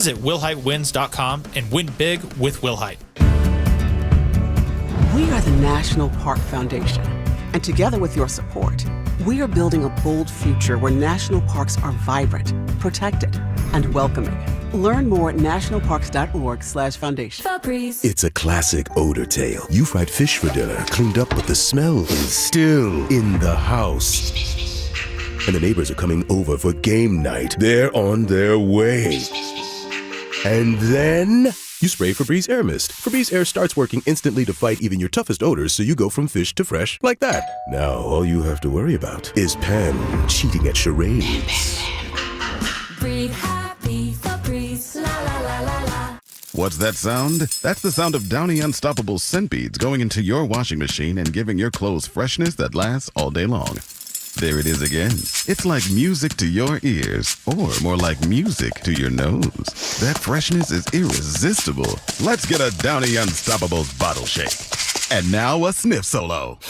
Visit WillHiteWins.com and win big with Will Hite. We are the National Park Foundation, and together with your support, we are building a bold future where national parks are vibrant, protected, and welcoming. Learn more at nationalparks.org/foundation. It's a classic odor tale. You fried fish for dinner, cleaned up, but the smell is still in the house. And the neighbors are coming over for game night. They're on their way. And then you spray Febreze Air Mist. Febreze Air starts working instantly to fight even your toughest odors, so you go from fish to fresh like that. Now all you have to worry about is Pam cheating at charades. Breathe happy, Febreze, la la la la la. What's that sound? That's the sound of Downy Unstoppable scent beads going into your washing machine and giving your clothes freshness that lasts all day long. There it is again. It's like music to your ears, or more like music to your nose. That freshness is irresistible. Let's get a Downy Unstoppables bottle shake. And now a sniff solo.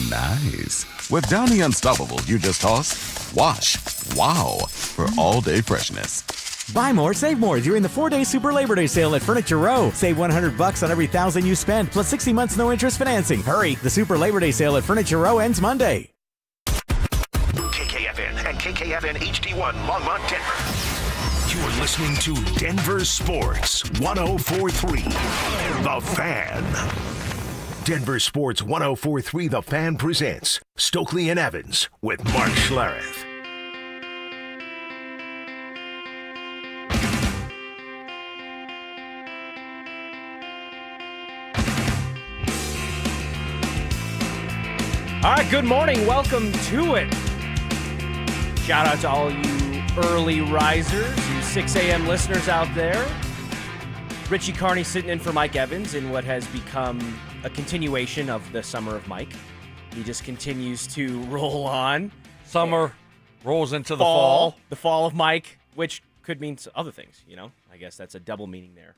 Nice. With Downy Unstoppables, you just toss, wash, wow, for all-day freshness. Buy more, save more during the 4-day Super Labor Day sale at Furniture Row. Save $100 on every $1,000 you spend, plus 60 months no interest financing. Hurry, the Super Labor Day sale at Furniture Row ends Monday. KKFN and KKFN HD1 Longmont, Denver. You're listening to Denver Sports 104.3 The Fan. Denver Sports 104.3 The Fan presents Stokley and Evans with Mark Schlereth. All right, good morning. Welcome to it. Shout out to all you early risers, you 6 a.m. listeners out there. Richie Carney sitting in for Mike Evans in what has become a continuation of the summer of Mike. He just continues to roll on. Summer rolls into the fall. The fall of Mike, which could mean other things, you know. I guess that's a double meaning there.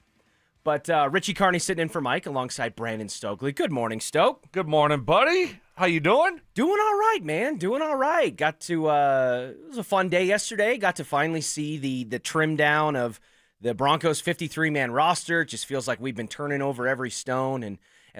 But Richie Carney sitting in for Mike alongside Brandon Stokley. Good morning, Stoke. Good morning, buddy. How you doing? Doing all right, man. Doing all right. Got to it was a fun day yesterday. Got to finally see the trim down of the Broncos 53-man roster. It just feels like we've been turning over every stone and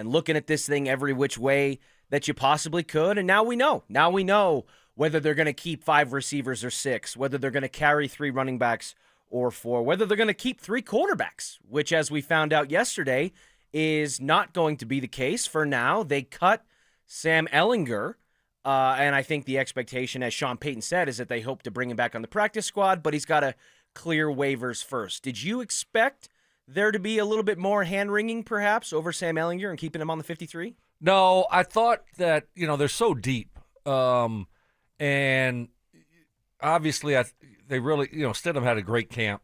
looking at this thing every which way that you possibly could. And now we know. Now we know whether they're going to keep 5 receivers or 6, whether they're going to carry 3 running backs or 4, whether they're going to keep 3 quarterbacks, which, as we found out yesterday, is not going to be the case for now. They cut Sam Ehlinger, and I think the expectation, as Sean Payton said, is that they hope to bring him back on the practice squad, but he's got to clear waivers first. Did you expect there to be a little bit more hand-wringing, perhaps, over Sam Ehlinger and keeping him on the 53? No, I thought that, they're so deep. And obviously, they really, Stidham had a great camp.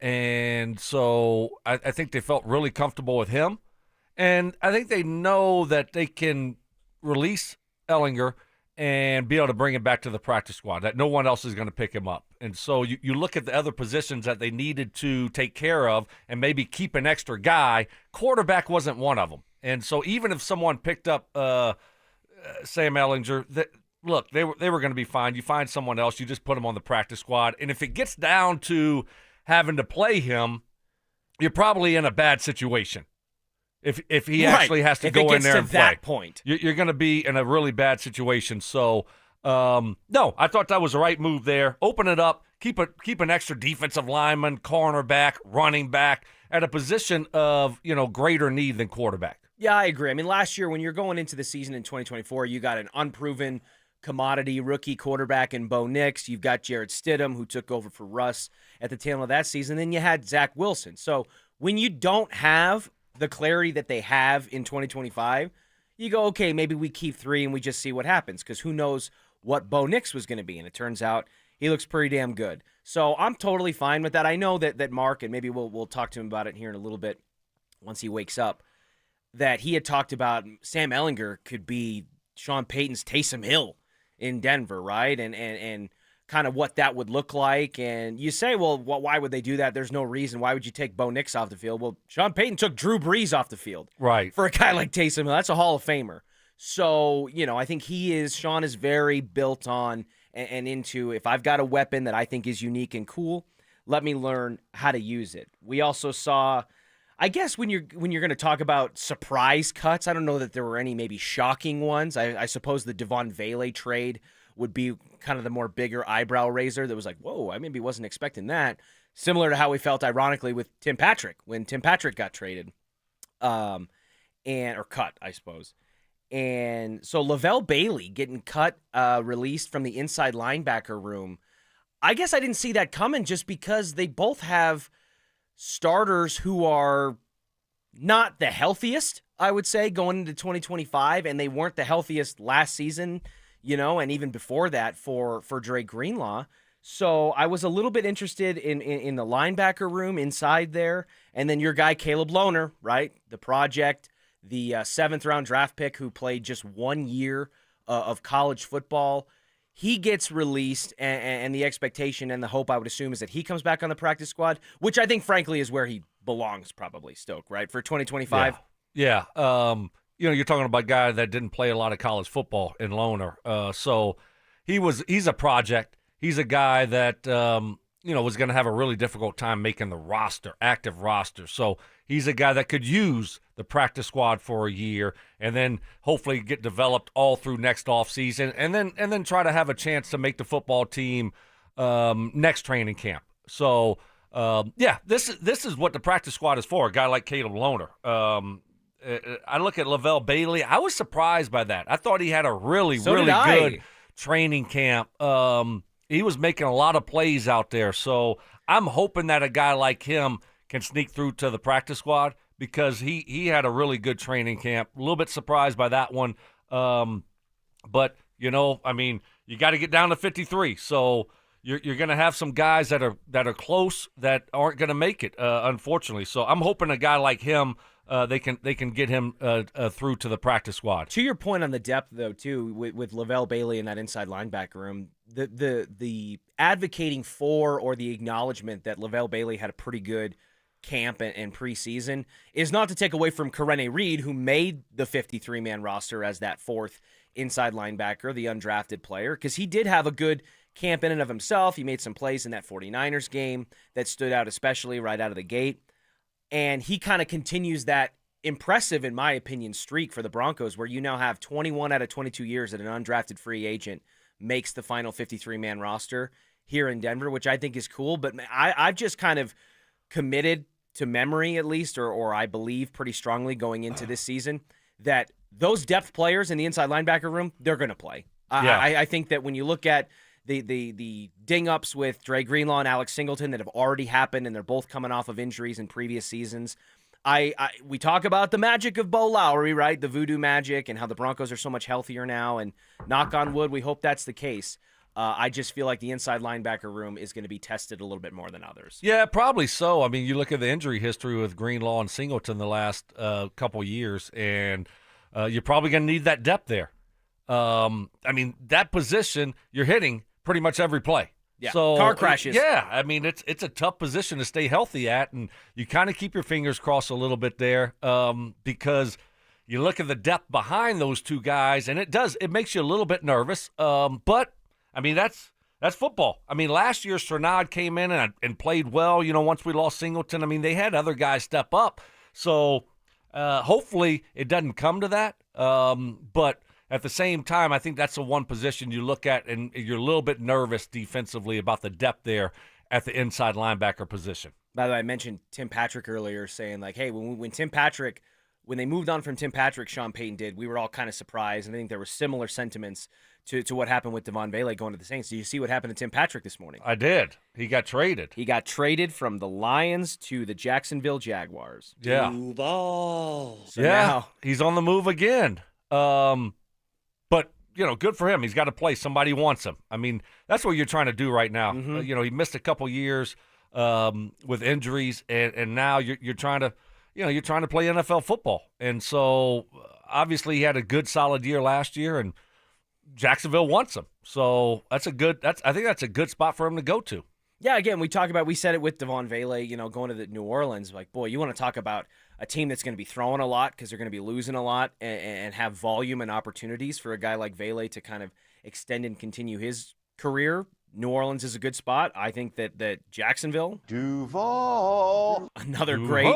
And so I think they felt really comfortable with him. And I think they know that they can release Ehlinger and be able to bring him back to the practice squad, that no one else is going to pick him up. And so you look at the other positions that they needed to take care of and maybe keep an extra guy. Quarterback wasn't one of them. And so even if someone picked up Sam Ehlinger, look, they were going to be fine. You find someone else, you just put him on the practice squad. And if it gets down to having to play him, you're probably in a bad situation. If he actually has to go in there and play. That point, you're going to be in a really bad situation. So, no, I thought that was the right move there. Open it up, keep an extra defensive lineman, cornerback, running back at a position of greater need than quarterback. Yeah, I agree. I mean, last year when you're going into the season in 2024, you got an unproven commodity rookie quarterback in Bo Nix. You've got Jarrett Stidham, who took over for Russ at the tail end of that season. Then you had Zach Wilson. So when you don't have the clarity that they have in 2025, you go, okay, maybe we keep 3 and we just see what happens, because who knows what Bo Nix was going to be. And it turns out he looks pretty damn good. So I'm totally fine with that. I know that Mark, and maybe we'll talk to him about it here in a little bit once he wakes up, that he had talked about Sam Ehlinger could be Sean Payton's Taysom Hill in Denver, right? And kind of what that would look like. And you say, well, why would they do that? There's no reason. Why would you take Bo Nix off the field? Well, Sean Payton took Drew Brees off the field. Right. For a guy like Taysom Hill. That's a Hall of Famer. So, I think Sean is very built on and into, if I've got a weapon that I think is unique and cool, let me learn how to use it. We also saw, I guess when you're going to talk about surprise cuts, I don't know that there were any maybe shocking ones. I suppose the Devon Vele trade would be kind of the more bigger eyebrow raiser that was like, whoa, I maybe wasn't expecting that. Similar to how we felt, ironically, with Tim Patrick when Tim Patrick got traded, or cut, I suppose. And so Lavelle Bailey getting cut, released from the inside linebacker room. I guess I didn't see that coming just because they both have starters who are not the healthiest, I would say, going into 2025, and they weren't the healthiest last season, and even before that for Dre Greenlaw. So I was a little bit interested in the linebacker room inside there. And then your guy, Caleb Lohner, right? The project, the 7th-round draft pick who played just 1 year of college football. He gets released, and the expectation and the hope, I would assume, is that he comes back on the practice squad, which I think, frankly, is where he belongs probably, Stoke, right, for 2025? Yeah. You're talking about a guy that didn't play a lot of college football in Lohner. So he's a project. He's a guy that, was going to have a really difficult time making the active roster. So he's a guy that could use the practice squad for a year and then hopefully get developed all through next offseason and then try to have a chance to make the football team next training camp. So, this is what the practice squad is for, a guy like Caleb Lohner. I look at Lavelle Bailey. I was surprised by that. I thought he had a really good training camp. He was making a lot of plays out there. So I'm hoping that a guy like him can sneak through to the practice squad because he had a really good training camp. A little bit surprised by that one. But, you got to get down to 53. So you're going to have some guys that are close that aren't going to make it, unfortunately. So I'm hoping a guy like him, they can get him through to the practice squad. To your point on the depth, though, too, with Lavelle Bailey in that inside linebacker room, the advocating for or the acknowledgement that Lavelle Bailey had a pretty good camp and preseason is not to take away from Karene Reed, who made the 53-man roster as that 4th inside linebacker, the undrafted player, because he did have a good camp in and of himself. He made some plays in that 49ers game that stood out, especially right out of the gate. And he kind of continues that impressive, in my opinion, streak for the Broncos, where you now have 21 out of 22 years that an undrafted free agent makes the final 53-man roster here in Denver, which I think is cool. But I've just kind of committed to memory, at least, or I believe pretty strongly going into this season, that those depth players in the inside linebacker room, they're going to play. Yeah. I think that when you look at the ding-ups with Dre Greenlaw and Alex Singleton that have already happened, and they're both coming off of injuries in previous seasons. We talk about the magic of Bo Lowry, right? The voodoo magic, and how the Broncos are so much healthier now, and knock on wood, we hope that's the case. I just feel like the inside linebacker room is going to be tested a little bit more than others. Yeah, probably so. I mean, you look at the injury history with Greenlaw and Singleton the last couple years, and you're probably going to need that depth there. That position, you're hitting pretty much every play. Yeah, so, car crashes. Yeah, it's a tough position to stay healthy at, and you kind of keep your fingers crossed a little bit there because you look at the depth behind those two guys, and it makes you a little bit nervous. But that's football. Last year Strnad came in and played well. Once we lost Singleton, they had other guys step up. So hopefully it doesn't come to that. But at the same time, I think that's the one position you look at, and you're a little bit nervous defensively about the depth there at the inside linebacker position. By the way, I mentioned Tim Patrick earlier, saying like, hey, when they moved on from Tim Patrick, Sean Payton did, we were all kind of surprised, and I think there were similar sentiments to what happened with Devon Vele going to the Saints. Did you see what happened to Tim Patrick this morning? I did. He got traded. He got traded from the Lions to the Jacksonville Jaguars. Yeah. So now he's on the move again. But, good for him. He's got to play. Somebody wants him. That's what you're trying to do right now. Mm-hmm. He missed a couple years with injuries, and now you're trying to, you're trying to play NFL football. And so, obviously, he had a good, solid year last year, and Jacksonville wants him. So, I think that's a good spot for him to go to. Yeah, again, we said it with Devon Vele, going to the New Orleans. Like, boy, you want to talk about a team that's going to be throwing a lot because they're going to be losing a lot and have volume and opportunities for a guy like Vele to kind of extend and continue his career. New Orleans is a good spot. I think that Jacksonville. Duval. Another great.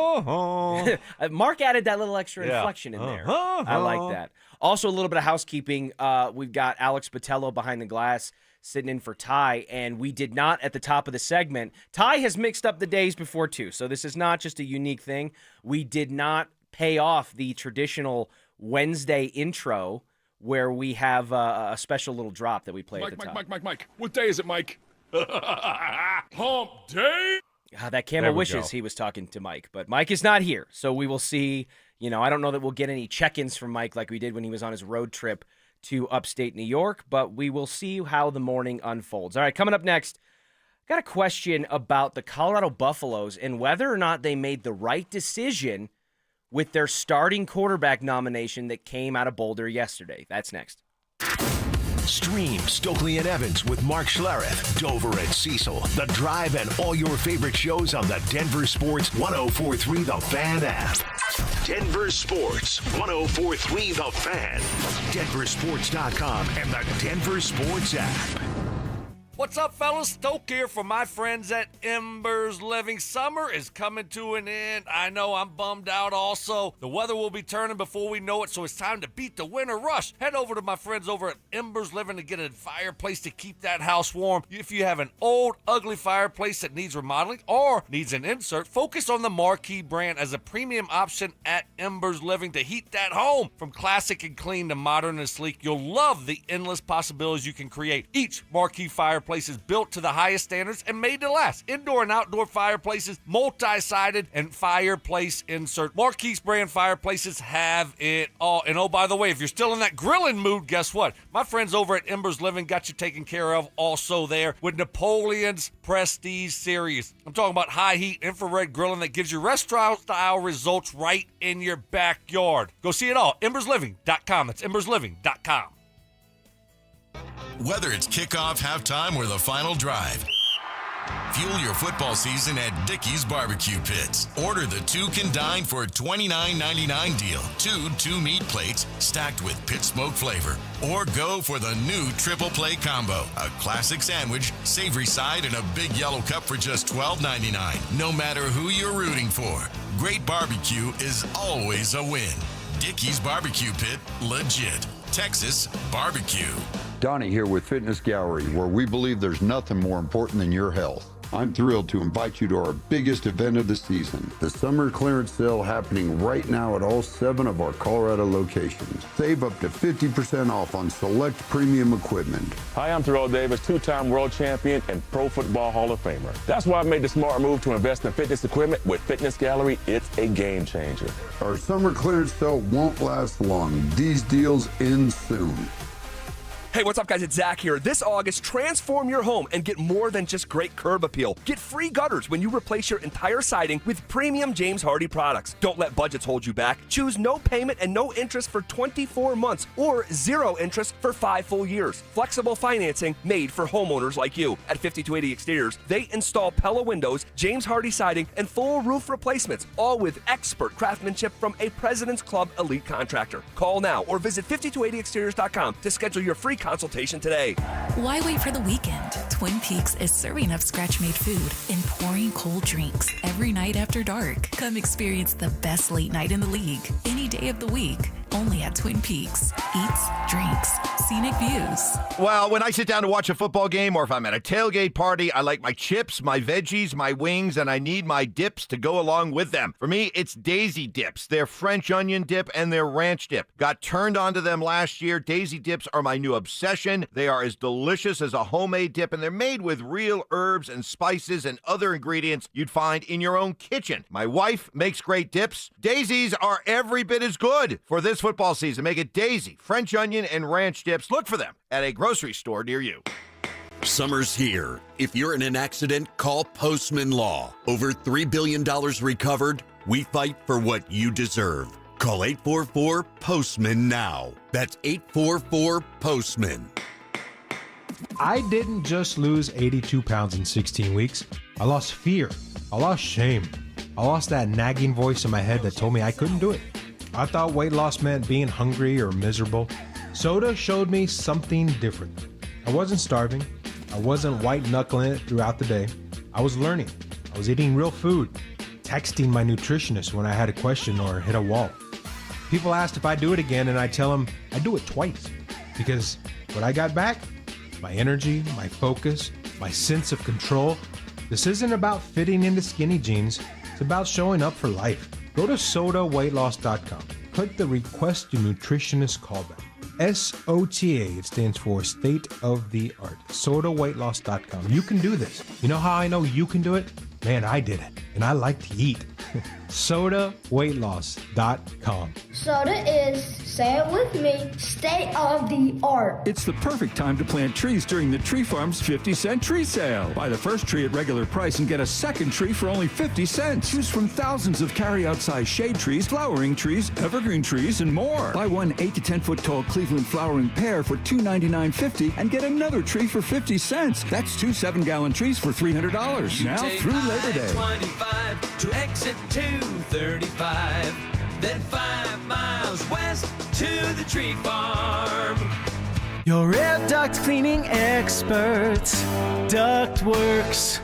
Mark added that little extra inflection in there. I like that. Also, a little bit of housekeeping. We've got Alex Botello behind the glass sitting in for Ty, and we did not at the top of the segment. Ty has mixed up the days before, too, so this is not just a unique thing. We did not pay off the traditional Wednesday intro where we have a special little drop that we play at the top. Mike. What day is it, Mike? Hump day? That camera wishes he was talking to Mike, but Mike is not here, so we will see. I don't know that we'll get any check-ins from Mike like we did when he was on his road trip to upstate New York, but we will see how the morning unfolds. All right, coming up next, got a question about the Colorado Buffaloes and whether or not they made the right decision with their starting quarterback nomination that came out of Boulder yesterday. That's next. Stream Stokley and Evans with Mark Schlereth, Dover and Cecil, The Drive, and all your favorite shows on the Denver Sports 104.3 The Fan app. Denver Sports 104.3 The Fan, DenverSports.com, and the Denver Sports app. What's up, fellas? Stoke here for my friends at Embers Living. Summer is coming to an end. I know I'm bummed out also. The weather will be turning before we know it, so it's time to beat the winter rush. Head over to my friends over at Embers Living to get a fireplace to keep that house warm. If you have an old, ugly fireplace that needs remodeling or needs an insert, focus on the Marquee brand as a premium option at Embers Living to heat that home. From classic and clean to modern and sleek, you'll love the endless possibilities you can create. Each Marquee fireplace is built to the highest standards and made to last. Indoor and outdoor fireplaces, multi-sided, and fireplace insert. Marquise brand fireplaces have it all. And oh, by the way, if you're still in that grilling mood, guess what? My friends over at Embers Living got you taken care of also there with Napoleon's Prestige Series. I'm talking about high heat infrared grilling that gives you restaurant-style results right in your backyard. Go see it all. EmbersLiving.com. That's EmbersLiving.com. Whether it's kickoff, halftime, or the final drive, fuel your football season at Dickey's Barbecue Pits. Order the Two Can Dine for a $29.99 deal. Two meat plates stacked with pit smoke flavor. Or go for the new Triple Play Combo. A classic sandwich, savory side, and a big yellow cup for just $12.99. No matter who you're rooting for, great barbecue is always a win. Dickey's Barbecue Pit, legit. Texas barbecue. Donnie here with Fitness Gallery, where we believe there's nothing more important than your health. I'm thrilled to invite you to our biggest event of the season, the summer clearance sale happening right now at all 7 of our Colorado locations. Save up to 50% off on select premium equipment. Hi, I'm Terrell Davis, 2-time world champion and Pro Football Hall of Famer. That's why I made the smart move to invest in fitness equipment with Fitness Gallery. It's a game changer. Our summer clearance sale won't last long. These deals end soon. Hey, what's up, guys? It's Zach here. This August, transform your home and get more than just great curb appeal. Get free gutters when you replace your entire siding with premium James Hardie products. Don't let budgets hold you back. Choose no payment and no interest for 24 months or 0 interest for 5 full years. Flexible financing made for homeowners like you. At 5280 Exteriors, they install Pella windows, James Hardie siding, and full roof replacements, all with expert craftsmanship from a President's Club elite contractor. Call now or visit 5280exteriors.com to schedule your free consultation today. Why wait for the weekend? Twin Peaks is serving up scratch-made food and pouring cold drinks every night after dark. Come experience the best late night in the league any day of the week. Only at Twin Peaks. Eats, drinks, scenic views. Well, when I sit down to watch a football game or if I'm at a tailgate party, I like my chips, my veggies, my wings, and I need my dips to go along with them. For me, it's Daisy Dips. Their French onion dip and their ranch dip. Got turned onto them last year. Daisy Dips are my new obsession. They are as delicious as a homemade dip, and they're made with real herbs and spices and other ingredients you'd find in your own kitchen. My wife makes great dips. Daisy's are every bit as good. For this football season, make it Daisy, French onion, and ranch dips. Look for them at a grocery store near you. Summer's here. If you're in an accident, call Postman Law. Over $3 billion recovered. We fight for what you deserve. Call 844-POSTMAN now. That's 844-POSTMAN. I didn't just lose 82 pounds in 16 weeks. I lost fear. I lost shame. I lost that nagging voice in my head that told me I couldn't do it. I thought weight loss meant being hungry or miserable. Soda showed me something different. I wasn't starving. I wasn't white-knuckling it throughout the day. I was learning. I was eating real food, texting my nutritionist when I had a question or hit a wall. People asked if I do it again, and I tell them I do it twice. Because what I got back, my energy, my focus, my sense of control. This isn't about fitting into skinny jeans. It's about showing up for life. Go to sodaweightloss.com. Click the Request Your Nutritionist callback. SOTA, it stands for State of the Art. SodaWeightLoss.com. You can do this. You know how I know you can do it? Man, I did it. And I like to eat. SodaWeightLoss.com. Soda is, say it with me, state of the art. It's the perfect time to plant trees during the Tree Farm's 50-cent tree sale. Buy the first tree at regular price and get a second tree for only 50 cents. Choose from thousands of carry-out-size shade trees, flowering trees, evergreen trees, and more. Buy one 8 to 10 foot tall Cleveland flowering pear for $299.50 and get another tree for 50 cents. That's 2 7-gallon trees for $300. Now through Labor Day. 25 to exit 235, then 5 miles west to the tree farm. Your air duct cleaning experts, Ductworks.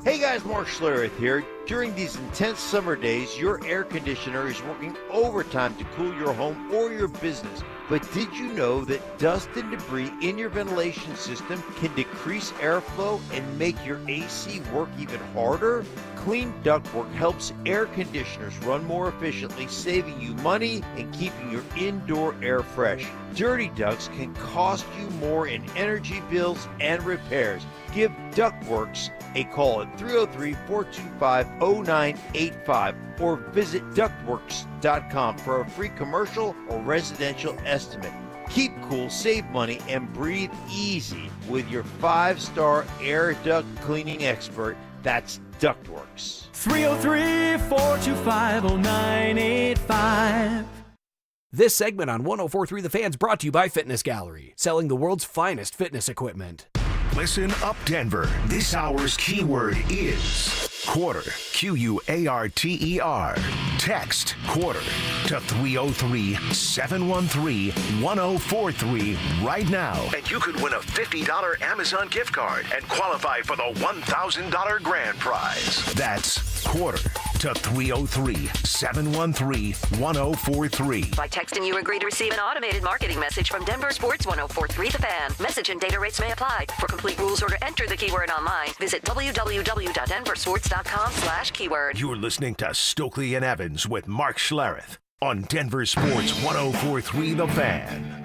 Hey guys, Mark Schlereth here. During these intense summer days, your air conditioner is working overtime to cool your home or your business. But did you know that dust and debris in your ventilation system can decrease airflow and make your AC work even harder? Clean ductwork helps air conditioners run more efficiently, saving you money and keeping your indoor air fresh. Dirty ducts can cost you more in energy bills and repairs. Give Ductworks a call at 303-425-0985 or visit ductworks.com for a free commercial or residential estimate. Keep cool, save money, and breathe easy with your 5-star air duct cleaning expert. That's Ductworks. 303-425-0985. This segment on 104.3 The Fan's brought to you by Fitness Gallery, selling the world's finest fitness equipment. Listen up, Denver. This hour's keyword is quarter. Quarter. Text quarter to 303-713-1043 right now. And you could win a $50 Amazon gift card and qualify for the $1,000 grand prize. That's quarter to 303-713-1043. By texting, you agree to receive an automated marketing message from DenverSports 104.3 The Fan. Message and data rates may apply. For complete rules or to enter the keyword online, visit www.denversports.com/keyword. You're listening to Stokley and Evans with Mark Schlereth on Denver Sports 104.3 The Fan.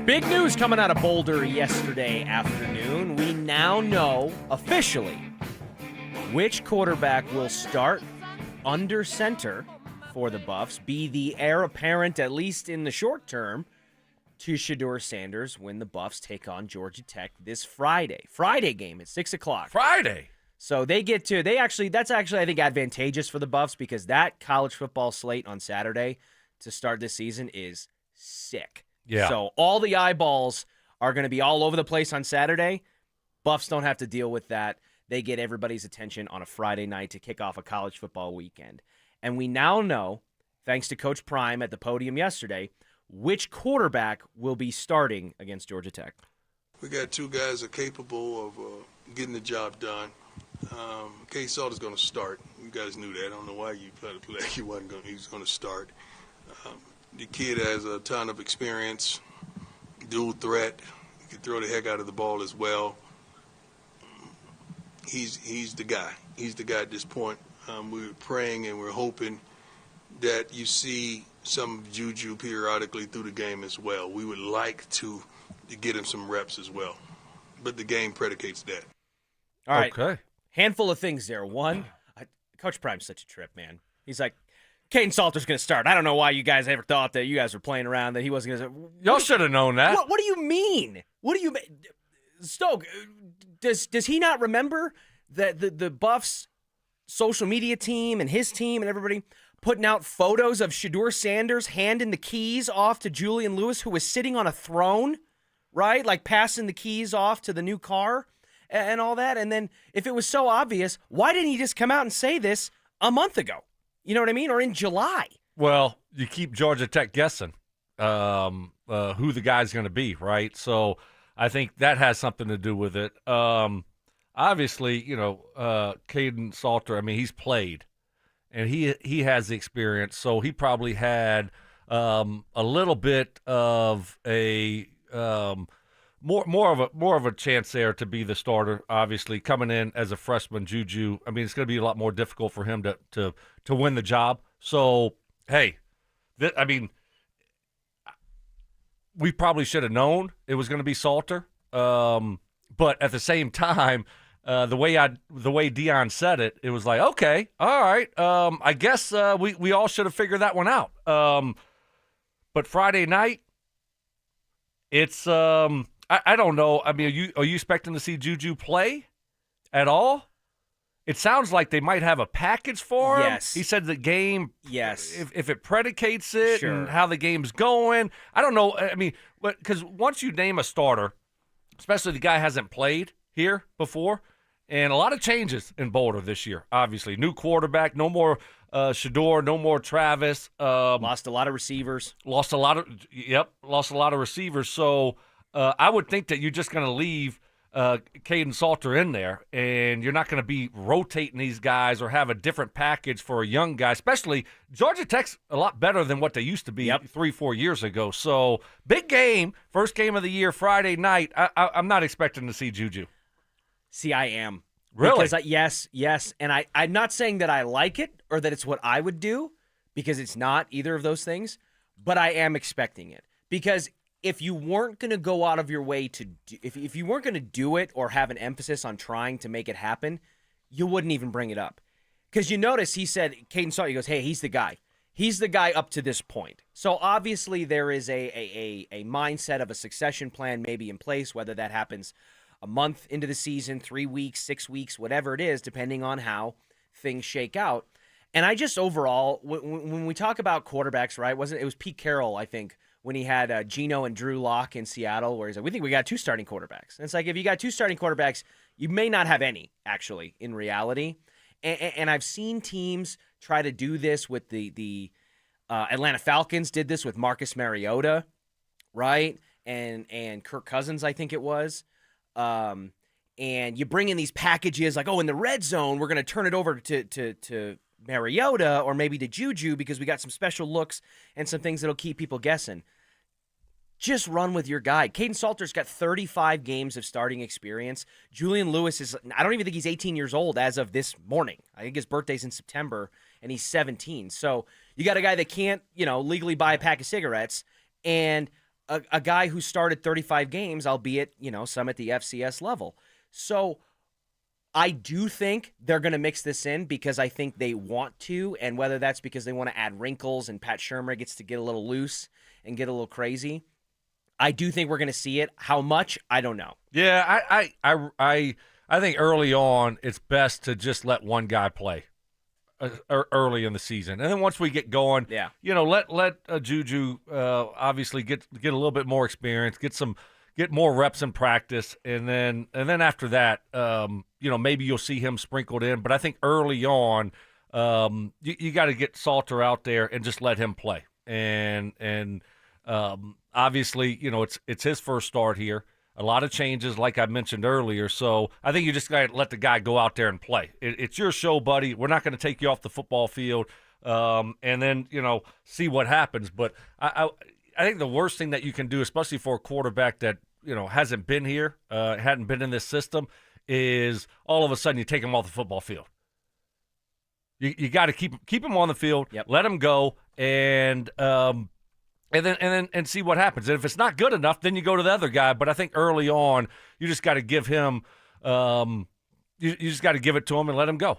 Big news coming out of Boulder yesterday afternoon. We now know officially which quarterback will start under center for the Buffs, be the heir apparent, at least in the short term, to Shedeur Sanders when the Buffs take on Georgia Tech this Friday. Friday game at 6 o'clock. Friday. So that's actually, I think, advantageous for the Buffs because that college football slate on Saturday to start this season is sick. Yeah. So all the eyeballs are going to be all over the place on Saturday. Buffs don't have to deal with that. They get everybody's attention on a Friday night to kick off a college football weekend. And we now know, thanks to Coach Prime at the podium yesterday, which quarterback will be starting against Georgia Tech. We got two guys that are capable of getting the job done. Case Salter's going to start. You guys knew that. I don't know why you tried to play. He was going to start. The kid has a ton of experience, dual threat. He can throw the heck out of the ball as well. He's the guy. He's the guy at this point. We're praying and we're hoping that you see some juju periodically through the game as well. We would like to get him some reps as well. But the game predicates that. All right. Okay. Handful of things there. One, Coach Prime's such a trip, man. He's like, Caden Salter's going to start. I don't know why you guys ever thought that you guys were playing around, that he wasn't going to. Y'all should have known that. What do you mean? What do you mean? Stoke, does he not remember that the Buffs social media team and his team and everybody putting out photos of Shedeur Sanders handing the keys off to Julian Lewis, who was sitting on a throne, right? Like passing the keys off to the new car and all that. And then if it was so obvious, why didn't he just come out and say this a month ago? You know what I mean? Or in July. Well, you keep Georgia Tech guessing who the guy's going to be, right? So I think that has something to do with it. Obviously, Caden Salter, I mean, he's played, and he has the experience, so he probably had a little bit of a more of a chance there to be the starter. Obviously, coming in as a freshman, Juju, I mean, it's going to be a lot more difficult for him to win the job. So, hey, I mean, we probably should have known it was going to be Salter. But at the same time, the way Dion said it, it was like, okay, all right. I guess we all should have figured that one out. But Friday night, it's I don't know. I mean, are you expecting to see Juju play at all? It sounds like they might have a package for him. Yes. He said the game, yes, if it predicates it Sure. and how the game's going. I don't know. I mean, because once you name a starter, especially the guy hasn't played here before, and a lot of changes in Boulder this year, obviously. New quarterback, no more Shador, no more Travis. Lost a lot of receivers. Lost a lot of receivers. So I would think that you're just going to leave Caden Salter in there, and you're not going to be rotating these guys or have a different package for a young guy, especially Georgia Tech's a lot better than what they used to be 3-4 years ago. So big game, first game of the year, Friday night. I'm not expecting to see Juju. See, I am. Really? Because yes. And I'm not saying that I like it or that it's what I would do, because it's not either of those things, but I am expecting it. Because if you weren't going to go out of your way to do, if you weren't going to do it or have an emphasis on trying to make it happen, you wouldn't even bring it up. Because you notice he said, Caden Salter, he goes, hey, he's the guy. He's the guy up to this point. So obviously there is a mindset of a succession plan maybe in place, whether that happens a month into the season, 3 weeks, 6 weeks, whatever it is, depending on how things shake out. And I just overall, when we talk about quarterbacks, right, it was Pete Carroll, I think, when he had Geno and Drew Lock in Seattle, where he's like, we think we got 2 starting quarterbacks. And it's like, if you got 2 starting quarterbacks, you may not have any, actually, in reality. And I've seen teams try to do this with the Atlanta Falcons did this with Marcus Mariota, right? And Kirk Cousins, I think it was. And you bring in these packages like, oh, in the red zone, we're going to turn it over to Mariota or maybe to Juju because we got some special looks and some things that'll keep people guessing. Just run with your guy. Caden Salter's got 35 games of starting experience. Julian Lewis I don't even think he's 18 years old as of this morning. I think his birthday's in September, and he's 17. So you got a guy that can't, legally buy a pack of cigarettes, and a guy who started 35 games, albeit, some at the FCS level. So I do think they're going to mix this in because I think they want to, and whether that's because they want to add wrinkles and Pat Shurmur gets to get a little loose and get a little crazy, I do think we're going to see it. How much, I don't know. Yeah, I think early on it's best to just let one guy play early in the season, and then once we get going, let Juju obviously get a little bit more experience, get more reps in practice, and then after that, maybe you'll see him sprinkled in. But I think early on, you got to get Salter out there and just let him play, and obviously, it's his first start here. A lot of changes, like I mentioned earlier. So I think you just got to let the guy go out there and play. It's your show, buddy. We're not going to take you off the football field, and then see what happens. But I think the worst thing that you can do, especially for a quarterback that hasn't been here, hadn't been in this system, is all of a sudden you take him off the football field. You got to keep him on the field, let him go, and then see what happens. And if it's not good enough, then you go to the other guy. But I think early on, you just got to give him, you just got to give it to him and let him go.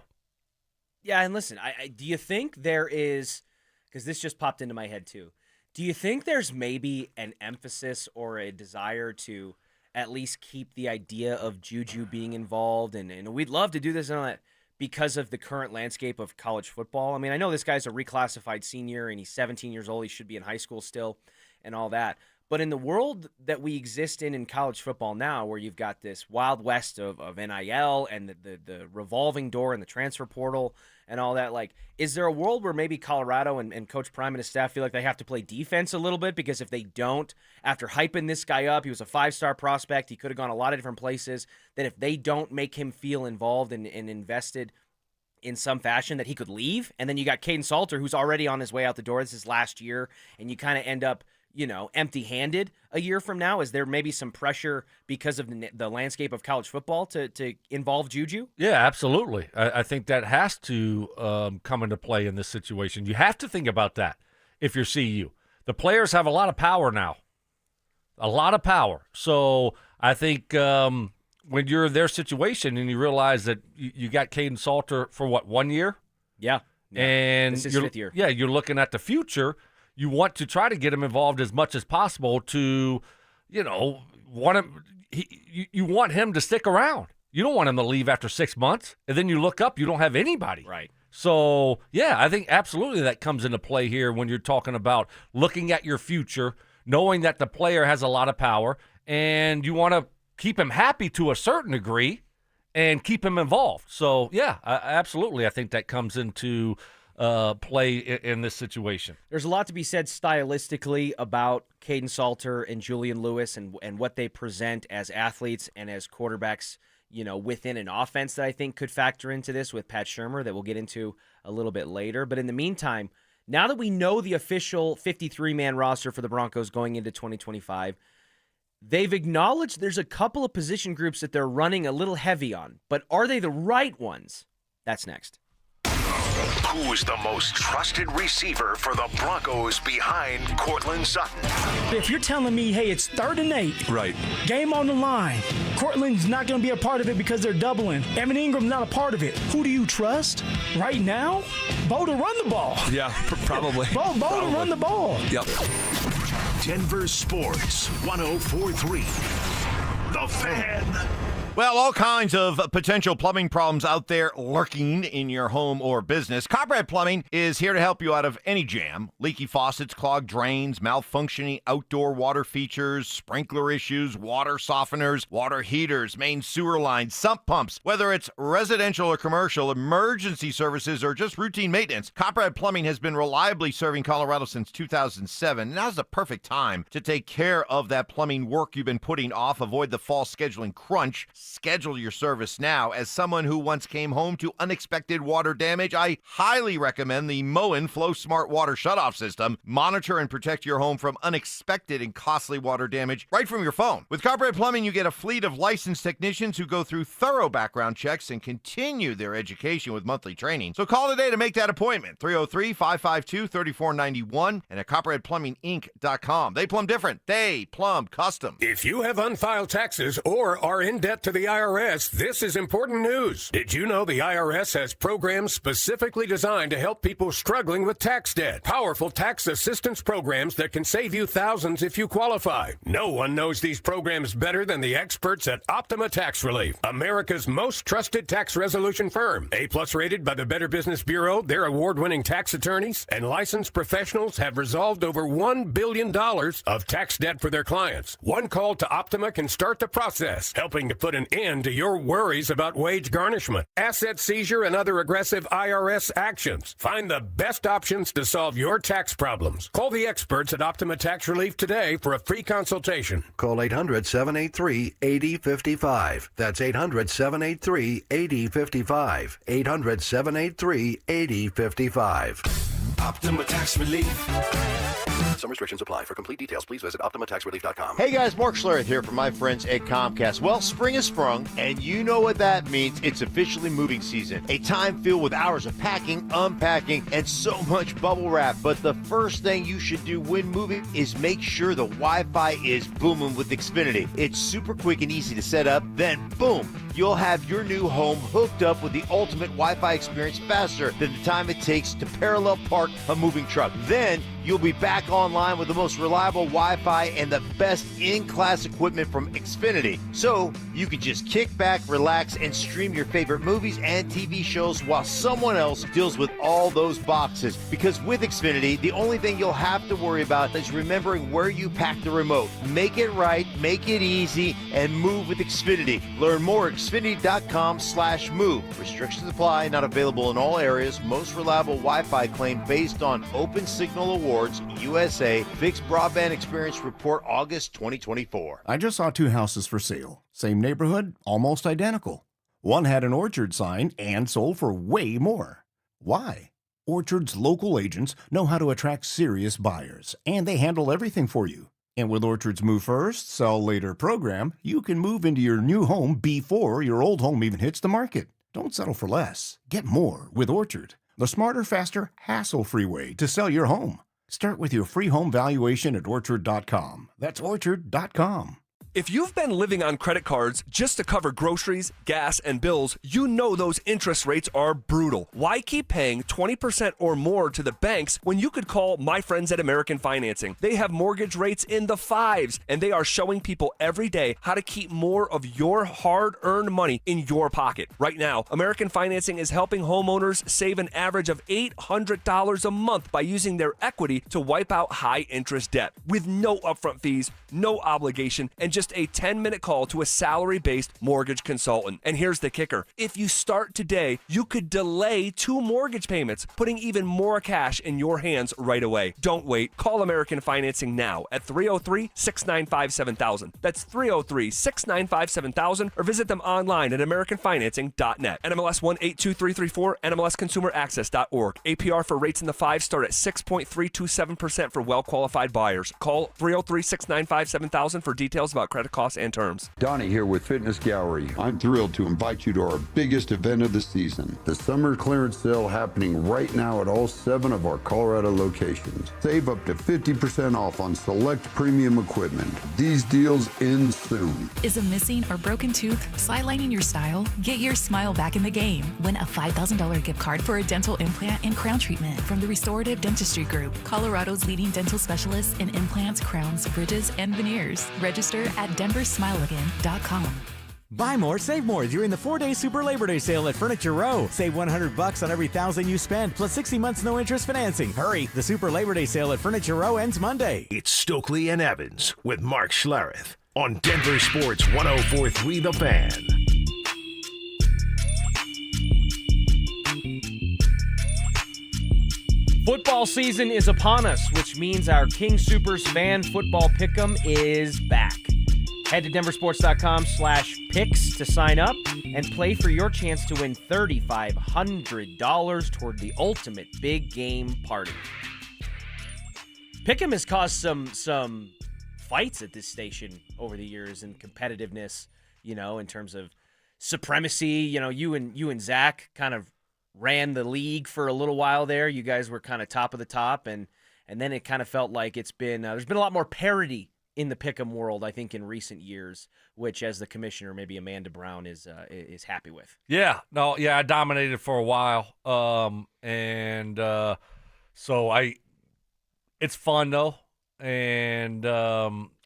Yeah, and listen, do you think there is, because this just popped into my head too, do you think there's maybe an emphasis or a desire to at least keep the idea of Juju being involved? And we'd love to do this and all that because of the current landscape of college football. I mean, I know this guy's a reclassified senior and he's 17 years old. He should be in high school still and all that. But in the world that we exist in college football now, where you've got this wild west of NIL and the revolving door and the transfer portal and all that, like, is there a world where maybe Colorado and Coach Prime and his staff feel like they have to play defense a little bit? Because if they don't, after hyping this guy up, he was a 5-star prospect, he could have gone a lot of different places, that if they don't make him feel involved and invested in some fashion, that he could leave? And then you got Caden Salter, who's already on his way out the door. This is last year, and you kind of end up, empty-handed a year from now. Is there maybe some pressure because of the landscape of college football to involve Juju? Yeah, absolutely. I think that has to come into play in this situation. You have to think about that if you're CU. The players have a lot of power now. A lot of power. So I think when you're in their situation and you realize that you got Caden Salter for, 1 year? Yeah. And this is 5th year. Yeah, you're looking at the future. You want to try to get him involved as much as possible to, want him. You want him to stick around. You don't want him to leave after 6 months, and then you look up, you don't have anybody. Right. So, yeah, I think absolutely that comes into play here when you're talking about looking at your future, knowing that the player has a lot of power, and you want to keep him happy to a certain degree and keep him involved. So, yeah, absolutely, I think that comes into play in this situation. There's a lot to be said stylistically about Caden Salter and Julian Lewis and what they present as athletes and as quarterbacks, within an offense that I think could factor into this with Pat Shurmur that we'll get into a little bit later. But in the meantime, now that we know the official 53-man roster for the Broncos going into 2025, they've acknowledged there's a couple of position groups that they're running a little heavy on. But are they the right ones? That's next. Who's the most trusted receiver for the Broncos behind Courtland Sutton? If you're telling me, hey, it's 3rd and 8, right, game on the line, Courtland's not going to be a part of it because they're doubling. Evan Ingram's not a part of it. Who do you trust right now? Bo to run the ball. Yeah, probably. Bo to run the ball. Yep. Denver Sports 104.3. The Fan. Well, all kinds of potential plumbing problems out there lurking in your home or business. Copperhead Plumbing is here to help you out of any jam. Leaky faucets, clogged drains, malfunctioning outdoor water features, sprinkler issues, water softeners, water heaters, main sewer lines, sump pumps. Whether it's residential or commercial, emergency services, or just routine maintenance, Copperhead Plumbing has been reliably serving Colorado since 2007. Now's the perfect time to take care of that plumbing work you've been putting off. Avoid the fall scheduling crunch. Schedule your service now. As someone who once came home to unexpected water damage, I highly recommend the Moen Flow Smart Water Shutoff System. Monitor and protect your home from unexpected and costly water damage right from your phone. With Copperhead Plumbing, you get a fleet of licensed technicians who go through thorough background checks and continue their education with monthly training. So call today to make that appointment. 303-552-3491 and at CopperheadPlumbingInc.com. They plumb different. They plumb custom. If you have unfiled taxes or are in debt to the IRS, this is important news. Did you know the IRS has programs specifically designed to help people struggling with tax debt? Powerful tax assistance programs that can save you thousands if you qualify. No one knows these programs better than the experts at Optima Tax Relief, America's most trusted tax resolution firm. A-plus rated by the Better Business Bureau, their award-winning tax attorneys and licensed professionals have resolved over $1 billion of tax debt for their clients. One call to Optima can start the process, helping to put an end to your worries about wage garnishment, asset seizure, and other aggressive IRS actions. Find the best options to solve your tax problems. Call the experts at Optima Tax Relief today for a free consultation. Call 800-783-8055. That's 800-783-8055. 800-783-8055. Optima Tax Relief. Some restrictions apply. For complete details, please visit OptimaTaxRelief.com. Hey guys, Mark Schlereth here from my friends at Comcast. Well, spring has sprung, and you know what that means. It's officially moving season. A time filled with hours of packing, unpacking, and so much bubble wrap. But the first thing you should do when moving is make sure the Wi-Fi is booming with Xfinity. It's super quick and easy to set up. Then, boom, you'll have your new home hooked up with the ultimate Wi-Fi experience faster than the time it takes to parallel park a moving truck. Then, you'll be back online with the most reliable Wi-Fi and the best in-class equipment from Xfinity. So you can just kick back, relax, and stream your favorite movies and TV shows while someone else deals with all those boxes. Because with Xfinity, the only thing you'll have to worry about is remembering where you pack the remote. Make it right, make it easy, and move with Xfinity. Learn more at Xfinity.com/move. Restrictions apply, not available in all areas. Most reliable Wi-Fi claim based on Open Signal Awards, USA. Fixed Broadband Experience Report, August 2024. I just saw 2 houses for sale. Same neighborhood, almost identical. One had an Orchard sign and sold for way more. Why? Orchard's local agents know how to attract serious buyers, and they handle everything for you. And with Orchard's Move First, Sell Later program, you can move into your new home before your old home even hits the market. Don't settle for less. Get more with Orchard, the smarter, faster, hassle-free way to sell your home. Start with your free home valuation at Orchard.com. That's Orchard.com. If you've been living on credit cards just to cover groceries, gas, and bills, you know those interest rates are brutal. Why keep paying 20% or more to the banks when you could call my friends at American Financing? They have mortgage rates in the 5s, and they are showing people every day how to keep more of your hard-earned money in your pocket. Right now, American Financing is helping homeowners save an average of $800 a month by using their equity to wipe out high-interest debt with no upfront fees, no obligation, and just a 10-minute call to a salary-based mortgage consultant. And here's the kicker. If you start today, you could delay 2 mortgage payments, putting even more cash in your hands right away. Don't wait. Call American Financing now at 303-695-7000. That's 303-695-7000, or visit them online at americanfinancing.net. NMLS 182334, NMLSconsumeraccess.org. APR for rates in the 5s start at 6.327% for well-qualified buyers. Call 303-695-7000 for details about credit costs and terms. Donnie here with Fitness Gallery. I'm thrilled to invite you to our biggest event of the season, the summer clearance sale happening right now at all 7 of our Colorado locations. Save up to 50% off on select premium equipment. These deals end soon. Is a missing or broken tooth sidelining your style? Get your smile back in the game. Win a $5,000 gift card for a dental implant and crown treatment from the Restorative Dentistry Group, Colorado's leading dental specialists in implants, crowns, bridges, and veneers. Register at DenverSmileAgain.com. Buy more, save more during the 4-day Super Labor Day sale at Furniture Row. Save $100 on every $1,000 you spend, plus 60 months no interest financing. Hurry! The Super Labor Day sale at Furniture Row ends Monday. It's Stokley and Evans with Mark Schlereth on Denver Sports 104.3 The Fan. Football season is upon us, which means our King Soopers fan football pick'em is back. Head to DenverSports.com/picks to sign up and play for your chance to win $3,500 toward the ultimate big game party. Pick'em has caused some fights at this station over the years in competitiveness, in terms of supremacy. You and Zach kind of ran the league for a little while there. You guys were kind of top of the top, and then it kind of felt like it's been there's been a lot more parity in the pick'em world, I think, in recent years, which, as the commissioner, maybe Amanda Brown is happy with. I dominated for a while, it's fun though, and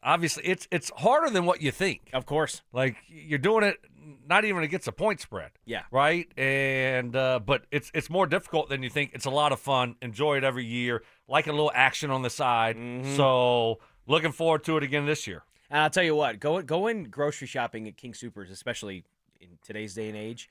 obviously it's harder than what you think. Of course, like you're doing it not even against a point spread. Yeah, right, and but it's more difficult than you think. It's a lot of fun. Enjoy it every year. Like a little action on the side. Mm-hmm. So. Looking forward to it again this year. And I'll tell you what, going grocery shopping at King Soopers, especially in today's day and age,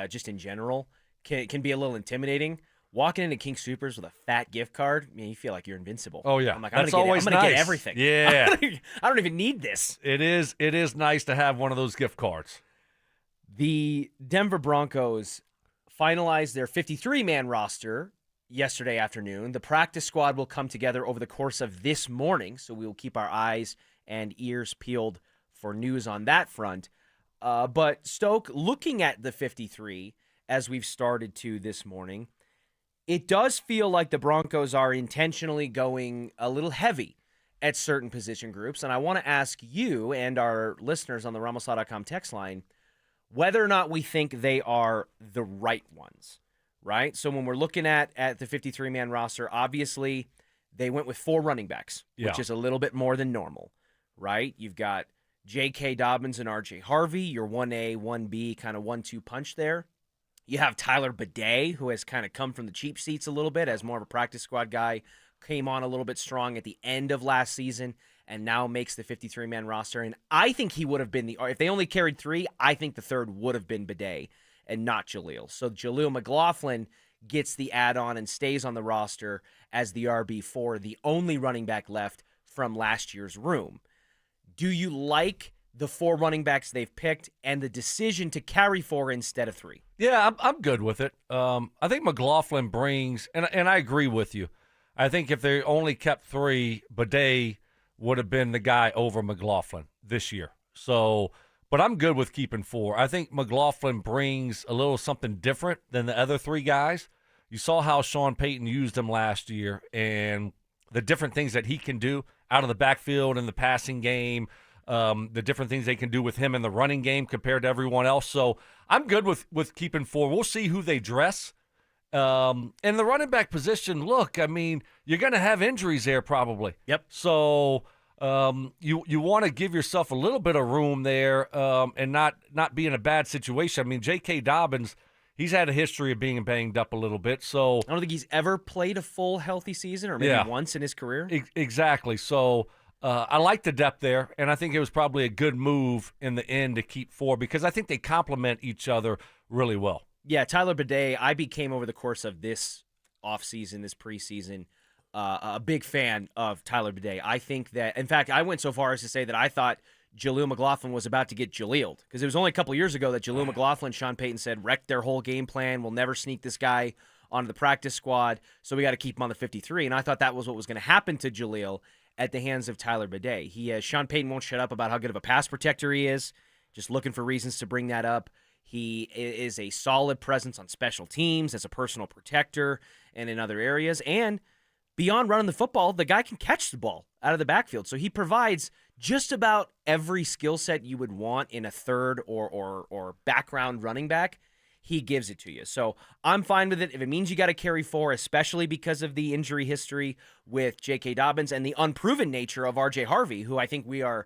just in general, can be a little intimidating. Walking into King Soopers with a fat gift card, you feel like you're invincible. Oh yeah, I'm like, I'm going to get everything. Yeah, I don't even need this. It is nice to have one of those gift cards. The Denver Broncos finalized their 53-man roster yesterday afternoon. The practice squad will come together over the course of this morning, so we will keep our eyes and ears peeled for news on that front. But Stoke, looking at the 53 as we've started to this morning, it does feel like the Broncos are intentionally going a little heavy at certain position groups, and I want to ask you and our listeners on the RamosLaw.com text line whether or not we think they are the right ones. Right? So when we're looking at the 53-man roster, obviously they went with 4 running backs, which is a little bit more than normal, right? You've got J.K. Dobbins and R.J. Harvey, your 1A, 1B kind of 1-2 punch there. You have Tyler Bidet, who has kind of come from the cheap seats a little bit as more of a practice squad guy, came on a little bit strong at the end of last season, and now makes the 53-man roster. And I think he would have been if they only carried 3, I think the third would have been Bidet and not Jaleel. So Jaleel McLaughlin gets the add-on and stays on the roster as the RB4, the only running back left from last year's room. Do you like the 4 running backs they've picked and the decision to carry 4 instead of 3? Yeah, I'm good with it. I think McLaughlin brings, and I agree with you. I think if they only kept 3, Bidet would have been the guy over McLaughlin this year. So, but I'm good with keeping 4. I think McLaughlin brings a little something different than the other 3 guys. You saw how Sean Payton used him last year and the different things that he can do out of the backfield in the passing game, the different things they can do with him in the running game compared to everyone else. So I'm good with keeping 4. We'll see who they dress. In the running back position, look, I mean, you're going to have injuries there probably. Yep. So you want to give yourself a little bit of room there and not be in a bad situation. I mean, J.K. Dobbins, he's had a history of being banged up a little bit. So I don't think he's ever played a full healthy season or maybe once in his career. Exactly. So I like the depth there, and I think it was probably a good move in the end to keep 4 because I think they complement each other really well. Yeah, Tyler Bidet, I became over the course of this offseason, this preseason, a big fan of Tyler Bidet. I think that, in fact, I went so far as to say that I thought Jaleel McLaughlin was about to get Jaleeled because it was only a couple years ago that Jaleel McLaughlin, Sean Payton said, wrecked their whole game plan. We'll never sneak this guy onto the practice squad, so we got to keep him on the 53. And I thought that was what was going to happen to Jaleel at the hands of Tyler Bidet. Sean Payton won't shut up about how good of a pass protector he is, just looking for reasons to bring that up. He is a solid presence on special teams as a personal protector and in other areas. And beyond running the football, the guy can catch the ball out of the backfield. So he provides just about every skill set you would want in a third or background running back. He gives it to you. So I'm fine with it. If it means you got to carry 4, especially because of the injury history with J.K. Dobbins and the unproven nature of R.J. Harvey, who I think we are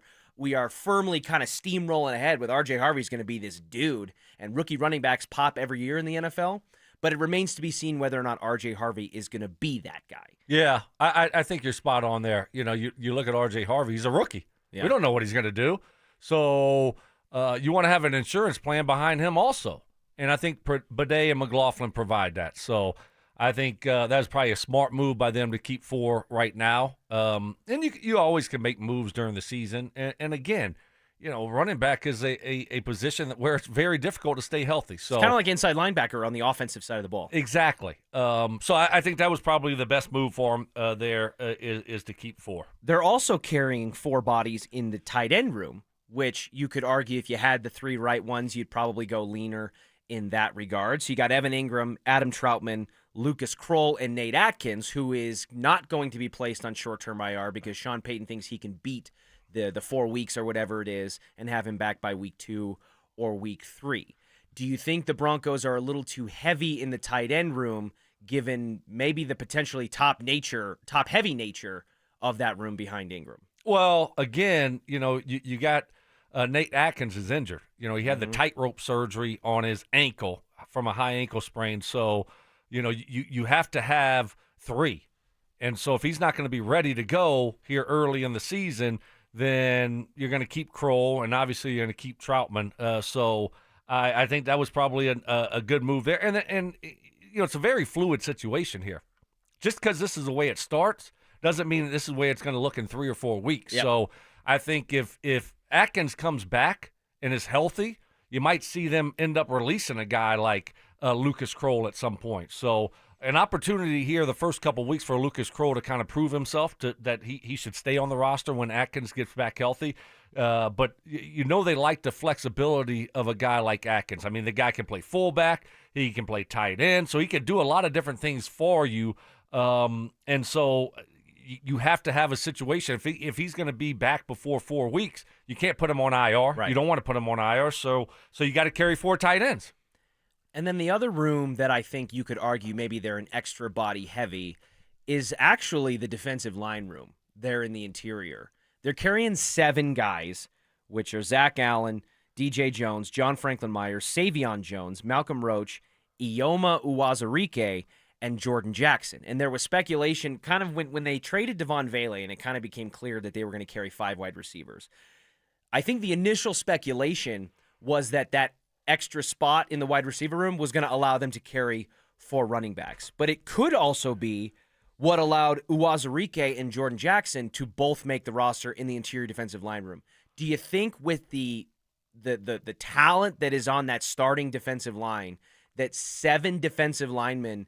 firmly kind of steamrolling ahead with. R.J. Harvey's going to be this dude, and rookie running backs pop every year in the NFL. But it remains to be seen whether or not R.J. Harvey is going to be that guy. Yeah, I think you're spot on there. You know, you look at R.J. Harvey, he's a rookie. Yeah. We don't know what he's going to do. So you want to have an insurance plan behind him also. And I think Bidet and McLaughlin provide that. So I think that's probably a smart move by them to keep 4 right now. And you always can make moves during the season. And again, you know, running back is a position where it's very difficult to stay healthy. So it's kind of like inside linebacker on the offensive side of the ball. Exactly. So I think that was probably the best move for him there is to keep 4. They're also carrying 4 bodies in the tight end room, which you could argue if you had the 3 right ones, you'd probably go leaner in that regard. So you got Evan Ingram, Adam Troutman, Lucas Kroll, and Nate Atkins, who is not going to be placed on short-term IR because Sean Payton thinks he can beat the 4 weeks or whatever it is and have him back by week 2 or week 3. Do you think the Broncos are a little too heavy in the tight end room given maybe the potentially top-heavy nature of that room behind Ingram? Well, again, you know, you got Nate Atkins is injured. You know, he had the tightrope surgery on his ankle from a high ankle sprain. So, you know, you have to have 3. And so if he's not going to be ready to go here early in the season, then you're going to keep Kroll, and obviously you're going to keep Troutman. So I think that was probably a good move there. And you know, it's a very fluid situation here. Just because this is the way it starts doesn't mean that this is the way it's going to look in 3 or 4 weeks. Yep. So I think if Atkins comes back and is healthy, you might see them end up releasing a guy like Lucas Kroll at some point. So an opportunity here the first couple of weeks for Lucas Kroll to kind of prove himself that he should stay on the roster when Atkins gets back healthy. But you know they like the flexibility of a guy like Atkins. I mean, the guy can play fullback. He can play tight end. So he can do a lot of different things for you. And so you have to have a situation. If he's going to be back before 4 weeks, you can't put him on IR. Right. You don't want to put him on IR. So you got to carry 4 tight ends. And then the other room that I think you could argue maybe they're an extra body heavy is actually the defensive line room there in the interior. They're carrying 7 guys, which are Zach Allen, DJ Jones, John Franklin Myers, Savion Jones, Malcolm Roach, Ioma Uwazurike, and Jordan Jackson. And there was speculation kind of when they traded Devon Vele, and it kind of became clear that they were going to carry 5 wide receivers. I think the initial speculation was that extra spot in the wide receiver room was going to allow them to carry 4 running backs. But it could also be what allowed Uwazurike and Jordan Jackson to both make the roster in the interior defensive line room. Do you think with the talent that is on that starting defensive line, that 7 defensive linemen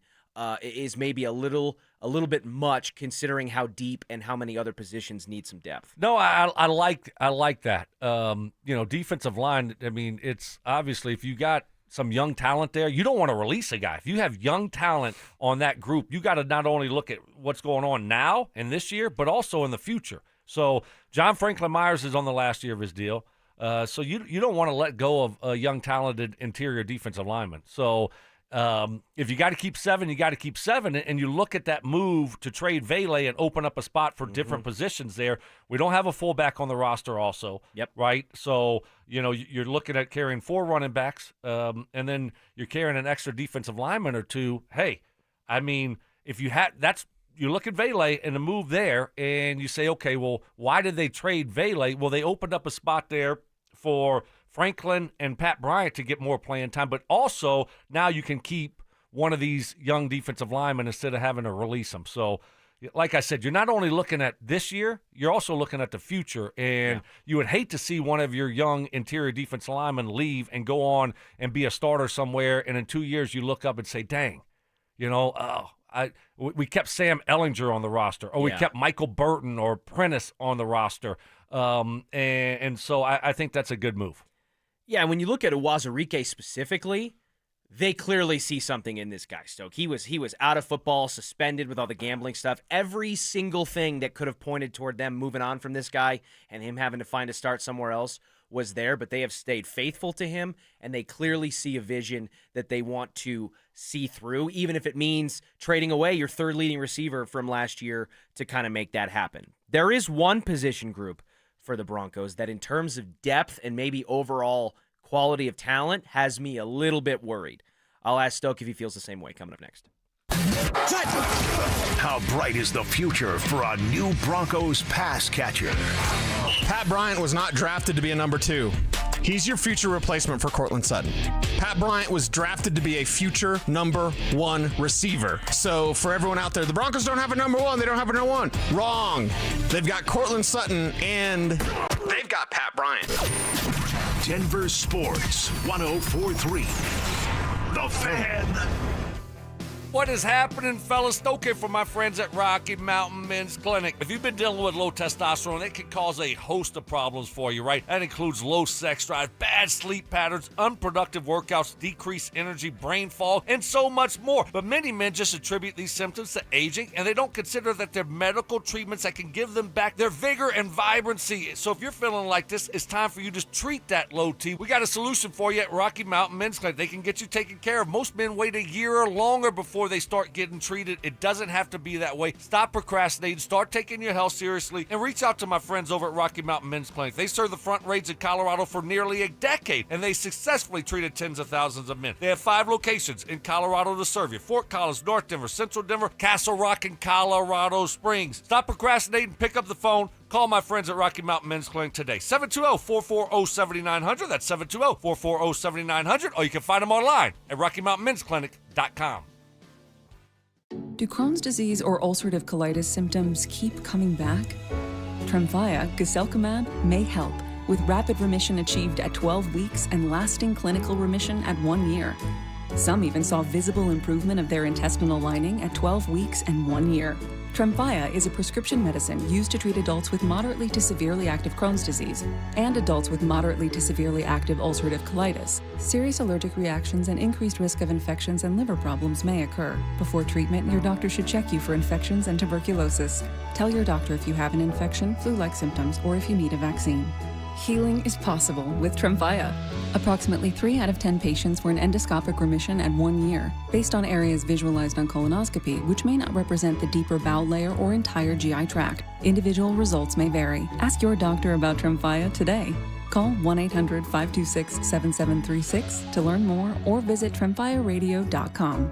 is maybe a little bit much, considering how deep and how many other positions need some depth? No, I like that. Defensive line. I mean, it's obviously if you got some young talent there, you don't want to release a guy. If you have young talent on that group, you got to not only look at what's going on now and this year, but also in the future. So John Franklin Myers is on the last year of his deal. So you don't want to let go of a young, talented interior defensive lineman. So if you got to keep 7, you got to keep 7. And you look at that move to trade Vele and open up a spot for different positions there. We don't have a fullback on the roster also. Yep. Right? So, you're looking at carrying 4 running backs, and then you're carrying an extra defensive lineman or 2. Hey, I mean, if you had you look at Vele and the move there, and you say, okay, well, why did they trade Vele? Well, they opened up a spot there for Franklin and Pat Bryant to get more playing time, but also now you can keep one of these young defensive linemen instead of having to release them. So, like I said, you're not only looking at this year, you're also looking at the future, and you would hate to see one of your young interior defensive linemen leave and go on and be a starter somewhere, and in 2 years you look up and say, dang, we kept Sam Ellinger on the roster, or we kept Michael Burton or Prentice on the roster, and so I think that's a good move. Yeah, and when you look at Uwazurike specifically, they clearly see something in this guy, Stoke. He was out of football, suspended with all the gambling stuff. Every single thing that could have pointed toward them moving on from this guy and him having to find a start somewhere else was there, but they have stayed faithful to him, and they clearly see a vision that they want to see through, even if it means trading away your 3rd leading receiver from last year to kind of make that happen. There is one position group for the Broncos that in terms of depth and maybe overall quality of talent has me a little bit worried. I'll ask Stoke if he feels the same way coming up next. How bright is the future for a new Broncos pass catcher? Pat Bryant was not drafted to be a number 2. He's your future replacement for Courtland Sutton. Pat Bryant was drafted to be a future number 1 receiver. So for everyone out there, the Broncos don't have a number 1. They don't have a number 1. Wrong. They've got Courtland Sutton, and they've got Pat Bryant. Denver Sports 104.3. The Fan. What is happening, fellas? Stoke for my friends at Rocky Mountain Men's Clinic. If you've been dealing with low testosterone, it can cause a host of problems for you, right? That includes low sex drive, bad sleep patterns, unproductive workouts, decreased energy, brain fog, and so much more. But many men just attribute these symptoms to aging, and they don't consider that there are medical treatments that can give them back their vigor and vibrancy. So if you're feeling like this, it's time for you to treat that low T. We got a solution for you at Rocky Mountain Men's Clinic. They can get you taken care of. Most men wait a year or longer before they start getting treated. It doesn't have to be that way. Stop procrastinating, start taking your health seriously, and reach out to my friends over at Rocky Mountain Men's Clinic. They serve the front range in Colorado for nearly a decade, and they successfully treated tens of thousands of men. They have 5 locations in Colorado to serve you: Fort Collins, North Denver, Central Denver, Castle Rock, and Colorado Springs. Stop procrastinating, pick up the phone, call my friends at Rocky Mountain Men's Clinic today. 720-440-7900. That's 720-440-7900. Or you can find them online at RockyMountainMen'sClinic.com. Do Crohn's disease or ulcerative colitis symptoms keep coming back? Tremfya, guselkumab, may help, with rapid remission achieved at 12 weeks and lasting clinical remission at 1 year. Some even saw visible improvement of their intestinal lining at 12 weeks and 1 year. Tremfya is a prescription medicine used to treat adults with moderately to severely active Crohn's disease and adults with moderately to severely active ulcerative colitis. Serious allergic reactions and increased risk of infections and liver problems may occur. Before treatment, your doctor should check you for infections and tuberculosis. Tell your doctor if you have an infection, flu-like symptoms, or if you need a vaccine. Healing is possible with Tremfya. Approximately 3 out of 10 patients were in endoscopic remission at 1 year, based on areas visualized on colonoscopy, which may not represent the deeper bowel layer or entire GI tract. Individual results may vary. Ask your doctor about Tremfya today. Call 1-800-526-7736 to learn more or visit tremfyaradio.com.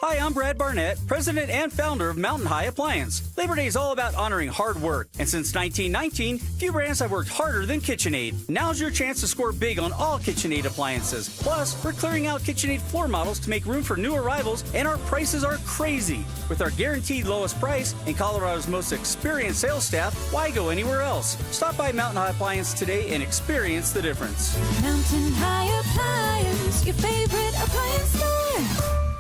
Hi, I'm Brad Barnett, president and founder of Mountain High Appliance. Labor Day is all about honoring hard work, and since 1919, few brands have worked harder than KitchenAid. Now's your chance to score big on all KitchenAid appliances. Plus, we're clearing out KitchenAid floor models to make room for new arrivals, and our prices are crazy. With our guaranteed lowest price and Colorado's most experienced sales staff, why go anywhere else? Stop by Mountain High Appliance today and experience the difference. Mountain High Appliance, your favorite appliance store.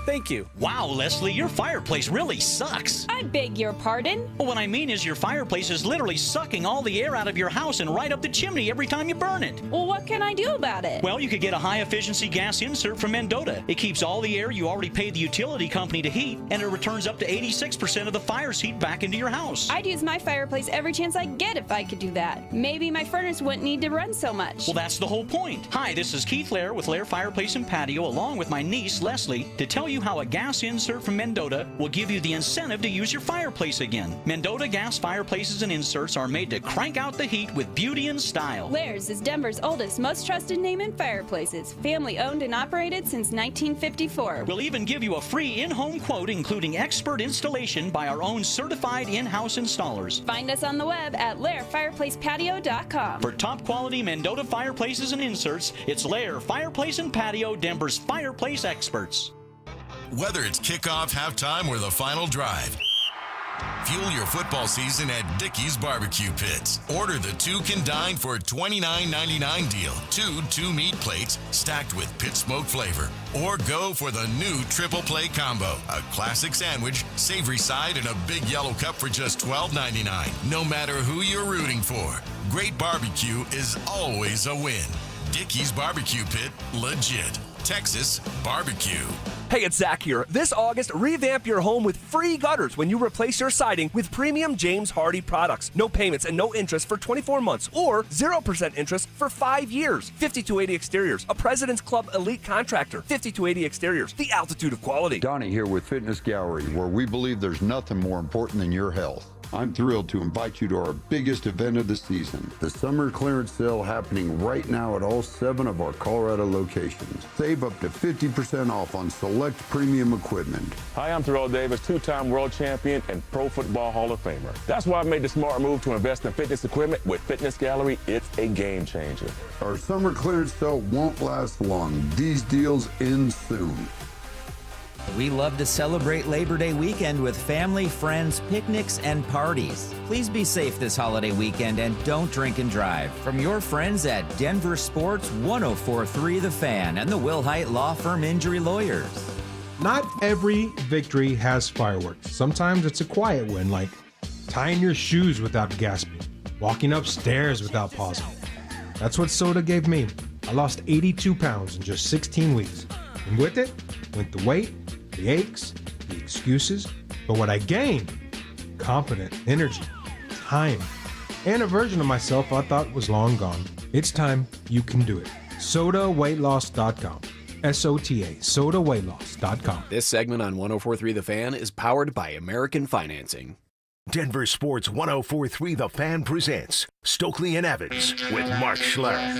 Thank you. Wow, Leslie, your fireplace really sucks. I beg your pardon? Well, what I mean is your fireplace is literally sucking all the air out of your house and right up the chimney every time you burn it. Well, what can I do about it? Well, you could get a high-efficiency gas insert from Mendota. It keeps all the air you already paid the utility company to heat, and it returns up to 86% of the fire's heat back into your house. I'd use my fireplace every chance I get if I could do that. Maybe my furnace wouldn't need to run so much. Well, that's the whole point. Hi, this is Keith Lair with Lair Fireplace and Patio, along with my niece, Leslie, to tell you how a gas insert from Mendota will give you the incentive to use your fireplace again. Mendota gas fireplaces and inserts are made to crank out the heat with beauty and style. Lair's is Denver's oldest, most trusted name in fireplaces. Family owned and operated since 1954. We'll even give you a free in-home quote, including expert installation by our own certified in-house installers. Find us on the web at lairfireplacepatio.com. For top quality Mendota fireplaces and inserts, it's Lair Fireplace and Patio, Denver's fireplace experts. Whether it's kickoff, halftime, or the final drive, fuel your football season at Dickey's Barbecue Pits. Order the Two Can Dine for $29.99 deal. Two meat plates stacked with pit smoke flavor. Or go for the new Triple Play Combo. A classic sandwich, savory side, and a big yellow cup for just $12.99. No matter who you're rooting for, great barbecue is always a win. Dickey's Barbecue Pit, legit. Texas barbecue. Hey, it's Zach here. This August, revamp your home with free gutters when you replace your siding with premium James Hardie products. No payments and no interest for 24 months or 0% interest for 5 years. 5280 Exteriors, a President's Club elite contractor. 5280 Exteriors, the altitude of quality. Donnie here with Fitness Gallery, where we believe there's nothing more important than your health. I'm thrilled to invite you to our biggest event of the season, the summer clearance sale happening right now at all 7 of our Colorado locations. Save up to 50% off on select premium equipment. Hi, I'm Terrell Davis, 2-time world champion and Pro Football Hall of Famer. That's why I made the smart move to invest in fitness equipment with Fitness Gallery. It's a game changer. Our summer clearance sale won't last long. These deals end soon. We love to celebrate Labor Day weekend with family, friends, picnics, and parties. Please be safe this holiday weekend and don't drink and drive. From your friends at DenverSports 104.3 The Fan and the Will Hite Law Firm Injury Lawyers. Not every victory has fireworks. Sometimes it's a quiet win, like tying your shoes without gasping, walking upstairs without pausing. That's what soda gave me. I lost 82 pounds in just 16 weeks. And with it went the weight, the aches, the excuses, but what I gained, confidence, energy, time, and a version of myself I thought was long gone. It's time you can do it. SodaWeightLoss.com. SOTA, SodaWeightLoss.com. This segment on 104.3 The Fan is powered by American Financing. Denver Sports 104.3 The Fan presents Stokley and Evans with Mark Schlereth.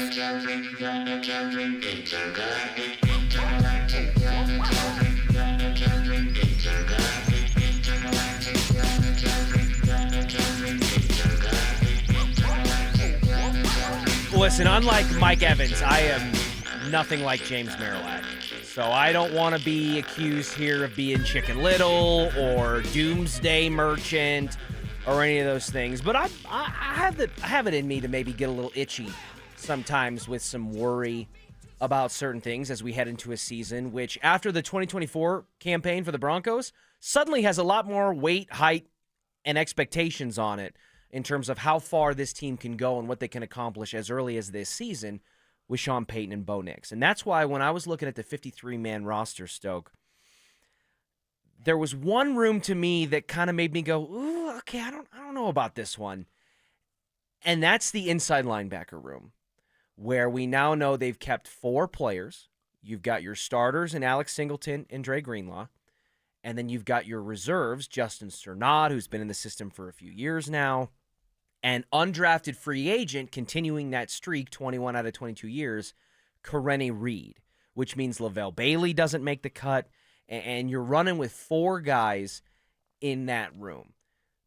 Listen, unlike Mike Evans, I am nothing like James Marillac. So I don't want to be accused here of being Chicken Little or Doomsday Merchant or any of those things. But I have it in me to maybe get a little itchy sometimes with some worry about certain things as we head into a season, which after the 2024 campaign for the Broncos suddenly has a lot more weight, height, and expectations on it in terms of how far this team can go and what they can accomplish as early as this season with Sean Payton and Bo Nix. And that's why when I was looking at the 53-man roster, Stoke, there was one room to me that kind of made me go, ooh, okay, I don't know about this one. And that's the inside linebacker room, where we now know they've kept 4 players. You've got your starters in Alex Singleton and Dre Greenlaw. And then you've got your reserves, Justin Cernod, who's been in the system for a few years now, and undrafted free agent, continuing that streak, 21 out of 22 years, Karene Reed, which means Lavelle Bailey doesn't make the cut, and you're running with 4 guys in that room.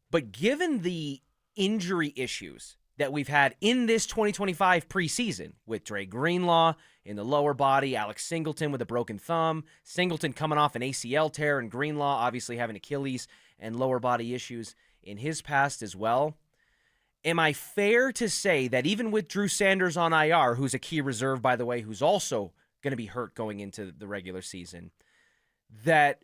But given the injury issues that we've had in this 2025 preseason, with Dre Greenlaw in the lower body, Alex Singleton with a broken thumb, Singleton coming off an ACL tear, and Greenlaw obviously having Achilles and lower body issues in his past as well, am I fair to say that even with Drew Sanders on IR, who's a key reserve, by the way, who's also going to be hurt going into the regular season, that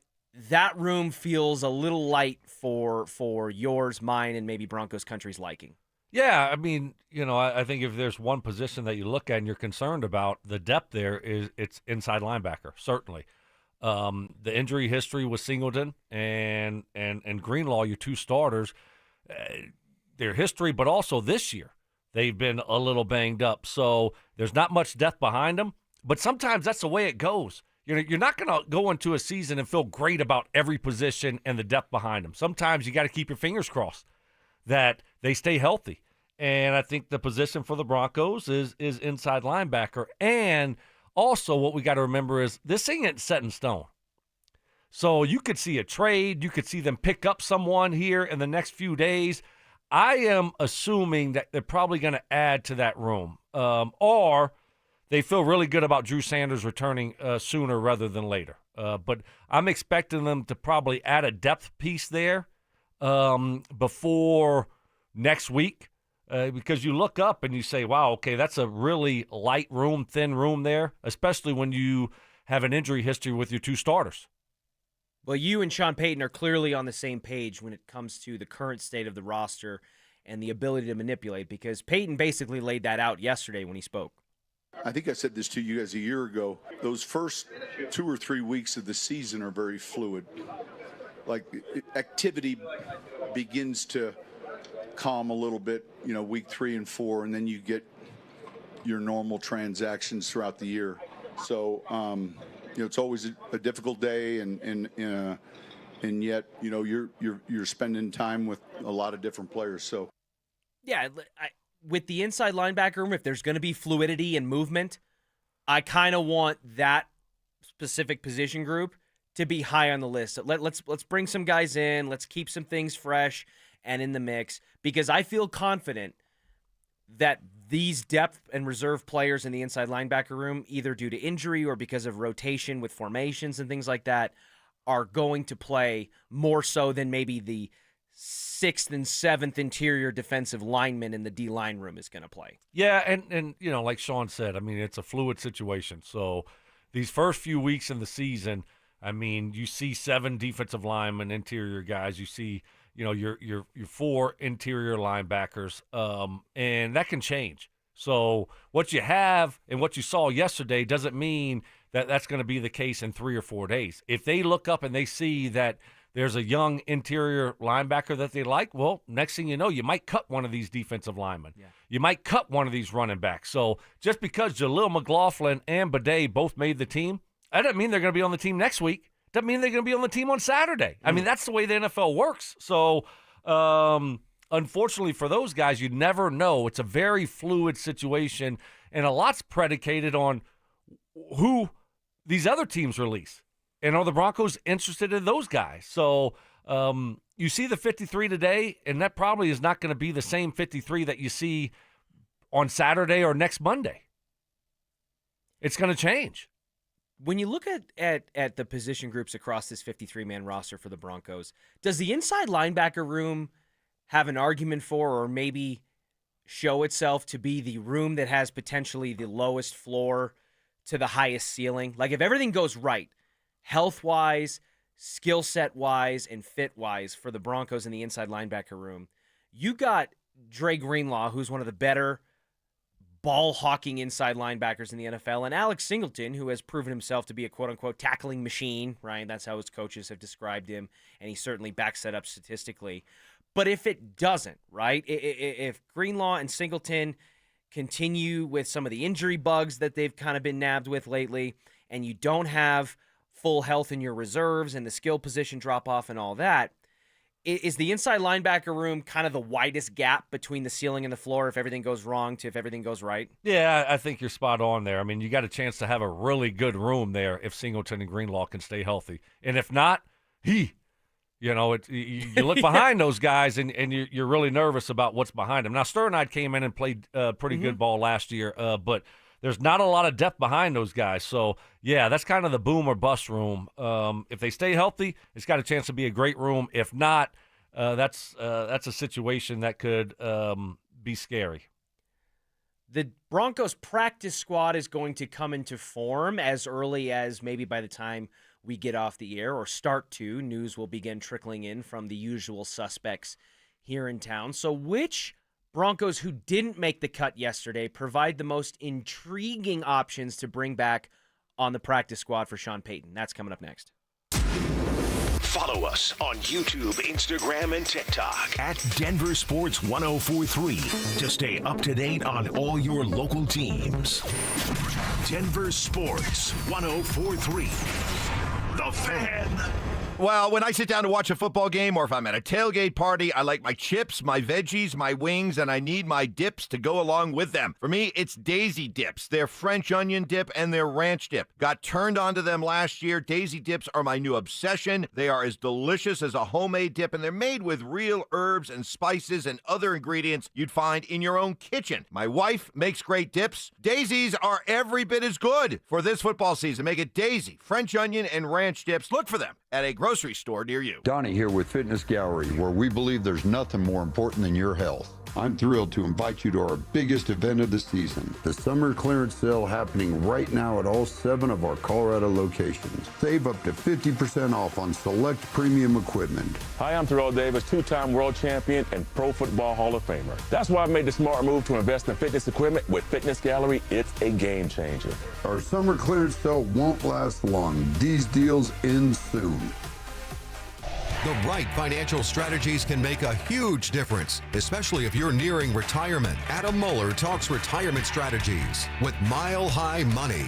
room feels a little light for yours, mine, and maybe Broncos country's liking? Yeah, I mean, I think if there's one position that you look at and you're concerned about, the depth there it's inside linebacker, certainly. The injury history with Singleton and Greenlaw, your 2 starters, their history, but also this year, they've been a little banged up. So there's not much depth behind them, but sometimes that's the way it goes. You're not going to go into a season and feel great about every position and the depth behind them. Sometimes you got to keep your fingers crossed that they stay healthy. And I think the position for the Broncos is inside linebacker. And also what we got to remember is this thing ain't set in stone. So you could see a trade. You could see them pick up someone here in the next few days. I am assuming that they're probably going to add to that room. Or they feel really good about Drew Sanders returning sooner rather than later. But I'm expecting them to probably add a depth piece there before next week. Because you look up and you say, wow, okay, that's a really light room, thin room there, especially when you have an injury history with your 2 starters. Well, you and Sean Payton are clearly on the same page when it comes to the current state of the roster and the ability to manipulate, because Payton basically laid that out yesterday when he spoke. I think I said this to you guys a year ago. Those first 2 or 3 weeks of the season are very fluid. Like, activity begins to calm a little bit, week 3 and 4, and then you get your normal transactions throughout the year. So, it's always a difficult day, and yet, you're spending time with a lot of different players. So, yeah, with the inside linebacker room, if there's going to be fluidity and movement, I kind of want that specific position group to be high on the list. Let's bring some guys in. Let's keep some things fresh and in the mix, because I feel confident that these depth and reserve players in the inside linebacker room, either due to injury or because of rotation with formations and things like that, are going to play more so than maybe the 6th and 7th interior defensive lineman in the D-line room is going to play. Yeah, and like Sean said, I mean, it's a fluid situation. So these first few weeks in the season, I mean, you see 7 defensive linemen, interior guys. You see your 4 interior linebackers, and that can change. So what you have and what you saw yesterday doesn't mean that that's going to be the case in 3 or 4 days. If they look up and they see that there's a young interior linebacker that they like, well, next thing you know, you might cut one of these defensive linemen. Yeah. You might cut one of these running backs. So just because Jaleel McLaughlin and Bidet both made the team, that doesn't mean they're going to be on the team next week. Doesn't mean they're going to be on the team on Saturday. I mean, that's the way the NFL works. So, unfortunately for those guys, you never know. It's a very fluid situation, and a lot's predicated on who these other teams release. And are the Broncos interested in those guys? So, you see the 53 today, and that probably is not going to be the same 53 that you see on Saturday or next Monday. It's going to change. When you look at the position groups across this 53-man roster for the Broncos, does the inside linebacker room have an argument for, or maybe show itself to be the room that has potentially the lowest floor to the highest ceiling? Like, if everything goes right, health-wise, skill set-wise, and fit-wise for the Broncos in the inside linebacker room, you got Dre Greenlaw, who's one of the better ball-hawking inside linebackers in the NFL, and Alex Singleton, who has proven himself to be a quote-unquote tackling machine, right? That's how his coaches have described him, and he certainly backs that up statistically. But if it doesn't, right, if Greenlaw and Singleton continue with some of the injury bugs that they've kind of been nabbed with lately, and you don't have full health in your reserves and the skill position drop off and all that, is the inside linebacker room kind of the widest gap between the ceiling and the floor if everything goes wrong to if everything goes right? Yeah, I think you're spot on there. I mean, you got a chance to have a really good room there if Singleton and Greenlaw can stay healthy. And if not, you look behind those guys and you're really nervous about what's behind them. Now, Sternide came in and played pretty good ball last year, but there's not a lot of depth behind those guys. So, yeah, that's kind of the boom or bust room. If they stay healthy, it's got a chance to be a great room. If not, that's a situation that could be scary. The Broncos practice squad is going to come into form as early as maybe by the time we get off the air or start to. News will begin trickling in from the usual suspects here in town. So which Broncos who didn't make the cut yesterday provide the most intriguing options to bring back on the practice squad for Sean Payton? That's coming up next. Follow us on YouTube, Instagram, and TikTok at Denver Sports 1043 to stay up to date on all your local teams. Denver Sports 1043. The Fan. Well, when I sit down to watch a football game or if I'm at a tailgate party, I like my chips, my veggies, my wings, and I need my dips to go along with them. For me, it's Daisy Dips. Their French onion dip and their ranch dip. Got turned onto them last year. Daisy Dips are my new obsession. They are as delicious as a homemade dip, and they're made with real herbs and spices and other ingredients you'd find in your own kitchen. My wife makes great dips. Daisy's are every bit as good. For this football season, make it Daisy, French onion, and ranch dips. Look for them at a grocery store near you. Donnie here with Fitness Gallery, where we believe there's nothing more important than your health. I'm thrilled to invite you to our biggest event of the season, the summer clearance sale happening right now at all 7 of our Colorado locations. Save up to 50% off on select premium equipment. Hi, I'm Terrell Davis, 2-time world champion and Pro Football Hall of Famer. That's why I made the smart move to invest in fitness equipment with Fitness Gallery. It's a game changer. Our summer clearance sale won't last long. These deals end soon. The right financial strategies can make a huge difference, especially if you're nearing retirement. Adam Mueller talks retirement strategies with Mile High Money.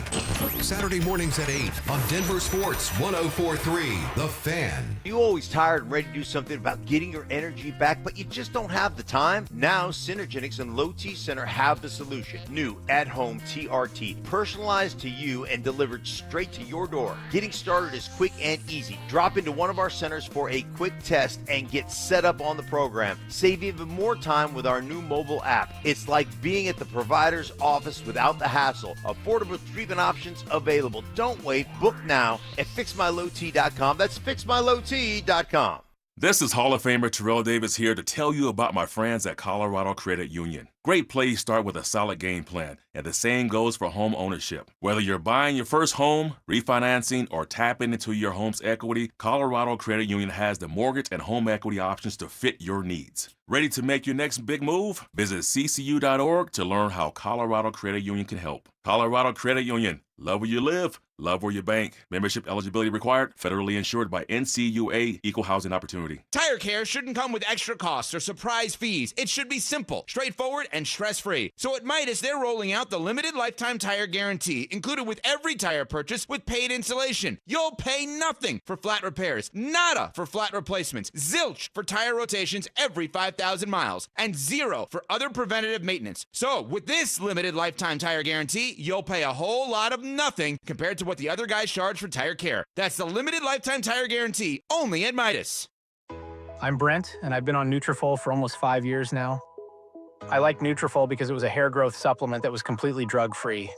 Saturday mornings at 8 on Denver Sports 1043, The Fan. You always tired and ready to do something about getting your energy back, but you just don't have the time? Now, Synergenics and Low T Center have the solution. New at-home TRT, personalized to you and delivered straight to your door. Getting started is quick and easy. Drop into one of our centers for a quick test and get set up on the program. Save even more time with our new mobile app. It's like being at the provider's office without the hassle. Affordable treatment options available. Don't wait. Book now at fixmylowt.com. That's fixmylowt.com. This is Hall of Famer Terrell Davis here to tell you about my friends at Colorado Credit Union. Great plays start with a solid game plan, and the same goes for home ownership. Whether you're buying your first home, refinancing, or tapping into your home's equity, Colorado Credit Union has the mortgage and home equity options to fit your needs. Ready to make your next big move? Visit ccu.org to learn how Colorado Credit Union can help. Colorado Credit Union. Love where you live, love where you bank. Membership eligibility required. Federally insured by NCUA. Equal housing opportunity. Tire care shouldn't come with extra costs or surprise fees. It should be simple, straightforward, and stress-free. So at Midas, they're rolling out the limited lifetime tire guarantee, included with every tire purchase with paid installation. You'll pay nothing for flat repairs, nada for flat replacements, zilch for tire rotations every 5,000 miles, and zero for other preventative maintenance. So with this limited lifetime tire guarantee, you'll pay a whole lot of nothing compared to what the other guys charge for tire care. That's the limited lifetime tire guarantee, only at Midas. I'm Brent, and I've been on Nutrafol for almost 5 years now. I like Nutrafol because it was a hair growth supplement that was completely drug-free.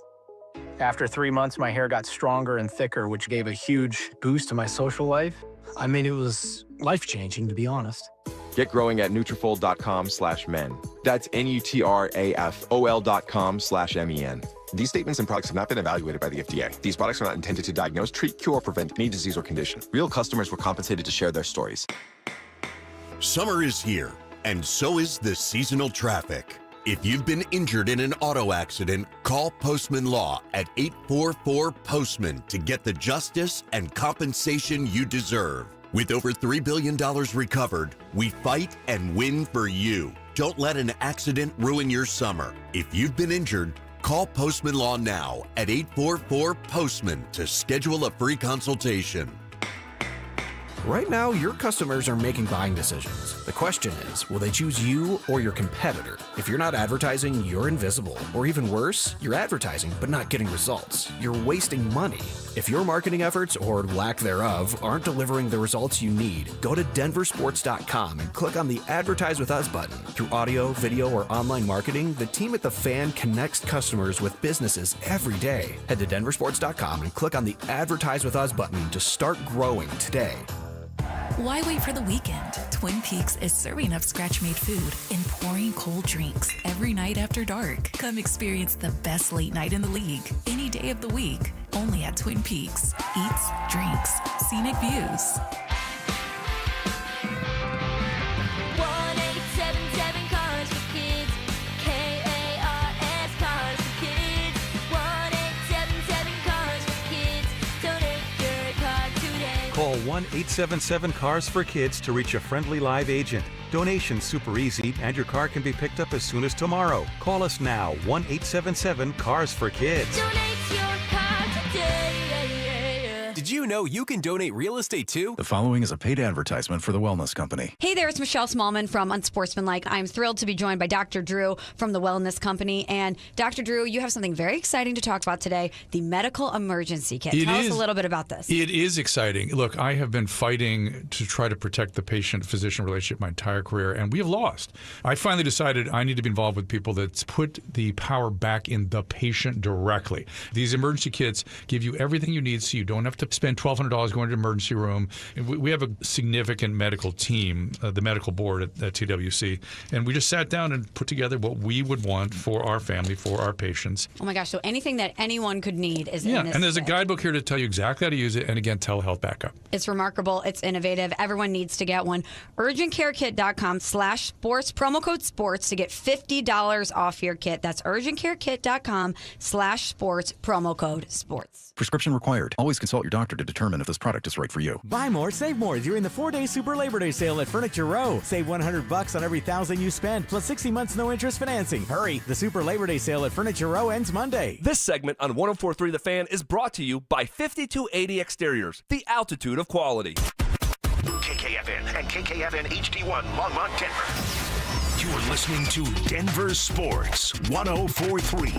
After 3 months, my hair got stronger and thicker, which gave a huge boost to my social life. I mean, it was life-changing, to be honest. Get growing at Nutrafol.com/men. That's Nutrafol.com/MEN. These statements and products have not been evaluated by the FDA. These products are not intended to diagnose, treat, cure, or prevent any disease or condition. Real customers were compensated to share their stories. Summer is here, and so is the seasonal traffic. If you've been injured in an auto accident, call Postman Law at 844-POSTMAN to get the justice and compensation you deserve. With over $3 billion recovered, we fight and win for you. Don't let an accident ruin your summer. If you've been injured, call Postman Law now at 844-POSTMAN to schedule a free consultation. Right now, your customers are making buying decisions. The question is, will they choose you or your competitor? If you're not advertising, you're invisible. Or even worse, you're advertising but not getting results. You're wasting money. If your marketing efforts, or lack thereof, aren't delivering the results you need, go to DenverSports.com and click on the Advertise with Us button. Through audio, video, or online marketing, the team at The Fan connects customers with businesses every day. Head to DenverSports.com and click on the Advertise with Us button to start growing today. Why wait for the weekend? Twin Peaks is serving up scratch-made food and pouring cold drinks every night after dark. Come experience the best late night in the league, any day of the week, only at Twin Peaks. Eats, drinks, scenic views. 1-877 Cars for Kids. K-A-R-S Cars for Kids. 1-877 Cars for Kids. Donate your car today. Call 1-877-CARS-FOR-KIDS to reach a friendly live agent. Donation's super easy, and your car can be picked up as soon as tomorrow. Call us now, 1-877-CARS-FOR-KIDS. Donate your car today. Did you know you can donate real estate too? The following is a paid advertisement for the Wellness Company. Hey there, it's Michelle Smallman from Unsportsmanlike. I'm thrilled to be joined by Dr. Drew from the Wellness Company. And Dr. Drew, you have something very exciting to talk about today, the medical emergency kit. Tell us a little bit about this. It is exciting. Look, I have been fighting to try to protect the patient-physician relationship my entire career, and we have lost. I finally decided I need to be involved with people that put the power back in the patient directly. These emergency kits give you everything you need so you don't have to spend $1,200 going to the emergency room. We have a significant medical team, the medical board at TWC, and we just sat down and put together what we would want for our family, for our patients. Oh my gosh, so anything that anyone could need is in this and there's kit. a guidebook here to tell you exactly how to use it, and again, telehealth backup. It's remarkable. It's innovative. Everyone needs to get one. UrgentCareKit.com/sports, promo code sports to get $50 off your kit. That's UrgentCareKit.com/sports, promo code sports. Prescription required. Always consult your doctor to determine if this product is right for you. Buy more, save more during the 4-day Super Labor Day sale at Furniture Row. Save $100 on every $1,000 you spend, plus 60 months no interest financing. Hurry! The Super Labor Day sale at Furniture Row ends Monday. This segment on 104.3 The Fan is brought to you by 5280 Exteriors, the altitude of quality. KKFN and KKFN HD1 Longmont, Denver. You're listening to Denver Sports 104.3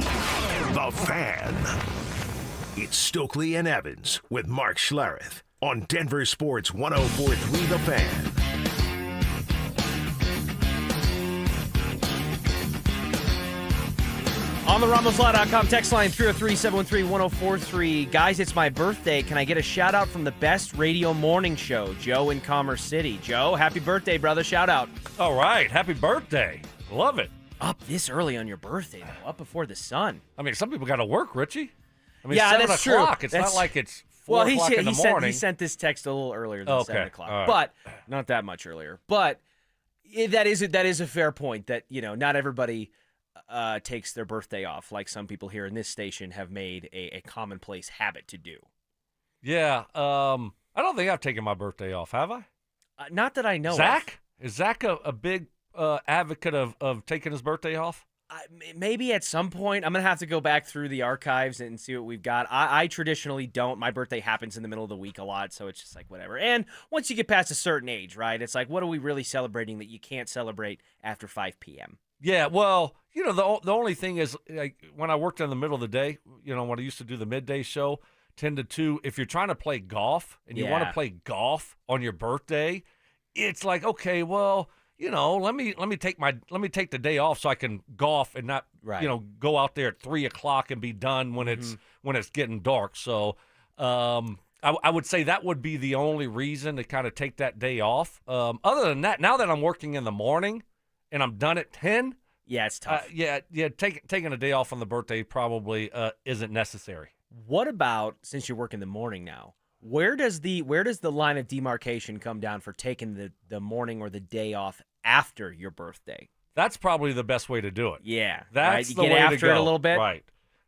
The Fan. It's Stokley and Evans with Mark Schlereth on Denver Sports 104.3 The Fan. On the RamosLaw.com text line 303-713-1043. Guys, it's my birthday. Can I get a shout out from the best radio morning show, Joe in Commerce City? Joe, happy birthday, brother. Shout out. All right. Happy birthday. Love it. Up this early on your birthday, though. Up before the sun. I mean, some people got to work, Richie. I mean, yeah, 7 that's o'clock. True. It's that's, not like it's 4 o'clock in the morning. He sent this text a little earlier than 7 o'clock. Right. But not that much earlier. But that is a fair point that, not everybody takes their birthday off like some people here in this station have made a commonplace habit to do. Yeah. I don't think I've taken my birthday off, have I? Not that I know Zach? Is Zach a big advocate of taking his birthday off? Maybe at some point. I'm going to have to go back through the archives and see what we've got. I traditionally don't. My birthday happens in the middle of the week a lot, so it's just like whatever. And once you get past a certain age, right, it's like, what are we really celebrating that you can't celebrate after 5 p.m.? Yeah, well, the only thing is, like, when I worked in the middle of the day, when I used to do the midday show, 10 to 2, if you're trying to play golf and you want to play golf on your birthday, it's like, okay, well, let me take the day off so I can golf and not, go out there at 3 o'clock and be done when it's getting dark. So, I would say that would be the only reason to kind of take that day off. Other than that, now that I'm working in the morning and I'm done at 10, yeah, it's tough. Taking a day off on the birthday probably isn't necessary. What about, since you work in the morning now? Where does the line of demarcation come down for taking the morning or the day off after your birthday? That's probably the best way to do it. Yeah, that's right? the you get way after to go. it a little bit. Right.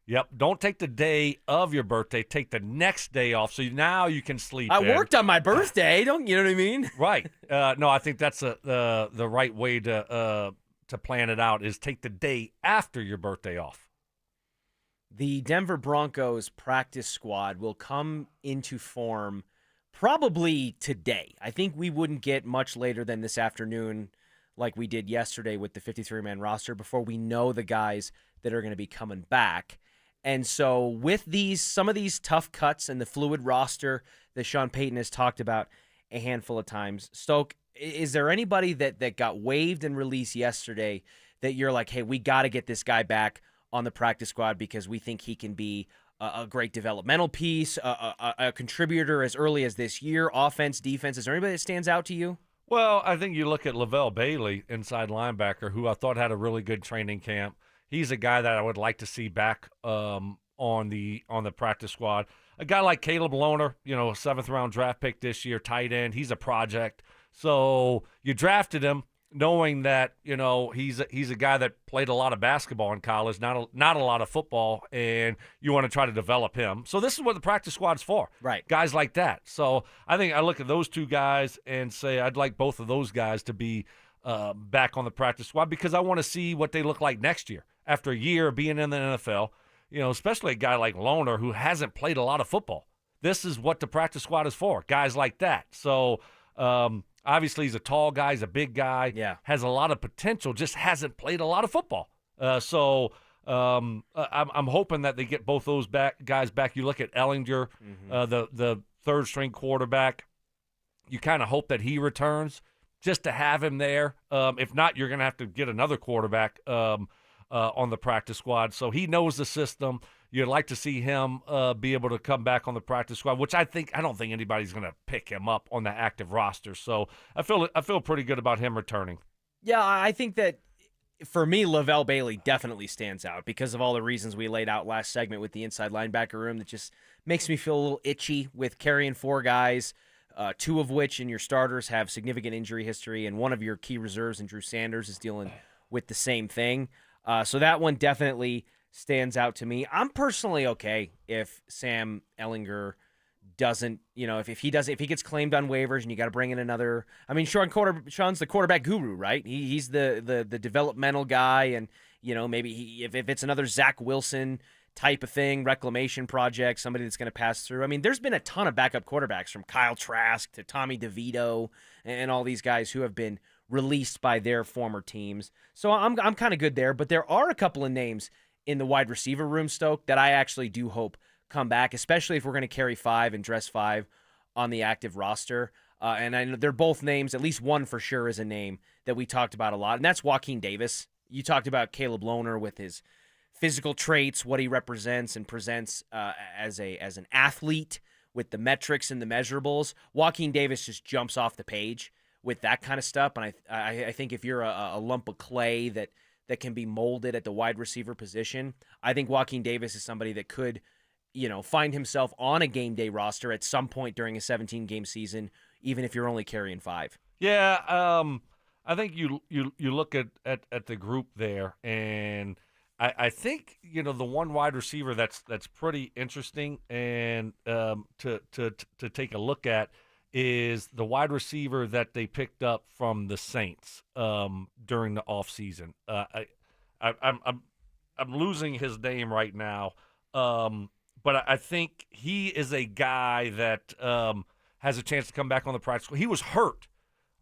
Yep. Don't take the day of your birthday. Take the next day off, so now you can sleep. I worked on my birthday. Don't you know what I mean? Right. No, I think that's the right way to plan it out. Is take the day after your birthday off. The Denver Broncos practice squad will come into form probably today. I think we wouldn't get much later than this afternoon, like we did yesterday with the 53-man roster, before we know the guys that are going to be coming back. And so with some of these tough cuts and the fluid roster that Sean Payton has talked about a handful of times, Stoke, is there anybody that got waived and released yesterday that you're like, hey, we got to get this guy back on the practice squad because we think he can be a great developmental piece, a contributor as early as this year, offense, defense? Is there anybody that stands out to you? Well, I think you look at Lavelle Bailey, inside linebacker, who I thought had a really good training camp. He's a guy that I would like to see back on the practice squad. A guy like Caleb Lohner, a 7th-round draft pick this year, tight end. He's a project. So you drafted him knowing that he's a guy that played a lot of basketball in college, not a lot of football, and you want to try to develop him. So this is what the practice squad's for, right? Guys like that. So I think I look at those two guys and say I'd like both of those guys to be back on the practice squad because I want to see what they look like next year after a year of being in the NFL. Especially a guy like Lohner who hasn't played a lot of football. This is what the practice squad is for, guys like that. So obviously he's a tall guy, he's a big guy, has a lot of potential, just hasn't played a lot of football. So I'm hoping that they get both those guys back. You look at Ellinger, the third-string quarterback. You kind of hope that he returns just to have him there. If not, you're going to have to get another quarterback on the practice squad. So he knows the system. You'd like to see him be able to come back on the practice squad, which I don't think anybody's going to pick him up on the active roster. So I feel pretty good about him returning. Yeah, I think that for me, Lavelle Bailey definitely stands out because of all the reasons we laid out last segment with the inside linebacker room. That just makes me feel a little itchy with carrying 4 guys, 2 of which in your starters have significant injury history, and one of your key reserves, and Drew Sanders, is dealing with the same thing. So that one definitely stands out to me. I'm personally okay if Sam Ellinger doesn't, if he gets claimed on waivers and you got to bring in another. I mean, Sean's the quarterback guru, right? He's the developmental guy, and maybe if it's another Zach Wilson type of thing, reclamation project, somebody that's going to pass through. I mean, there's been a ton of backup quarterbacks from Kyle Trask to Tommy DeVito and all these guys who have been released by their former teams. So I'm kind of good there, but there are a couple of names in the wide receiver room, Stoke, that I actually do hope come back, especially if we're going to carry 5 and dress 5 on the active roster. And I know they're both names, at least one for sure is a name that we talked about a lot, and that's Joaquin Davis. You talked about Caleb Lohner with his physical traits, what he represents and presents as an athlete with the metrics and the measurables. Joaquin Davis just jumps off the page with that kind of stuff, and I think if you're a lump of clay that can be molded at the wide receiver position, I think Joaquin Davis is somebody that could, find himself on a game day roster at some point during a 17-game season, even if you're only carrying 5. Yeah, I think you look at the group there, and I think the one wide receiver that's pretty interesting and to take a look at is the wide receiver that they picked up from the Saints during the offseason. I'm losing his name right now, but I think he is a guy that has a chance to come back on the practice squad. He was hurt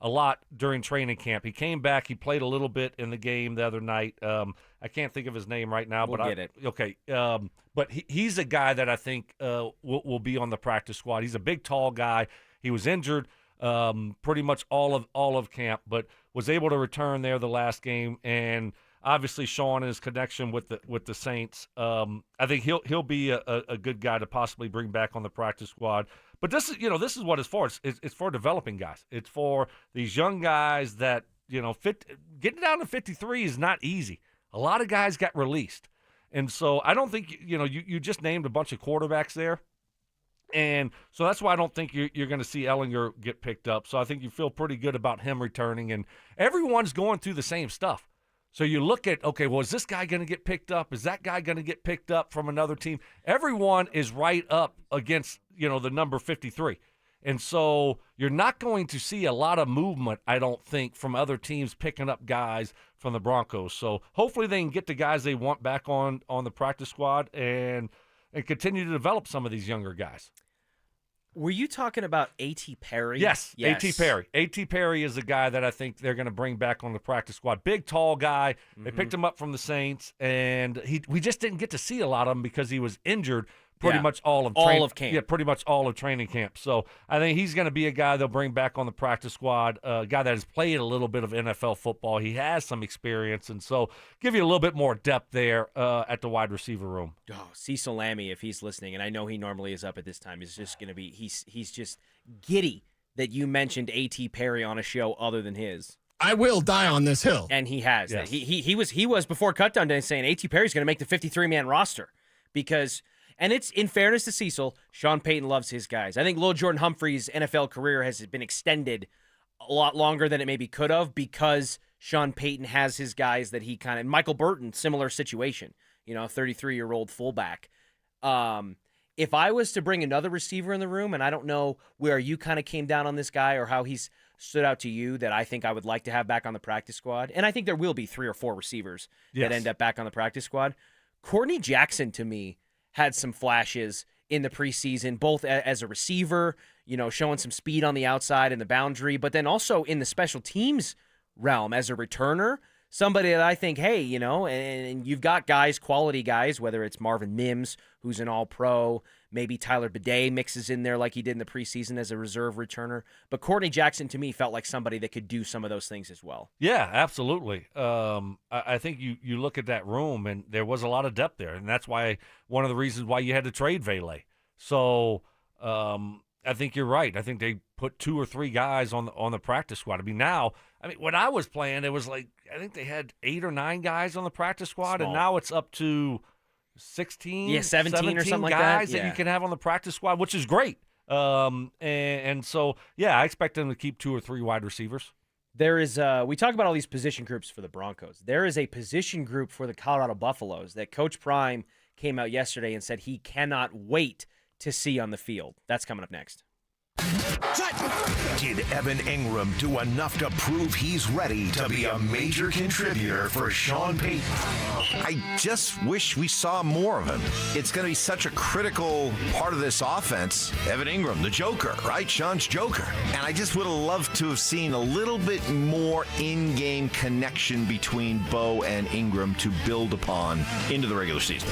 a lot during training camp. He came back. He played a little bit in the game the other night. I can't think of his name right now. We'll get it. Okay. But he's a guy that I think will be on the practice squad. He's a big, tall guy. He was injured pretty much all of camp, but was able to return there the last game. And obviously, Sean and his connection with the Saints, I think he'll be a good guy to possibly bring back on the practice squad. But this is what it's for. It's for developing guys. It's for these young guys that getting down to 53 is not easy. A lot of guys got released, and so I don't think you just named a bunch of quarterbacks there. And so that's why I don't think you're going to see Ellinger get picked up. So I think you feel pretty good about him returning. And everyone's going through the same stuff. So you look at, okay, well, is this guy going to get picked up? Is that guy going to get picked up from another team? Everyone is right up against, the number 53. And so you're not going to see a lot of movement, I don't think, from other teams picking up guys from the Broncos. So hopefully they can get the guys they want back on the practice squad and continue to develop some of these younger guys. Were you talking about A.T. Perry? Yes. A.T. Perry. A.T. Perry is the guy that I think they're going to bring back on the practice squad. Big, tall guy. They picked him up from the Saints, and we just didn't get to see a lot of him because he was injured pretty much all of camp. Yeah, pretty much all of training camp. So I think he's going to be a guy they'll bring back on the practice squad, a guy that has played a little bit of NFL football. He has some experience, and so give you a little bit more depth there at the wide receiver room. Oh, Cecil Lammey, if he's listening, and I know he normally is up at this time, is just going to be he's just giddy that you mentioned A.T. Perry on a show other than his. I will die on this hill. And he has. Yes. He was before Cutdown Day saying A.T. Perry's going to make the 53-man roster because – and it's, in fairness to Cecil, Sean Payton loves his guys. I think Lil Jordan Humphrey's NFL career has been extended a lot longer than it maybe could have because Sean Payton has his guys that he kind of – Michael Burton, similar situation, 33-year-old fullback. If I was to bring another receiver in the room, and I don't know where you kind of came down on this guy or how he's stood out to you that I think I would like to have back on the practice squad, and I think there will be 3 or 4 receivers that end up back on the practice squad. Courtney Jackson, to me, had some flashes in the preseason, both as a receiver, showing some speed on the outside and the boundary, but then also in the special teams realm as a returner, somebody that I think, hey, and you've got guys, quality guys, whether it's Marvin Mims, who's an all-pro, maybe Tyler Bidet mixes in there like he did in the preseason as a reserve returner. But Courtney Jackson, to me, felt like somebody that could do some of those things as well. Yeah, absolutely. I think you look at that room, and there was a lot of depth there, and that's why one of the reasons why you had to trade Vele. So I think you're right. I think they put 2 or 3 guys on the practice squad. When I was playing, it was like I think they had 8 or 9 guys on the practice squad, and now it's up to 16, 17 or something like guys that you can have on the practice squad, which is great. And so, I expect them to keep 2 or 3 wide receivers. There is we talk about all these position groups for the Broncos. There is a position group for the Colorado Buffaloes that Coach Prime came out yesterday and said he cannot wait to see on the field. That's coming up next. Did Evan Ingram do enough to prove he's ready to be a major contributor for Sean Payton? I just wish we saw more of him. It's going to be such a critical part of this offense. Evan Ingram, the Joker, right? Sean's Joker. And I just would have loved to have seen a little bit more in-game connection between Bo and Ingram to build upon into the regular season.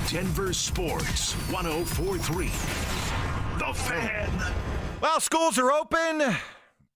Denver Sports 104.3. The Fan. Well, schools are open.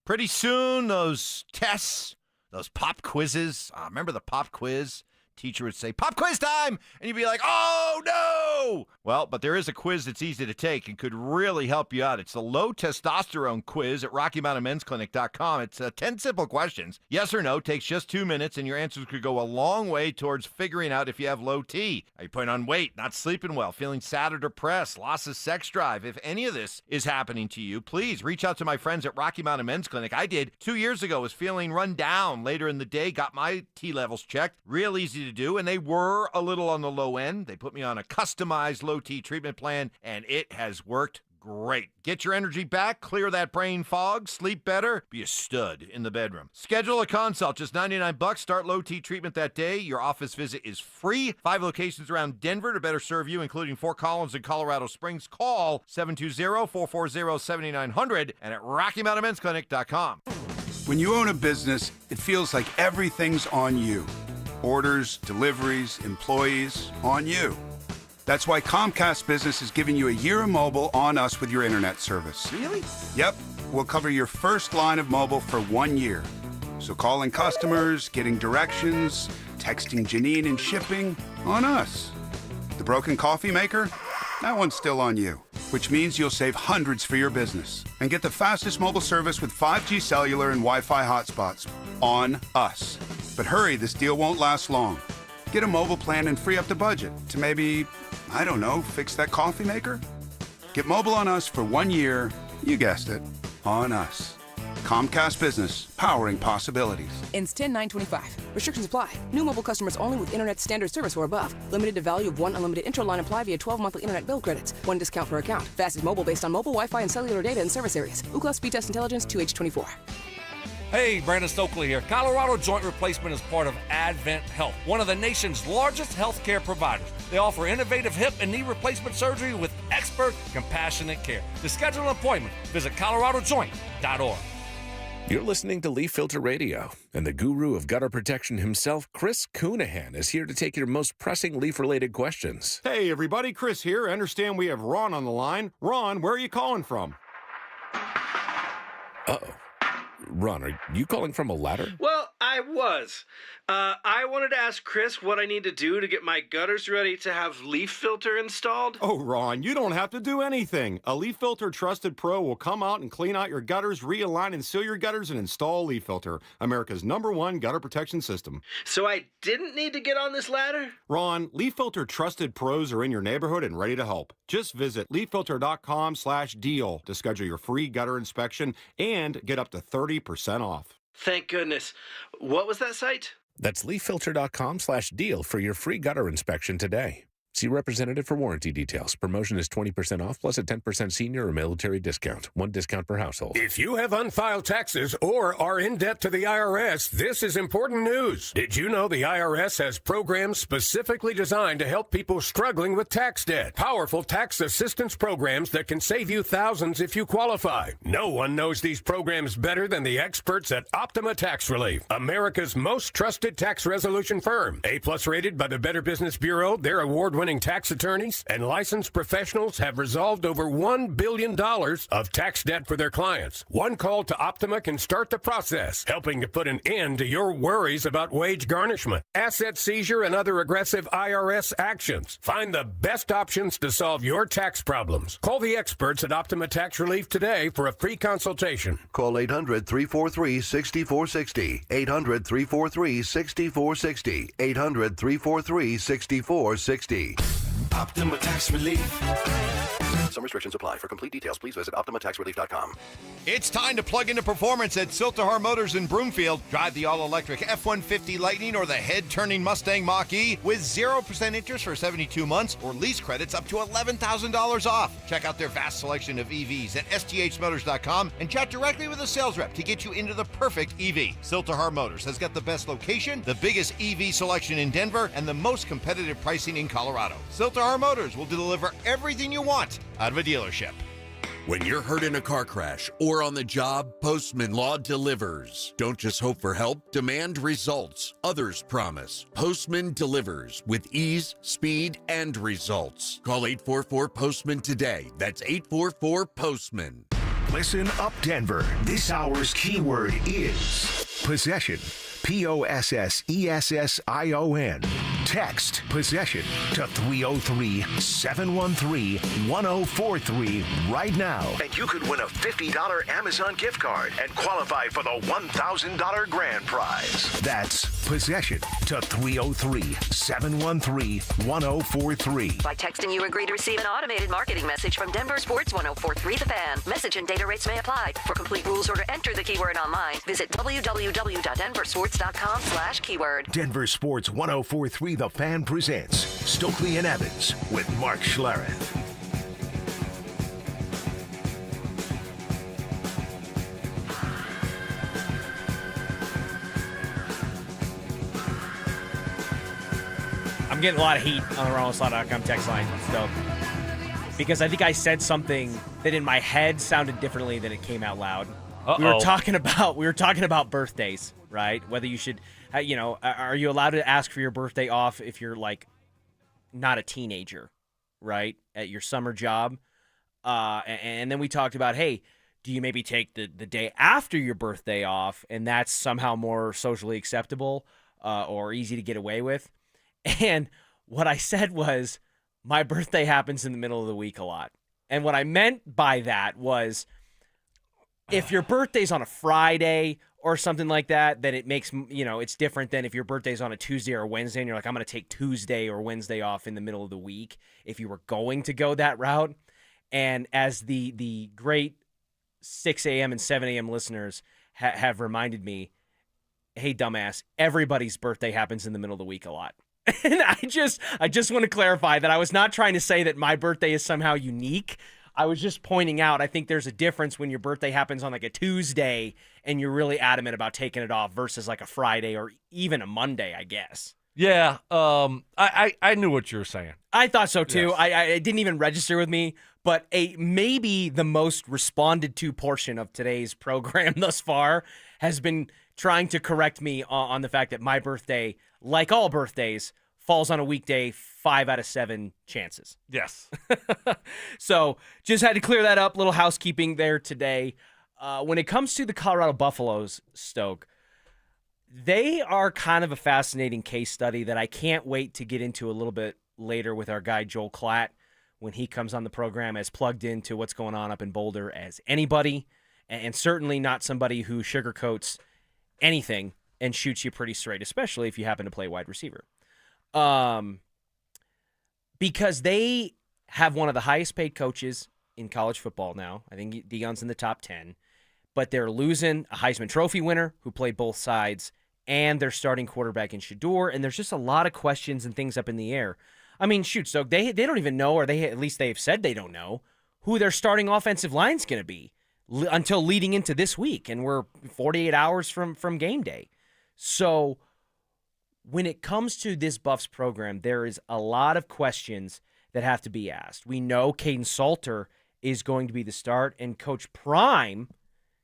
Pretty soon, those tests, those pop quizzes. Remember the pop quiz? Teacher would say, "Pop quiz time!" And you'd be like, "Oh, no!" Well, but there is a quiz that's easy to take and could really help you out. It's the low testosterone quiz at RockyMountainMen'sClinic.com. It's 10 simple questions. Yes or no, takes just 2 minutes, and your answers could go a long way towards figuring out if you have low T. Are you putting on weight, not sleeping well, feeling sad or depressed, loss of sex drive? If any of this is happening to you, please reach out to my friends at Rocky Mountain Men's Clinic. I did 2 years ago, was feeling run down later in the day, got my T levels checked. Real easy to do, and they were a little on the low end. They put me on a customized low T treatment plan, and it has worked great. Get your energy back, clear that brain fog, sleep better, be a stud in the bedroom. Schedule a consult, just $99. Start low T treatment that day. Your office visit is free. 5 locations around Denver to better serve you, including Fort Collins and Colorado Springs. Call 720-440-7900 and at RockyMountainMen'sClinic.com. When you own a business, it feels like everything's on you. Orders, deliveries, employees, on you. That's why Comcast Business is giving you a year of mobile on us with your internet service. Really? Yep. We'll cover your first line of mobile for 1 year. So calling customers, getting directions, texting Janine and shipping, on us. The broken coffee maker? That one's still on you, which means you'll save hundreds for your business and get the fastest mobile service with 5G cellular and Wi-Fi hotspots on us. But hurry, this deal won't last long. Get a mobile plan and free up the budget to maybe, I don't know, fix that coffee maker? Get mobile on us for 1 year, you guessed it, on us. Comcast Business, powering possibilities. Ends 10/9/25. Restrictions apply. New mobile customers only with internet standard service or above. Limited to value of one unlimited interline apply via 12 monthly internet bill credits. One discount per account. Fastest mobile based on mobile Wi-Fi and cellular data in service areas. Ookla Speed Test Intelligence 2H24. Hey, Brandon Stokley here. Colorado Joint Replacement is part of Advent Health, one of the nation's largest healthcare providers. They offer innovative hip and knee replacement surgery with expert, compassionate care. To schedule an appointment, visit coloradojoint.org. You're listening to Leaf Filter Radio, and the guru of gutter protection himself, Chris Coonahan, is here to take your most pressing leaf-related questions. Hey, everybody, Chris here. I understand we have Ron on the line. Ron, where are you calling from? Uh-oh. Ron, are you calling from a ladder? Well, I was. I wanted to ask Chris what I need to do to get my gutters ready to have leaf filter installed. Oh, Ron, you don't have to do anything. A Leaf Filter Trusted Pro will come out and clean out your gutters, realign and seal your gutters, and install Leaf Filter, America's #1 gutter protection system. So I didn't need to get on this ladder? Ron, Leaf Filter Trusted Pros are in your neighborhood and ready to help. Just visit leaffilter.com/deal to schedule your free gutter inspection and get up to 30% off. Thank goodness. What was that site? That's leaffilter.com/deal for your free gutter inspection today. See representative for warranty details. Promotion is 20% off plus a 10% senior or military discount. One discount per household. If you have unfiled taxes or are in debt to the IRS, this is important news. Did you know the IRS has programs specifically designed to help people struggling with tax debt? Powerful tax assistance programs that can save you thousands if you qualify. No one knows these programs better than the experts at Optima Tax Relief, America's most trusted tax resolution firm. A+ rated by the Better Business Bureau, their award-winning tax attorneys and licensed professionals have resolved over $1 billion of tax debt for their clients. One call to Optima can start the process, helping to put an end to your worries about wage garnishment, asset seizure, and other aggressive IRS actions. Find the best options to solve your tax problems. Call the experts at Optima Tax Relief today for a free consultation. Call 800-343-6460. 800-343-6460. 800-343-6460. Optima Tax Relief. Some restrictions apply. For complete details, please visit OptimaTaxRelief.com. It's time to plug into performance at Siltahar Motors in Broomfield. Drive the all-electric F-150 Lightning or the head-turning Mustang Mach-E with 0% interest for 72 months or lease credits up to $11,000 off. Check out their vast selection of EVs at sthmotors.com and chat directly with a sales rep to get you into the perfect EV. Siltahar Motors has got the best location, the biggest EV selection in Denver, and the most competitive pricing in Colorado. Siltahar Motors will deliver everything you want out of a dealership. When you're hurt in a car crash or on the job, Postman Law delivers. Don't just hope for help, demand results. Others promise. Postman delivers with ease, speed, and results. Call 844-POSTMAN today. That's 844-POSTMAN. Listen up, Denver. This hour's keyword is possession. POSSESSION. Text possession to 303-713-1043 right now. And you could win a $50 Amazon gift card and qualify for the $1,000 grand prize. That's possession to 303-713-1043. By texting, you agree to receive an automated marketing message from Denver Sports 1043 The Fan. Message and data rates may apply. For complete rules or to enter the keyword online, visit www.denversports.com/keyword. Denver Sports 1043 The Fan presents Stokley and Evans with Mark Schlereth. I'm getting a lot of heat on the RollsLaw.com text line, Stoke, because I think I said something that in my head sounded differently than it came out loud. We were talking about birthdays, right? Whether you should, are you allowed to ask for your birthday off if you're like not a teenager, right? At your summer job. And then we talked about, hey, do you maybe take the day after your birthday off, and that's somehow more socially acceptable or easy to get away with? And what I said was, my birthday happens in the middle of the week a lot. And what I meant by that was, if your birthday's on a Friday or something like that, then it makes, it's different than if your birthday's on a Tuesday or Wednesday and you're like, I'm going to take Tuesday or Wednesday off in the middle of the week if you were going to go that route. And as the great 6 a.m. and 7 a.m. listeners have reminded me, hey, dumbass, everybody's birthday happens in the middle of the week a lot. And I just want to clarify that I was not trying to say that my birthday is somehow unique. I was just pointing out, I think there's a difference when your birthday happens on like a Tuesday and you're really adamant about taking it off versus like a Friday or even a Monday, I guess. Yeah, I knew what you were saying. I thought so too. Yes. I didn't even register with me, but maybe the most responded to portion of today's program thus far has been trying to correct me on the fact that my birthday, like all birthdays, falls on a weekday, 5 out of 7 chances. Yes. So just had to clear that up. Little housekeeping there today. When it comes to the Colorado Buffaloes, Stoke, they are kind of a fascinating case study that I can't wait to get into a little bit later with our guy Joel Klatt when he comes on the program, as plugged into what's going on up in Boulder as anybody, and certainly not somebody who sugarcoats anything and shoots you pretty straight, especially if you happen to play wide receiver. Because they have one of the highest paid coaches in college football now. I think Deion's in the top 10. But they're losing a Heisman Trophy winner who played both sides, and they're starting quarterback in Shedeur, and there's just a lot of questions and things up in the air. I mean, shoot, so they don't even know, or at least they've said they don't know, who their starting offensive line's going to be until leading into this week, and we're 48 hours from game day. So when it comes to this Buffs program, there is a lot of questions that have to be asked. We know Caden Salter is going to be the start, and Coach Prime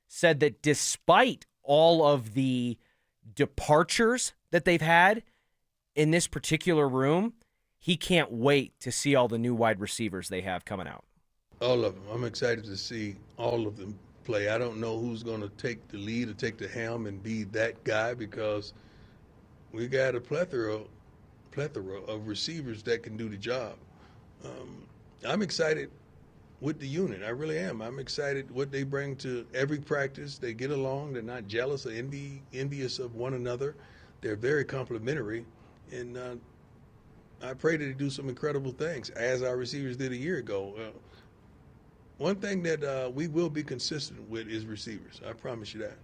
said that despite all of the departures that they've had in this particular room, he can't wait to see all the new wide receivers they have coming out. All of them. I'm excited to see all of them play. I don't know who's going to take the lead or take the helm and be that guy, because we got a plethora of receivers that can do the job. I'm excited with the unit. I really am. I'm excited what they bring to every practice. They get along. They're not jealous or envious of one another. They're very complimentary. And I pray that they do some incredible things, as our receivers did a year ago. One thing that we will be consistent with is receivers. I promise you that.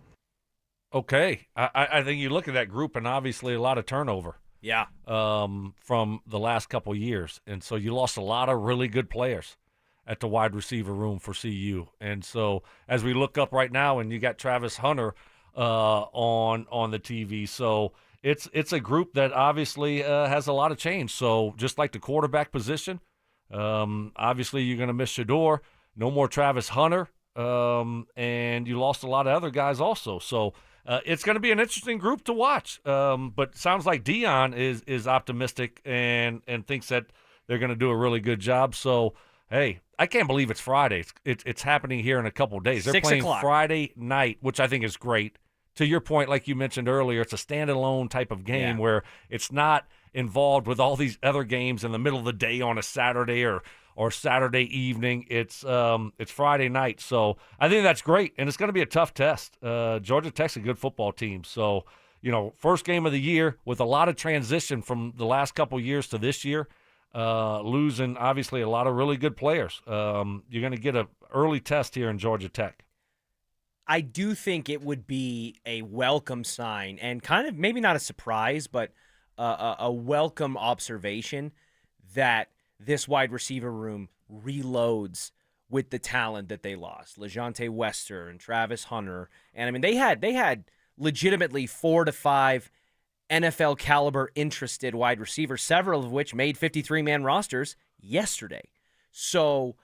Okay. I think you look at that group, and obviously a lot of turnover. Yeah. From the last couple years. And so you lost a lot of really good players at the wide receiver room for CU. And so as we look up right now, and you got Travis Hunter on the TV, so it's a group that obviously has a lot of change. So just like the quarterback position, obviously you're going to miss Shedeur, no more Travis Hunter, and you lost a lot of other guys also. So it's going to be an interesting group to watch. But it sounds like Deion is optimistic and thinks that they're going to do a really good job. So, hey, I can't believe it's Friday. It's happening here in a couple of days. They're 6 playing o'clock. Friday night, which I think is great. To your point, like you mentioned earlier, it's a standalone type of game where it's not involved with all these other games in the middle of the day on a Saturday or Saturday evening. It's Friday night. So I think that's great, and it's going to be a tough test. Georgia Tech's a good football team. So, first game of the year with a lot of transition from the last couple years to this year. Losing, obviously, a lot of really good players. You're going to get an early test here in Georgia Tech. I do think it would be a welcome sign and kind of maybe not a surprise, but a welcome observation that this wide receiver room reloads with the talent that they lost. LeJontay Wester and Travis Hunter. And, I mean, they had legitimately 4 to 5 NFL caliber interested wide receivers, several of which made 53-man rosters yesterday. So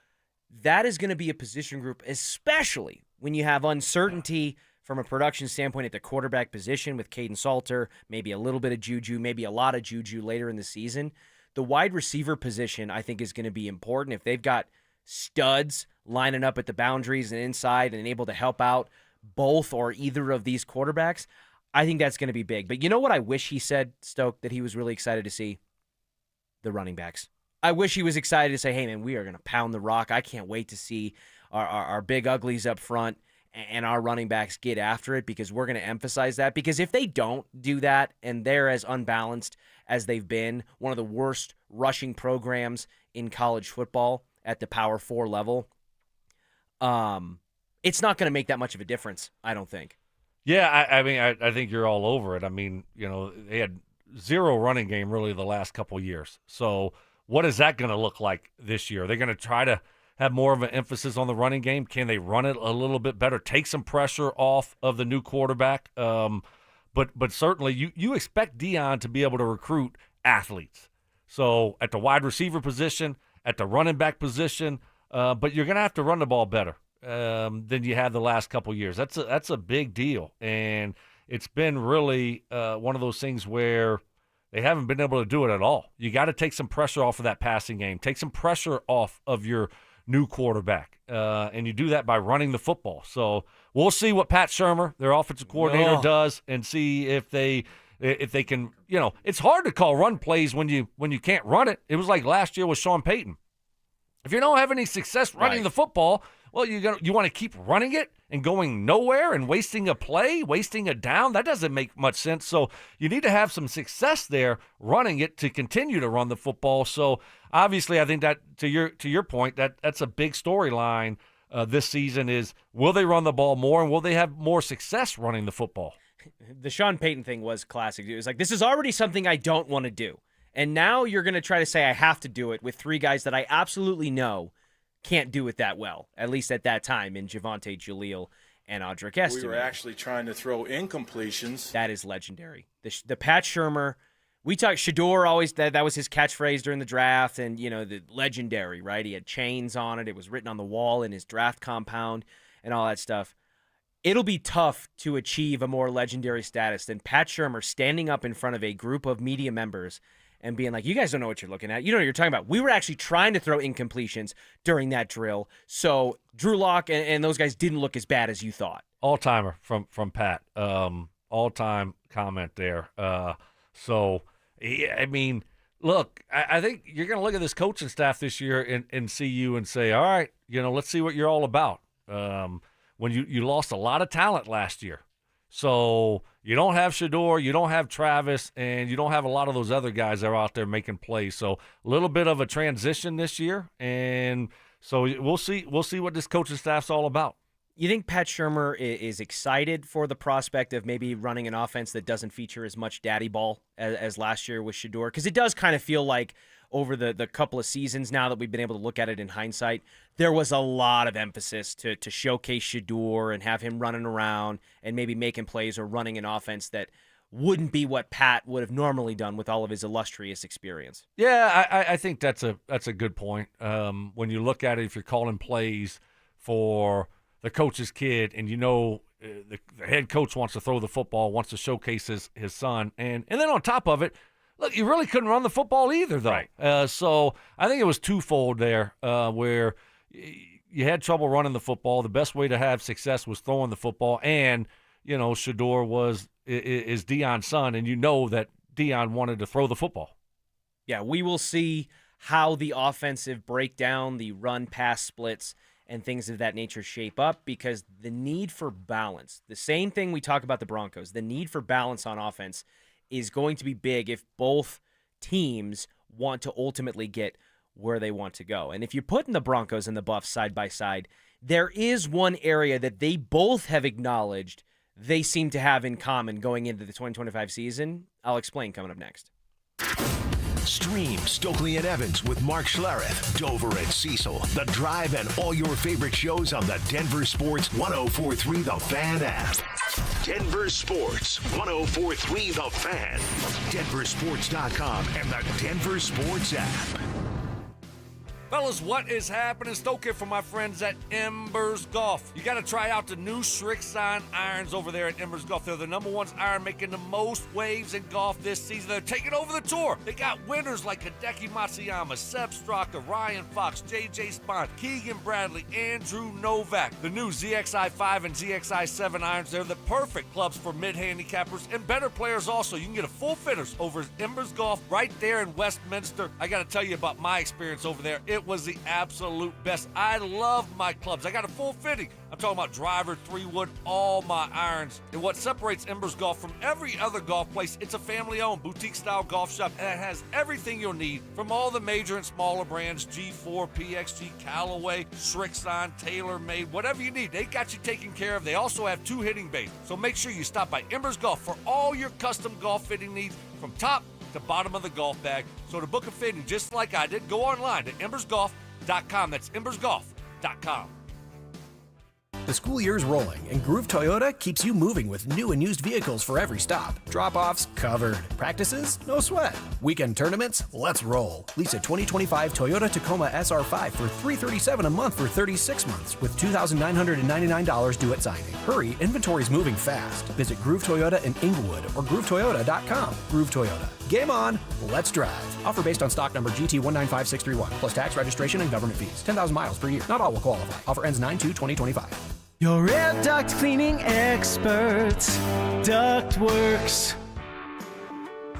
that is going to be a position group, especially when you have uncertainty from a production standpoint at the quarterback position with Caden Salter, maybe a little bit of Juju, maybe a lot of Juju later in the season. The wide receiver position, I think, is going to be important. If they've got studs lining up at the boundaries and inside and able to help out both or either of these quarterbacks, I think that's going to be big. But you know what I wish he said, Stoke, that he was really excited to see? The running backs. I wish he was excited to say, hey, man, we are going to pound the rock. I can't wait to see our big uglies up front and our running backs get after it, because we're going to emphasize that. Because if they don't do that and they're as unbalanced as they've been, one of the worst rushing programs in college football at the Power 4 level, it's not going to make that much of a difference, I don't think. Yeah, I mean, I think you're all over it. I mean, they had zero running game really the last couple years. So what is that going to look like this year? They're going to try to have more of an emphasis on the running game. Can they run it a little bit better, take some pressure off of the new quarterback? But certainly you expect Deion to be able to recruit athletes. So at the wide receiver position, at the running back position, but you're going to have to run the ball better than you have the last couple years. That's a big deal, and it's been really one of those things where they haven't been able to do it at all. You got to take some pressure off of that passing game, take some pressure off of your new quarterback, and you do that by running the football. So we'll see what Pat Shurmur, their offensive coordinator, does, and see if they can. It's hard to call run plays when you can't run it. It was like last year with Sean Payton. If you don't have any success running the football, well, you want to keep running it and going nowhere and wasting a play, wasting a down. That doesn't make much sense. So you need to have some success there running it to continue to run the football. So obviously, I think that to your point, that's a big storyline this season is, will they run the ball more and will they have more success running the football? The Sean Payton thing was classic. It was like, this is already something I don't want to do. And now you're going to try to say I have to do it with three guys that I absolutely know can't do it that well, at least at that time, in Javonte, Jaleel, and Audric Estime. We were actually trying to throw incompletions. That is legendary. The Pat Shurmur, we talked Shedeur always, that was his catchphrase during the draft, and, the legendary, right? He had chains on it. It was written on the wall in his draft compound and all that stuff. It'll be tough to achieve a more legendary status than Pat Shurmur standing up in front of a group of media members and being like, you guys don't know what you're looking at. You don't know what you're talking about. We were actually trying to throw incompletions during that drill. So Drew Lock and those guys didn't look as bad as you thought. All-timer from Pat. All-time comment there. So, yeah, I mean, look, I think you're going to look at this coaching staff this year and see you and say, all right, let's see what you're all about. When you lost a lot of talent last year. So you don't have Shedeur, you don't have Travis, and you don't have a lot of those other guys that are out there making plays. So a little bit of a transition this year, and so we'll see what this coaching staff's all about. You think Pat Shurmur is excited for the prospect of maybe running an offense that doesn't feature as much daddy ball as last year with Shedeur? Because it does kind of feel like over the couple of seasons now that we've been able to look at it in hindsight, there was a lot of emphasis to showcase Shedeur and have him running around and maybe making plays or running an offense that wouldn't be what Pat would have normally done with all of his illustrious experience. Yeah, I think that's a good point. When you look at it, if you're calling plays for the coach's kid and the head coach wants to throw the football, wants to showcase his son, and then on top of it, look, you really couldn't run the football either, though. Right. So I think it was twofold there, where you had trouble running the football. The best way to have success was throwing the football, and Shedeur is Deion's son, and that Deion wanted to throw the football. Yeah, we will see how the offensive breakdown, the run-pass splits, and things of that nature shape up, because the need for balance, the same thing we talk about the Broncos, the need for balance on offense is going to be big if both teams want to ultimately get where they want to go. And if you're putting the Broncos and the Buffs side by side, there is one area that they both have acknowledged they seem to have in common going into the 2025 season. I'll explain coming up next. Stream Stokley and Evans with Mark Schlereth, Dover and Cecil, The Drive, and all your favorite shows on the Denver Sports 104.3 The Fan app. Denver Sports 104.3 The Fan, DenverSports.com, and the Denver Sports app. Fellas, what is happening? Stoke for my friends at Embers Golf. You got to try out the new Srixon irons over there at Embers Golf. They're the #1 iron making the most waves in golf this season. They're taking over the tour. They got winners like Hideki Matsuyama, Seb Straka, Ryan Fox, J.J. Spahn, Keegan Bradley, Andrew Novak. The new ZXI5 and ZXI7 irons, they're the perfect clubs for mid-handicappers and better players also. You can get a full fitters over at Embers Golf right there in Westminster. I got to tell you about my experience over there. It it was the absolute best. I love my clubs. I got a full fitting. I'm talking about driver, 3-wood, all my irons. And what separates Embers Golf from every other golf place, it's a family-owned boutique-style golf shop, and it has everything you'll need from all the major and smaller brands, G4, PXG, Callaway, Srixon, TaylorMade, whatever you need. They got you taken care of. They also have 2 hitting bays. So make sure you stop by Embers Golf for all your custom golf fitting needs from top to bottom of the golf bag. So to book a fitting just like I did, go online to embersgolf.com. That's embersgolf.com. The school year is rolling, and Groove Toyota keeps you moving with new and used vehicles for every stop. Drop-offs covered. Practices? No sweat. Weekend tournaments? Let's roll. Lease a 2025 Toyota Tacoma SR5 for $337 a month for 36 months with $2,999 due at signing. Hurry, inventory's moving fast. Visit Groove Toyota in Inglewood or GrooveToyota.com. Groove Toyota. Game on. Let's drive. Offer based on stock number GT195631 plus tax, registration, and government fees. 10,000 miles per year. Not all will qualify. Offer ends 9/2/2025. Your air duct cleaning experts, Ductworks.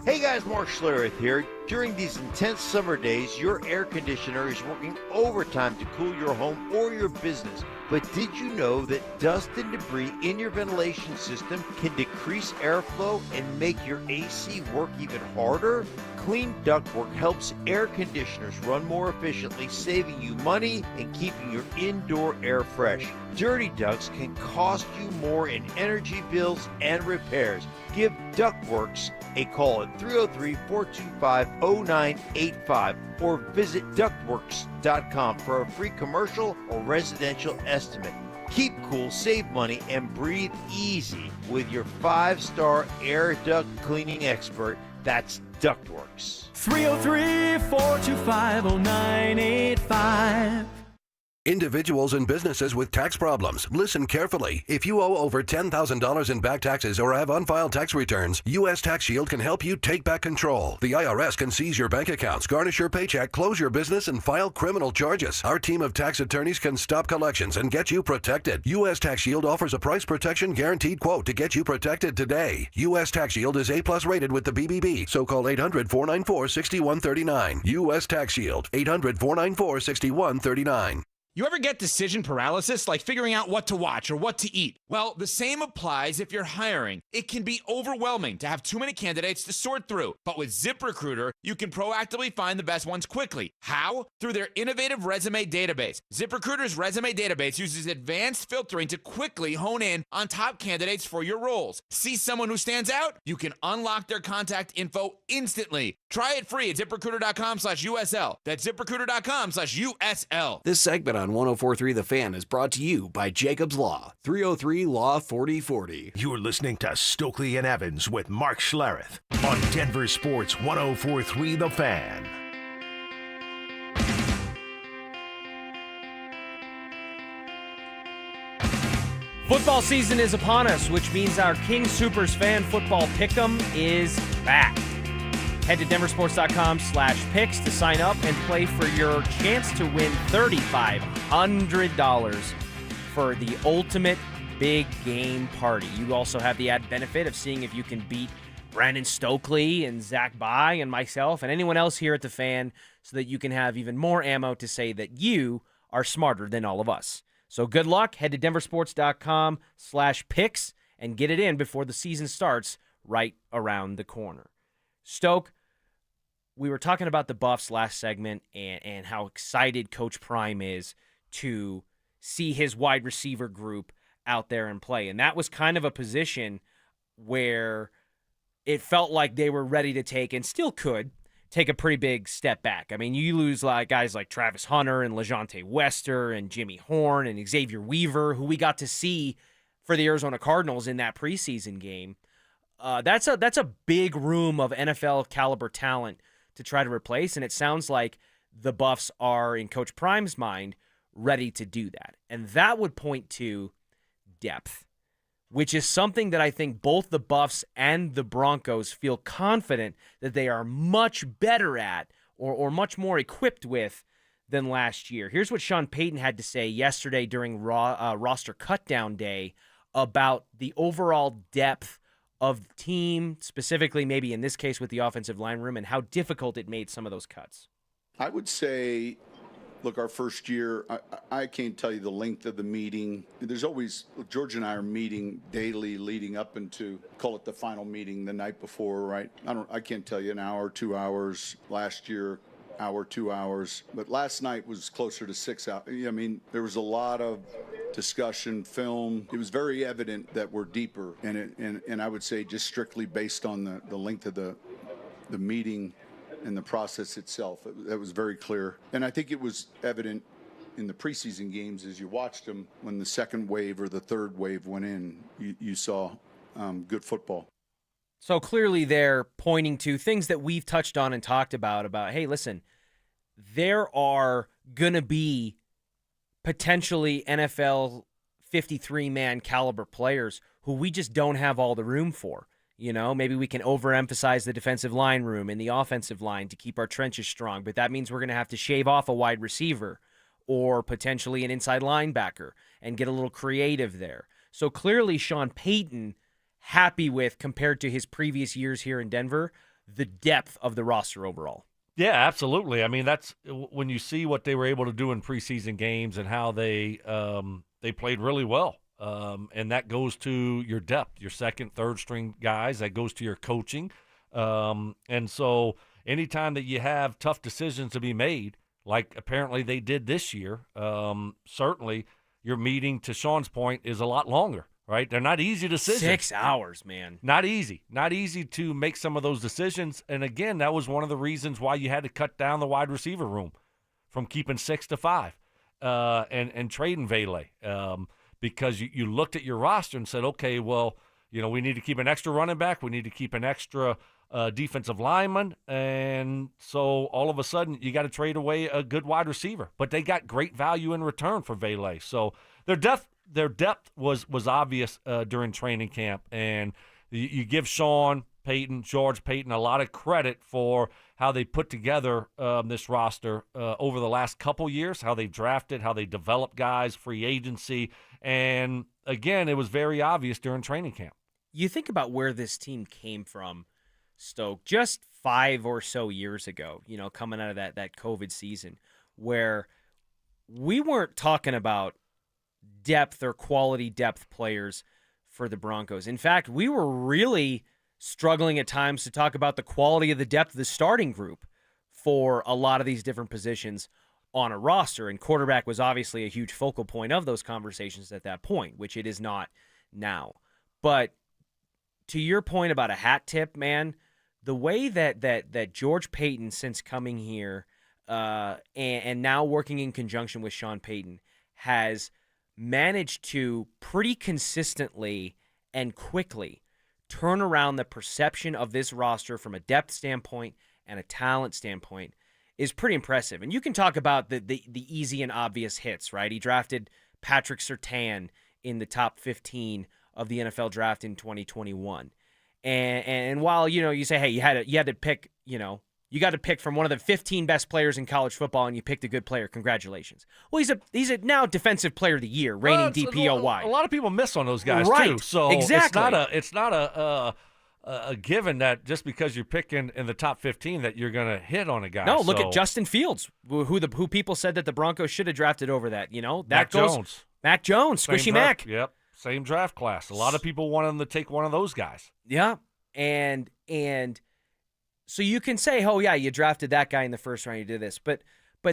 Hey guys, Mark Schlereth here. During these intense summer days, your air conditioner is working overtime to cool your home or your business. But did you know that dust and debris in your ventilation system can decrease airflow and make your AC work even harder? Clean ductwork helps air conditioners run more efficiently, saving you money and keeping your indoor air fresh. Dirty ducts can cost you more in energy bills and repairs. Give Ductworks a call at 303-425-0985 or visit ductworks.com for a free commercial or residential estimate. Keep cool, save money, and breathe easy with your 5-star air duct cleaning expert. That's Ductworks. 303-425-0985. Individuals and businesses with tax problems, listen carefully. If you owe over $10,000 in back taxes or have unfiled tax returns, U.S. Tax Shield can help you take back control. The IRS can seize your bank accounts, garnish your paycheck, close your business, and file criminal charges. Our team of tax attorneys can stop collections and get you protected. U.S. Tax Shield offers a price protection guaranteed quote to get you protected today. U.S. Tax Shield is A+ rated with the BBB, so call 800-494-6139. U.S. Tax Shield, 800-494-6139. You ever get decision paralysis, like figuring out what to watch or what to eat? Well, the same applies if you're hiring. It can be overwhelming to have too many candidates to sort through. But with ZipRecruiter, you can proactively find the best ones quickly. How? Through their innovative resume database. ZipRecruiter's resume database uses advanced filtering to quickly hone in on top candidates for your roles. See someone who stands out? You can unlock their contact info instantly. Try it free at ZipRecruiter.com/USL. That's ZipRecruiter.com/USL. This segment on 104.3 The Fan is brought to you by Jacob's Law, 303-LAW-4040. You're listening to Stokley and Evans with Mark Schlereth on Denver Sports 104.3 The Fan. Football season is upon us, which means our King Soopers fan football pick'em is back. Head to DenverSports.com/picks to sign up and play for your chance to win $3,500 for the ultimate big game party. You also have the added benefit of seeing if you can beat Brandon Stokley and Zach By and myself and anyone else here at the Fan so that you can have even more ammo to say that you are smarter than all of us. So good luck. Head to DenverSports.com/picks and get it in before the season starts right around the corner. Stoke, we were talking about the Buffs last segment and how excited Coach Prime is to see his wide receiver group out there and play. And that was kind of a position where it felt like they were ready to take, and still could, take a pretty big step back. I mean, you lose guys like Travis Hunter and LeJontay Wester and Jimmy Horn and Xavier Weaver, who we got to see for the Arizona Cardinals in that preseason game. That's a big room of NFL caliber talent to try to replace, and it sounds like the Buffs are, in Coach Prime's mind, ready to do that. And that would point to depth, which is something that I think both the Buffs and the Broncos feel confident that they are much better at or much more equipped with than last year. Here's what Sean Payton had to say yesterday during roster cutdown day about the overall depth of the team, specifically maybe in this case with the offensive line room, and how difficult it made some of those cuts. I would say Look, our first year, I can't tell you the length of the meeting. There's always, George and I are meeting daily leading up into, call it the final meeting the night before, right? I can't tell you an hour, 2 hours. Last year, hour, 2 hours. But last night was closer to 6 hours. I mean, there was a lot of discussion, film. It was very evident that we're deeper. And I would say just strictly based on the length of the meeting and the process itself. That was very clear. And I think it was evident in the preseason games as you watched them when the second wave or the third wave went in, you saw good football. So clearly they're pointing to things that we've touched on and talked about, hey, listen, there are going to be potentially NFL 53-man caliber players who we just don't have all the room for. You know, maybe we can overemphasize the defensive line room and the offensive line to keep our trenches strong, but that means we're going to have to shave off a wide receiver or potentially an inside linebacker and get a little creative there. So clearly Sean Payton happy with, compared to his previous years here in Denver, the depth of the roster overall. Yeah, absolutely. I mean, that's when you see what they were able to do in preseason games and how they played really well. And that goes to your depth, your second, third string guys. That goes to your coaching. And so anytime that you have tough decisions to be made, like apparently they did this year, certainly your meeting, to Sean's point, is a lot longer, right? They're not easy decisions. 6 hours, man. Not easy. Not easy to make some of those decisions. And again, that was one of the reasons why you had to cut down the wide receiver room from keeping 6 to 5 and trading Vele. Because you looked at your roster and said, okay, well, you know, we need to keep an extra running back. We need to keep an extra defensive lineman. And so all of a sudden you got to trade away a good wide receiver. But they got great value in return for Vele. So their depth was obvious during training camp. And you give Sean Payton, George Payton, a lot of credit for how they put together this roster over the last couple years, how they drafted, how they developed guys, free agency. And, again, it was very obvious during training camp. You think about where this team came from, Stoke, just 5 or so years ago, you know, coming out of that COVID season, where we weren't talking about depth or quality depth players for the Broncos. In fact, we were really struggling at times to talk about the quality of the depth of the starting group for a lot of these different positions on a roster, and quarterback was obviously a huge focal point of those conversations at that point, which it is not now. But to your point about a hat tip, man, the way that George Payton, since coming here and now working in conjunction with Sean Payton, has managed to pretty consistently and quickly turn around the perception of this roster from a depth standpoint and a talent standpoint is pretty impressive. And you can talk about the easy and obvious hits, right? He drafted Patrick Surtain in the top 15 of the NFL draft in 2021. And while, you know, you say, hey, you had to pick, you know, you got to pick from one of the 15 best players in college football, and you picked a good player. Congratulations. Well, he's a now defensive player of the year, reigning DPOY. A lot of people miss on those guys, right, too. So exactly. It's not a given that just because you're picking in the top 15 that you're going to hit on a guy. No, look at Justin Fields, who people said that the Broncos should have drafted over that. You know, Mac Jones, Squishy Mac. Yep, same draft class. A lot of people wanted him to take one of those guys. Yeah, and so you can say, oh yeah, you drafted that guy in the first round, you did this, but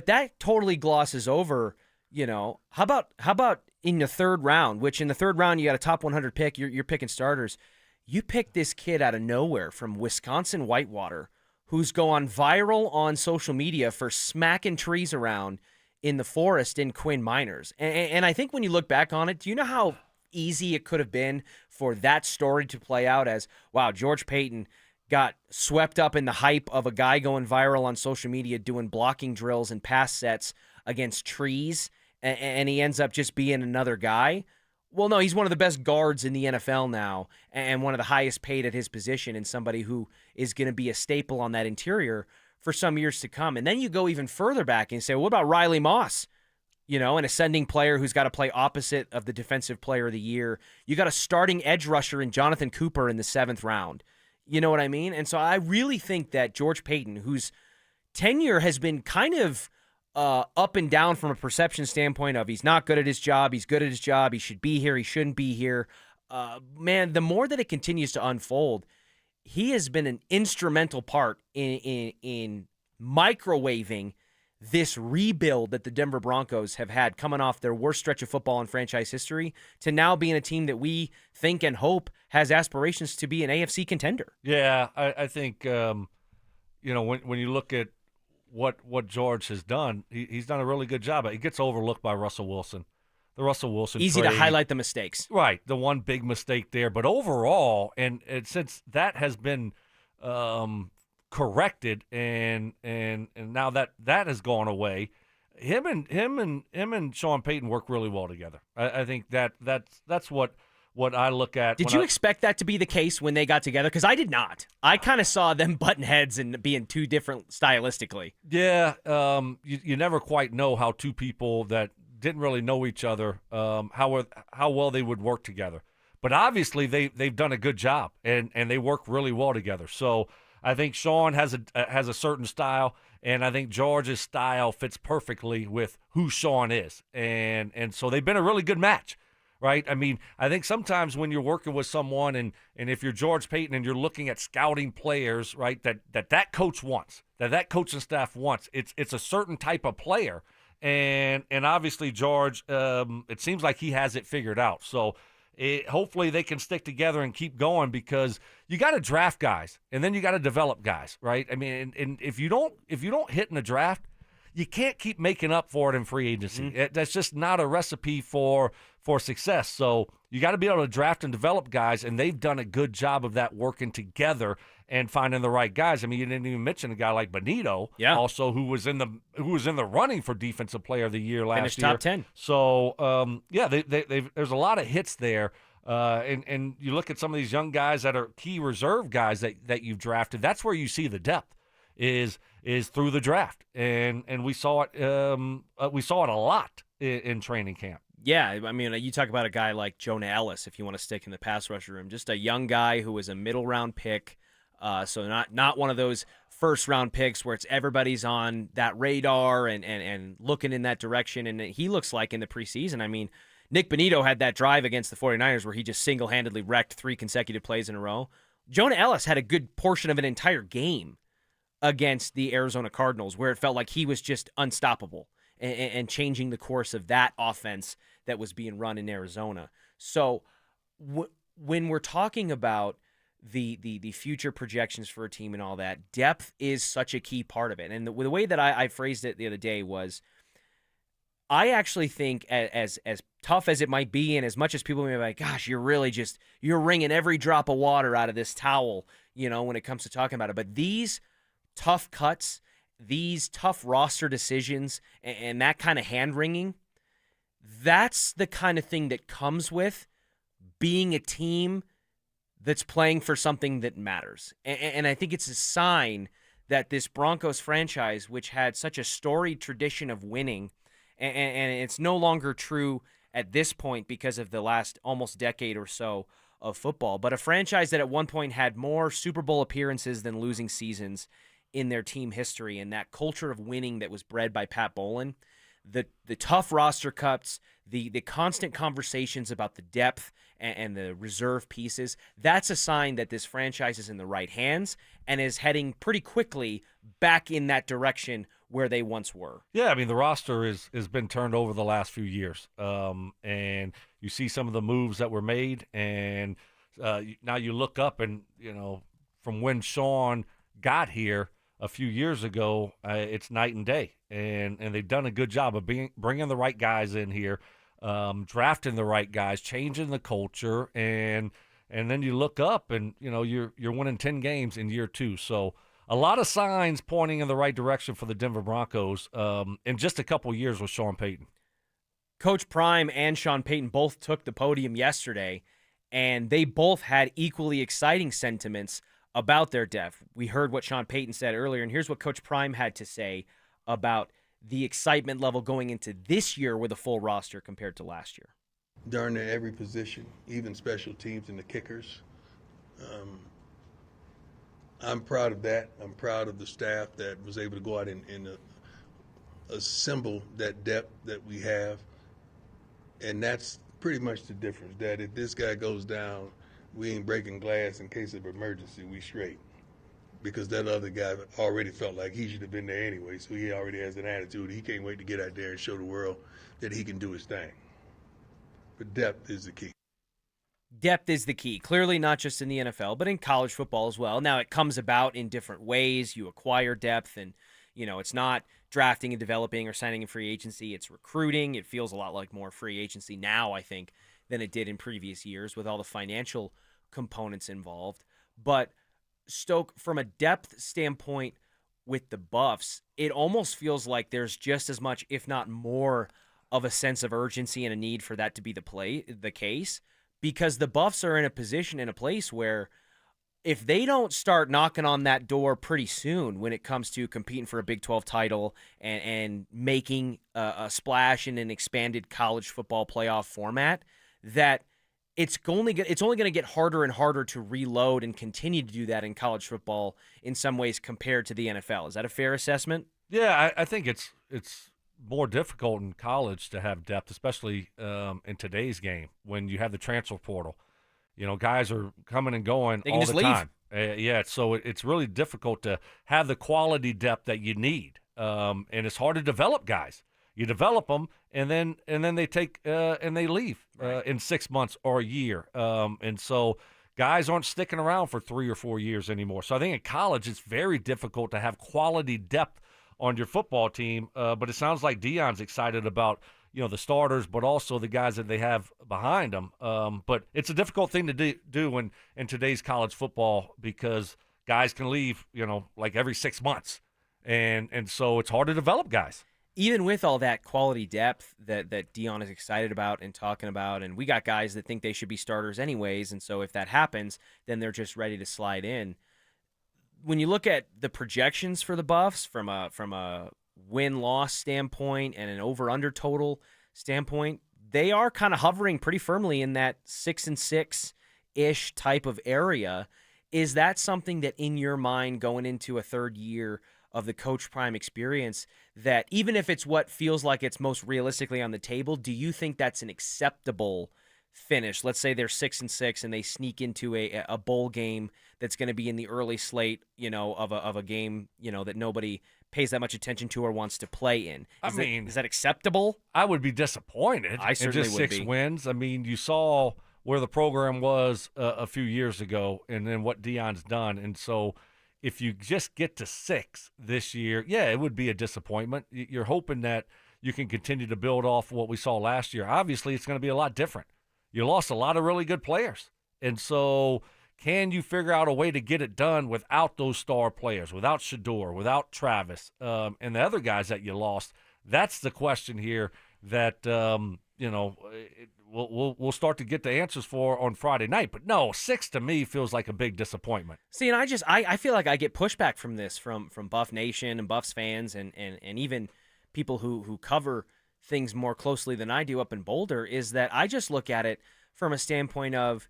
that totally glosses over. You know, how about in the third round? Which in the third round you got a top 100 pick. You're picking starters. You picked this kid out of nowhere from Wisconsin Whitewater, who's gone viral on social media for smacking trees around in the forest in Quinn Miners. And I think when you look back on it, do you know how easy it could have been for that story to play out as, wow, George Payton got swept up in the hype of a guy going viral on social media doing blocking drills and pass sets against trees, and he ends up just being another guy? Well, no, he's one of the best guards in the NFL now and one of the highest paid at his position, and somebody who is going to be a staple on that interior for some years to come. And then you go even further back and say, well, what about Riley Moss? You know, an ascending player who's got to play opposite of the defensive player of the year. You got a starting edge rusher in Jonathan Cooper in the 7th round. You know what I mean? And so I really think that George Payton, whose tenure has been kind of up and down from a perception standpoint of he's not good at his job, he's good at his job, he should be here, he shouldn't be here. Man, the more that it continues to unfold, he has been an instrumental part in microwaving this rebuild that the Denver Broncos have had coming off their worst stretch of football in franchise history to now being a team that we think and hope has aspirations to be an AFC contender. Yeah, I think, when you look at what George has done, he's done a really good job. It gets overlooked by Russell Wilson. The Russell Wilson Easy trade, to highlight the mistakes. Right, the one big mistake there. But overall, and since that has been corrected and now that has gone away, him and Sean Payton work really well together. I think that's what I look at. Did you expect that to be the case when they got together? Because I did not. I kind of saw them butting heads and being too different stylistically. Yeah, you never quite know how two people that didn't really know each other, how well they would work together. But obviously they've done a good job and they work really well together. So I think Sean has a certain style, and I think George's style fits perfectly with who Sean is, and so they've been a really good match. Right? I mean, I think sometimes when you're working with someone and if you're George Payton and you're looking at scouting players, right, that coach wants, that coaching staff wants, it's a certain type of player. And obviously George, it seems like he has it figured out. So hopefully they can stick together and keep going, because you got to draft guys and then you got to develop guys, right? I mean, and if you don't hit in the draft, you can't keep making up for it in free agency. That's just not a recipe for success. So you got to be able to draft and develop guys, and they've done a good job of that, working together and finding the right guys. I mean, you didn't even mention a guy like Benito, also who was in the running for Defensive Player of the Year last Finished year. top 10. So there's a lot of hits there. And you look at some of these young guys that are key reserve guys that you've drafted. That's where you see the depth is through the draft, and we saw it a lot in training camp. Yeah, I mean, you talk about a guy like Jonah Ellis, if you want to stick in the pass rusher room, just a young guy who was a middle round pick, so not one of those first round picks where it's everybody's on that radar and looking in that direction. And he looks like in the preseason, I mean, Nick Benito had that drive against the 49ers where he just single-handedly wrecked 3 consecutive plays in a row. Jonah Ellis had a good portion of an entire game against the Arizona Cardinals where it felt like he was just unstoppable and changing the course of that offense that was being run in Arizona. So when we're talking about the future projections for a team and all that, depth is such a key part of it. And the way that I phrased it the other day was, I actually think as tough as it might be, and as much as people may be like, gosh, you're wringing every drop of water out of this towel, when it comes to talking about it. But these tough cuts, these tough roster decisions, and that kind of hand-wringing, that's the kind of thing that comes with being a team that's playing for something that matters. And I think it's a sign that this Broncos franchise, which had such a storied tradition of winning, and it's no longer true at this point because of the last almost decade or so of football, but a franchise that at one point had more Super Bowl appearances than losing seasons in their team history, and that culture of winning that was bred by Pat Bowlen, the tough roster cuts, the constant conversations about the depth and the reserve pieces, that's a sign that this franchise is in the right hands and is heading pretty quickly back in that direction where they once were. Yeah, I mean, the roster has been turned over the last few years, and you see some of the moves that were made, and now you look up and, from when Sean got here a few years ago, it's night and day, and they've done a good job of bringing the right guys in here, drafting the right guys, changing the culture, and then you look up and you're winning 10 games in year 2. So a lot of signs pointing in the right direction for the Denver Broncos in just a couple of years with Sean Payton. Coach Prime and Sean Payton both took the podium yesterday, and they both had equally exciting sentiments about their depth. We heard what Sean Payton said earlier, and here's what Coach Prime had to say about the excitement level going into this year with a full roster compared to last year. Darn near every position, even special teams and the kickers. I'm proud of that. I'm proud of the staff that was able to go out and assemble that depth that we have. And that's pretty much the difference, that if this guy goes down, we ain't breaking glass in case of emergency, we straight. Because that other guy already felt like he should have been there anyway, so he already has an attitude. He can't wait to get out there and show the world that he can do his thing. But depth is the key. Depth is the key. Clearly not just in the NFL, but in college football as well. Now, it comes about in different ways. You acquire depth, and, it's not drafting and developing or signing in free agency. It's recruiting. It feels a lot like more free agency now, I think, than it did in previous years with all the financial components involved. But Stoke, from a depth standpoint with the Buffs, it almost feels like there's just as much, if not more, of a sense of urgency and a need for that to be the case, because the Buffs are in a place where if they don't start knocking on that door pretty soon when it comes to competing for a Big 12 title and making a splash in an expanded college football playoff format, that it's only going to get harder and harder to reload and continue to do that in college football in some ways compared to the NFL. Is that a fair assessment? Yeah, I think it's more difficult in college to have depth, especially in today's game when you have the transfer portal. Guys are coming and going all the time. So it's really difficult to have the quality depth that you need, and it's hard to develop guys. You develop them, and then they take and they leave in 6 months or a year, and so guys aren't sticking around for 3 or 4 years anymore. So I think in college it's very difficult to have quality depth on your football team. But it sounds like Deion's excited about the starters, but also the guys that they have behind them. But it's a difficult thing to do in today's college football because guys can leave, like every 6 months, and so it's hard to develop guys. Even with all that quality depth that Deion is excited about and talking about, and we got guys that think they should be starters anyways, and so if that happens, then they're just ready to slide in. When you look at the projections for the Buffs from a win-loss standpoint and an over-under total standpoint, they are kind of hovering pretty firmly in that 6-6-ish type of area. Is that something that in your mind going into a third year of the Coach Prime experience, that even if it's what feels like it's most realistically on the table, do you think that's an acceptable finish? Let's say they're 6-6 and they sneak into a bowl game that's going to be in the early slate, of a game, that nobody pays that much attention to or wants to play in. Is that acceptable? I would be disappointed. I certainly just would 6 be. wins. I mean, you saw where the program was a few years ago, and then what Deion's done, and so if you just get to 6 this year, it would be a disappointment. You're hoping that you can continue to build off what we saw last year. Obviously, it's going to be a lot different. You lost a lot of really good players. And so can you figure out a way to get it done without those star players, without Shador, without Travis, and the other guys that you lost? That's the question here that, we'll start to get the answers for on Friday night. But no, 6 to me feels like a big disappointment. See, and I feel like I get pushback from this from Buff Nation and Buffs fans and even people who cover things more closely than I do up in Boulder, is that I just look at it from a standpoint of,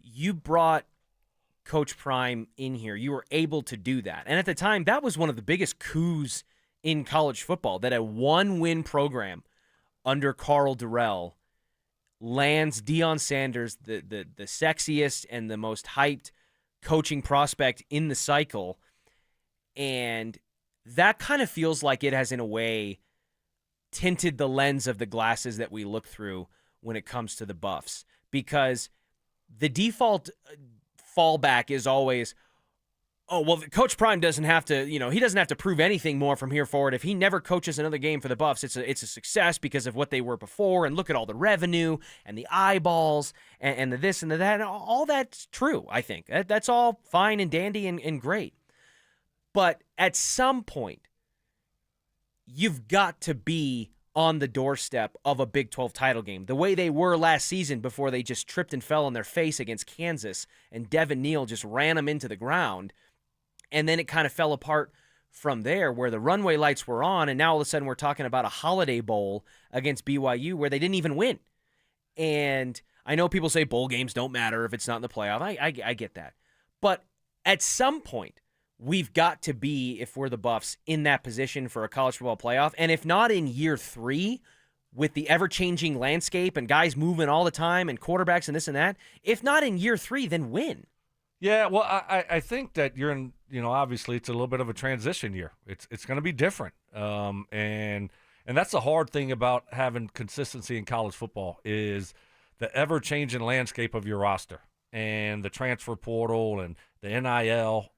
you brought Coach Prime in here. You were able to do that. And at the time, that was one of the biggest coups in college football, that a one-win program under Carl Durrell lands Deion Sanders, the sexiest and the most hyped coaching prospect in the cycle. And that kind of feels like it has, in a way, tinted the lens of the glasses that we look through when it comes to the Buffs. Because the default fallback is always, oh, well, Coach Prime doesn't have to, he doesn't have to prove anything more from here forward. If he never coaches another game for the Buffs, it's a success because of what they were before, and look at all the revenue and the eyeballs and the this and the that. And all that's true, I think. That's all fine and dandy and great. But at some point, you've got to be on the doorstep of a Big 12 title game, the way they were last season before they just tripped and fell on their face against Kansas, and Devin Neal just ran them into the ground. And then it kind of fell apart from there, where the runway lights were on, and now all of a sudden we're talking about a Holiday Bowl against BYU where they didn't even win. And I know people say bowl games don't matter if it's not in the playoff. I get that. But at some point, we've got to be, if we're the Buffs, in that position for a college football playoff. And if not in year 3, with the ever-changing landscape and guys moving all the time and quarterbacks and this and that, if not in year 3, then win. Yeah, well, I think that you're in, obviously it's a little bit of a transition year. It's going to be different. And that's the hard thing about having consistency in college football is the ever-changing landscape of your roster and the transfer portal and the NIL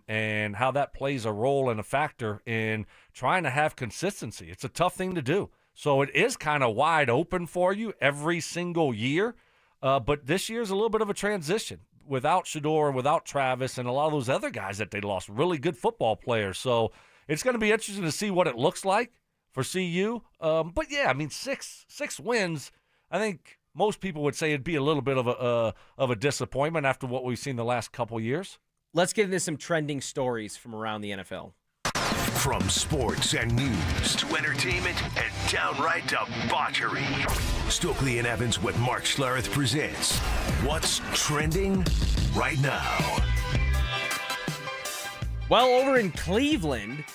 and how that plays a role and a factor in trying to have consistency. It's a tough thing to do. So it is kind of wide open for you every single year. But this year's a little bit of a transition without Shedeur and without Travis and a lot of those other guys that they lost, really good football players. So it's going to be interesting to see what it looks like for CU. But, yeah, I mean, six wins, I think most people would say it'd be a little bit of a disappointment after what we've seen the last couple years. Let's get into some trending stories from around the NFL. From sports and news to entertainment and downright debauchery, Stokley and Evans with Mark Schlereth presents What's Trending Right Now. Well, over in Cleveland,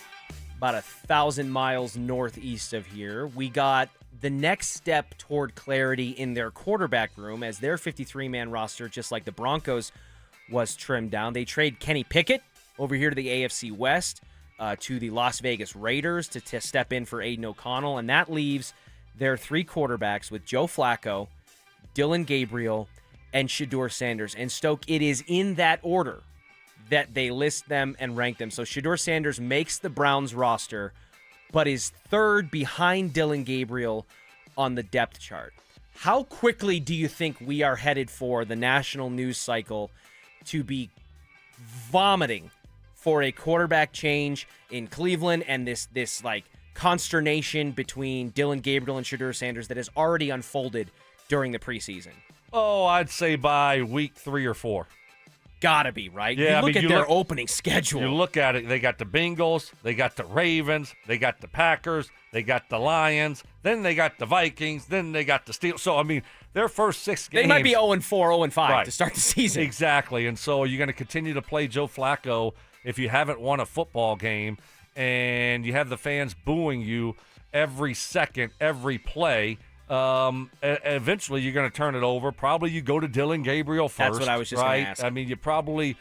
about 1,000 miles northeast of here, we got the next step toward clarity in their quarterback room as their 53-man roster, just like the Broncos, was trimmed down. They trade Kenny Pickett over here to the AFC West to the Las Vegas Raiders to step in for Aiden O'Connell, and that leaves their 3 quarterbacks with Joe Flacco, Dylan Gabriel, and Shedeur Sanders. And Stoke, it is in that order that they list them and rank them. So Shedeur Sanders makes the Browns roster, but is 3rd behind Dylan Gabriel on the depth chart. How quickly do you think we are headed for the national news cycle to be vomiting for a quarterback change in Cleveland and this like consternation between Dylan Gabriel and Shedeur Sanders that has already unfolded during the preseason? Oh, I'd say by week 3 or 4. Gotta be, right? Yeah, you look at their opening schedule. You look at it, they got the Bengals, they got the Ravens, they got the Packers, they got the Lions, then they got the Vikings, then they got the Steelers. So, I mean, their first 6 games. They might be 0-4, 0-5 to start the season. Exactly. And so you're going to continue to play Joe Flacco if you haven't won a football game and you have the fans booing you every second, every play. Eventually you're going to turn it over. Probably you go to Dylan Gabriel first. That's what I was just going to ask. I mean, you probably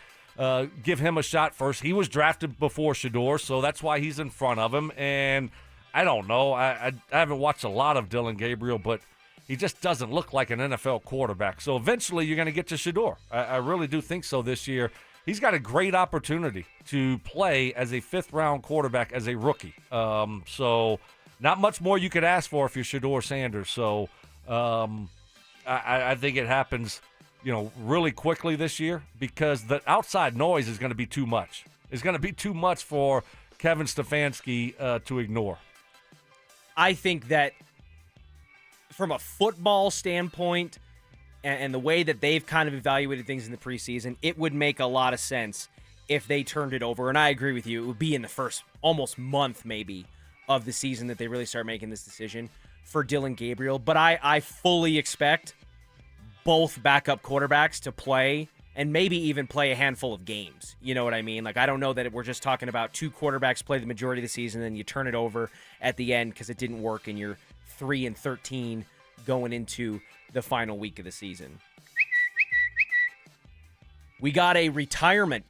give him a shot first. He was drafted before Shedeur, so that's why he's in front of him. And I don't know. I haven't watched a lot of Dylan Gabriel, but he just doesn't look like an NFL quarterback. So eventually you're going to get to Shedeur. I really do think so this year. He's got a great opportunity to play as a 5th-round quarterback as a rookie. So not much more you could ask for if you're Shedeur Sanders. So I think it happens, really quickly this year because the outside noise is going to be too much. It's going to be too much for Kevin Stefanski to ignore. I think that from a football standpoint and the way that they've kind of evaluated things in the preseason, it would make a lot of sense if they turned it over. And I agree with you. It would be in the first almost month maybe of the season that they really start making this decision for Dylan Gabriel. But I fully expect both backup quarterbacks to play and maybe even play a handful of games. You know what I mean? Like, I don't know that we're just talking about 2 quarterbacks play the majority of the season and you turn it over at the end because it didn't work and you're 3-13 going into the final week of the season. We got a retirement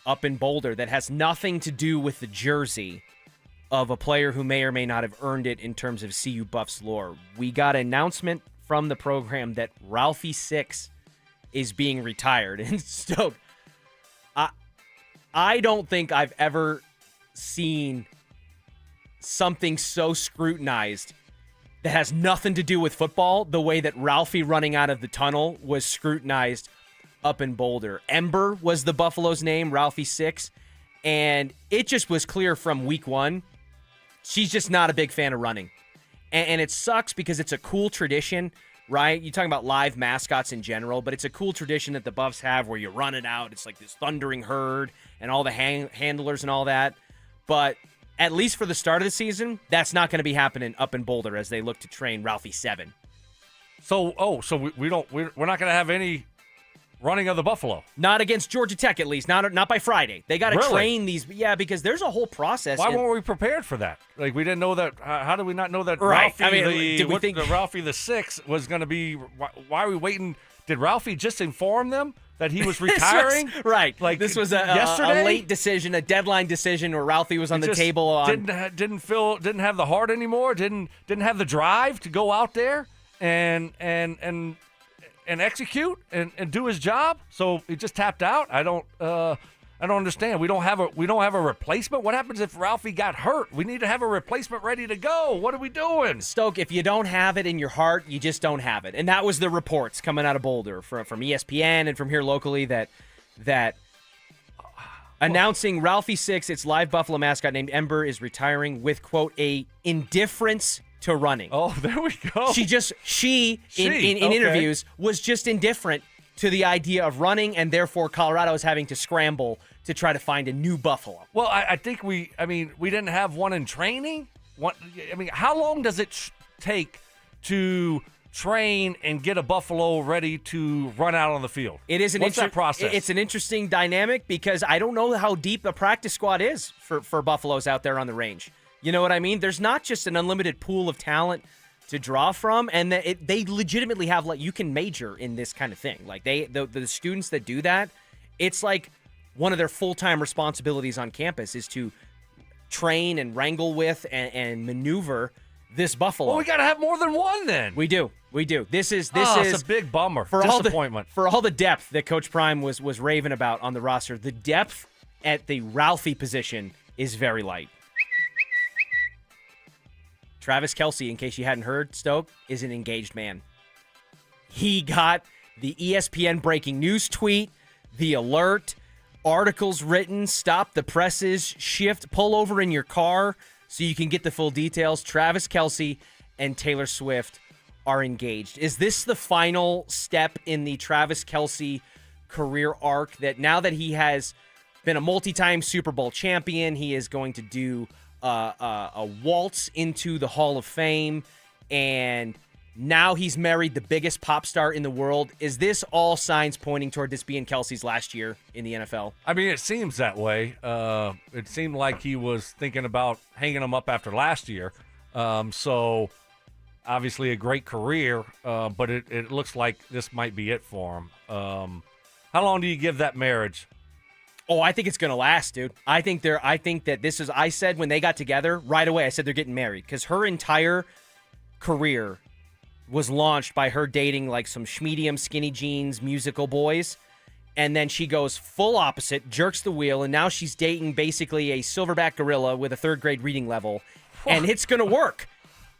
up in Boulder that has nothing to do with the jersey of a player who may or may not have earned it in terms of CU Buffs lore. We got an announcement from the program that Ralphie 6 is being retired. And Stoke, I don't think I've ever seen something so scrutinized that has nothing to do with football the way that Ralphie running out of the tunnel was scrutinized up in Boulder. Ember was the Buffalo's name, Ralphie 6, and it just was clear from week 1 she's just not a big fan of running. And it sucks because it's a cool tradition, right? You're talking about live mascots in general, but it's a cool tradition that the Buffs have where you run it out. It's like this thundering herd and all the handlers and all that. But at least for the start of the season, that's not going to be happening up in Boulder as they look to train Ralphie 7. So we're not going to have any running of the Buffalo. Not against Georgia Tech, at least. Not by Friday. They got to Really? train these. Yeah, because there's a whole process. Why weren't we prepared for that? Like, we didn't know that. How did we not know that Right. Ralphie, I mean, did we think the Ralphie the Sixth was going to be? Why are we waiting? Did Ralphie just inform them that he was retiring? Right. Like this was yesterday? a late decision, a deadline decision where Ralphie was on the Just table. On, didn't have the heart anymore. Didn't have the drive to go out there and execute and do his job. So he just tapped out. I don't understand. We don't have a replacement. What happens if Ralphie got hurt? We need to have a replacement ready to go. What are we doing? Stoke, if you don't have it in your heart, you just don't have it. And that was the reports coming out of Boulder from ESPN and from here locally that announcing Ralphie Six, its live Buffalo mascot named Ember, is retiring with, quote, a indifference to running. Oh, there we go. She in interviews was just indifferent to the idea of running, and therefore Colorado is having to scramble to try to find a new Buffalo. Well, I think we didn't have one in training. How long does it take to train and get a Buffalo ready to run out on the field? What's that process? It's an interesting dynamic because I don't know how deep the practice squad is for Buffaloes out there on the range. You know what I mean? There's not just an unlimited pool of talent to draw from, and they legitimately have, like, you can major in this kind of thing. Like, the students that do that, it's like one of their full-time responsibilities on campus is to train and wrangle with and maneuver this Buffalo. Well, we got to have more than one then. We do. This is it's a big bummer. Disappointment. For all the depth that Coach Prime was raving about on the roster, the depth at the Ralphie position is very light. Travis Kelce, in case you hadn't heard, Stoke, is an engaged man. He got the ESPN breaking news tweet, the alert, articles written, stop the presses, pull over in your car so you can get the full details. Travis Kelce and Taylor Swift are engaged. Is this the final step in the Travis Kelce career arc, that now that he has been a multi-time Super Bowl champion, he is going to do a waltz into the Hall of Fame, and now he's married the biggest pop star in the world? Is this all signs pointing toward this being Kelce's last year in the NFL? I mean, it seems that way. It seemed like he was thinking about hanging him up after last year. So obviously a great career, but it looks like this might be it for him. How long do you give that marriage? Oh, I think it's going to last, dude. I think that this is, I said when they got together, right away, I said they're getting married, because her entire career was launched by her dating like some schmedium skinny jeans musical boys, and then she goes full opposite, jerks the wheel, and now she's dating basically a silverback gorilla with a third grade reading level, and it's going to work.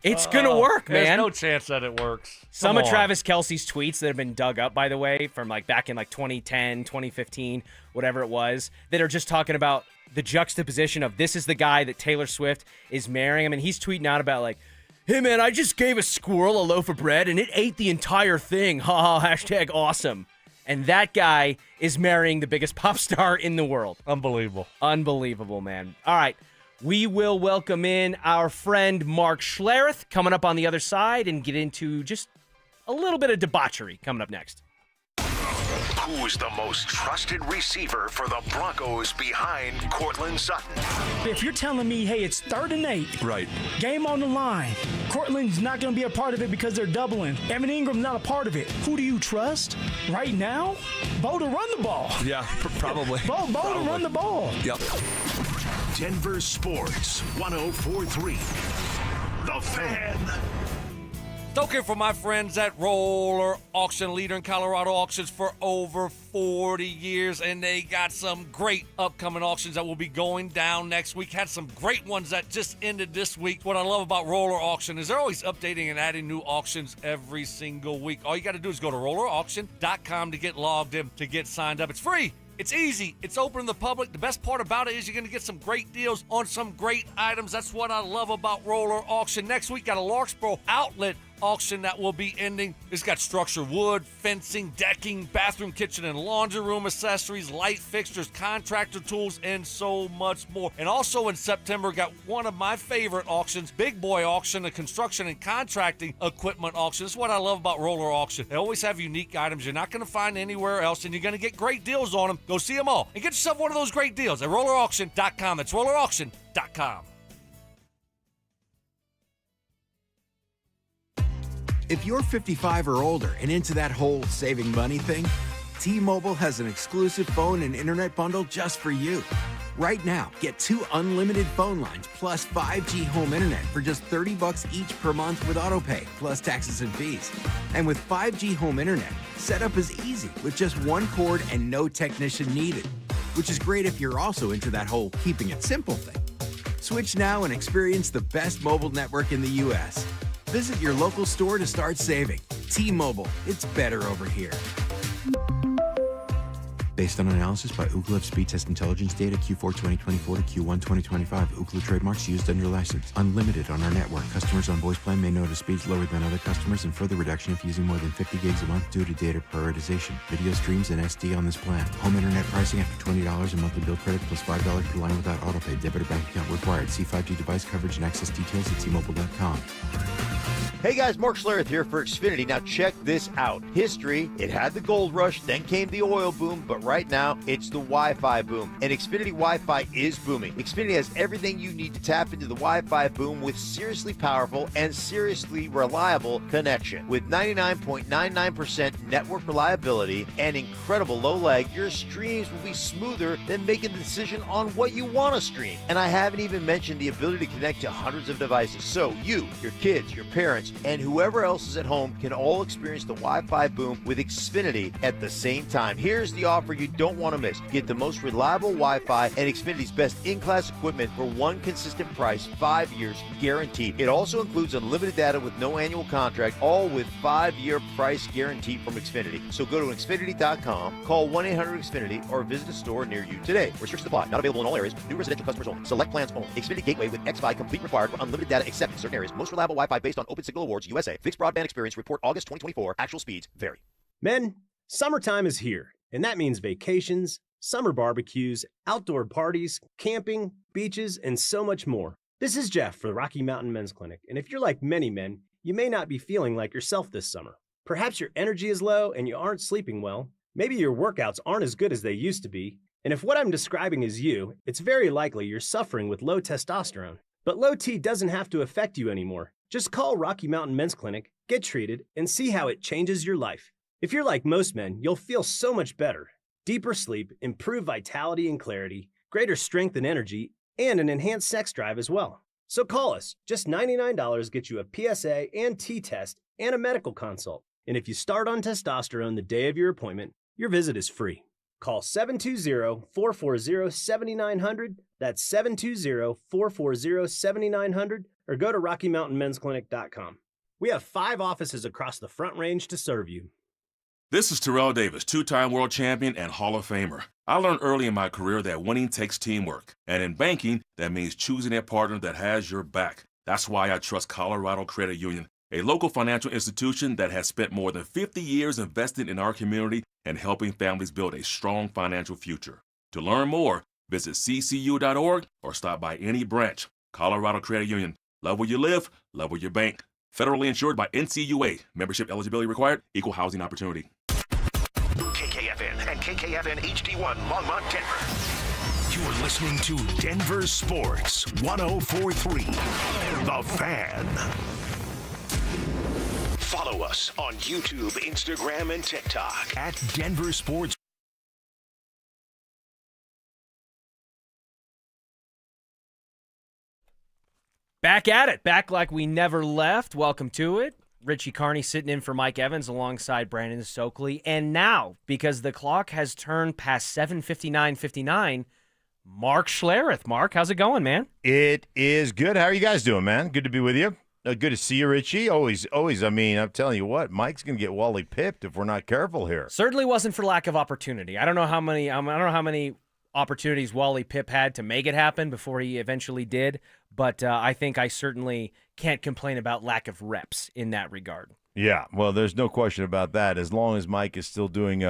It's going to work, man. There's no chance that it works. Some of Travis Kelce's tweets that have been dug up, by the way, from like back in like 2010, 2015, whatever it was, that are just talking about the juxtaposition of this is the guy that Taylor Swift is marrying. I mean, he's tweeting out about like, hey, man, I just gave a squirrel a loaf of bread and it ate the entire thing. Ha ha, hashtag awesome. And that guy is marrying the biggest pop star in the world. Unbelievable. Unbelievable, man. All right. We will welcome in our friend Mark Schlereth coming up on the other side and get into just a little bit of debauchery coming up next. Who's the most trusted receiver for the Broncos behind Courtland Sutton? If you're telling me, hey, it's 3rd and 8. Right. Game on the line. Courtland's not going to be a part of it because they're doubling. Evan Ingram's not a part of it. Who do you trust right now? Bo to run the ball. Yeah, probably. Bo to run the ball. Yep. Denver Sports 104.3. The Fan. Stoking for my friends at Roller Auction, leader in Colorado auctions for over 40 years, and they got some great upcoming auctions that will be going down next week. Had some great ones that just ended this week. What I love about Roller Auction is they're always updating and adding new auctions every single week. All you got to do is go to rollerauction.com to get logged in, to get signed up. It's free. It's easy. It's open to the public. The best part about it is you're going to get some great deals on some great items. That's what I love about Roller Auction. Next week, got a Larkspur outlet auction that will be ending. It's got structured wood, fencing, decking, bathroom, kitchen, and laundry room accessories, light fixtures, contractor tools, and so much more. And also in September, got one of my favorite auctions, Big Boy Auction, a construction and contracting equipment auction. This is what I love about Roller Auction. They always have unique items you're not going to find anywhere else, and you're going to get great deals on them. Go see them all and get yourself one of those great deals at rollerauction.com. That's rollerauction.com. If you're 55 or older and into that whole saving money thing, T-Mobile has an exclusive phone and internet bundle just for you. Right now, get 2 unlimited phone lines plus 5G home internet for just $30 each per month with autopay, plus taxes and fees. And with 5G home internet, setup is easy with just one cord and no technician needed, which is great if you're also into that whole keeping it simple thing. Switch now and experience the best mobile network in the U.S. Visit your local store to start saving. T-Mobile, it's better over here. Based on analysis by Ookla of speed test intelligence data Q4 2024 to Q1 2025, Ookla trademarks used under license. Unlimited on our network. Customers on voice plan may notice speeds lower than other customers and further reduction if using more than 50 gigs a month due to data prioritization. Video streams and SD on this plan. Home internet pricing after $20 a monthly bill credit plus $5 per line without autopay. Debit or bank account required. See 5G device coverage and access details at T-Mobile.com. Hey guys, Mark Schlereth here for Xfinity. Now check this out. History, it had the gold rush, then came the oil boom, but right now it's the Wi-Fi boom. And Xfinity Wi-Fi is booming. Xfinity has everything you need to tap into the Wi-Fi boom with seriously powerful and seriously reliable connection. With 99.99% network reliability and incredible low lag, your streams will be smoother than making the decision on what you want to stream. And I haven't even mentioned the ability to connect to hundreds of devices. So you, your kids, your parents, and whoever else is at home can all experience the Wi-Fi boom with Xfinity at the same time. Here's the offer you don't want to miss. Get the most reliable Wi-Fi and Xfinity's best in-class equipment for one consistent price, 5 years guaranteed. It also includes unlimited data with no annual contract, all with 5-year price guarantee from Xfinity. So go to Xfinity.com, call 1-800-XFINITY, or visit a store near you today. Restrictions apply. Not available in all areas. New residential customers only. Select plans only. Xfinity Gateway with XFi complete required for unlimited data except in certain areas. Most reliable Wi-Fi based on Open Signal Awards USA. Fixed broadband experience report August 2024. Actual speeds vary. Men, summertime is here, and that means vacations, summer barbecues, outdoor parties, camping, beaches, and so much more. This is Jeff for the Rocky Mountain Men's Clinic, and if you're like many men, you may not be feeling like yourself this summer. Perhaps your energy is low and you aren't sleeping well. Maybe your workouts aren't as good as they used to be. And if what I'm describing is you, it's very likely you're suffering with low testosterone. But low T doesn't have to affect you anymore. Just call Rocky Mountain Men's Clinic, get treated, and see how it changes your life. If you're like most men, you'll feel so much better. Deeper sleep, improved vitality and clarity, greater strength and energy, and an enhanced sex drive as well. So call us. Just $99 gets you a PSA and T-test and a medical consult. And if you start on testosterone the day of your appointment, your visit is free. Call 720-440-7900. That's 720-440-7900. Or go to RockyMountainMen'sClinic.com. We have 5 offices across the Front Range to serve you. This is Terrell Davis, 2-time world champion and Hall of Famer. I learned early in my career that winning takes teamwork. And in banking, that means choosing a partner that has your back. That's why I trust Colorado Credit Union, a local financial institution that has spent more than 50 years investing in our community and helping families build a strong financial future. To learn more, visit ccu.org or stop by any branch. Colorado Credit Union. Love where you live, love where you bank. Federally insured by NCUA. Membership eligibility required. Equal housing opportunity. KKFN and KKFN HD1 Longmont, Denver. You are listening to Denver Sports 104.3. The Fan. Follow us on YouTube, Instagram, and TikTok at Denver Sports. Back at it. Back like we never left. Welcome to it. Richie Carney sitting in for Mike Evans alongside Brandon Stokley. And now, because the clock has turned past 7:59:59, Mark Schlereth. Mark, how's it going, man? It is good. How are you guys doing, man? Good to be with you. Good to see you, Richie. Always. I mean, I'm telling you what, Mike's going to get Wally pipped if we're not careful here. Certainly wasn't for lack of opportunity. I don't know how many opportunities Wally Pipp had to make it happen before he eventually did. But I think I certainly can't complain about lack of reps in that regard. Yeah, well, there's no question about that. As long as Mike is still doing,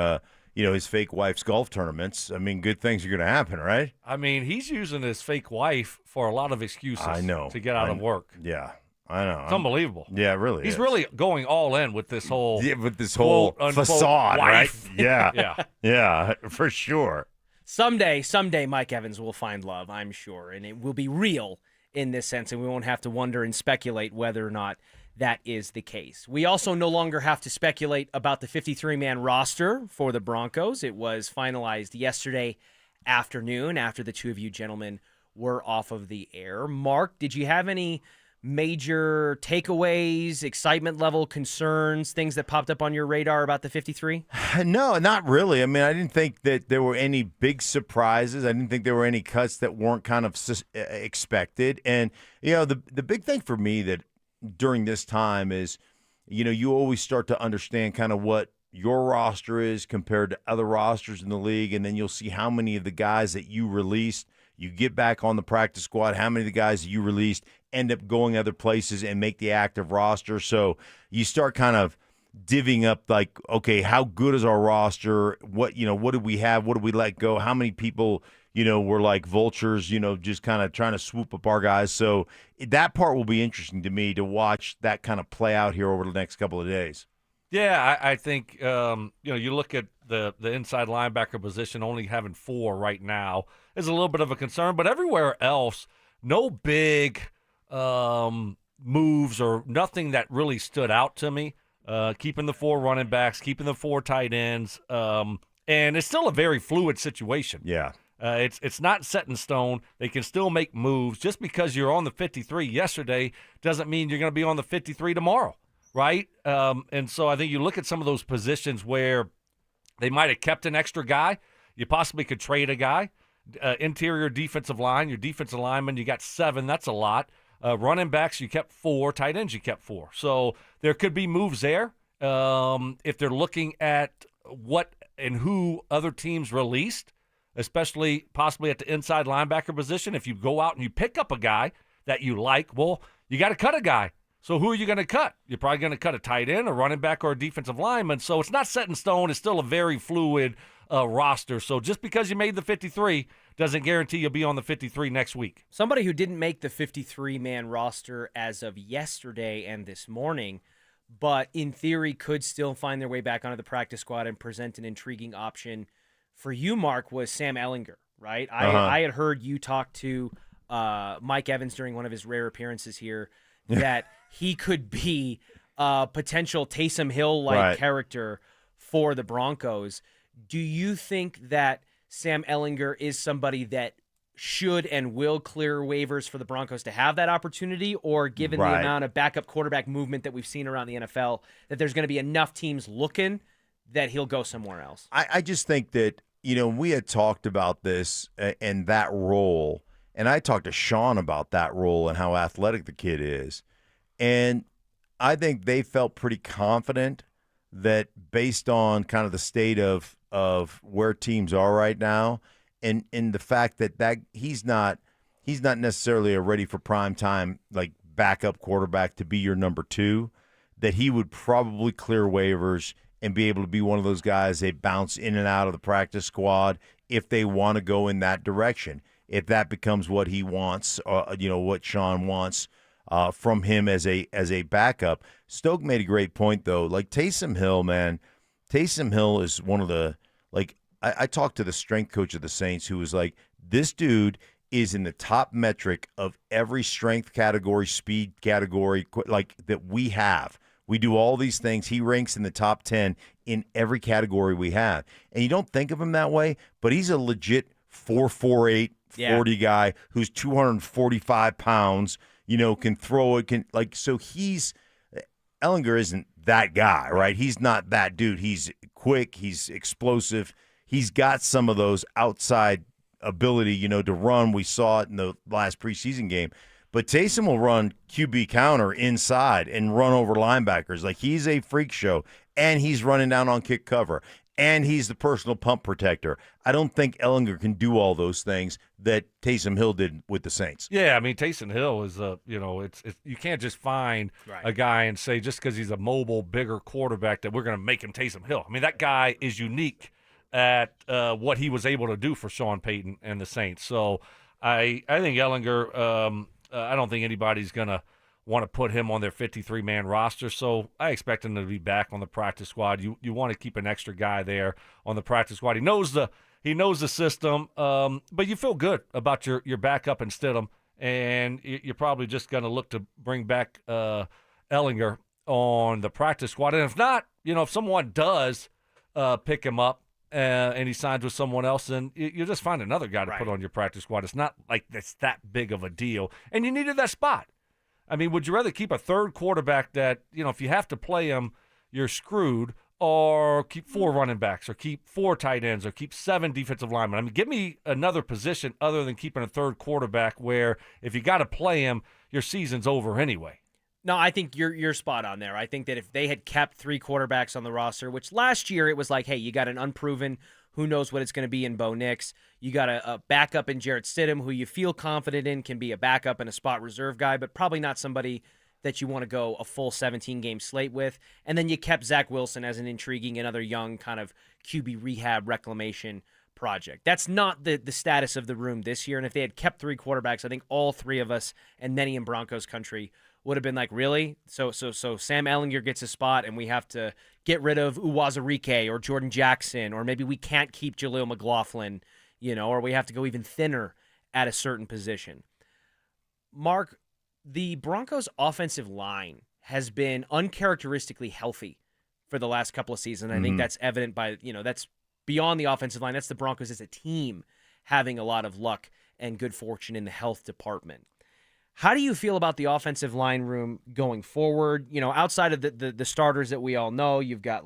his fake wife's golf tournaments, I mean, good things are going to happen, right? I mean, he's using his fake wife for a lot of excuses to get out of work. Yeah, I know. It's unbelievable. Yeah, it really He's is. really going all in with this whole whole unquote, facade, wife. right? Yeah. Yeah. Yeah, for sure. Someday, Mike Evans will find love, I'm sure, and it will be real in this sense, and we won't have to wonder and speculate whether or not that is the case. We also no longer have to speculate about the 53-man roster for the Broncos. It was finalized yesterday afternoon after the two of you gentlemen were off of the air. Mark, did you have any major takeaways, excitement level concerns, things that popped up on your radar about the 53? No, not really. I mean, I didn't think that there were any big surprises. I didn't think there were any cuts that weren't kind of expected. And, the big thing for me that during this time is, you always start to understand kind of what your roster is compared to other rosters in the league, and then you'll see how many of the guys that you released, you get back on the practice squad, how many of the guys that you released end up going other places and make the active roster. So you start kind of divvying up like, okay, how good is our roster? What did we have? What did we let go? How many people, were like vultures, just kind of trying to swoop up our guys. So that part will be interesting to me to watch that kind of play out here over the next couple of days. Yeah, I think, you look at the inside linebacker position, only having 4 right now is a little bit of a concern. But everywhere else, no big moves or nothing that really stood out to me. Keeping the 4 running backs, keeping the 4 tight ends. And it's still a very fluid situation. Yeah. It's not set in stone. They can still make moves. Just because you're on the 53 yesterday doesn't mean you're going to be on the 53 tomorrow, right? And so I think you look at some of those positions where they might have kept an extra guy. You possibly could trade a guy. Interior defensive line, your defensive lineman, you got 7. That's a lot. Running backs, you kept 4. Tight ends, you kept 4. So there could be moves there. If they're looking at what and who other teams released, especially possibly at the inside linebacker position. If you go out and you pick up a guy that you like, well, you got to cut a guy. So who are you going to cut? You're probably going to cut a tight end, a running back, or a defensive lineman. So it's not set in stone. It's still a very fluid roster. So just because you made the 53 doesn't guarantee you'll be on the 53 next week. Somebody who didn't make the 53-man roster as of yesterday and this morning, but in theory could still find their way back onto the practice squad and present an intriguing option for you, Mark, was Sam Ehlinger, right? I had heard you talk to Mike Evans during one of his rare appearances here that he could be a potential Taysom Hill-like character for the Broncos. Do you think that Sam Ehlinger is somebody that should and will clear waivers for the Broncos to have that opportunity, or given the amount of backup quarterback movement that we've seen around the NFL, that there's going to be enough teams looking that he'll go somewhere else? I just think that, we had talked about this and that role, and I talked to Sean about that role and how athletic the kid is. And I think they felt pretty confident that based on kind of the state of where teams are right now and the fact that he's not necessarily a ready for prime time, like backup quarterback to be your number 2, that he would probably clear waivers and be able to be one of those guys they bounce in and out of the practice squad if they want to go in that direction. If that becomes what he wants, what Sean wants from him as a backup. Stoke made a great point, though. Like Taysom Hill, man. Taysom Hill is one of the, I talked to the strength coach of the Saints who was like, this dude is in the top metric of every strength category, speed category, that we have. We do all these things. He ranks in the top 10 in every category we have. And you don't think of him that way, but he's a legit 4'8", 40 guy who's 245 pounds, can throw it, so Ehlinger isn't that guy, right? He's not that dude. He's quick. He's explosive. He's got some of those outside ability, to run. We saw it in the last preseason game. But Taysom will run QB counter inside and run over linebackers. Like, he's a freak show, and he's running down on kick cover, and he's the personal pump protector. I don't think Ehlinger can do all those things that Taysom Hill did with the Saints. Yeah, I mean, Taysom Hill is it's you can't just find a guy and say just because he's a mobile, bigger quarterback that we're going to make him Taysom Hill. I mean, that guy is unique at what he was able to do for Sean Payton and the Saints. So I think Ehlinger, I don't think anybody's going to want to put him on their 53-man roster, so I expect him to be back on the practice squad. You want to keep an extra guy there on the practice squad. He knows the system, but you feel good about your backup in Stidham, and you're probably just going to look to bring back Ehlinger on the practice squad. And if not, if someone does pick him up and he signs with someone else, then you just find another guy to put on your practice squad. It's not like it's that big of a deal, and you needed that spot. I mean, would you rather keep a third quarterback that, if you have to play him, you're screwed, or keep 4 running backs, or keep 4 tight ends, or keep 7 defensive linemen? I mean, give me another position other than keeping a third quarterback where if you got to play him, your season's over anyway. No, I think you're spot on there. I think that if they had kept 3 quarterbacks on the roster, which last year it was like, hey, you got an unproven, who knows what it's going to be in Bo Nix. You got a backup in Jarrett Stidham, who you feel confident in, can be a backup and a spot reserve guy, but probably not somebody that you want to go a full 17-game slate with. And then you kept Zach Wilson as an intriguing, another young kind of QB rehab reclamation project. That's not the status of the room this year. And if they had kept 3 quarterbacks, I think all 3 of us and many in Broncos country would have been like, really? So Sam Ehlinger gets a spot and we have to get rid of Uwazurike or Jordan Jackson, or maybe we can't keep Jaleel McLaughlin, or we have to go even thinner at a certain position. Mark, the Broncos offensive line has been uncharacteristically healthy for the last couple of seasons. I think that's evident by, that's beyond the offensive line. That's the Broncos as a team having a lot of luck and good fortune in the health department. How do you feel about the offensive line room going forward? Outside of the starters that we all know, you've got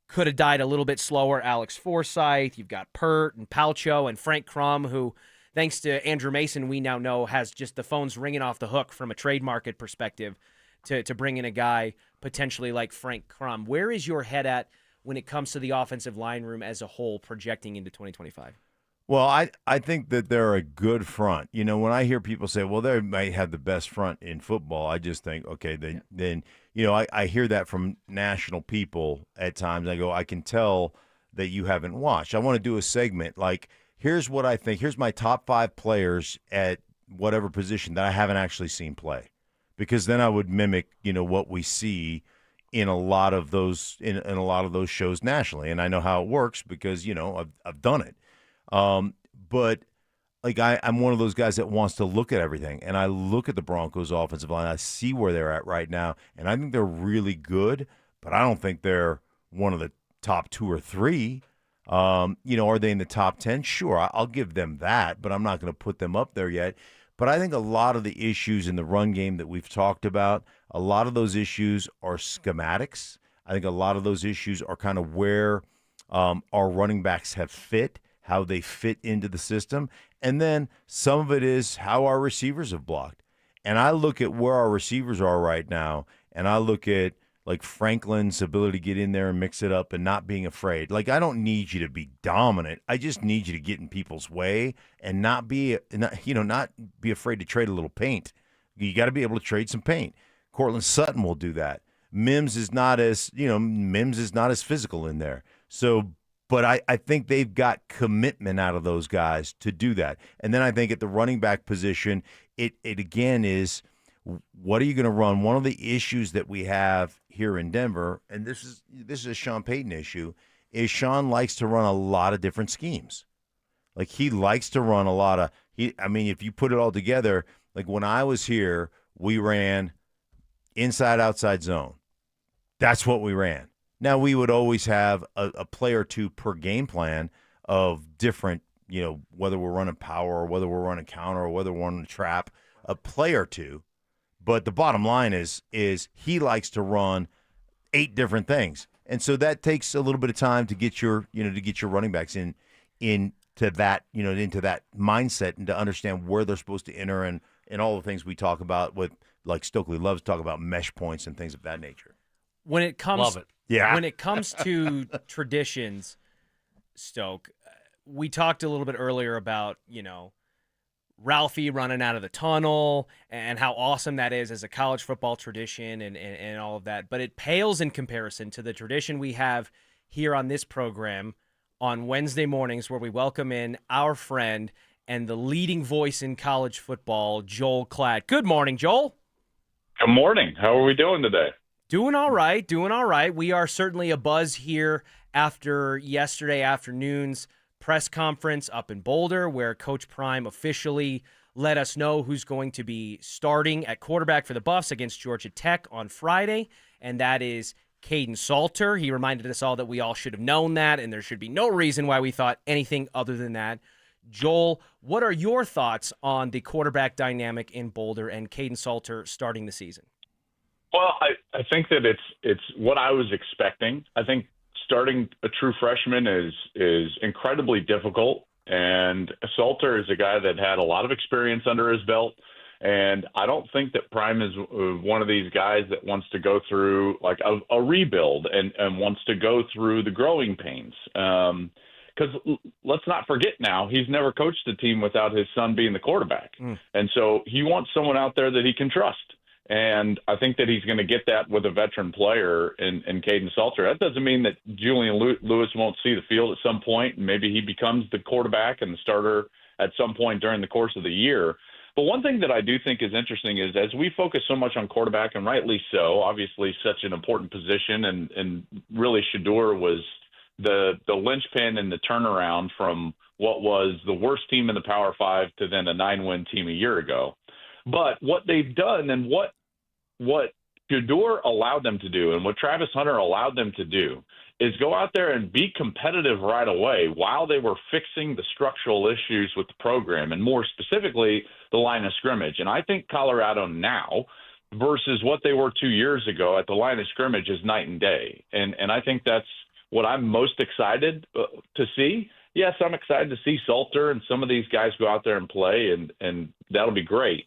could have died a little bit slower, Alex Forsythe. You've got Pert and Palcho and Frank Crum, who, thanks to Andrew Mason, we now know has just the phones ringing off the hook from a trade market perspective to bring in a guy potentially like Frank Crum. Where is your head at when it comes to the offensive line room as a whole projecting into 2025? Well, I think that they're a good front. When I hear people say, well, they might have the best front in football, I just think, okay, then I hear that from national people at times. I go, I can tell that you haven't watched. I want to do a segment like, here's what I think. Here's my top 5 players at whatever position that I haven't actually seen play. Because then I would mimic, what we see in a lot of those in a lot of those shows nationally. And I know how it works because, I've done it. But I'm one of those guys that wants to look at everything, and I look at the Broncos offensive line. I see where they're at right now, and I think they're really good, but I don't think they're one of the top 2 or 3. Are they in the top 10? Sure, I'll give them that, but I'm not going to put them up there yet. But I think a lot of the issues in the run game that we've talked about, a lot of those issues are schematics. I think a lot of those issues are kind of where our running backs have fit, how they fit into the system. And then some of it is how our receivers have blocked. And I look at where our receivers are right now, and I look at Franklin's ability to get in there and mix it up and not being afraid. I don't need you to be dominant. I just need you to get in people's way and not be afraid to trade a little paint. You got to be able to trade some paint. Cortland Sutton will do that. Mims is not as physical in there. But I think they've got commitment out of those guys to do that. And then I think at the running back position, it again is, what are you going to run? One of the issues that we have here in Denver, and this is a Sean Payton issue, is Sean likes to run a lot of different schemes. He likes to run a lot of if you put it all together, when I was here, we ran inside outside zone. That's what we ran. Now, we would always have a play or 2 per game plan of different, whether we're running power or whether we're running counter or whether we're running trap, a play or 2. But the bottom line is he likes to run 8 different things. And so that takes a little bit of time to get your running backs into that mindset and to understand where they're supposed to enter and all the things we talk about with, like Stokley loves to talk about mesh points and things of that nature. when it comes Love it. Yeah. when it comes to traditions, Stoke, we talked a little bit earlier about, Ralphie running out of the tunnel and how awesome that is as a college football tradition and all of that. But it pales in comparison to the tradition we have here on this program on Wednesday mornings, where we welcome in our friend and the leading voice in college football, Joel Klatt. Good morning, Joel. Good morning. How are we doing today? Doing all right. We are certainly abuzz here after yesterday afternoon's press conference up in Boulder, where Coach Prime officially let us know who's going to be starting at quarterback for the Buffs against Georgia Tech on Friday, and that is Payton Salter. He reminded us all that we all should have known that, and there should be no reason why we thought anything other than that. Joel, what are your thoughts on the quarterback dynamic in Boulder and Payton Salter starting the season? Well, I think that it's what I was expecting. I think starting a true freshman is incredibly difficult, and Salter is a guy that had a lot of experience under his belt, and I don't think that Prime is one of these guys that wants to go through like a rebuild and wants to go through the growing pains. Because let's not forget now, he's never coached a team without his son being the quarterback. And so he wants someone out there that he can trust. And I think that he's going to get that with a veteran player in Payton Salter. That doesn't mean that Julian Lewis won't see the field at some point, and maybe he becomes the quarterback and the starter at some point during the course of the year. But one thing that I do think is interesting is as we focus so much on quarterback, and rightly so, obviously such an important position, and really Shedeur was the linchpin and the turnaround from what was the worst team in the Power 5 to then a 9-win team a year ago. But what they've done and what Shedeur allowed them to do and what Travis Hunter allowed them to do is go out there and be competitive right away while they were fixing the structural issues with the program, and more specifically, the line of scrimmage. And I think Colorado now versus what they were 2 years ago at the line of scrimmage is night and day. And I think that's what I'm most excited to see. Yes, I'm excited to see Salter and some of these guys go out there and play, and that'll be great.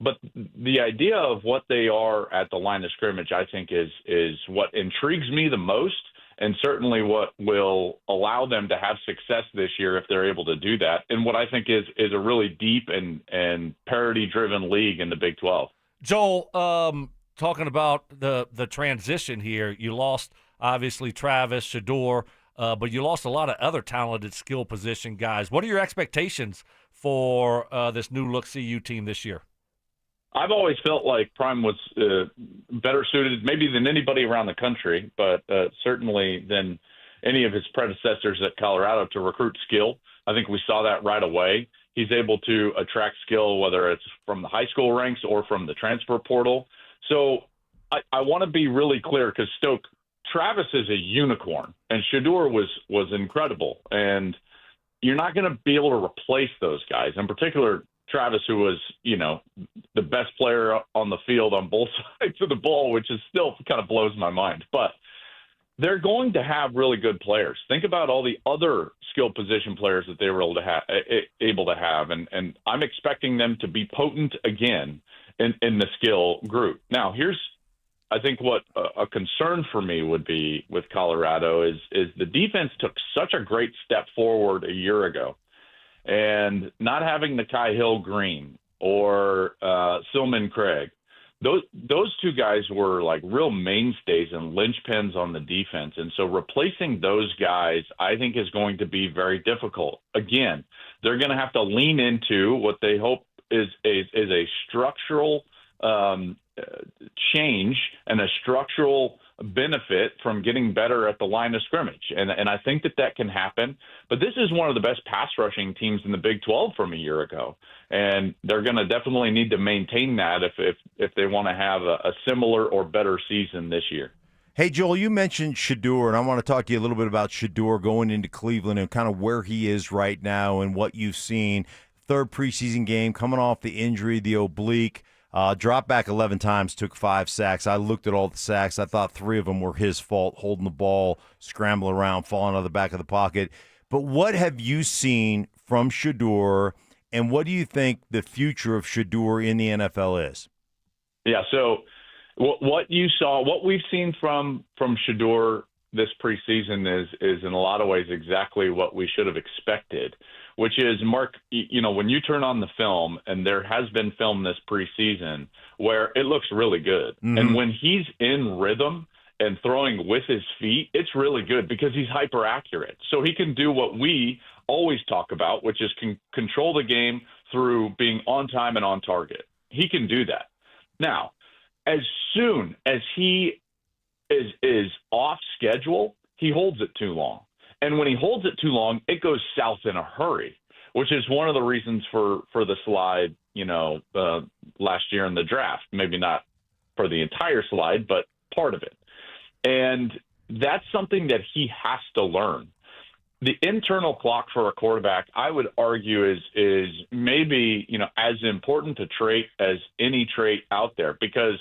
But the idea of what they are at the line of scrimmage, I think, is what intrigues me the most, and certainly what will allow them to have success this year if they're able to do that, and what I think is a really deep and parity-driven league in the Big 12. Joel, talking about the transition here, you lost, obviously, Travis, Shedeur, but you lost a lot of other talented skill position guys. What are your expectations for this new-look CU team this year? I've always felt like Prime was better suited maybe than anybody around the country, but certainly than any of his predecessors at Colorado to recruit skill. I think we saw that right away. He's able to attract skill, whether it's from the high school ranks or from the transfer portal. So I want to be really clear because Travis is a unicorn, and Shedeur was incredible. And you're not going to be able to replace those guys, in particular Travis, who was, the best player on the field on both sides of the ball, which is still kind of blows my mind. But they're going to have really good players. Think about all the other skill position players that they were able to have. And I'm expecting them to be potent again in the skill group. Now, here's, I think, what a concern for me would be with Colorado is the defense took such a great step forward a year ago. And not having the Kai Hill Green or Silman Craig, those two guys were like real mainstays and linchpins on the defense. And so replacing those guys, I think, is going to be very difficult. Again, they're going to have to lean into what they hope is a structural change and a structural benefit from getting better at the line of scrimmage. And I think that can happen. But this is one of the best pass rushing teams in the Big 12 from a year ago. And they're going to definitely need to maintain that if they want to have a similar or better season this year. Hey, Joel, you mentioned Shedeur, and I want to talk to you a little bit about Shedeur going into Cleveland and kind of where he is right now and what you've seen. Third preseason game, coming off the injury, the oblique. Dropped back 11 times, took 5 sacks. I looked at all the sacks. I thought 3 of them were his fault, holding the ball, scrambling around, falling out of the back of the pocket. But what have you seen from Shedeur, and what do you think the future of Shedeur in the NFL is? Yeah, so what you saw, what we've seen from Shedeur this preseason is in a lot of ways exactly what we should have expected, which is, Mark, when you turn on the film, and there has been film this preseason where it looks really good. Mm-hmm. And when he's in rhythm and throwing with his feet, it's really good because he's hyper accurate. So he can do what we always talk about, which is control the game through being on time and on target. He can do that. Now, as soon as he is off schedule, he holds it too long. And when he holds it too long, it goes south in a hurry, which is one of the reasons for the slide, last year in the draft. Maybe not for the entire slide, but part of it. And that's something that he has to learn. The internal clock for a quarterback, I would argue, is maybe, as important a trait as any trait out there, because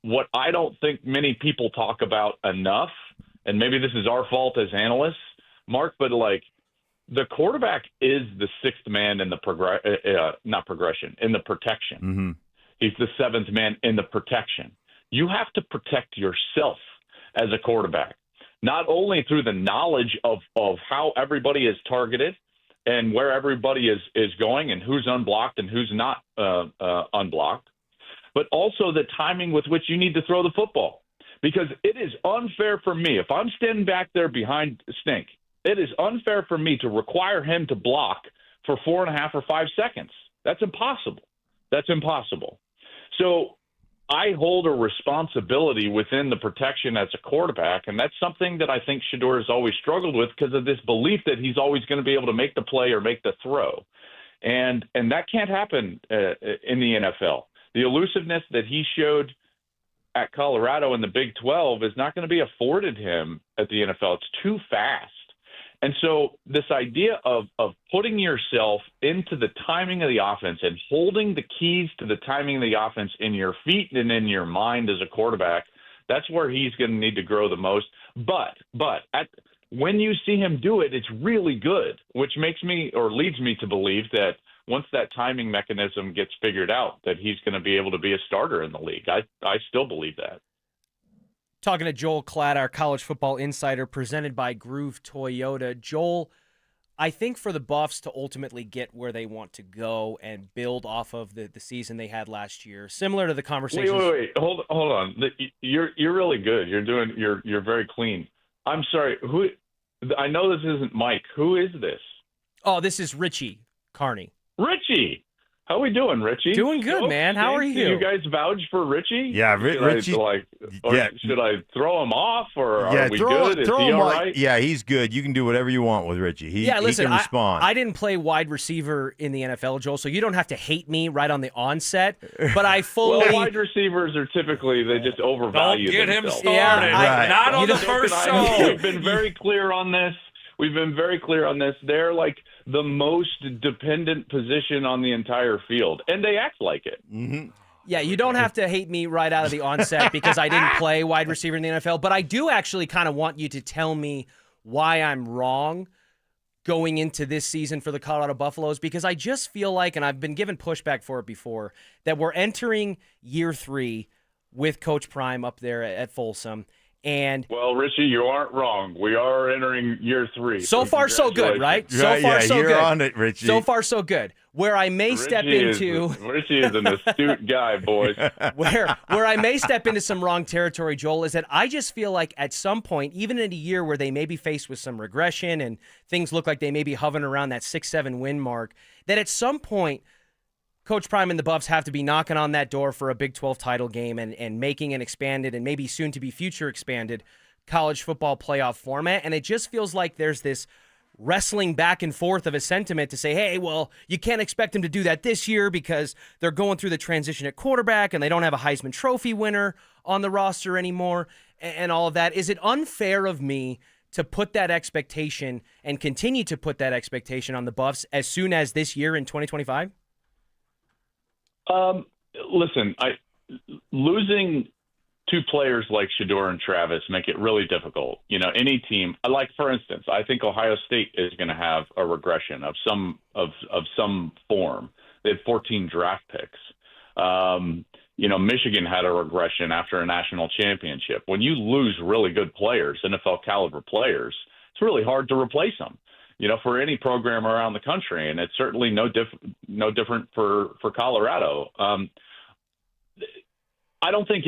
what I don't think many people talk about enough, and maybe this is our fault as analysts, Mark, but the quarterback is the sixth man in the in the protection. Mm-hmm. He's the seventh man in the protection. You have to protect yourself as a quarterback, not only through the knowledge of how everybody is targeted and where everybody is going and who's unblocked and who's not unblocked, but also the timing with which you need to throw the football. Because it is unfair for me, if I'm standing back there behind Stink, it is unfair for me to require him to block for 4.5 or 5 seconds. That's impossible. So I hold a responsibility within the protection as a quarterback, and that's something that I think Shedeur has always struggled with because of this belief that he's always going to be able to make the play or make the throw. And that can't happen in the NFL. The elusiveness that he showed at Colorado in the Big 12 is not going to be afforded him at the NFL. It's too fast. And so this idea of putting yourself into the timing of the offense and holding the keys to the timing of the offense in your feet and in your mind as a quarterback, that's where he's going to need to grow the most. But when you see him do it, it's really good, which makes me or leads me to believe that once that timing mechanism gets figured out, that he's going to be able to be a starter in the league. I still believe that. Talking to Joel Klatt, our college football insider, presented by Groove Toyota. Joel, I think for the Buffs to ultimately get where they want to go and build off of the season they had last year, similar to the conversations. Wait. Hold on. You're really good. You're very clean. I'm sorry. Who? I know this isn't Mike. Who is this? Oh, this is Richie Carney. Richie. How we doing, Richie? Doing good, man. How are you? Do you guys vouch for Richie? Yeah, Richie. Should I throw him off, or are we good? Is he all right? Yeah, he's good. You can do whatever you want with Richie. Listen, he can respond. I didn't play wide receiver in the NFL, Joel, so you don't have to hate me right on the onset. But I fully. Well, wide receivers are typically they just overvalue Don't get themselves. him started. Yeah, Not on the first show. We've been very clear on this. They're like the most dependent position on the entire field, and they act like it. Mm-hmm. Yeah, you don't have to hate me right out of the onset because I didn't play wide receiver in the NFL, but I do actually kind of want you to tell me why I'm wrong going into this season for the Colorado Buffaloes, because I just feel like, and I've been given pushback for it before, that we're entering year 3 with Coach Prime up there at Folsom. And well, Richie, you aren't wrong. We are entering year 3. So far, so good, right? So far, so you're good. On it, Richie. So far, so good. Where I may step into Richie is an astute guy, boys. Where I may step into some wrong territory, Joel, is that I just feel like at some point, even in a year where they may be faced with some regression and things look like they may be hovering around that 6-7 win mark, that at some point Coach Prime and the Buffs have to be knocking on that door for a Big 12 title game and making an expanded and maybe soon to be future expanded college football playoff format. And it just feels like there's this wrestling back and forth of a sentiment to say, hey, well, you can't expect them to do that this year because they're going through the transition at quarterback and they don't have a Heisman Trophy winner on the roster anymore and all of that. Is it unfair of me to put that expectation and continue to put that expectation on the Buffs as soon as this year in 2025? Listen, losing two players like Shedeur and Travis make it really difficult. You know, any team, like for instance, I think Ohio State is going to have a regression of some form. They had 14 draft picks. Michigan had a regression after a national championship. When you lose really good players, NFL caliber players, it's really hard to replace them, for any program around the country. And it's certainly no different for Colorado. I don't think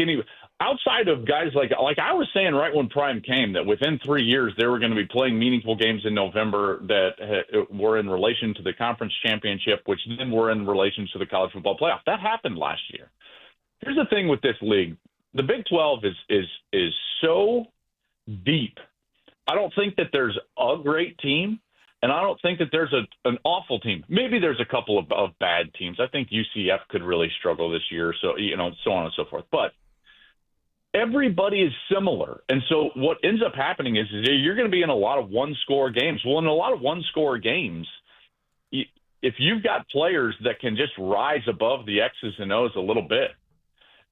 outside of guys like I was saying right when Prime came, that within 3 years they were going to be playing meaningful games in November that were in relation to the conference championship, which then were in relation to the college football playoff. That happened last year. Here's the thing with this league. The Big 12 is so deep. I don't think that there's a great team, and I don't think that there's an awful team. Maybe there's a couple of bad teams. I think UCF could really struggle this year, so so on and so forth. But everybody is similar. And so what ends up happening is you're going to be in a lot of one-score games. Well, in a lot of one-score games, if you've got players that can just rise above the X's and O's a little bit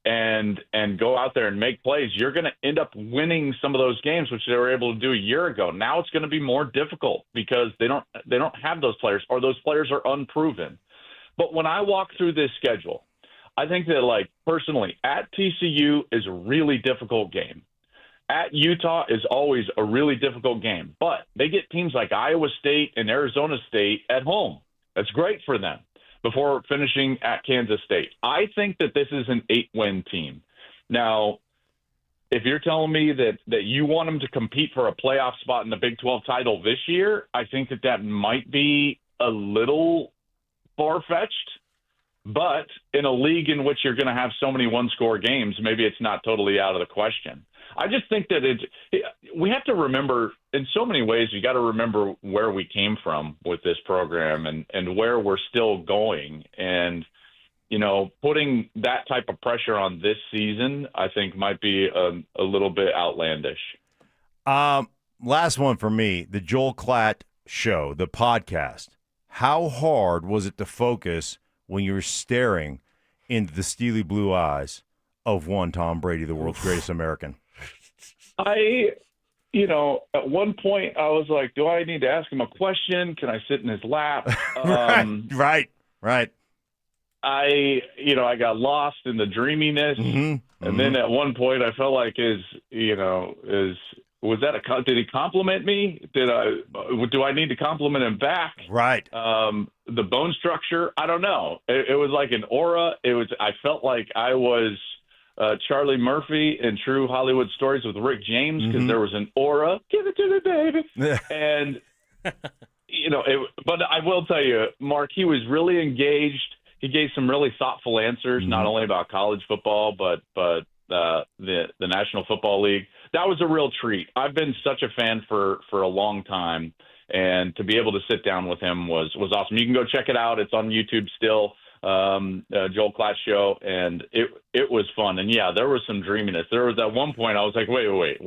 and go out there and make plays, you're going to end up winning some of those games, which they were able to do a year ago. Now it's going to be more difficult because they don't have those players, or those players are unproven. But when I walk through this schedule, I think that, personally, at TCU is a really difficult game. At Utah is always a really difficult game. But they get teams like Iowa State and Arizona State at home. That's great for them before finishing at Kansas State. I think that this is an 8-win team. Now, if you're telling me that you want them to compete for a playoff spot in the Big 12 title this year, I think that might be a little far-fetched. But in a league in which you're going to have so many one-score games, maybe it's not totally out of the question. I just think that we have to remember, in so many ways, you got to remember where we came from with this program and where we're still going. And, putting that type of pressure on this season, I think might be a little bit outlandish. Last one for me, the Joel Klatt Show, the podcast. How hard was it to focus when you were staring into the steely blue eyes of one Tom Brady, the world's greatest American? At one point I was like, do I need to ask him a question? Can I sit in his lap? Right. I got lost in the dreaminess. Mm-hmm. And then at one point I felt like did he compliment me? Do I need to compliment him back? Right. The bone structure, I don't know. It was like an aura. I felt like I was Charlie Murphy in True Hollywood Stories with Rick James, because there was an aura. Give it to me, baby. And but I will tell you, Mark, he was really engaged. He gave some really thoughtful answers, not only about college football, but the National Football League. That was a real treat. I've been such a fan for a long time, and to be able to sit down with him was awesome. You can go check it out. It's on YouTube still, Joel Klatt Show, and it was fun. And, yeah, there was some dreaminess. There was at one point I was like, wait.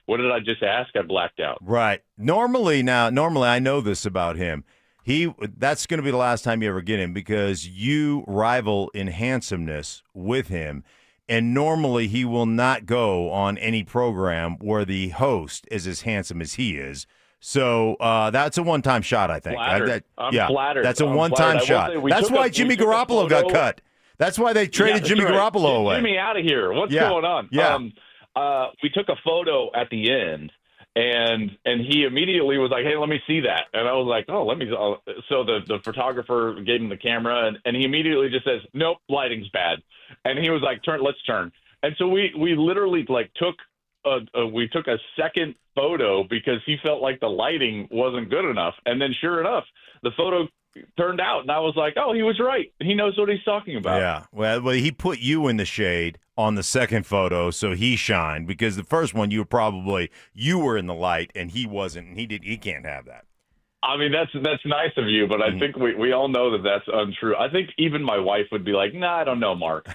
What did I just ask? I blacked out. Right. Normally I know this about him. That's going to be the last time you ever get him, because you rival in handsomeness with him. And normally he will not go on any program where the host is as handsome as he is. So that's a one-time shot, I think. I'm flattered. That's a one-time shot. That's why Jimmy Garoppolo got cut. That's why they traded Jimmy Garoppolo away. Get me out of here. What's going on? Yeah. We took a photo at the end, and he immediately was like, hey, let me see that. And I was like, oh, let me. So the photographer gave him the camera, and he immediately just says, nope, lighting's bad. And he was like, let's turn. And so we literally took a second photo because he felt like the lighting wasn't good enough. And then sure enough, the photo turned out, and I was like, oh, he was right. He knows what he's talking about. Yeah. Well, he put you in the shade on the second photo, so he shined, because the first one you were in the light and he wasn't, and he can't have that. I mean, that's nice of you, but I think we all know that that's untrue. I think even my wife would be like, nah, I don't know, Mark.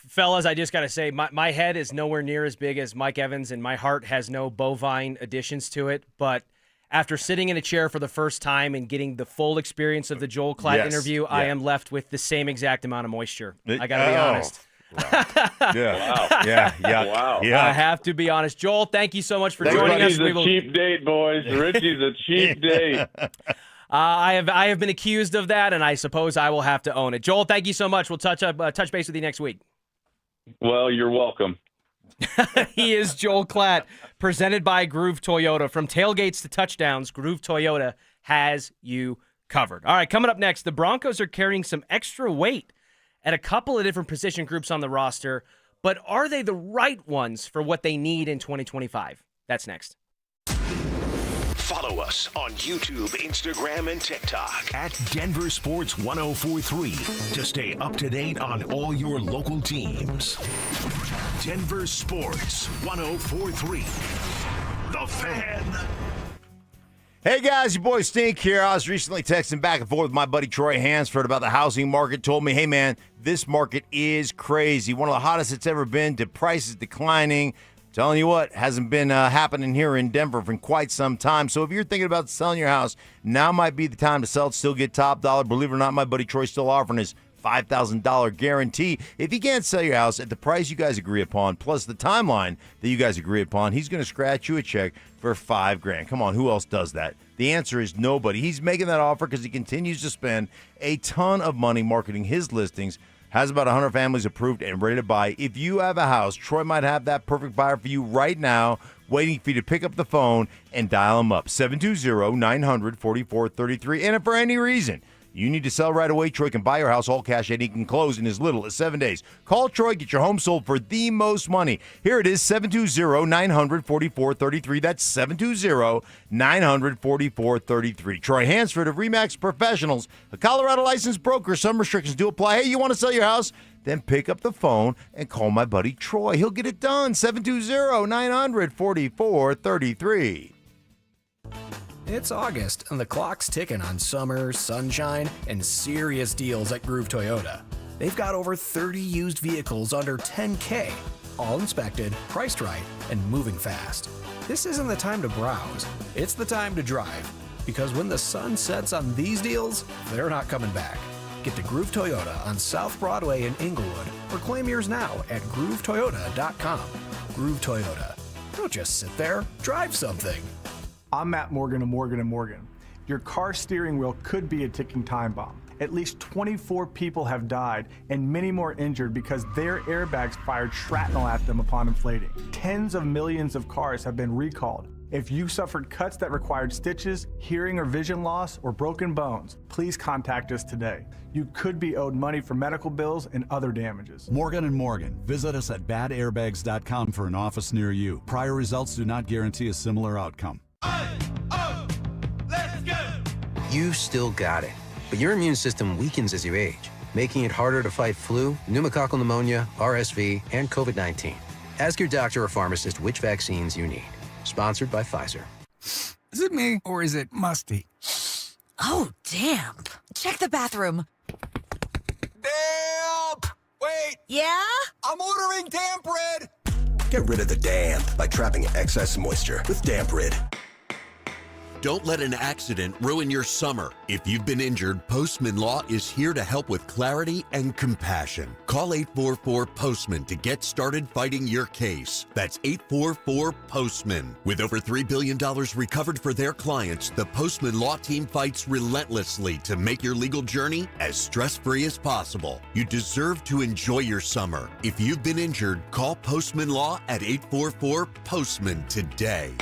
Fellas, I just got to say, my head is nowhere near as big as Mike Evans, and my heart has no bovine additions to it. But after sitting in a chair for the first time and getting the full experience of the Joel Klatt interview, I am left with the same exact amount of moisture. I got to be honest. Wow. Yeah. Wow. Yeah. I have to be honest. Joel, thank you so much for joining us. Richie's a cheap date, boys. Richie's a cheap date. I have been accused of that, and I suppose I will have to own it. Joel, thank you so much. We'll touch base with you next week. Well, you're welcome. He is Joel Klatt, presented by Groove Toyota. From tailgates to touchdowns, Groove Toyota has you covered. All right, coming up next, the Broncos are carrying some extra weight at a couple of different position groups on the roster, but are they the right ones for what they need in 2025? That's next. Follow us on YouTube, Instagram, and TikTok at Denver Sports 1043 to stay up to date on all your local teams. Denver Sports 1043. The Fan. Hey guys, your boy Stink here. I was recently texting back and forth with my buddy Troy Hansford about the housing market. Told me, hey man, this market is crazy. One of the hottest it's ever been. The price is declining. Telling you what, hasn't been happening here in Denver for quite some time. So if you're thinking about selling your house, now might be the time to sell it, still get top dollar. Believe it or not, my buddy Troy's still offering his $5,000 guarantee. If you can't sell your house at the price you guys agree upon, plus the timeline that you guys agree upon, he's going to scratch you a check for $5,000. Come on, who else does that? The answer is nobody. He's making that offer because he continues to spend a ton of money marketing his listings. Has about 100 families approved and ready to buy. If you have a house, Troy might have that perfect buyer for you right now, waiting for you to pick up the phone and dial him up. 720-900-4433. And if for any reason you need to sell right away, Troy can buy your house all cash and he can close in as little as 7 days. Call Troy, get your home sold for the most money. Here it is, 720-900-4433. That's 720-900-4433. Troy Hansford of RE/MAX Professionals, a Colorado licensed broker. Some restrictions do apply. Hey, you want to sell your house? Then pick up the phone and call my buddy Troy. He'll get it done. 720-900-4433. It's August, and the clock's ticking on summer, sunshine, and serious deals at Groove Toyota. They've got over 30 used vehicles under $10K, all inspected, priced right, and moving fast. This isn't the time to browse. It's the time to drive. Because when the sun sets on these deals, they're not coming back. Get to Groove Toyota on South Broadway in Inglewood, or claim yours now at GrooveToyota.com. Groove Toyota. Don't just sit there. Drive something. I'm Matt Morgan of Morgan & Morgan. Your car steering wheel could be a ticking time bomb. At least 24 people have died and many more injured because their airbags fired shrapnel at them upon inflating. Tens of millions of cars have been recalled. If you suffered cuts that required stitches, hearing or vision loss, or broken bones, please contact us today. You could be owed money for medical bills and other damages. Morgan & Morgan. Visit us at badairbags.com for an office near you. Prior results do not guarantee a similar outcome. You still got it, but your immune system weakens as you age, making it harder to fight flu, pneumococcal pneumonia, RSV, and COVID-19. Ask your doctor or pharmacist which vaccines you need. Sponsored by Pfizer. Is it me, or is it musty? Oh, damp. Check the bathroom. Damp! Wait! Yeah? I'm ordering Damp Rid! Get rid of the damp by trapping excess moisture with Damp Rid. Don't let an accident ruin your summer. If you've been injured, Postman Law is here to help with clarity and compassion. Call 844-POSTMAN to get started fighting your case. That's 844-POSTMAN. With over $3 billion recovered for their clients, the Postman Law team fights relentlessly to make your legal journey as stress-free as possible. You deserve to enjoy your summer. If you've been injured, call Postman Law at 844-POSTMAN today.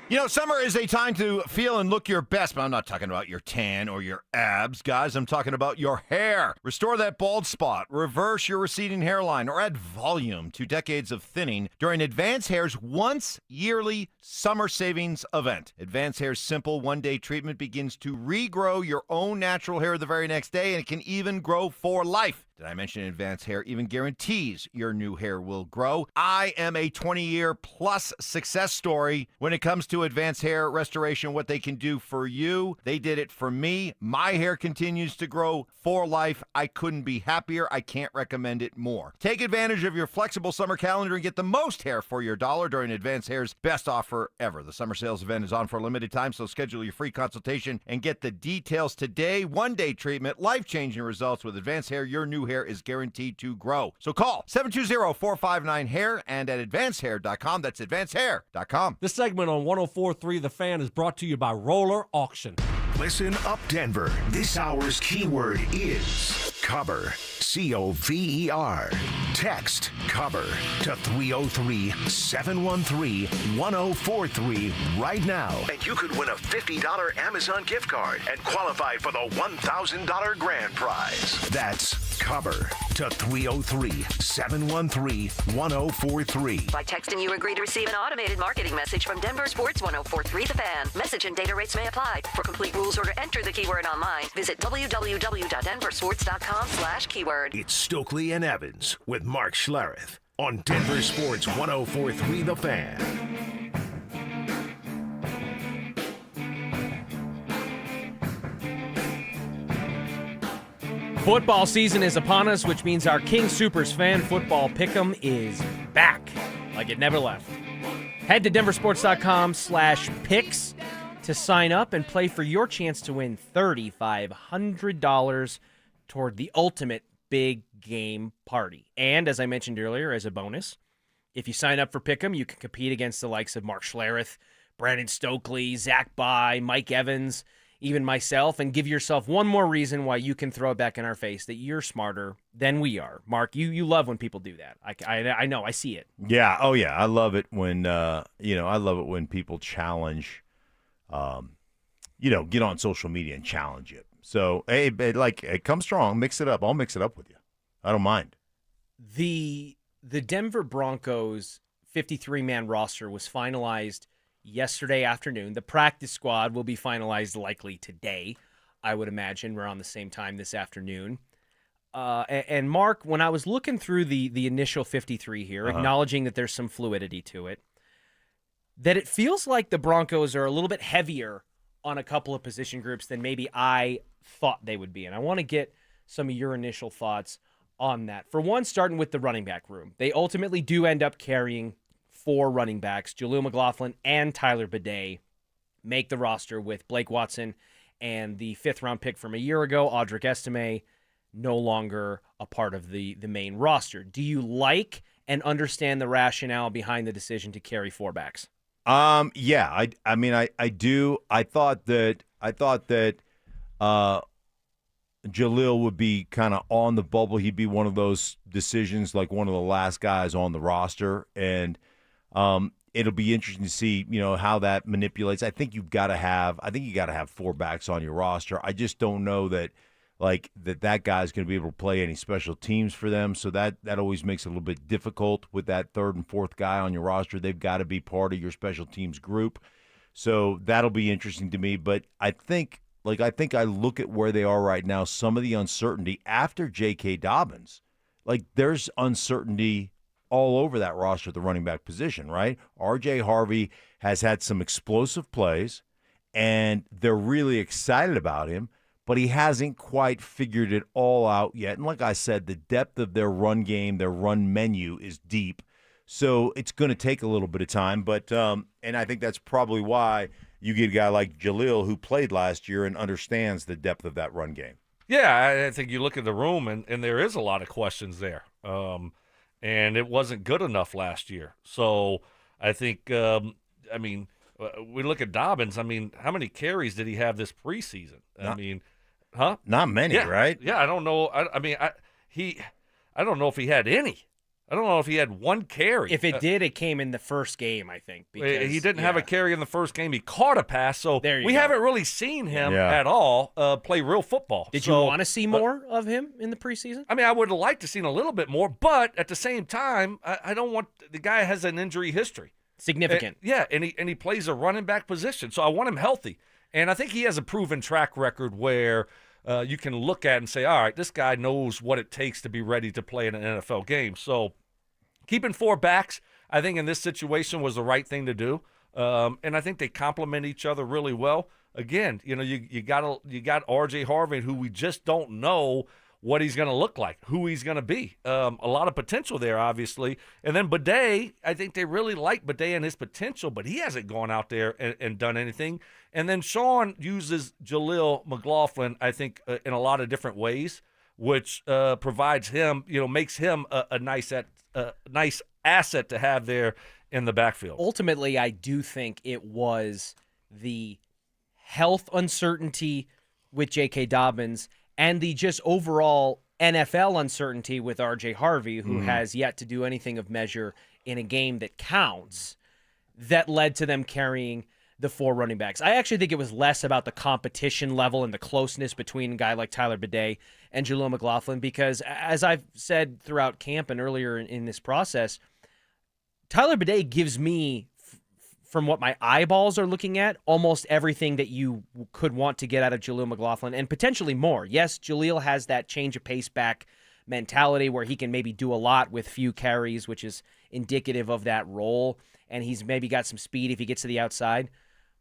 You know, summer is a time to feel and look your best, but I'm not talking about your tan or your abs, guys. I'm talking about your hair. Restore that bald spot, reverse your receding hairline, or add volume to decades of thinning during Advanced Hair's once yearly summer savings event. Advanced Hair's simple one-day treatment begins to regrow your own natural hair the very next day, and it can even grow for life. Did I mention Advanced Hair even guarantees your new hair will grow? I am a 20-year-plus success story when it comes to Advanced Hair restoration, what they can do for you. They did it for me. My hair continues to grow for life. I couldn't be happier. I can't recommend it more. Take advantage of your flexible summer calendar and get the most hair for your dollar during Advanced Hair's best offer ever. The summer sales event is on for a limited time, so schedule your free consultation and get the details today. One-day treatment, life-changing results with Advanced Hair. Your new hair is guaranteed to grow. So call 720-459-HAIR and at advancedhair.com. That's advancedhair.com. This segment on 104.3 The Fan is brought to you by Roller Auction. Listen up, Denver. This hour's keyword is cover. COVER. Text cover to 303-713-1043 right now. And you could win a $50 Amazon gift card and qualify for the $1,000 grand prize. That's cover to 303-713-1043. By texting, you agree to receive an automated marketing message from Denver Sports 1043 The Fan. Message and data rates may apply. For complete rules or to enter the keyword online, visit www.denversports.com/keyword. It's Stokley and Evans with Mark Schlereth on Denver Sports 1043 The Fan. Football season is upon us, which means our King Soopers fan football pick'em is back like it never left. Head to denversports.com/picks to sign up and play for your chance to win $3,500 toward the ultimate big game party. And as I mentioned earlier, as a bonus, if you sign up for pick'em, you can compete against the likes of Mark Schlereth, Brandon Stokley, Zach Bye, Mike Evans, even myself, and give yourself one more reason why you can throw it back in our face that you're smarter than we are. Mark, you love when people do that. I know, I see it. Yeah, oh yeah, I love it when I love it when people challenge, get on social media and challenge it. So hey, come strong, mix it up. I'll mix it up with you. I don't mind. The Denver Broncos 53-man roster was finalized yesterday afternoon. The practice squad will be finalized likely today, I would imagine. We're on the same time this afternoon. And Mark, when I was looking through the initial 53 here, acknowledging that there's some fluidity to it, that it feels like the Broncos are a little bit heavier on a couple of position groups than maybe I thought they would be. And I want to get some of your initial thoughts on that. For one, starting with the running back room, they ultimately do end up carrying 4 running backs. Jaleel McLaughlin and Tyler Bidet make the roster with Blake Watson and the 5th-round pick from a year ago, Audric Estime, no longer a part of the main roster. Do you like and understand the rationale behind the decision to carry 4 backs? Yeah, I do. I thought that Jaleel would be kind of on the bubble. He'd be one of those decisions, like one of the last guys on the roster, and it'll be interesting to see, how that manipulates. I think you got to have 4 backs on your roster. I just don't know that that guy's going to be able to play any special teams for them. So that always makes it a little bit difficult with that 3rd and 4th guy on your roster. They've got to be part of your special teams group. So that'll be interesting to me. But I think I look at where they are right now, some of the uncertainty after J.K. Dobbins, there's uncertainty all over that roster at the running back position, right? R.J. Harvey has had some explosive plays, and they're really excited about him, but he hasn't quite figured it all out yet. And like I said, the depth of their run game, their run menu is deep, so it's going to take a little bit of time. But and I think that's probably why you get a guy like Jaleel who played last year and understands the depth of that run game. Yeah, I think you look at the room, and there is a lot of questions there. And it wasn't good enough last year. So I think, we look at Dobbins. How many carries did he have this preseason? Not many, right? Yeah, I don't know. I don't know if he had any. I don't know if he had 1 carry. If it did, it came in the first game, I think. Because, he didn't have a carry in the first game. He caught a pass, so we haven't really seen him at all play real football. Did you want to see more of him in the preseason? I would have liked to see a little bit more, but at the same time, I don't want – the guy has an injury history. Significant. And he plays a running back position, so I want him healthy. And I think he has a proven track record where you can look at and say, all right, this guy knows what it takes to be ready to play in an NFL game. So keeping 4 backs, I think in this situation was the right thing to do. And I think they complement each other really well. Again, you got R.J. Harvey, who we just don't know what he's going to look like, who he's going to be. A lot of potential there, obviously. And then Bidet, I think they really like Bidet and his potential, but he hasn't gone out there and done anything. And then Sean uses Jaleel McLaughlin, I think, in a lot of different ways, which provides him, makes him a nice asset to have there in the backfield. Ultimately, I do think it was the health uncertainty with J.K. Dobbins and the just overall NFL uncertainty with R.J. Harvey, who has yet to do anything of measure in a game that counts, that led to them carrying the 4 running backs. I actually think it was less about the competition level and the closeness between a guy like Tyler Bidet and Jaleel McLaughlin, because as I've said throughout camp and earlier in this process, Tyler Bidet gives me, from what my eyeballs are looking at, almost everything that you could want to get out of Jaleel McLaughlin, and potentially more. Yes, Jaleel has that change of pace back mentality where he can maybe do a lot with few carries, which is indicative of that role, and he's maybe got some speed if he gets to the outside.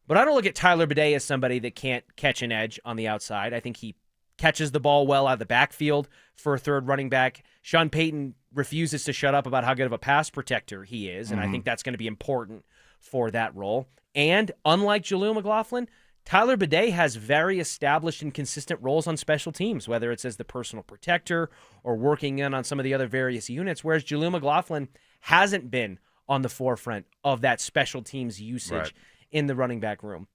But I don't look at Tyler Bidet as somebody that can't catch an edge on the outside. I think he catches the ball well out of the backfield for a third running back. Sean Payton refuses to shut up about how good of a pass protector he is, and I think that's going to be important for that role. And unlike Jaleel McLaughlin, Tyler Bidet has very established and consistent roles on special teams, whether it's as the personal protector or working in on some of the other various units, whereas Jaleel McLaughlin hasn't been on the forefront of that special teams usage in the running back room.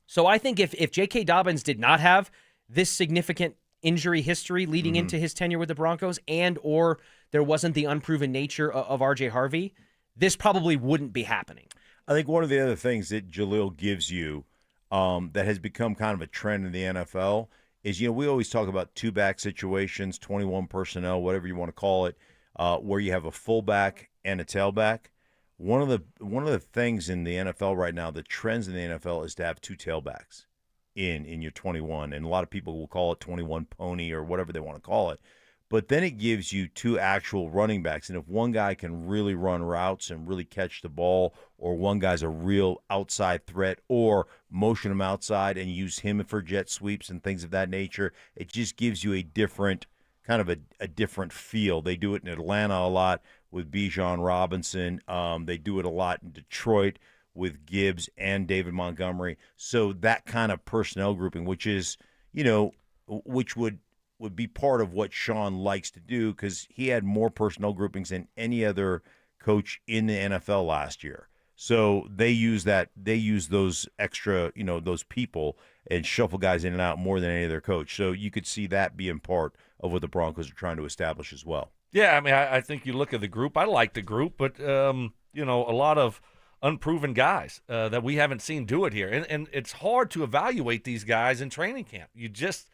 So I think if J.K. Dobbins did not have this significant injury history leading into his tenure with the Broncos, and or there wasn't the unproven nature of R.J. Harvey, this probably wouldn't be happening. I think one of the other things that Jaleel gives you that has become kind of a trend in the NFL is, we always talk about two-back situations, 21 personnel, whatever you want to call it, where you have a fullback and a tailback. One of the things in the NFL right now, the trends in the NFL is to have two tailbacks in your 21, and a lot of people will call it 21 pony or whatever they want to call it. But then it gives you two actual running backs, and if one guy can really run routes and really catch the ball, or one guy's a real outside threat, or motion him outside and use him for jet sweeps and things of that nature, it just gives you a different kind of a different feel. They do it in Atlanta a lot with Bijan Robinson. They do it a lot in Detroit with Gibbs and David Montgomery. So that kind of personnel grouping, which is, which would be part of what Sean likes to do, because he had more personnel groupings than any other coach in the NFL last year. So they use those extra, those people and shuffle guys in and out more than any other coach. So you could see that being part of what the Broncos are trying to establish as well. Yeah, I mean, I think you look at the group. I like the group, but, a lot of unproven guys that we haven't seen do it here. And it's hard to evaluate these guys in training camp. You just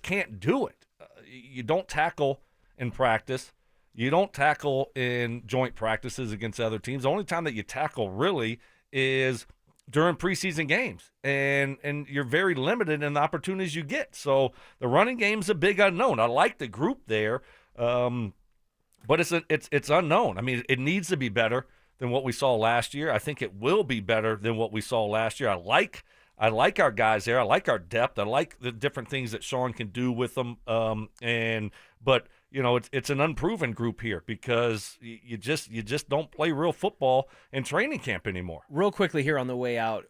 can't do it. You don't tackle in practice. You don't tackle in joint practices against other teams. The only time that you tackle really is during preseason games, and you're very limited in the opportunities you get. So the running game's a big unknown. I like the group there, but it's unknown. I mean, it needs to be better than what we saw last year. I think it will be better than what we saw last year. I like our guys there. I like our depth. I like the different things that Sean can do with them. But it's an unproven group here, because you just don't play real football in training camp anymore. Real quickly here on the way out,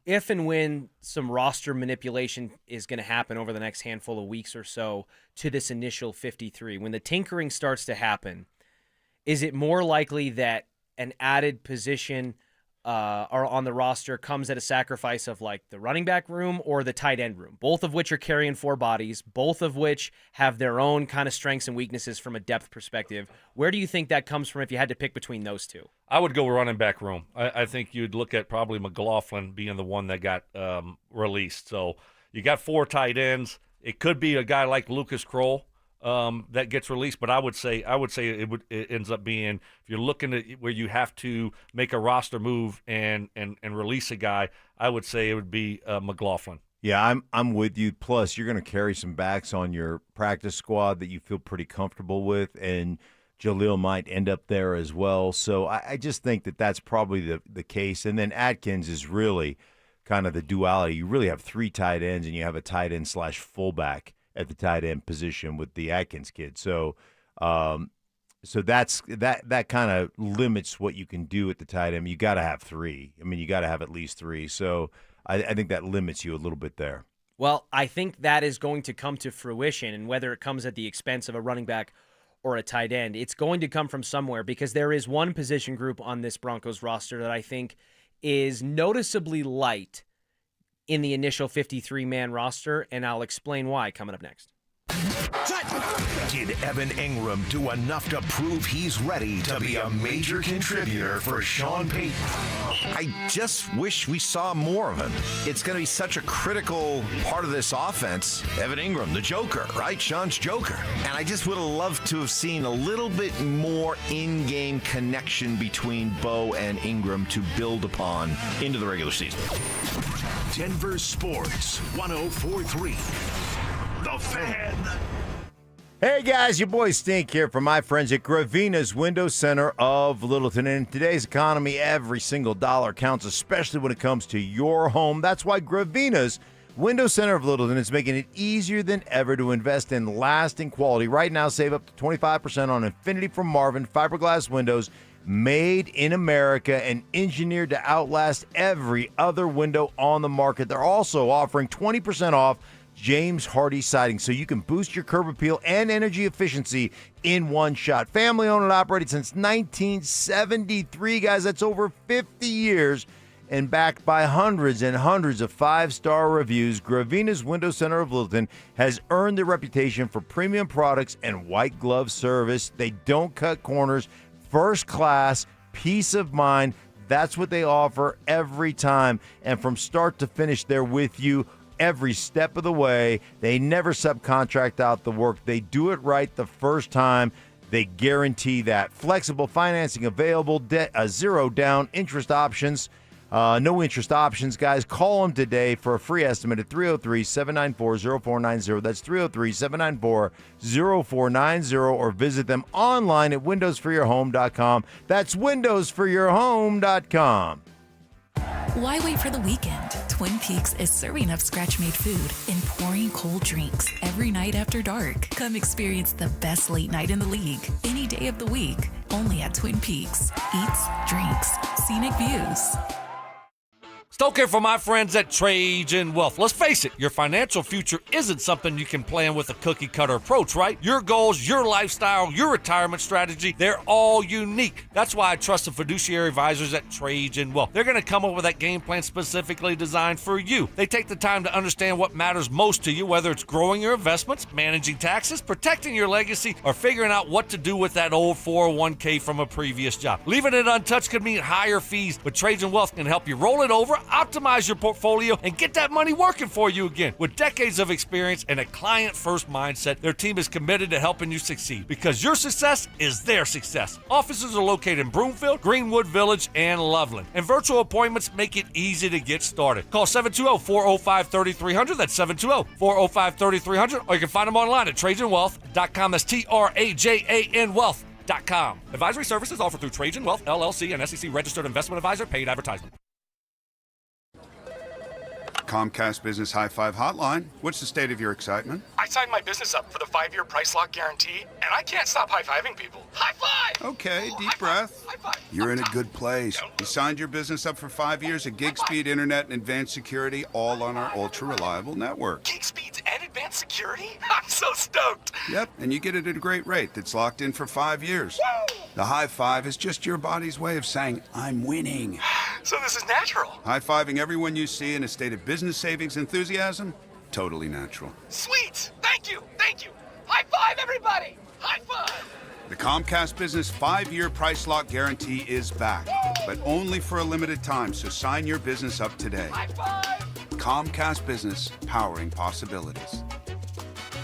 if and when some roster manipulation is going to happen over the next handful of weeks or so to this initial 53, when the tinkering starts to happen, is it more likely that an added position or on the roster comes at a sacrifice of like the running back room or the tight end room, both of which are carrying 4 bodies, both of which have their own kind of strengths and weaknesses from a depth perspective? Where do you think that comes from if you had to pick between those two? I would go running back room. I think you'd look at probably McLaughlin being the one that got released. So you got 4 tight ends. It could be a guy like Lucas Kroll that gets released, but I would say it ends up being, if you're looking at where you have to make a roster move and release a guy, I would say it would be McLaughlin. Yeah, I'm with you. Plus, you're going to carry some backs on your practice squad that you feel pretty comfortable with, and Jaleel might end up there as well. So I just think that that's probably the case. And then Atkins is really kind of the duality. You really have 3 tight ends, and you have a tight end / fullback at the tight end position with the Atkins kid. So that's that kind of limits what you can do at the tight end. You got to have 3. I mean, you got to have at least 3. So I think that limits you a little bit there. Well, I think that is going to come to fruition, and whether it comes at the expense of a running back or a tight end, it's going to come from somewhere, because there is one position group on this Broncos roster that I think is noticeably light in the initial 53-man roster, and I'll explain why coming up next. Did Evan Ingram do enough to prove he's ready to be a major contributor for Sean Payton? I just wish we saw more of him. It's going to be such a critical part of this offense. Evan Ingram, the Joker, right? Sean's Joker. And I just would have loved to have seen a little bit more in-game connection between Bo and Ingram to build upon into the regular season. Denver Sports 104.3. The Fan. Hey guys, your boy Stink here from my friends at Gravina's Window Center of Littleton. And in today's economy, every single dollar counts, especially when it comes to your home. That's why Gravina's Window Center of Littleton is making it easier than ever to invest in lasting quality. Right now, save up to 25% on Infinity from Marvin fiberglass windows made in America and engineered to outlast every other window on the market. They're also offering 20% off James Hardy siding, so you can boost your curb appeal and energy efficiency in one shot. Family owned and operated since 1973, guys. That's over 50 years. And backed by hundreds and hundreds of five-star reviews, Gravina's Window Center of Littleton has earned the reputation for premium products and white glove service. They don't cut corners. First class, peace of mind. That's what they offer every time. And from start to finish, they're with you every step of the way. They never subcontract out the work. They do it right the first time. They guarantee that. Flexible financing available, zero down interest options. No interest options, guys. Call them today for a free estimate at 303-794-0490. That's 303-794-0490, or visit them online at windowsforyourhome.com. That's windowsforyourhome.com. Why wait for the weekend? Twin Peaks is serving up scratch-made food and pouring cold drinks every night after dark. Come experience the best late night in the league any day of the week, only at Twin Peaks. Eats, drinks, scenic views. Stoke here for my friends at Trajan Wealth. Let's face it, your financial future isn't something you can plan with a cookie-cutter approach, right? Your goals, your lifestyle, your retirement strategy, they're all unique. That's why I trust the fiduciary advisors at Trajan Wealth. They're going to come up with that game plan specifically designed for you. They take the time to understand what matters most to you, whether it's growing your investments, managing taxes, protecting your legacy, or figuring out what to do with that old 401k from a previous job. Leaving it untouched could mean higher fees, but Trajan Wealth can help you roll it over, optimize your portfolio, and get that money working for you again. With decades of experience and a client-first mindset, their team is committed to helping you succeed, because your success is their success. Offices are located in Broomfield, Greenwood Village, and Loveland. And virtual appointments make it easy to get started. Call 720-405-3300. That's 720-405-3300. Or you can find them online at TrajanWealth.com. That's TRAJAN Wealth.com. Advisory services offered through Trajan Wealth, LLC, and SEC registered investment advisor. Paid advertisement. Comcast Business High Five Hotline. What's the state of your excitement? I signed my business up for the 5-year price lock guarantee, and I can't stop high-fiving people. High five! Okay, deep breath. High five. You're in a good place. You signed your business up for 5 years of gig speed internet and advanced security, all on our ultra-reliable network. Gig speeds and advanced security? I'm so stoked. Yep, and you get it at a great rate that's locked in for 5 years. Woo! The high five is just your body's way of saying, I'm winning. So this is natural. High-fiving everyone you see in a state of business savings enthusiasm? Totally natural. Sweet! Thank you! Thank you! High five, everybody! High five! The Comcast Business 5-year price lock guarantee is back, but only for a limited time, so sign your business up today. High five! Comcast Business, powering possibilities.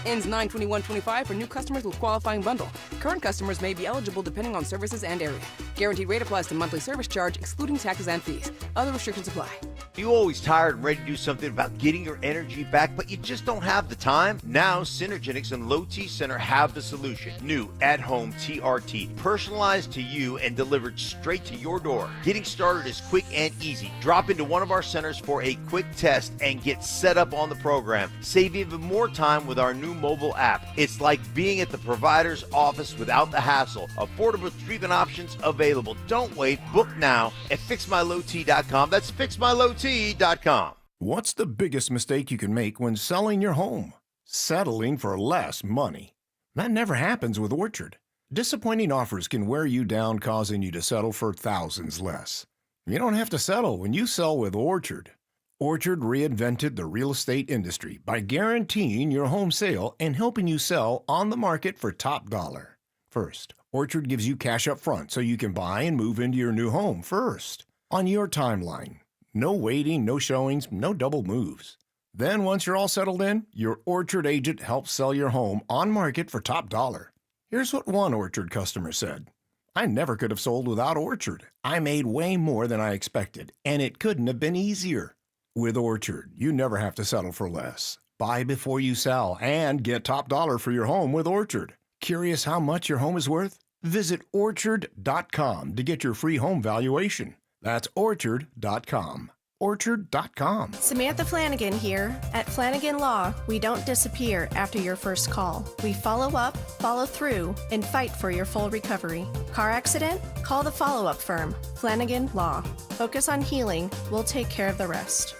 Ends 9/21/25 for new customers with qualifying bundle. Current customers may be eligible depending on services and area. Guaranteed rate applies to monthly service charge, excluding taxes and fees. Other restrictions apply. You always tired and ready to do something about getting your energy back, but you just don't have the time? Now, Synergenics and Low T Center have the solution. New at-home TRT, personalized to you and delivered straight to your door. Getting started is quick and easy. Drop into one of our centers for a quick test and get set up on the program. Save even more time with our new mobile app. It's like being at the provider's office without the hassle. Affordable treatment options available. Don't wait. Book now at fixmylowt.com. That's fixmylowt.com. What's the biggest mistake you can make when selling your home? Settling for less money. That never happens with Orchard. Disappointing offers can wear you down, causing you to settle for thousands less. You don't have to settle when you sell with Orchard. Orchard reinvented the real estate industry by guaranteeing your home sale and helping you sell on the market for top dollar. First, Orchard gives you cash up front so you can buy and move into your new home first, on your timeline. No waiting, no showings, no double moves. Then once you're all settled in, your Orchard agent helps sell your home on market for top dollar. Here's what one Orchard customer said. I never could have sold without Orchard. I made way more than I expected, and it couldn't have been easier. With Orchard, you never have to settle for less. Buy before you sell and get top dollar for your home with Orchard. Curious how much your home is worth? Visit Orchard.com to get your free home valuation. That's Orchard.com. Orchard.com. Samantha Flanagan here. At Flanagan Law, we don't disappear after your first call. We follow up, follow through, and fight for your full recovery. Car accident? Call the follow-up firm, Flanagan Law. Focus on healing. We'll take care of the rest.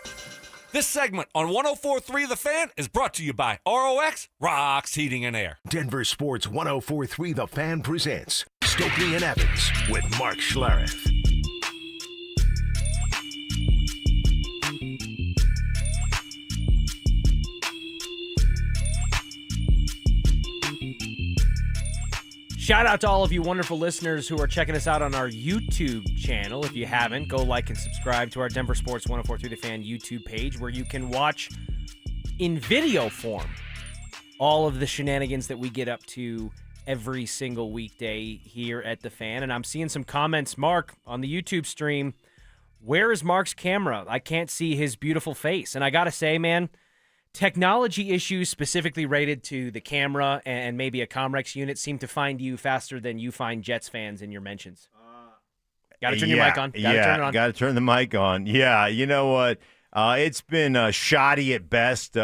This segment on 104.3 The Fan is brought to you by ROX Rocks Heating and Air. Denver Sports 104.3 The Fan presents Stokley and Evans with Mark Schlereth. Shout out to all of you wonderful listeners who are checking us out on our YouTube channel. If you haven't, go like and subscribe to our Denver Sports 104.3 The Fan YouTube page, where you can watch in video form all of the shenanigans that we get up to every single weekday here at The Fan. And I'm seeing some comments, Mark, on the YouTube stream. Where is Mark's camera? I can't see his beautiful face. And I got to say, man, technology issues specifically related to the camera and maybe a Comrex unit seem to find you faster than you find Jets fans in your mentions. Got to turn your mic on. Got to turn it on. Got to turn the mic on. Yeah, you know what? It's been shoddy at best.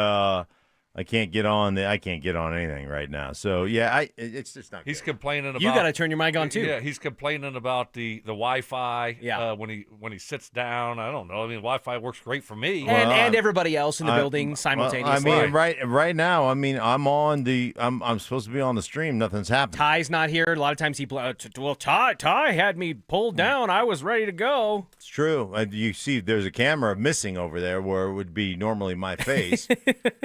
I can't get on anything right now. So yeah, it's just not. He's complaining about. You got to turn your mic on too. Yeah, he's complaining about the Wi-Fi. Yeah. When he sits down, I don't know. I mean, Wi-Fi works great for me. And everybody else in the building simultaneously. I mean, right now, I mean, I'm supposed to be on the stream. Nothing's happening. Ty's not here. A lot of times Ty had me pulled down. I was ready to go. It's true. You see, there's a camera missing over there where it would be normally my face.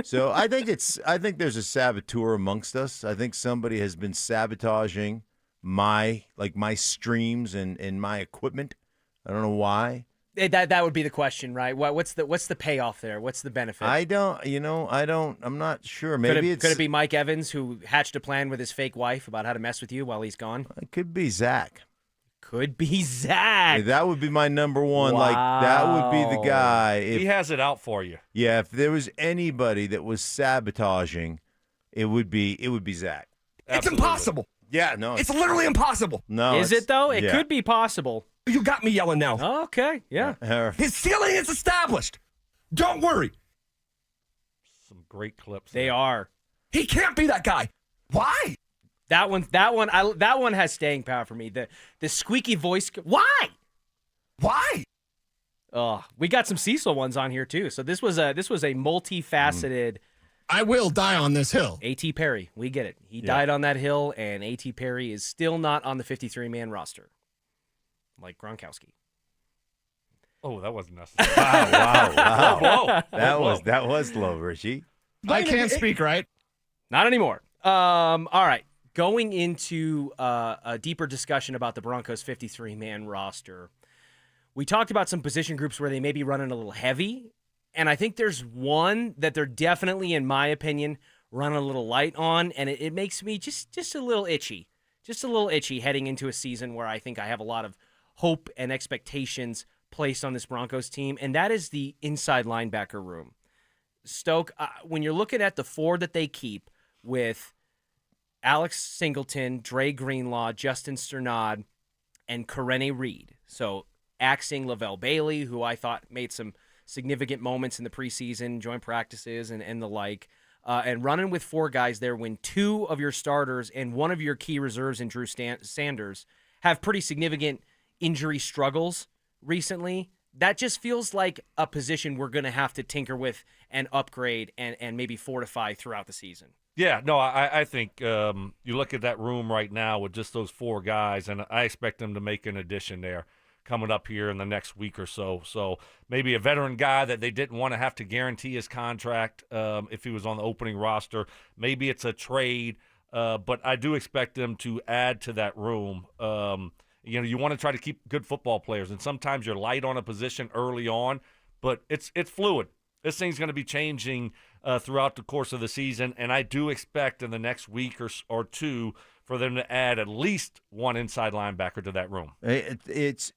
So I think there's a saboteur amongst us. I think somebody has been sabotaging my streams and my equipment. I don't know why. That would be the question, right? What's the payoff there? What's the benefit? I'm not sure. Maybe could it be Mike Evans who hatched a plan with his fake wife about how to mess with you while he's gone? It could be Zach. Could be Zach. Yeah, that would be my number one. Wow. Like, that would be the guy. He has it out for you. Yeah, if there was anybody that was sabotaging, it would be Zach. Absolutely. It's impossible. Yeah, no. It's literally impossible. No. Is it, though? It could be possible. You got me yelling now. Okay, yeah. His ceiling is established. Don't worry. Some great clips. They are. He can't be that guy. Why? That one has staying power for me. The squeaky voice. Why? Oh, we got some Cecil ones on here too. So this was a multifaceted. I will die on this hill. A.T. Perry, we get it. He died on that hill, and A.T. Perry is still not on the 53-man roster, like Gronkowski. Oh, that wasn't necessary. Wow. That was low, Richie. I can't speak right. Not anymore. All right. Going into a deeper discussion about the Broncos 53-man roster, we talked about some position groups where they may be running a little heavy, and I think there's one that they're definitely, in my opinion, running a little light on, and it makes me just a little itchy. Just a little itchy heading into a season where I think I have a lot of hope and expectations placed on this Broncos team, and that is the inside linebacker room. Stoke, when you're looking at the four that they keep with Alex Singleton, Dre Greenlaw, Justin Sternad, and Karene Reed. So axing Lavelle Bailey, who I thought made some significant moments in the preseason, joint practices, and the like, and running with four guys there when two of your starters and one of your key reserves in Drew Sanders have pretty significant injury struggles recently. That just feels like a position we're going to have to tinker with and upgrade and maybe fortify throughout the season. Yeah, no, I think you look at that room right now with just those four guys, and I expect them to make an addition there. coming up here in the next week or so. So maybe a veteran guy that they didn't want to have to guarantee his contract if he was on the opening roster. Maybe it's a trade, but I do expect them to add to that room. You want to try to keep good football players, and sometimes you're light on a position early on, but it's fluid. This thing's going to be changing throughout the course of the season, and I do expect in the next week or two for them to add at least one inside linebacker to that room. It's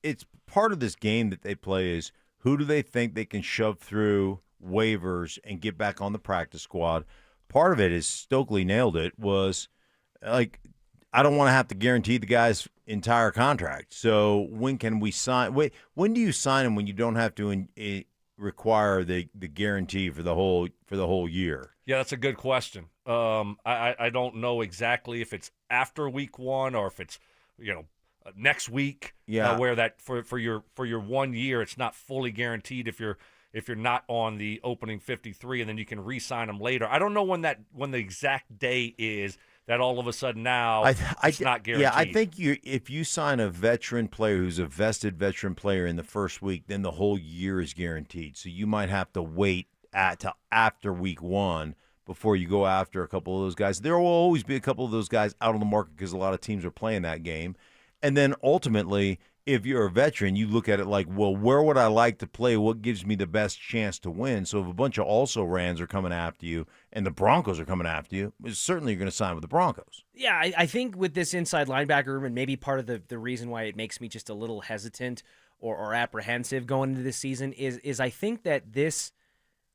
part of this game that they play is who do they think they can shove through waivers and get back on the practice squad. Part of it is Stokley nailed it was like I don't want to have to guarantee the guy's entire contract. So when can we sign? When do you sign him when you don't have to require the guarantee for the whole year? Yeah, that's a good question. I don't know exactly if it's after week one or if it's next week. Yeah, where that for your 1 year it's not fully guaranteed if you're not on the opening 53, and then you can re-sign them later. I don't know when the exact day is that all of a sudden now it's not guaranteed. Yeah, I think if you sign a veteran player who's a vested veteran player in the first week, then the whole year is guaranteed. So you might have to wait till after week one before you go after a couple of those guys. There will always be a couple of those guys out on the market because a lot of teams are playing that game. And then ultimately, if you're a veteran, you look at it like, well, where would I like to play? What gives me the best chance to win? So if a bunch of also-rans are coming after you and the Broncos are coming after you, certainly you're going to sign with the Broncos. Yeah, I think with this inside linebacker room, and maybe part of the reason why it makes me just a little hesitant or apprehensive going into this season is I think that this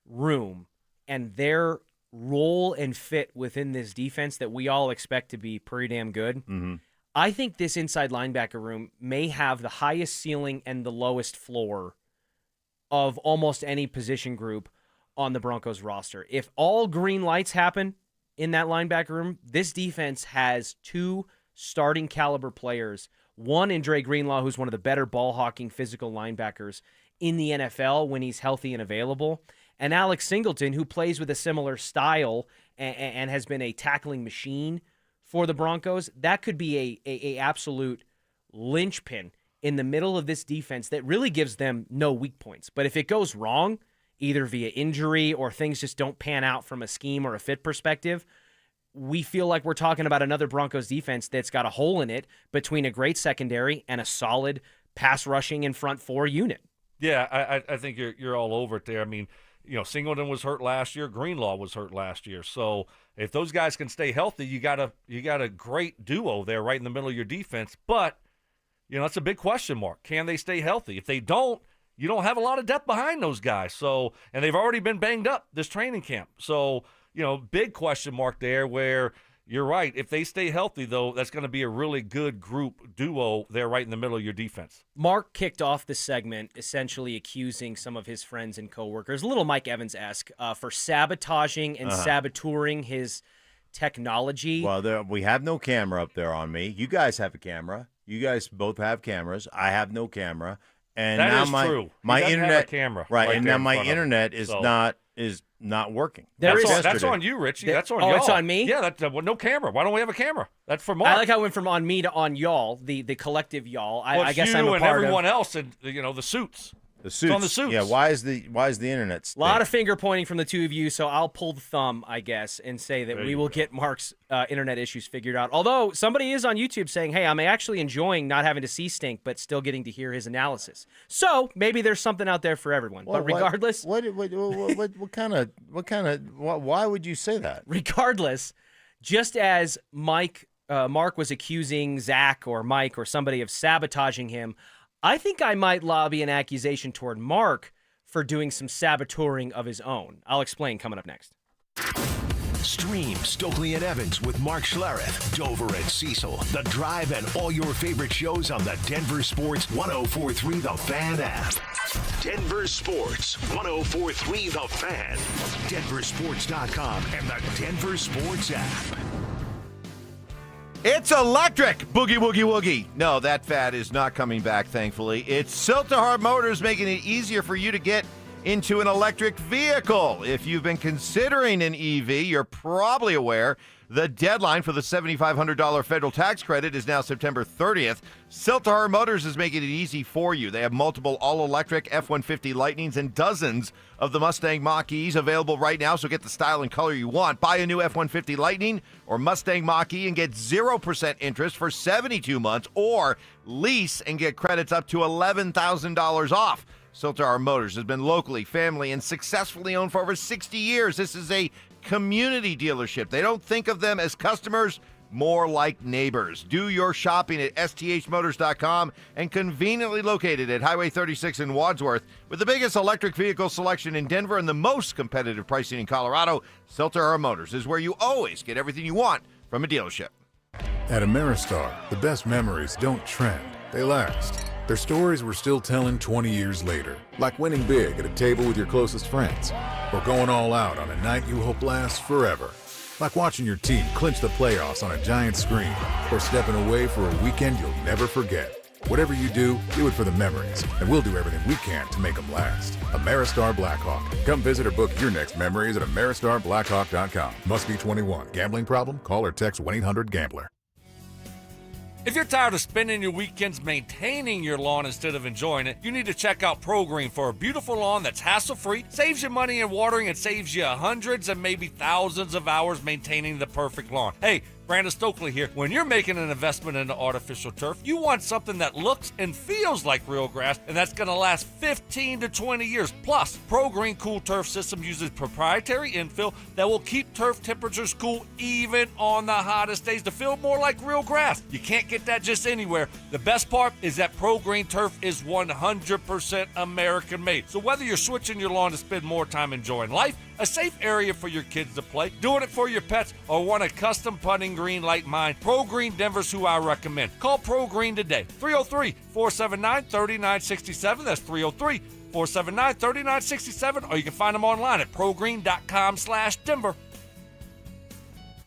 room and their role and fit within this defense that we all expect to be pretty damn good. Mm-hmm. I think this inside linebacker room may have the highest ceiling and the lowest floor of almost any position group on the Broncos roster. If all green lights happen in that linebacker room, this defense has two starting caliber players. One in Dre Greenlaw, who's one of the better ball-hawking physical linebackers in the NFL when he's healthy and available, and Alex Singleton, who plays with a similar style and has been a tackling machine for the Broncos. That could be a absolute linchpin in the middle of this defense that really gives them no weak points. But if it goes wrong, either via injury or things just don't pan out from a scheme or a fit perspective, we feel like we're talking about another Broncos defense that's got a hole in it between a great secondary and a solid pass rushing in front four unit. Yeah, I think you're all over it there. I mean, Singleton was hurt last year. Greenlaw was hurt last year. So if those guys can stay healthy, you got a great duo there right in the middle of your defense. But, that's a big question mark. Can they stay healthy? If they don't, you don't have a lot of depth behind those guys. So, and they've already been banged up this training camp. So, big question mark there where you're right. If they stay healthy, though, that's going to be a really good group duo there right in the middle of your defense. Mark kicked off the segment essentially accusing some of his friends and coworkers, a little Mike Evans-esque, for sabotaging and saboteuring his technology. Well, we have no camera up there on me. You guys have a camera. You guys both have cameras. I have no camera. And that now is true. My he internet have a camera right, and now my internet is not working. That's on you, Richie. That's on y'all. Oh, it's on me? Yeah, no camera. Why don't we have a camera? That's for Mark. I like how it went from on me to on y'all, the collective y'all. I guess you I'm a and part everyone of else, and the suits. The suits. It's on the suits. Yeah, why is the internet A lot of finger pointing from the two of you, so I'll pull the thumb, I guess, and say that we will get Mark's internet issues figured out. Although somebody is on YouTube saying, hey, I'm actually enjoying not having to see Stink, but still getting to hear his analysis. So maybe there's something out there for everyone. Well, but regardless, what kind of why would you say that? Regardless, just as Mark was accusing Zach or Mike or somebody of sabotaging him, I think I might lobby an accusation toward Mark for doing some saboteuring of his own. I'll explain coming up next. Stream Stokley and Evans with Mark Schlereth, Dover and Cecil, The Drive, and all your favorite shows on the Denver Sports 104.3 The Fan app. Denver Sports 104.3 The Fan, DenverSports.com, and the Denver Sports app. It's electric! Boogie, woogie, woogie. No, that fad is not coming back, thankfully. It's Silterhart Motors making it easier for you to get into an electric vehicle. If you've been considering an EV, you're probably aware The deadline for the $7,500 federal tax credit is now September 30th. Siltar Motors is making it easy for you. They have multiple all-electric F-150 Lightnings and dozens of the Mustang Mach-E's available right now, so get the style and color you want. Buy a new F-150 Lightning or Mustang Mach-E and get 0% interest for 72 months, or lease and get credits up to $11,000 off. Siltar Motors has been locally, family, and successfully owned for over 60 years. This is a community dealership. They don't think of them as customers, more like neighbors. Do your shopping at sthmotors.com and conveniently located at Highway 36 in Wadsworth. With the biggest electric vehicle selection in Denver and the most competitive pricing in Colorado, Siltar Motors is where you always get everything you want from a dealership. At Ameristar, the best memories don't trend, they last. They're stories we're still telling 20 years later, like winning big at a table with your closest friends, or going all out on a night you hope lasts forever. Like watching your team clinch the playoffs on a giant screen, or stepping away for a weekend you'll never forget. Whatever you do it for the memories, and we'll do everything we can to make them last. Ameristar Blackhawk. Come visit or book your next memories at AmeristarBlackhawk.com. Must be 21. Gambling problem? Call or text 1-800-GAMBLER. If you're tired of spending your weekends maintaining your lawn instead of enjoying it, you need to check out Pro Green for a beautiful lawn that's hassle-free, saves you money in watering, and saves you hundreds and maybe thousands of hours maintaining the perfect lawn. Hey, Brandon Stokley here. When you're making an investment into artificial turf, you want something that looks and feels like real grass, and that's going to last 15 to 20 years. Plus, Pro Green Cool Turf System uses proprietary infill that will keep turf temperatures cool even on the hottest days to feel more like real grass. You can't get that just anywhere. The best part is that Pro Green Turf is 100% American made. So whether you're switching your lawn to spend more time enjoying life, a safe area for your kids to play, doing it for your pets, or want a custom putting green like mine, Pro Green Denver's who I recommend. Call Pro Green today, 303-479-3967. That's 303-479-3967, or you can find them online at progreen.com/Denver.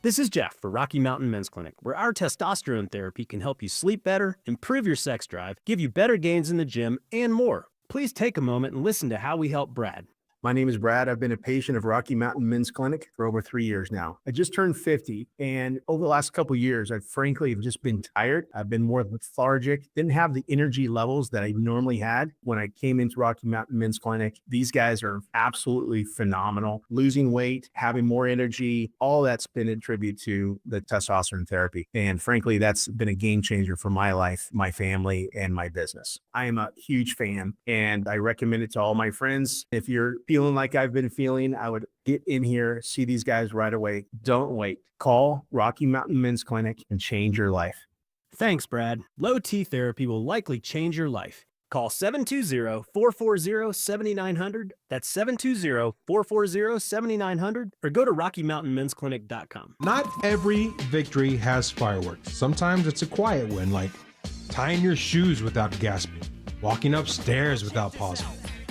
This is Jeff for Rocky Mountain Men's Clinic, where our testosterone therapy can help you sleep better, improve your sex drive, give you better gains in the gym, and more. Please take a moment and listen to how we help Brad. My name is Brad. I've been a patient of Rocky Mountain Men's Clinic for over 3 years now. I just turned 50, and over the last couple of years, I've frankly just been tired. I've been more lethargic, didn't have the energy levels that I normally had when I came into Rocky Mountain Men's Clinic. These guys are absolutely phenomenal. Losing weight, having more energy, all that's been a tribute to the testosterone therapy. And frankly, that's been a game changer for my life, my family, and my business. I am a huge fan, and I recommend it to all my friends. If you're feeling like I've been feeling, I would get in here, see these guys right away. Don't wait. Call Rocky Mountain Men's Clinic and change your life. Thanks, Brad. Low T therapy will likely change your life. Call 720-440-7900. That's 720-440-7900, or go to RockyMountainMen'sClinic.com. Not every victory has fireworks. Sometimes it's a quiet win, like tying your shoes without gasping, walking upstairs without pausing,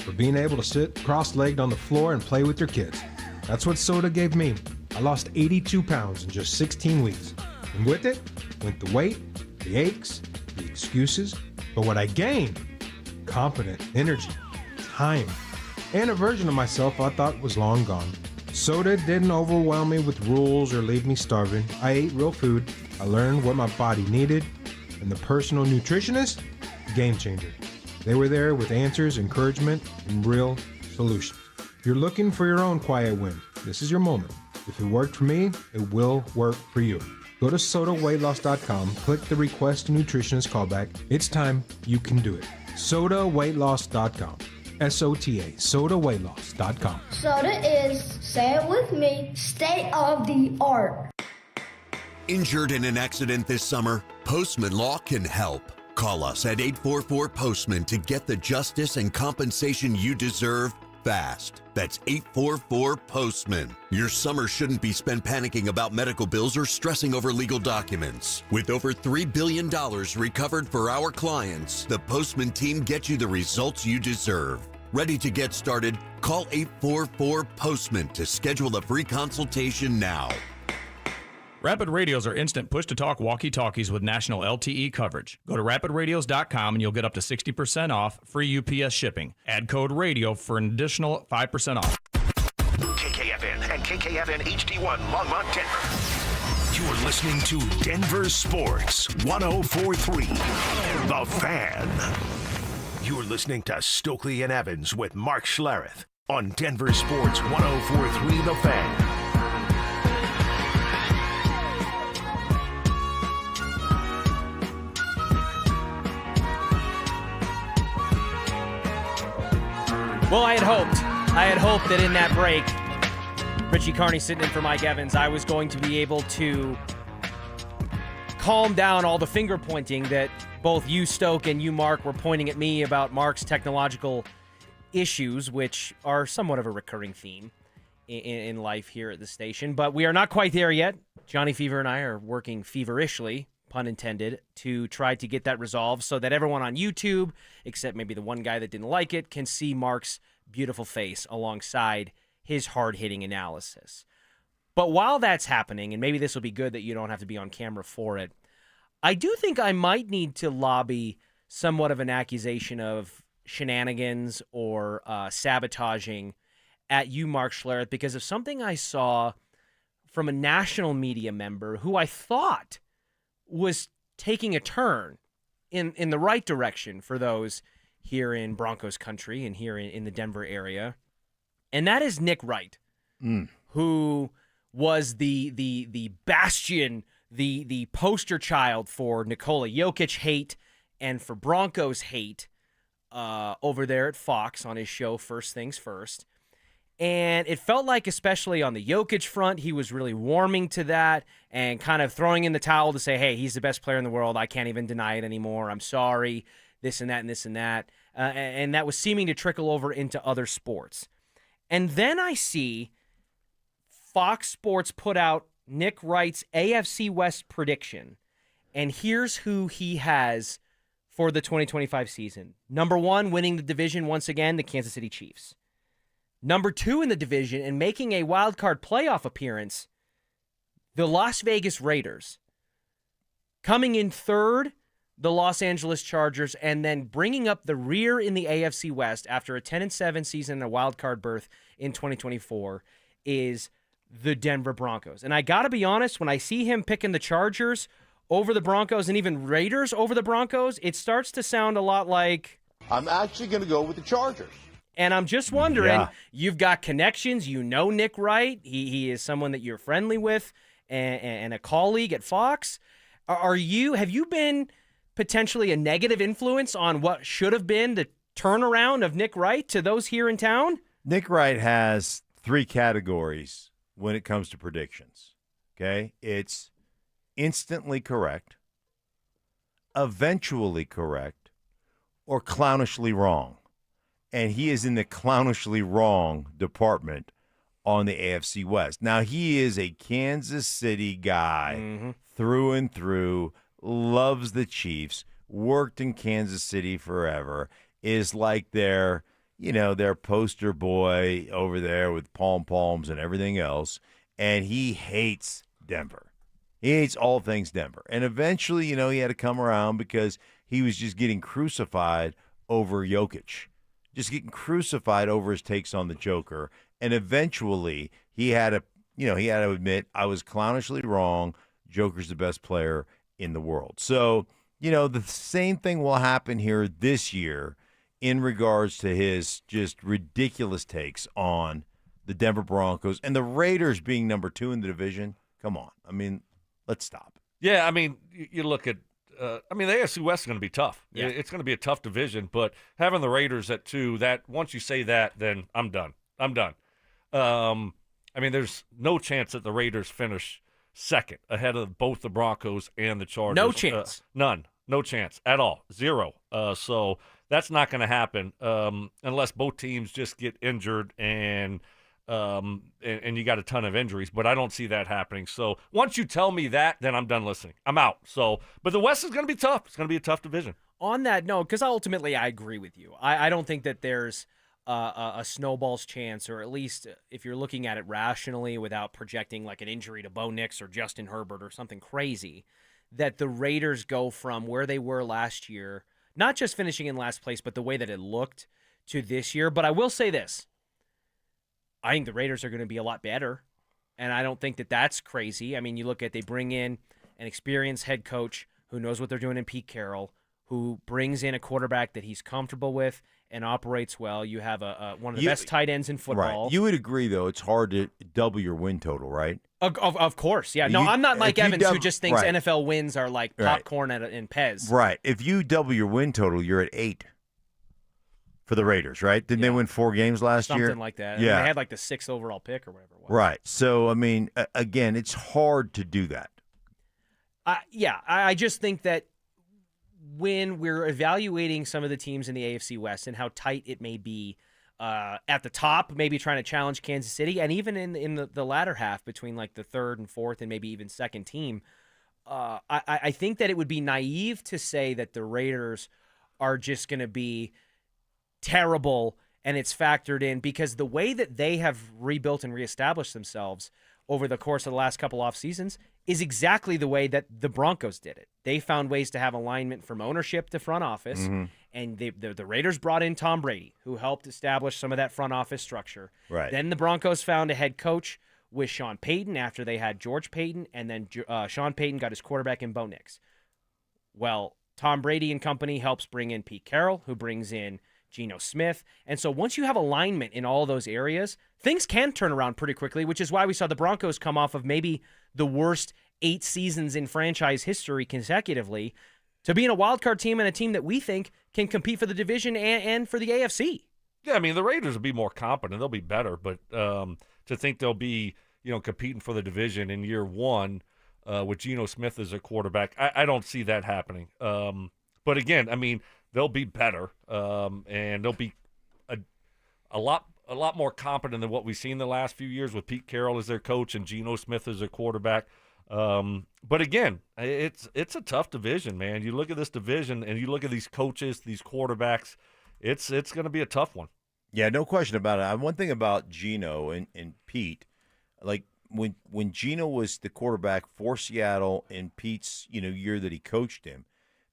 or being able to sit cross-legged on the floor and play with your kids. That's what soda gave me. I lost 82 pounds in just 16 weeks. And with it went the weight, the aches, the excuses. But what I gained, confidence, energy, time, and a version of myself I thought was long gone. Soda didn't overwhelm me with rules or leave me starving. I ate real food. I learned what my body needed. And the personal nutritionist, game changer. They were there with answers, encouragement, and real solutions. If you're looking for your own quiet win, this is your moment. If it worked for me, it will work for you. Go to SodaWeightLoss.com, click the Request a Nutritionist callback. It's time. You can do it. SodaWeightLoss.com. SOTA, SodaWeightLoss.com. Soda is, say it with me, state of the art. Injured in an accident this summer? Postman Law can help. Call us at 844-POSTMAN to get the justice and compensation you deserve fast. That's 844-POSTMAN. Your summer shouldn't be spent panicking about medical bills or stressing over legal documents. With over $3 billion recovered for our clients, the Postman team gets you the results you deserve. Ready to get started? Call 844-POSTMAN to schedule a free consultation now. Rapid Radios are instant push-to-talk walkie-talkies with national LTE coverage. Go to rapidradios.com and you'll get up to 60% off, free UPS shipping. Add code RADIO for an additional 5% off. KKFN and KKFN HD1 Longmont, Denver. You're listening to Denver Sports 104.3. The Fan. You're listening to Stokley and Evans with Mark Schlereth on Denver Sports 104.3. The Fan. Well, I had hoped that in that break, Richie Carney sitting in for Mike Evans, I was going to be able to calm down all the finger pointing that both you, Stoke, and you, Mark, were pointing at me about Mark's technological issues, which are somewhat of a recurring theme in life here at the station. But we are not quite there yet. Johnny Fever and I are working feverishly, pun intended, to try to get that resolved so that everyone on YouTube, except maybe the one guy that didn't like it, can see Mark's beautiful face alongside his hard-hitting analysis. But while that's happening, and maybe this will be good that you don't have to be on camera for it, I do think I might need to lobby somewhat of an accusation of shenanigans or sabotaging at you, Mark Schlereth, because of something I saw from a national media member who I thought was taking a turn in the right direction for those here in Broncos country and here in the Denver area. And that is Nick Wright, who was the bastion, the poster child for Nikola Jokic hate and for Broncos hate over there at Fox on his show First Things First. And it felt like, especially on the Jokic front, he was really warming to that and kind of throwing in the towel to say, hey, he's the best player in the world. I can't even deny it anymore. I'm sorry, this and that and this and that. And that was seeming to trickle over into other sports. And then I see Fox Sports put out Nick Wright's AFC West prediction. And here's who he has for the 2025 season. Number 1, winning the division once again, the Kansas City Chiefs. Number 2 in the division and making a wild card playoff appearance, the Las Vegas Raiders. Coming in 3rd, the Los Angeles Chargers, and then bringing up the rear in the AFC West after a 10-7 season and a wild card berth in 2024 is the Denver Broncos. And I got to be honest, when I see him picking the Chargers over the Broncos and even Raiders over the Broncos, it starts to sound a lot like, I'm actually going to go with the Chargers. And I'm just wondering, You've got connections. You know Nick Wright. He is someone that you're friendly with and a colleague at Fox. Have you been potentially a negative influence on what should have been the turnaround of Nick Wright to those here in town? Nick Wright has 3 categories when it comes to predictions. Okay? It's instantly correct, eventually correct, or clownishly wrong. And he is in the clownishly wrong department on the AFC West. Now, he is a Kansas City guy through and through, loves the Chiefs, worked in Kansas City forever, is like their poster boy over there with pom-poms and everything else, and he hates Denver. He hates all things Denver. And eventually, he had to come around because he was just getting crucified over Jokic. Just getting crucified over his takes on the Joker, and eventually he had to admit, I was clownishly wrong. Joker's the best player in the world. So, the same thing will happen here this year in regards to his just ridiculous takes on the Denver Broncos and the Raiders being number 2 in the division. Come on, let's stop. Yeah, you look at. The AFC West is going to be tough. Yeah. It's going to be a tough division, but having the Raiders at 2, that once you say that, then I'm done. There's no chance that the Raiders finish second ahead of both the Broncos and the Chargers. No chance. None. No chance at all. 0. So that's not going to happen unless both teams just get injured and you got a ton of injuries, but I don't see that happening. So once you tell me that, then I'm done listening. I'm out. So, but the West is going to be tough. It's going to be a tough division. On that note, because ultimately I agree with you. I don't think that there's a snowball's chance, or at least if you're looking at it rationally without projecting like an injury to Bo Nix or Justin Herbert or something crazy, that the Raiders go from where they were last year, not just finishing in last place, but the way that it looked to this year. But I will say this. I think the Raiders are going to be a lot better And I don't think that that's crazy. I mean, you look at they bring in an experienced head coach who knows what they're doing in Pete Carroll, who brings in a quarterback that he's comfortable with and operates well. You have one of the best tight ends in football. Right. You would agree, though, it's hard to double your win total, right? Of course, yeah. No, I'm not Mike Evans who just thinks NFL wins are like popcorn in Pez. Right. If you double your win total, you're at 8 for the Raiders, right? Didn't they win 4 games last year? Something like that. Yeah. I mean, they had like the 6th overall pick or whatever it was. Right. So, I mean, again, it's hard to do that. I just think that when we're evaluating some of the teams in the AFC West and how tight it may be at the top, maybe trying to challenge Kansas City, and even in the latter half between like the 3rd and 4th and maybe even 2nd team, I think that it would be naive to say that the Raiders are just going to be terrible and it's factored in, because the way that they have rebuilt and reestablished themselves over the course of the last couple off seasons is exactly the way that the Broncos did it. They found ways to have alignment from ownership to front office, and the Raiders brought in Tom Brady, who helped establish some of that front office structure. Right. Then the Broncos found a head coach with Sean Payton after they had George Payton, and then Sean Payton got his quarterback in Bo Nix. Well, Tom Brady and company helps bring in Pete Carroll, who brings in Geno Smith. And so once you have alignment in all those areas, things can turn around pretty quickly, which is why we saw the Broncos come off of maybe the worst 8 seasons in franchise history consecutively to being a wild card team and a team that we think can compete for the division and for the AFC. Yeah, I mean, the Raiders will be more competent. They'll be better. But to think they'll be, competing for the division in year 1 with Geno Smith as a quarterback, I don't see that happening. But again, I mean, they'll be better, and they'll be a lot more competent than what we've seen the last few years with Pete Carroll as their coach and Geno Smith as their quarterback. But again, it's a tough division, man. You look at this division and you look at these coaches, these quarterbacks. It's going to be a tough one. Yeah, no question about it. One thing about Geno and Pete, like when Geno was the quarterback for Seattle in Pete's year that he coached him,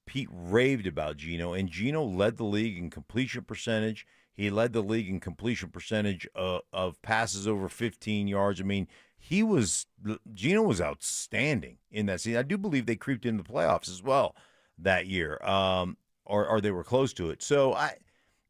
Pete raved about Geno, and Geno led the league in completion percentage. He led the league in completion percentage of passes over 15 yards. I mean, Geno was outstanding in that season. I do believe they creeped into the playoffs as well that year, or they were close to it. So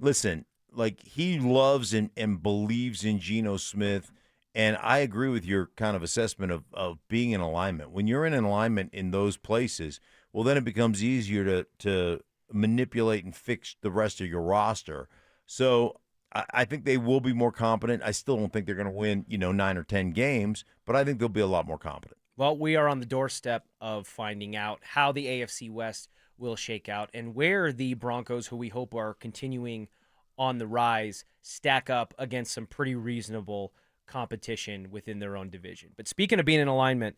listen, like, he loves and believes in Geno Smith, and I agree with your kind of assessment of being in alignment. When you're in alignment in those places, well, then it becomes easier to manipulate and fix the rest of your roster. So I think they will be more competent. I still don't think they're going to win, 9 or 10 games, but I think they'll be a lot more competent. Well, we are on the doorstep of finding out how the AFC West will shake out and where the Broncos, who we hope are continuing on the rise, stack up against some pretty reasonable competition within their own division. But speaking of being in alignment,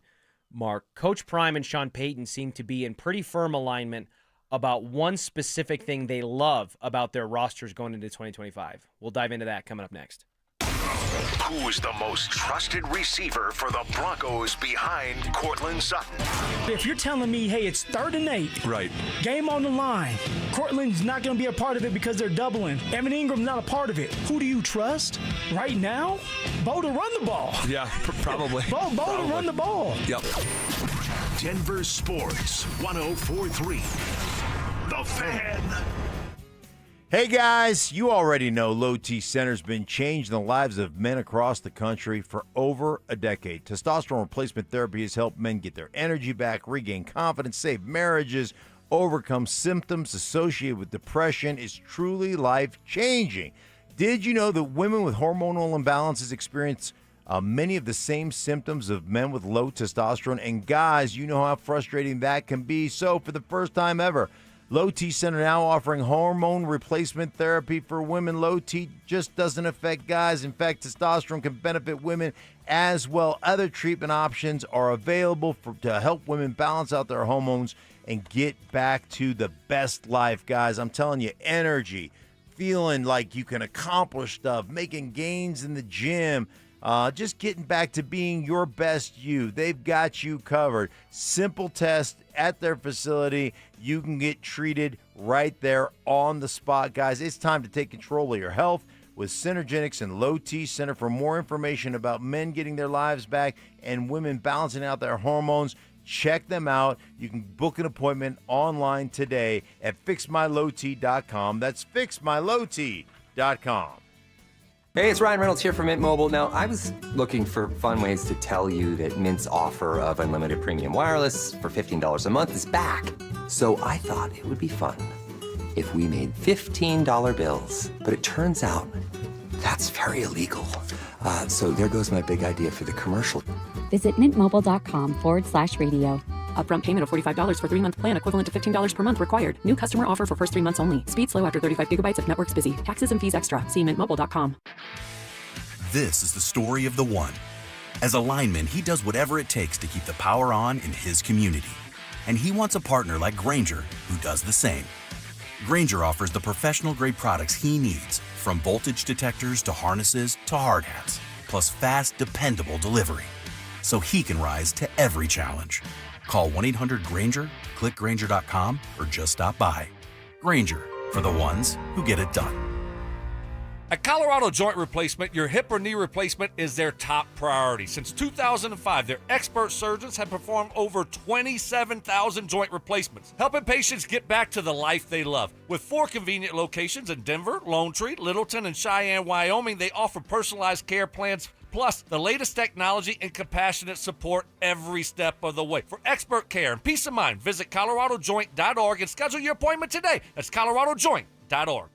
Mark, Coach Prime and Sean Payton seem to be in pretty firm alignment about one specific thing they love about their rosters going into 2025. We'll dive into that coming up next. Who's the most trusted receiver for the Broncos behind Courtland Sutton? If you're telling me, hey, it's 3rd and 8, right, game on the line, Courtland's not going to be a part of it because they're doubling, Evan Ingram's not a part of it, who do you trust right now? Bo to run the ball. Yeah, probably. Bo to run the ball. Yep. Denver Sports 104.3. The Fan. Hey guys, you already know Low T Center's been changing the lives of men across the country for over a decade. Testosterone replacement therapy has helped men get their energy back, regain confidence, save marriages, overcome symptoms associated with depression. Is truly life-changing. Did you know that women with hormonal imbalances experience many of the same symptoms of men with low testosterone? And guys, you know how frustrating that can be. So for the first time ever, Low T Center now offering hormone replacement therapy for women. Low T just doesn't affect guys. In fact, testosterone can benefit women as well. Other treatment options are available to help women balance out their hormones and get back to the best life, guys. I'm telling you, energy, feeling like you can accomplish stuff, making gains in the gym, just getting back to being your best you. They've got you covered. Simple test at their facility. You can get treated right there on the spot, guys. It's time to take control of your health with Synergenics and Low T Center. For more information about men getting their lives back and women balancing out their hormones, check them out. You can book an appointment online today at fixmylowt.com. That's fixmylowt.com. Hey, it's Ryan Reynolds here from Mint Mobile. Now, I was looking for fun ways to tell you that Mint's offer of unlimited premium wireless for $15 a month is back. So I thought it would be fun if we made $15 bills. But it turns out that's very illegal. So there goes my big idea for the commercial. Visit mintmobile.com/radio. Upfront payment of $45 for 3-month plan, equivalent to $15 per month required. New customer offer for first 3 months only. Speed slow after 35 gigabytes if network's busy. Taxes and fees extra. See mintmobile.com. This is the story of the one. As a lineman, he does whatever it takes to keep the power on in his community. And he wants a partner like Grainger who does the same. Grainger offers the professional-grade products he needs, from voltage detectors to harnesses to hard hats, plus fast, dependable delivery, so he can rise to every challenge. Call 1-800-GRAINGER, click Grainger.com, or just stop by. Grainger, for the ones who get it done. At Colorado Joint Replacement, your hip or knee replacement is their top priority. Since 2005, their expert surgeons have performed over 27,000 joint replacements, helping patients get back to the life they love. With 4 convenient locations in Denver, Lone Tree, Littleton, and Cheyenne, Wyoming, they offer personalized care plans, plus the latest technology and compassionate support every step of the way. For expert care and peace of mind, visit coloradojoint.org and schedule your appointment today. That's coloradojoint.org.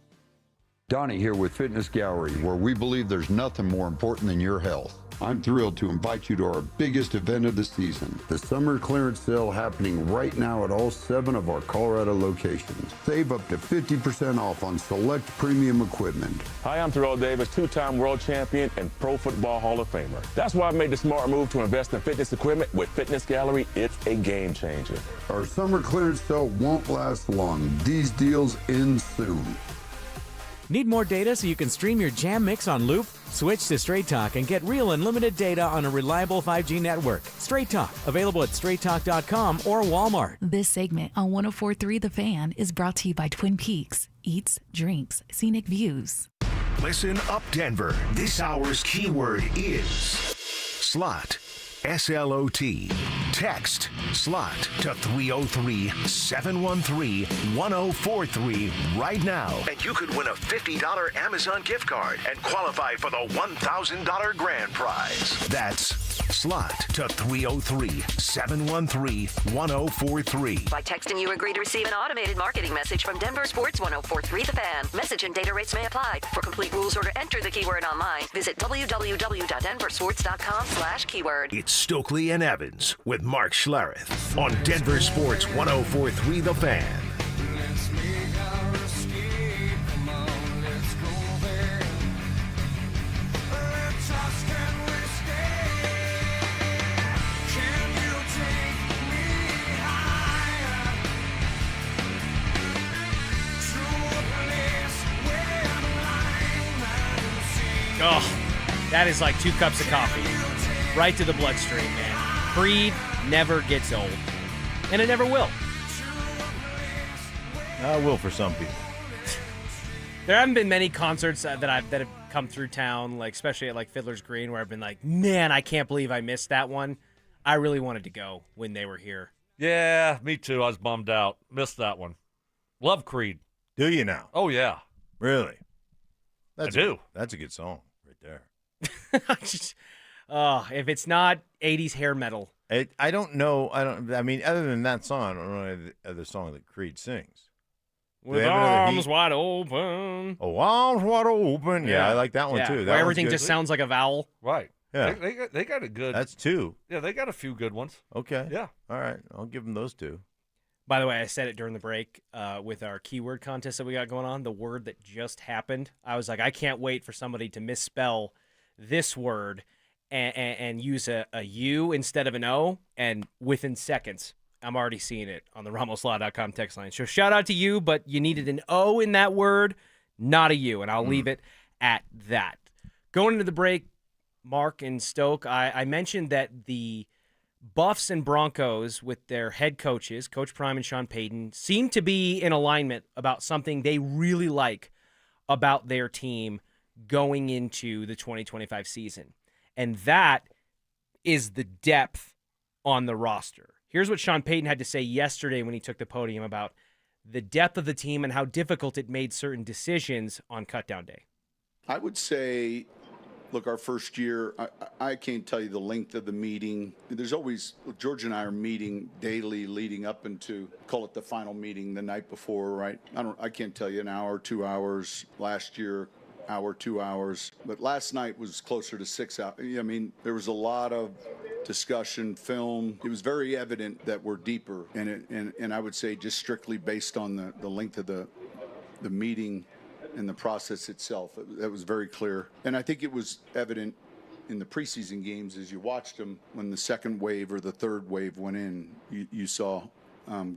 Donnie here with Fitness Gallery, where we believe there's nothing more important than your health. I'm thrilled to invite you to our biggest event of the season, the summer clearance sale happening right now at all 7 of our Colorado locations. Save up to 50% off on select premium equipment. Hi, I'm Terrell Davis, 2-time world champion and Pro Football Hall of Famer. That's why I made the smart move to invest in fitness equipment with Fitness Gallery. It's a game changer. Our summer clearance sale won't last long. These deals end soon. Need more data so you can stream your Jam Mix on loop? Switch to Straight Talk and get real unlimited data on a reliable 5G network. Straight Talk, available at straighttalk.com or Walmart. This segment on 104.3 The Fan is brought to you by Twin Peaks. Eats, drinks, scenic views. Listen up, Denver. This hour's keyword is slot. SLOT. Text SLOT to 303-713-1043 right now. And you could win a $50 Amazon gift card and qualify for the $1,000 grand prize. That's SLOT to 303-713-1043. By texting, you agree to receive an automated marketing message from DenverSports 104.3 The Fan. Message and data rates may apply. For complete rules or to enter the keyword online, visit www.denversports.com/keyword. It's Stokley and Evans with Mark Schlereth on Denver Sports 104.3 The Fan. Oh, that is like 2 cups of coffee. Right to the bloodstream, man. Creed never gets old. And it never will. Will for some people. There haven't been many concerts that have come through town, like especially at like Fiddler's Green, where I've been like, man, I can't believe I missed that one. I really wanted to go when they were here. Yeah, me too. I was bummed out. Missed that one. Love Creed. Do you now? Oh, yeah. Really? I do. That's a good song right there. If it's not 80s hair metal. I don't know. I mean, other than that song, I don't know any other song that Creed sings. With arms wide open. Oh, arms wide open. Yeah, I like that one too. That where everything just sounds like a vowel. Right. Yeah. They got a good. That's 2. Yeah, they got a few good ones. Okay. Yeah. All right. I'll give them those 2. By the way, I said it during the break with our keyword contest that we got going on. The word that just happened, I was like, I can't wait for somebody to misspell this word and use a U instead of an O. And within seconds, I'm already seeing it on the RamosLaw.com text line. So shout out to you, but you needed an O in that word, not a U. And I'll leave it at that. Going into the break, Mark and Stoke, I mentioned that the Buffs and Broncos with their head coaches, Coach Prime and Sean Payton, seem to be in alignment about something they really like about their team going into the 2025 season. And that is the depth on the roster. Here's what Sean Payton had to say yesterday when he took the podium about the depth of the team and how difficult it made certain decisions on cutdown day. I would say, look, our first year, I can't tell you the length of the meeting. There's always, George and I are meeting daily leading up into, call it the final meeting the night before, right? I can't tell you an hour, 2 hours. Last year, hour, 2 hours. But last night was closer to 6 hours. I mean, there was a lot of discussion, film. It was very evident that we're deeper. And I would say just strictly based on the length of the meeting and the process itself, that was very clear. And I think it was evident in the preseason games as you watched them when the second wave or the third wave went in, you saw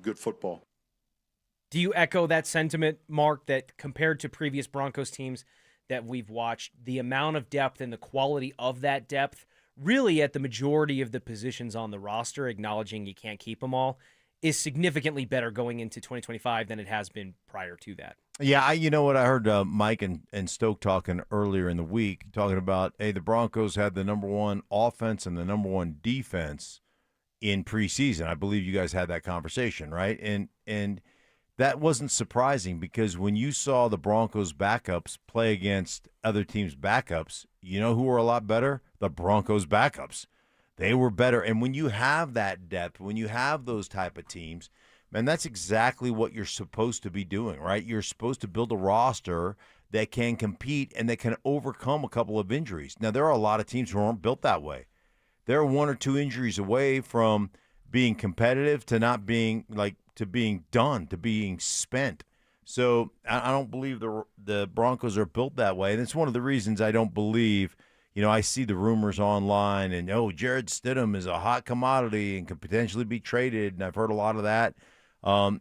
good football. Do you echo that sentiment, Mark, that compared to previous Broncos teams that we've watched, the amount of depth and the quality of that depth really at the majority of the positions on the roster, acknowledging you can't keep them all, is significantly better going into 2025 than it has been prior to that? Yeah, you know what? I heard Mike and Stoke talking earlier in the week, talking about, hey, the Broncos had the number one offense and the number one defense in preseason. I believe you guys had that conversation, right? And that wasn't surprising because when you saw the Broncos backups play against other teams' backups, you know who were a lot better? The Broncos backups. They were better. And when you have that depth, when you have those type of teams, man, that's exactly what you're supposed to be doing, right? You're supposed to build a roster that can compete and that can overcome a couple of injuries. Now, there are a lot of teams who aren't built that way. They're 1 or 2 injuries away from being competitive to not being to being done, to being spent. So I don't believe the Broncos are built that way. And it's one of the reasons I don't believe, I see the rumors online and, Jared Stidham is a hot commodity and could potentially be traded. And I've heard a lot of that, all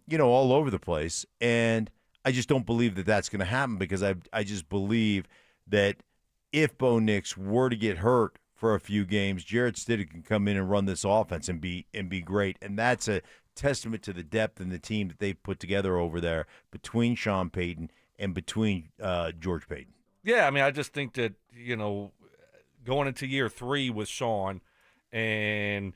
over the place. And I just don't believe that that's going to happen because I just believe that if Bo Nix were to get hurt for a few games, Jared Stidham can come in and run this offense and be great. And that's a testament to the depth and the team that they've put together over there between Sean Payton and between George Payton. Yeah, I mean, I just think that, going into year 3 with Sean and,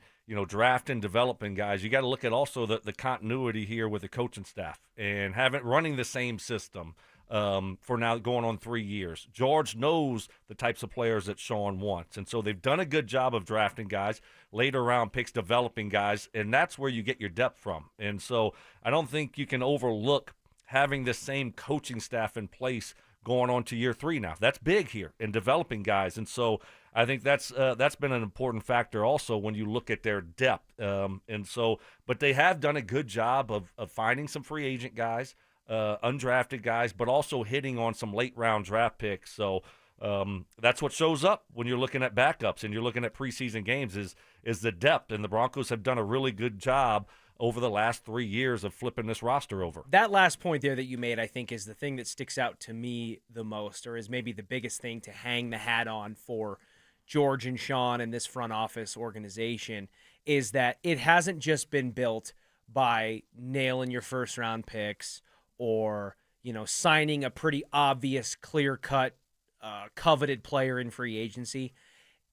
drafting, developing guys, you got to look at also the continuity here with the coaching staff and running the same system for now going on 3 years. George knows the types of players that Sean wants, and so they've done a good job of drafting guys, later round picks, developing guys, and that's where you get your depth from. And so I don't think you can overlook having the same coaching staff in place going on to year 3 now. That's big here in developing guys, and so I think that's been an important factor also when you look at their depth. But they have done a good job of finding some free agent guys, undrafted guys, but also hitting on some late round draft picks. So that's what shows up when you're looking at backups and you're looking at preseason games is the depth. And the Broncos have done a really good job over the last 3 years of flipping this roster over. That last point there that you made, I think, is the thing that sticks out to me the most, or is maybe the biggest thing to hang the hat on for George and Sean and this front office organization, is that it hasn't just been built by nailing your first round picks or, signing a pretty obvious, clear-cut, coveted player in free agency.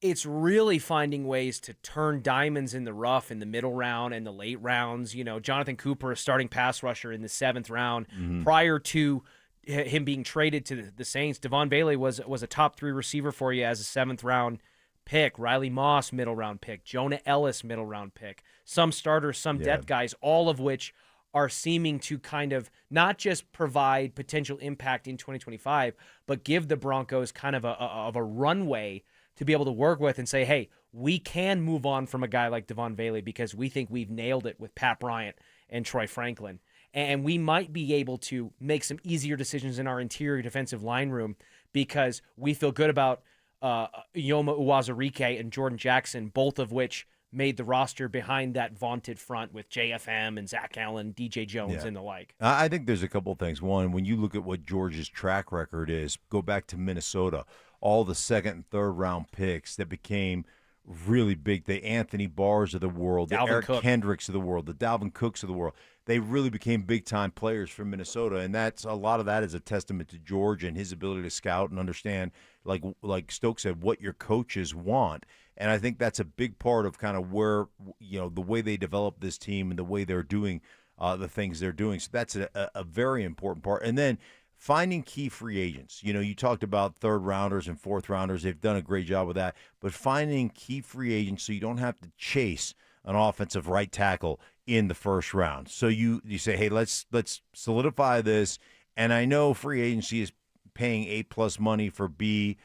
It's really finding ways to turn diamonds in the rough in the middle round and the late rounds. Jonathan Cooper, a starting pass rusher in the 7th round. Mm-hmm. Prior to him being traded to the Saints, Devon Bailey was a top 3 receiver for you as a 7th round pick. Riley Moss, middle round pick. Jonah Ellis, middle round pick. Some starters, some depth guys, all of which are seeming to kind of not just provide potential impact in 2025, but give the Broncos kind of a runway to be able to work with and say, hey, we can move on from a guy like Devon Bailey because we think we've nailed it with Pat Bryant and Troy Franklin. And we might be able to make some easier decisions in our interior defensive line room because we feel good about Yoma Uwazurike and Jordan Jackson, both of which made the roster behind that vaunted front with JFM and Zach Allen, DJ Jones, and the like. I think there's a couple of things. One, when you look at what George's track record is, go back to Minnesota, all the 2nd and 3rd round picks that became really big, the Anthony Barrs of the world, the Eric Kendricks of the world, the Dalvin Cooks of the world. they really became big-time players for Minnesota, and a lot of that is a testament to George and his ability to scout and understand, like Stokes said, what your coaches want. And I think that's a big part of kind of where, the way they develop this team and the way they're doing the things they're doing. So that's a very important part. And then finding key free agents. You talked about third-rounders and fourth-rounders. They've done a great job with that. But finding key free agents so you don't have to chase an offensive right tackle in the first round. So you say, hey, let's solidify this. And I know free agency is paying A+ money for B-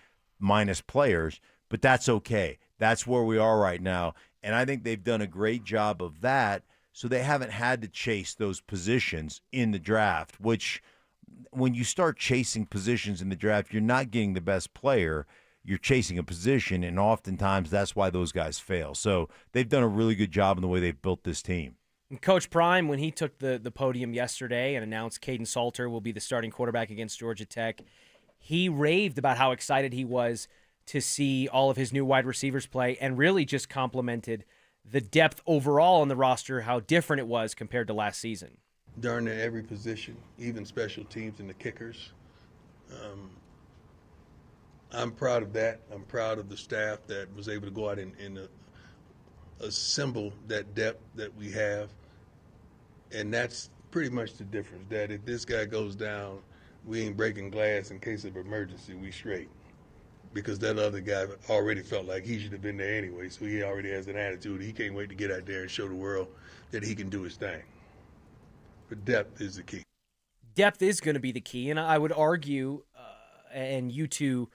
players, but that's okay. That's where we are right now. And I think they've done a great job of that, so they haven't had to chase those positions in the draft, which when you start chasing positions in the draft, you're not getting the best player. You're chasing a position, and oftentimes that's why those guys fail. So they've done a really good job in the way they've built this team. And Coach Prime, when he took the podium yesterday and announced Payton Salter will be the starting quarterback against Georgia Tech, he raved about how excited he was to see all of his new wide receivers play, and really just complimented the depth overall on the roster, how different it was compared to last season. Darn near every position, even special teams and the kickers. I'm proud of that. I'm proud of the staff that was able to go out and assemble that depth that we have. And that's pretty much the difference, that if this guy goes down, we ain't breaking glass in case of emergency, we straight. Because that other guy already felt like he should have been there anyway, so he already has an attitude. He can't wait to get out there and show the world that he can do his thing. But depth is the key. Depth is going to be the key, and I would argue, and you two,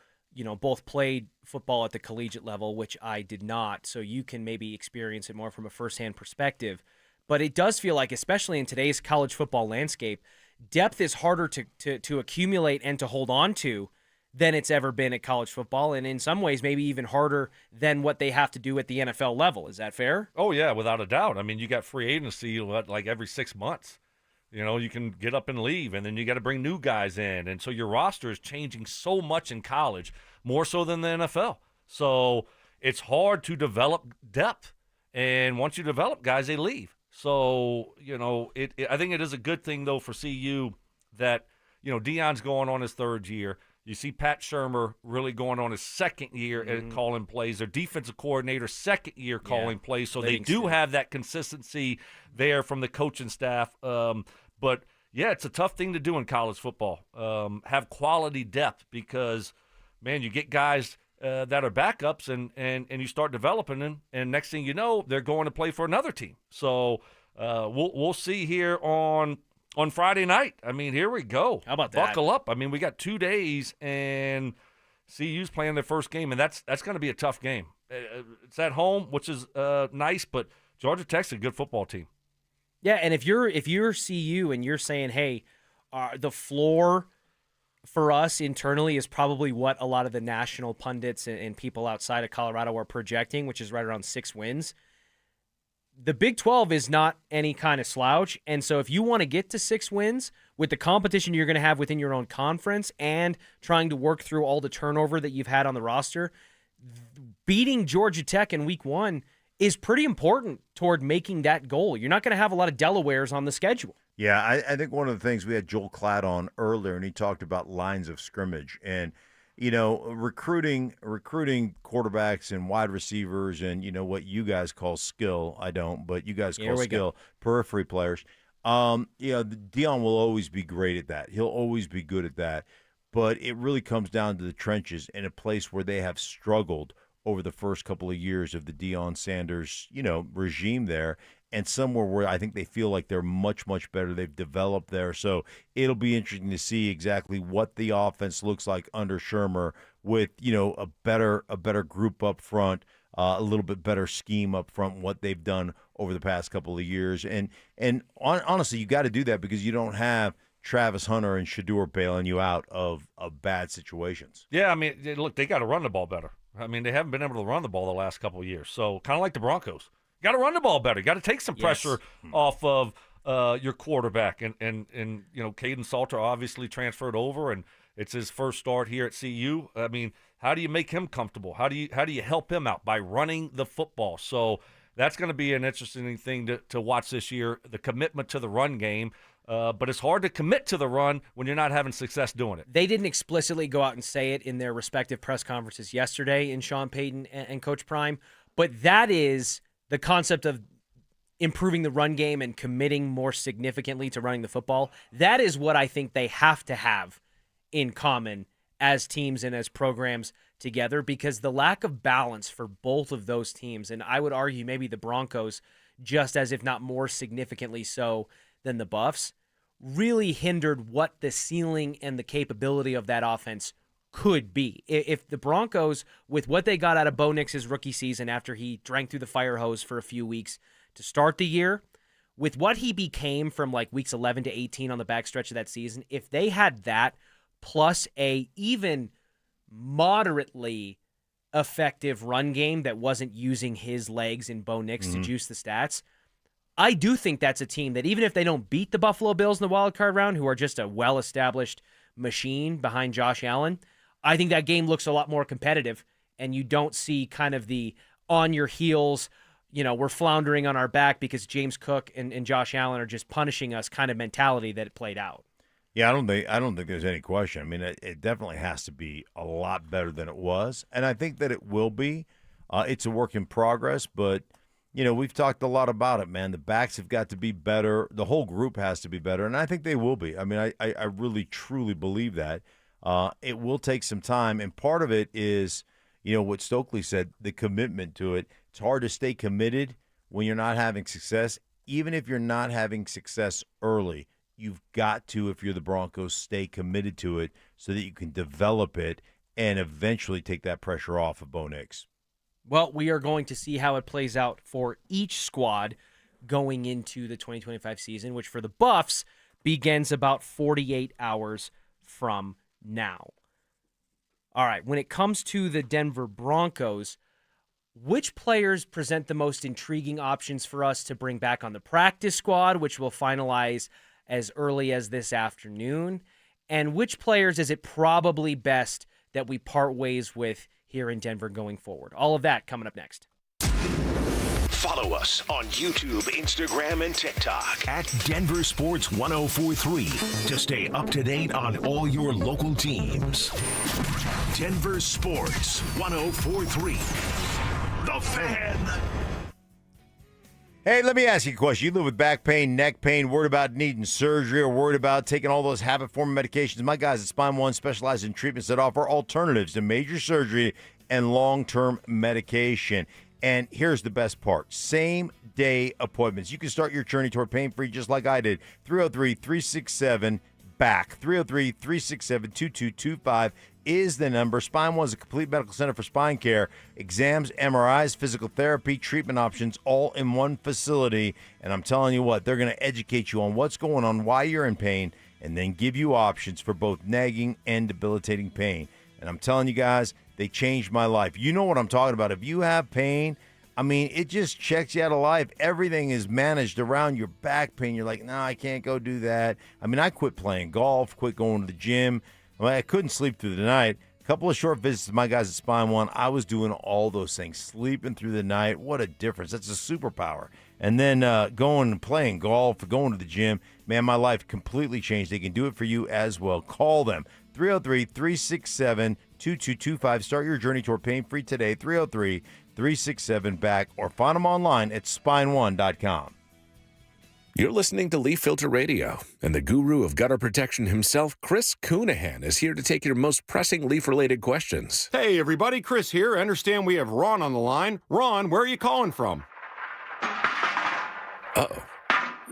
both played football at the collegiate level, which I did not, so you can maybe experience it more from a firsthand perspective. But it does feel like, especially in today's college football landscape, depth is harder to accumulate and to hold on to than it's ever been at college football, and in some ways maybe even harder than what they have to do at the NFL level. Is that fair? Oh, yeah, without a doubt. I mean, you got free agency like every 6 months. You can get up and leave, and then you got to bring new guys in. And so your roster is changing so much in college, more so than the NFL. So it's hard to develop depth. And once you develop guys, they leave. So, I think it is a good thing, though, for CU that, Deion's going on his third year. You see Pat Shurmur really going on his second year at calling plays. Their defensive coordinator, second year calling plays. So they do have that consistency there from the coaching staff. But, yeah, it's a tough thing to do in college football. Have quality depth because, man, you get guys that are backups and you start developing them. And next thing you know, they're going to play for another team. So we'll see here on Friday night. I mean, here we go. How about that? Buckle up. I mean, we got 2 days, and CU's playing their first game, and that's going to be a tough game. It's at home, which is nice, but Georgia Tech's a good football team. Yeah, and if you're CU and you're saying, hey, the floor for us internally is probably what a lot of the national pundits and people outside of Colorado are projecting, which is right around 6 wins. The Big 12 is not any kind of slouch, and so if you want to get to 6 wins with the competition you're going to have within your own conference and trying to work through all the turnover that you've had on the roster, beating Georgia Tech in week 1 is pretty important toward making that goal. You're not going to have a lot of Delawares on the schedule. Yeah, I think one of the things we had Joel Klatt on earlier, and he talked about lines of scrimmage and recruiting quarterbacks and wide receivers and, what you guys call skill. I don't, but you guys call skill, periphery players. Deion will always be great at that. He'll always be good at that. But it really comes down to the trenches in a place where they have struggled over the first couple of years of the Deion Sanders, regime there. And somewhere where I think they feel like they're much, much better. They've developed there. So it'll be interesting to see exactly what the offense looks like under Shurmur with, a better group up front, a little bit better scheme up front, what they've done over the past couple of years. And honestly, you got to do that because you don't have Travis Hunter and Shedeur bailing you out of bad situations. Yeah, I mean, look, they got to run the ball better. I mean, they haven't been able to run the ball the last couple of years. So kind of like the Broncos. Got to run the ball better. Got to take some pressure off of your quarterback. And Payton Salter obviously transferred over, and it's his first start here at CU. I mean, how do you make him comfortable? How do you help him out? By running the football. So That's going to be an interesting thing to watch this year, the commitment to the run game. But it's hard to commit to the run when you're not having success doing it. They didn't explicitly go out and say it in their respective press conferences yesterday in Sean Payton and Coach Prime, but that is the concept of improving the run game and committing more significantly to running the football. That is what I think they have to have in common as teams and as programs together, because the lack of balance for both of those teams, and I would argue maybe the Broncos just as if not more significantly so than the Buffs, really hindered what the ceiling and the capability of that offense could be. If the Broncos, with what they got out of Bo Nix's rookie season after he drank through the fire hose for a few weeks to start the year, with what he became from like weeks 11 to 18 on the backstretch of that season, if they had that plus a even moderately effective run game that wasn't using his legs and Bo Nix to juice the stats, I do think that's a team that even if they don't beat the Buffalo Bills in the wild card round, who are just a well-established machine behind Josh Allen, I think that game looks a lot more competitive, and you don't see kind of the on your heels, we're floundering on our back because James Cook and Josh Allen are just punishing us kind of mentality that it played out. Yeah, I don't think there's any question. I mean, it definitely has to be a lot better than it was, and I think that it will be. It's a work in progress, but we've talked a lot about it, man. The backs have got to be better. The whole group has to be better, and I think they will be. I mean, I really, truly believe that. It will take some time, and part of it is, what Stokley said, the commitment to it. It's hard to stay committed when you're not having success. Even if you're not having success early, you've got to, if you're the Broncos, stay committed to it so that you can develop it and eventually take that pressure off of Bo Nix. Well, we are going to see how it plays out for each squad going into the 2025 season, which for the Buffs begins about 48 hours from now. All right, when it comes to the Denver Broncos, which players present the most intriguing options for us to bring back on the practice squad, which we'll finalize as early as this afternoon? And which players is it probably best that we part ways with here in Denver going forward? All of that coming up next. Follow us on YouTube, Instagram, and TikTok at Denver Sports 1043 to stay up to date on all your local teams. Denver Sports 1043. The Fan. Hey, let me ask you a question. You live with back pain, neck pain, worried about needing surgery, or worried about taking all those habit-forming medications? My guys at Spine One specialize in treatments that offer alternatives to major surgery and long-term medication. And here's the best part. Same-day appointments. You can start your journey toward pain-free just like I did. 303-367-BACK. 303-367-2225 is the number. Spine One is a complete medical center for spine care, exams, MRIs, physical therapy, treatment options, all in one facility. And I'm telling you what, they're going to educate you on what's going on, why you're in pain, and then give you options for both nagging and debilitating pain. And I'm telling you guys, they changed my life. You know what I'm talking about. If you have pain, I mean, it just checks you out of life. Everything is managed around your back pain. You're like, no, I can't go do that. I mean, I quit playing golf, quit going to the gym. I couldn't sleep through the night. A couple of short visits to my guys at Spine One. I was doing all those things, sleeping through the night. What a difference. That's a superpower. And then going and playing golf, going to the gym. Man, my life completely changed. They can do it for you as well. Call them. 303-367-2225. Start your journey toward pain-free today. 303-367-BACK. Or find them online at spineone.com. You're listening to Leaf Filter Radio, and the guru of gutter protection himself, Chris Coonahan, is here to take your most pressing leaf-related questions. Hey, everybody, Chris here. I understand we have Ron on the line. Ron, where are you calling from? Uh-oh.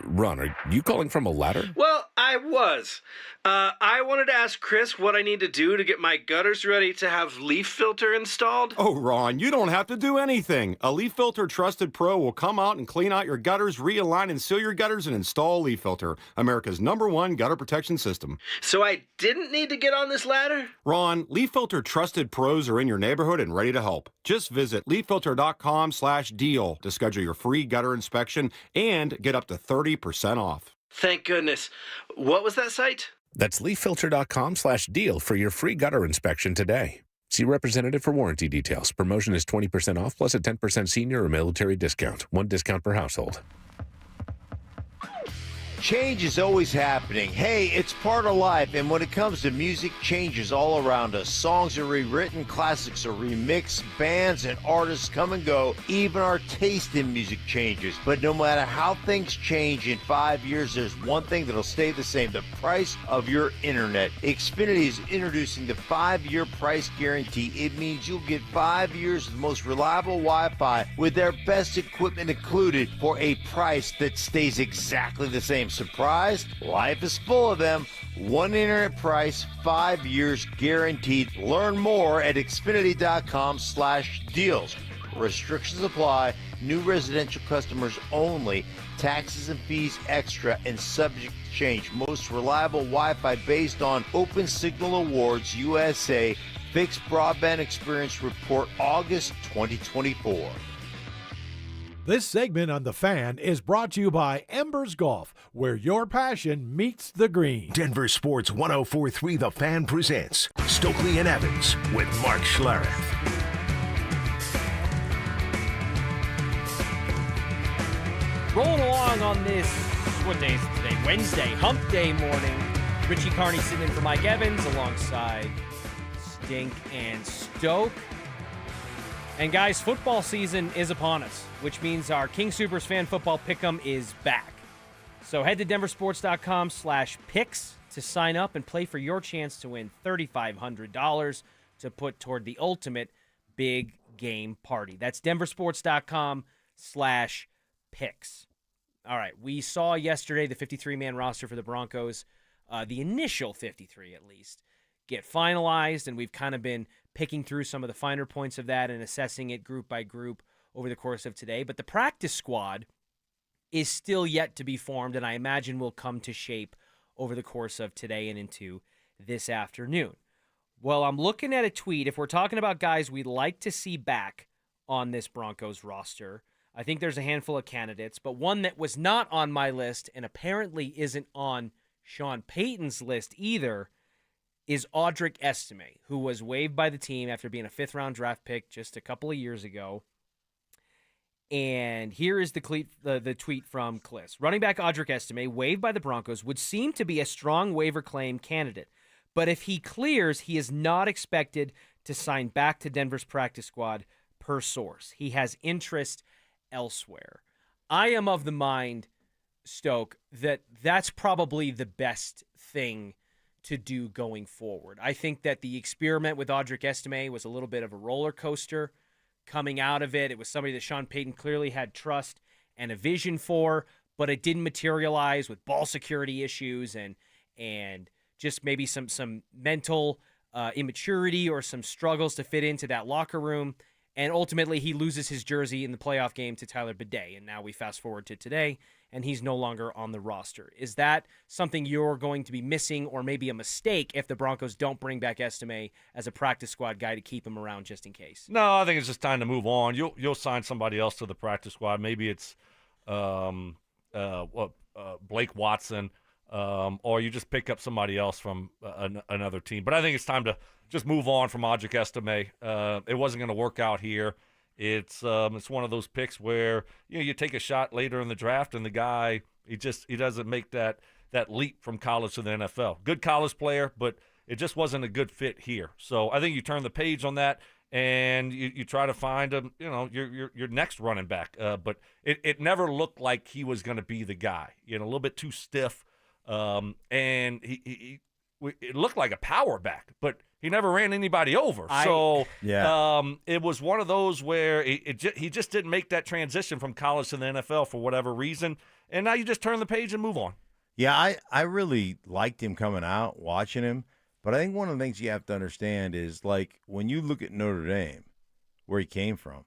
Ron, are you calling from a ladder? Well, I was. I wanted to ask Chris what I need to do to get my gutters ready to have Leaf Filter installed. Oh, Ron, you don't have to do anything. A Leaf Filter Trusted Pro will come out and clean out your gutters, realign and seal your gutters, and install Leaf Filter, America's #1 gutter protection system. So I didn't need to get on this ladder? Ron, Leaf Filter Trusted Pros are in your neighborhood and ready to help. Just visit leaffilter.com/deal to schedule your free gutter inspection and get up to 30% off. Thank goodness. What was that site? That's leaffilter.com/deal for your free gutter inspection today. See representative for warranty details. Promotion is 20% off plus a 10% senior or military discount. One discount per household. Change is always happening. Hey, it's part of life, and when it comes to music, change is all around us. Songs are rewritten, classics are remixed, bands and artists come and go. Even our taste in music changes. But no matter how things change in 5 years, there's one thing that'll stay the same: the price of your internet. Xfinity is introducing the 5-year price guarantee. It means you'll get 5 years of the most reliable Wi-Fi with their best equipment included for a price that stays exactly the same. Surprised? Life is full of them. One internet price, 5 years guaranteed. Learn more at Xfinity.com/deals. Restrictions apply. New residential customers only. Taxes and fees extra and subject to change. Most reliable Wi-Fi based on Open Signal Awards USA. Fixed Broadband Experience Report August 2024. This segment on The Fan is brought to you by Embers Golf, where your passion meets the green. Denver Sports 104.3 The Fan presents Stokley and Evans with Mark Schlereth. Rolling along on this, what day is it today? Wednesday, hump day morning. Richie Carney sitting in for Mike Evans alongside Stink and Stoke. And guys, football season is upon us, which means our King Soopers fan football pick'em is back. So head to DenverSports.com/picks to sign up and play for your chance to win $3,500 to put toward the ultimate big game party. That's DenverSports.com/picks. All right, we saw yesterday the 53-man roster for the Broncos, the initial 53 at least, get finalized, and we've kind of been picking through some of the finer points of that and assessing it group by group over the course of today. But the practice squad is still yet to be formed, and I imagine will come to shape over the course of today and into this afternoon. Well, I'm looking at a tweet. If we're talking about guys we'd like to see back on this Broncos roster, I think there's a handful of candidates, but one that was not on my list and apparently isn't on Sean Payton's list either is Audric Estime, who was waived by the team after being a 5th-round draft pick just a couple of years ago. And here is the tweet from Kliss. Running back Audric Estime, waived by the Broncos, would seem to be a strong waiver claim candidate. But if he clears, he is not expected to sign back to Denver's practice squad, per source. He has interest elsewhere. I am of the mind, Stoke, that that's probably the best thing to do going forward. I think that the experiment with Audric Estime was a little bit of a roller coaster coming out of it. It was somebody that Sean Payton clearly had trust and a vision for, but it didn't materialize with ball security issues and just maybe some mental immaturity or some struggles to fit into that locker room. And ultimately, he loses his jersey in the playoff game to Tyler Bidet. And now we fast forward to today, and he's no longer on the roster. Is that something you're going to be missing, or maybe a mistake if the Broncos don't bring back Estime as a practice squad guy to keep him around just in case? No, I think it's just time to move on. You'll sign somebody else to the practice squad. Maybe it's Blake Watson, or you just pick up somebody else from another team. But I think it's time to just move on from Audric Estime. It wasn't going to work out here. It's one of those picks where you take a shot later in the draft, and the guy he doesn't make that leap from college to the NFL. Good college player, but it just wasn't a good fit here. So I think you turn the page on that, and you try to find your next running back. But it never looked like he was going to be the guy. A little bit too stiff, and it looked like a power back, but he never ran anybody over. It was one of those where he just didn't make that transition from college to the NFL for whatever reason, and now you just turn the page and move on. Yeah, I really liked him coming out, watching him, but I think one of the things you have to understand is, like, when you look at Notre Dame, where he came from,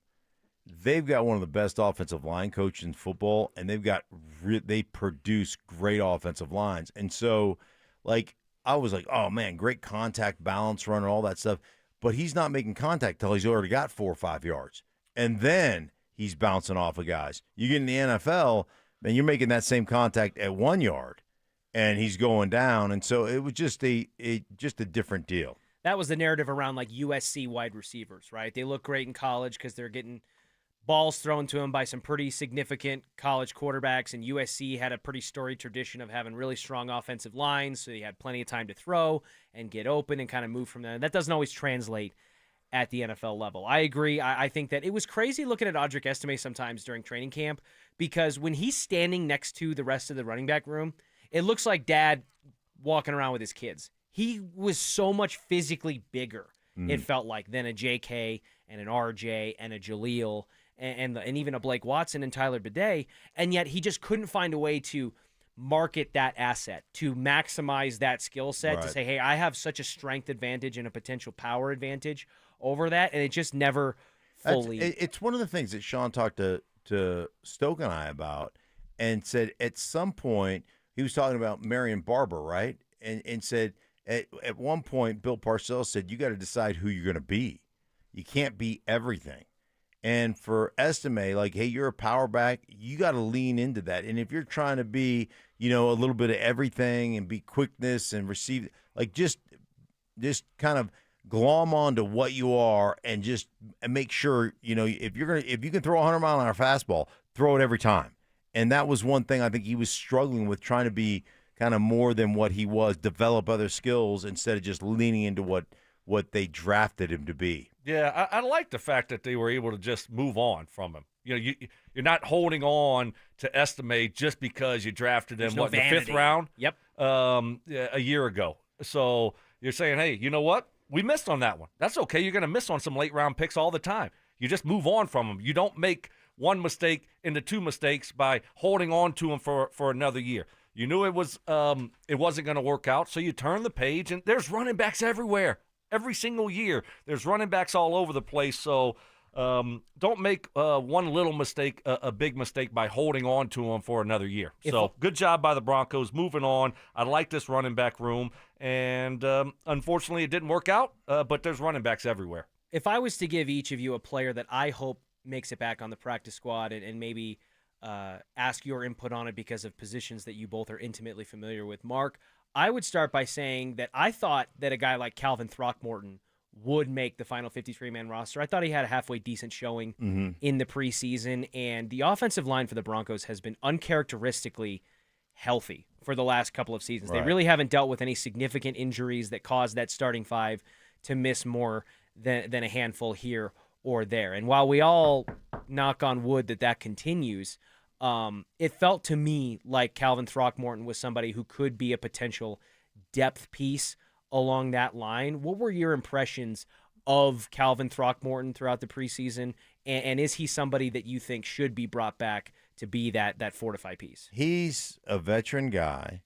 they've got one of the best offensive line coaches in football, and they produce great offensive lines. And so, like, I was like, oh, man, great contact, balance run, and all that stuff. But he's not making contact till he's already got 4 or 5 yards. And then he's bouncing off of guys. You get in the NFL, and you're making that same contact at 1 yard, and he's going down. And so it was just a different deal. that was the narrative around like USC wide receivers, right? They look great in college because they're getting balls thrown to them by some pretty significant college quarterbacks, and USC had a pretty storied tradition of having really strong offensive lines, so they had plenty of time to throw and get open and kind of move from there. And that doesn't always translate at the NFL level. I agree. I think that it was crazy looking at Audric Estime sometimes during training camp, because when he's standing next to the rest of the running back room, it looks like dad walking around with his kids. He was so much physically bigger, it felt like, than a JK and an RJ and a Jaleel and even a Blake Watson and Tyler Bidet, and yet he just couldn't find a way to market that asset, to maximize that skill set, to say, hey, I have such a strength advantage and a potential power advantage over that, and it just never fully... It's one of the things that Sean talked to Stoke and I about, and said at some point, he was talking about Marion Barber, right? And said at one point, Bill Parcells said, you got to decide who you're going to be. You can't be everything. And for Estime, like, hey, you're a power back, you got to lean into that. And if you're trying to be, a little bit of everything and be quickness and receive, like, just kind of glom onto what you are and just make sure, if you can throw a 100-mile-an-hour fastball, throw it every time. And that was one thing I think he was struggling with, trying to be kind of more than what he was, develop other skills instead of just leaning into what they drafted him to be. Yeah, I like the fact that they were able to just move on from him. You're not holding on to Estime just because you drafted him, in the 5th round? Yep. A year ago. So you're saying, hey, you know what? We missed on that one. That's okay. You're going to miss on some late-round picks all the time. You just move on from them. You don't make one mistake into 2 mistakes by holding on to them for another year. You knew it wasn't going to work out, so you turn the page, and there's running backs everywhere. Every single year, there's running backs all over the place. So don't make one little mistake a big mistake by holding on to them for another year. Good job by the Broncos moving on. I like this running back room, and unfortunately it didn't work out, but there's running backs everywhere. If I was to give each of you a player that I hope makes it back on the practice squad and maybe ask your input on it because of positions that you both are intimately familiar with, Mark, I would start by saying that I thought that a guy like Calvin Throckmorton would make the final 53-man roster. I thought he had a halfway decent showing in the preseason, and the offensive line for the Broncos has been uncharacteristically healthy for the last couple of seasons. They really haven't dealt with any significant injuries that caused that starting 5 to miss more than a handful here or there. And while we all knock on wood that continues, it felt to me like Calvin Throckmorton was somebody who could be a potential depth piece along that line. What were your impressions of Calvin Throckmorton throughout the preseason? And is he somebody that you think should be brought back to be that fortified piece? He's a veteran guy.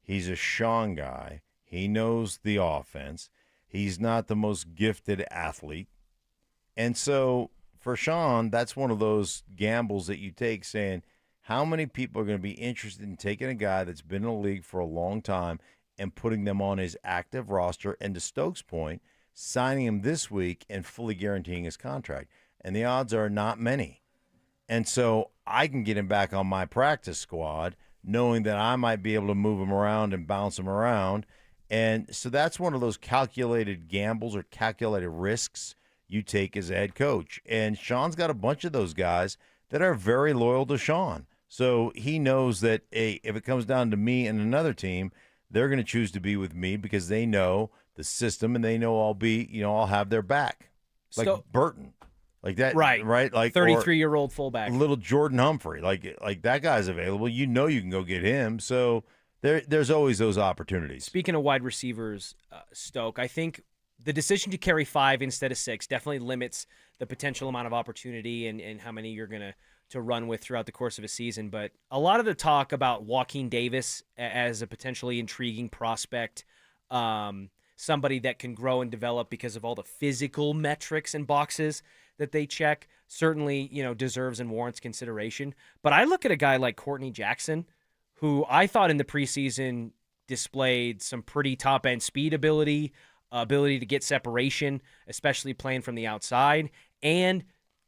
He's a Sean guy. He knows the offense. He's not the most gifted athlete. And so for Sean, that's one of those gambles that you take, saying, how many people are going to be interested in taking a guy that's been in the league for a long time and putting them on his active roster, and to Stokes' point, signing him this week and fully guaranteeing his contract? And the odds are not many. And so I can get him back on my practice squad knowing that I might be able to move him around and bounce him around. And so that's one of those calculated gambles or calculated risks you take as a head coach. And Sean's got a bunch of those guys that are very loyal to Sean. So he knows that if it comes down to me and another team, they're going to choose to be with me because they know the system and they know I'll have their back. Like Burton. Like that. Right. Like 33-year-old fullback. Little Jordan Humphrey. Like that guy's available. You know you can go get him. So there's always those opportunities. Speaking of wide receivers, Stoke, I think the decision to carry 5 instead of 6 definitely limits the potential amount of opportunity and how many you're going to run with throughout the course of a season. But a lot of the talk about Joaquin Davis as a potentially intriguing prospect, somebody that can grow and develop because of all the physical metrics and boxes that they check, certainly, deserves and warrants consideration. But I look at a guy like Courtney Jackson, who I thought in the preseason displayed some pretty top-end speed ability to get separation, especially playing from the outside, and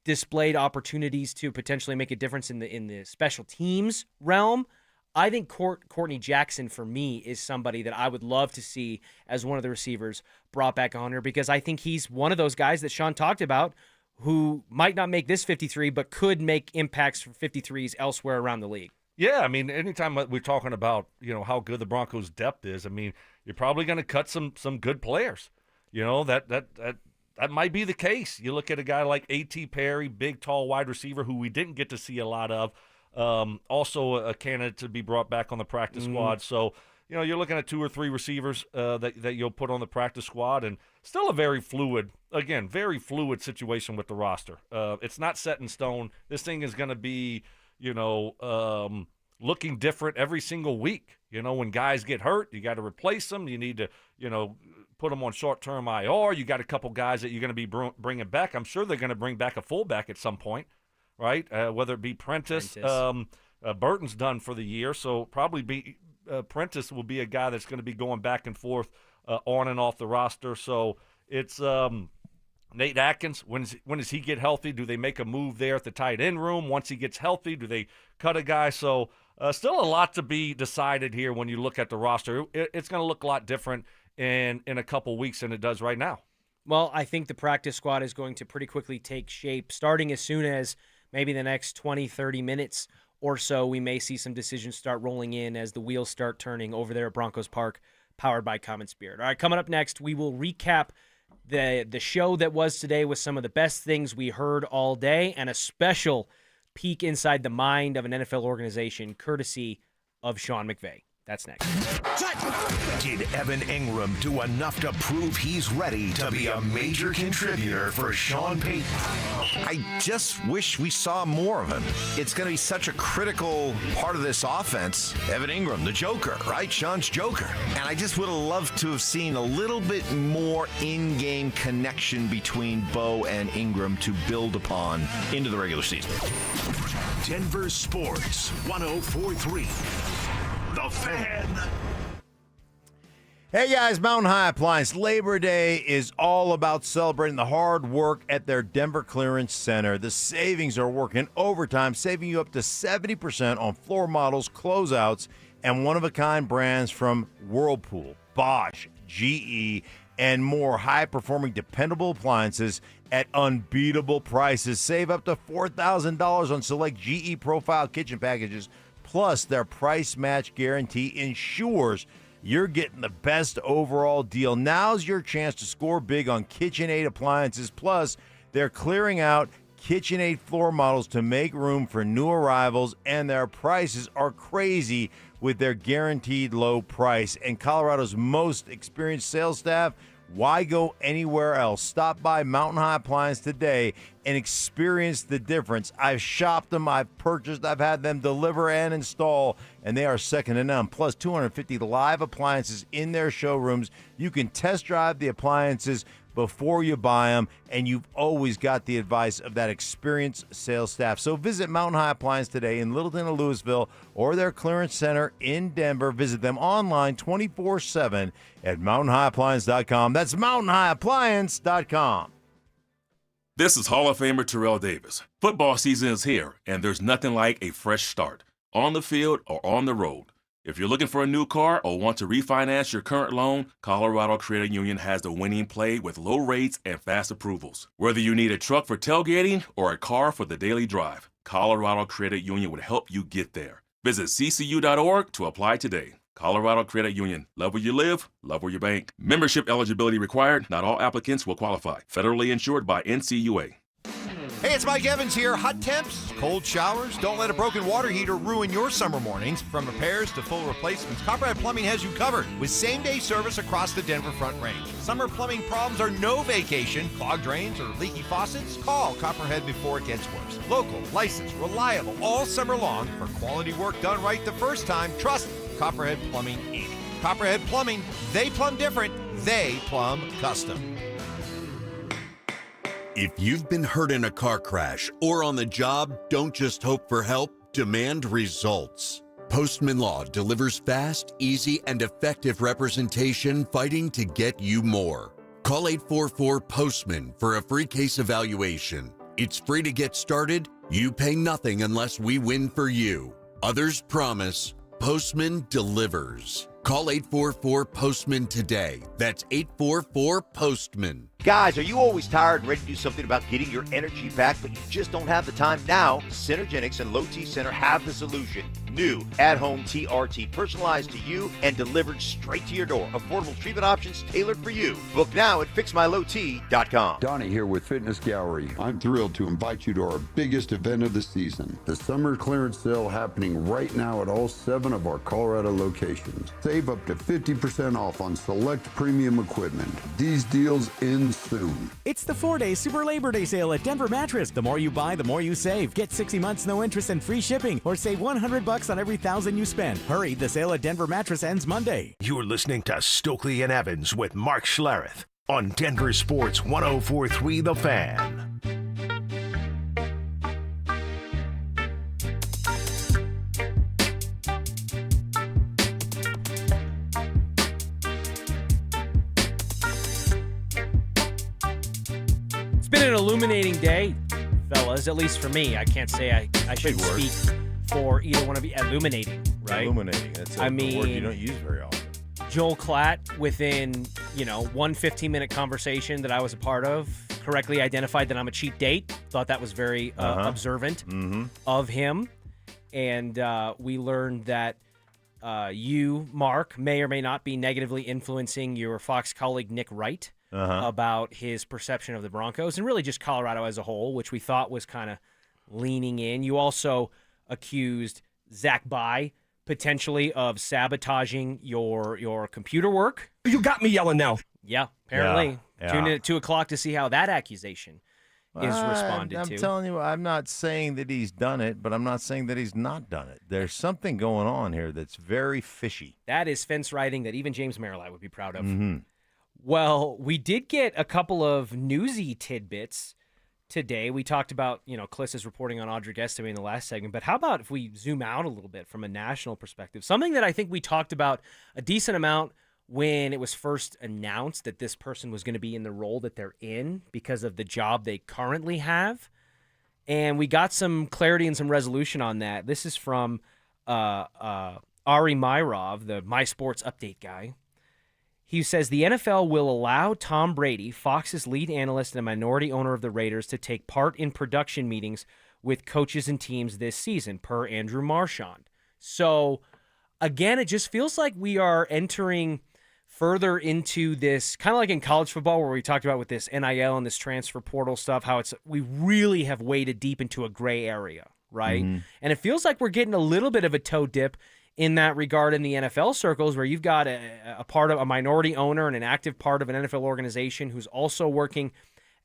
displayed opportunities to potentially make a difference in the special teams realm. I think Courtney Jackson, for me, is somebody that I would love to see as one of the receivers brought back on here, because I think he's one of those guys that Sean talked about who might not make this 53, but could make impacts for 53s elsewhere around the league. Yeah, I mean, anytime we're talking about, how good the Broncos' depth is, I mean, you're probably going to cut some good players. That might be the case. You look at a guy like A.T. Perry, big, tall wide receiver who we didn't get to see a lot of. Also a candidate to be brought back on the practice squad. So, you're looking at 2 or 3 receivers that you'll put on the practice squad, and still a very fluid situation with the roster. It's not set in stone. This thing is going to be, looking different every single week. When guys get hurt, you got to replace them. You need to, put them on short-term IR. You got a couple guys that you're going to be bringing back. I'm sure they're going to bring back a fullback at some point, right? Whether it be Prentice. Burton's done for the year, so probably Prentice will be a guy that's going to be going back and forth on and off the roster. So it's Nate Atkins. When does he get healthy? Do they make a move there at the tight end room? Once he gets healthy, do they cut a guy? So still a lot to be decided here when you look at the roster. It's going to look a lot different in a couple weeks than it does right now. Well, I think the practice squad is going to pretty quickly take shape, starting as soon as maybe the next 20, 30 minutes or so. We may see some decisions start rolling in as the wheels start turning over there at Broncos Park, powered by Common Spirit. All right, coming up next, we will recap the show that was today with some of the best things we heard all day, and a special peek inside the mind of an NFL organization, courtesy of Sean McVay. That's next. Did Evan Ingram do enough to prove he's ready to be a major contributor for Sean Payton? I just wish we saw more of him. It's going to be such a critical part of this offense. Evan Ingram, the Joker, right? Sean's Joker. And I just would have loved to have seen a little bit more in-game connection between Bo and Ingram to build upon into the regular season. Denver Sports 104.3. The Fan. Hey guys, Mountain High Appliance Labor Day is all about celebrating the hard work at their Denver Clearance Center. The savings are working overtime, saving you up to 70% on floor models, closeouts, and one-of-a-kind brands from Whirlpool, Bosch, GE, and more high-performing, dependable appliances at unbeatable prices. Save up to $4,000 on select GE Profile kitchen packages. Plus, their price match guarantee ensures you're getting the best overall deal. Now's your chance to score big on KitchenAid appliances. Plus, they're clearing out KitchenAid floor models to make room for new arrivals, and their prices are crazy with their guaranteed low price. And Colorado's most experienced sales staff, why go anywhere else? Stop by Mountain High Appliance today and experience the difference. I've shopped them, I've purchased, I've had them deliver and install, and they are second to none. Plus 250 live appliances in their showrooms. You can test drive the appliances before you buy them, and you've always got the advice of that experienced sales staff. So visit Mountain High Appliance today in Littleton or Louisville, or their clearance center in Denver. Visit them online 24/7 at mountainhighappliance.com. That's mountainhighappliance.com. This is Hall of Famer Terrell Davis. Football season is here, and there's nothing like a fresh start, on the field or on the road. If you're looking for a new car or want to refinance your current loan, Colorado Credit Union has the winning play with low rates and fast approvals. Whether you need a truck for tailgating or a car for the daily drive, Colorado Credit Union would help you get there. Visit ccu.org to apply today. Colorado Credit Union. Love where you live, love where you bank. Membership eligibility required. Not all applicants will qualify. Federally insured by NCUA. Hey, it's Mike Evans here. Hot temps, cold showers. Don't let a broken water heater ruin your summer mornings. From repairs to full replacements, Copperhead Plumbing has you covered with same-day service across the Denver Front Range. Summer plumbing problems are no vacation. Clogged drains or leaky faucets? Call Copperhead before it gets worse. Local, licensed, reliable, all summer long for quality work done right the first time. Trust Copperhead Plumbing, Inc. Copperhead Plumbing, they plumb different, they plumb custom. If you've been hurt in a car crash or on the job, don't just hope for help, demand results. Postman Law delivers fast, easy, and effective representation fighting to get you more. Call 844-POSTMAN for a free case evaluation. It's free to get started. You pay nothing unless we win for you. Others promise, Postman delivers. Call 844-POSTMAN today. That's 844-POSTMAN. Guys, are you always tired and ready to do something about getting your energy back, but you just don't have the time? Now, Synergenics and Low T Center have the solution. New at-home TRT, personalized to you and delivered straight to your door. Affordable treatment options tailored for you. Book now at fixmylowt.com. Donnie here with Fitness Gallery. I'm thrilled to invite you to our biggest event of the season, the summer clearance sale happening right now at all 7 of our Colorado locations. Save up to 50% off on select premium equipment. These deals end soon. It's the 4-day Super Labor Day sale at Denver Mattress. The more you buy, the more you save. Get 60 months, no interest, and free shipping, or save $100 on every $1,000 you spend. Hurry, the sale at Denver Mattress ends Monday. You're listening to Stokley and Evans with Mark Schlereth on Denver Sports 104.3 The Fan. It's been an illuminating day, fellas, at least for me. I can't say I should speak for either one of you. Illuminating, right? Illuminating. That's a word you don't use very often. Joel Klatt, within, one 15-minute conversation that I was a part of, correctly identified that I'm a cheap date. Thought that was very observant of him. And we learned that you, Mark, may or may not be negatively influencing your Fox colleague Nick Wright about his perception of the Broncos and really just Colorado as a whole, which we thought was kind of leaning in. You also accused Zach Bye potentially of sabotaging your computer work. You got me yelling now. Yeah, apparently. Yeah. Tune in at 2 o'clock to see how that accusation is responded to. I'm telling you, I'm not saying that he's done it, but I'm not saying that he's not done it. There's something going on here that's very fishy. That is fence riding that even James Merrillat would be proud of. Mm-hmm. Well, we did get a couple of newsy tidbits today. We talked about, Kliss is reporting on Audrey Estime in the last segment, but how about if we zoom out a little bit from a national perspective? Something that I think we talked about a decent amount when it was first announced that this person was going to be in the role that they're in because of the job they currently have. And we got some clarity and some resolution on that. This is from Ari Myrov, the My Sports Update guy. He says the NFL will allow Tom Brady, Fox's lead analyst and a minority owner of the Raiders, to take part in production meetings with coaches and teams this season, per Andrew Marchand. So, again, it just feels like we are entering further into this, kind of like in college football where we talked about with this NIL and this transfer portal stuff, how we really have waded deep into a gray area, right? Mm-hmm. And it feels like we're getting a little bit of a toe dip in that regard in the NFL circles, where you've got a part of a minority owner and an active part of an NFL organization who's also working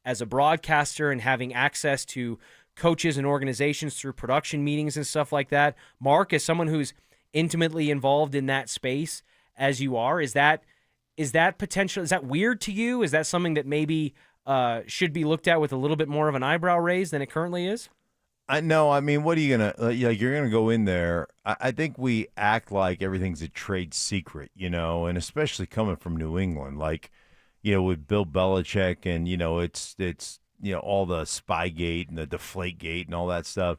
as a broadcaster and having access to coaches and organizations through production meetings and stuff like that. Mark, as someone who's intimately involved in that space as you are, is that potential? Is that weird to you? Is that something that maybe should be looked at with a little bit more of an eyebrow raise than it currently is? I know. I mean, what are you gonna you're gonna go in there? I think we act like everything's a trade secret, and especially coming from New England, like with Bill Belichick, and it's all the Spygate and the Deflategate and all that stuff.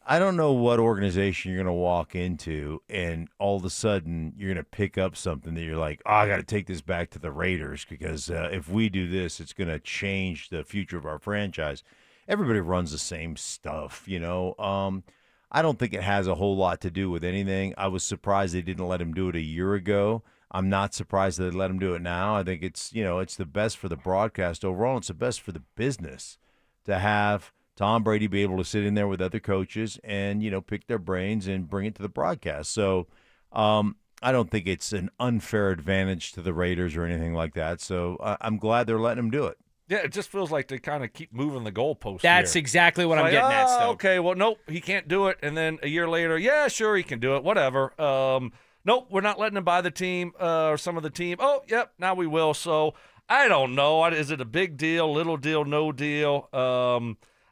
I don't know what organization you're gonna walk into, and all of a sudden you're gonna pick up something that you're like, I got to take this back to the Raiders because if we do this, it's gonna change the future of our franchise. Everybody runs the same stuff, I don't think it has a whole lot to do with anything. I was surprised they didn't let him do it a year ago. I'm not surprised that they let him do it now. I think it's the best for the broadcast overall. It's the best for the business to have Tom Brady be able to sit in there with other coaches and, pick their brains and bring it to the broadcast. So I don't think it's an unfair advantage to the Raiders or anything like that. So I'm glad they're letting him do it. Yeah, it just feels like they kind of keep moving the goalposts. That's here. Exactly what I'm getting at, Stoke. Okay, well, nope, he can't do it. And then a year later, yeah, sure, he can do it, whatever. Nope, we're not letting him buy the team or some of the team. Oh, yep, now we will. So I don't know. Is it a big deal, little deal, no deal?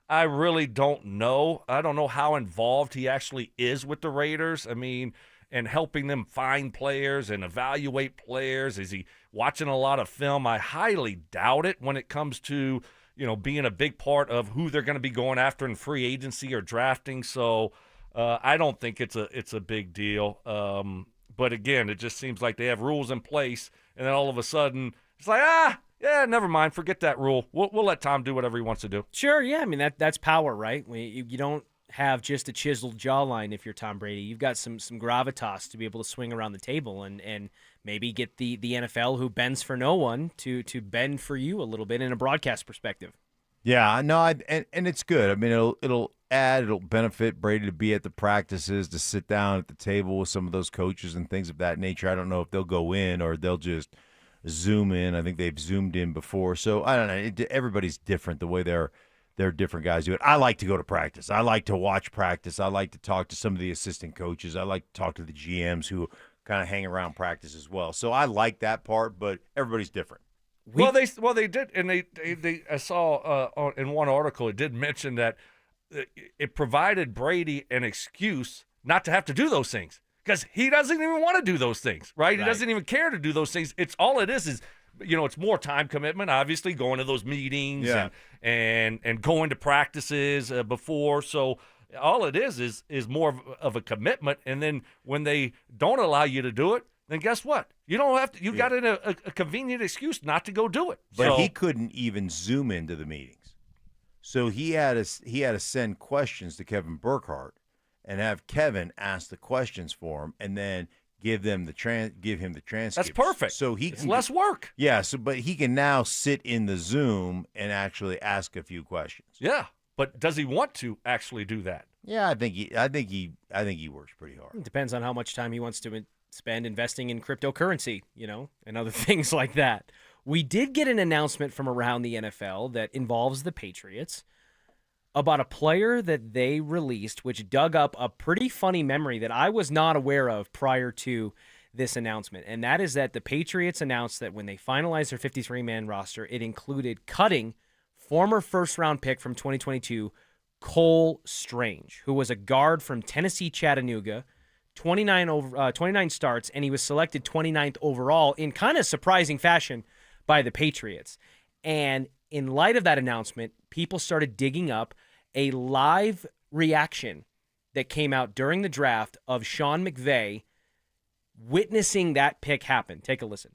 I really don't know. I don't know how involved he actually is with the Raiders. I mean, and helping them find players and evaluate players. Is he watching a lot of film? I highly doubt it when it comes to, being a big part of who they're going to be going after in free agency or drafting. So I don't think it's a big deal. But again, it just seems like they have rules in place, and then all of a sudden it's like, yeah, never mind, forget that rule. We'll let Tom do whatever he wants to do. Sure, yeah. I mean, that's power, right? You don't have just a chiseled jawline if you're Tom Brady. You've got some gravitas to be able to swing around the table and maybe get the NFL, who bends for no one, to bend for you a little bit in a broadcast perspective. Yeah, no, and it's good. I mean, it'll benefit Brady to be at the practices, to sit down at the table with some of those coaches and things of that nature. I don't know if they'll go in or they'll just zoom in. I think they've zoomed in before, so I don't know. Everybody's different the way they're different guys do it. I like to go to practice. I like to watch practice. I like to talk to some of the assistant coaches. I like to talk to the GMs who kind of hang around practice as well. So I like that part, but everybody's different. They did, and they I saw in one article it did mention that it provided Brady an excuse not to have to do those things because he doesn't even want to do those things, right? He doesn't even care to do those things. It's all it is it's more time commitment, obviously, going to those meetings and going to practices before. So all it is more of a commitment. And then when they don't allow you to do it, then guess what? You don't have to. You got a convenient excuse not to go do it. But he couldn't even zoom into the meetings, so he had to send questions to Kevin Burkhardt and have Kevin ask the questions for him, and then give him the transcripts. That's perfect. So it's less work. Yeah. So, but he can now sit in the Zoom and actually ask a few questions. Yeah, but does he want to actually do that? Yeah, I think he works pretty hard. It depends on how much time he wants to spend investing in cryptocurrency, and other things like that. We did get an announcement from around the NFL that involves the Patriots about a player that they released, which dug up a pretty funny memory that I was not aware of prior to this announcement. And that is that the Patriots announced that when they finalized their 53-man roster, it included cutting former first-round pick from 2022, Cole Strange, who was a guard from Tennessee Chattanooga, 29 starts, and he was selected 29th overall in kind of surprising fashion by the Patriots. And in light of that announcement, people started digging up a live reaction that came out during the draft of Sean McVay witnessing that pick happen. Take a listen.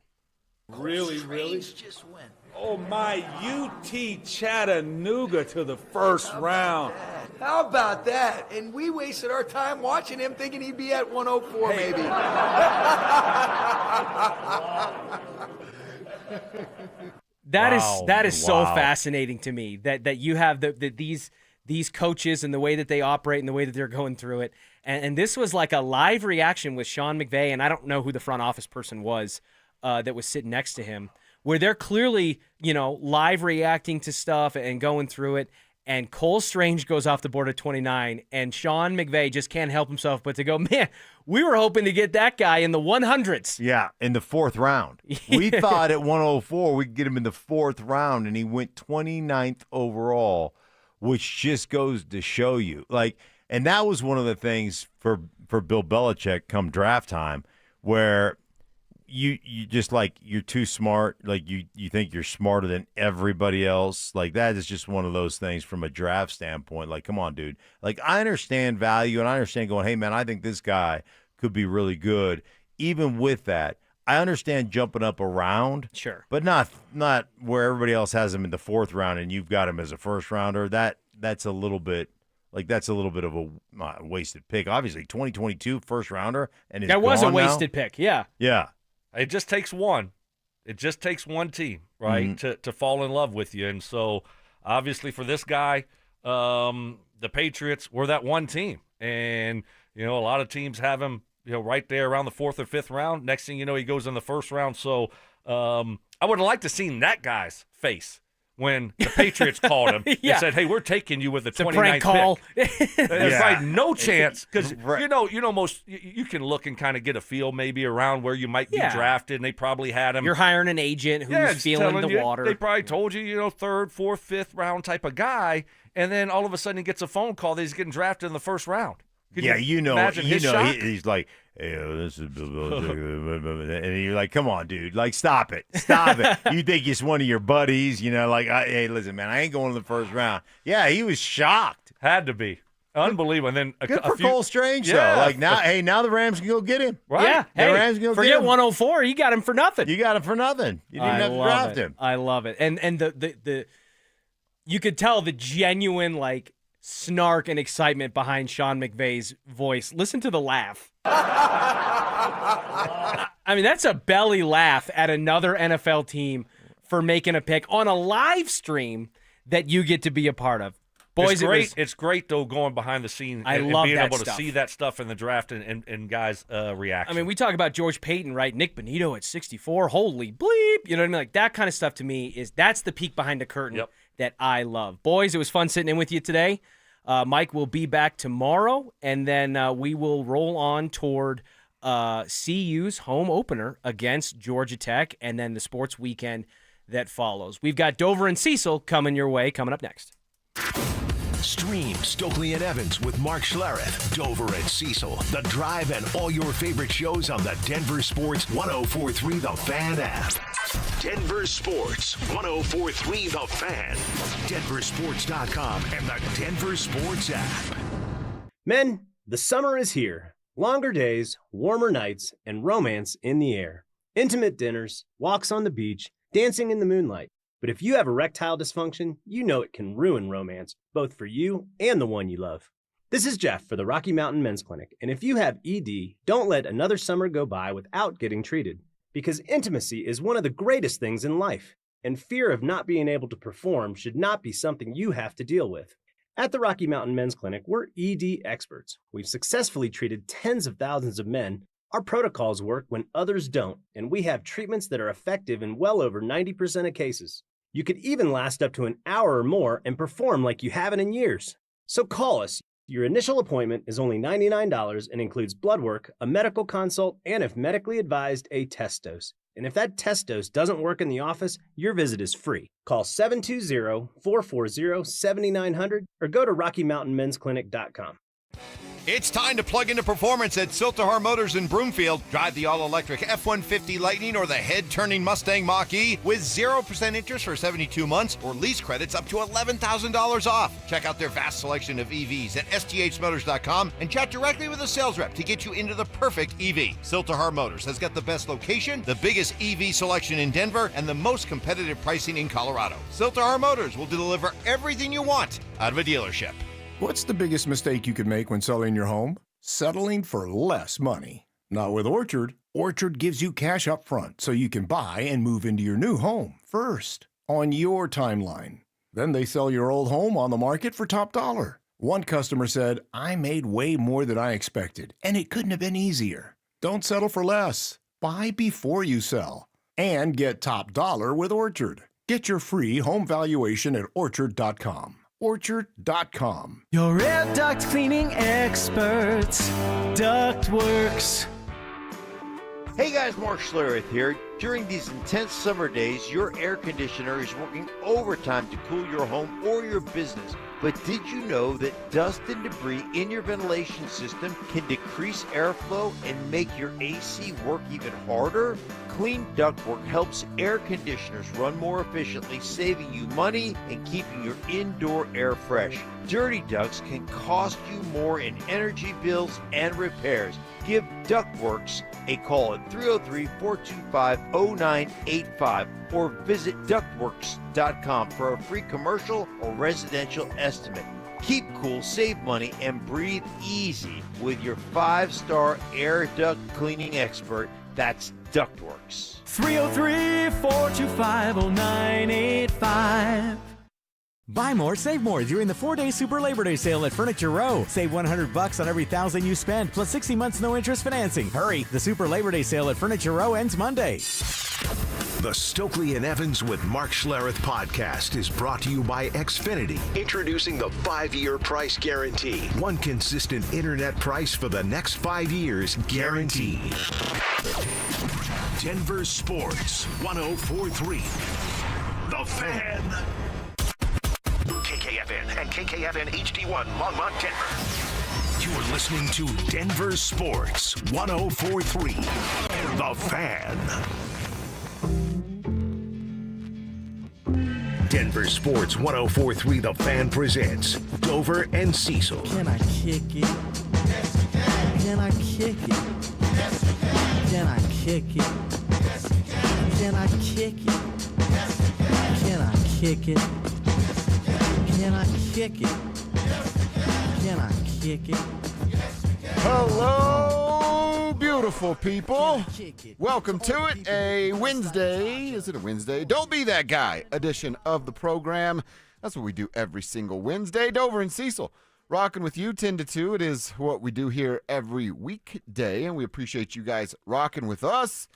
Really? Oh, my UT Chattanooga to the first round. How about that? And we wasted our time watching him thinking he'd be at 104 maybe. That is so fascinating to me that you have these coaches and the way that they operate and the way that they're going through it. And this was like a live reaction with Sean McVay, and I don't know who the front office person was that was sitting next to him, where they're clearly, live reacting to stuff and going through it. And Cole Strange goes off the board at 29, and Sean McVay just can't help himself but to go, man, we were hoping to get that guy in the 100s. Yeah, in the fourth round. We thought at 104 we could get him in the fourth round, and he went 29th overall, which just goes to show you. And that was one of the things for Bill Belichick come draft time, where you just you're too smart, you think you're smarter than everybody else. That is just one of those things from a draft standpoint. Come on, dude. I understand value, and I understand going, hey man, I think this guy could be really good. Even with that, I understand jumping up around, sure, but not where everybody else has him in the fourth round and you've got him as a first rounder. That's a little bit of a wasted pick. Obviously, 2022 first rounder, and that was a wasted now. pick. Yeah. It just takes one. It just takes one team, right, to fall in love with you. And so, obviously, for this guy, the Patriots were that one team. And, a lot of teams have him, right there around the fourth or fifth round. Next thing you know, he goes in the first round. So, I would have liked to seen that guy's face when the Patriots called him and said, hey, we're taking you with the 29th call. pick. There's no chance because, most you can look and kind of get a feel maybe around where you might be drafted, and they probably had him. You're hiring an agent who's feeling the water. They probably told you, third, fourth, fifth round type of guy, and then all of a sudden he gets a phone call that he's getting drafted in the first round. He's like, hey, this is Bill Belichick. And you're like, come on, dude. Stop it. You think it's one of your buddies, hey, listen, man, I ain't going to the first round. Yeah, he was shocked. Had to be. Unbelievable. And then Good a for few, Cole Strange, yeah. though. Like, now the Rams can go get him. Right? Yeah. The Rams can go forget get him. 104. You got him for nothing. You got him for nothing. You didn't have to draft him. I love it. And the you could tell the genuine like snark and excitement behind Sean McVay's voice. Listen to the laugh. I mean, that's a belly laugh at another NFL team for making a pick on a live stream that you get to be a part of. Boys, it's great though going behind the scenes and love being that able stuff. to see that stuff in the draft and guys' reaction. I mean, we talk about George Payton, right? Nick Bonito at 64. Holy bleep. You know what I mean? Like that kind of stuff to me that's the peek behind the curtain that I love. Boys, it was fun sitting in with you today. Mike will be back tomorrow, and then we will roll on toward CU's home opener against Georgia Tech, and then the sports weekend that follows. We've got Dover and Cecil coming your way, coming up next. Stream Stokley and Evans with Mark Schlereth, Dover and Cecil, The Drive, and all your favorite shows on the Denver Sports 104.3 The Fan app. Denver Sports 104.3 The Fan, DenverSports.com, and the Denver Sports app. Men, the summer is here. Longer days, warmer nights, and romance in the air. Intimate dinners, walks on the beach, dancing in the moonlight. But if you have erectile dysfunction, you know it can ruin romance, both for you and the one you love. This is Jeff for the Rocky Mountain Men's Clinic, and if you have ED, don't let another summer go by without getting treated, because intimacy is one of the greatest things in life, and fear of not being able to perform should not be something you have to deal with. At the Rocky Mountain Men's Clinic, we're ED experts. We've successfully treated tens of thousands of men. Our protocols work when others don't, and we have treatments that are effective in well over 90% of cases. You could even last up to an hour or more and perform like you haven't in years. So call us. Your initial appointment is only $99 and includes blood work, a medical consult, and if medically advised, a test dose. And if that test dose doesn't work in the office, your visit is free. Call 720-440-7900 or go to RockyMountainMen'sClinic.com. It's time to plug into performance at Siltahar Motors in Broomfield. Drive the all-electric F-150 Lightning or the head-turning Mustang Mach-E with 0% interest for 72 months or lease credits up to $11,000 off. Check out their vast selection of EVs at sthmotors.com and chat directly with a sales rep to get you into the perfect EV. Siltahar Motors has got the best location, the biggest EV selection in Denver, and the most competitive pricing in Colorado. Siltahar Motors will deliver everything you want out of a dealership. What's the biggest mistake you could make when selling your home? Settling for less money. Not with Orchard. Orchard gives you cash up front so you can buy and move into your new home first on your timeline. Then they sell your old home on the market for top dollar. One customer said, "I made way more than I expected, and it couldn't have been easier." Don't settle for less. Buy before you sell and get top dollar with Orchard. Get your free home valuation at orchard.com. Orchard.com. Your air duct cleaning experts, Ductworks. Hey guys, Mark Schlereth here. During these intense summer days, your air conditioner is working overtime to cool your home or your business. But did you know that dust and debris in your ventilation system can decrease airflow and make your AC work even harder? Clean ductwork helps air conditioners run more efficiently, saving you money and keeping your indoor air fresh. Dirty ducts can cost you more in energy bills and repairs. Give Ductworks a call at 303-425-0985 or visit ductworks.com for a free commercial or residential estimate. Keep cool, save money, and breathe easy with your 5-star air duct cleaning expert. That's Ductworks. 303-425-0985. Buy more, save more during the 4-day Super Labor Day sale at Furniture Row. Save $100 on every $1,000 you spend, plus 60 months no interest financing. Hurry! The Super Labor Day sale at Furniture Row ends Monday. The Stokley and Evans with Mark Schlereth podcast is brought to you by Xfinity. Introducing the 5-year price guarantee. One consistent internet price for the next 5 years, guaranteed. Denver Sports 104.3. The Fan. KKFN and KKFN HD1 Longmont, Denver. You're listening to Denver Sports 104.3. The Fan. Denver Sports 104.3 The Fan presents Dover and Cecil. Can I kick it? Can I kick it? Can I kick it? Can I kick it? Can I kick it? Can I kick it? Can I kick it? Hello, beautiful people. Welcome to it. A Wednesday. Is it a Wednesday? Don't Be That Guy edition of the program. That's what we do every single Wednesday. Dover and Cecil rocking with you 10 to 2. It is what we do here every weekday, and we appreciate you guys rocking with us.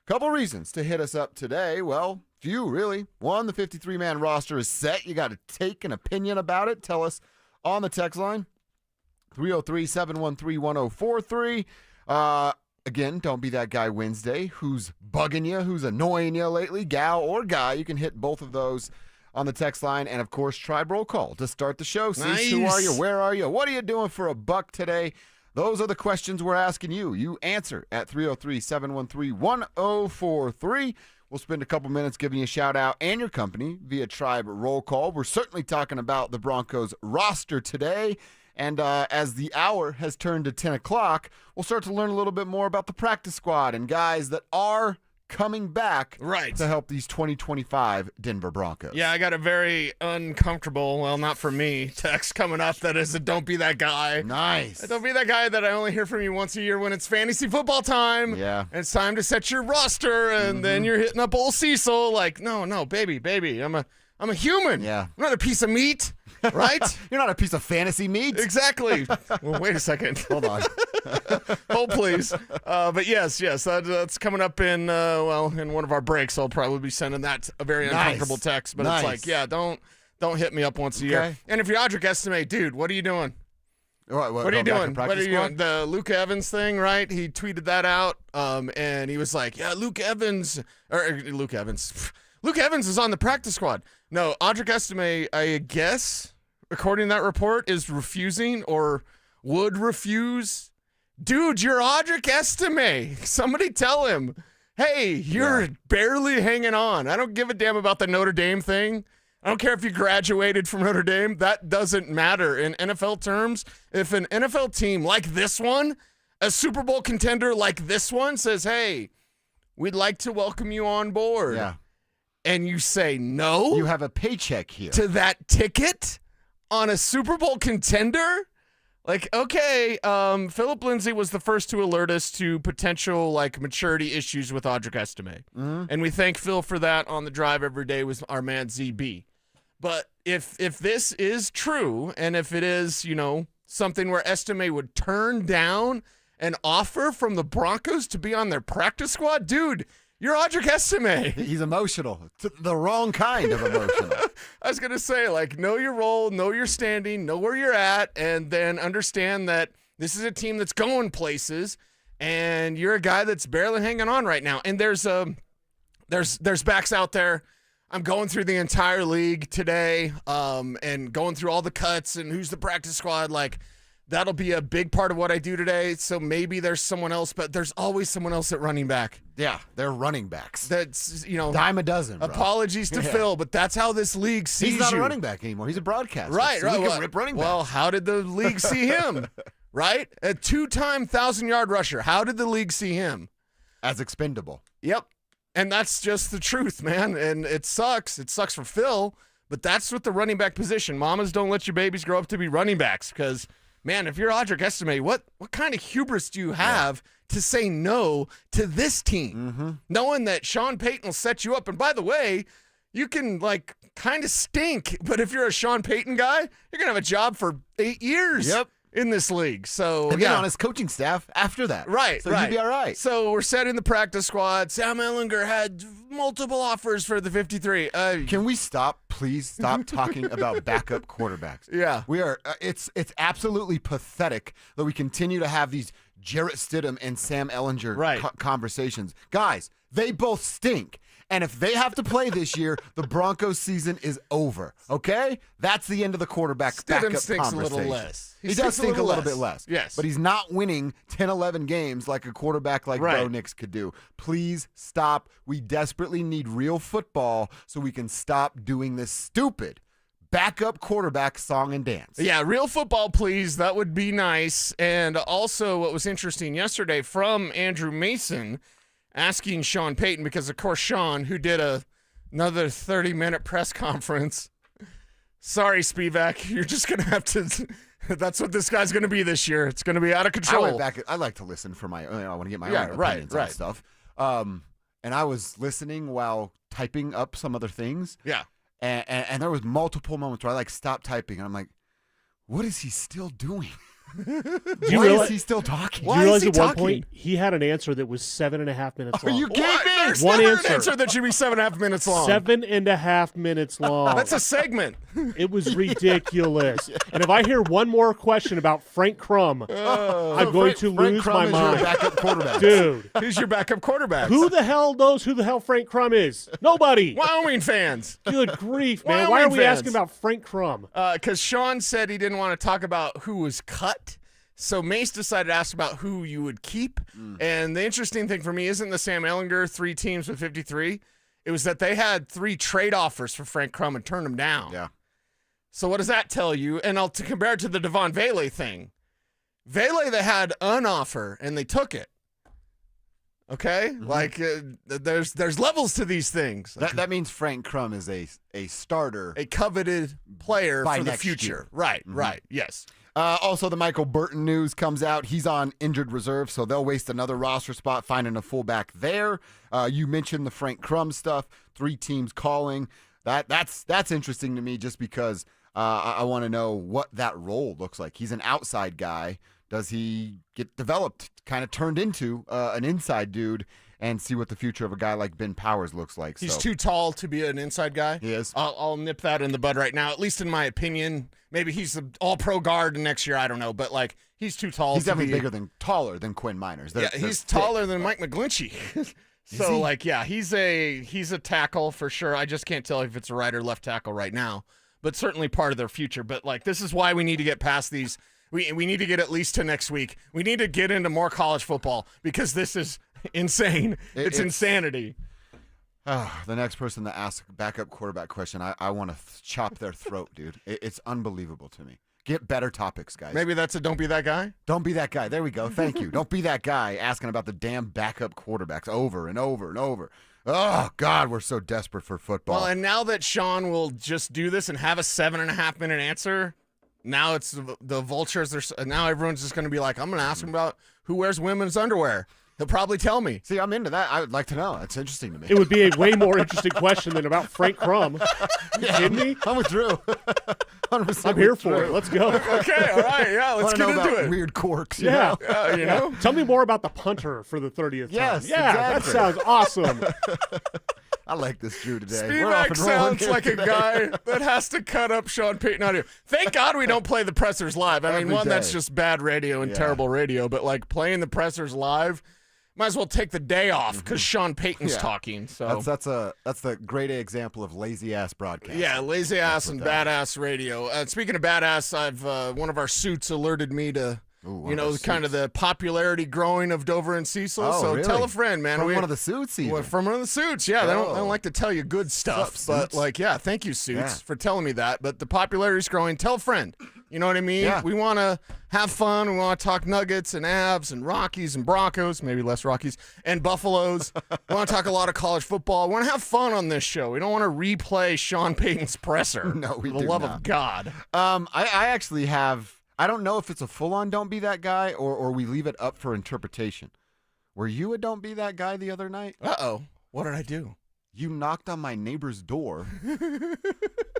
Couple reasons to hit us up today. Well, few really. One, the 53-man roster is set. You got to take an opinion about it. Tell us on the text line. 303-713-1043. Again, Don't Be That Guy Wednesday. Who's bugging you? Who's annoying you lately? Gal or guy? You can hit both of those on the text line. And, of course, Tribe Roll Call to start the show. Nice. Who are you? Where are you? What are you doing for a buck today? Those are the questions we're asking you. You answer at 303-713-1043. We'll spend a couple minutes giving you a shout-out and your company via Tribe Roll Call. We're certainly talking about the Broncos roster today. And as the hour has turned to 10 o'clock, we'll start to learn a little bit more about the practice squad and guys that are coming back to help these 2025 Denver Broncos. Yeah, I got a very uncomfortable, well, not for me, text coming up that is a don't be that guy. Nice. Don't be that guy that I only hear from you once a year when it's fantasy football time. Yeah. And it's time to set your roster, and then you're hitting up old Cecil like, no, baby, I'm a human. Yeah. I'm not a piece of meat, right? You're not a piece of fantasy meat. Exactly. Well, wait a second. Hold on. Hold, please. But yes, that's coming up in one of our breaks. I'll probably be sending that a very uncomfortable text. But it's like, yeah, don't hit me up once a year. And if you're Audric Estimate, dude, what are you doing? What are you doing? What are you doing? The Luke Evans thing, right? He tweeted that out, and he was like, yeah, Luke Evans is on the practice squad. No, Audric Estimate, I guess, according to that report, is refusing or would refuse. Dude, you're Audric Estimate. Somebody tell him, hey, you're barely hanging on. I don't give a damn about the Notre Dame thing. I don't care if you graduated from Notre Dame. That doesn't matter. In NFL terms, if an NFL team like this one, a Super Bowl contender like this one, says, hey, we'd like to welcome you on board. Yeah. And you say no. You have a paycheck here. To that ticket on a Super Bowl contender? Like, okay, Phillip Lindsay was the first to alert us to potential, maturity issues with Audric Estimate. Mm-hmm. And we thank Phil for that on the drive every day with our man ZB. But if this is true, and if it is, something where Estimate would turn down an offer from the Broncos to be on their practice squad, dude, you're Audric Estimate. He's emotional. The wrong kind of emotional. I was going to say, know your role, know your standing, know where you're at, and then understand that this is a team that's going places, and you're a guy that's barely hanging on right now. And there's backs out there. I'm going through the entire league today and going through all the cuts and who's the practice squad. That'll be a big part of what I do today. So maybe there's someone else, but there's always someone else at running back. Yeah, they're running backs. That's, dime a dozen, bro. Apologies to Phil, but that's how this league sees you. He's not a running back anymore. He's a broadcaster. Right, so right. He can rip running backs. Well, how did the league see him? Right? A 2-time 1,000-yard rusher. How did the league see him? As expendable. Yep. And that's just the truth, man. And it sucks. It sucks for Phil, but that's what the running back position. Mamas, don't let your babies grow up to be running backs because, man, if you're Audric Estimate, what kind of hubris do you have to say no to this team? Knowing that Sean Payton will set you up. And by the way, you can, kind of stink, but if you're a Sean Payton guy, you're going to have a job for 8 years in this league. So, and then on his coaching staff after that. Right, so right. you'd be all right. So we're setting the practice squad. Sam Ehlinger had multiple offers for the 53. Can we please stop talking about backup quarterbacks? Yeah. We are. It's absolutely pathetic that we continue to have these Jarrett Stidham and Sam Ehlinger conversations. Guys, they both stink. And if they have to play this year, the Broncos season is over. Okay? That's the end of the quarterback Stidham backup stinks a conversation. little less. He does stink a little bit less. Yes. But he's not winning 10, 11 games like a quarterback like Bo Nix could do. Please stop. We desperately need real football so we can stop doing this stupid backup quarterback song and dance. Yeah, real football, please. That would be nice. And also what was interesting yesterday from Andrew Mason asking Sean Payton, because, of course, Sean, who did another 30-minute press conference. Sorry, Spivak, you're just going to have to – that's what this guy's going to be this year. It's going to be out of control. I went back. I like to listen for my I want to get my own opinions on stuff. And I was listening while typing up some other things. Yeah. And there was multiple moments where I stopped typing, and I'm like, what is he still doing? Why is he still talking? Do you realize at one point he had an answer that was 7.5 minutes long? Are you kidding me? There's One never answer. an answer that should be 7.5 minutes long. 7.5 minutes long. That's a segment. It was ridiculous. And if I hear one more question about Frank Crum, I'm going to lose my mind. Your backup quarterback. Dude. Who's your backup quarterback? Who the hell knows who the hell Frank Crum is? Nobody. Wyoming fans. Good grief, man. Wyoming Why are we fans. asking about Frank Crum? Because Sean said he didn't want to talk about who was cut. So Mace decided to ask about who you would keep. And the interesting thing for me isn't the Sam Ehlinger 3 teams with 53. It was that they had 3 trade offers for Frank Crum and turned him down. Yeah. So what does that tell you? And I'll compare it to the Devon Vele thing. Vele, they had an offer and they took it. Okay? There's levels to these things. That means Frank Crum is a starter. A coveted player by for the next future. year. Right, right, yes. Also, the Michael Burton news comes out. He's on injured reserve, so they'll waste another roster spot finding a fullback there. You mentioned the Frank Crum stuff. 3 teams calling. That's interesting to me just because I want to know what that role looks like. He's an outside guy. Does he get developed, kind of turned into an inside dude, and see what the future of a guy like Ben Powers looks like? He's too tall to be an inside guy. He is. I'll nip that in the bud right now, at least in my opinion. Maybe he's an all-pro guard next year. I don't know. But, he's too tall. He's to definitely be, taller than Quinn Miners. He's taller than Mike McGlinchey. So, he's a tackle for sure. I just can't tell if it's a right or left tackle right now. But certainly part of their future. But, this is why we need to get past these. We need to get at least to next week. We need to get into more college football because this is insane. It's insanity. The next person that asks a backup quarterback question, I want to chop their throat, dude. It's unbelievable to me. Get better topics, guys. Maybe that's a don't be that guy? Don't be that guy. There we go. Thank you. Don't be that guy asking about the damn backup quarterbacks over and over and over. Oh, God, we're so desperate for football. Well, and now that Sean will just do this and have a 7.5 minute answer, now it's the vultures. Now everyone's just going to be like, I'm going to ask him about who wears women's underwear. He'll probably tell me. See, I'm into that. I would like to know. It's interesting to me. It would be a way more interesting question than about Frank Crum. Yeah, kidding me? I'm with Drew. 100% I'm here for it. Let's go. Okay, all right. Yeah, let's get into it. Weird corks. Yeah. You know? Tell me more about the punter for the 30th time. Yes, Yeah, exactly. that sounds awesome. I like this Drew today. We're off Spivak and rolling sounds here. like a guy that has to cut up Sean Payton audio. Thank God we don't play the pressers live. I mean, Every that's day. just bad radio and terrible radio, but playing the pressers live, might as well take the day off because Sean Payton's Yeah. talking. So That's the great example of lazy ass broadcast. yeah, lazy ass and what that badass radio. Speaking of badass, I've one of our suits alerted me to kind of the popularity growing of Dover and Cecil. Oh, so really? tell a friend, man. From one of the suits, even. Well, from one of the suits, yeah. They don't like to tell you good stuff, Suits? but thank you, suits, Yeah. for telling me that. But the popularity's growing. Tell a friend. You know what I mean? Yeah. We want to have fun. We want to talk Nuggets and Avs and Rockies and Broncos, maybe less Rockies, and Buffaloes. We want to talk a lot of college football. We want to have fun on this show. We don't want to replay Sean Payton's presser. No, we For the do love not. of God. I actually have. I don't know if it's a full-on "don't be that guy" or we leave it up for interpretation. Were you a "don't be that guy" the other night? Uh-oh. What did I do? You knocked on my neighbor's door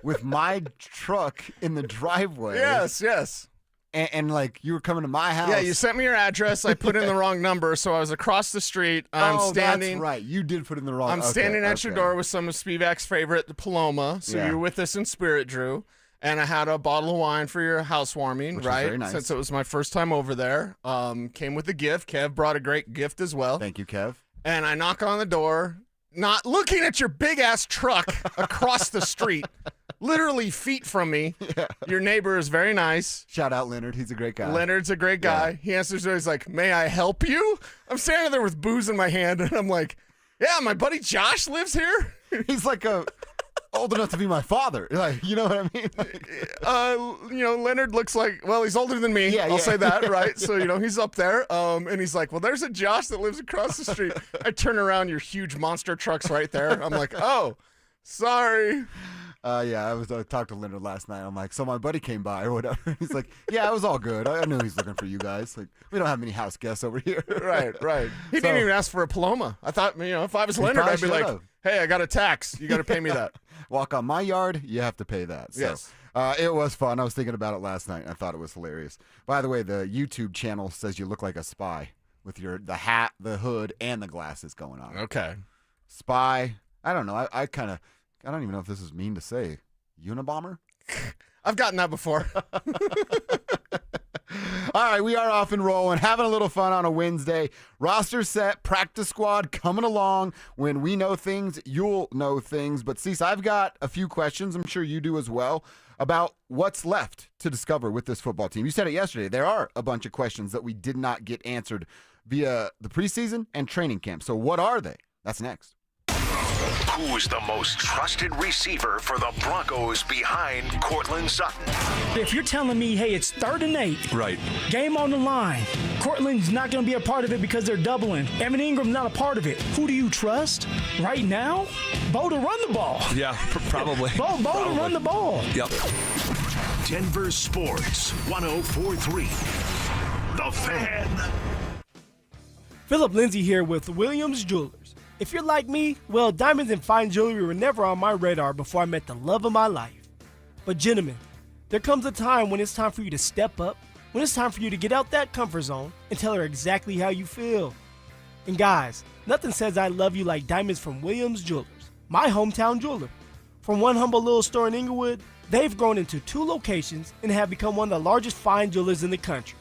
with my truck in the driveway. Yes. And you were coming to my house. Yeah, you sent me your address. I put in the wrong number, so I was across the street. I'm standing. That's right. You did put in the wrong. I'm standing at your door with some of Spivak's favorite, the Paloma. So Yeah. you're with us in spirit, Drew. And I had a bottle of wine for your housewarming, Which was right? very nice. Since it was my first time over there. Came with a gift. Kev brought a great gift as well. Thank you, Kev. And I knock on the door. not looking at your big-ass truck across the street, literally feet from me. Yeah. Your neighbor is very nice. Shout out Leonard. He's a great guy. Leonard's a great guy. Yeah. He answers her. He's like, may I help you? I'm standing there with booze in my hand, and I'm like, yeah, my buddy Josh lives here. He's like old enough to be my father. Like, you know what I mean? Leonard looks like, well, he's older than me. Yeah, I'll say that, right? So, he's up there. And he's like, well, there's a Josh that lives across the street. I turn around, your huge monster truck's right there. I'm like, oh, sorry. I talked to Leonard last night. I'm like, so my buddy came by or whatever. He's like, yeah, it was all good. I knew he's looking for you guys. Like, we don't have many house guests over here. Right. He didn't even ask for a Paloma. I thought, if I was Leonard, I'd be like, hey, I got a tax. You got to pay me that. Walk on my yard, you have to pay that. So, yes. It was fun. I was thinking about it last night, and I thought it was hilarious. By the way, the YouTube channel says you look like a spy with the hat, the hood, and the glasses going on. Okay. Spy. I don't know. I don't even know if this is mean to say. Unabomber? I've gotten that before. All right, we are off and rolling, having a little fun on a Wednesday. Roster set, practice squad coming along. When we know things, you'll know things. But, Cease, I've got a few questions, I'm sure you do as well, about what's left to discover with this football team. You said it yesterday. There are a bunch of questions that we did not get answered via the preseason and training camp. So what are they? That's next. Who's the most trusted receiver for the Broncos behind Courtland Sutton? If you're telling me, hey, it's 3rd and 8, right, game on the line, Courtland's not going to be a part of it because they're doubling. Evan Ingram's not a part of it. Who do you trust right now? Bo to run the ball. Yeah, probably. Bo to run the ball. Yep. Denver Sports 104.3. The Fan. Phillip Lindsay here with Williams Jewelers. If you're like me, well, diamonds and fine jewelry were never on my radar before I met the love of my life. But gentlemen, there comes a time when it's time for you to step up, when it's time for you to get out that comfort zone and tell her exactly how you feel. And guys, nothing says I love you like diamonds from Williams Jewelers, my hometown jeweler. From one humble little store in Inglewood, they've grown into 2 locations and have become one of the largest fine jewelers in the country.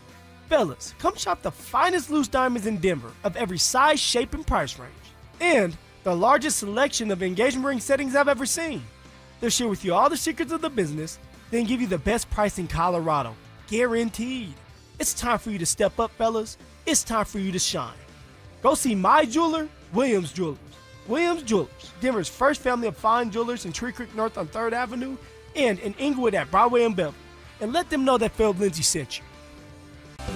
Fellas, come shop the finest loose diamonds in Denver of every size, shape, and price range. And the largest selection of engagement ring settings I've ever seen. They'll share with you all the secrets of the business, then give you the best price in Colorado. Guaranteed. It's time for you to step up, fellas. It's time for you to shine. Go see my jeweler, Williams Jewelers. Williams Jewelers, Denver's first family of fine jewelers in Tree Creek North on 3rd Avenue and in Inglewood at Broadway and Beverly. And let them know that Phillip Lindsay sent you.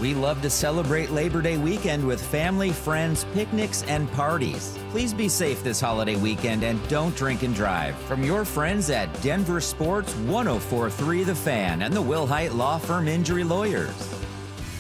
We love to celebrate Labor Day weekend with family, friends, picnics, and parties. Please be safe this holiday weekend and don't drink and drive. From your friends at Denver Sports 104.3 The Fan and the Will Hite Law Firm Injury Lawyers.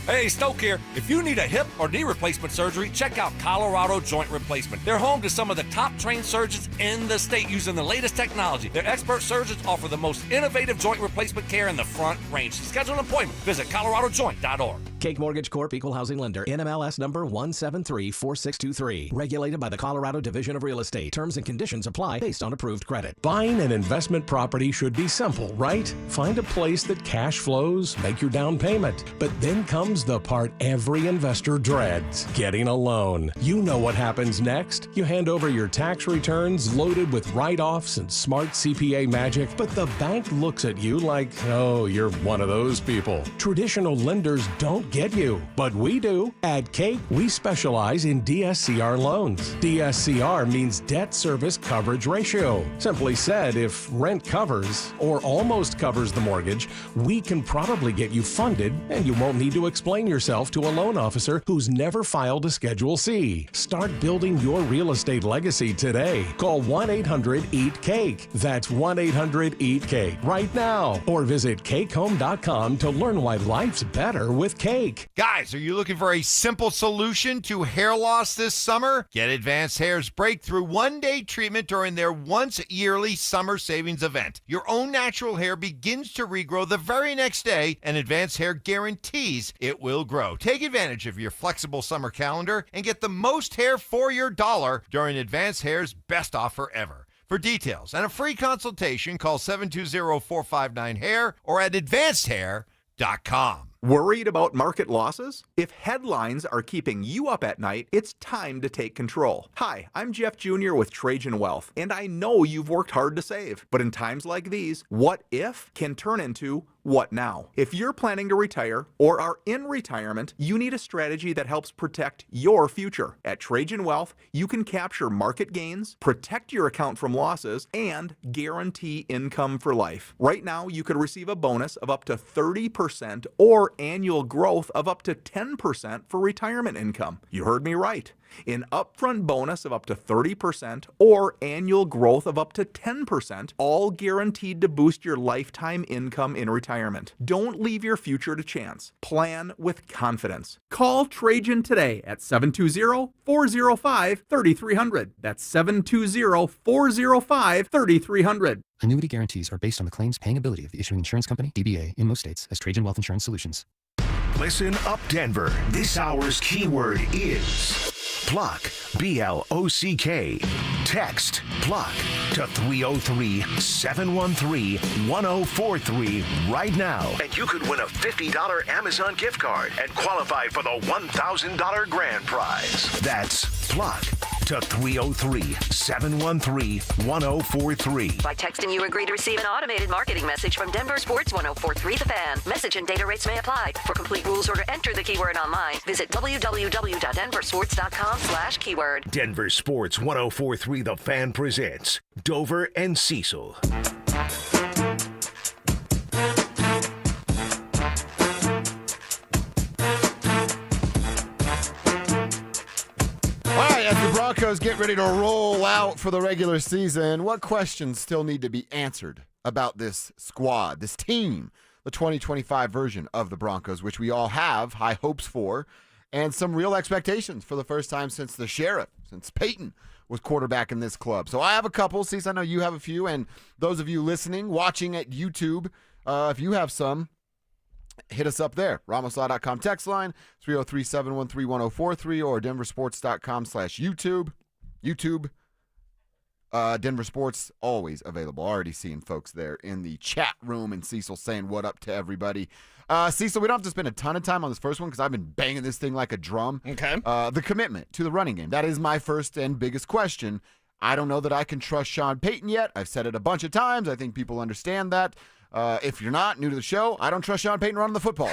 Hey, Stoke here. If you need a hip or knee replacement surgery, check out Colorado Joint Replacement. They're home to some of the top trained surgeons in the state using the latest technology. Their expert surgeons offer the most innovative joint replacement care in the Front Range. To schedule an appointment, visit coloradojoint.org. Cake Mortgage Corp. Equal Housing Lender. NMLS number 1734623. Regulated by the Colorado Division of Real Estate. Terms and conditions apply based on approved credit. Buying an investment property should be simple, right? Find a place that cash flows, make your down payment. But then comes the part every investor dreads, getting a loan. You know what happens next. You hand over your tax returns loaded with write-offs and smart CPA magic, but the bank looks at you like, oh, you're one of those people. Traditional lenders don't get you, but we do. At Cake, we specialize in DSCR loans. DSCR means debt service coverage ratio. Simply said, if rent covers or almost covers the mortgage, we can probably get you funded and you won't need to explain yourself to a loan officer who's never filed a Schedule C. Start building your real estate legacy today. Call 1-800-EAT-CAKE. That's 1-800-EAT-CAKE right now. Or visit cakehome.com to learn why life's better with Cake. Guys, are you looking for a simple solution to hair loss this summer? Get Advanced Hair's breakthrough one-day treatment during their once-yearly summer savings event. Your own natural hair begins to regrow the very next day, and Advanced Hair guarantees it will grow. Take advantage of your flexible summer calendar and get the most hair for your dollar during Advanced Hair's best offer ever. For details and a free consultation, call 720-459-HAIR or at advancedhair.com. Worried about market losses? If headlines are keeping you up at night, it's time to take control. Hi, I'm Jeff Jr. with Trajan Wealth, and I know you've worked hard to save. But in times like these, what if can turn into what now? If you're planning to retire or are in retirement, you need a strategy that helps protect your future. At Trajan Wealth, you can capture market gains, protect your account from losses, and guarantee income for life. Right now, you could receive a bonus of up to 30% or annual growth of up to 10% for retirement income. You heard me right. An upfront bonus of up to 30% or annual growth of up to 10%, all guaranteed to boost your lifetime income in retirement. Don't leave your future to chance. Plan with confidence. Call Trajan today at 720-405-3300. That's 720-405-3300. Annuity guarantees are based on the claims paying ability of the issuing insurance company, DBA, in most states as Trajan Wealth Insurance Solutions. Listen up, Denver. This hour's keyword is Pluck, B-L-O-C-K. Text Pluck to 303-713-1043 right now. And you could win a $50 Amazon gift card and qualify for the $1,000 grand prize. That's Pluck to 303-713-1043. By texting, you agree to receive an automated marketing message from Denver Sports 1043 The Fan. Message and data rates may apply. For complete rules or to enter the keyword online, visit www.denversports.com/keyword. Denver Sports 1043 The Fan presents Dover and Cecil. As the Broncos get ready to roll out for the regular season, what questions still need to be answered about this squad, this team, the 2025 version of the Broncos, which we all have high hopes for, and some real expectations for the first time since the Sheriff, since Payton was quarterback in this club. So I have a couple. Cease, I know you have a few, and those of you listening, watching at YouTube, if you have some, hit us up there. RamosLaw.com text line, 303-713-1043 or DenverSports.com/YouTube. YouTube, Denver Sports, always available. Already seeing folks there in the chat room and Cecil saying what up to everybody. Cecil, we don't have to spend a ton of time on this first one because I've been banging this thing like a drum. Okay. The commitment to the running game. That is my first and biggest question. I don't know that I can trust Sean Payton yet. I've said it a bunch of times. I think people understand that. If you're not new to the show, I don't trust Sean Payton running the football.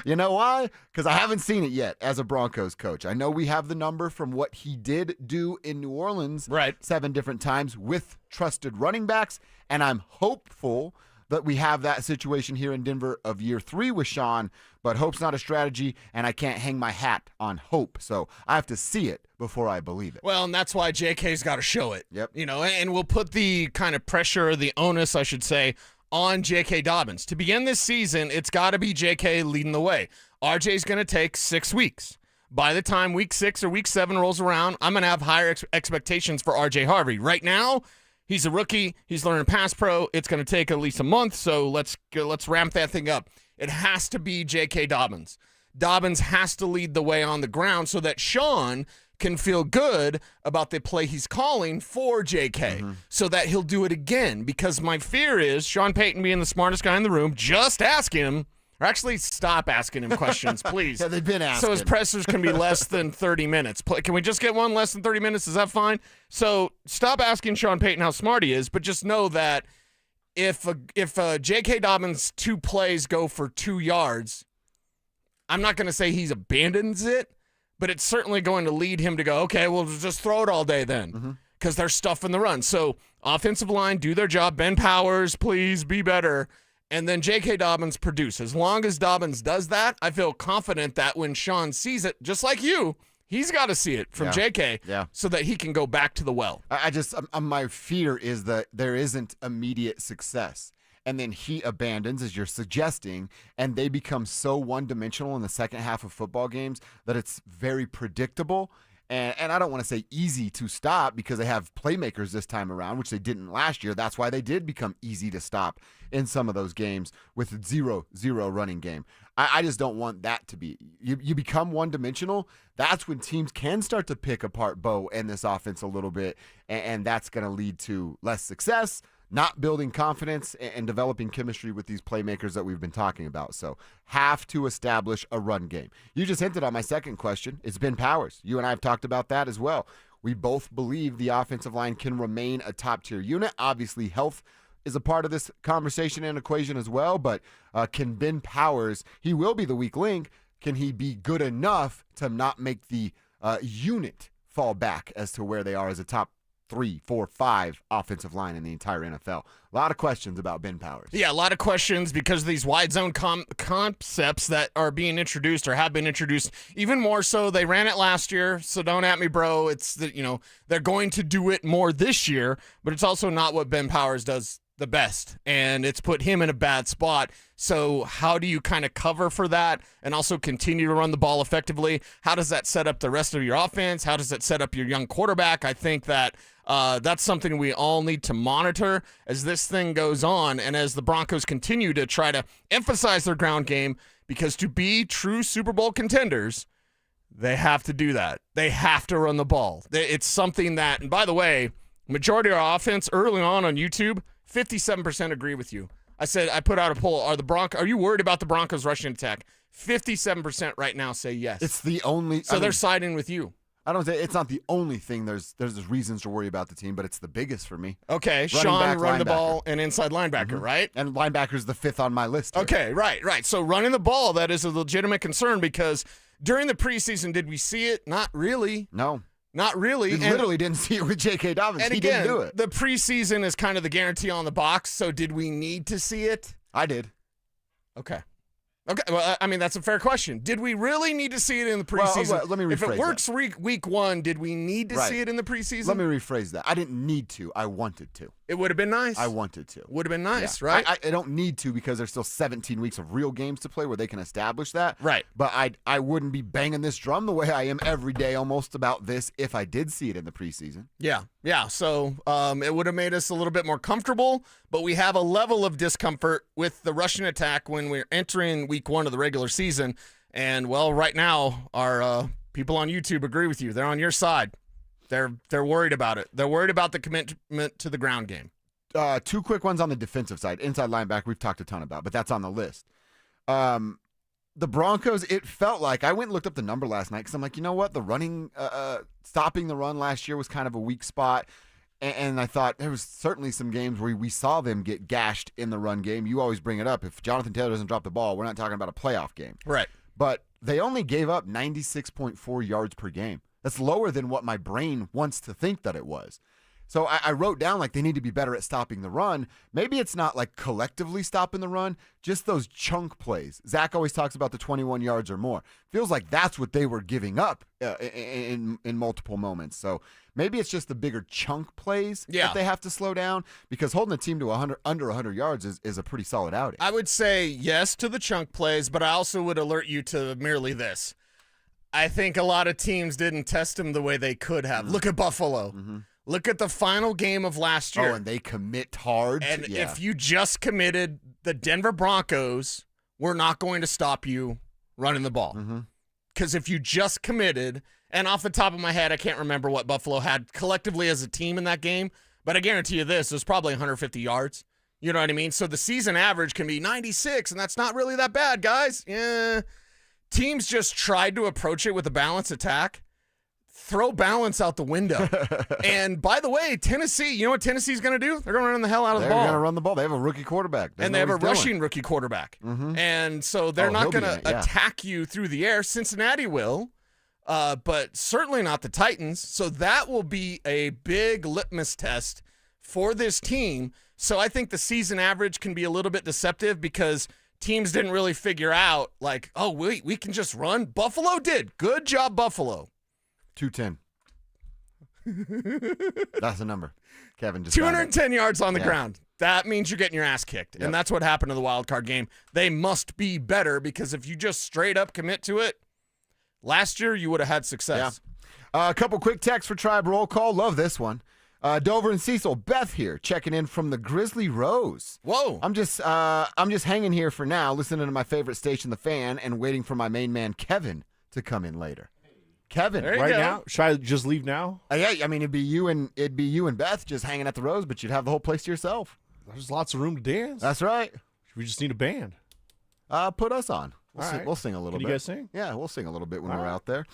You know why? Because I haven't seen it yet as a Broncos coach. I know we have the number from what he did do in New Orleans 7 different times with trusted running backs, and I'm hopeful that we have that situation here in Denver of year 3 with Sean, but hope's not a strategy, and I can't hang my hat on hope. So I have to see it before I believe it. Well, and that's why JK's got to show it. Yep. You know, and we'll put the kind of pressure, the onus, I should say, on J.K. Dobbins. To begin this season, it's got to be J.K. leading the way. RJ's going to take 6 weeks. By the time week 6 or week 7 rolls around, I'm going to have higher expectations for RJ Harvey. Right now, he's a rookie. He's learning pass pro. It's going to take at least a month, so let's ramp that thing up. It has to be J.K. Dobbins. Dobbins has to lead the way on the ground so that Sean can feel good about the play he's calling for JK so that he'll do it again. Because my fear is Sean Payton being the smartest guy in the room, just ask him, or actually stop asking him questions, please. Yeah, they've been asking. So his pressers can be less than 30 minins. Can we just get one less than 30 minutes? Is that fine? So stop asking Sean Payton how smart he is, but just know that if J.K. Dobbins' 2 plays go for 2 yards, I'm not going to say he abandons it, but it's certainly going to lead him to go, okay, well, just throw it all day then, because there's stuff in the run. So offensive line, do their job. Ben Powers, please be better. And then J.K. Dobbins produce. As long as Dobbins does that, I feel confident that when Sean sees it, just like you, he's got to see it from J.K. so that he can go back to the well. My fear is that there isn't immediate success. And then he abandons, as you're suggesting, and they become so one-dimensional in the second half of football games that it's very predictable. And I don't want to say easy to stop because they have playmakers this time around, which they didn't last year. That's why they did become easy to stop in some of those games with 0-0 running game. I just don't want that to be. You become one-dimensional, that's when teams can start to pick apart Bo and this offense a little bit, and that's going to lead to less success, not building confidence and developing chemistry with these playmakers that we've been talking about. So have to establish a run game. You just hinted on my second question. It's Ben Powers. You and I have talked about that as well. We both believe the offensive line can remain a top-tier unit. Obviously, health is a part of this conversation and equation as well, but can Ben Powers, he will be the weak link, can he be good enough to not make the unit fall back as to where they are as a top 3, 4, 5 offensive line in the entire NFL? A lot of questions about Ben Powers. Yeah, a lot of questions because of these wide zone concepts that are being introduced or have been introduced. Even more so, they ran it last year, so don't at me, bro. It's they're going to do it more this year, but it's also not what Ben Powers does the best, and it's put him in a bad spot. So how do you kind of cover for that and also continue to run the ball effectively? How does that set up the rest of your offense? How does that set up your young quarterback? I think that that's something we all need to monitor as this thing goes on and as the Broncos continue to try to emphasize their ground game, because to be true Super Bowl contenders, they have to do that. They have to run the ball. It's something that, and by the way, majority of our offense early on YouTube, 57% agree with you. I said, I put out a poll. Are you worried about the Broncos rushing attack? 57% right now say yes. It's the only. So they're siding with you. I don't say it's not the only thing. There's reasons to worry about the team, but it's the biggest for me. Okay, Sean, run the ball, and inside linebacker, right? And linebacker's the 5th on my list here. Okay, right. So running the ball, that is a legitimate concern, because during the preseason, did we see it? Not really. No. Not really. We literally didn't see it with J.K. Dobbins. And he again, didn't do it. The preseason is kind of the guarantee on the box, so did we need to see it? I did. Okay, well, I mean, that's a fair question. Did we really need to see it in the preseason? Well, let me rephrase If it works week 1, did we need to see it in the preseason? Let me rephrase that. I didn't need to. I wanted to. It would have been nice. I wanted to. Would have been nice, Yeah. right? I don't need to, because there's still 17 weeks of real games to play where they can establish that. Right. But I wouldn't be banging this drum the way I am every day almost about this if I did see it in the preseason. Yeah. So it would have made us a little bit more comfortable, but we have a level of discomfort with the Russian attack when we're entering week 1 of the regular season. And, well, right now our people on YouTube agree with you. They're on your side. They're worried about it. They're worried about the commitment to the ground game. 2 quick ones on the defensive side. Inside linebacker, we've talked a ton about, but that's on the list. The Broncos, it felt like, I went and looked up the number last night because I'm like, you know what? The running, stopping the run last year was kind of a weak spot. And I thought there was certainly some games where we saw them get gashed in the run game. You always bring it up. If Jonathan Taylor doesn't drop the ball, we're not talking about a playoff game. Right. But they only gave up 96.4 yards per game. That's lower than what my brain wants to think that it was. So I wrote down, like, they need to be better at stopping the run. Maybe it's not like collectively stopping the run, just those chunk plays. Zach always talks about the 21 yards or more. Feels like that's what they were giving up in multiple moments. So maybe it's just the bigger chunk plays that they have to slow down, because holding a team to under 100 yards is a pretty solid outing. I would say yes to the chunk plays, but I also would alert you to merely this. I think a lot of teams didn't test them the way they could have. Look at Buffalo. Mm-hmm. Look at the final game of last year. Oh, and they commit hard. And if you just committed, the Denver Broncos were not going to stop you running the ball. Because if you just committed, and off the top of my head, I can't remember what Buffalo had collectively as a team in that game, but I guarantee you this, it was probably 150 yards. You know what I mean? So the season average can be 96, and that's not really that bad, guys. Yeah. Teams just tried to approach it with a balanced attack. Throw balance out the window. And by the way, Tennessee, you know what Tennessee's going to do? They're going to run the hell out of the ball. They're going to run the ball. They have a rookie quarterback. And they have a rushing rookie quarterback. And so they're not going to attack you through the air. Cincinnati will, but certainly not the Titans. So that will be a big litmus test for this team. So I think the season average can be a little bit deceptive, because teams didn't really figure out, like, oh, wait, we can just run. Buffalo did. Good job, Buffalo. 210. That's the number. Kevin just 210 yards on the ground. That means you're getting your ass kicked. And that's what happened in the wild card game. They must be better, because if you just straight up commit to it, last year you would have had success. A couple quick texts for Tribe Roll Call. Love this one. Dover and Cecil, Beth here, checking in from the Grizzly Rose. Whoa. I'm just hanging here for now, listening to my favorite station, The Fan, and waiting for my main man, Kevin, to come in later. Kevin, right now? Should I just leave now? Yeah, I mean, it'd be you and Beth just hanging at the Rose, but you'd have the whole place to yourself. There's lots of room to dance. That's right. We just need a band. Put us on. We'll, All sing, right. we'll sing a little Can bit. you guys sing? Yeah, we'll sing a little bit when All we're right. out there.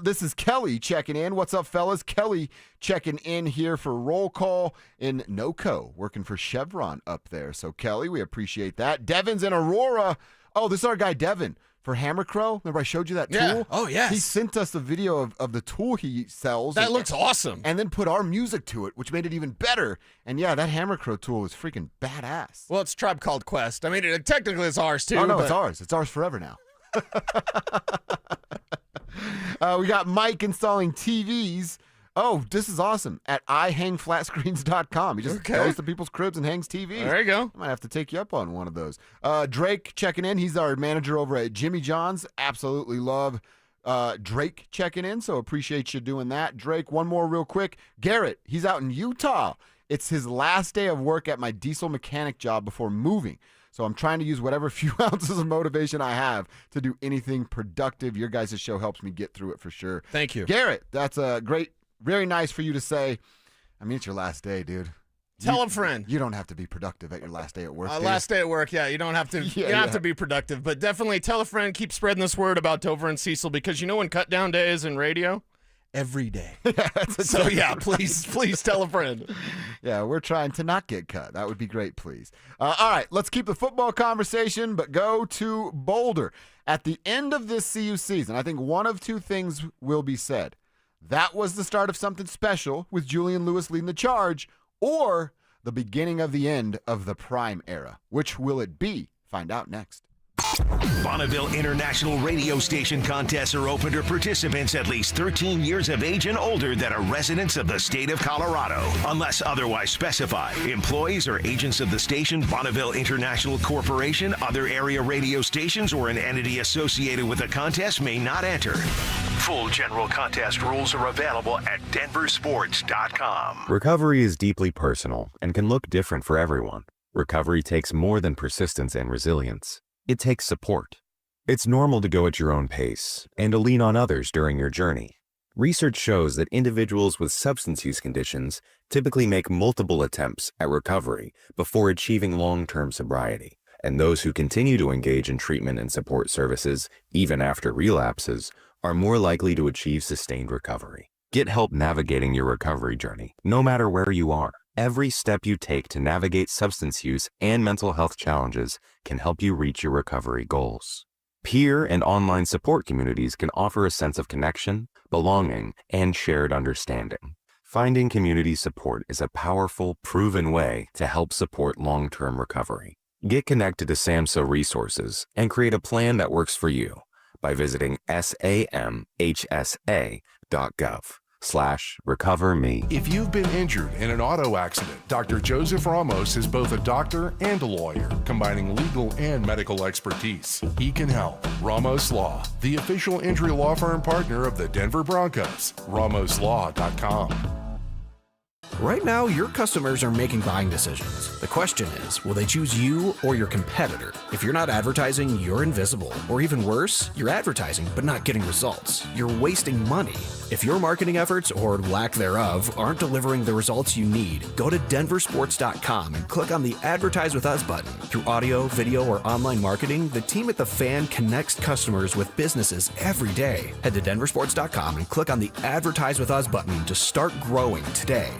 This is Kelly checking in. What's up, fellas? Kelly checking in here for roll call in NoCo, working for Chevron up there. So, Kelly, we appreciate that. Devin's in Aurora. Oh, this is our guy, Devin, for Hammer Crow. Remember I showed you that Yeah. tool? Oh, yes. He sent us a video of the tool he sells. That looks awesome. And then put our music to it, which made it even better. And, yeah, that Hammer Crow tool is freaking badass. Well, it's Tribe Called Quest. I mean, technically it's ours, too. Oh, no, but it's ours. It's ours forever now. We got Mike installing TVs. Oh, this is awesome. At ihangflatscreens.com. He just goes to people's cribs and hangs TVs. There you go. I might have to take you up on one of those. Drake checking in. He's our manager over at Jimmy John's. Absolutely love Drake checking in, so appreciate you doing that. Drake, one more real quick. Garrett, he's out in Utah. It's his last day of work at my diesel mechanic job before moving. So I'm trying to use whatever few ounces of motivation I have to do anything productive. Your guys' show helps me get through it for sure. Thank you. Garrett, that's a great, very nice for you to say. I mean, it's your last day, dude. Tell a friend. You don't have to be productive at your last day at work. Last day at work, yeah. You don't have to. You don't have to be productive, but definitely tell a friend. Keep spreading this word about Dover and Cecil because you know when cut down day is in radio, every day. So yeah, please tell a friend. Yeah, we're trying to not get cut. That would be great, please. All right, let's keep the football conversation, but go to Boulder. At the end of this CU season, I think one of two things will be said. That was the start of something special with Julian Lewis leading the charge, or the beginning of the end of the prime era. Which will it be? Find out next. Bonneville International Radio Station contests are open to participants at least 13 years of age and older that are residents of the state of Colorado. Unless otherwise specified, employees or agents of the station, Bonneville International Corporation, other area radio stations, or an entity associated with the contest may not enter. Full general contest rules are available at DenverSports.com. Recovery is deeply personal and can look different for everyone. Recovery takes more than persistence and resilience. It takes support. It's normal to go at your own pace and to lean on others during your journey. Research shows that individuals with substance use conditions typically make multiple attempts at recovery before achieving long-term sobriety, and those who continue to engage in treatment and support services, even after relapses, are more likely to achieve sustained recovery. Get help navigating your recovery journey, no matter where you are. Every step you take to navigate substance use and mental health challenges can help you reach your recovery goals. Peer and online support communities can offer a sense of connection, belonging, and shared understanding. Finding community support is a powerful, proven way to help support long-term recovery. Get connected to SAMHSA resources and create a plan that works for you by visiting samhsa.gov/recoverme. If you've been injured in an auto accident, Dr. Joseph Ramos is both a doctor and a lawyer, combining legal and medical expertise. He can help. Ramos Law, the official injury law firm partner of the Denver Broncos. RamosLaw.com. Right now, your customers are making buying decisions. The question is, will they choose you or your competitor? If you're not advertising, you're invisible. Or even worse, you're advertising but not getting results. You're wasting money. If your marketing efforts, or lack thereof, aren't delivering the results you need, go to DenverSports.com and click on the Advertise With Us button. Through audio, video, or online marketing, the team at The Fan connects customers with businesses every day. Head to DenverSports.com and click on the Advertise With Us button to start growing today.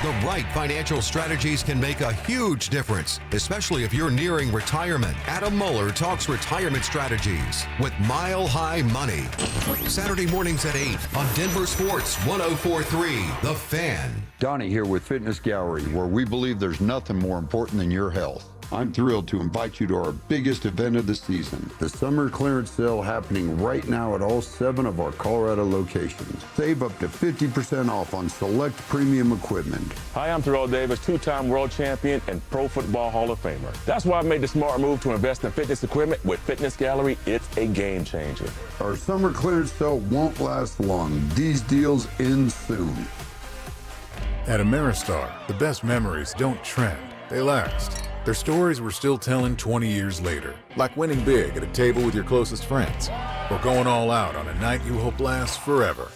The right financial strategies can make a huge difference, especially if you're nearing retirement. Adam Muller talks retirement strategies with Mile High Money. Saturday mornings at 8 on Denver Sports 104.3, The Fan. Donnie here with Fitness Gallery, where we believe there's nothing more important than your health. I'm thrilled to invite you to our biggest event of the season, the summer clearance sale happening right now at all 7 of our Colorado locations. Save up to 50% off on select premium equipment. Hi, I'm Terrell Davis, two-time world champion and Pro Football Hall of Famer. That's why I made the smart move to invest in fitness equipment with Fitness Gallery. It's a game changer. Our summer clearance sale won't last long. These deals end soon. At Ameristar, the best memories don't trend, they last. They're stories we're still telling 20 years later, like winning big at a table with your closest friends, or going all out on a night you hope lasts forever.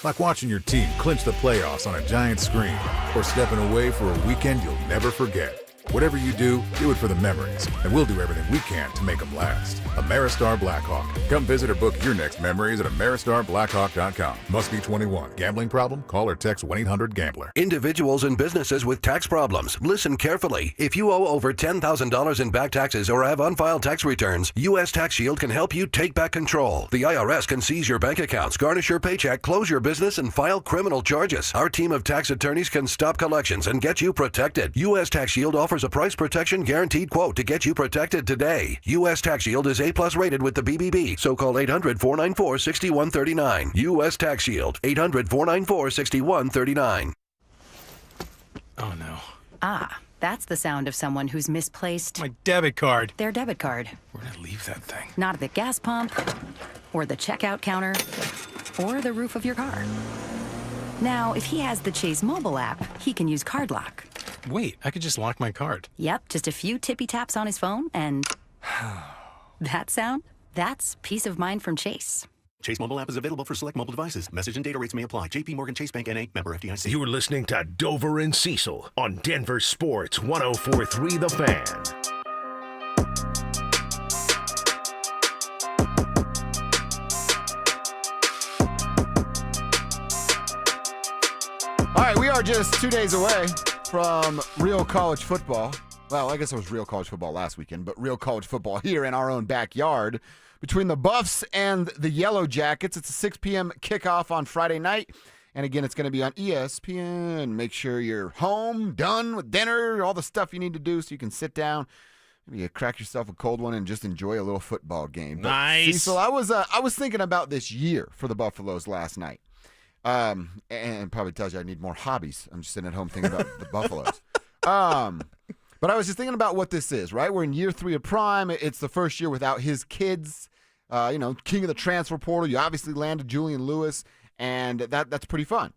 Like watching your team clinch the playoffs on a giant screen or stepping away for a weekend you'll never forget. Whatever you do it for the memories, and we'll do everything we can to make them last. Ameristar Blackhawk. Come visit or book your next memories at AmeristarBlackhawk.com. Must be 21. Gambling problem? Call or text 1-800-GAMBLER. Individuals and businesses with tax problems, listen carefully. If you owe over $10,000 in back taxes or have unfiled tax returns, U.S. Tax Shield can help you take back control. The IRS can seize your bank accounts, garnish your paycheck, close your business, and file criminal charges. Our team of tax attorneys can stop collections and get you protected. U.S. Tax Shield offers a price protection guaranteed quote to get you protected today. U.S. Tax Shield is A+ rated with the BBB, so call 800-494-6139. U.S. Tax Shield, 800-494-6139. Oh no. Ah, that's the sound of someone who's misplaced My debit card. their debit card. Where'd I leave that thing? Not at the gas pump, or the checkout counter, or the roof of your car. Now, if he has the Chase mobile app, he can use Card Lock. Wait, I could just lock my card. Yep, just a few tippy taps on his phone, and that sound? That's peace of mind from Chase. Chase mobile app is available for select mobile devices. Message and data rates may apply. JP Morgan Chase Bank N.A. member FDIC. You're listening to Dover and Cecil on Denver Sports 104.3 The Fan. All right, we are just 2 days away from real college football. Well, I guess it was real college football last weekend, but real college football here in our own backyard between the Buffs and the Yellow Jackets. It's a 6 p.m. kickoff on Friday night. And again, it's going to be on ESPN. Make sure you're home, done with dinner, all the stuff you need to do so you can sit down. Maybe you crack yourself a cold one and just enjoy a little football game. But Nice. Cecil, I was thinking about this year for the Buffaloes last night. And it probably tells you I need more hobbies. I'm just sitting at home thinking about the Buffaloes. But I was just thinking about what this is, right? We're in year 3 of Prime. It's the first year without his kids. King of the transfer portal. You obviously landed Julian Lewis, and that's pretty fun.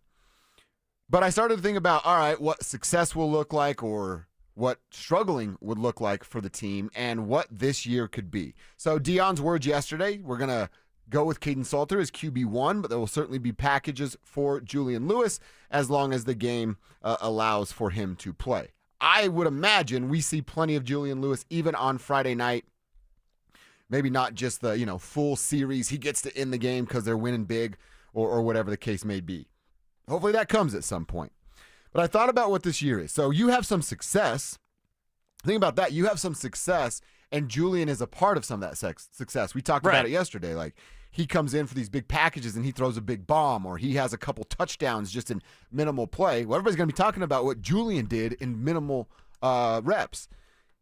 But I started to think about, all right, what success will look like or what struggling would look like for the team and what this year could be. So Deion's words yesterday, we're going to go with Caden Salter as QB1, but there will certainly be packages for Julian Lewis as long as the game allows for him to play. I would imagine we see plenty of Julian Lewis even on Friday night. Maybe not just the full series. He gets to end the game because they're winning big or whatever the case may be. Hopefully that comes at some point. But I thought about what this year is. So you have some success. Think about that. You have some success, and Julian is a part of some of that success. We talked about it yesterday. Like, he comes in for these big packages and he throws a big bomb, or he has a couple touchdowns just in minimal play. Well, everybody's going to be talking about what Julian did in minimal reps.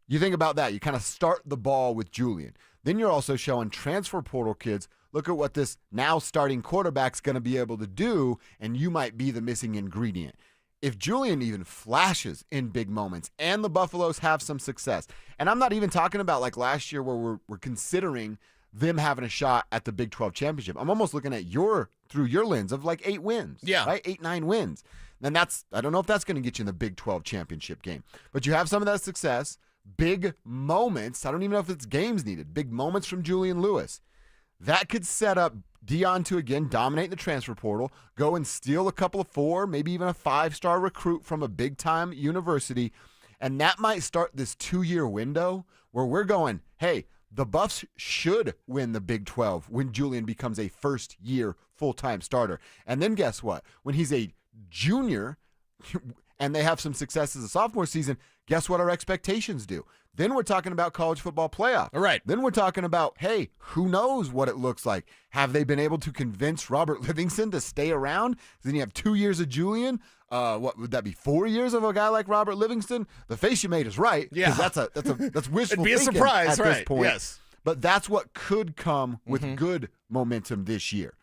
You think about that. You kind of start the ball with Julian. Then you're also showing transfer portal kids, look at what this now starting quarterback's going to be able to do, and you might be the missing ingredient. If Julian even flashes in big moments and the Buffaloes have some success, and I'm not even talking about like last year where we're considering them having a shot at the Big 12 championship. I'm almost looking at through your lens of like 8 wins. Yeah. Right? 8-9 wins. And I don't know if that's going to get you in the Big 12 championship game. But you have some of that success, big moments. I don't even know if it's games needed. Big moments from Julian Lewis. That could set up Deion to, again, dominate the transfer portal, go and steal a couple of 4, maybe even a 5-star recruit from a big-time university. And that might start this 2-year window where we're going, hey, the Buffs should win the Big 12 when Julian becomes a first-year full-time starter. And then guess what? When he's a junior and they have some success as a sophomore season, guess what our expectations do? Then we're talking about college football playoff. All right. Then we're talking about, hey, who knows what it looks like? Have they been able to convince Robert Livingston to stay around? Then you have 2 years of Julian. What would that be? 4 years of a guy like Robert Livingston? The face you made is right. Yeah, that's wishful It'd be a thinking surprise, at right? this point. Yes, but that's what could come with good momentum this year.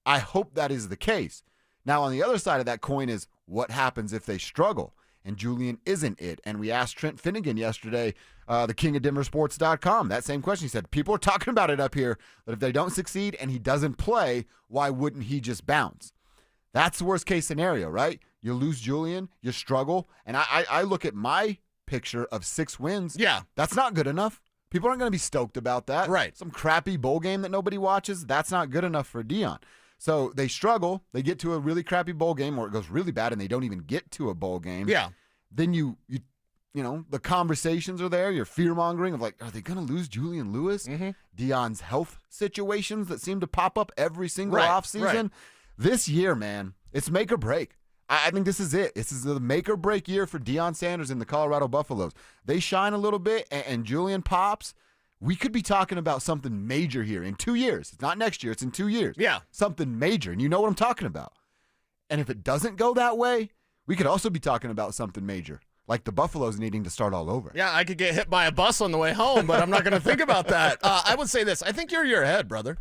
I hope that is the case. Now, on the other side of that coin is what happens if they struggle and Julian isn't it? And we asked Trent Finnegan yesterday, the king of DenverSports.com, that same question. He said, people are talking about it up here, that if they don't succeed and he doesn't play, why wouldn't he just bounce? That's the worst case scenario, right? You lose Julian, you struggle, and I look at my picture of 6 wins. Yeah. That's not good enough. People aren't going to be stoked about that. Right. Some crappy bowl game that nobody watches, that's not good enough for Deion. So they struggle. They get to a really crappy bowl game, or it goes really bad and they don't even get to a bowl game. Yeah. Then you the conversations are there. You're fear-mongering of like, are they going to lose Julian Lewis? Mm-hmm. Deion's health situations that seem to pop up every single Right, offseason. right. This year, man, it's make or break. I think this is it. This is the make or break year for Deion Sanders and the Colorado Buffaloes. They shine a little bit, and Julian pops. We could be talking about something major here in 2 years. It's not next year. It's in 2 years. Yeah. Something major, and you know what I'm talking about. And if it doesn't go that way, we could also be talking about something major, like the Buffaloes needing to start all over. Yeah, I could get hit by a bus on the way home, but I'm not going to think about that. I would say this. I think you're a year ahead, brother.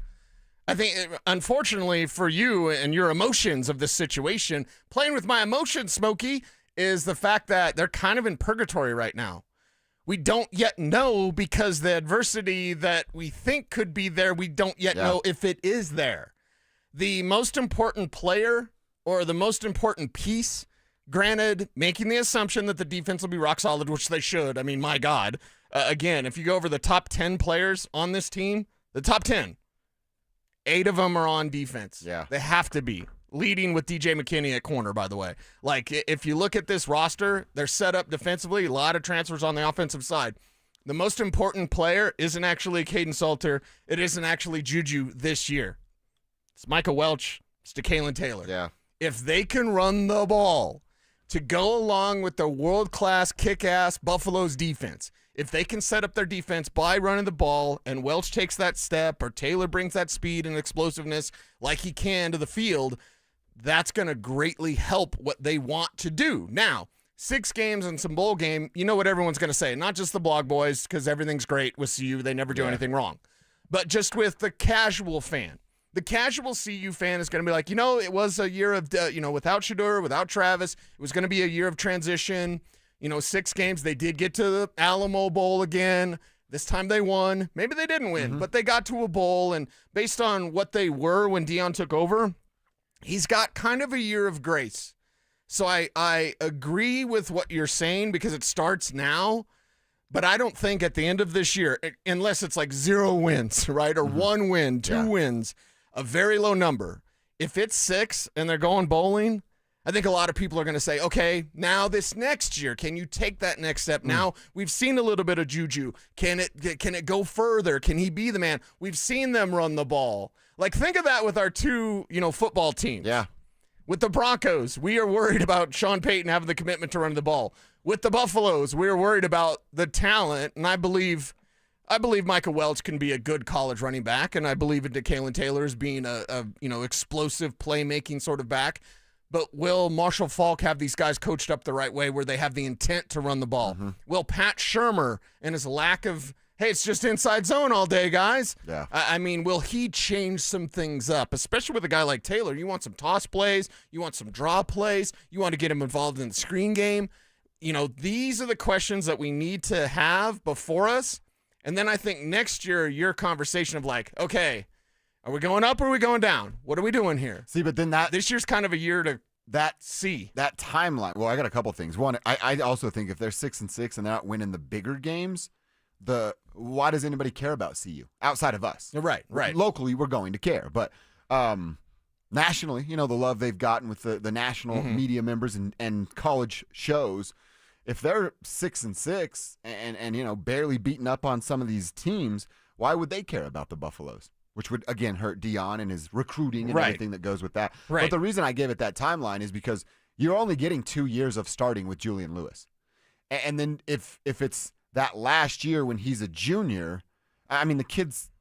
I think, unfortunately for you and your emotions of this situation, playing with my emotions, Smokey, is the fact that they're kind of in purgatory right now. We don't yet know because the adversity that we think could be there, we don't yet know if it is there. The most important player or the most important piece, granted, making the assumption that the defense will be rock solid, which they should. I mean, my God. Again, if you go over the top 10 players on this team, the top 10, 8 of them are on defense. Yeah. They have to be. Leading with DJ McKinney at corner, by the way. Like, if you look at this roster, they're set up defensively, a lot of transfers on the offensive side. The most important player isn't actually Caden Salter. It isn't actually Juju this year. It's Micah Welch. It's DeKalen Taylor. Yeah. If they can run the ball to go along with the world-class, kick-ass Buffaloes defense, if they can set up their defense by running the ball and Welch takes that step or Taylor brings that speed and explosiveness like he can to the field, that's going to greatly help what they want to do. Now, 6 games and some bowl game, you know what everyone's going to say. Not just the blog boys, because everything's great with CU. They never do anything wrong. But just with the casual fan. The casual CU fan is going to be like, it was a year of, without Shedeur, without Travis. It was going to be a year of transition. 6 games. They did get to the Alamo Bowl again. This time they won. Maybe they didn't win, but they got to a bowl. And based on what they were when Deion took over, he's got kind of a year of grace. So I agree with what you're saying because it starts now. But I don't think at the end of this year, unless it's like 0 wins, right, or 1 win, 2 wins, a very low number. If it's 6 and they're going bowling, I think a lot of people are going to say, okay, now this next year, can you take that next step? Now we've seen a little bit of Juju. Can it go further? Can he be the man? We've seen them run the ball. Like, think of that with our 2, football teams. Yeah. With the Broncos, we are worried about Sean Payton having the commitment to run the bball. With the Buffaloes, we are worried about the talent, and I believe Micah Welch can be a good college running back, and I believe in DeKalen Taylor as being a explosive playmaking sort of back. But will Marshall Falk have these guys coached up the right way where they have the intent to run the ball? Will Pat Shurmur and his lack of, hey, it's just inside zone all day, guys? Yeah. I mean, will he change some things up? Especially with a guy like Taylor. You want some toss plays. You want some draw plays. You want to get him involved in the screen game. These are the questions that we need to have before us. And then I think next year, your conversation of like, okay, are we going up or are we going down? What are we doing here? See, but then this year's kind of a year to see that timeline. Well, I got a couple things. One, I also think if they're 6-6 and they're not winning the bigger games, why does anybody care about CU outside of us? Right. Locally, we're going to care, but nationally, the love they've gotten with the national media members and college shows. If they're 6-6 and barely beating up on some of these teams, why would they care about the Buffaloes? Which would, again, hurt Deion and his recruiting and everything that goes with that. Right. But the reason I gave it that timeline is because you're only getting 2 years of starting with Julian Lewis. And then if it's that last year when he's a junior, I mean, the kid's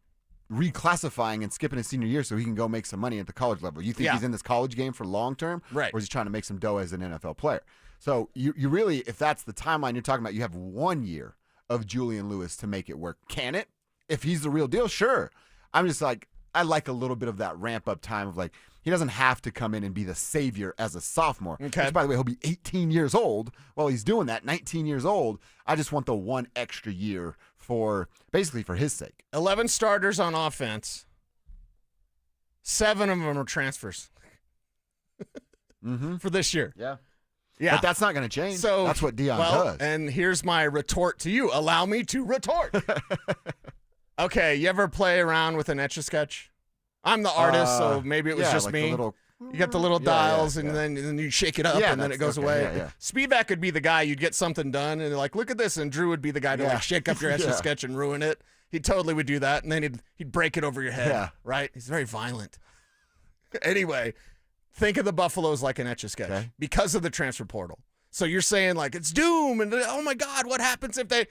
reclassifying and skipping his senior year so he can go make some money at the college level. You think he's in this college game for long term? Right. Or is he trying to make some dough as an NFL player? So you really, if that's the timeline you're talking about, you have 1 year of Julian Lewis to make it work. Can it? If he's the real deal, sure. I'm just like, I like a little bit of that ramp-up time of like, he doesn't have to come in and be the savior as a sophomore. Okay. Which, by the way, he'll be 18 years old while he's doing that, 19 years old. I just want the 1 extra year for his sake. 11 starters on offense. 7 of them are transfers for this year. Yeah. Yeah. But that's not going to change. So that's what Deion does. And here's my retort to you. Allow me to retort. Okay, you ever play around with an Etch-a-Sketch? I'm the artist, so maybe it was just like me. You get the little dials, and then you shake it up, and then it goes away. Yeah. Speedback would be the guy. You'd get something done, and like, look at this. And Drew would be the guy to like shake up your Etch-a-Sketch and ruin it. He totally would do that, and then he'd break it over your head. Yeah. Right? He's very violent. Anyway, think of the Buffaloes like an Etch-a-Sketch because of the transfer portal. So you're saying like it's doom, and oh my God, what happens if they?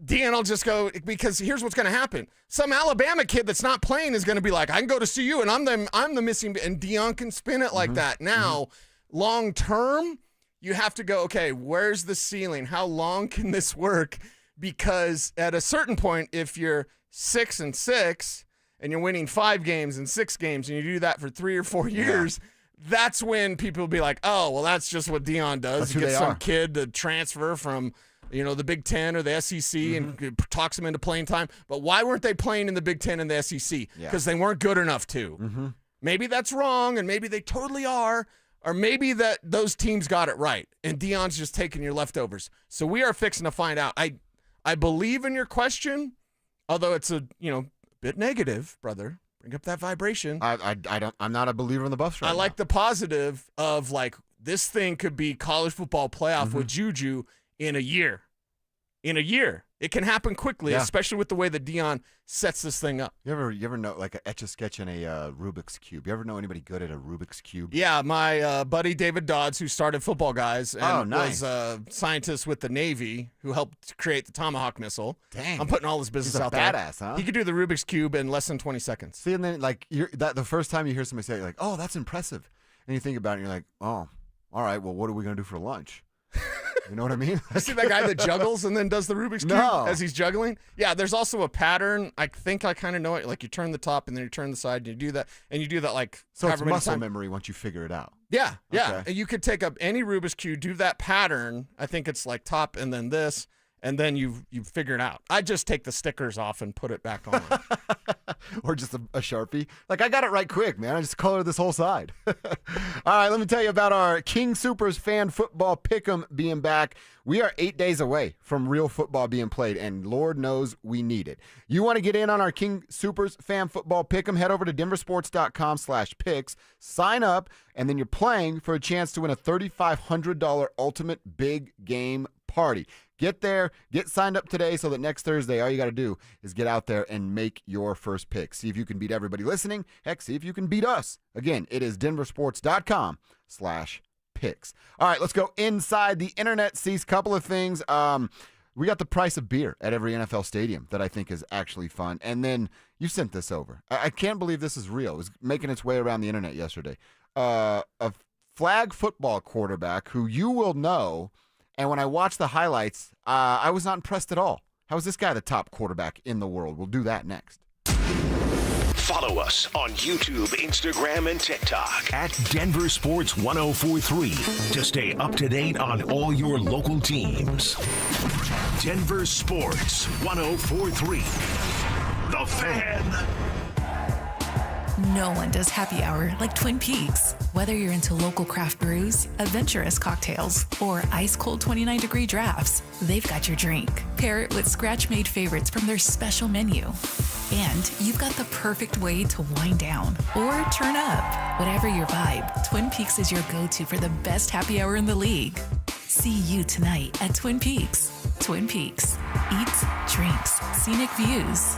Deion will just go, because here's what's going to happen. Some Alabama kid that's not playing is going to be like, I can go to CU, and I'm the missing, and Deion can spin it like that. Now, long term, you have to go, okay, where's the ceiling? How long can this work? Because at a certain point, if you're 6-6 and you're winning 5 games and 6 games, and you do that for 3 or 4 years, that's when people will be like, oh, well, that's just what Deion does. He gets some kid to transfer from the Big Ten or the SEC and talks them into playing time. But why weren't they playing in the Big Ten and the SEC? Because they weren't good enough to. Maybe that's wrong, and maybe they totally are, or maybe that those teams got it right, and Deion's just taking your leftovers. So we are fixing to find out. I believe in your question, although it's a bit negative, brother. Bring up that vibration. I'm not a believer in the Buffs right now. I like the positive of like this thing could be college football playoff with Juju in a year. In a year. It can happen quickly, especially with the way that Deion sets this thing up. You ever know like a Etch-a-Sketch and a Rubik's Cube? You ever know anybody good at a Rubik's Cube? Yeah, my buddy David Dodds, who started Football Guys and was a scientist with the Navy who helped create the Tomahawk missile. Dang. I'm putting all his business out badass, there. badass, huh? He could do the Rubik's Cube in less than 20 seconds. See, and then like the first time you hear somebody say it, you're like, oh, that's impressive. And you think about it, and you're like, oh, all right, well, what are we going to do for lunch? You know what I mean? You see that guy that juggles and then does the Rubik's Cube as he's juggling? Yeah, there's also a pattern. I think I kind of know it. Like you turn the top and then you turn the side and you do that like so it's muscle memory once you figure it out. Yeah. Okay. And you could take up any Rubik's Cube, do that pattern. I think it's like top and then this, and then you figure it out. I just take the stickers off and put it back on. Or just a Sharpie. Like, I got it right quick, man. I just colored this whole side. All right, let me tell you about our King Soopers fan football pick'em being back. We are 8 days away from real football being played, and Lord knows we need it. You want to get in on our King Soopers fan football pick'em? Head over to DenverSports.com/picks, sign up, and then you're playing for a chance to win a $3,500 ultimate big game party. Get there, get signed up today so that next Thursday, all you got to do is get out there and make your first pick. See if you can beat everybody listening. Heck, see if you can beat us. Again, it is DenverSports.com/picks. All right, let's go inside the internet. See a couple of things. We got the price of beer at every NFL stadium that I think is actually fun. And then you sent this over. I can't believe this is real. It was making its way around the internet yesterday. A flag football quarterback who you will know. And when I watched the highlights, I was not impressed at all. How is this guy the top quarterback in the world? We'll do that next. Follow us on YouTube, Instagram, and TikTok at Denver Sports 1043 to stay up to date on all your local teams. Denver Sports 1043. The Fan. No one does happy hour like Twin Peaks. Whether you're into local craft brews, adventurous cocktails, or ice-cold 29-degree drafts, they've got your drink. Pair it with scratch-made favorites from their special menu. And you've got the perfect way to wind down or turn up. Whatever your vibe, Twin Peaks is your go-to for the best happy hour in the league. See you tonight at Twin Peaks. Twin Peaks. Eats, drinks, scenic views.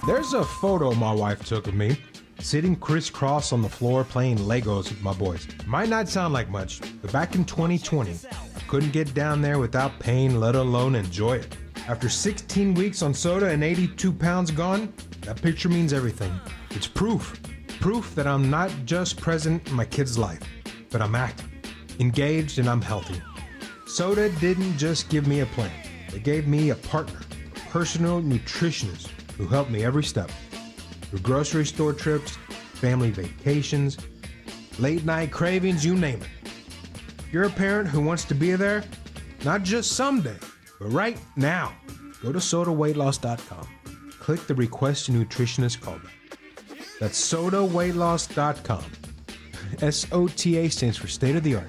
There's a photo my wife took of me, sitting crisscross on the floor playing Legos with my boys. Might not sound like much, but back in 2020, I couldn't get down there without pain, let alone enjoy it. After 16 weeks on soda and 82 pounds gone, that picture means everything. It's proof that I'm not just present in my kid's life, but I'm active, engaged, and I'm healthy. Soda didn't just give me a plan. It gave me a partner, a personal nutritionist, who helped me every step. Through grocery store trips, family vacations, late night cravings, you name it. If you're a parent who wants to be there, not just someday, but right now, go to sodaweightloss.com. Click the Request a Nutritionist callback. That's sodaweightloss.com. SOTA stands for state of the art.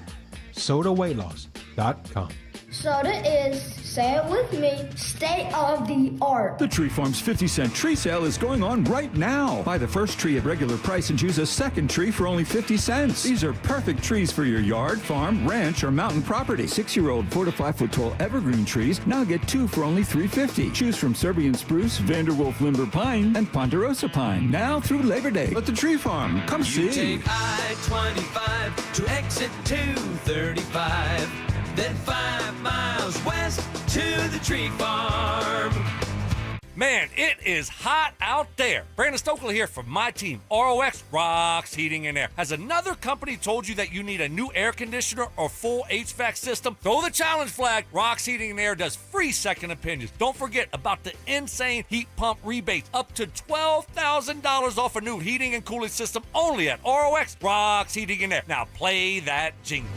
sodaweightloss.com. Soda is Say it with me. State of the art. The Tree Farm's 50-cent tree sale is going on right now. Buy the first tree at regular price and choose a second tree for only 50 cents. These are perfect trees for your yard, farm, ranch, or mountain property. 6-year-old 4 to 5 foot tall evergreen trees now get 2 for only $3.50. Choose from Serbian spruce, Vanderwolf limber pine, and Ponderosa pine. Now through Labor Day. At the Tree Farm. Come see. You take I-25 to exit 235. Then 5 miles west to the Tree Farm. Man, it is hot out there. Brandon Stokley here from my team, ROX Rocks Heating and Air. Has another company told you that you need a new air conditioner or full HVAC system? Throw the challenge flag. Rocks Heating and Air does free second opinions. Don't forget about the insane heat pump rebates. Up to $12,000 off a new heating and cooling system only at ROX Rocks Heating and Air. Now play that jingle.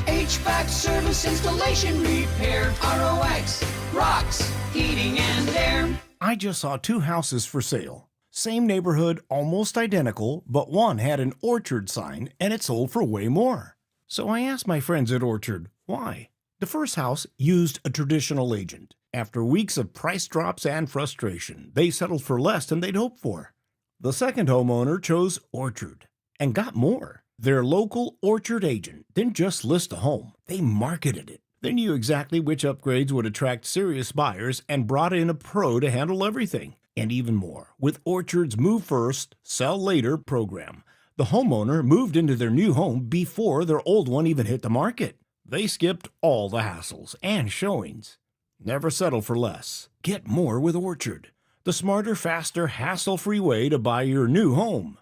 HVAC service, installation, repair. ROX Rocks Heating and Air. I just saw 2 houses for sale. Same neighborhood, almost identical, but one had an Orchard sign and it sold for way more. So I asked my friends at Orchard, why? The first house used a traditional agent. After weeks of price drops and frustration, they settled for less than they'd hoped for. The second homeowner chose Orchard and got more. Their local Orchard agent didn't just list a home, they marketed it. They knew exactly which upgrades would attract serious buyers and brought in a pro to handle everything. And even more, with Orchard's Move First, Sell Later program, the homeowner moved into their new home before their old one even hit the market. They skipped all the hassles and showings. Never settle for less. Get more with Orchard, the smarter, faster, hassle-free way to buy your new home,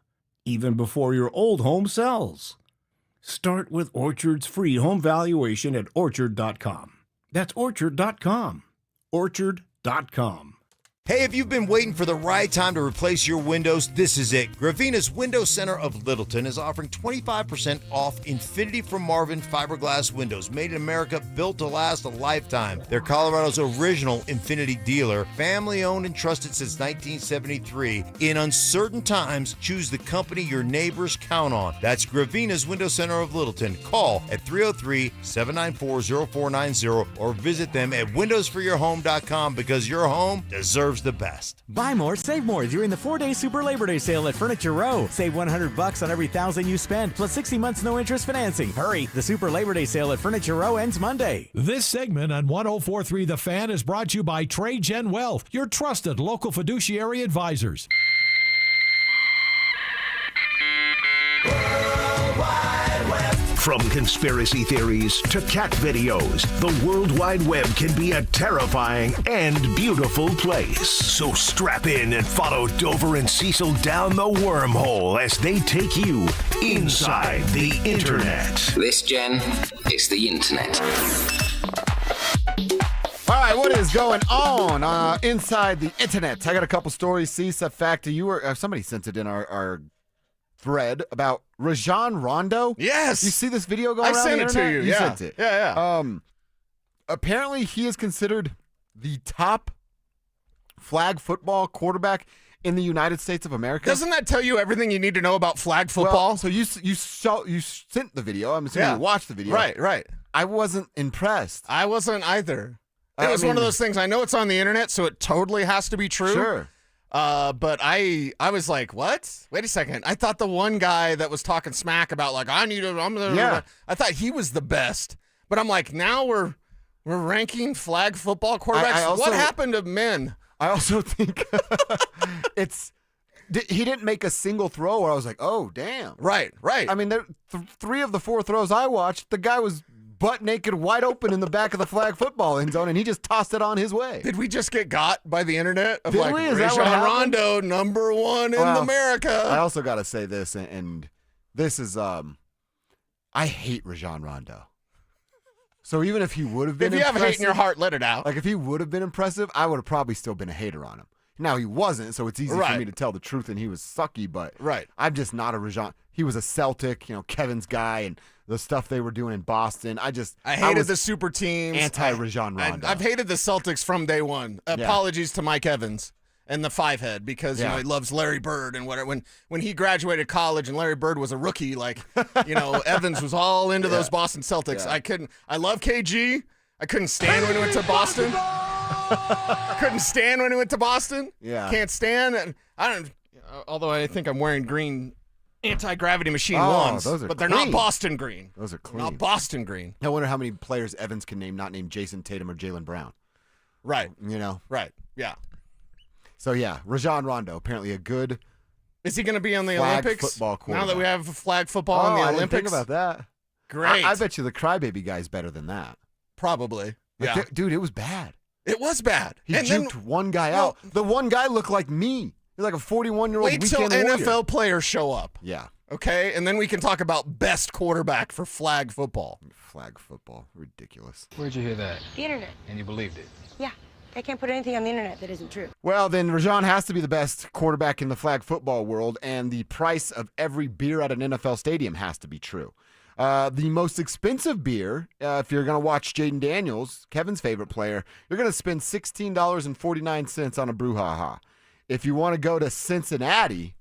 even before your old home sells. Start with Orchard's free home valuation at Orchard.com. That's Orchard.com. Orchard.com. Hey, if you've been waiting for the right time to replace your windows, this is it. Gravina's Window Center of Littleton is offering 25% off Infinity from Marvin fiberglass windows, made in America, built to last a lifetime. They're Colorado's original Infinity dealer, family-owned and trusted since 1973. In uncertain times, choose the company your neighbors count on. That's Gravina's Window Center of Littleton. Call at 303-794-0490 or visit them at windowsforyourhome.com because your home deserves the best. Buy more, save more during the 4-day Super Labor Day sale at Furniture Row. Save $100 on every $1,000 you spend, plus 60 months no interest financing. Hurry, the Super Labor Day sale at Furniture Row ends Monday. This segment on 104.3 The Fan is brought to you by TradeGen Wealth, your trusted local fiduciary advisors. From conspiracy theories to cat videos, the World Wide Web can be a terrifying and beautiful place. So strap in and follow Dover and Cecil down the wormhole as they take you inside the Internet. This, Jen, is the Internet. All right, what is going on inside the Internet? I got a couple stories. Cease, a fact you were somebody sent it in our thread about Rajon Rondo. Yes. You see this video going around I sent the it internet? to you. You Yeah. sent it. Yeah. Apparently, he is considered the top flag football quarterback in the United States of America. Doesn't that tell you everything you need to know about flag football? Well, so you sent the video. I'm assuming you watched the video. Right. I wasn't impressed. I wasn't either. It was one of those things. I know it's on the internet, so it totally has to be true. Sure. But I was like, what? Wait a second. I thought the one guy that was talking smack about like I thought he was the best. But I'm like, now we're ranking flag football quarterbacks. What happened to men? I also think he didn't make a single throw where I was like, oh damn. Right. I mean, 3 of the 4 throws I watched, the guy was butt naked, wide open in the back of the flag football end zone, and he just tossed it on his way. Did we just get got by the internet? Of Did like, we? Is that what Rajon happened? Rondo, number 1 in America. I also got to say this, and this is, I hate Rajon Rondo. So even if he would have been If you have impressive, hate in your heart, let it out. Like if he would have been impressive, I would have probably still been a hater on him. Now he wasn't, so it's easy for me to tell the truth, and he was sucky, but I'm just not a Rajon. He was a Celtic, Kevin's guy, and the stuff they were doing in Boston. I hated the super teams. Anti-Rajon Rondo. I've hated the Celtics from day one. Apologies to Mike Evans and the 5-head because he loves Larry Bird and whatever. When he graduated college and Larry Bird was a rookie, Evans was all into those Boston Celtics. Yeah. I love KG. I couldn't stand when he went to Boston. Couldn't stand when he went to Boston. Yeah. Can't stand. And I don't. Although I think I'm wearing green anti-gravity machine Oh, ones, those are but they're clean. not Boston green. Those are clean. Not Boston green. I wonder how many players Evans can name not named Jason Tatum or Jaylen Brown. Right. You know? Right. Yeah. So, yeah, Rajon Rondo, apparently a good Is he going to be on the flag Olympics? football Now that we quarterback. have flag football in the I Olympics? didn't think about that. Great. I bet you the crybaby guy's better than that. Probably. Like, Yeah. dude, it was bad. It was bad. He And juked then, one guy out. The one guy looked like me. He's like a 41-year-old wait till weekend warrior. NFL players show up. Yeah. Okay? And then we can talk about best quarterback for flag football. Flag football. Ridiculous. Where'd you hear that? The internet. And you believed it? Yeah. They can't put anything on the internet that isn't true. Well, then Rajon has to be the best quarterback in the flag football world, and the price of every beer at an NFL stadium has to be true. The most expensive beer, if you're going to watch Jaden Daniels, Kevin's favorite player, you're going to spend $16.49 on a brouhaha. If you want to go to Cincinnati,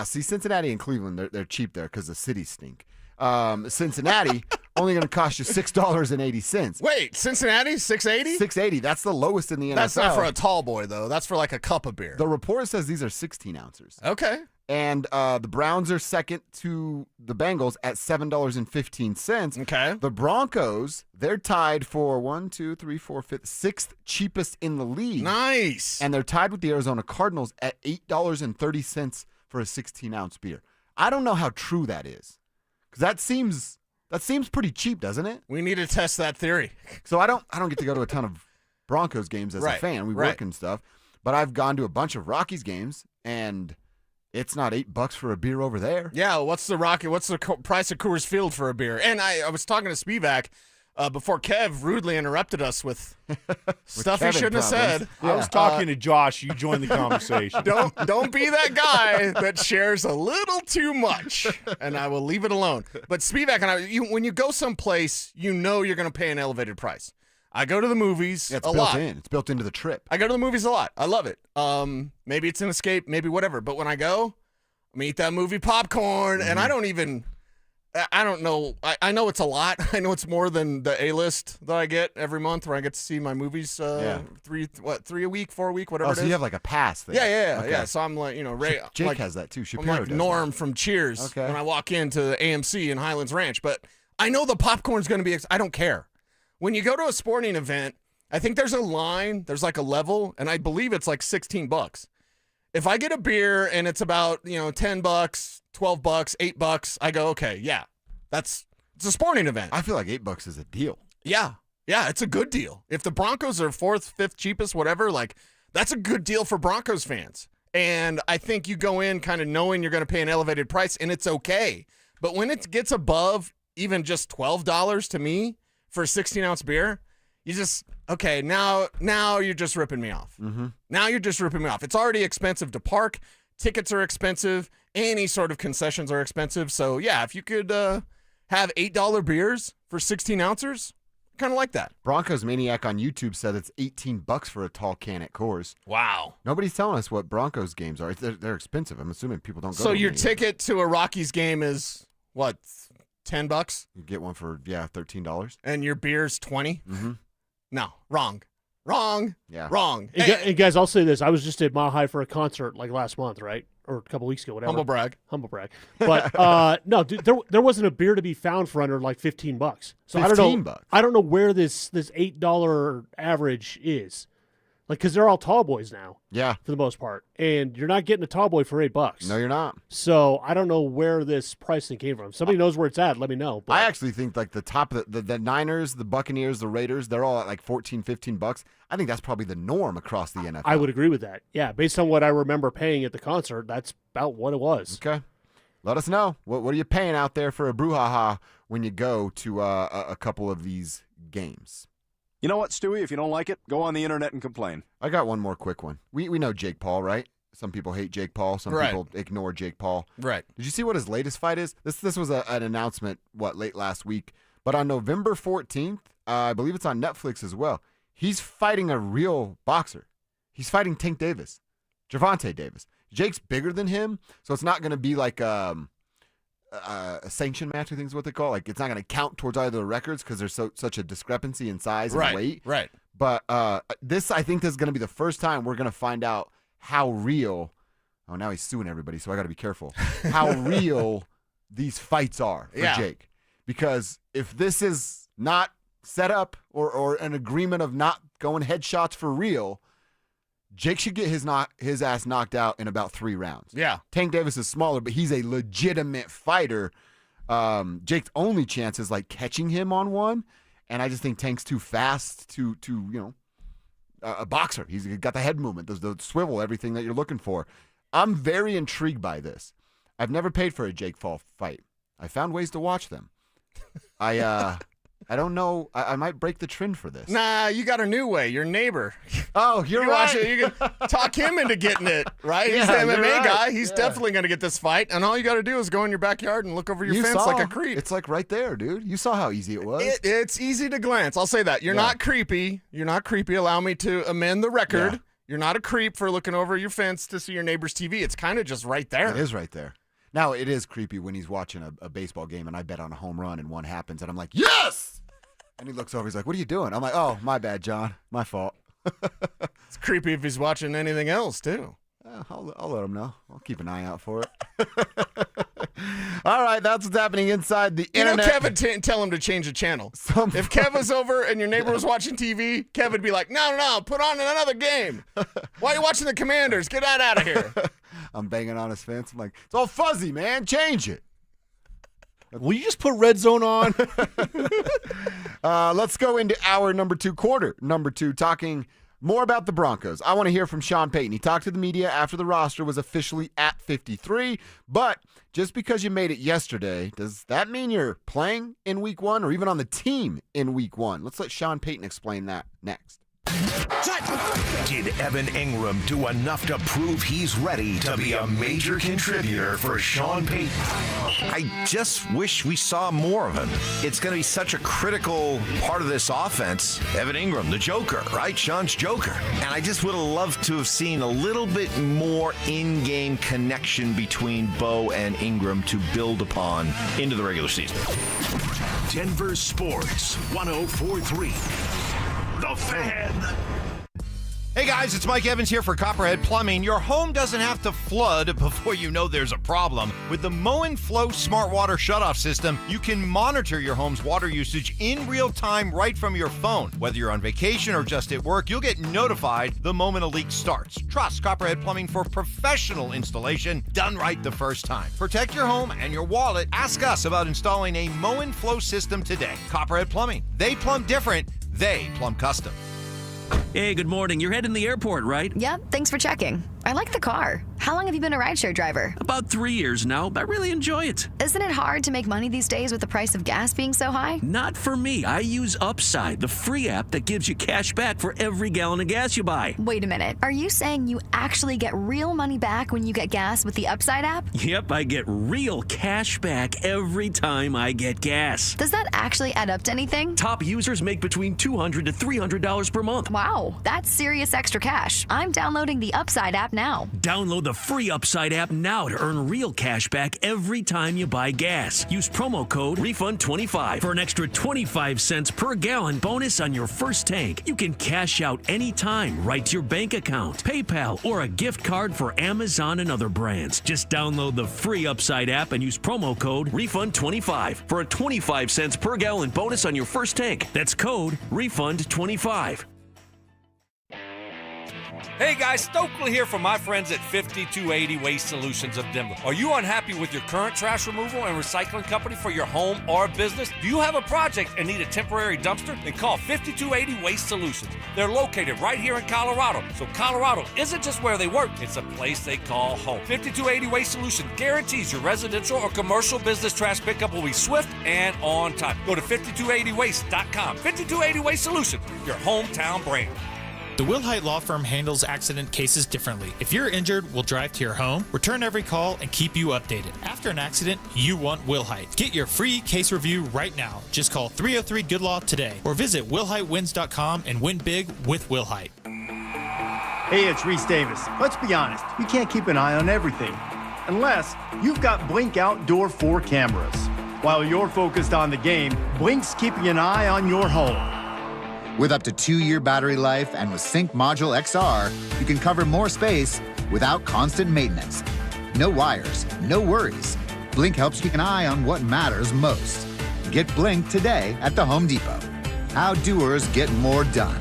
Cincinnati and Cleveland, they're cheap there because the cities stink. Cincinnati only going to cost you $6.80. Wait, Cincinnati, $6.80? $6.80. That's the lowest in the NFL. That's not for a tall boy, though. That's for like a cup of beer. The report says these are 16 ounces. Okay. And the Browns are second to the Bengals at $7.15. Okay. The Broncos, they're tied for 6th cheapest in the league. Nice. And they're tied with the Arizona Cardinals at $8.30 for a 16-ounce beer. I don't know how true that is, because that seems pretty cheap, doesn't it? We need to test that theory. So I don't get to go to a ton of Broncos games as a fan. We work and stuff, but I've gone to a bunch of Rockies games, and it's not $8 for a beer over there. Yeah, what's the price of Coors Field for a beer? And I was talking to Spivak before Kev rudely interrupted us with stuff he shouldn't have said. Yeah. I was talking to Josh. You joined the conversation. Don't be that guy that shares a little too much, and I will leave it alone. But Spivak and I, when you go someplace, you know you're going to pay an elevated price. I go to the movies it's a built lot. in. It's built into the trip. I go to the movies a lot. I love it. Maybe it's an escape, maybe whatever. But when I go, I'm eat that movie popcorn, and I don't know. I know it's a lot. I know it's more than the A-list that I get every month, where I get to see my movies 3 a week, 4 a week, whatever it is. So you have like a pass thing. Yeah. Okay. So I'm like, Jake like, has that too. I'm Shapiro like does Norm that. from Cheers Okay. when I walk into the AMC in Highlands Ranch. But I know the popcorn's going to be. I don't care. When you go to a sporting event, I think there's a line. There's like a level, and I believe it's like $16. If I get a beer and it's about $10, $12, $8, I go, okay, yeah, it's a sporting event. I feel like $8 is a deal. Yeah, it's a good deal. If the Broncos are 4th, 5th cheapest, whatever, like that's a good deal for Broncos fans. And I think you go in kind of knowing you're going to pay an elevated price, and it's okay. But when it gets above even just $12 to me for a 16-ounce beer, you just, okay, now you're just ripping me off. Mm-hmm. Now you're just ripping me off. It's already expensive to park. Tickets are expensive. Any sort of concessions are expensive. So, yeah, if you could have $8 beers for 16 ounces, kind of like that. Broncos Maniac on YouTube said it's $18 for a tall can at Coors. Wow. Nobody's telling us what Broncos games are. They're expensive. I'm assuming people don't go So to your many. ticket to a Rockies game is, what, $10? You get one for, $13. And your beer's $20? Mm-hmm. No, wrong. Yeah. Wrong. And guys, I'll say this. I was just at Mile High for a concert like last month, right? Or a couple weeks ago, whatever. Humble brag. But no, dude, there wasn't a beer to be found for under like $15. So I don't know. I don't know where this $8 average is. Like, because they're all tall boys now. Yeah. For the most part. And you're not getting a tall boy for $8. No, you're not. So I don't know where this pricing came from. Somebody knows where it's at, let me know. But I actually think like the top of the Niners, the Buccaneers, the Raiders, they're all at like $14, $15. I think that's probably the norm across the NFL. I would agree with that. Yeah, based on what I remember paying at the concert, that's about what it was. Okay. Let us know. What are you paying out there for a brouhaha when you go to a couple of these games? You know what, Stewie? If you don't like it, go on the internet and complain. I got one more quick one. We know Jake Paul, right? Some people hate Jake Paul. Some people ignore Jake Paul. Right. Did you see what his latest fight is? This was an announcement, late last week. But on November 14th, I believe it's on Netflix as well, he's fighting a real boxer. He's fighting Tank Davis, Gervonta Davis. Jake's bigger than him, so it's not going to be like a sanction match, I think is what they call. Like, it's not going to count towards either of the records because there's such a discrepancy in size and weight. Right. But I think this is going to be the first time we're going to find out how real. Oh, now he's suing everybody, so I got to be careful. How real these fights are for Jake. Because if this is not set up or an agreement of not going headshots for real, Jake should get his ass knocked out in about 3 rounds. Yeah. Tank Davis is smaller, but he's a legitimate fighter. Jake's only chance is like catching him on one, and I just think Tank's too fast to a boxer. He's got the head movement, the swivel, everything that you're looking for. I'm very intrigued by this. I've never paid for a Jake Paul fight. I found ways to watch them. I don't know. I might break the trend for this. Nah, you got a new way. Your neighbor. Oh, you're right. Watch it. You can talk him into getting it, right? He's the MMA guy. He's definitely going to get this fight. And all you got to do is go in your backyard and look over your fence like a creep. It's like right there, dude. You saw how easy it was. It's easy to glance. I'll say that. You're not creepy. You're not creepy. Allow me to amend the record. Yeah. You're not a creep for looking over your fence to see your neighbor's TV. It's kind of just right there. It is right there. Now, it is creepy when he's watching a baseball game and I bet on a home run and one happens and I'm like, yes! And he looks over, he's like, what are you doing? I'm like, oh, my bad, John. My fault. It's creepy if he's watching anything else, too. I'll let him know. I'll keep an eye out for it. All right, that's what's happening inside the internet. Kevin tell him to change the channel. If Kev was over and your neighbor was watching TV, Kev would be like, no, put on another game. Why are you watching the Commanders? Get that out of here. I'm banging on his fence. I'm like, it's all fuzzy, man. Change it. Will you just put Red Zone on? Let's go into quarter number 2, talking more about the Broncos. I want to hear from Sean Payton. He talked to the media after the roster was officially at 53, but just because you made it yesterday, does that mean you're playing in week 1 or even on the team in week 1? Let's let Sean Payton explain that next. Did Evan Ingram do enough to prove he's ready to be a major contributor for Sean Payton? I just wish we saw more of him. It's going to be such a critical part of this offense. Evan Ingram, the Joker, right? Sean's Joker. And I just would have loved to have seen a little bit more in-game connection between Bo and Ingram to build upon into the regular season. Denver Sports 104.3. The Fan. Hey guys, it's Mike Evans here for Copperhead Plumbing. Your home doesn't have to flood before you know there's a problem. With the Mow & Flow Smart Water Shutoff System, you can monitor your home's water usage in real time right from your phone. Whether you're on vacation or just at work, you'll get notified the moment a leak starts. Trust Copperhead Plumbing for professional installation done right the first time. Protect your home and your wallet. Ask us about installing a Mow & Flow system today. Copperhead Plumbing. They plumb different. They plumb custom. Hey, good morning. You're heading to the airport, right? Yep, thanks for checking. I like the car. How long have you been a rideshare driver? About 3 years now, but I really enjoy it. Isn't it hard to make money these days with the price of gas being so high? Not for me. I use Upside, the free app that gives you cash back for every gallon of gas you buy. Wait a minute. Are you saying you actually get real money back when you get gas with the Upside app? Yep, I get real cash back every time I get gas. Does that actually add up to anything? Top users make between $200 to $300 per month. Wow, that's serious extra cash. I'm downloading the Upside app now. Download the free Upside app now to earn real cash back every time you buy gas. Use promo code REFUND25 for an extra 25 cents per gallon bonus on your first tank. You can cash out anytime right to your bank account, PayPal, or a gift card for Amazon and other brands. Just download the free Upside app and use promo code REFUND25 for a 25 cents per gallon bonus on your first tank. That's code REFUND25. Hey guys, Stokley here from my friends at 5280 Waste Solutions of Denver. Are you unhappy with your current trash removal and recycling company for your home or business? Do you have a project and need a temporary dumpster? Then call 5280 Waste Solutions. They're located right here in Colorado. So Colorado isn't just where they work, it's a place they call home. 5280 Waste Solutions guarantees your residential or commercial business trash pickup will be swift and on time. Go to 5280waste.com. 5280 Waste Solutions, your hometown brand. The Wilhite Law Firm handles accident cases differently. If you're injured, we'll drive to your home, return every call, and keep you updated. After an accident, you want Wilhite. Get your free case review right now. Just call 303-GOOD-LAW today or visit WilhiteWins.com and win big with Wilhite. Hey, it's Reese Davis. Let's be honest, we can't keep an eye on everything. unless you've Blink Outdoor 4 cameras. While you're focused on the game, Blink's keeping an eye on your home. With up to 2-year battery life and with Sync Module XR, you can cover more space without constant maintenance. No wires, no worries. Blink helps keep an eye on what matters most. Get Blink today at the Home Depot. How doers get more done.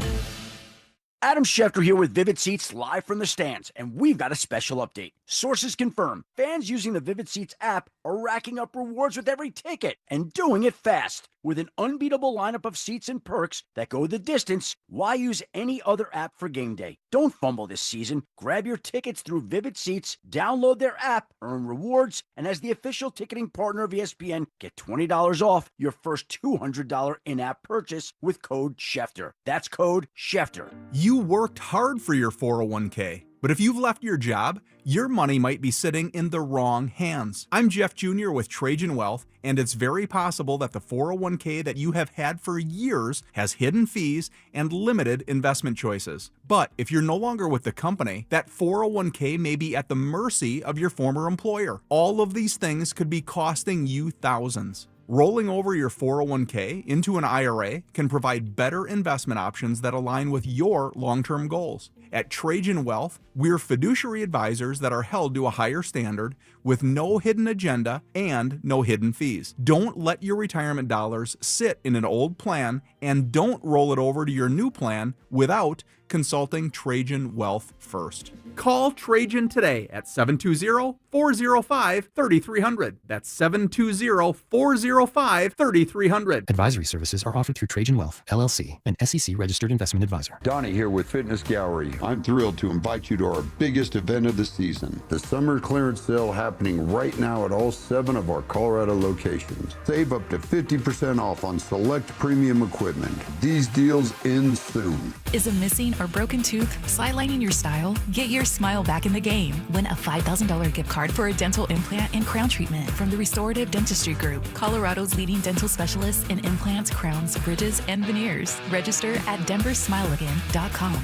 Adam Schefter here with Vivid Seats live from the stands, and we've got a special update. Sources confirm fans using the Vivid Seats app are racking up rewards with every ticket and doing it fast. With an unbeatable lineup of seats and perks that go the distance, why use any other app for game day? Don't fumble this season. Grab your tickets through Vivid Seats, download their app, earn rewards, and as the official ticketing partner of ESPN, get $20 off your first $200 in-app purchase with code Schefter. That's code Schefter. You worked hard for your 401k. But if you've left your job, your money might be sitting in the wrong hands. I'm Jeff Jr. with Trajan Wealth, and it's very possible that the 401k that you have had for years has hidden fees and limited investment choices. But if you're no longer with the company, that 401k may be at the mercy of your former employer. All of these things could be costing you thousands. Rolling over your 401k into an IRA can provide better investment options that align with your long-term goals. At Trajan Wealth, we're fiduciary advisors that are held to a higher standard with no hidden agenda and no hidden fees. Don't let your retirement dollars sit in an old plan, and don't roll it over to your new plan without consulting Trajan Wealth first. Call Trajan today at 720-405-3300. That's 720-405-3300. Advisory services are offered through Trajan Wealth, LLC, an SEC registered investment advisor. Donnie here with Fitness Gallery. I'm thrilled to invite you to our biggest event of the season, the summer clearance sale happening right now at all 7 of our Colorado locations. Save up to 50% off on select premium equipment. These deals end soon. Is a missing or broken tooth sidelining your style? Get your smile back in the game. Win a $5,000 gift card for a dental implant and crown treatment from the Restorative Dentistry Group, Colorado's leading dental specialists in implants, crowns, bridges, and veneers. Register at DenverSmileAgain.com.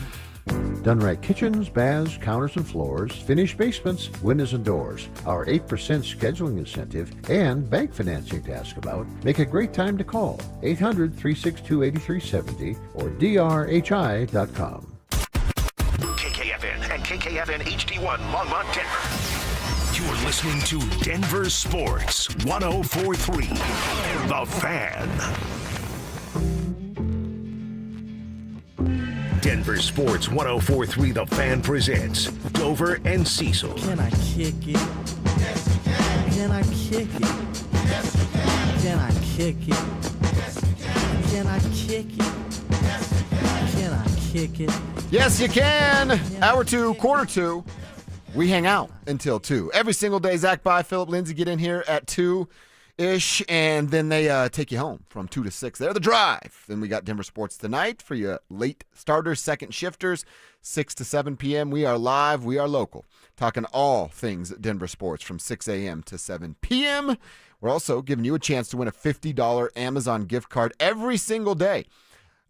Done right kitchens, baths, counters and floors, finished basements, windows and doors. Our 8% scheduling incentive and bank financing to ask about make a great time to call 800-362-8370 or drhi.com. KKFN and KKFN HD1 Longmont, Denver. You're listening to Denver Sports 104.3 The Fan. Denver Sports 104.3 The Fan presents Dover and Cecil. Can I kick it? Yes, you can. Can I kick it? Yes, you can. Can I kick it? Yes, you can. Can I kick it? Yes, you can. Can I kick it? Yes, you can. Hour 2, quarter 2. We hang out until 2. Every single day, Zach By, Phillip, Lindsay get in here at 2-ish, and then they take you home from 2 to 6. They're the drive. Then we got Denver Sports tonight for you late starters, second shifters, 6 to 7 p.m. We are live. We are local. Talking all things Denver Sports from 6 a.m. to 7 p.m. We're also giving you a chance to win a $50 Amazon gift card every single day.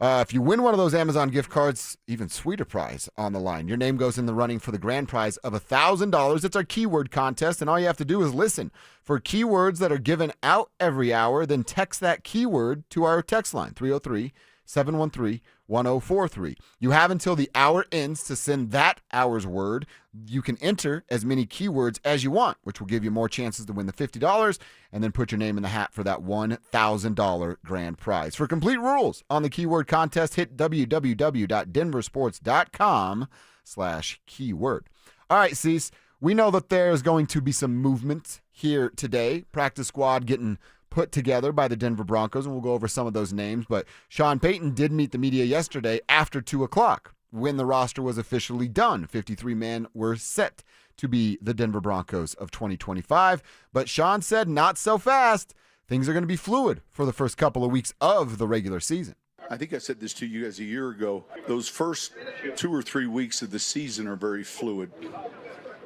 If you win one of those Amazon gift cards, even sweeter prize on the line. Your name goes in the running for the grand prize of $1,000. It's our keyword contest, and all you have to do is listen for keywords that are given out every hour, then text that keyword to our text line, 303-713-1043. You have until the hour ends to send that hour's word. You can enter as many keywords as you want, which will give you more chances to win the $50 and then put your name in the hat for that $1,000 grand prize. For complete rules on the keyword contest, hit www.denversports.com/keyword. All right, Cease, we know that there's going to be some movement here today. Practice squad getting put together by the Denver Broncos, and we'll go over some of those names. But Sean Payton did meet the media yesterday after 2 o'clock when the roster was officially done. 53 men were set to be the Denver Broncos of 2025. But Sean said not so fast. Things are going to be fluid for the first couple of weeks of the regular season. I think I said this to you guys a year ago. Those first 2 or 3 weeks of the season are very fluid.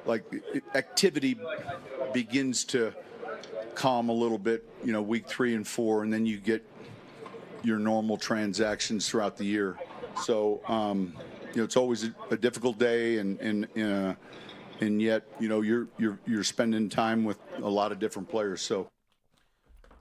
Like, activity begins to calm a little bit, week 3 and 4, and then you get your normal transactions throughout the year. So, it's always a difficult day in and yet, you're spending time with a lot of different players. So.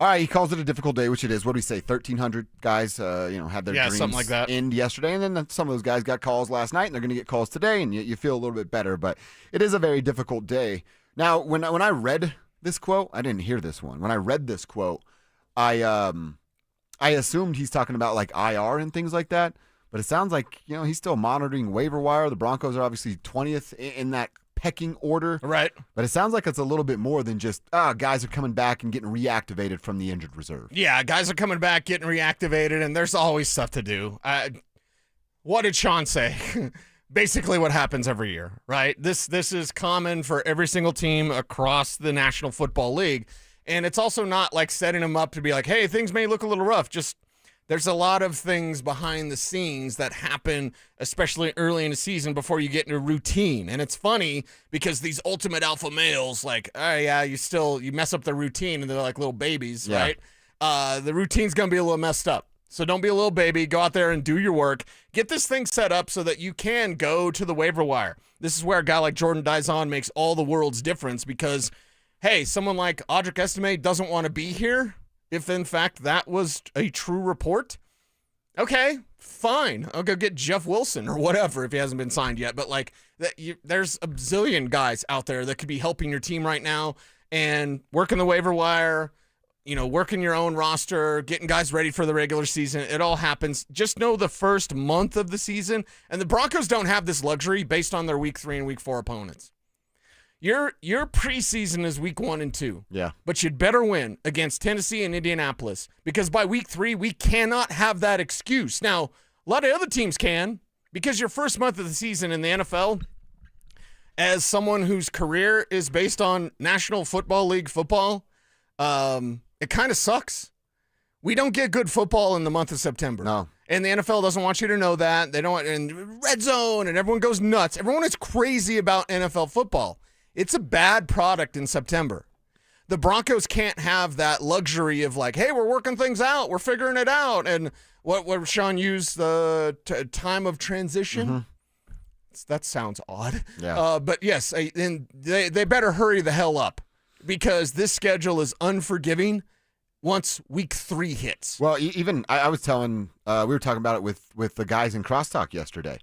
All right, he calls it a difficult day, which it is. What do we say? 1,300 guys, had their dreams something like that. end yesterday, and then some of those guys got calls last night, and they're going to get calls today, and you feel a little bit better. But it is a very difficult day. Now, when I read this quote, I didn't hear this one. When I read this quote, I assumed he's talking about like IR and things like that. But it sounds like he's still monitoring waiver wire. The Broncos are obviously 20th in that pecking order. Right. But it sounds like it's a little bit more than just, guys are coming back and getting reactivated from the injured reserve. Yeah, guys are coming back, getting reactivated, and there's always stuff to do. What did Sean say? Basically what happens every year, right? This is common for every single team across the National Football League. And it's also not like setting them up to be like, hey, things may look a little rough. Just there's a lot of things behind the scenes that happen, especially early in the season before you get into routine. And it's funny because these ultimate alpha males, like, oh, yeah, you mess up the routine and they're like little babies, right? The routine's going to be a little messed up. So don't be a little baby. Go out there and do your work. Get this thing set up so that you can go to the waiver wire. This is where a guy like Jordan Dizon makes all the world's difference because, hey, someone like Audric Estime doesn't want to be here. If, in fact, that was a true report, okay, fine. I'll go get Jeff Wilson or whatever if he hasn't been signed yet. But, there's a bazillion guys out there that could be helping your team right now and working the waiver wire, working your own roster, getting guys ready for the regular season. It all happens. Just know the first month of the season. And the Broncos don't have this luxury based on their Week 3 and Week 4 opponents. Your preseason is Week 1 and 2. Yeah. But you'd better win against Tennessee and Indianapolis because by Week 3, we cannot have that excuse. Now, a lot of other teams can because your first month of the season in the NFL, as someone whose career is based on National Football League football, it kind of sucks. We don't get good football in the month of September. No. And the NFL doesn't want you to know that. They don't, and red zone, and everyone goes nuts. Everyone is crazy about NFL football. It's a bad product in September. The Broncos can't have that luxury of like, hey, we're working things out. We're figuring it out. And what Sean used, the time of transition. Mm-hmm. That sounds odd. Yeah. But yes, and they better hurry the hell up because this schedule is unforgiving once Week 3 hits. Well, even I was telling, we were talking about it with the guys in Crosstalk yesterday.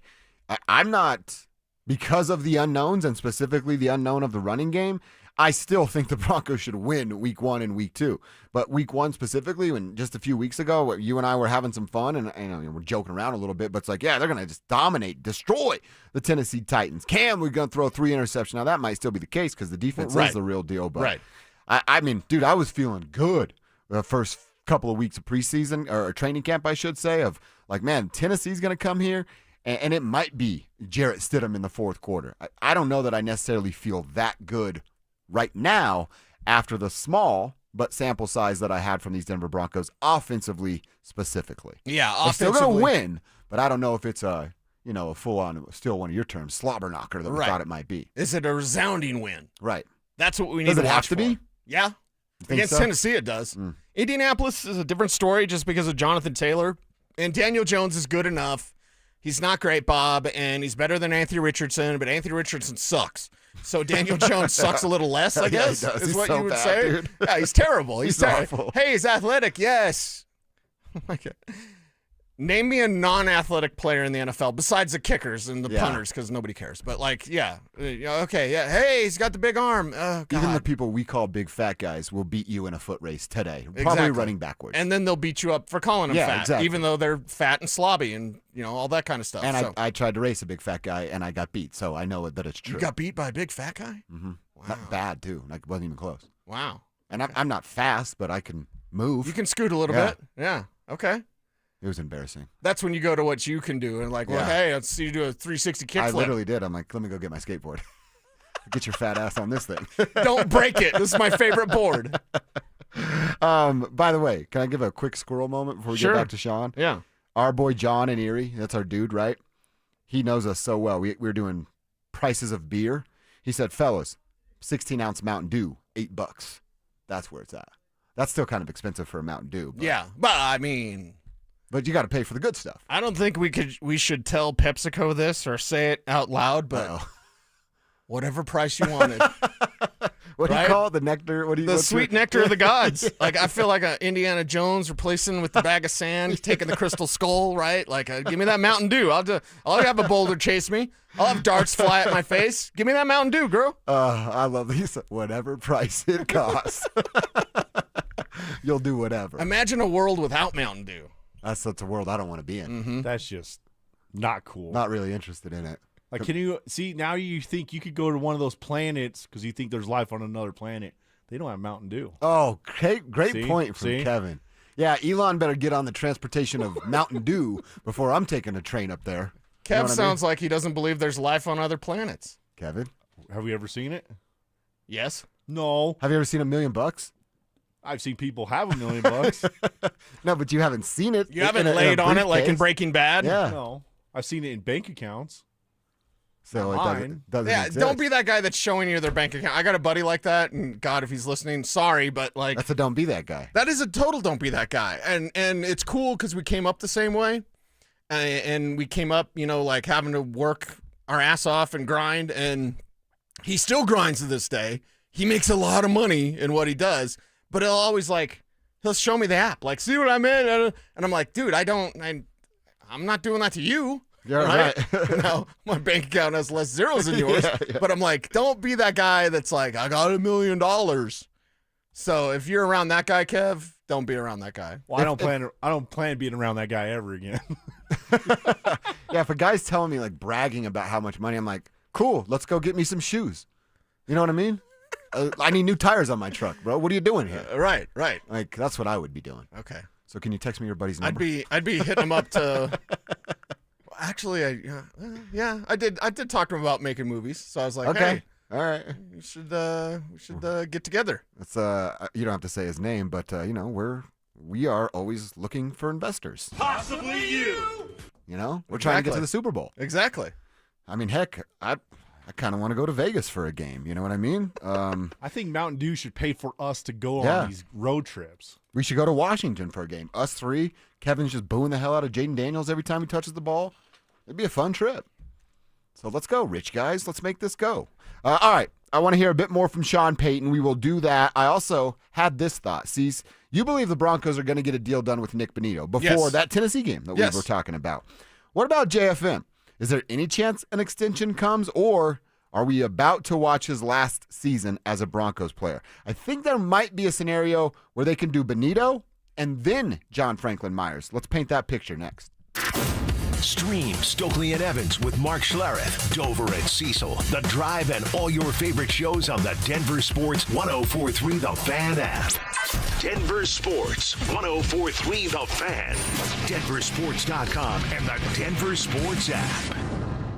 I'm not... Because of the unknowns and specifically the unknown of the running game, I still think the Broncos should win Week 1 and Week 2. But Week 1 specifically, when just a few weeks ago, you and I were having some fun and we're joking around a little bit, but it's like, yeah, they're going to just dominate, destroy the Tennessee Titans. Cam, we're going to throw 3 interceptions. Now, that might still be the case because the defense is the real deal. But I mean, dude, I was feeling good the first couple of weeks of preseason or training camp, I should say, of like, man, Tennessee's going to come here. And it might be Jarrett Stidham in the fourth quarter. I don't know that I necessarily feel that good right now after the small but sample size that I had from these Denver Broncos offensively specifically. Yeah, they're offensively. still going to win, but I don't know if it's a full-on, still one of your terms, slobber knocker that we thought it might be. Is it a resounding win? Right. That's what we need to watch for. Does it have to be? Yeah. Against Tennessee it does. Indianapolis is a different story just because of Jonathan Taylor. And Daniel Jones is good enough. He's not great, Bob, and he's better than Anthony Richardson, but Anthony Richardson sucks. So Daniel Jones sucks a little less, I guess, yeah, he does. is He's what so you would bad, say. dude. Yeah, he's terrible. He's awful. Hey, he's athletic, yes. Oh my God. Name me a non-athletic player in the NFL besides the kickers and the punters because nobody cares. But, hey, he's got the big arm. Oh, God. Even the people we call big fat guys will beat you in a foot race today, probably running backwards. And then they'll beat you up for calling them fat, exactly. even though they're fat and slobby and, all that kind of stuff. And I tried to race a big fat guy, and I got beat, so I know that it's true. You got beat by a big fat guy? Mm-hmm. Wow. Not bad, too. Like, wasn't even close. Wow. And I'm not fast, but I can move. You can scoot a little bit. Yeah. Okay. It was embarrassing. That's when you go to what you can do and hey, let's see you do a 360 kickflip. I literally did. I'm like, let me go get my skateboard. Get your fat ass on this thing. Don't break it. This is my favorite board. By the way, can I give a quick squirrel moment before we get back to Sean? Yeah. Our boy John in Erie, that's our dude, right? He knows us so well. We were doing prices of beer. He said, fellas, 16-ounce Mountain Dew, $8. That's where it's at. That's still kind of expensive for a Mountain Dew. But, yeah, but I mean... But you got to pay for the good stuff. I don't think we should tell PepsiCo this or say it out loud, but whatever price you wanted. What do you call it? The nectar? What do you? The sweet nectar of the gods. Like, I feel like a Indiana Jones replacing with the bag of sand, taking the crystal skull, right? Like, give me that Mountain Dew. I'll have a boulder chase me. I'll have darts fly at my face. Give me that Mountain Dew, girl. I love these. Whatever price it costs. You'll do whatever. Imagine a world without Mountain Dew. That's a world I don't want to be in. Mm-hmm. That's just not cool. Not really interested in it. Like, can you see now? You think you could go to one of those planets because you think there's life on another planet. They don't have Mountain Dew. Oh, great point from See? Kevin. Yeah, Elon better get on the transportation of Mountain Dew before I'm taking a train up there. Kev sounds like he doesn't believe there's life on other planets. Kevin, have we ever seen it? Yes. No. Have you ever seen $1 million? I've seen people have $1 million. No, but you haven't seen it. You haven't laid on it like in Breaking Bad? Yeah. No. I've seen it in bank accounts. So it doesn't exist. Don't be that guy that's showing you their bank account. I got a buddy like that, and God, if he's listening, sorry, but like that's a don't be that guy. That is a total don't be that guy, and it's cool because we came up the same way, and we came up, like having to work our ass off and grind, and he still grinds to this day. He makes a lot of money in what he does, but he'll show me the app, like, see what I'm in, and I'm like, dude, I'm not doing that to you. You're right. No, my bank account has less zeros than yours. Yeah. But I'm like, don't be that guy that's like, I got $1 million. So if you're around that guy, Kev, don't be around that guy. Well, I don't plan being around that guy ever again. Yeah, if a guy's telling me, like, bragging about how much money, I'm like, cool, let's go get me some shoes. You know what I mean? I need new tires on my truck, bro. What are you doing here? Right. Like, that's what I would be doing. Okay. So can you text me your buddy's number? I'd be hitting him up to. Actually, I did talk to him about making movies. So I was like, okay, hey, all right, we should get together. It's you don't have to say his name, but we are always looking for investors. Possibly you. We're trying to get to the Super Bowl. Exactly. I mean, heck, I kind of want to go to Vegas for a game. You know what I mean? I think Mountain Dew should pay for us to go Yeah. on these road trips. We should go to Washington for a game. Us three. Kevin's just booing the hell out of Jaden Daniels every time he touches the ball. It'd be a fun trip. So let's go, rich guys. Let's make this go. All right. I want to hear a bit more from Sean Payton. We will do that. I also had this thought. Cease, you believe the Broncos are going to get a deal done with Nick Bonito before that Tennessee game that we were talking about. What about JFM? Is there any chance an extension comes, or are we about to watch his last season as a Broncos player? I think there might be a scenario where they can do Bonito and then John Franklin Myers. Let's paint that picture next. Stream Stokley and Evans with Mark Schlereth, Dover and Cecil, The Drive, and all your favorite shows on the Denver Sports 104.3 The Fan app. Denver Sports 104.3 The Fan, DenverSports.com, and the Denver Sports app.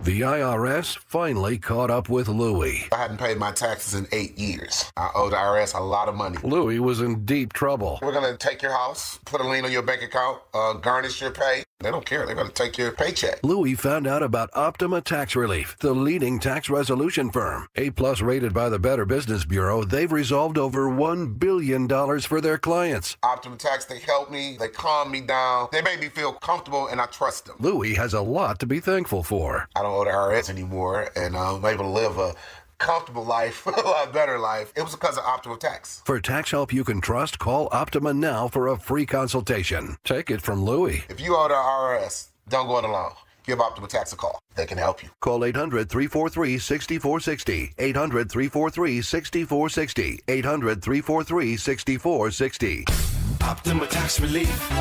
The IRS finally caught up with Louie. I hadn't paid my taxes in 8 years. I owe the IRS a lot of money. Louie was in deep trouble. We're going to take your house, put a lien on your bank account, garnish your pay. They don't care. They're going to take your paycheck. Louie found out about Optima Tax Relief, the leading tax resolution firm. A-plus rated by the Better Business Bureau, they've resolved over $1 billion for their clients. Optima Tax, they help me. They calm me down. They make me feel comfortable, and I trust them. Louie has a lot to be thankful for. I don't owe the IRS anymore, and I'm able to live a comfortable life, a lot better life. It was because of Optima Tax. For tax help you can trust, call Optima now for a free consultation. Take it from Louie. If you owe the IRS, don't go it alone. Give Optima Tax a call. They can help you. Call 800-343-6460. 800-343-6460. 800-343-6460. Optima Tax Relief.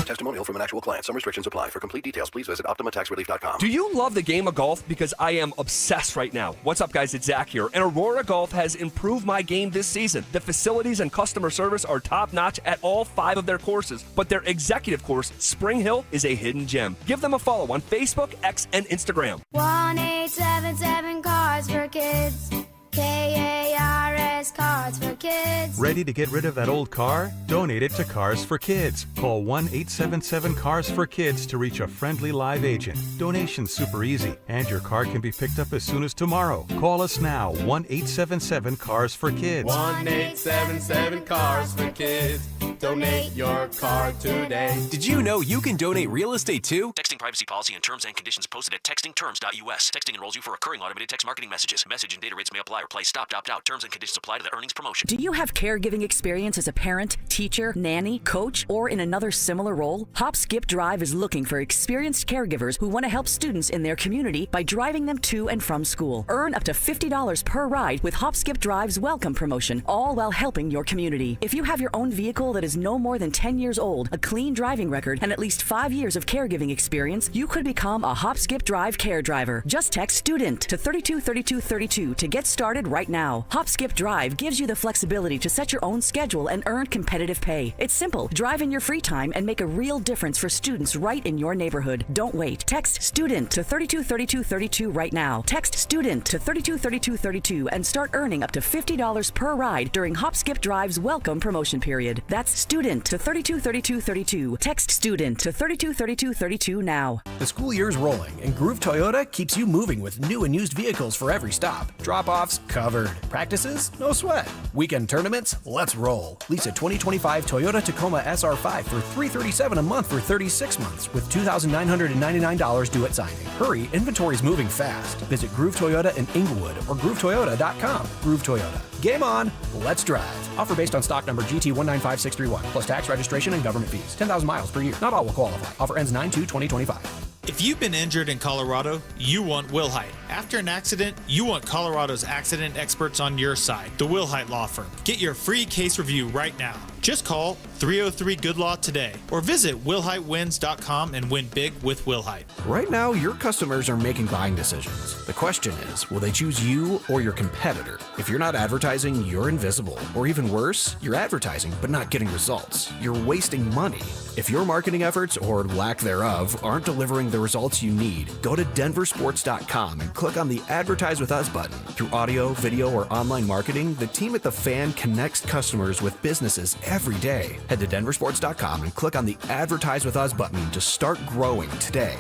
Testimonial from an actual client. Some restrictions apply. For complete details, please visit OptimaTaxRelief.com. Do you love the game of golf? Because I am obsessed right now. What's up, guys? It's Zach here. And Aurora Golf has improved my game this season. The facilities and customer service are top-notch at all 5 of their courses. But their executive course, Spring Hill, is a hidden gem. Give them a follow on Facebook, X, and Instagram. 1-877 Cards for Kids. KARS Cards for Kids. Ready to get rid of that old car? Donate it to Cars for Kids. Call 1-877-CARS-FOR-KIDS to reach a friendly live agent. Donation's super easy, and your car can be picked up as soon as tomorrow. Call us now, 1-877-CARS-FOR-KIDS. 1-877-CARS-FOR-KIDS. Donate your car today. Did you know you can donate real estate too? Texting privacy policy and terms and conditions posted at textingterms.us. Texting enrolls you for recurring automated text marketing messages. Message and data rates may apply or play stopped, opt out. Terms and conditions apply to the earnings promotion. Do you have caregiving experience as a parent, teacher, nanny, coach, or in another similar role? Hop Skip Drive is looking for experienced caregivers who want to help students in their community by driving them to and from school. Earn up to $50 per ride with Hop Skip Drive's welcome promotion, all while helping your community. If you have your own vehicle that is no more than 10 years old, a clean driving record, and at least 5 years of caregiving experience, you could become a Hop Skip Drive care driver. Just text STUDENT to 323232 to get started right now. Hop Skip Drive gives you the flexibility to set your own schedule and earn competitive pay. It's simple. Drive in your free time and make a real difference for students right in your neighborhood. Don't wait. Text STUDENT to 323232 right now. Text STUDENT to 323232 and start earning up to $50 per ride during Hop Skip Drive's welcome promotion period. That's STUDENT to 323232. Text STUDENT to 323232 now. The school year's rolling, and Groove Toyota keeps you moving with new and used vehicles for every stop. Drop-offs covered. Practices? No sweat. Weekend tournaments? Let's roll. Lease a 2025 Toyota Tacoma SR5 for $337 a month for 36 months with $2,999 due at signing. Hurry, inventory's moving fast. Visit Groove Toyota in Inglewood or GrooveToyota.com. Groove Toyota. Game on. Let's drive. Offer based on stock number GT195631 plus tax, registration, and government fees. 10,000 miles per year. Not all will qualify. Offer ends 9/2/2025. If you've been injured in Colorado, you want Wilhite. After an accident, you want Colorado's accident experts on your side, the Wilhite Law Firm. Get your free case review right now. Just call 303-GOOD-LAW today or visit WilhiteWins.com and win big with Wilhite. Right now, your customers are making buying decisions. The question is, will they choose you or your competitor? If you're not advertising, you're invisible. Or even worse, you're advertising but not getting results. You're wasting money. If your marketing efforts, or lack thereof, aren't delivering the results you need, go to DenverSports.com and click on the Advertise With Us button. Through audio, video, or online marketing, the team at The Fan connects customers with businesses every day. Head to DenverSports.com and click on the Advertise With Us button to start growing today.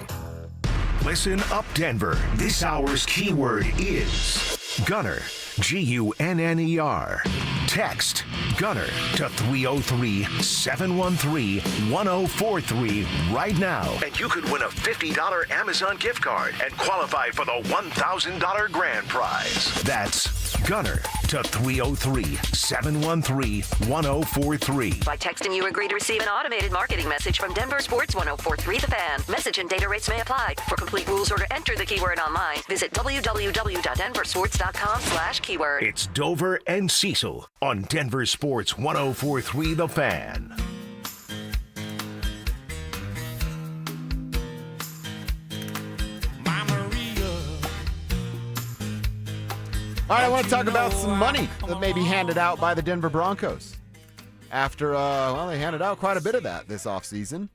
Listen up, Denver. This hour's keyword is Gunner. Gunner. Text Gunner to 303-713-1043 right now. And you could win a $50 Amazon gift card and qualify for the $1,000 grand prize. That's Gunner to 303-713-1043. By texting, you agree to receive an automated marketing message from Denver Sports 1043 The Fan. Message and data rates may apply. For complete rules or to enter the keyword online, visit www.denversports.com/keyword. It's Dover and Cecil on Denver Sports 1043 The Fan. All right, I want to talk about some money that may be handed out by the Denver Broncos. After, they handed out quite a bit of that this offseason.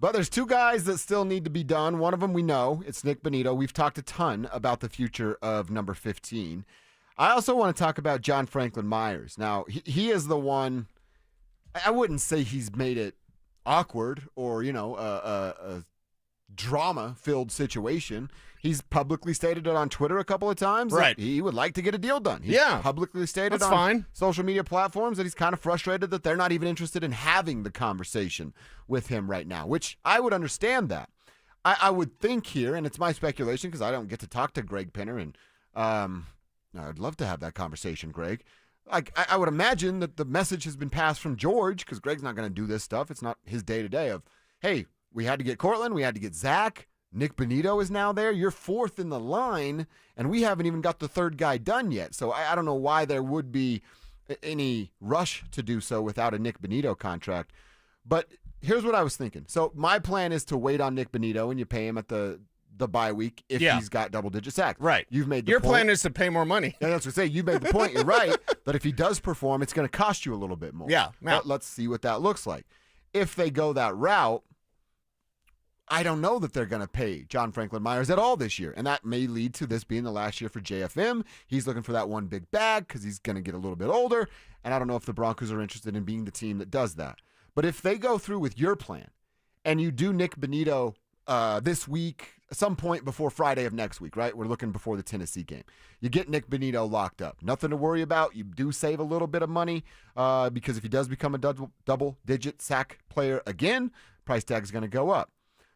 But there's two guys that still need to be done. One of them we know. It's Nick Bonito. We've talked a ton about the future of number 15. I also want to talk about John Franklin Myers. Now, he is the one, I wouldn't say he's made it awkward or, a drama-filled situation. He's publicly stated it on Twitter a couple of times. Right. That he would like to get a deal done. He's publicly stated That's on fine. social media platforms that he's kind of frustrated that they're not even interested in having the conversation with him right now, which I would understand that. I would think here, and it's my speculation because I don't get to talk to Greg Pinner, and I'd love to have that conversation, Greg. I would imagine that the message has been passed from George, because Greg's not going to do this stuff. It's not his day-to-day of, hey, we had to get Cortland, we had to get Zach, Nick Bonito is now there. You're fourth in the line, and we haven't even got the third guy done yet. So I don't know why there would be any rush to do so without a Nick Bonito contract. But here's what I was thinking. So my plan is to wait on Nick Bonito, and you pay him at the bye week if he's got double-digit sacks. Right. You've made the Your point. plan is to pay more money. Yeah, that's what I say. You made the point. You're right. But if he does perform, it's going to cost you a little bit more. Yeah. But let's see what that looks like. If they go that route, I don't know that they're going to pay John Franklin Myers at all this year, and that may lead to this being the last year for JFM. He's looking for that one big bag because he's going to get a little bit older, and I don't know if the Broncos are interested in being the team that does that. But if they go through with your plan and you do Nick Bonito this week, some point before Friday of next week, right? We're looking before the Tennessee game. You get Nick Bonito locked up. Nothing to worry about. You do save a little bit of money because if he does become a double-digit sack player again, price tag is going to go up.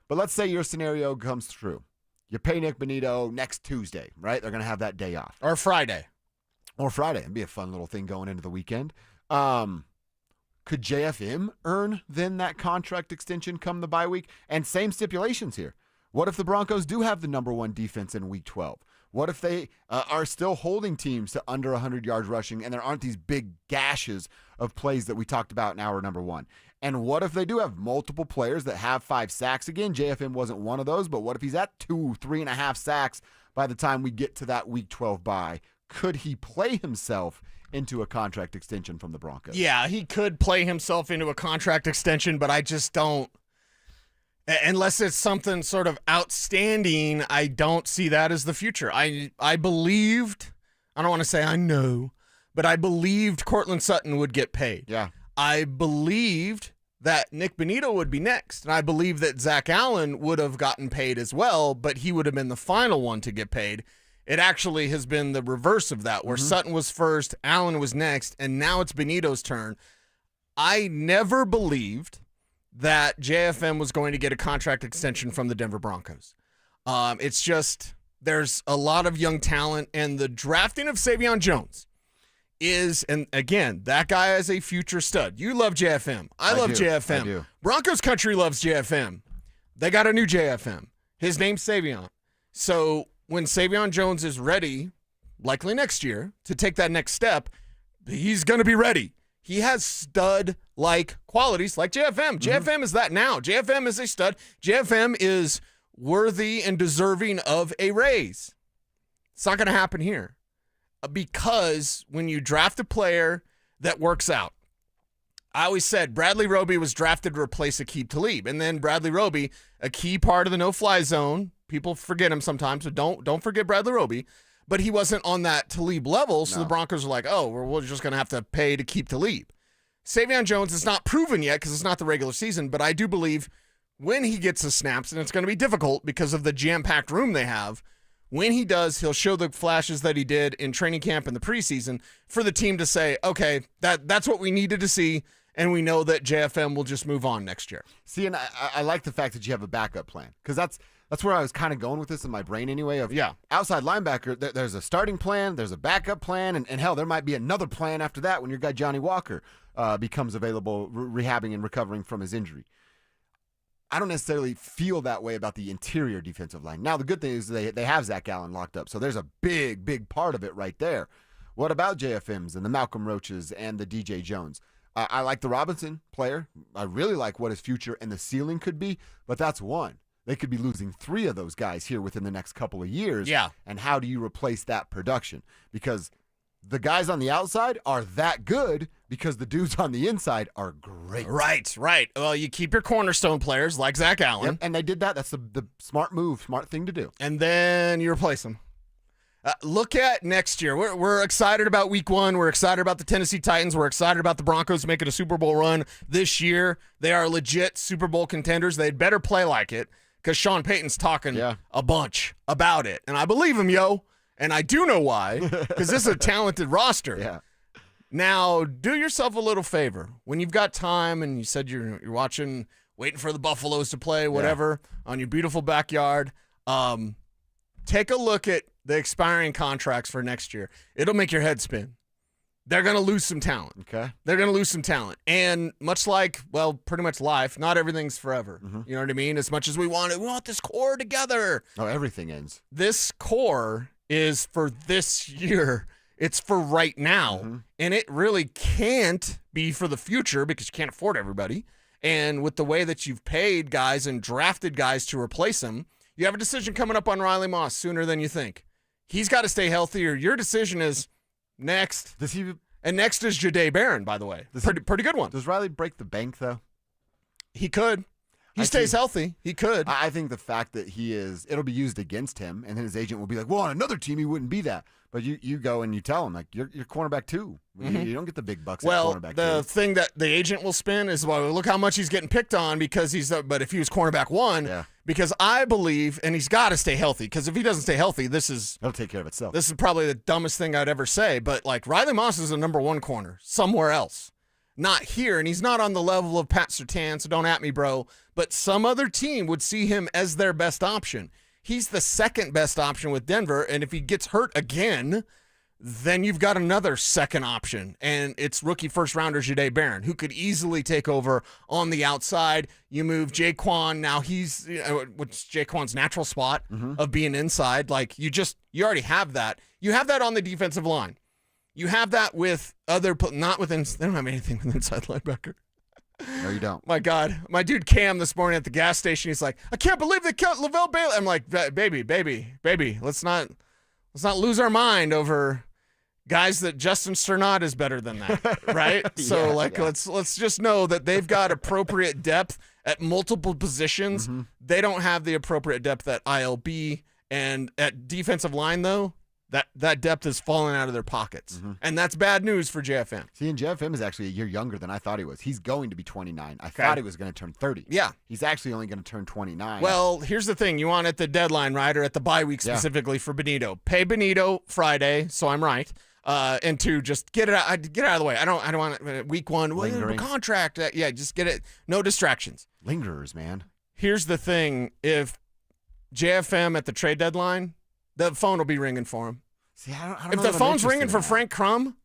But let's say your scenario comes through. You pay Nick Bonito next Tuesday, right? They're going to have that day off. Or Friday. It'd be a fun little thing going into the weekend. Could JFM earn then that contract extension come the bye week? And same stipulations here. What if the Broncos do have the number one defense in week 12? What if they are still holding teams to under 100 yards rushing and there aren't these big gashes of plays that we talked about in hour number one? And what if they do have multiple players that have 5 sacks? Again, JFM wasn't one of those, but what if he's at 3.5 sacks by the time we get to that week 12 bye? Could he play himself into a contract extension from the Broncos? Yeah, he could play himself into a contract extension, but I just don't. Unless it's something sort of outstanding, I don't see that as the future. I believed, I don't want to say I know, but I believed Cortland Sutton would get paid. Yeah. I believed that Nick Bonito would be next, and I believed that Zach Allen would have gotten paid as well, but he would have been the final one to get paid. It actually has been the reverse of that, where Sutton was first, Allen was next, and now it's Bonito's turn. I never believed that JFM was going to get a contract extension from the Denver Broncos. It's just there's a lot of young talent, and the drafting of Savion Jones is, and again, that guy is a future stud. You love JFM. I love JFM. I do. Broncos country loves JFM. They got a new JFM. His name's Savion. So when Savion Jones is ready, likely next year, to take that next step, he's going to be ready. He has stud-like qualities like JFM. JFM is that now. JFM is a stud. JFM is worthy and deserving of a raise. It's not going to happen here. Because when you draft a player that works out, I always said Bradley Roby was drafted to replace Aqib Talib. And then Bradley Roby, a key part of the no-fly zone, people forget him sometimes, so don't forget Bradley Roby. But he wasn't on that Talib level, so the Broncos are like, oh, we're just going to have to pay to keep Talib. Savion Jones is not proven yet because it's not the regular season, but I do believe when he gets the snaps, and it's going to be difficult because of the jam-packed room they have, when he does, he'll show the flashes that he did in training camp in the preseason for the team to say, okay, that's what we needed to see, and we know that JFM will just move on next year. See, and I like the fact that you have a backup plan because that's where I was kind of going with this in my brain anyway. Outside linebacker, there's a starting plan, there's a backup plan, and hell, there might be another plan after that when your guy Johnny Walker becomes available, rehabbing and recovering from his injury. I don't necessarily feel that way about the interior defensive line. Now, the good thing is they have Zach Allen locked up, so there's a big, big part of it right there. What about JFMs and the Malcolm Roaches and the DJ Jones? I like the Robinson player. I really like what his future and the ceiling could be, but that's one. They could be losing 3 of those guys here within the next couple of years. Yeah. And how do you replace that production? Because the guys on the outside are that good because the dudes on the inside are great. Right. Well, you keep your cornerstone players like Zach Allen. Yep, and they did that. That's the smart move, smart thing to do. And then you replace them. Look at next year. We're excited about week 1. We're excited about the Tennessee Titans. We're excited about the Broncos making a Super Bowl run this year. They are legit Super Bowl contenders. They'd better play like it because Sean Payton's talking a bunch about it. And I believe him, yo. And I do know why, because this is a talented roster. Yeah. Now, do yourself a little favor. When you've got time and you said you're watching, waiting for the Buffaloes to play, whatever, on your beautiful backyard, take a look at the expiring contracts for next year. It'll make your head spin. They're going to lose some talent. Okay. They're going to lose some talent. And much like, well, pretty much life, not everything's forever. You know what I mean? As much as we want this core together. Oh, everything ends. This core is for this year. It's for right now. And it really can't be for the future because you can't afford everybody. And with the way that you've paid guys and drafted guys to replace them, you have a decision coming up on Riley Moss sooner than you think. He's got to stay healthy, or your decision is next. And next is Jahdae Barron, by the way. Pretty good one. Does Riley break the bank, though? He could. He stays healthy. He could. I think the fact that it'll be used against him, and then his agent will be like, well, on another team, he wouldn't be that. But you go and you tell him, like, you're cornerback too. You don't get the big bucks at cornerback the thing that the agent will spin is, well, look how much he's getting picked on because but if he was cornerback 1, because I believe, and he's got to stay healthy, because if he doesn't stay healthy, it'll take care of itself. This is probably the dumbest thing I'd ever say, but like Riley Moss is a number 1 corner somewhere else. Not here, and he's not on the level of Pat Surtain, so don't at me, bro. But some other team would see him as their best option. He's the second best option with Denver, and if he gets hurt again, then you've got another second option, and it's rookie first-rounder Jahdae Barron, who could easily take over on the outside. You move Jaquan, now he's what's Jaquan's natural spot of being inside. Like, you already have that. You have that on the defensive line. You have that with they don't have anything with inside linebacker. No, you don't. My God. My dude Cam this morning at the gas station, he's like, I can't believe they cut Lavelle Bailey. I'm like, baby, let's not lose our mind over guys that Justin Sternad is better than that, right? So let's just know that they've got appropriate depth at multiple positions. They don't have the appropriate depth at ILB, and at defensive line, though, that depth is falling out of their pockets. And that's bad news for JFM. See, and JFM is actually a year younger than I thought he was. He's going to be 29. I thought he was going to turn 30. Yeah. He's actually only going to turn 29. Well, here's the thing. You want at the deadline, right, or at the bye week specifically for Benito. Pay Benito Friday, so I'm right. And 2, just get it out of the way. I don't want week 1, contract. Just get it. No distractions. Lingerers, man. Here's the thing. If JFM at the trade deadline, the phone will be ringing for him. See, I don't if know the phone's ringing for Frank Crum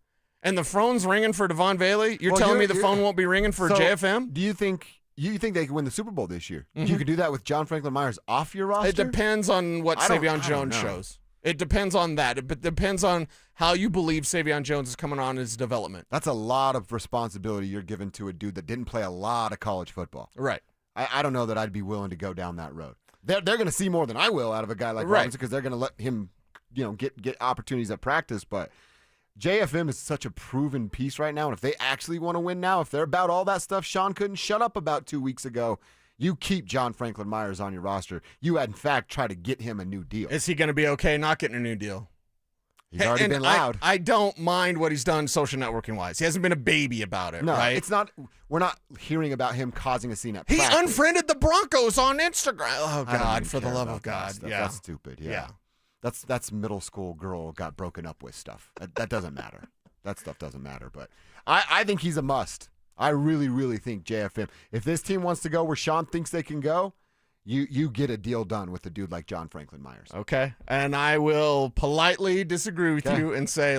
and the phone's ringing for Devon Bailey, you're telling me the phone won't be ringing for JFM? Do you think they could win the Super Bowl this year? You could do that with John Franklin Myers off your roster? It depends on what Savion Jones shows. It depends on that. It depends on how you believe Savion Jones is coming on his development. That's a lot of responsibility you're giving to a dude that didn't play a lot of college football. Right. I don't know that I'd be willing to go down that road. They're going to see more than I will out of a guy like Robinson because they're going to let him get opportunities at practice. But JFM is such a proven piece right now, and if they actually want to win now, if they're about all that stuff Sean couldn't shut up about 2 weeks ago, you keep John Franklin Myers on your roster. You, in fact, try to get him a new deal. Is he going to be okay not getting a new deal? He's already been loud. I don't mind what he's done social networking-wise. He hasn't been a baby about it, right? It's not. We're not hearing about him causing a scene at practice. He unfriended the Broncos on Instagram. Oh, God, for the love of God. Yeah. That's stupid. Yeah. That's middle school girl got broken up with stuff. That doesn't matter. That stuff doesn't matter. But I think he's a must. I really, really think JFM, if this team wants to go where Sean thinks they can go, you get a deal done with a dude like John Franklin Myers. Okay. And I will politely disagree with you and say,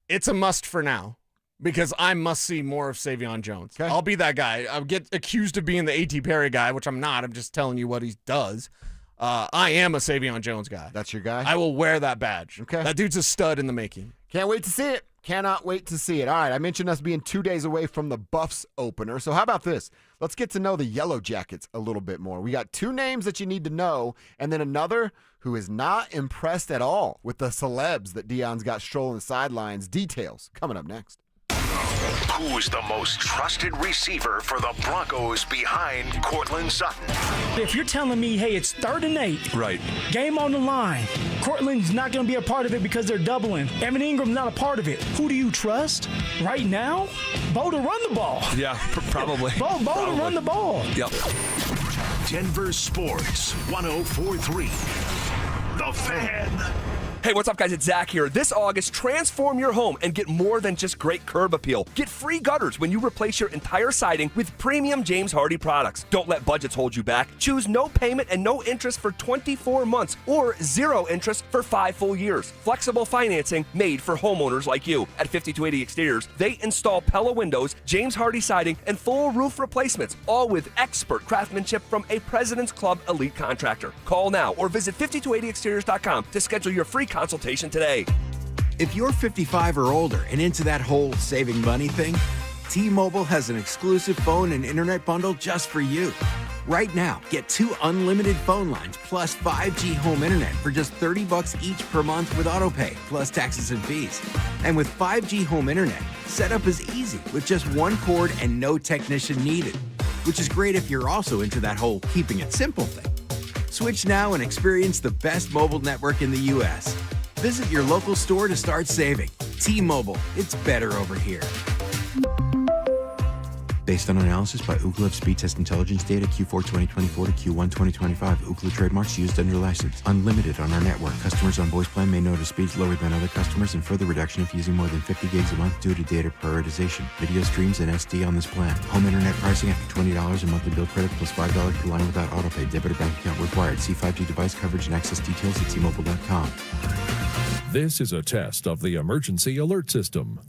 it's a must for now because I must see more of Savion Jones. Okay. I'll be that guy. I'll get accused of being the A.T. Perry guy, which I'm not. I'm just telling you what he does. I am a Savion Jones guy. That's your guy? I will wear that badge. Okay. That dude's a stud in the making. Can't wait to see it. Cannot wait to see it. All right, I mentioned us being 2 days away from the Buffs opener. So how about this? Let's get to know the Yellow Jackets a little bit more. We got 2 names that you need to know, and then another who is not impressed at all with the celebs that Deion's got strolling the sidelines. Details coming up next. Who's the most trusted receiver for the Broncos behind Courtland Sutton? If you're telling me, hey, it's 3rd and 8, right? Game on the line. Courtland's not going to be a part of it because they're doubling. Evan Ingram's not a part of it. Who do you trust right now? Bo to run the ball. Yeah, probably. Bo to run the ball. Yep. Denver Sports 104.3. The Fan. Hey, what's up, guys? It's Zach here. This August, transform your home and get more than just great curb appeal. Get free gutters when you replace your entire siding with premium James Hardie products. Don't let budgets hold you back. Choose no payment and no interest for 24 months or 0 interest for 5 full years. Flexible financing made for homeowners like you. At 5280 Exteriors, they install Pella windows, James Hardie siding, and full roof replacements, all with expert craftsmanship from a President's Club elite contractor. Call now or visit 5280exteriors.com to schedule your free consultation today. If you're 55 or older and into that whole saving money thing, T-Mobile has an exclusive phone and internet bundle just for you. Right now, get 2 unlimited phone lines plus 5G home internet for just $30 each per month with autopay, plus taxes and fees. And with 5G home internet, setup is easy with just 1 cord and no technician needed. which is great if you're also into that whole keeping it simple thing. Switch now and experience the best mobile network in the U.S. Visit your local store to start saving. T-Mobile, it's better over here. Based on analysis by Ookla Speed Test Intelligence data Q4 2024 to Q1 2025. Ookla trademarks used under license. Unlimited on our network. Customers on voice plan may notice speeds lower than other customers and further reduction if using more than 50 gigs a month due to data prioritization. Video streams and SD on this plan. Home internet pricing after $20 a monthly bill credit plus $5 per line without autopay. Debit or bank account required. See 5G device coverage and access details at T-Mobile.com. This is a test of the emergency alert system.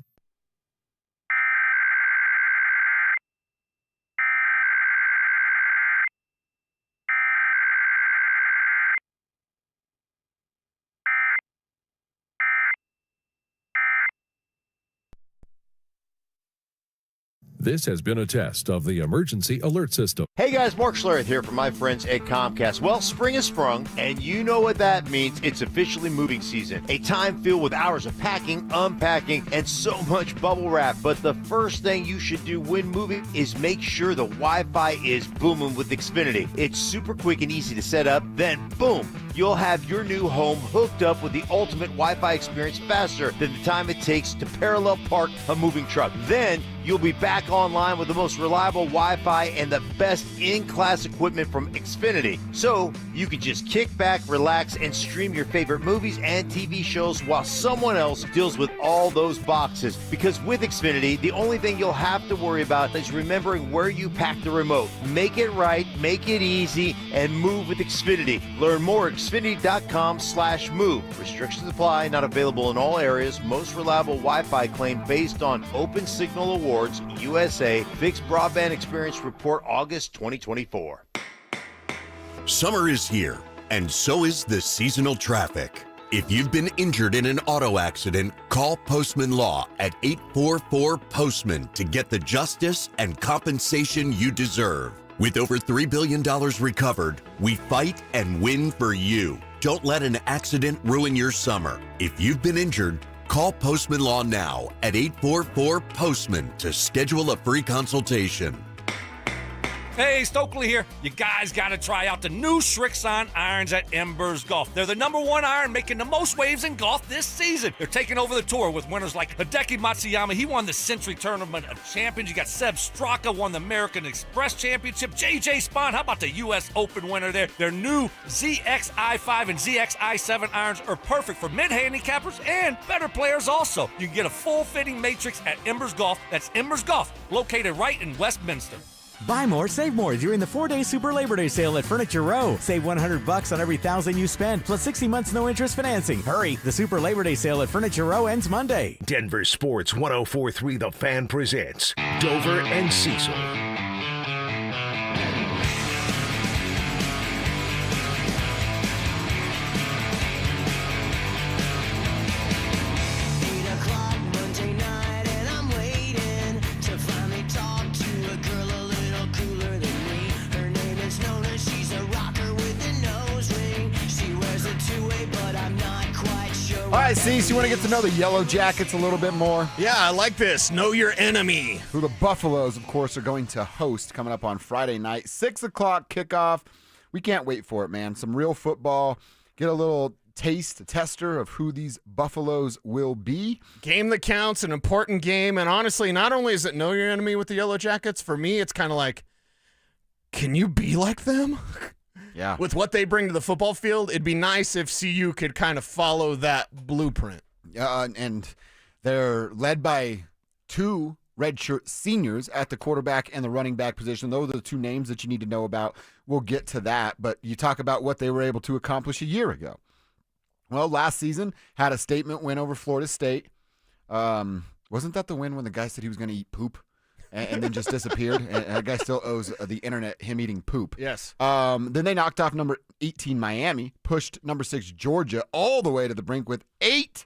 This has been a test of the emergency alert system. Hey guys, Mark Schlereth here from my friends at Comcast. Well, spring has sprung, and you know what that means. It's officially moving season. A time filled with hours of packing, unpacking, and so much bubble wrap. But the first thing you should do when moving is make sure the Wi-Fi is booming with Xfinity. It's super quick and easy to set up. Then, boom, you'll have your new home hooked up with the ultimate Wi-Fi experience faster than the time it takes to parallel park a moving truck. Then, you'll be back online with the most reliable Wi-Fi and the best in-class equipment from Xfinity. So you can just kick back, relax, and stream your favorite movies and TV shows while someone else deals with all those boxes. Because with Xfinity, the only thing you'll have to worry about is remembering where you pack the remote. Make it right, make it easy, and move with Xfinity. Learn more at Xfinity.com/move. Restrictions apply, not available in all areas. Most reliable Wi-Fi claim based on Open Signal Awards, USA, Fixed Broadband Experience Report, August 2024. Summer is here, and so is the seasonal traffic. If you've been injured in an auto accident, call Postman Law at 844-POSTMAN to get the justice and compensation you deserve. With over $3 billion recovered, we fight and win for you. Don't let an accident ruin your summer. If you've been injured, call Postman Law now at 844-POSTMAN to schedule a free consultation. Hey, Stokley here. You guys got to try out the new Srixon irons at Embers Golf. They're the #1 iron making the most waves in golf this season. They're taking over the tour with winners like Hideki Matsuyama. He won the Century Tournament of Champions. You got Seb Straka, won the American Express Championship. J.J. Spahn, how about the U.S. Open winner there? Their new ZXi5 and ZXi7 irons are perfect for mid-handicappers and better players also. You can get a full-fitting matrix at Embers Golf. That's Embers Golf, located right in Westminster. Buy more, save more during the 4-day Super Labor Day sale at Furniture Row. Save $100 on every $1,000 you spend, plus 60 months no interest financing. Hurry, the Super Labor Day sale at Furniture Row ends Monday. Denver Sports 104.3 The Fan presents Dover and Cecil. All right, Cease, you want to get to know the Yellow Jackets a little bit more? Yeah, I like this. Know your enemy. Who the Buffaloes, of course, are going to host coming up on Friday night. 6 o'clock kickoff. We can't wait for it, man. Some real football. Get a little taste, a tester of who these Buffaloes will be. Game that counts, an important game. And honestly, not only is it know your enemy with the Yellow Jackets, for me, it's kind of like, can you be like them? Yeah. With what they bring to the football field, it'd be nice if CU could kind of follow that blueprint. And they're led by 2 redshirt seniors at the quarterback and the running back position. Those are the 2 names that you need to know about. We'll get to that. But you talk about what they were able to accomplish a year ago. Well, last season had a statement win over Florida State. Wasn't that the win when the guy said he was going to eat poop? And then just disappeared. And that guy still owes the internet him eating poop. Yes. Then they knocked off number 18 Miami, pushed number 6 Georgia all the way to the brink with 8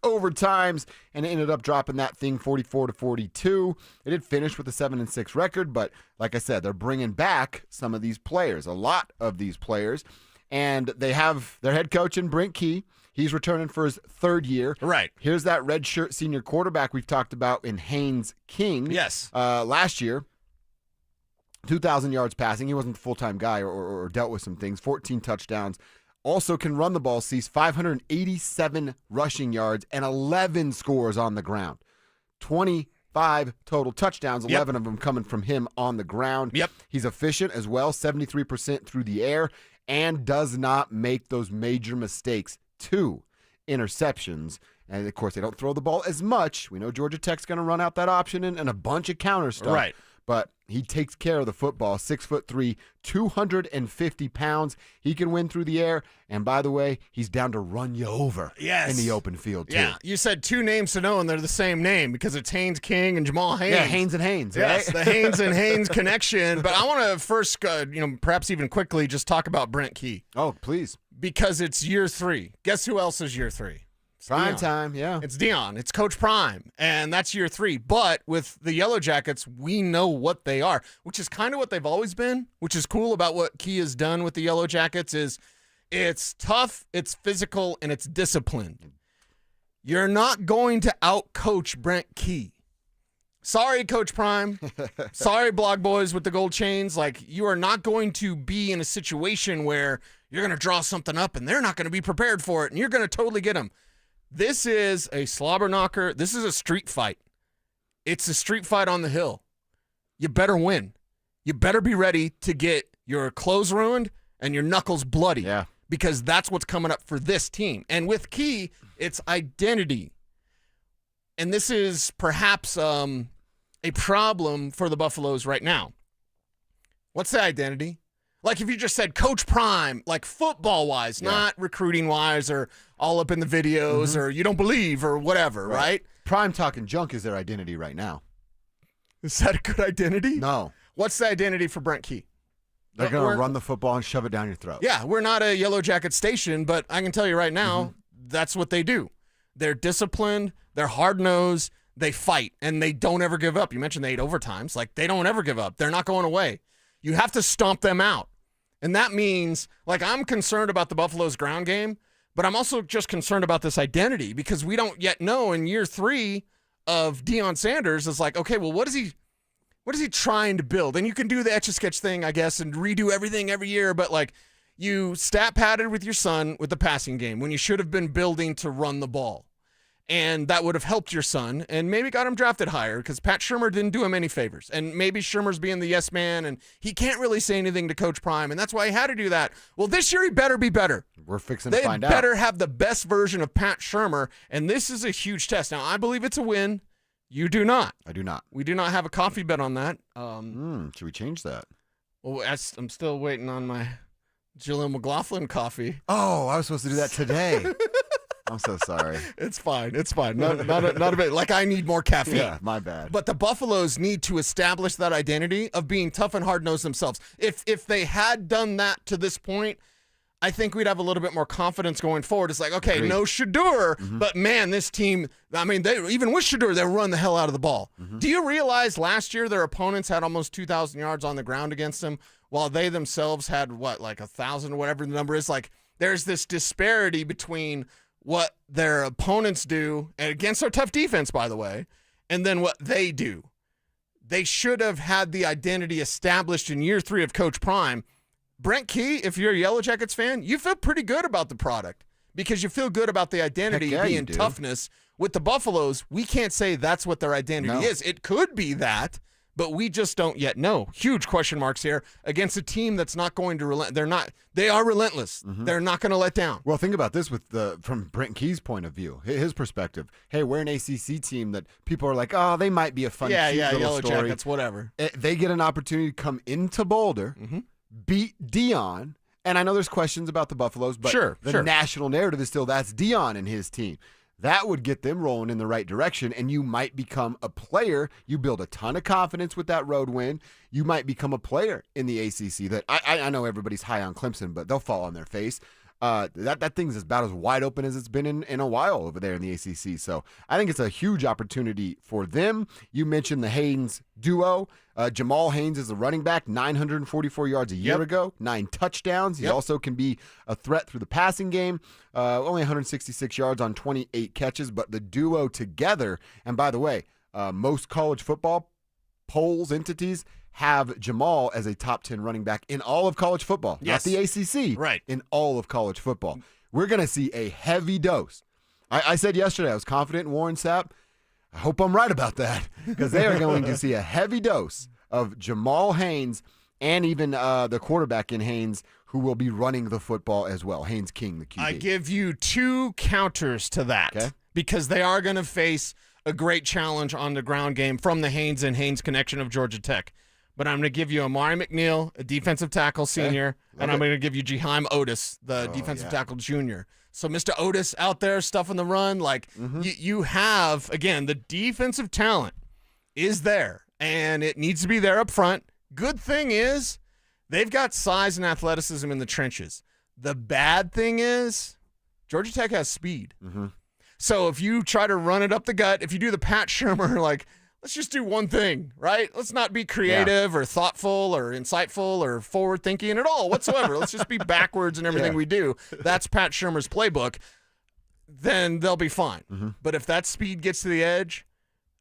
overtimes, and ended up dropping that thing 44-42. They did finish with a 7-6 record, but like I said, they're bringing back some of these players, a lot of these players, and they have their head coach in Brent Key. He's returning for his 3rd year. Right. Here's that redshirt senior quarterback we've talked about in Haynes King. Yes. Last year. 2,000 yards passing. He wasn't a full-time guy or dealt with some things. 14 touchdowns. Also can run the ball, sees 587 rushing yards and 11 scores on the ground. 25 total touchdowns, 11 of them coming from him on the ground. Yep. He's efficient as well, 73% through the air, and does not make those major mistakes. 2 interceptions. And, of course, they don't throw the ball as much. We know Georgia Tech's going to run out that option and a bunch of counter stuff. Right. But he takes care of the football. 6'3", 250 pounds. He can win through the air. And by the way, he's down to run you over in the open field, too. Yeah, you said 2 names to know, and they're the same name because it's Haynes King and Jamal Haynes. Yeah, Haynes and Haynes, right? Yes, the Haynes and Haynes connection. But I want to first, perhaps even quickly, just talk about Brent Key. Oh, please. Because it's year 3. Guess who else is year 3? Prime time, yeah. It's Deion. It's Coach Prime, and that's year 3. But with the Yellow Jackets, we know what they are, which is kind of what they've always been, which is cool about what Key has done with the Yellow Jackets is it's tough, it's physical, and it's disciplined. You're not going to out-coach Brent Key. Sorry, Coach Prime. Sorry, Blog Boys with the gold chains. Like, you are not going to be in a situation where you're going to draw something up, and they're not going to be prepared for it, and you're going to totally get them. This is a slobber knocker. This is a street fight. It's a street fight on the hill. You better win. You better be ready to get your clothes ruined and your knuckles bloody. Yeah. Because that's what's coming up for this team. And with Key, it's identity. And this is perhaps a problem for the Buffaloes right now. What's the identity? Like if you just said Coach Prime, like football-wise, not recruiting-wise or all up in the videos or you don't believe or whatever, right? Prime talking junk is their identity right now. Is that a good identity? No. What's the identity for Brent Key? They're going to run the football and shove it down your throat. Yeah, we're not a Yellow Jacket station, but I can tell you right now, that's what they do. They're disciplined, they're hard-nosed, they fight, and they don't ever give up. You mentioned the 8 overtimes. Like, they don't ever give up. They're not going away. You have to stomp them out. And that means, like, I'm concerned about the Buffalo's ground game, but I'm also just concerned about this identity because we don't yet know in year 3 of Deion Sanders is like, okay, well, what is he trying to build? And you can do the Etch-a-Sketch thing, I guess, and redo everything every year, but, like, you stat padded with your son with the passing game when you should have been building to run the ball. And that would have helped your son and maybe got him drafted higher because Pat Shurmur didn't do him any favors. And maybe Shurmur's being the yes man and he can't really say anything to Coach Prime. And that's why he had to do that. Well, this year he better be better. We're fixing to find out. They better have the best version of Pat Shurmur. And this is a huge test. Now, I believe it's a win. You do not. I do not. We do not have a coffee bet on that. Should we change that? Well, I'm still waiting on my Jillian McLaughlin coffee. Oh, I was supposed to do that today. I'm so sorry. It's fine. It's fine. Not a bit. Like, I need more caffeine. Yeah, my bad. But the Buffaloes need to establish that identity of being tough and hard-nosed themselves. If they had done that to this point, I think we'd have a little bit more confidence going forward. It's like, okay, no Shedeur, but man, this team, I mean, even with Shedeur, they run the hell out of the ball. Do you realize last year their opponents had almost 2,000 yards on the ground against them while they themselves had, like 1,000 or whatever the number is? Like, there's this disparity between what their opponents do, and against our tough defense, by the way, and then what they do. They should have had the identity established in year 3 of Coach Prime. Brent Key, if you're a Yellow Jackets fan, you feel pretty good about the product because you feel good about the identity being toughness. With the Buffaloes, we can't say that's what their identity is. It could be that, but we just don't yet know. Huge question marks here against a team that's not going to relent. They are relentless. They're not going to let down. Well, think about this from Brent Key's point of view, his perspective. Hey, we're an ACC team that people are like, oh, they might be a fun, cute little Yellow story. Jackets, whatever. They get an opportunity to come into Boulder, beat Deion, and I know there's questions about the Buffaloes, but the national narrative is still that's Deion and his team. That would get them rolling in the right direction, and you might become a player. You build a ton of confidence with that road win. You might become a player in the ACC that I know everybody's high on Clemson, but they'll fall on their face. That thing's about as wide open as it's been in a while over there in the ACC. So I think it's a huge opportunity for them. You mentioned the Haynes duo. Jamal Haynes is the running back, 944 yards a year ago, 9 touchdowns. He also can be a threat through the passing game. Only 166 yards on 28 catches, but the duo together, and by the way, most college football polls, entities, have Jamal as a top 10 running back in all of college football, Yes. not the ACC, Right. in all of college football. We're going to see a heavy dose. I said yesterday I was confident in Warren Sapp. I hope I'm right about that because they are going to see a heavy dose of Jamal Haynes and even the quarterback in Haynes who will be running the football as well, Haynes King, the QB. I give you 2 counters to that because they are going to face a great challenge on the ground game from the Haynes and Haynes connection of Georgia Tech. But I'm going to give you Amari McNeil, a defensive tackle senior, and I'm going to give you Jaheim Otis, the defensive tackle junior. So Mr. Otis out there stuffing the run, like you have, again, the defensive talent is there, and it needs to be there up front. Good thing is they've got size and athleticism in the trenches. The bad thing is Georgia Tech has speed. So if you try to run it up the gut, if you do the Pat Shurmur, like, let's just do one thing, right? Let's not be creative or thoughtful or insightful or forward-thinking at all whatsoever. Let's just be backwards in everything we do. That's Pat Shurmur's playbook. Then they'll be fine. But if that speed gets to the edge,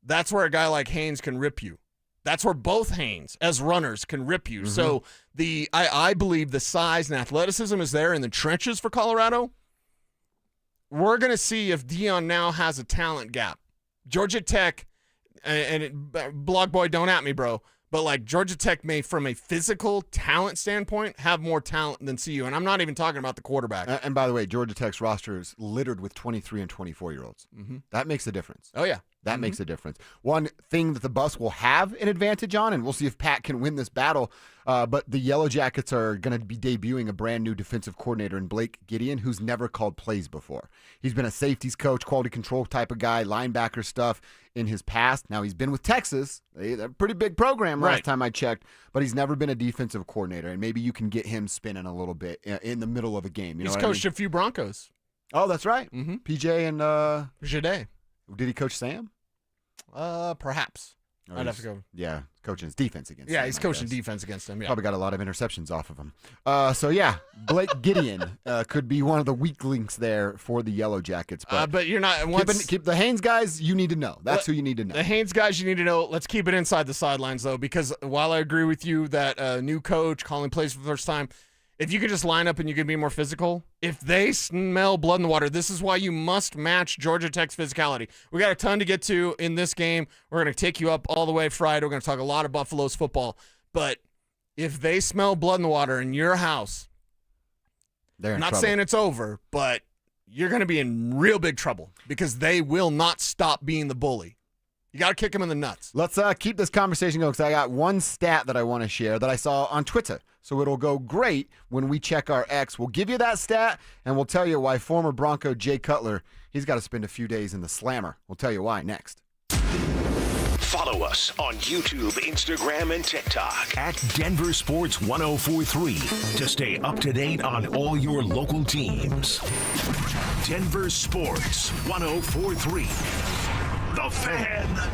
that's where a guy like Haynes can rip you. That's where both Haynes, as runners, can rip you. So I believe the size and athleticism is there in the trenches for Colorado. We're going to see if Dion now has a talent gap. Georgia Tech, blog boy, don't at me, bro, but like Georgia Tech may, from a physical talent standpoint, have more talent than CU. And I'm not even talking about the quarterback. And by the way, Georgia Tech's roster is littered with 23 and 24-year-olds. That makes a difference. Oh, yeah. That makes a difference. One thing that the bus will have an advantage on, and we'll see if Pat can win this battle, but the Yellow Jackets are going to be debuting a brand new defensive coordinator in Blake Gideon, who's never called plays before. He's been a safeties coach, quality control type of guy, linebacker stuff in his past. Now he's been with Texas, a pretty big program last time I checked, but he's never been a defensive coordinator, and maybe you can get him spinning a little bit in the middle of a game. He's coached a few Broncos. Oh, that's right. PJ and Jade. Did he coach Sam? Perhaps. I'd have to go. Yeah, coaching his defense against him. Yeah, he's coaching defense against him. Yeah. Probably got a lot of interceptions off of him. So, yeah, Blake Gideon could be one of the weak links there for the Yellow Jackets. But you're not. Keep the Haynes guys, you need to know. That's who you need to know. The Haynes guys, you need to know. Let's keep it inside the sidelines, though, because while I agree with you that new coach calling plays for the first time, if you could just line up and you could be more physical, if they smell blood in the water, this is why you must match Georgia Tech's physicality. We got a ton to get to in this game. We're going to take you up all the way Friday. We're going to talk a lot of Buffalo's football. But if they smell blood in the water in your house, they're in not trouble. saying it's over, but you're going to be in real big trouble because they will not stop being the bully. You got to kick them in the nuts. Let's keep this conversation going because I got one stat that I want to share that I saw on Twitter. So it'll go great when we check our X. We'll give you that stat, and we'll tell you why former Bronco Jay Cutler, he's got to spend a few days in the slammer. We'll tell you why next. Follow us on YouTube, Instagram, and TikTok at Denver Sports 1043 to stay up to date on all your local teams. Denver Sports 1043. The Fan.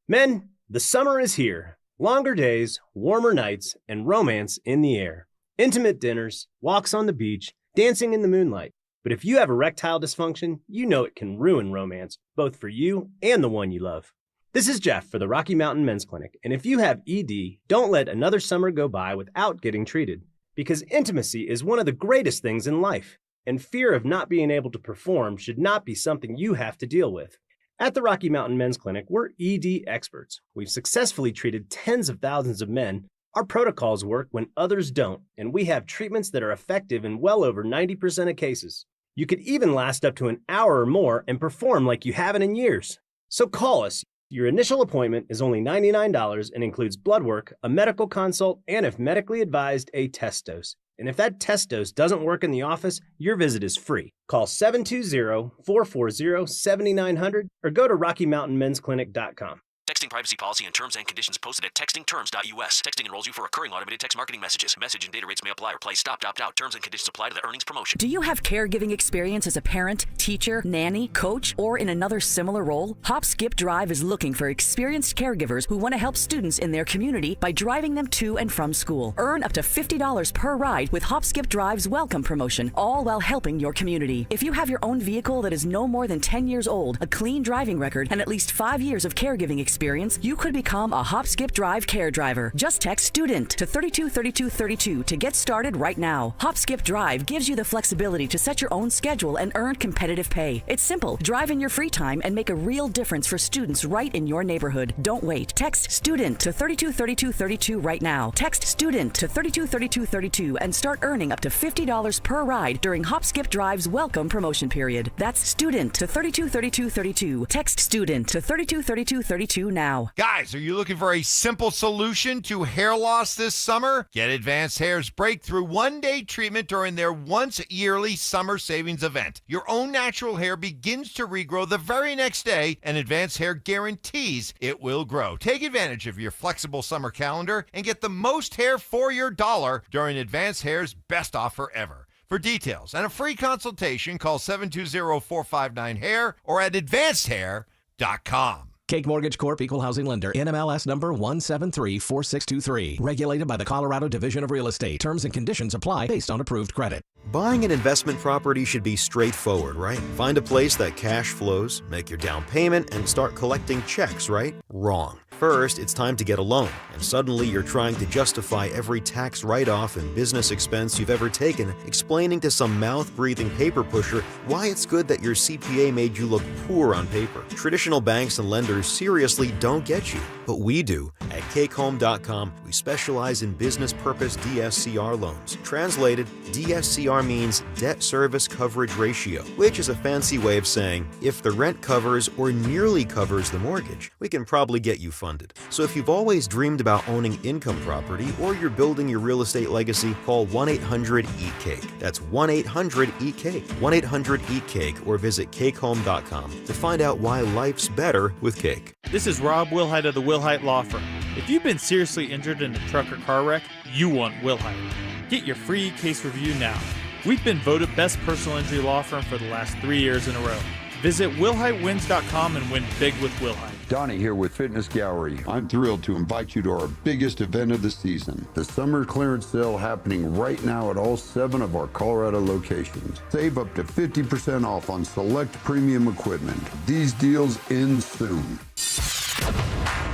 Men, the summer is here. Longer days, warmer nights, and romance in the air. Intimate dinners, walks on the beach, dancing in the moonlight. But if you have erectile dysfunction, you know it can ruin romance, both for you and the one you love. This is Jeff for the Rocky Mountain Men's Clinic, and if you have ED, don't let another summer go by without getting treated. Because intimacy is one of the greatest things in life, and fear of not being able to perform should not be something you have to deal with. At the Rocky Mountain Men's Clinic, we're ED experts. We've successfully treated tens of thousands of men. Our protocols work when others don't, and we have treatments that are effective in well over 90% of cases. You could even last up to an hour or more and perform like you haven't in years. So call us. Your initial appointment is only $99 and includes blood work, a medical consult, and if medically advised, a test dose. And if that test dose doesn't work in the office, your visit is free. Call 720-440-7900 or go to RockyMountainMen'sClinic.com. Texting privacy policy and terms and conditions posted at textingterms.us. Texting enrolls you for recurring automated text marketing messages. Message and data rates may apply or play stopped, opt out. Terms and conditions apply to the earnings promotion. Do you have caregiving experience as a parent, teacher, nanny, coach, or in another similar role? Hop Skip Drive is looking for experienced caregivers who want to help students in their community by driving them to and from school. Earn up to $50 per ride with Hop Skip Drive's welcome promotion, all while helping your community. If you have your own vehicle that is no more than 10 years old, a clean driving record, and at least 5 years of caregiving experience, experience, you could become a Hop Skip Drive care driver. Just text STUDENT to 323232 to get started right now. Hop Skip Drive gives you the flexibility to set your own schedule and earn competitive pay. It's simple. Drive in your free time and make a real difference for students right in your neighborhood. Don't wait. Text STUDENT to 323232 right now. Text STUDENT to 323232 and start earning up to $50 per ride during Hop Skip Drive's welcome promotion period. That's STUDENT to 323232. Text STUDENT to 323232 now. Guys, are you looking for a simple solution to hair loss this summer? Get Advanced Hair's breakthrough one-day treatment during their once-yearly summer savings event. Your own natural hair begins to regrow the very next day, and Advanced Hair guarantees it will grow. Take advantage of your flexible summer calendar and get the most hair for your dollar during Advanced Hair's best offer ever. For details and a free consultation, call 720-459-HAIR or at advancedhair.com. Cake Mortgage Corp. Equal Housing Lender. NMLS number 1734623. Regulated by the Colorado Division of Real Estate. Terms and conditions apply based on approved credit. Buying an investment property should be straightforward, right? Find a place that cash flows, make your down payment, and start collecting checks, right? Wrong. First, it's time to get a loan, and suddenly you're trying to justify every tax write-off and business expense you've ever taken, explaining to some mouth-breathing paper pusher why it's good that your CPA made you look poor on paper. Traditional banks and lenders seriously don't get you, but we do. At CakeHome.com, we specialize in business purpose DSCR loans. Translated, DSCR means debt service coverage ratio, which is a fancy way of saying if the rent covers or nearly covers the mortgage, we can probably get you funded. So if you've always dreamed about owning income property or you're building your real estate legacy, call 1-800-EAT-CAKE. That's 1-800-EAT-CAKE. 1-800-EAT-CAKE or visit CakeHome.com to find out why life's better with cake. This is Rob Wilhite of the Wilhite Law Firm. If you've been seriously injured in a truck or car wreck, you want Wilhite. Get your free case review now. We've been voted best personal injury law firm for the last 3 years in a row. Visit WilhiteWins.com and win big with Wilhite. Donnie here with Fitness Gallery. I'm thrilled to invite you to our biggest event of the season, the summer clearance sale happening right now at all 7 of our Colorado locations. Save up to 50% off on select premium equipment. These deals end soon.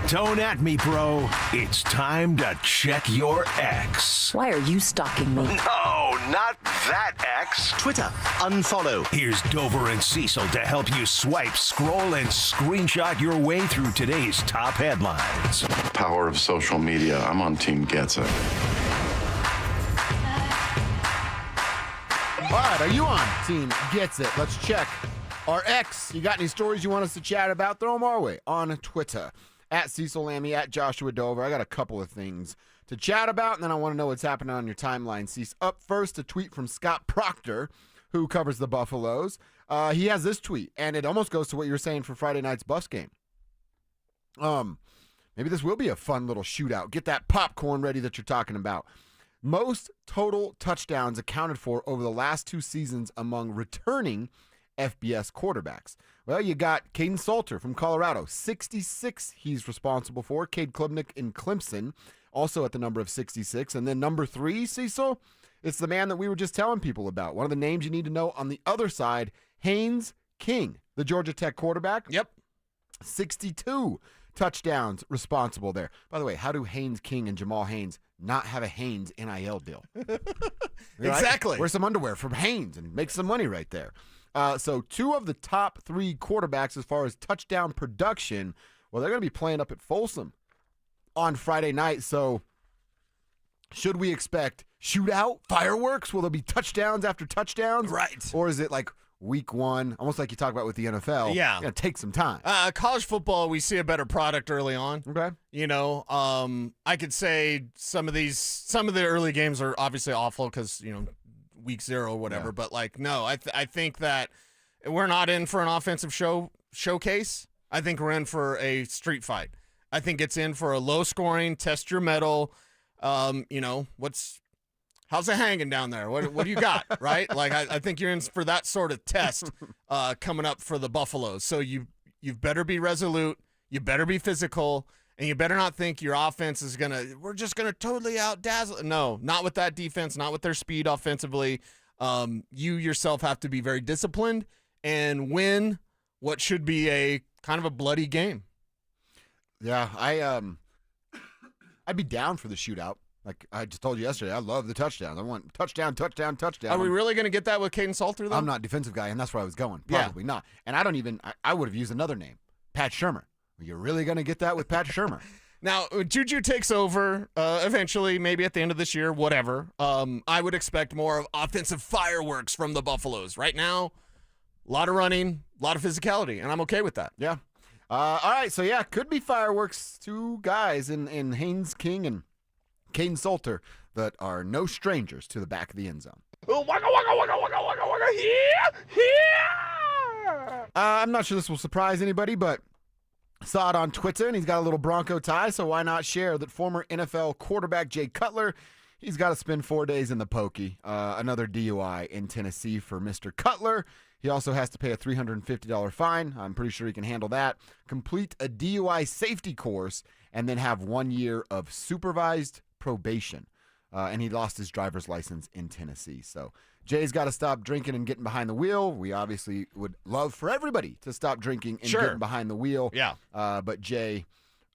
Don't at me, bro. It's time to check your ex. Why are you stalking me? No, not that ex. Twitter, unfollow. Here's Dover and Cecil to help you swipe, scroll, and screenshot your way through today's top headlines. Power of social media. I'm on Team Gets It. All right, are you on Team Gets It? Let's check our ex. You got any stories you want us to chat about? Throw them our way on Twitter. At Cecil Lammy, at Joshua Dover. I got a couple of things to chat about, and then I want to know what's happening on your timeline. Cease. Up first, a tweet from Scott Proctor, who covers the Buffaloes. He has this tweet, and it almost goes to what you were saying for Friday night's Buffs game. Maybe this will be a fun little shootout. Get that popcorn ready that you're talking about. Most total touchdowns accounted for over the last 2 seasons among returning FBS quarterbacks. Well, you got Caden Salter from Colorado, 66 he's responsible for. Cade Klubnik in Clemson, also at the number of 66. And then number 3, Cecil, it's the man that we were just telling people about. One of the names you need to know on the other side, Haynes King, the Georgia Tech quarterback. Yep. 62 touchdowns responsible there. By the way, how do Haynes King and Jamal Haynes not have a Haynes NIL deal? Exactly. Right? Wear some underwear from Haynes and make some money right there. So 2 of the top 3 quarterbacks as far as touchdown production, well, they're going to be playing up at Folsom on Friday night. So should we expect shootout, fireworks? Will there be touchdowns after touchdowns? Right. Or is it like week 1, almost like you talk about with the NFL? Yeah. It's going to take some time. College football, we see a better product early on. Okay. You know, I could say some of the early games are obviously awful because, week 0 or whatever, but no, I think that we're not in for an offensive showcase. I think we're in for a street fight. I think it's in for a low scoring, test your mettle. How's it hanging down there? What do you got? Right? I think you're in for that sort of test coming up for the Buffaloes. So you better be resolute, you better be physical, and you better not think your offense is we're just gonna totally out-dazzle. No, not with that defense, not with their speed offensively. You yourself have to be very disciplined and win what should be a kind of a bloody game. Yeah, I'd be down for the shootout. Like I just told you yesterday, I love the touchdowns. I want touchdown. Are we really going to get that with Caden Salter, though? I'm not a defensive guy, and that's where I was going. Probably not. And I would have used another name, Pat Shurmur. You're really going to get that with Pat Shurmur? Now, Juju takes over eventually, maybe at the end of this year, whatever. I would expect more of offensive fireworks from the Buffaloes. Right now, a lot of running, a lot of physicality, and I'm okay with that. Yeah. All right, so yeah, could be fireworks. Two guys in Haynes King and Caden Salter that are no strangers to the back of the end zone. I'm not sure this will surprise anybody, but saw it on Twitter, and he's got a little Bronco tie, so why not share that former NFL quarterback Jay Cutler, he's got to spend 4 days in the pokey. Another DUI in Tennessee for Mr. Cutler. He also has to pay a $350 fine. I'm pretty sure he can handle that. Complete a DUI safety course, and then have 1 year of supervised probation. And he lost his driver's license in Tennessee. So Jay's got to stop drinking and getting behind the wheel. We obviously would love for everybody to stop drinking and getting behind the wheel. Yeah. But Jay,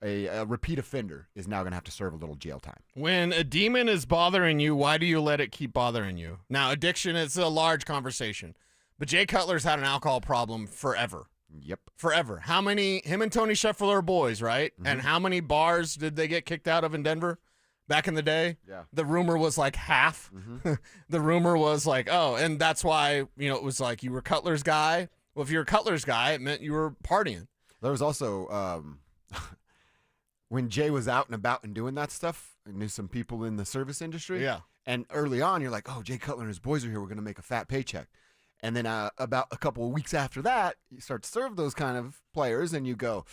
a repeat offender, is now going to have to serve a little jail time. When a demon is bothering you, why do you let it keep bothering you? Now, addiction is a large conversation. But Jay Cutler's had an alcohol problem forever. Yep. Forever. Him and Tony Scheffler are boys, right? Mm-hmm. And how many bars did they get kicked out of in Denver back in the day? Yeah. The rumor was like half. Mm-hmm. The rumor was like, oh, and that's why, it was like you were Cutler's guy. Well, if you were Cutler's guy, it meant you were partying. There was also, when Jay was out and about and doing that stuff, I knew some people in the service industry. Yeah. And early on, you're like, oh, Jay Cutler and his boys are here. We're going to make a fat paycheck. And then about a couple of weeks after that, you start to serve those kind of players, and you go,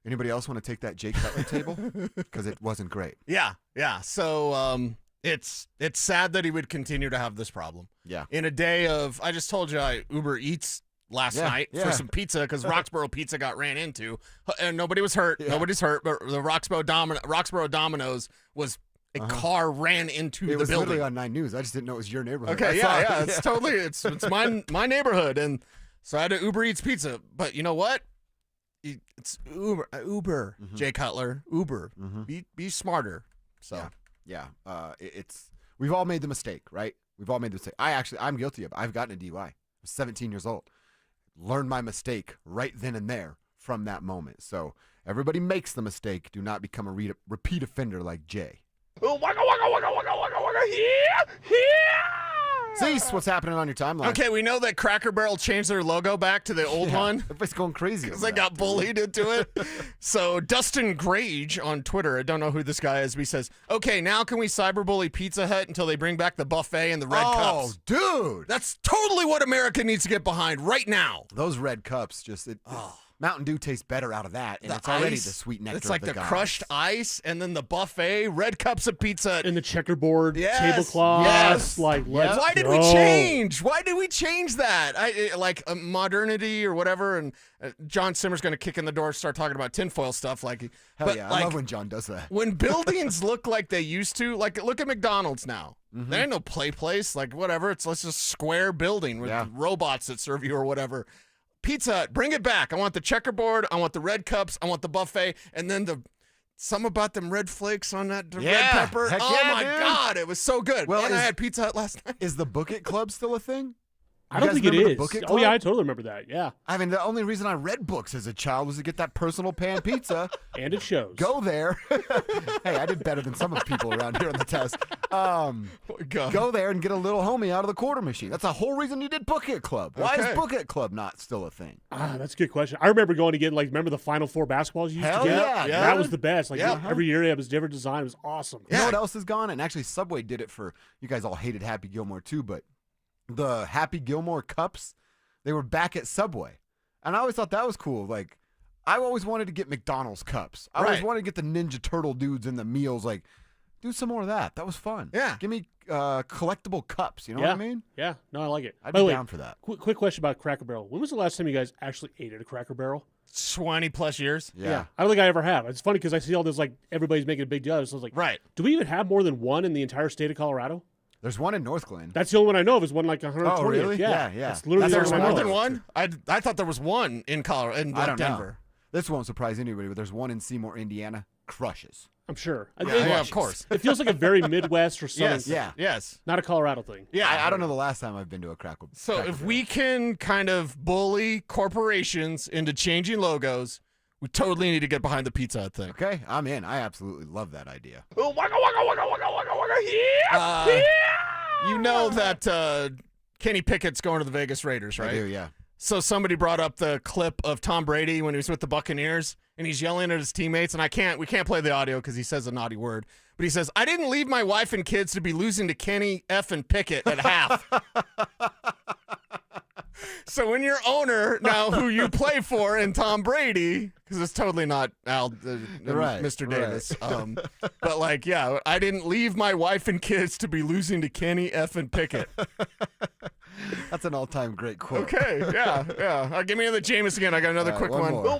anybody else want to take that Jay Cutler table? Because it wasn't great. Yeah. So it's sad that he would continue to have this problem. Yeah. In a day of, I just told you I Uber Eats last night for some pizza because Roxborough Pizza got ran into. And nobody was hurt. Yeah. Nobody's hurt, but the Roxborough Domino's was... A car ran into the building. It was literally on 9 News. I just didn't know it was your neighborhood. Okay, yeah. It's totally, it's my neighborhood. And so I had to Uber Eats pizza. But you know what? It's Uber. Mm-hmm. Jay Cutler, Uber. Mm-hmm. Be smarter. So yeah. We've all made the mistake, right? We've all made the mistake. I'm guilty of it. I've gotten a DUI. I was 17 years old. Learned my mistake right then and there from that moment. So everybody makes the mistake. Do not become a repeat offender like Jay. Cease, what's happening on your timeline? Okay, we know that Cracker Barrel changed their logo back to the old one. Everybody's going crazy. Because they got bullied into it. So Dustin Grage on Twitter, I don't know who this guy is, but he says, okay, now can we cyberbully Pizza Hut until they bring back the buffet and the red cups? Oh, dude. That's totally what America needs to get behind right now. Those red cups, Mountain Dew tastes better out of that, and it's already the sweet nectar. It's like the crushed ice, and then the buffet, red cups of pizza, and the checkerboard tablecloth. Yes. Let's Why did we change? Why did we change that? Modernity or whatever. And John Simmer's going to kick in the door, and start talking about tinfoil stuff. I love when John does that. When buildings look like they used to, look at McDonald's now. Mm-hmm. There ain't no play place, whatever. It's just square building with robots that serve you or whatever. Pizza Hut, bring it back. I want the checkerboard. I want the red cups. I want the buffet. And then some about them red flakes on that red pepper. Heck my dude. God, it was so good. Well, and I had Pizza Hut last night. Is the Book It Club still a thing? I don't think it is. Oh, yeah, I totally remember that. Yeah. I mean, the only reason I read books as a child was to get that personal pan pizza. And it shows. Go there. Hey, I did better than some of the people around here on the test. Go there and get a little homie out of the quarter machine. That's the whole reason you did Book It Club. Why is Book It Club not still a thing? That's a good question. I remember going to get, remember the Final Four basketballs you used to get? Yeah. That was the best. Every year it was different design. It was awesome. You know what else is gone? And actually, Subway did it for, you guys all hated Happy Gilmore too, but the Happy Gilmore cups, they were back at Subway. And I always thought that was cool. I always wanted to get McDonald's cups. I always wanted to get the Ninja Turtle dudes in the meals. Do some more of that. That was fun. Yeah. Give me collectible cups. You know what I mean? Yeah. No, I like it. I'd be down for that. Quick question about Cracker Barrel. When was the last time you guys actually ate at a Cracker Barrel? 20 plus years. Yeah. I don't think I ever have. It's funny because I see all this, everybody's making a big deal. So I was like, right. Do we even have more than one in the entire state of Colorado? There's one in North Glen. That's the only one I know of. Is one 120th. Oh, really? Yeah. Yeah. That's literally There's the more one than one? I thought there was one in Colorado, in Denver. This won't surprise anybody, but there's one in Seymour, Indiana. Crushes. I'm sure. Yeah, of course. It feels like a very Midwest or Southern Yes, thing. Yeah. Yes. Not a Colorado thing. Yeah. I don't know the last time I've been to a Crackle. So Cracker if Barrel. we can kind of bully corporations into changing logos, we totally need to get behind the Pizza Hut thing. Okay, I'm in. I absolutely love that idea. You know that Kenny Pickett's going to the Vegas Raiders, right? I do, yeah. So somebody brought up the clip of Tom Brady when he was with the Buccaneers, and he's yelling at his teammates, and we can't play the audio because he says a naughty word, but he says, "I didn't leave my wife and kids to be losing to Kenny effing Pickett at half." So when your owner, now who you play for, and Tom Brady, because it's totally not Mr. Davis, but like, yeah, I didn't leave my wife and kids to be losing to Kenny effing Pickett. That's an all-time great quote. Okay, yeah. Give me another Jameis again. I got another quick one. more.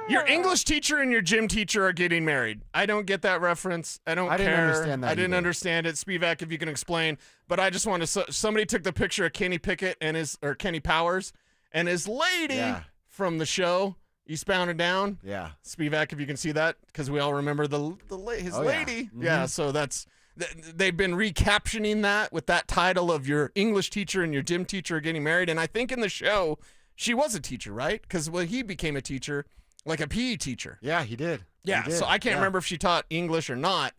Your English teacher and your gym teacher are getting married. I don't get that reference. I don't care. didn't understand that I didn't either. understand it. Spivak, if you can explain. But I just want to. Somebody took the picture of Kenny Pickett or Kenny Powers and his lady from the show Eastbound and Down. Yeah. Spivak, if you can see that, because we all remember his lady. Yeah. So that's. They've been recaptioning that with that title of your English teacher and your gym teacher are getting married. And I think in the show, she was a teacher, right? Because he became a teacher, like a PE teacher. Yeah, he did. Yeah, He did. so I can't remember if she taught English or not.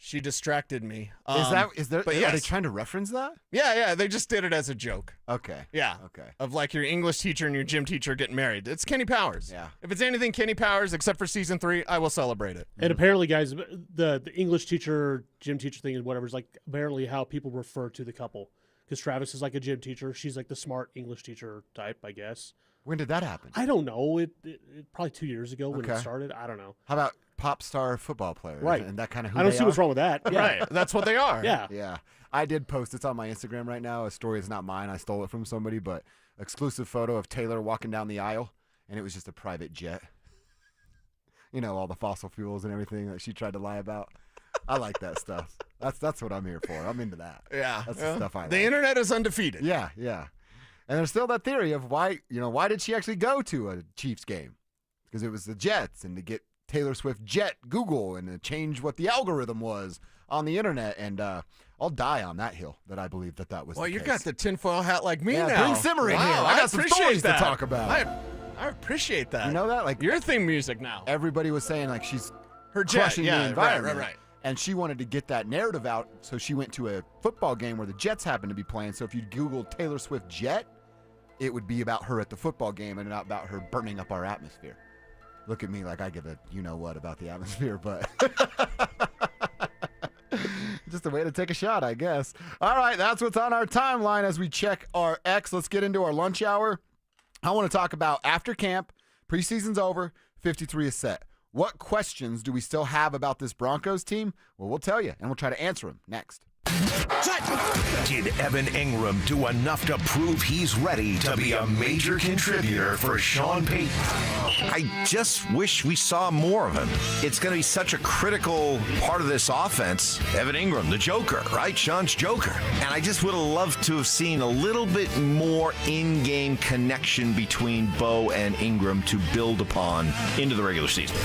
She distracted me. Are they yes. trying to reference that? Yeah, they just did it as a joke. Okay. Yeah. Okay. Of like your English teacher and your gym teacher getting married. It's Kenny Powers. Yeah. If it's anything Kenny Powers, except for season 3, I will celebrate it. And apparently, guys, the English teacher, gym teacher thing and whatever is like apparently how people refer to the couple. Because Travis is like a gym teacher. She's like the smart English teacher type, I guess. When did that happen? I don't know. It probably 2 years ago when it Okay. started. I don't know. How about pop star football players? Right. And that kind of who I don't they see what's are? wrong with that. Yeah. Right. That's what they are. Yeah. Yeah. I did post, it's on my Instagram right now. A story is not mine. I stole it from somebody, but exclusive photo of Taylor walking down the aisle, and it was just a private jet. You know, all the fossil fuels and everything that she tried to lie about. I like that stuff. That's what I'm here for. I'm into that. Yeah. That's the stuff I like. The internet is undefeated. Yeah. And there's still that theory of why did she actually go to a Chiefs game? Because it was the Jets, and to get Taylor Swift jet Google and to change what the algorithm was on the internet. And I'll die on that hill that I believe that was Well, the you case. got the tinfoil hat like me Yeah, now. bring Simmer in Wow, here. I got some appreciate stories to that. talk about. I appreciate that. You know that? Like your theme music now. Everybody was saying like she's Her jet, crushing yeah, the right, environment. right. And she wanted to get that narrative out, so she went to a football game where the Jets happened to be playing. So if you Google Taylor Swift jet, it would be about her at the football game and not about her burning up our atmosphere. Look at me like I give a you-know-what about the atmosphere, but just a way to take a shot, I guess. All right, that's what's on our timeline as we check our X. Let's get into our lunch hour. I want to talk about after camp, preseason's over, 53 is set. What questions do we still have about this Broncos team? Well, we'll tell you, and we'll try to answer them next. Did Evan Ingram do enough to prove he's ready to be a major contributor for Sean Payton? I just wish we saw more of him. It's going to be such a critical part of this offense. Evan Ingram, the Joker, right? Sean's Joker. And I just would have loved to have seen a little bit more in-game connection between Bo and Ingram to build upon into the regular season.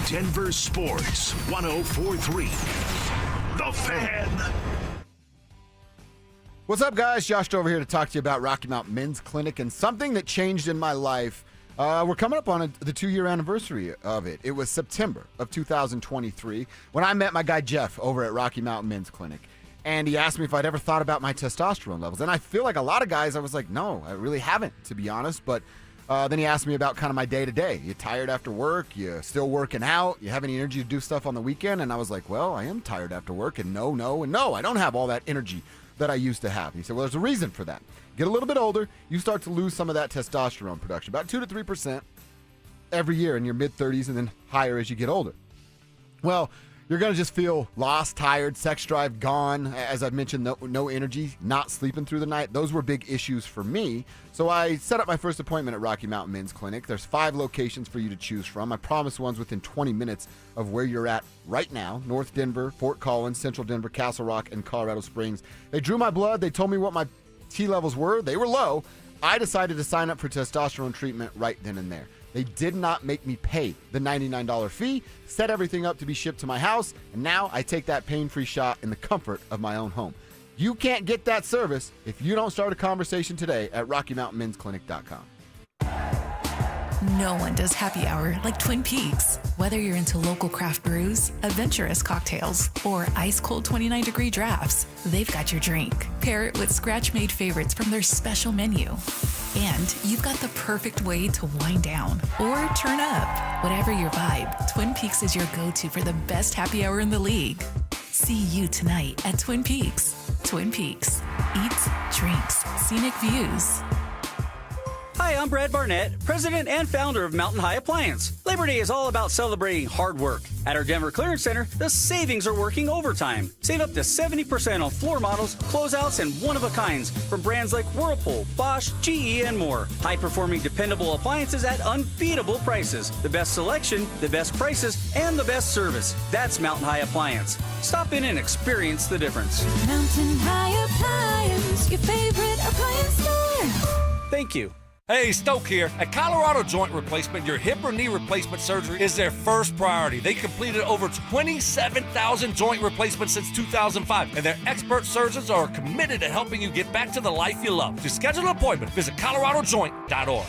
Denver Sports 104.3. The Fan. What's up, guys? Josh over here to talk to you about Rocky Mountain Men's Clinic and something that changed in my life. We're coming up on the 2-year anniversary of it. It was September of 2023 when I met my guy Jeff over at Rocky Mountain Men's Clinic. And he asked me if I'd ever thought about my testosterone levels. And I feel like a lot of guys, I was like, no, I really haven't, to be honest. But then he asked me about kind of my day-to-day. You tired after work? You still working out? You have any energy to do stuff on the weekend? And I was like, well, I am tired after work. And no, I don't have all that energy that I used to have. He said, well, there's a reason for that. Get a little bit older, you start to lose some of that testosterone production, about 2 to 3% every year in your mid-30s and then higher as you get older. Well, you're going to just feel lost, tired, sex drive gone. As I've mentioned, no energy, not sleeping through the night. Those were big issues for me. So I set up my first appointment at Rocky Mountain Men's Clinic. There's 5 locations for you to choose from. I promise one's within 20 minutes of where you're at right now. North Denver, Fort Collins, Central Denver, Castle Rock, and Colorado Springs. They drew my blood. They told me what my T levels were. They were low. I decided to sign up for testosterone treatment right then and there. They did not make me pay the $99 fee, set everything up to be shipped to my house, and now I take that pain-free shot in the comfort of my own home. You can't get that service if you don't start a conversation today at RockyMountainMen'sClinic.com. No one does happy hour like Twin Peaks. Whether you're into local craft brews, adventurous cocktails, or ice-cold 29-degree drafts, they've got your drink. Pair it with scratch-made favorites from their special menu. And you've got the perfect way to wind down or turn up. Whatever your vibe, Twin Peaks is your go-to for the best happy hour in the league. See you tonight at Twin Peaks. Twin Peaks. Eats, drinks, scenic views. Hi, I'm Brad Barnett, president and founder of Mountain High Appliance. Labor Day is all about celebrating hard work. At our Denver Clearance Center, the savings are working overtime. Save up to 70% on floor models, closeouts, and one-of-a-kinds from brands like Whirlpool, Bosch, GE, and more. High-performing, dependable appliances at unbeatable prices. The best selection, the best prices, and the best service. That's Mountain High Appliance. Stop in and experience the difference. Mountain High Appliance, your favorite appliance store. Thank you. Hey, Stoke here. At Colorado Joint Replacement, your hip or knee replacement surgery is their first priority. They completed over 27,000 joint replacements since 2005, and their expert surgeons are committed to helping you get back to the life you love. To schedule an appointment, visit coloradojoint.org.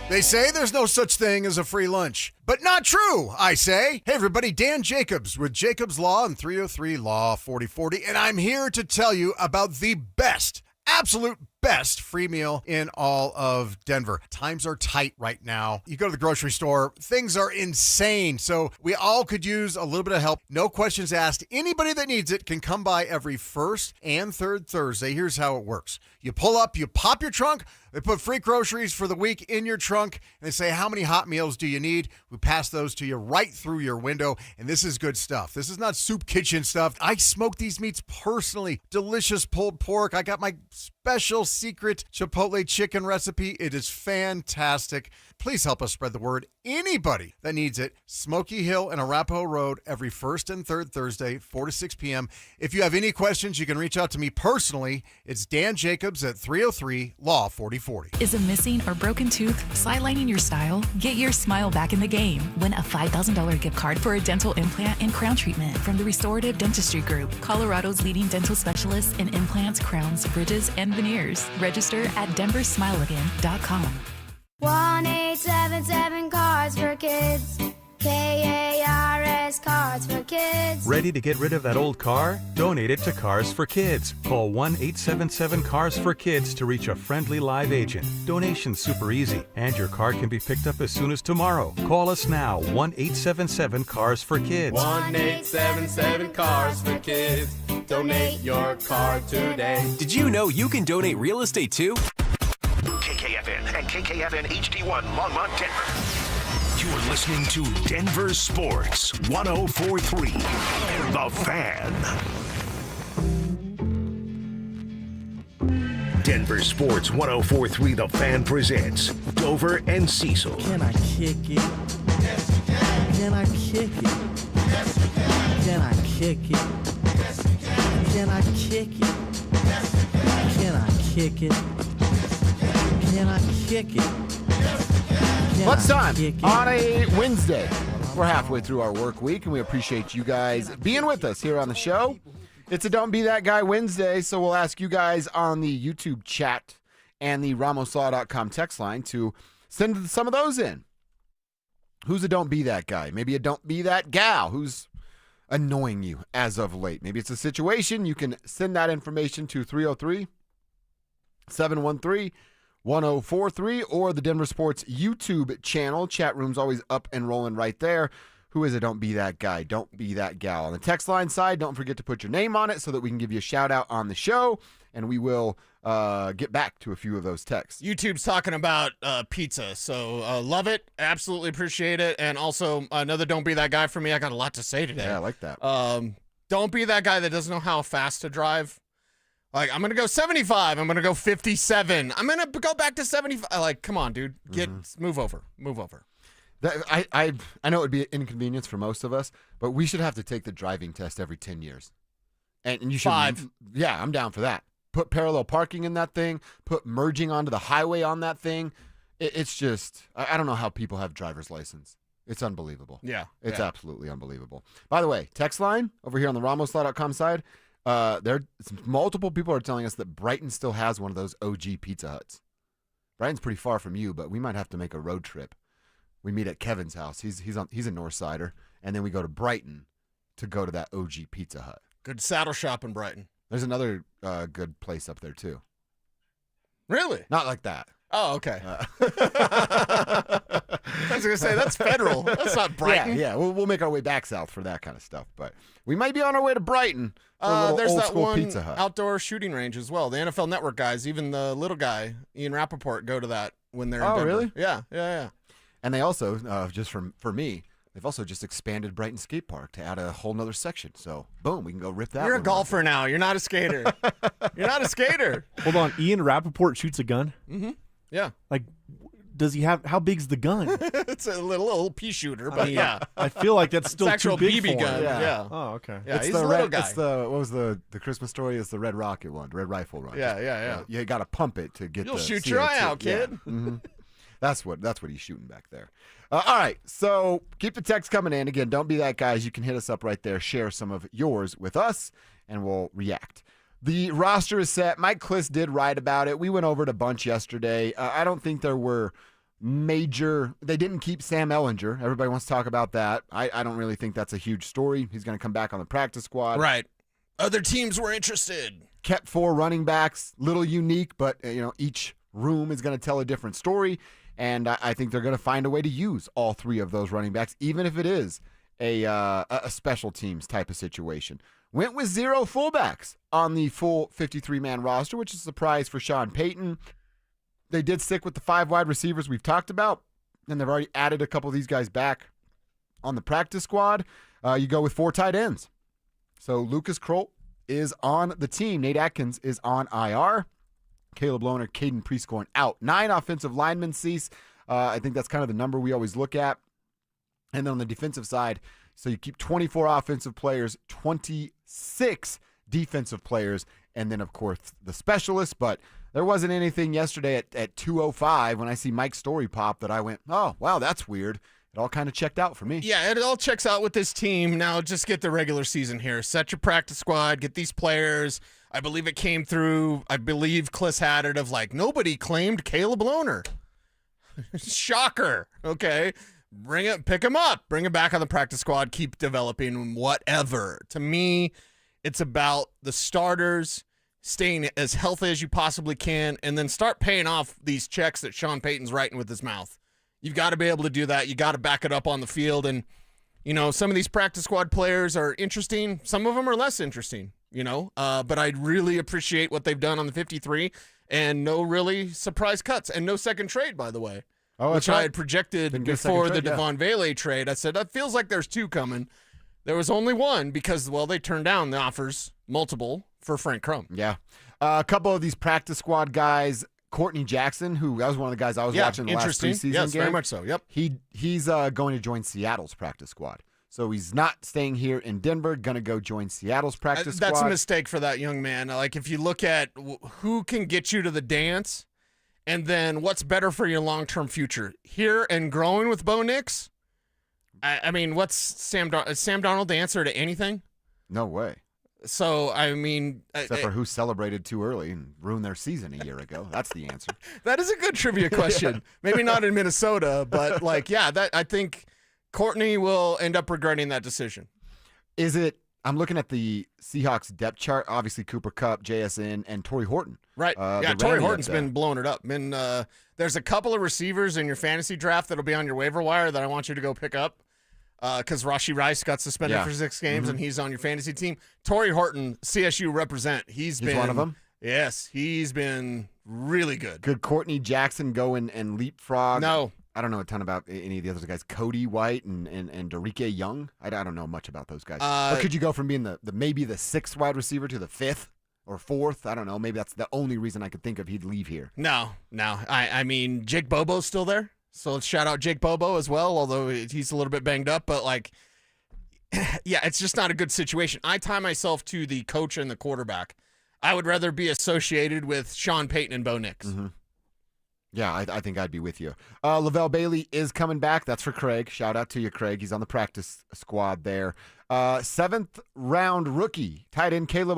They say there's no such thing as a free lunch. But not true, I say. Hey, everybody, Dan Jacobs with Jacobs Law and 303 Law 4040, and I'm here to tell you about the best, absolute best free meal in all of Denver. Times are tight right now. You go to the grocery store, things are insane. So we all could use a little bit of help. No questions asked. Anybody that needs it can come by every first and third Thursday. Here's how it works. You pull up, you pop your trunk. They put free groceries for the week in your trunk, and they say, how many hot meals do you need? We pass those to you right through your window, and this is good stuff. This is not soup kitchen stuff. I smoke these meats personally. Delicious pulled pork. I got my special secret Chipotle chicken recipe. It is fantastic. Please help us spread the word. Anybody that needs it, Smoky Hill and Arapahoe Road every first and third Thursday, 4 to 6 p.m. If you have any questions, you can reach out to me personally. It's Dan Jacobs at 303 Law 4040. Is a missing or broken tooth sidelining your style? Get your smile back in the game. Win a $5,000 gift card for a dental implant and crown treatment from the Restorative Dentistry Group, Colorado's leading dental specialists in implants, crowns, bridges, and veneers. Register at DenverSmileAgain.com. 1-877 Cards for Kids. KARS Cards for Kids. Ready to get rid of that old car? Donate it to Cars for Kids. Call 1-877-CARS-FOR-KIDS to reach a friendly live agent. Donation's super easy, and your car can be picked up as soon as tomorrow. Call us now, 1-877-CARS-FOR-KIDS. 1-877-CARS-FOR-KIDS. Donate your car today. Did you know you can donate real estate too? KKFN and KKFN HD1 Longmont, Denver. You're listening to Denver Sports 104.3. The Fan. Denver Sports 104.3 The Fan presents Dover and Cecil. Can I kick it? Yes, you can. Can I kick it? Yes, you can. Can I kick it? Yes, you can. Can I kick it? Yes, you can. Can I kick it? Can I kick it? What's time on a Wednesday? We're halfway through our work week, and we appreciate you guys being with us here on the show. It's a Don't Be That Guy Wednesday, so we'll ask you guys on the YouTube chat and the RamosLaw.com text line to send some of those in. Who's a Don't Be That Guy? Maybe a Don't Be That Gal who's annoying you as of late. Maybe it's a situation. You can send that information to 303-713-1043 or the Denver Sports YouTube channel. Chat room's always up and rolling right there. Who is it? Don't be that guy. Don't be that gal. On the text line side, don't forget to put your name on it so that we can give you a shout out on the show, and we will get back to a few of those texts. YouTube's talking about pizza, so love it. Absolutely appreciate it. And also, another Don't Be That Guy for me. I got a lot to say today. Yeah, I like that. Don't be that guy that doesn't know how fast to drive. Like, I'm going to go 75. I'm going to go 57. I'm going to go back to 75. Like, come on, dude. Move over. Move over. I know it would be an inconvenience for most of us, but we should have to take the driving test every 10 years. And you should. 5. Yeah, I'm down for that. put parallel parking in that thing, put merging onto the highway on that thing. It's just, I don't know how people have driver's license. It's unbelievable. Yeah. It's absolutely unbelievable. By the way, text line over here on the RamosLaw.com side, multiple people are telling us that Brighton still has one of those OG Pizza Huts. Brighton's pretty far from you, but we might have to make a road trip. We meet at Kevin's house. He's a North Sider, and then we go to Brighton to go to that OG Pizza Hut. Good saddle shop in Brighton. There's another good place up there too. Really? Not like that. Oh, okay. I was going to say, that's federal. That's not Brighton. Yeah. We'll make our way back south for that kind of stuff. But we might be on our way to Brighton for a little there's old that school one Pizza Hut. outdoor shooting range as well. The NFL Network guys, even the little guy, Ian Rappaport, go to that when they're in Denver. Really? Yeah. And they also, just for me, they've also just expanded Brighton Skate Park to add a whole nother section. So, boom, we can go rip that. You're a one golfer now. You're not a skater. You're not a skater. Hold on. Ian Rappaport shoots a gun? Mm-hmm. Yeah. Like, does he have, how big's the gun? It's a little pea shooter, but yeah. I feel like that's still it's too actual big BB for gun. him. Yeah. Oh, okay. Yeah, it's he's the a little red, guy. It's what was the Christmas story? It's the Red Rocket one, Red Rifle one. Yeah. You got to pump it to get. You'll the shoot your CO2. eye out, Yeah. kid. Mm-hmm. That's what he's shooting back there. All right, so keep the text coming in. Again, don't be that guys. You can hit us up right there. Share some of yours with us, and we'll react. The roster is set. Mike Kliss did write about it. We went over it a bunch yesterday. I don't think there were major. They didn't keep Sam Ehlinger. Everybody wants to talk about that. I don't really think that's a huge story. He's going to come back on the practice squad. Right. Other teams were interested. Kept 4 running backs. Little unique, but each room is going to tell a different story. And I think they're going to find a way to use all 3 of those running backs, even if it is a special teams type of situation. Went with 0 fullbacks on the full 53-man roster, which is a surprise for Sean Payton. They did stick with the 5 wide receivers we've talked about, and they've already added a couple of these guys back on the practice squad. You go with 4 tight ends. So Lucas Kroll is on the team. Nate Atkins is on IR. Caleb Lohner, Caden Prescorn out. 9 offensive linemen, Cease. I think that's kind of the number we always look at. And then on the defensive side, so you keep 24 offensive players, 26 defensive players, and then, of course, the specialists. But there wasn't anything yesterday at 2:05 when I see Mike's story pop that I went, oh, wow, that's weird. It all kind of checked out for me. Yeah, it all checks out with this team. Now just get the regular season here. Set your practice squad. Get these players. I believe it came through. I believe Kliss had it of like, nobody claimed Caleb Lohner. Shocker. Okay. Pick him up. Bring him back on the practice squad. Keep developing, whatever. To me, it's about the starters staying as healthy as you possibly can and then start paying off these checks that Sean Payton's writing with his mouth. You've got to be able to do that. You got to back it up on the field. And, some of these practice squad players are interesting. Some of them are less interesting, but I really appreciate what they've done on the 53 and no really surprise cuts and no second trade, by the way, which I had projected before the Devon Vele trade. I said, that feels like there's 2 coming. There was only 1 because, they turned down the offers, multiple, for Frank Crum. Yeah. A couple of these practice squad guys, Courtney Jackson, that was one of the guys I was watching the last preseason yes, game. very much so. Yep. He's going to join Seattle's practice squad. So he's not staying here in Denver, going to go join Seattle's practice squad. That's a mistake for that young man. Like, if you look at who can get you to the dance and then what's better for your long-term future, here and growing with Bo Nix, I mean, what's Sam Darnold the answer to anything? No way. So, I mean... Except for who celebrated too early and ruined their season a year ago. That's the answer. That is a good trivia question. Yeah. Maybe not in Minnesota, but, I think Courtney will end up regretting that decision. I'm looking at the Seahawks depth chart. Obviously, Cooper Kupp, JSN, and Torrey Horton. Right. Torrey Horton's been blowing it up. There's a couple of receivers in your fantasy draft that'll be on your waiver wire that I want you to go pick up. Because Rashee Rice got suspended for 6 games, and he's on your fantasy team. Torrey Horton, CSU represent. He's been one of them? Yes, he's been really good. Could Courtney Jackson go and leapfrog? No. I don't know a ton about any of the other guys. Cody White and Darike Young. I don't know much about those guys. Or could you go from being maybe the 6th wide receiver to the 5th or 4th? I don't know. Maybe that's the only reason I could think of he'd leave here. No. I mean, Jake Bobo's still there. So let's shout out Jake Bobo as well, although he's a little bit banged up. But, it's just not a good situation. I tie myself to the coach and the quarterback. I would rather be associated with Sean Payton and Bo Nix. Mm-hmm. Yeah, I think I'd be with you. Lavelle Bailey is coming back. That's for Craig. Shout out to you, Craig. He's on the practice squad there. 7th round rookie, tight end Caleb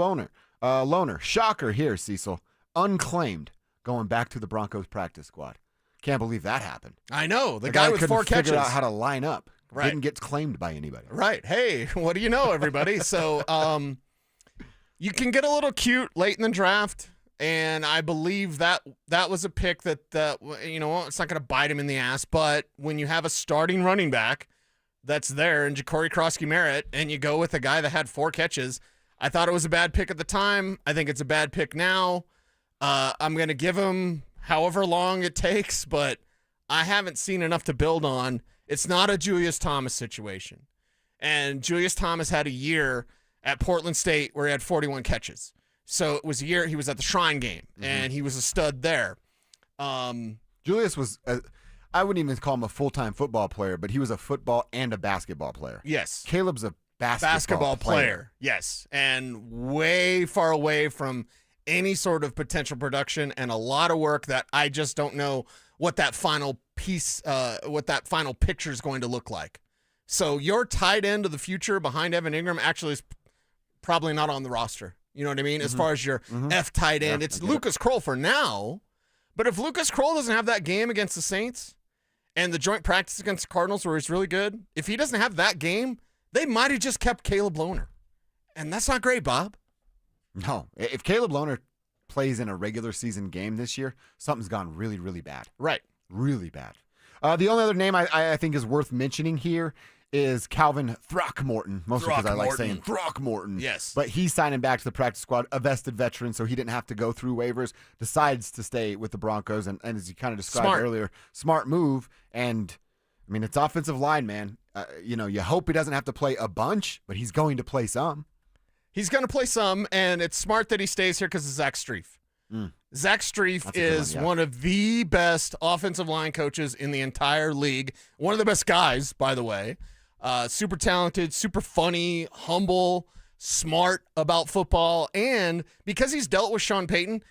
Loner. Shocker here, Cecil. Unclaimed, going back to the Broncos practice squad. Can't believe that happened. I know. The guy with 4 catches. Figure out how to line up. Right. Didn't get claimed by anybody. Right. Hey, what do you know, everybody? So you can get a little cute late in the draft. And I believe that was a pick that, it's not going to bite him in the ass. But when you have a starting running back that's there in Ja'Cory Krosky-Merritt and you go with a guy that had 4 catches, I thought it was a bad pick at the time. I think it's a bad pick now. I'm going to give him however long it takes, but I haven't seen enough to build on. It's not a Julius Thomas situation. And Julius Thomas had a year at Portland State where he had 41 catches. So it was a year he was at the Shrine game, and he was a stud there. Julius was, I wouldn't even call him a full-time football player, but he was a football and a basketball player. Yes. Caleb's a basketball player. Yes, and way far away from any sort of potential production and a lot of work that I just don't know what that final piece, what that final picture is going to look like. So your tight end of the future behind Evan Ingram actually is probably not on the roster. You know what I mean? As far as your F tight end, it's Lucas Kroll for now. But if Lucas Kroll doesn't have that game against the Saints and the joint practice against the Cardinals where he's really good, if he doesn't have that game, they might have just kept Caleb Loner. And that's not great, Bob. No. If Caleb Loner plays in a regular season game this year, something's gone really, really bad. Right. Really bad. The only other name I think is worth mentioning here is Calvin Throckmorton, mostly because I like saying Throckmorton. Yes. But he's signing back to the practice squad, a vested veteran, so he didn't have to go through waivers, decides to stay with the Broncos, and as you kind of described earlier, smart move. And, I mean, it's offensive line, man. You hope he doesn't have to play a bunch, but he's going to play some. He's going to play some, and it's smart that he stays here because of Zach Strief. Zach Strief is one of the best offensive line coaches in the entire league. One of the best guys, by the way. Super talented, super funny, humble, smart about football. And because he's dealt with Sean Payton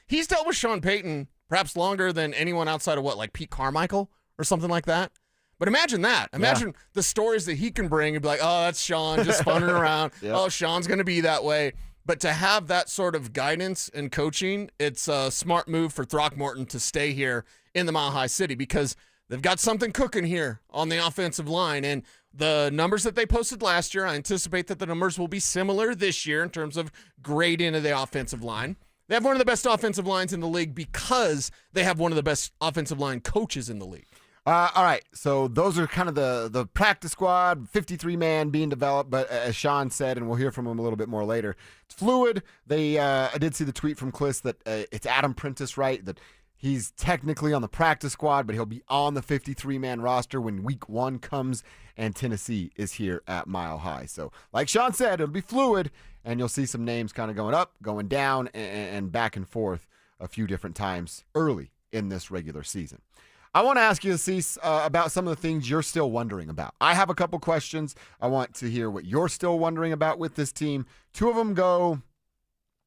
perhaps longer than anyone outside of like Pete Carmichael or something like that. But imagine that. Imagine the stories that he can bring and be like, oh, that's Sean just funning around. Oh, Sean's going to be that way. But to have that sort of guidance and coaching, it's a smart move for Throckmorton to stay here in the Mile High City because they've got something cooking here on the offensive line. And the numbers that they posted last year, I anticipate that the numbers will be similar this year in terms of grading of the offensive line. They have one of the best offensive lines in the league because they have one of the best offensive line coaches in the league. All right, so those are kind of the practice squad, 53-man being developed, but as Sean said, and we'll hear from him a little bit more later, it's fluid. I did see the tweet from Kliss that it's Adam Prentice, right, that he's technically on the practice squad, but he'll be on the 53-man roster when week 1 comes and Tennessee is here at Mile High. So like Sean said, it'll be fluid, and you'll see some names kind of going up, going down, and back and forth a few different times early in this regular season. I want to ask you, Cease, about some of the things you're still wondering about. I have a couple questions. I want to hear what you're still wondering about with this team. 2 of them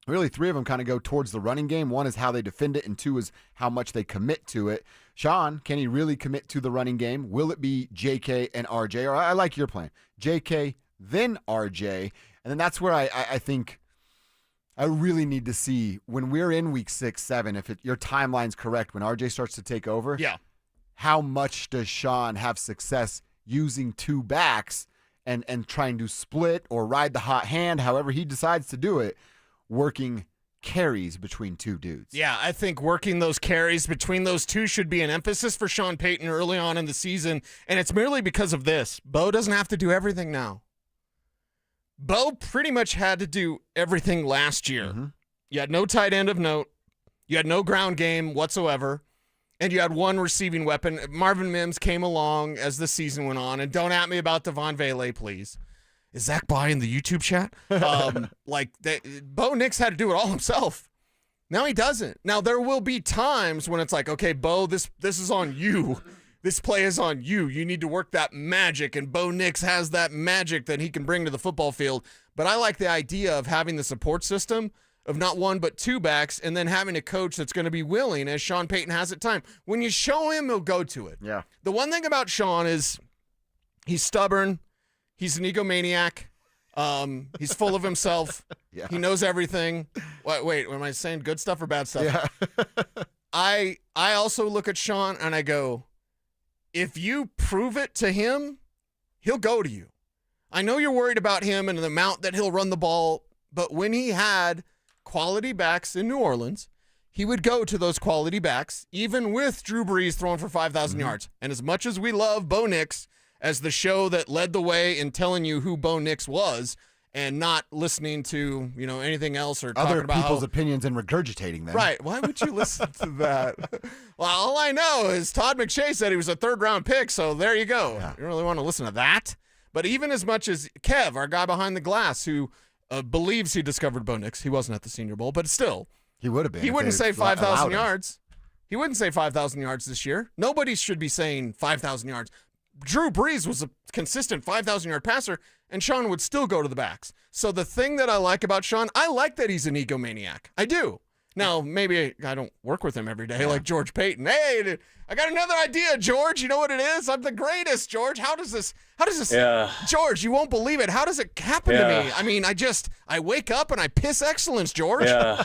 really 3 of them kind of go towards the running game. 1 is how they defend it, and 2 is how much they commit to it. Sean, can he really commit to the running game? Will it be JK and RJ? Or I like your plan. JK, then RJ. And then that's where I think I really need to see when we're in week 6, 7, if your timeline's correct, when RJ starts to take over. Yeah. How much does Sean have success using 2 backs and trying to split or ride the hot hand, however he decides to do it, working carries between 2 dudes? Yeah, I think working those carries between those 2 should be an emphasis for Sean Payton early on in the season, and it's merely because of this. Bo doesn't have to do everything now. Bo pretty much had to do everything last year. You had no tight end of note. You had no ground game whatsoever. And you had 1 receiving weapon. Marvin Mims came along as the season went on. And don't at me about Devon Vele, please. Is Zach buying the YouTube chat? Bo Nix had to do it all himself. Now he doesn't. Now there will be times when it's like, okay, Bo, this is on you. This play is on you. You need to work that magic. And Bo Nix has that magic that he can bring to the football field. But I like the idea of having the support system of not one but two backs, and then having a coach that's going to be willing, as Sean Payton has at time. When you show him, he'll go to it. Yeah. The one thing about Sean is he's stubborn. He's an egomaniac. He's full of himself. Yeah. He knows everything. Wait, am I saying good stuff or bad stuff? Yeah. I also look at Sean and I go, if you prove it to him, he'll go to you. I know you're worried about him and the amount that he'll run the ball, but when he had quality backs in New Orleans, he would go to those quality backs, even with Drew Brees throwing for 5,000 yards. And as much as we love Bo Nix as the show that led the way in telling you who Bo Nix was and not listening to, anything else or talking other about people's opinions and regurgitating them. Right. Why would you listen to that? Well, all I know is Todd McShay said he was a third-round pick, so there you go. Yeah. You don't really want to listen to that? But even as much as Kev, our guy behind the glass, who believes he discovered Bo Nix, he wasn't at the Senior Bowl, but still. He would have been. He wouldn't say 5,000 yards. He wouldn't say 5,000 yards this year. Nobody should be saying 5,000 yards. Drew Brees was a consistent 5,000-yard passer, and Sean would still go to the backs. So the thing that I like about Sean, I like that he's an egomaniac. I do. Now, maybe I don't work with him every day like George Payton. Hey, I got another idea, George. You know what it is? I'm the greatest, George. How does this, George, you won't believe it. How does it happen to me? I mean, I wake up and I piss excellence, George. Yeah.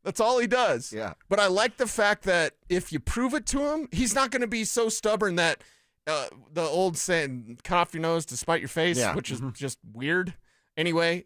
That's all he does. Yeah. But I like the fact that if you prove it to him, he's not going to be so stubborn that the old saying, cut off your nose to spite your face, which is just weird. Anyway,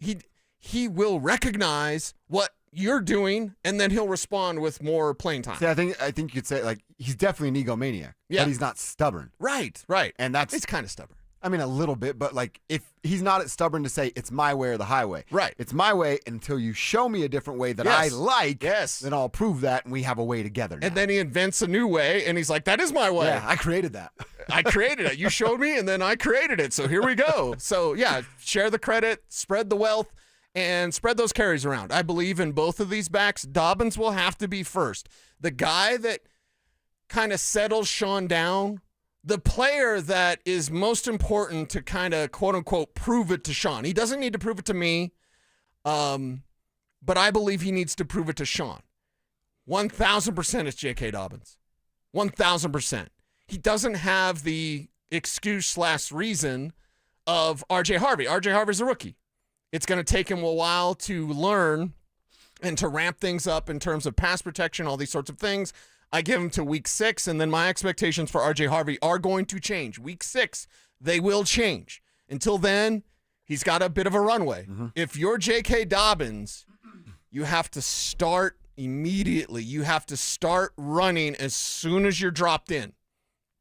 he will recognize what you're doing, and then he'll respond with more playing time. See, I think you'd say, he's definitely an egomaniac, but he's not stubborn. Right. And he's kind of stubborn. I mean, a little bit, but if he's not stubborn to say it's my way or the highway. Right. It's my way until you show me a different way that I like. Yes. Then I'll prove that, and we have a way together now. And then he invents a new way, and he's like, that is my way. Yeah, I created that. I created it. You showed me, and then I created it. So here we go. So, share the credit, spread the wealth, and spread those carries around. I believe in both of these backs. Dobbins will have to be first. The guy that kind of settles Sean down, the player that is most important to kind of, quote-unquote, prove it to Sean. He doesn't need to prove it to me, but I believe he needs to prove it to Sean. 1,000% it's J.K. Dobbins. 1,000%. He doesn't have the excuse/reason of R.J. Harvey. R.J. Harvey's a rookie. It's going to take him a while to learn and to ramp things up in terms of pass protection, all these sorts of things. I give him to week 6, and then my expectations for R.J. Harvey are going to change. Week 6, they will change. Until then, he's got a bit of a runway. Mm-hmm. If you're J.K. Dobbins, you have to start immediately. You have to start running as soon as you're dropped in,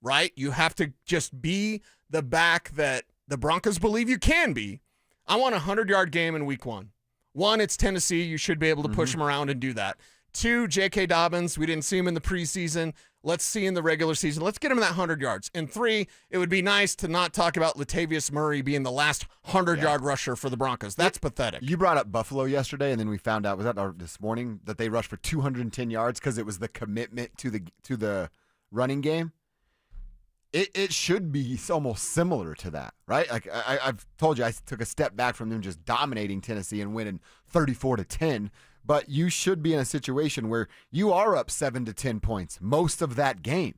right? You have to just be the back that the Broncos believe you can be. I want a 100-yard game in week 1. 1, it's Tennessee. You should be able to push him around and do that. 2, J.K. Dobbins. We didn't see him in the preseason. Let's see in the regular season. Let's get him that 100 yards. And 3, it would be nice to not talk about Latavius Murray being the last 100-yard rusher for the Broncos. That's pathetic. You brought up Buffalo yesterday, and then we found out, this morning, that they rushed for 210 yards because it was the commitment to the running game. It should be almost similar to that, right? Like I've told you, I took a step back from them just dominating Tennessee and winning 34-10. But you should be in a situation where you are up 7 to 10 points most of that game.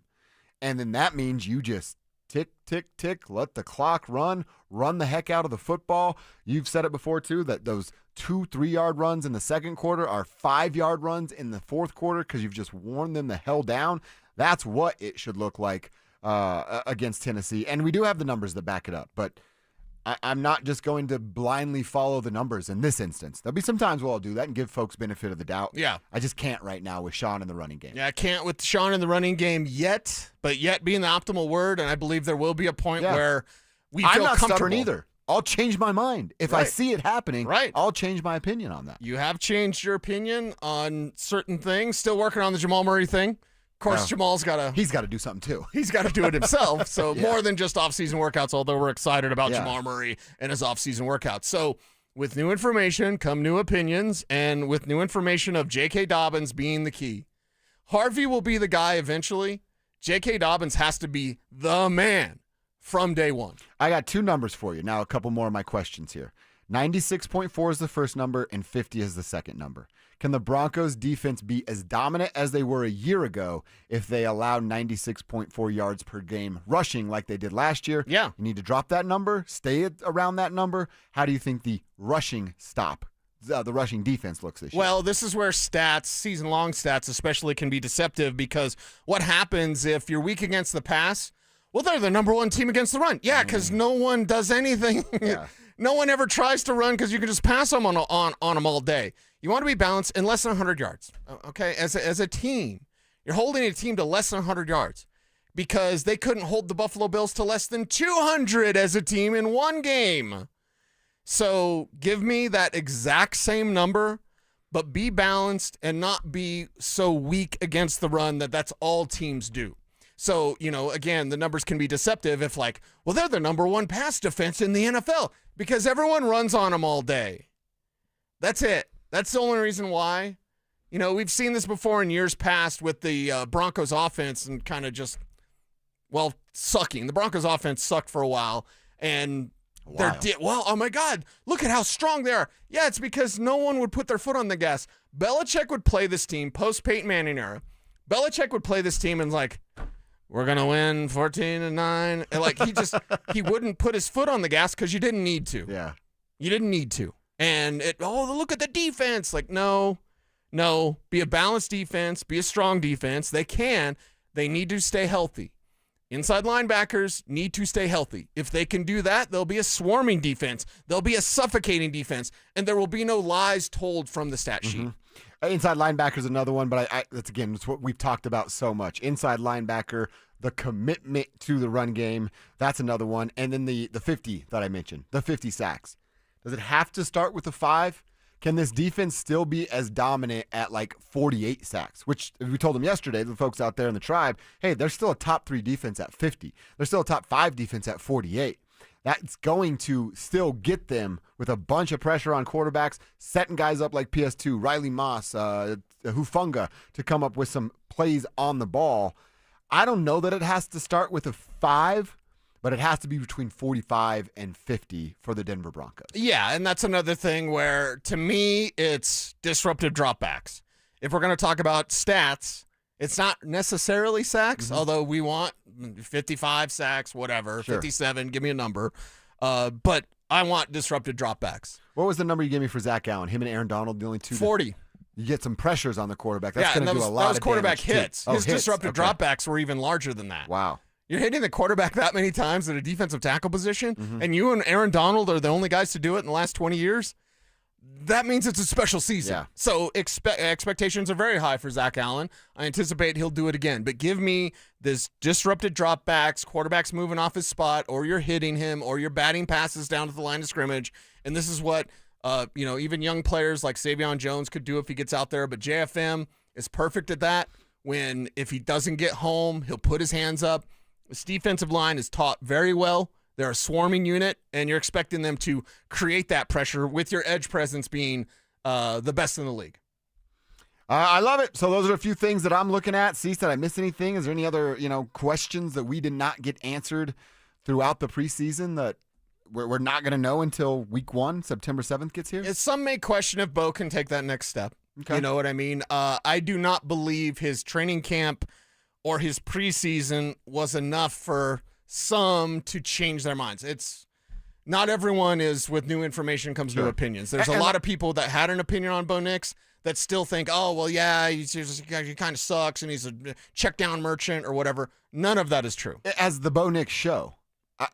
And then that means you just tick, tick, tick, let the clock run the heck out of the football. You've said it before, too, that those 2-3-yard runs in the second quarter are 5-yard runs in the fourth quarter because you've just worn them the hell down. That's what it should look like against Tennessee. And we do have the numbers that back it up. But I'm not just going to blindly follow the numbers in this instance. There'll be some times where I'll do that and give folks benefit of the doubt. Yeah. I just can't right now with Sean in the running game. Yeah, I can't with Sean in the running game yet, but yet being the optimal word, and I believe there will be a point where we feel I'm not comfortable. stubborn either. I'll change my mind. If I see it happening, I'll change my opinion on that. You have changed your opinion on certain things. Still working on the Jamal Murray thing. Of course, Jamal's he's got to do something too. He's got to do it himself. So more than just off-season workouts, although we're excited about Jamal Murray and his off-season workouts. So with new information come new opinions, and with new information of J.K. Dobbins being the key. Harvey will be the guy eventually. J.K. Dobbins has to be the man from day one. I got 2 numbers for you. Now a couple more of my questions here. 96.4 is the first number, and 50 is the second number. Can the Broncos defense be as dominant as they were a year ago if they allow 96.4 yards per game rushing like they did last year? Yeah. You need to drop that number, stay around that number. How do you think the rushing the rushing defense looks this year? Well, this is where stats, season-long stats especially, can be deceptive, because what happens if you're weak against the pass? Well, they're the number one team against the run. Yeah, because no one does anything. Yeah. No one ever tries to run because you can just pass them on them all day. You want to be balanced in less than 100 yards, okay? As a team, you're holding a team to less than 100 yards because they couldn't hold the Buffalo Bills to less than 200 as a team in one game. So give me that exact same number, but be balanced and not be so weak against the run that's all teams do. So, again, the numbers can be deceptive if they're the number one pass defense in the NFL because everyone runs on them all day. That's it. That's the only reason why. We've seen this before in years past with the Broncos offense and kind of just, sucking. The Broncos offense sucked for a while, and oh my God, look at how strong they are. Yeah, it's because no one would put their foot on the gas. Belichick would play this team post-Payton Manning era. Belichick would play this team and we're going to win 14-9. And he wouldn't put his foot on the gas because you didn't need to. Yeah. You didn't need to. And look at the defense. No, be a balanced defense, be a strong defense. They need to stay healthy. Inside linebackers need to stay healthy. If they can do that, there'll be a swarming defense. There'll be a suffocating defense, and there will be no lies told from the stat sheet. Inside linebacker is another one, but it's what we've talked about so much. Inside linebacker, the commitment to the run game, that's another one. And then the 50 that I mentioned, the 50 sacks. Does it have to start with a 5? Can this defense still be as dominant at 48 sacks? Which we told them yesterday, the folks out there in the tribe, hey, they're still a top 3 defense at 50. They're still a top 5 defense at 48. That's going to still get them with a bunch of pressure on quarterbacks, setting guys up like PS2, Riley Moss, Hufunga to come up with some plays on the ball. I don't know that it has to start with a 5, but it has to be between 45 and 50 for the Denver Broncos. Yeah, and that's another thing where, to me, it's disruptive dropbacks. If we're going to talk about stats, it's not necessarily sacks, although we want 55 sacks, whatever, Sure. 57, give me a number. But I want disruptive dropbacks. What was the number you gave me for Zach Allen? Him and Aaron Donald, the only two? 40. You get some pressures on the quarterback. That's going to do a lot that was of quarterback damage, hits. too. His Hits. disruptive Okay. dropbacks were even larger than that. Wow. You're hitting the quarterback that many times at a defensive tackle position, Mm-hmm. and you and Aaron Donald are the only guys to do it in the last 20 years. That means it's a special season. Yeah. So expectations are very high for Zach Allen. I anticipate he'll do it again. But give me this disrupted dropbacks, quarterbacks moving off his spot, or you're hitting him, or you're batting passes down to the line of scrimmage. And this is what even young players like Savion Jones could do if he gets out there. But JFM is perfect at that. If he doesn't get home, he'll put his hands up. This defensive line is taught very well. They're a swarming unit, and you're expecting them to create that pressure with your edge presence being the best in the league. I love it. So those are a few things that I'm looking at. Cease, did I miss anything? Is there any other questions that we did not get answered throughout the preseason that we're not going to know until week 1, September 7th gets here? Some may question if Bo can take that next step. Okay. You know what I mean? I do not believe his training camp or his preseason was enough for some to change their minds. It's not everyone is with new information comes new opinions. There's a lot of people that had an opinion on Bo Nix that still think, oh, well, yeah, he kind of sucks and he's a check down merchant or whatever. None of that is true. As the Bo Nix show,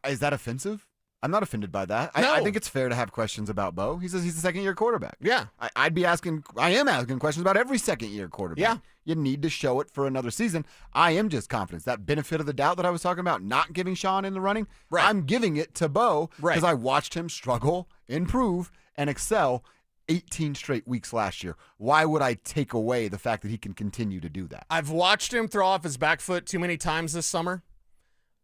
is that offensive? I'm not offended by that. No. I think it's fair to have questions about Bo. He's a second-year quarterback. Yeah. I am asking questions about every second-year quarterback. Yeah. You need to show it for another season. I am just confident. That benefit of the doubt that I was talking about, not giving Sean in the running, right. I'm giving it to Bo because Right. I watched him struggle, improve, and excel 18 straight weeks last year. Why would I take away the fact that he can continue to do that? I've watched him throw off his back foot too many times this summer.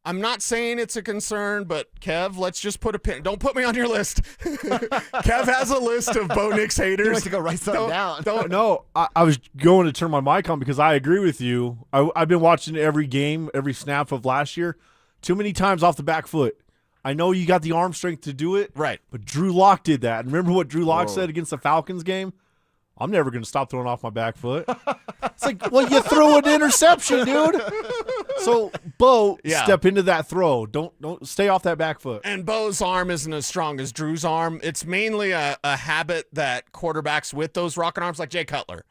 I'm not saying it's a concern, but Kev, let's just put a pin. Don't put me on your list. Kev has a list of Bo Nix haters. You like to go write something down. No, I was going to turn my mic on because I agree with you. I've been watching every game, every snap of last year. Too many times off the back foot. I know you got the arm strength to do it. Right. But Drew Lock did that. And remember what Drew Lock said against the Falcons game? I'm never going to stop throwing off my back foot. It's like, well, you threw an interception, dude. So, Bo, step into that throw. Don't stay off that back foot. And Bo's arm isn't as strong as Drew's arm. It's mainly a habit that quarterbacks with those rocket arms, like Jay Cutler.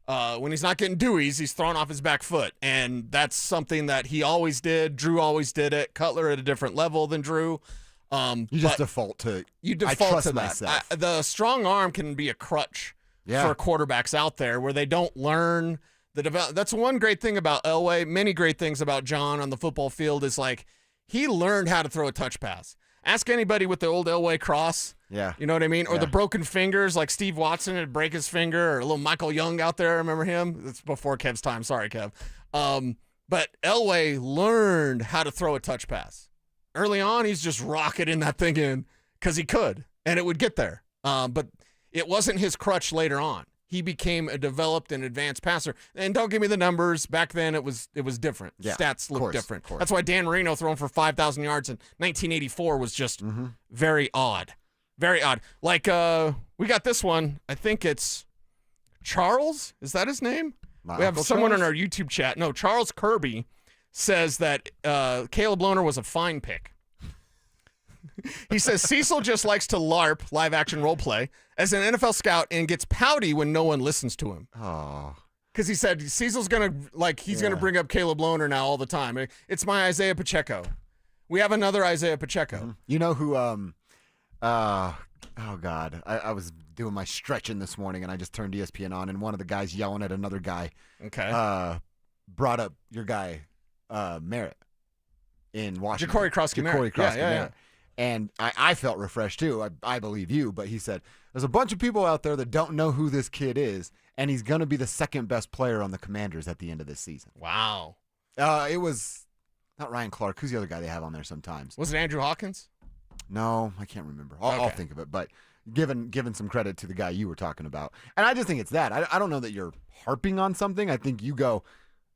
When he's not getting deweys, he's throwing off his back foot. And that's something that he always did. Drew always did it. Cutler at a different level than Drew. You just default to You default I trust to that. myself. The strong arm can be a crutch for quarterbacks out there where they don't learn the develop. That's one great thing about Elway. Many great things about John on the football field is like he learned how to throw a touch pass. Ask anybody with the old Elway cross. Yeah. You know what I mean? Or the broken fingers, like Steve Watson would break his finger, or a little Michael Young out there. Remember him? That's before Kev's time. Sorry, Kev. But Elway learned how to throw a touch pass. Early on, he's just rocketing that thing in because he could, and it would get there. But it wasn't his crutch later on. He became a developed and advanced passer. And don't give me the numbers. Back then, it was different. Yeah, Stats looked different. That's why Dan Marino throwing for 5,000 yards in 1984 was just very odd. Very odd. Like, we got this one. I think it's Charles. Is that his name? We have someone in our YouTube chat. No, Charles Kirby says that Caleb Lohner was a fine pick. He says Cecil just likes to LARP, live action role play, as an NFL scout and gets pouty when no one listens to him. Oh. Because he said Cecil's going to bring up Caleb Lohner now all the time. It's my Isaiah Pacheco. We have another Isaiah Pacheco. You know who, oh God, I was doing my stretching this morning and I just turned ESPN on and one of the guys yelling at another guy brought up your guy, Merritt in Washington. Ja'Cory Krosky-Merritt. Yeah. And I felt refreshed too. I believe you, but he said, there's a bunch of people out there that don't know who this kid is, and he's going to be the second best player on the Commanders at the end of this season. Wow. It was not Ryan Clark. Who's the other guy they have on there sometimes? Was it Andrew Hawkins? No, I can't remember. I'll think of it. But given some credit to the guy you were talking about. And I just think it's that. I don't know that you're harping on something. I think you go,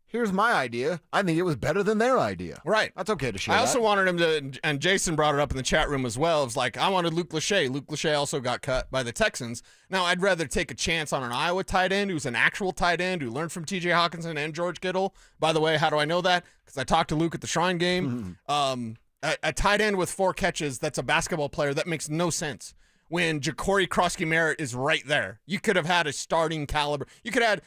here's my idea. I think it was better than their idea. Right. That's okay to share. I also wanted him to, and Jason brought it up in the chat room as well. It was like, I wanted Luke Lachey. Luke Lachey also got cut by the Texans. Now, I'd rather take a chance on an Iowa tight end who's an actual tight end who learned from T.J. Hawkinson and George Kittle. By the way, how do I know that? Because I talked to Luke at the Shrine game. A tight end with 4 catches that's a basketball player, that makes no sense. When Ja'Cory Krosky-Merritt is right there. You could have had a starting caliber. You could have had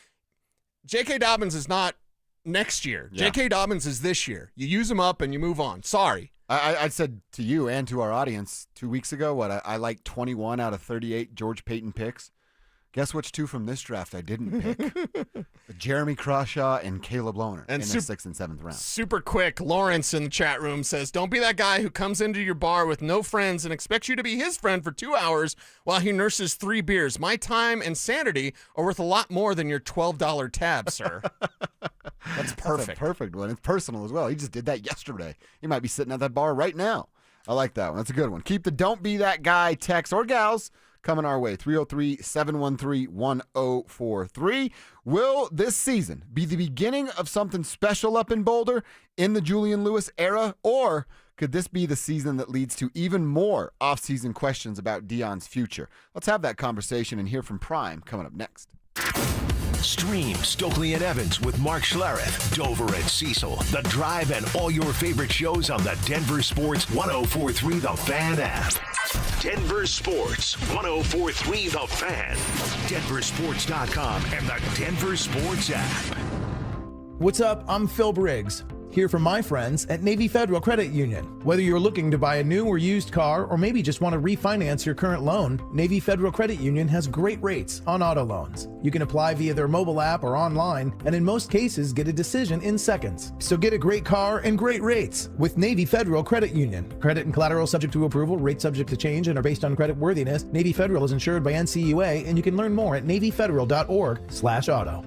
J.K. Dobbins is not next year. Yeah. J.K. Dobbins is this year. You use him up and you move on. Sorry. I said to you and to our audience 2 weeks ago, I like 21 out of 38 George Payton picks. Guess which 2 from this draft I didn't pick? Jeremy Crawshaw and Caleb Lohner in the 6th and 7th round. Super quick, Lawrence in the chat room says, don't be that guy who comes into your bar with no friends and expects you to be his friend for 2 hours while he nurses 3 beers. My time and sanity are worth a lot more than your $12 tab, sir. That's perfect. That's a perfect one. It's personal as well. He just did that yesterday. He might be sitting at that bar right now. I like that one. That's a good one. Keep the don't be that guy text or gals coming our way. 303-713-1043. Will this season be the beginning of something special up in Boulder in the Julian Lewis era, or could this be the season that leads to even more off-season questions about Deion's future? Let's have that conversation and hear from Prime coming up next. Stream Stokley and Evans with Mark Schlereth, Dover and Cecil, The Drive, and all your favorite shows on the Denver Sports 104.3 The Fan app. Denver Sports 104.3 The Fan, DenverSports.com, and the Denver Sports app. What's up? I'm Phil Briggs, here from my friends at Navy Federal Credit Union. Whether you're looking to buy a new or used car, or maybe just want to refinance your current loan, Navy Federal Credit Union has great rates on auto loans. You can apply via their mobile app or online, and in most cases, get a decision in seconds. So get a great car and great rates with Navy Federal Credit Union. Credit and collateral subject to approval, rates subject to change, and are based on credit worthiness. Navy Federal is insured by NCUA, and you can learn more at NavyFederal.org/auto.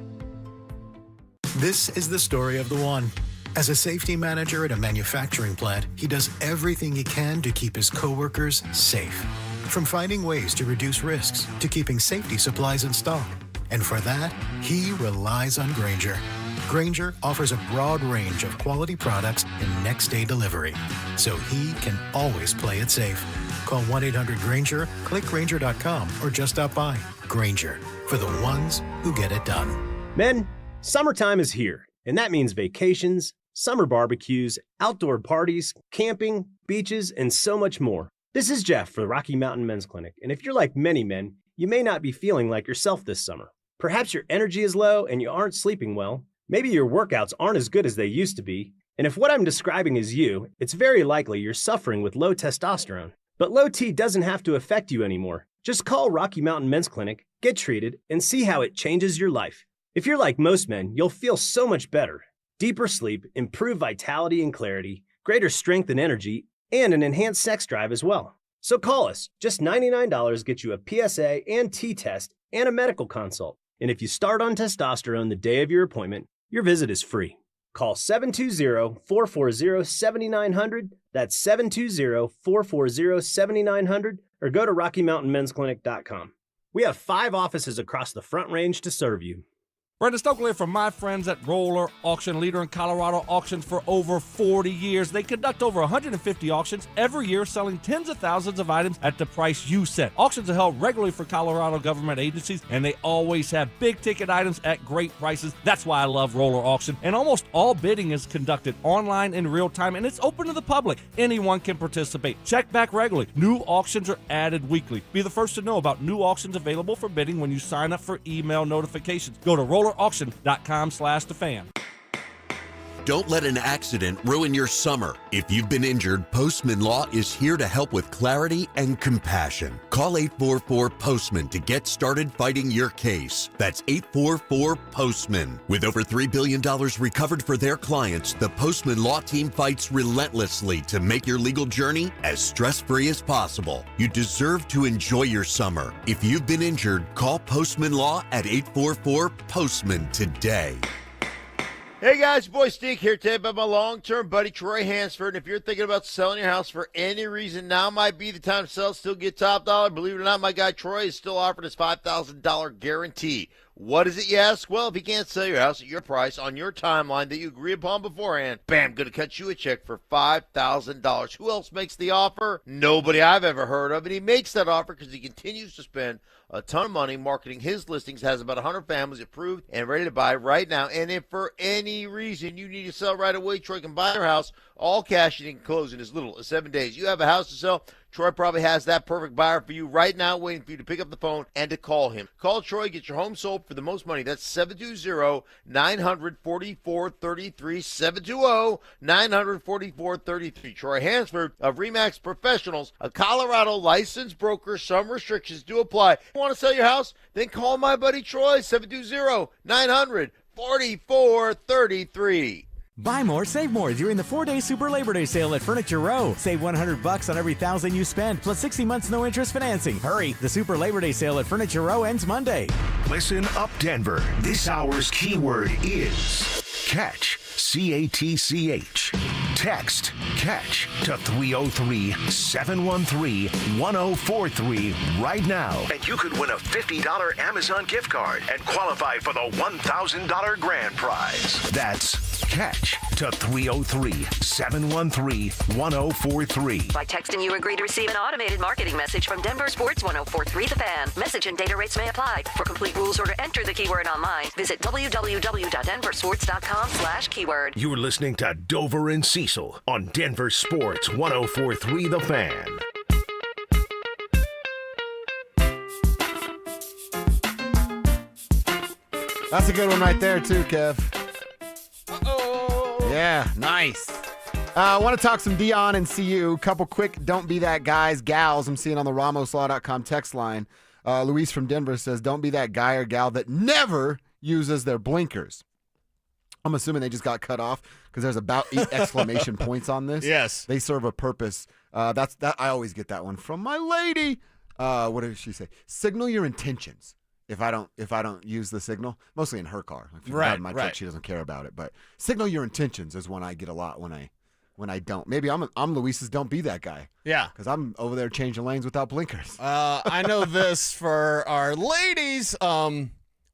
This is the story of the one. As a safety manager at a manufacturing plant, he does everything he can to keep his coworkers safe. From finding ways to reduce risks to keeping safety supplies in stock. And for that, he relies on Grainger, Grainger offers a broad range of quality products and next-day delivery, so he can always play it safe. Call 1-800-GRAINGER, click Grainger.com, or just stop by. Grainger, for the ones who get it done. Men, summertime is here, and that means vacations, summer barbecues, outdoor parties, camping, beaches, and so much more. This is Jeff for the Rocky Mountain Men's Clinic, and if you're like many men, you may not be feeling like yourself this summer. Perhaps your energy is low and you aren't sleeping well. Maybe your workouts aren't as good as they used to be. And if what I'm describing is you, it's very likely you're suffering with low testosterone. But low T doesn't have to affect you anymore. Just call Rocky Mountain Men's Clinic, get treated, and see how it changes your life. If you're like most men, you'll feel so much better. Deeper sleep, improved vitality and clarity, greater strength and energy, and an enhanced sex drive as well. So call us. Just $99 gets you a PSA and T-test and a medical consult. And if you start on testosterone the day of your appointment, your visit is free. Call 720-440-7900. That's 720-440-7900, or go to RockyMountainMen'sClinic.com. We have 5 offices across the Front Range to serve you. Brandon Stokley from my friends at Roller Auction, leader in Colorado auctions for over 40 years. They conduct over 150 auctions every year, selling tens of thousands of items at the price you set. Auctions are held regularly for Colorado government agencies, and they always have big-ticket items at great prices. That's why I love Roller Auction. And almost all bidding is conducted online in real time, and it's open to the public. Anyone can participate. Check back regularly. New auctions are added weekly. Be the first to know about new auctions available for bidding when you sign up for email notifications. Go to rollerauction.com/thefan. Don't let an accident ruin your summer. If you've been injured, Postman Law is here to help with clarity and compassion. Call 844-POSTMAN to get started fighting your case. That's 844-POSTMAN. With over $3 billion recovered for their clients, the Postman Law team fights relentlessly to make your legal journey as stress-free as possible. You deserve to enjoy your summer. If you've been injured, call Postman Law at 844-POSTMAN today. Hey guys, boy Stink here today about my long-term buddy Troy Hansford. And if you're thinking about selling your house for any reason, now might be the time to sell, still get top dollar. Believe it or not, my guy Troy is still offering his $5,000 guarantee. What is it, you ask? Well, if he can't sell your house at your price on your timeline that you agree upon beforehand, bam, going to cut you a check for $5,000. Who else makes the offer? Nobody I've ever heard of. And he makes that offer because he continues to spend a ton of money marketing his listings, has about 100 families approved and ready to buy right now. And if for any reason you need to sell right away, Troy can buy your house, all cash, and he can close in as little as 7 days. You have a house to sell, Troy probably has that perfect buyer for you right now, waiting for you to pick up the phone and to call him. Call Troy, get your home sold for the most money. That's 720-900-4433, 720-900-4433. Troy Hansford of RE/MAX Professionals, a Colorado licensed broker. Some restrictions do apply. You want to sell your house? Then call my buddy Troy, 720-900-4433. Buy more, save more during the 4-day Super Labor Day sale at Furniture Row. Save $100 on every $1,000 you spend, plus 60 months no interest financing. Hurry, the Super Labor Day sale at Furniture Row ends Monday. Listen up, Denver. This hour's keyword is catch. CATCH. Text catch to 303-713-1043 right now. And you could win a $50 Amazon gift card and qualify for the $1,000 grand prize. That's catch to 303-713-1043. By texting, you agree to receive an automated marketing message from DenverSports 1043 The Fan. Message and data rates may apply. For complete rules or to enter the keyword online, visit www.denversports.com/keyword. You're listening to Dover and Cecil on Denver Sports 1043 The Fan. That's a good one right there, too, Kev. Uh-oh. Yeah, nice. I want to talk some Dion and CU. Couple quick don't be that guys, gals I'm seeing on the RamosLaw.com text line. Luis from Denver says, don't be that guy or gal that never uses their blinkers. I'm assuming they just got cut off because there's about 8 exclamation points on this. Yes. They serve a purpose. That's I always get that one from my lady. What does she say? Signal your intentions. If I don't use the signal, mostly in her car. If right, in my truck, she doesn't care about it. But signal your intentions is one I get a lot when I don't. Maybe I'm Luis's don't be that guy. Yeah. Because I'm over there changing lanes without blinkers. I know this for our ladies.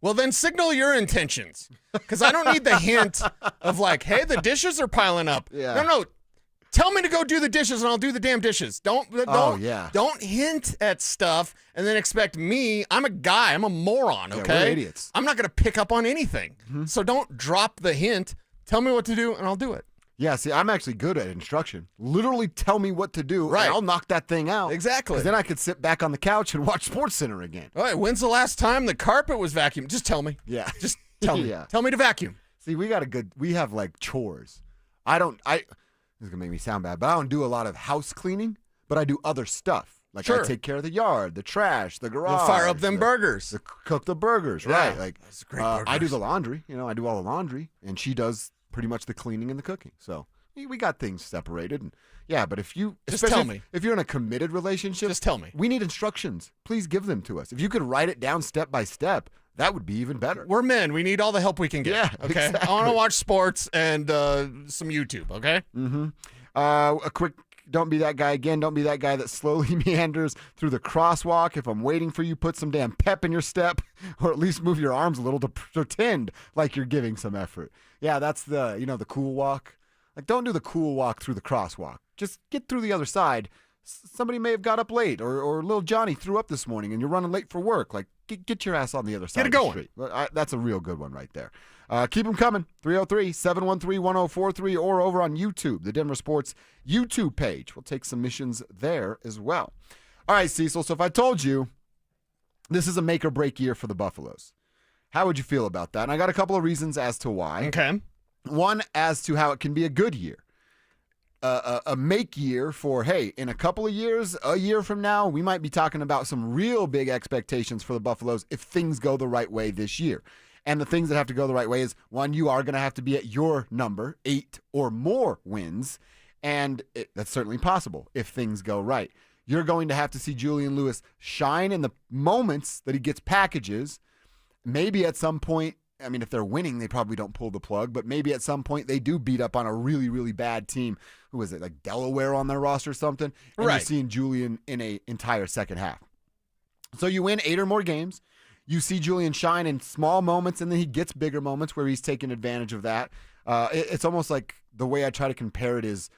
Well, then signal your intentions, because I don't need the hint of like, hey, the dishes are piling up. Yeah. No. Tell me to go do the dishes, and I'll do the damn dishes. Don't hint at stuff and then expect me. I'm a guy. I'm a moron, okay? Yeah, we're idiots. I'm not going to pick up on anything. So don't drop the hint. Tell me what to do, and I'll do it. Yeah, see, I'm actually good at instruction. Literally tell me what to do, Right. and I'll knock that thing out. Exactly. 'Cause then I could sit back on the couch and watch SportsCenter again. All right, when's the last time the carpet was vacuumed? Just tell me. Yeah. Just tell me. Yeah. Tell me to vacuum. See, we have like chores. This is going to make me sound bad, but I don't do a lot of house cleaning, but I do other stuff. Like Sure. I take care of the yard, the trash, the garage. You'll fire up them burgers. Cook the burgers, Yeah, right. Like that's great I do burgers. the laundry. I do all the laundry, and she does pretty much the cleaning and the cooking. So we got things separated. And yeah, but if you, Just especially tell me. if you're in a committed relationship, Just tell me. We need instructions. Please give them to us. If you could write it down step by step, that would be even better. We're men. We need all the help we can get. Yeah, Okay. exactly. I want to watch sports and some YouTube. Okay. Mm-hmm. A quick, don't be that guy again. Don't be that guy that slowly meanders through the crosswalk. If I'm waiting for you, put some damn pep in your step, or at least move your arms a little to pretend like you're giving some effort. Yeah, that's the cool walk. Like, don't do the cool walk through the crosswalk. Just get through the other side. Somebody may have got up late, or little Johnny threw up this morning, and you're running late for work. Like, get your ass on the other side of the going. street. That's a real good one right there. Keep them coming. 303-713-1043 or over on YouTube, the Denver Sports YouTube page. We'll take submissions there as well. All right, Cecil, so if I told you this is a make or break year for the Buffaloes, how would you feel about that? And I got a couple of reasons as to why. Okay. One, as to how it can be a good year. A make year for, hey, in a couple of years, a year from now, we might be talking about some real big expectations for the Buffaloes if things go the right way this year. And the things that have to go the right way is, one, you are going to have to be at your number, 8 or more wins. And that's certainly possible if things go right. You're going to have to see Julian Lewis shine in the moments that he gets packages. Maybe at some point, I mean, if they're winning, they probably don't pull the plug, but maybe at some point they do beat up on a really, really bad team. Who is it, like Delaware on their roster or something? And Right. You're seeing Julian in an entire second half. So you win 8 or more games. You see Julian shine in small moments, and then he gets bigger moments where he's taking advantage of that. It's almost like the way I try to compare it is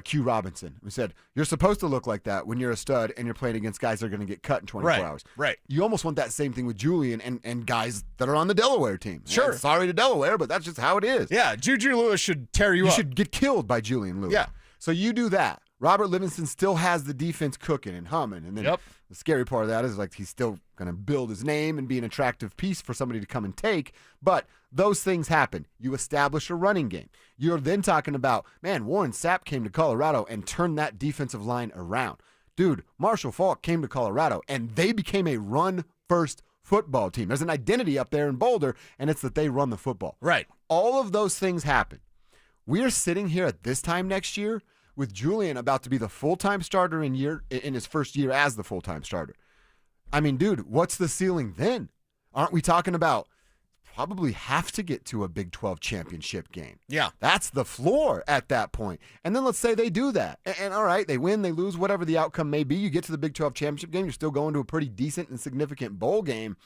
Q Robinson. We said, you're supposed to look like that when you're a stud and you're playing against guys that are going to get cut in 24 hours. Right. You almost want that same thing with Julian and guys that are on the Delaware team. Sure. And sorry to Delaware, but that's just how it is. Yeah. Juju Lewis should tear you You up. should get killed by Julian Lewis. Yeah. So you do that. Robert Livingston still has the defense cooking and humming. And then the scary part of that is like he's still going to build his name and be an attractive piece for somebody to come and take. But those things happen. You establish a running game. You're then talking about, man, Warren Sapp came to Colorado and turned that defensive line around. Dude, Marshall Faulk came to Colorado and they became a run-first football team. There's an identity up there in Boulder, and it's that they run the football. Right. All of those things happen. We are sitting here at this time next year with Julian about to be the full-time starter in his first year as the full-time starter. I mean, dude, what's the ceiling then? Aren't we talking about probably have to get to a Big 12 championship game? Yeah. That's the floor at that point. And then let's say they do that. And all right, they win, they lose, whatever the outcome may be. You get to the Big 12 championship game, you're still going to a pretty decent and significant bowl game.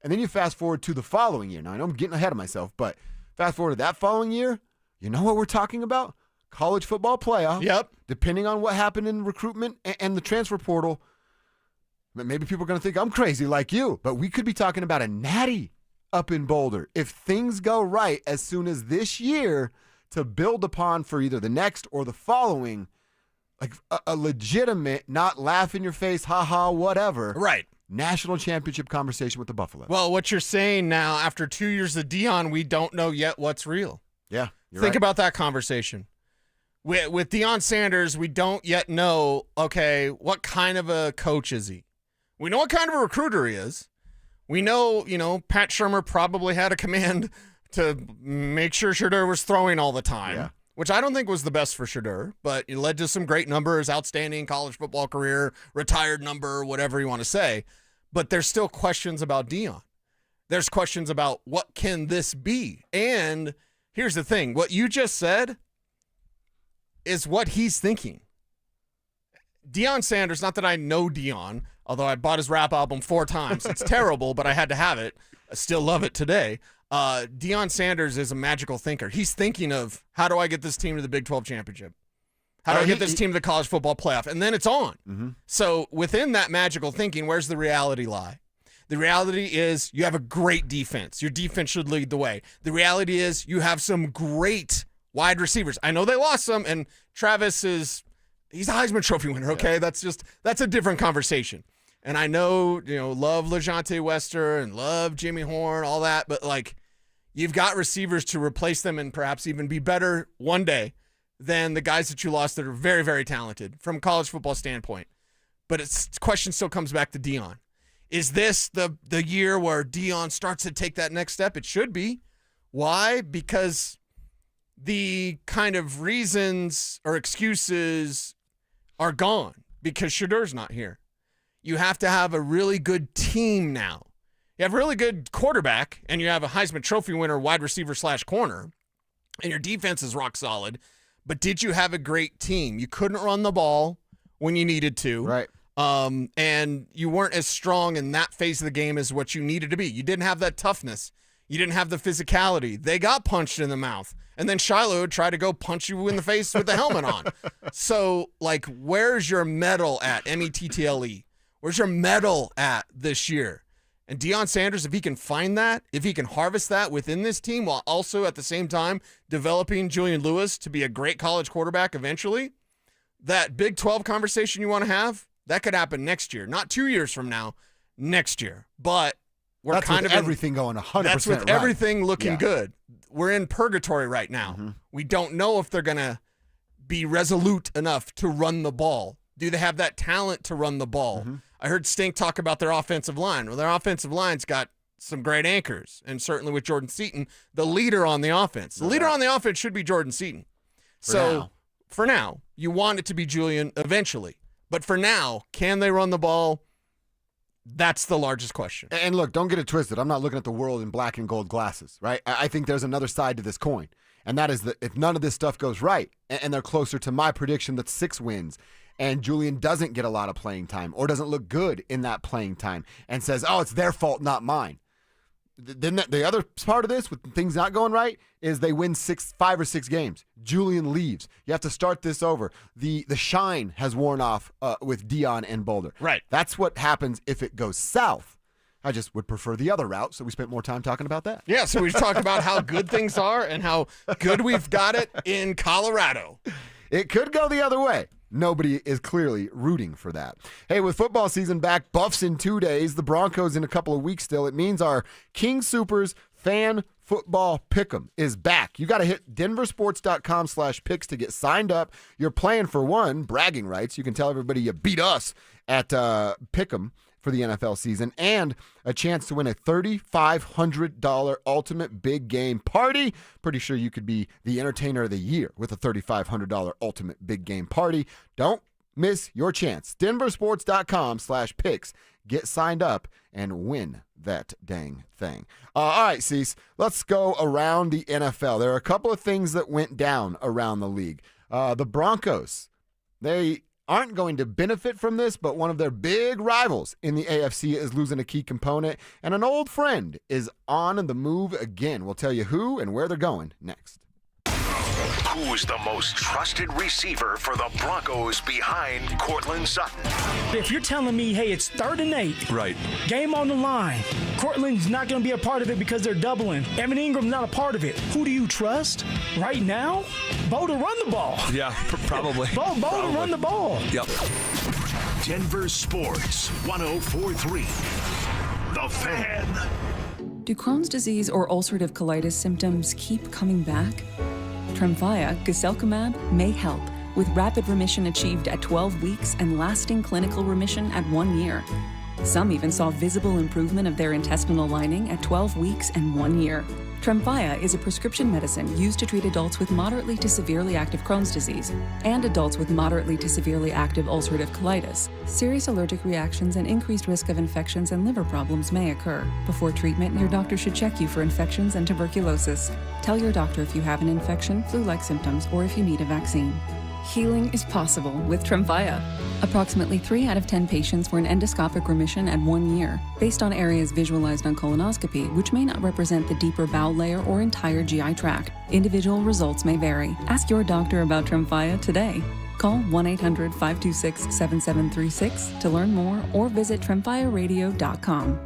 And then you fast forward to the following year. Now, I know I'm getting ahead of myself, but fast forward to that following year, you know what we're talking about? College football playoff. Yep. Depending on what happened in recruitment and the transfer portal, maybe people are going to think I'm crazy like you, but we could be talking about a natty up in Boulder if things go right as soon as this year to build upon for either the next or the following, like a legitimate, not laugh in your face, ha-ha, whatever. Right. National championship conversation with the Buffalo. Well, what you're saying now, after 2 years of Deion, we don't know yet what's real. Yeah. Think about that conversation. With Deion Sanders, we don't yet know, okay, what kind of a coach is he? We know what kind of a recruiter he is. We know, Pat Shurmur probably had a command to make sure Shedeur was throwing all the time, which I don't think was the best for Shedeur, but it led to some great numbers, outstanding college football career, retired number, whatever you want to say. But there's still questions about Deion. There's questions about what can this be? And here's the thing. What you just said is what he's thinking. Deion Sanders, not that I know Deion, although I bought his rap album 4 times. It's terrible, but I had to have it. still love it today. Deion Sanders is a magical thinker. He's thinking of, how do I get this team to the Big 12 championship? How do I get this team to the college football playoff? And then it's on. Mm-hmm. So within that magical thinking, where's the reality lie? The reality is you have a great defense. Your defense should lead the way. The reality is you have some great wide receivers. I know they lost some, and Travis he's a Heisman Trophy winner, okay? Yeah. That's a different conversation. And I know, love LeJontay Wester and love Jimmy Horn, all that, but you've got receivers to replace them and perhaps even be better one day than the guys that you lost that are very, very talented from a college football standpoint. But the question still comes back to Deion. Is this the year where Deion starts to take that next step? It should be. Why? Because the kind of reasons or excuses are gone because Shedur's not here. You have to have a really good team now. You have a really good quarterback, and you have a Heisman Trophy winner wide receiver / corner, and your defense is rock solid. But did you have a great team? You couldn't run the ball when you needed to. Right. And you weren't as strong in that phase of the game as what you needed to be. You didn't have that toughness. You didn't have the physicality. They got punched in the mouth. And then Shiloh tried to go punch you in the face with the helmet on. So, where's your medal at, METTLE? Where's your medal at this year? And Deion Sanders, if he can find that, if he can harvest that within this team while also at the same time developing Julian Lewis to be a great college quarterback eventually, that Big 12 conversation you want to have, that could happen next year. Not 2 years from now, next year. But we're that's kind with of everything going 100% That's with right. everything looking good. We're in purgatory right now. Mm-hmm. We don't know if they're going to be resolute enough to run the ball. Do they have that talent to run the ball? Mm-hmm. I heard Stink talk about their offensive line. Well, their offensive line's got some great anchors, and certainly with Jordan Seaton, the leader on the offense. The leader on the offense should be Jordan Seaton. For now, you want it to be Julian eventually. But for now, can they run the ball? That's the largest question. And look, don't get it twisted. I'm not looking at the world in black and gold glasses, right? I think there's another side to this coin, and that is that if none of this stuff goes right, and they're closer to my prediction that's 6 wins, and Julian doesn't get a lot of playing time or doesn't look good in that playing time and says, oh, it's their fault, not mine. Then the other part of this, with things not going right, is they win 5 or 6 games. Julian leaves. You have to start this over. The shine has worn off with Deion and Boulder. Right. That's what happens if it goes south. I just would prefer the other route, so we spent more time talking about that. Yeah, so we've talked about how good things are and how good we've got it in Colorado. It could go the other way. Nobody is clearly rooting for that. Hey, with football season back, Buffs in 2 days, the Broncos in a couple of weeks still, it means our King Soopers fan football pick'em is back. You got to hit DenverSports.com/picks to get signed up. You're playing for one, bragging rights. You can tell everybody you beat us at pick'em for the NFL season, and a chance to win a $3,500 ultimate big game party. Pretty sure you could be the entertainer of the year with a $3,500 ultimate big game party. Don't miss your chance. DenverSports.com/picks. Get signed up and win that dang thing. All right, Cease, let's go around the NFL. There are a couple of things that went down around the league. The Broncos, they aren't going to benefit from this, but one of their big rivals in the AFC is losing a key component, and an old friend is on the move again. We'll tell you who and where they're going next. Who's the most trusted receiver for the Broncos behind Courtland Sutton? If you're telling me, hey, it's 3rd and 8, right, game on the line, Courtland's not going to be a part of it because they're doubling. Evan Ingram's not a part of it. Who do you trust right now? Bo to run the ball. Yeah, probably. Bo to run the ball. Yep. Denver Sports 104.3. The Fan. Do Crohn's disease or ulcerative colitis symptoms keep coming back? Tremfya, guselkumab, may help, with rapid remission achieved at 12 weeks and lasting clinical remission at 1 year. Some even saw visible improvement of their intestinal lining at 12 weeks and 1 year. Tremfya is a prescription medicine used to treat adults with moderately to severely active Crohn's disease and adults with moderately to severely active ulcerative colitis. Serious allergic reactions and increased risk of infections and liver problems may occur. Before treatment, your doctor should check you for infections and tuberculosis. Tell your doctor if you have an infection, flu-like symptoms, or if you need a vaccine. Healing is possible with Tremfya. Approximately 3 out of 10 patients were in endoscopic remission at 1 year, based on areas visualized on colonoscopy, which may not represent the deeper bowel layer or entire GI tract. Individual results may vary. Ask your doctor about Tremfya today. Call 1-800-526-7736 to learn more or visit TremfyaRadio.com.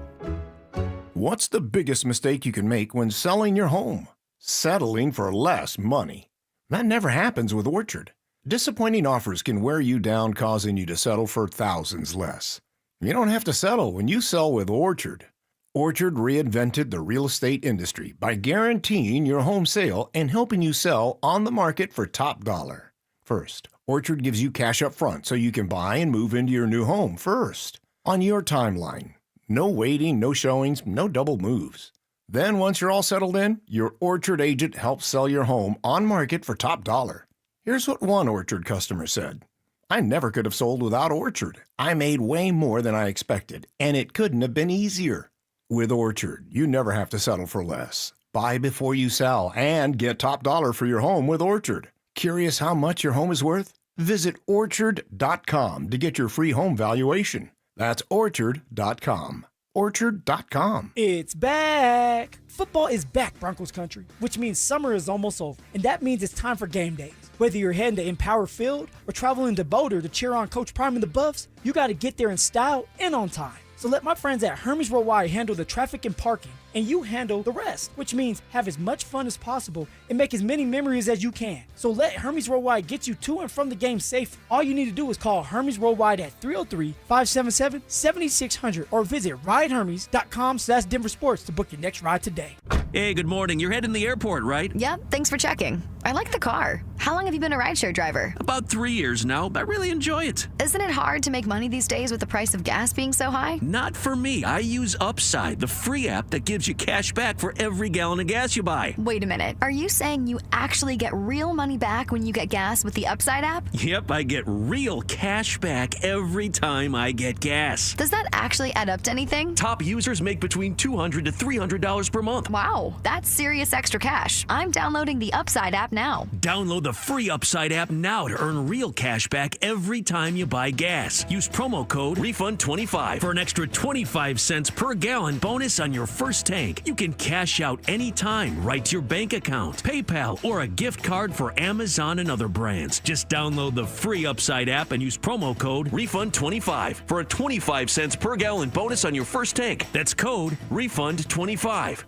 What's the biggest mistake you can make when selling your home? Settling for less money. That never happens with Orchard. Disappointing offers can wear you down, causing you to settle for thousands less. You don't have to settle when you sell with Orchard. Orchard reinvented the real estate industry by guaranteeing your home sale and helping you sell on the market for top dollar. First, Orchard gives you cash up front so you can buy and move into your new home first, on your timeline. No waiting, no showings, no double moves. Then once you're all settled in, your Orchard agent helps sell your home on market for top dollar. Here's what one Orchard customer said. I never could have sold without Orchard. I made way more than I expected, and it couldn't have been easier. With Orchard, you never have to settle for less. Buy before you sell and get top dollar for your home with Orchard. Curious how much your home is worth? Visit Orchard.com to get your free home valuation. That's Orchard.com. Orchard.com. It's back! Football is back, Broncos country, which means summer is almost over, and that means it's time for game days. Whether you're heading to Empower Field or traveling to Boulder to cheer on Coach Prime and the Buffs, you got to get there in style and on time. So let my friends at Hermes Worldwide handle the traffic and parking, and you handle the rest, which means have as much fun as possible and make as many memories as you can. So let Hermes Worldwide get you to and from the game safe. All you need to do is call Hermes Worldwide at 303-577-7600 or visit ridehermes.com/DenverSports to book your next ride today. Hey, good morning. You're heading to the airport, right? Yep, thanks for checking. I like the car. How long have you been a rideshare driver? About 3 years now. I really enjoy it. Isn't it hard to make money these days with the price of gas being so high? Not for me. I use Upside, the free app that gives you cash back for every gallon of gas you buy. Wait a minute. Are you saying you actually get real money back when you get gas with the Upside app? Yep, I get real cash back every time I get gas. Does that actually add up to anything? Top users make between $200 to $300 per month. Wow, that's serious extra cash. I'm downloading the Upside app now. Download the free Upside app now to earn real cash back every time you buy gas. Use promo code REFUND25 for an extra 25 cents per gallon bonus on your first tank. You can cash out anytime right to your bank account, PayPal, or a gift card for Amazon and other brands. Just download the free Upside app and use promo code REFUND25 for a 25 cents per gallon bonus on your first tank. That's code REFUND25.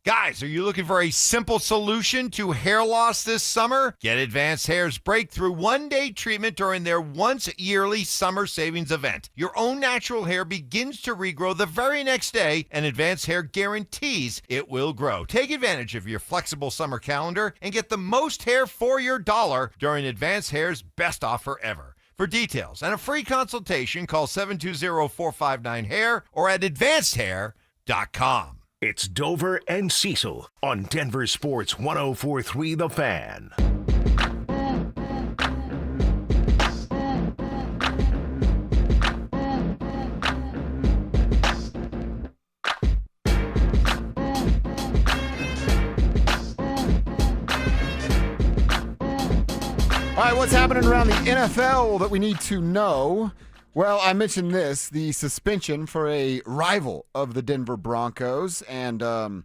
Guys, are you looking for a simple solution to hair loss this summer? Get Advanced Hair's breakthrough one-day treatment during their once-yearly summer savings event. Your own natural hair begins to regrow the very next day, and Advanced Hair guarantees it will grow. Take advantage of your flexible summer calendar and get the most hair for your dollar during Advanced Hair's best offer ever. For details and a free consultation, call 720-459-HAIR or at advancedhair.com. It's Dover and Cecil on Denver Sports 104.3 The Fan. All right, what's happening around the NFL that we need to know? Well, I mentioned this, the suspension for a rival of the Denver Broncos and the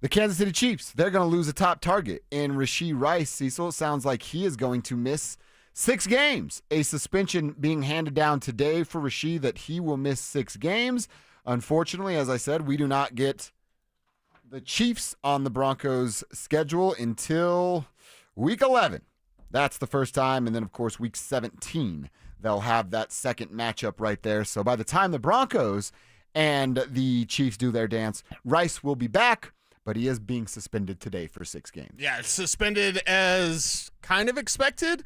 Kansas City Chiefs. They're going to lose a top target in Rashee Rice. Cecil, it sounds like he is going to miss 6 games. A suspension being handed down today for Rashee that he will miss 6 games. Unfortunately, as I said, we do not get the Chiefs on the Broncos' schedule until Week 11. That's the first time. And then, of course, Week 17. They'll have that second matchup right there. So by the time the Broncos and the Chiefs do their dance, Rice will be back, but he is being suspended today for 6 games. Yeah, it's suspended as kind of expected,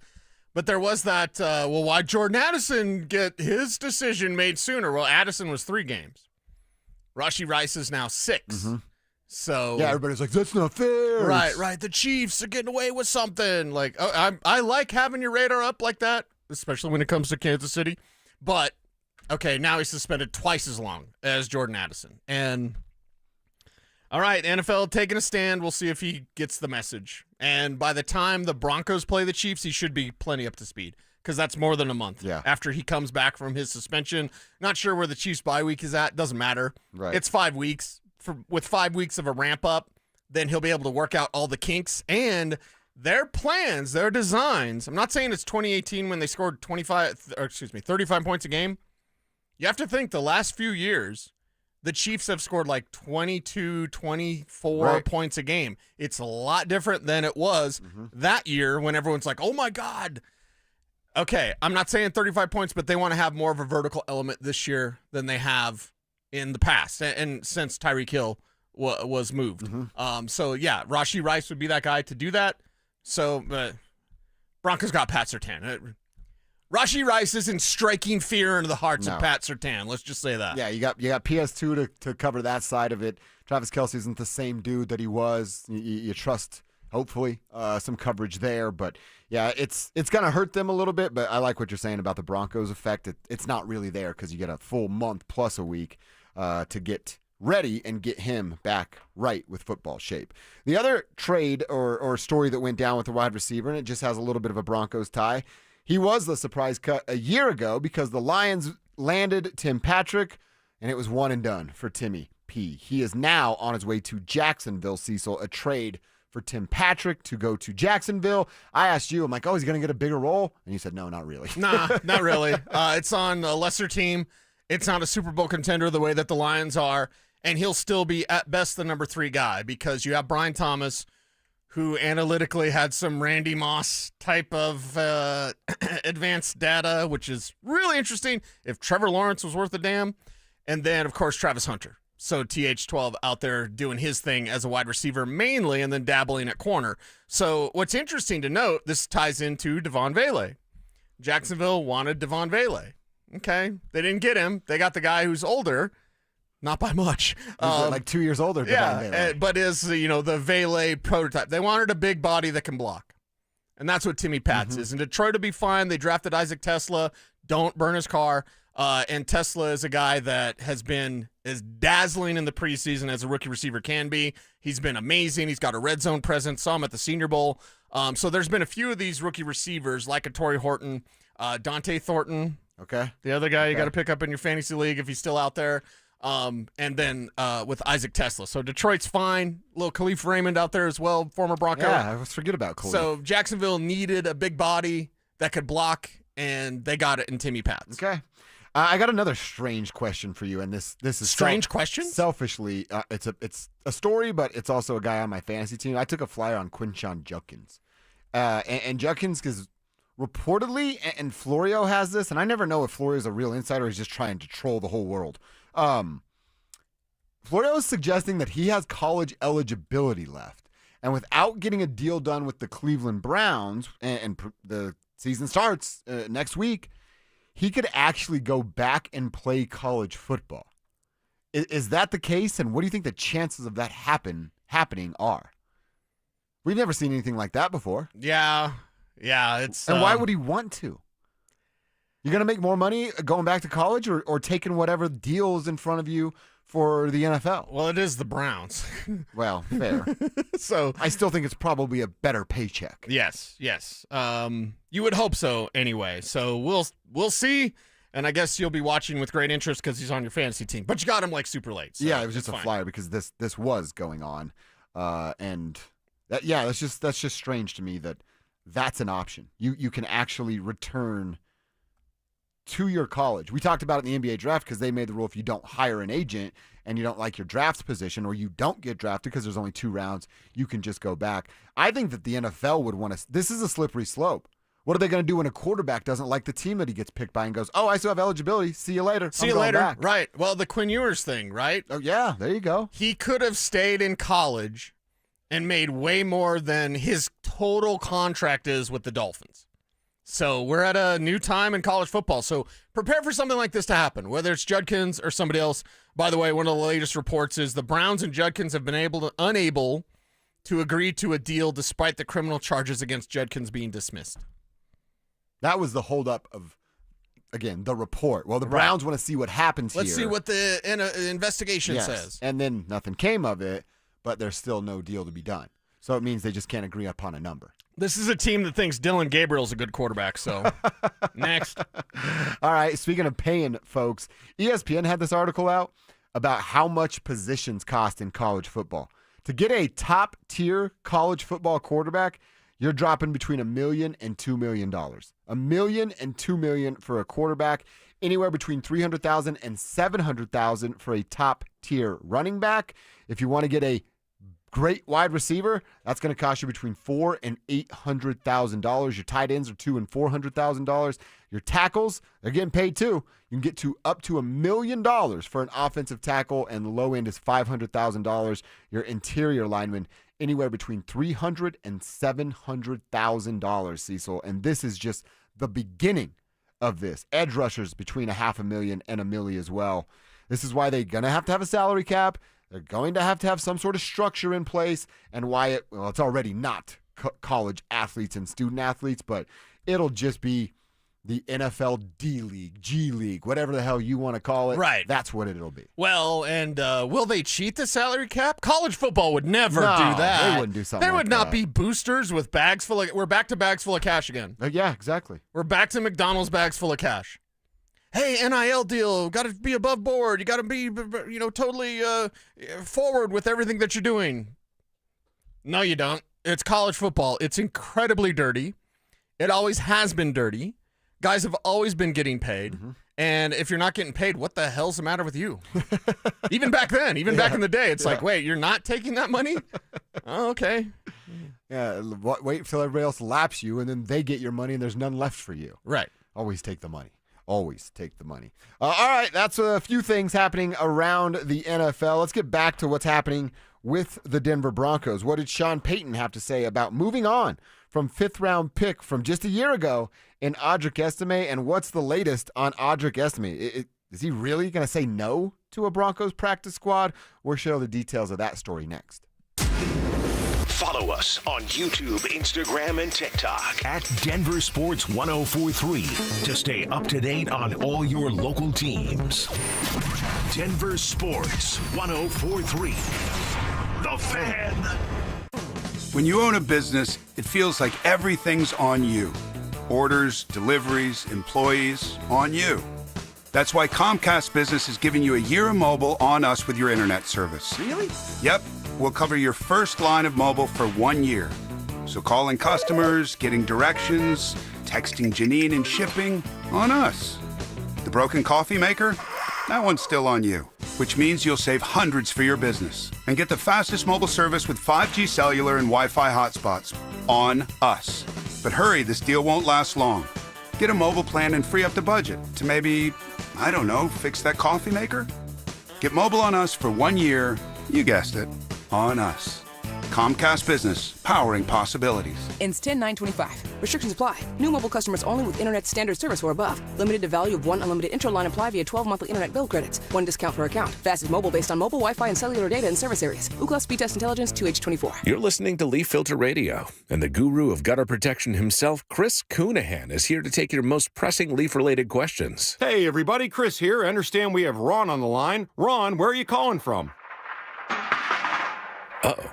but there was that, why'd Jordan Addison get his decision made sooner? Well, Addison was 3 games. Rashee Rice is now 6. Mm-hmm. So yeah, everybody's like, that's not fair. Right. The Chiefs are getting away with something. Like, I like having your radar up like that, especially when it comes to Kansas City. But, okay, now he's suspended twice as long as Jordan Addison. And All right, NFL taking a stand. We'll see if he gets the message. And by the time the Broncos play the Chiefs, he should be plenty up to speed because that's more than a month after he comes back from his suspension. Not sure where the Chiefs' bye week is at. Doesn't matter. Right. It's 5 weeks. With 5 weeks of a ramp-up, then he'll be able to work out all the kinks. And their plans, their designs, I'm not saying it's 2018 when they scored 35 points a game. You have to think the last few years, the Chiefs have scored like 22, 24 points a game. It's a lot different than it was that year when everyone's like, oh, my God. Okay, I'm not saying 35 points, but they want to have more of a vertical element this year than they have in the past and since Tyreek Hill was moved. So, yeah, Rashee Rice would be that guy to do that. So, Broncos got Pat Surtain. Rashee Rice isn't striking fear into the hearts of Pat Surtain. Let's just say that. Yeah, you got PS2 to cover that side of it. Travis Kelce isn't the same dude that he was. You trust, hopefully, some coverage there. But, yeah, it's going to hurt them a little bit. But I like what you're saying about the Broncos effect. It's not really there because you get a full month plus a week to get ready and get him back right with football shape. The other trade or story that went down with the wide receiver, and it just has a little bit of a Broncos tie, he was the surprise cut a year ago because the Lions landed Tim Patrick, and it was one and done for Timmy P. He is now on his way to Jacksonville, Cecil, a trade for Tim Patrick to go to Jacksonville. I asked you, I'm like, oh, he's going to get a bigger role? And you said, no, not really. Nah, not really. It's on a lesser team. It's not a Super Bowl contender the way that the Lions are, and he'll still be at best the number 3 guy because you have Brian Thomas, who analytically had some Randy Moss type of advanced data, which is really interesting if Trevor Lawrence was worth a damn. And then, of course, Travis Hunter. So TH12 out there doing his thing as a wide receiver mainly and then dabbling at corner. So what's interesting to note, this ties into Devon Vele. Jacksonville wanted Devon Vele. Okay, they didn't get him. They got the guy who's older. Not by much. Like 2 years older. Yeah, but is the Vele prototype. They wanted a big body that can block. And that's what Timmy Pats is. And Detroit will be fine. They drafted Isaac Tesla. Don't burn his car. And Tesla is a guy that has been as dazzling in the preseason as a rookie receiver can be. He's been amazing. He's got a red zone presence. Saw him at the Senior Bowl. So there's been a few of these rookie receivers like a Torrey Horton, Dante Thornton. Okay. The other guy you got to pick up in your fantasy league if he's still out there. And then with Isaac Tesla. So Detroit's fine. Little Khalif Raymond out there as well, former Bronco. Yeah, I forget about Khalif. So Jacksonville needed a big body that could block, and they got it in Timmy Pats. Okay. I got another strange question for you, and this is strange question. Selfishly, it's a story, but it's also a guy on my fantasy team. I took a flyer on Quinshon Judkins, and Judkins because reportedly, and Florio has this, and I never know if Florio's a real insider or he's just trying to troll the whole world. Florio is suggesting that he has college eligibility left, and without getting a deal done with the Cleveland Browns, and the season starts next week, he could actually go back and play college football. Is that the case? And what do you think the chances of that happening are? We've never seen anything like that before. Yeah, it's. And why would he want to? You're going to make more money going back to college or taking whatever deals in front of you for the NFL? Well, it is the Browns. Well, fair. So I still think it's probably a better paycheck. Yes. You would hope so anyway. So we'll see. And I guess you'll be watching with great interest because he's on your fantasy team. But you got him like super late. So yeah, it was just a flyer because this was going on. That's just strange to me that that's an option. You can actually return to your college. We talked about it in the NBA draft because they made the rule if you don't hire an agent and you don't like your draft position or you don't get drafted because there's only 2 rounds, you can just go back. I think that the NFL would want to. This is a slippery slope. What are they going to do when a quarterback doesn't like the team that he gets picked by and goes, oh, I still have eligibility. See you later. See you later. Back. Right. Well, the Quinn Ewers thing, right? Oh, yeah. There you go. He could have stayed in college and made way more than his total contract is with the Dolphins. So we're at a new time in college football. So prepare for something like this to happen, whether it's Judkins or somebody else. By the way, one of the latest reports is the Browns and Judkins have been unable to agree to a deal despite the criminal charges against Judkins being dismissed. That was the holdup of, again, the report. Well, the Browns want to see what happens Let's see what the investigation says. And then nothing came of it. but there's still no deal to be done. So it means they just can't agree upon a number. This is a team that thinks Dylan Gabriel's a good quarterback, so next. All right, speaking of paying folks, ESPN had this article out about how much positions cost in college football. To get a top-tier college football quarterback, you're dropping between $1 million and $2 million. $1 million and $2 million for a quarterback, anywhere between $300,000 and $700,000 for a top-tier running back. If you want to get a great wide receiver, that's going to cost you between $400,000 and $800,000. Your tight ends are $200,000 and $400,000. Your tackles, they're getting paid too. You can get to up to $1 million for an offensive tackle, and the low end is $500,000. Your interior lineman, anywhere between $300,000 and $700,000, Cecil. And this is just the beginning of this. Edge rushers between $500,000 and $1 million as well. This is why they're going to have a salary cap. They're going to have some sort of structure in place, and why it's already not college athletes and student athletes, but it'll just be the NFL D-League, G-League, whatever the hell you want to call it. Right. That's what it'll be. Well, and will they cheat the salary cap? College football would never do that. They wouldn't do something There would like not that. be boosters with bags full of... We're back to bags full of cash again. Yeah, exactly. We're back to McDonald's bags full of cash. Hey, NIL deal, got to be above board. You got to be, totally forward with everything that you're doing. No, you don't. It's college football. It's incredibly dirty. It always has been dirty. Guys have always been getting paid. Mm-hmm. And if you're not getting paid, what the hell's the matter with you? Even back then, back in the day, it's like, wait, you're not taking that money? Oh, okay. Yeah, wait until everybody else laps you, and then they get your money, and there's none left for you. Right. Always take the money. Always take the money. All right, that's a few things happening around the NFL. Let's get back to what's happening with the Denver Broncos. What did Sean Payton have to say about moving on from fifth-round pick from just a year ago in Audric Estime, and what's the latest on Audric Estime? Is he really going to say no to a Broncos practice squad? We'll share the details of that story next. Follow us on YouTube, Instagram, and TikTok at Denver Sports 1043 to stay up to date on all your local teams. Denver Sports 1043. The Fan. When you own a business, it feels like everything's on you. Orders, deliveries, employees, on you. That's why Comcast Business is giving you a year of mobile on us with your internet service. Really? Yep. We'll cover your first line of mobile for 1 year. So calling customers, getting directions, texting Janine and shipping, on us. The broken coffee maker? That one's still on you, which means you'll save hundreds for your business and get the fastest mobile service with 5G cellular and Wi-Fi hotspots, on us. But hurry, this deal won't last long. Get a mobile plan and free up the budget to maybe, I don't know, fix that coffee maker? Get mobile on us for 1 year, you guessed it, on us. Comcast Business, powering possibilities. Ends 10/9/25. Restrictions apply. New mobile customers only with internet standard service or above. Limited to value of one unlimited intro-line apply via 12 monthly internet bill credits. One discount per account. Fastest mobile based on mobile Wi-Fi and cellular data in service areas. Ookla Speed Test Intelligence 2H24. You're listening to Leaf Filter Radio, and the guru of gutter protection himself, Chris Coonahan, is here to take your most pressing leaf-related questions. Hey, everybody. Chris here. I understand we have Ron on the line. Ron, where are you calling from? Uh-oh.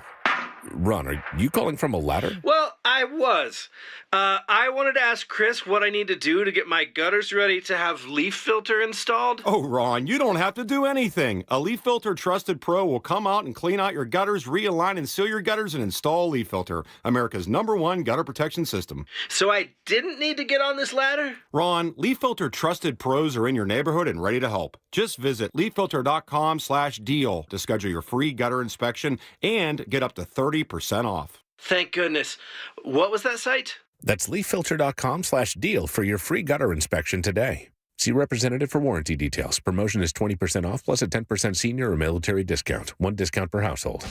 Ron, are you calling from a ladder? Well, I was. I wanted to ask Chris what I need to do to get my gutters ready to have leaf filter installed. Oh, Ron, you don't have to do anything. A Leaf Filter Trusted Pro will come out and clean out your gutters, realign and seal your gutters, and install Leaf Filter, America's #1 gutter protection system. So I didn't need to get on this ladder? Ron, Leaf Filter Trusted Pros are in your neighborhood and ready to help. Just visit leaffilter.com/deal to schedule your free gutter inspection and get up to 30% off. Thank goodness. What was that site? That's leaffilter.com/deal for your free gutter inspection today. See representative for warranty details. Promotion is 20% off plus a 10% senior or military discount. One discount per household.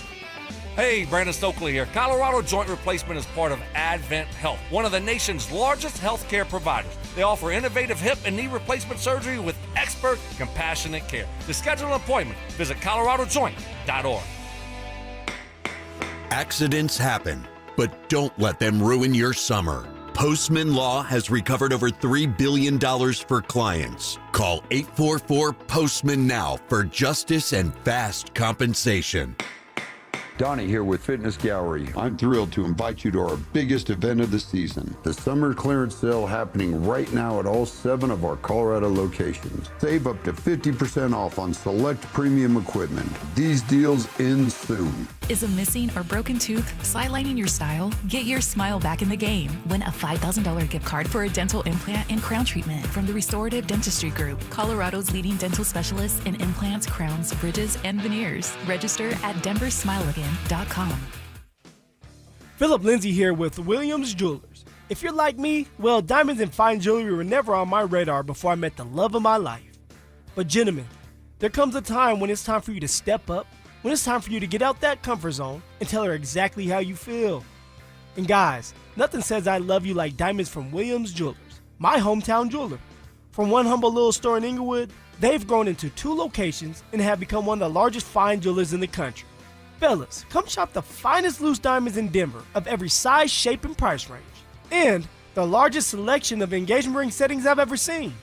Hey, Brandon Stokley here. Colorado Joint Replacement is part of Advent Health, one of the nation's largest healthcare providers. They offer innovative hip and knee replacement surgery with expert, compassionate care. To schedule an appointment, visit coloradojoint.org. Accidents happen, but don't let them ruin your summer. Postman Law has recovered over $3 billion for clients. Call 844-POSTMAN now for justice and fast compensation. Donnie here with Fitness Gallery. I'm thrilled to invite you to our biggest event of the season, the summer clearance sale happening right now at all 7 of our Colorado locations. Save up to 50% off on select premium equipment. These deals end soon. Is a missing or broken tooth sidelining your style? Get your smile back in the game. Win a $5,000 gift card for a dental implant and crown treatment from the Restorative Dentistry Group, Colorado's leading dental specialists in implants, crowns, bridges, and veneers. Register at DenverSmileAgain.com. Phillip Lindsay here with Williams Jewelers. If you're like me, well, diamonds and fine jewelry were never on my radar before I met the love of my life. But gentlemen, there comes a time when it's time for you to step up, when it's time for you to get out that comfort zone and tell her exactly how you feel. And guys, nothing says I love you like diamonds from Williams Jewelers, my hometown jeweler. From one humble little store in Inglewood, they've grown into 2 locations and have become one of the largest fine jewelers in the country. Fellas, come shop the finest loose diamonds in Denver of every size, shape, and price range. And the largest selection of engagement ring settings I've ever seen.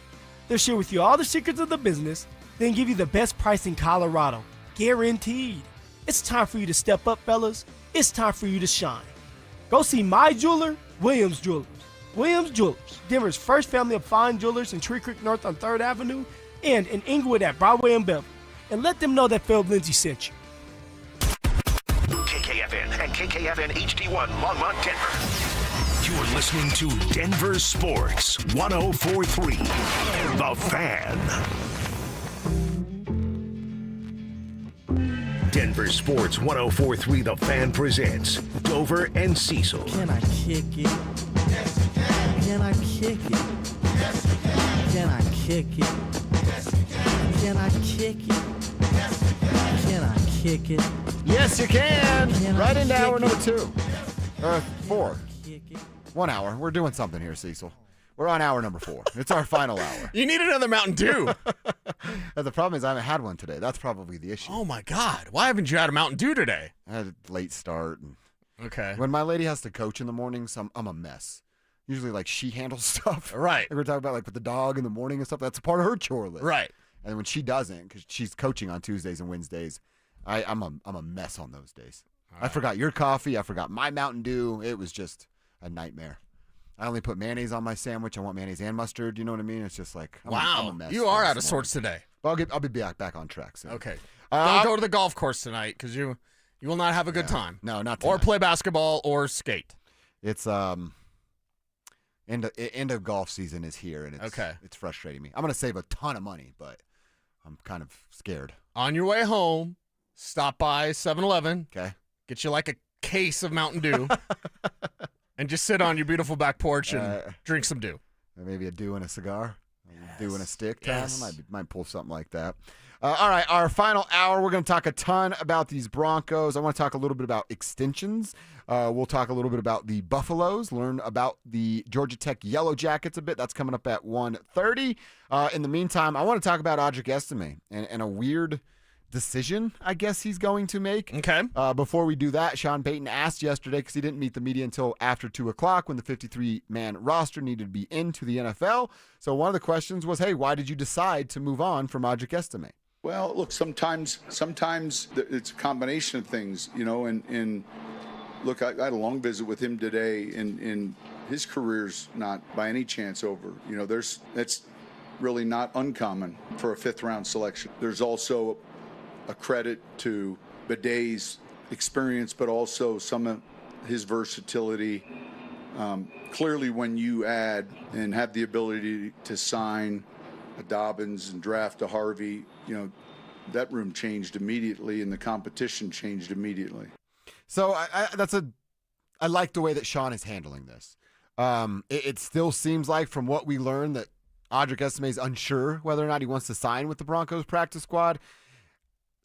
They'll share with you all the secrets of the business, then give you the best price in Colorado. Guaranteed. It's time for you to step up, fellas. It's time for you to shine. Go see my jeweler, Williams Jewelers. Williams Jewelers, Denver's first family of fine jewelers in Tree Creek North on 3rd Avenue and in Inglewood at Broadway and Beverly. And let them know that Phillip Lindsay sent you. KKFN and KKFN HD1 Longmont, Denver. You're listening to Denver Sports 104.3. The Fan. Denver Sports 104.3 The Fan presents Dover and Cecil. Can I kick it? Yes, you can. Can I kick it? Yes, you can. Can I kick it? Yes, you can. Can I kick it? Yes, you can. Can I kick it? Yes, you can. Right into hour number 2. 4. 1 hour. We're doing something here, Cecil. We're on hour number 4. It's our final hour. You need another Mountain Dew. The problem is I haven't had one today. That's probably the issue. Oh, my God. Why haven't you had a Mountain Dew today? I had a late start. And okay. When my lady has to coach in the mornings, I'm a mess. Usually, like, she handles stuff. Right. Like we're talking about, like, with the dog in the morning and stuff. That's a part of her chore list. Right. And when she doesn't, because she's coaching on Tuesdays and Wednesdays, I'm a mess on those days. I forgot your coffee. I forgot my Mountain Dew. It was just a nightmare. I only put mayonnaise on my sandwich. I want mayonnaise and mustard. You know what I mean? It's just like, I'm a mess. You are out of sorts today. Well, I'll be back on track soon. Okay. Don't go to the golf course tonight because you will not have a good time. No, not tonight. Or play basketball or skate. It's end of golf season is here, and it's frustrating me. I'm going to save a ton of money, but I'm kind of scared. On your way home, stop by 7-Eleven. Okay. Get you like a case of Mountain Dew. And just sit on your beautiful back porch and drink some dew. Maybe a dew and a cigar. Dew and a stick time. Yes. I might pull something like that. All right, our final hour, we're going to talk a ton about these Broncos. I want to talk a little bit about extensions. We'll talk a little bit about the Buffaloes, learn about the Georgia Tech Yellow Jackets a bit. That's coming up at 1:30. In the meantime, I want to talk about Audric Estime and a weird decision I guess he's going to make. Okay. Before we do that, Sean Payton asked yesterday, because he didn't meet the media until after 2 o'clock when the 53-man roster needed to be into the NFL. So one of the questions was, hey, why did you decide to move on from Audric Estime? Well, look, sometimes it's a combination of things, you know, and look, I had a long visit with him today, and his career's not by any chance over. You know, that's really not uncommon for a 5th-round selection. There's also a credit to Bidet's experience, but also some of his versatility. Clearly, when you add and have the ability to sign a Dobbins and draft a Harvey, you know, that room changed immediately and the competition changed immediately. So I like the way that Sean is handling this. It still seems like, from what we learned, that Audric Estime is unsure whether or not he wants to sign with the Broncos practice squad.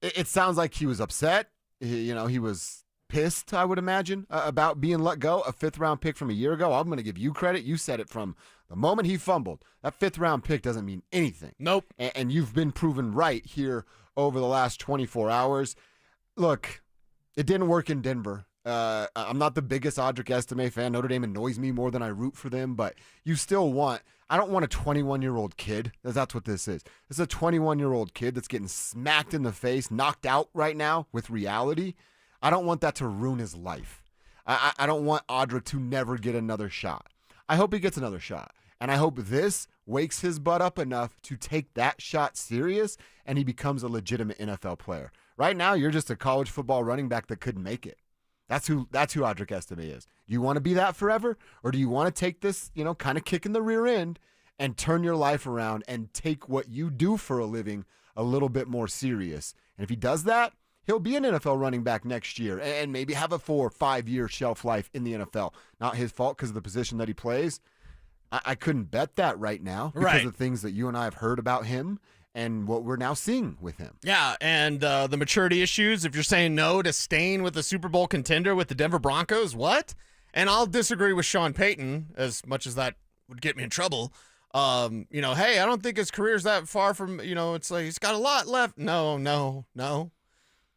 It sounds like he was upset. He was pissed, I would imagine, about being let go. A 5th-round pick from a year ago. I'm going to give you credit. You said it from the moment he fumbled. That 5th-round pick doesn't mean anything. Nope. And you've been proven right here over the last 24 hours. Look, it didn't work in Denver. I'm not the biggest Audric Estime fan. Notre Dame annoys me more than I root for them, but you still want – I don't want a 21-year-old kid. That's what this is. This is a 21-year-old kid that's getting smacked in the face, knocked out right now with reality. I don't want that to ruin his life. I don't want Audric to never get another shot. I hope he gets another shot. And I hope this wakes his butt up enough to take that shot serious and he becomes a legitimate NFL player. Right now, you're just a college football running back that couldn't make it. That's who Audric Estime is. Do you want to be that forever? Or do you want to take this, kind of kick in the rear end and turn your life around and take what you do for a living a little bit more serious? And if he does that, he'll be an NFL running back next year and maybe have a 4 or 5 year shelf life in the NFL. Not his fault because of the position that he plays. I couldn't bet that right now because of things that you and I have heard about him and what we're now seeing with him. Yeah, and the maturity issues, if you're saying no to staying with the Super Bowl contender with the Denver Broncos, what? And I'll disagree with Sean Payton as much as that would get me in trouble. Hey, I don't think his career's that far from, it's like he's got a lot left. No,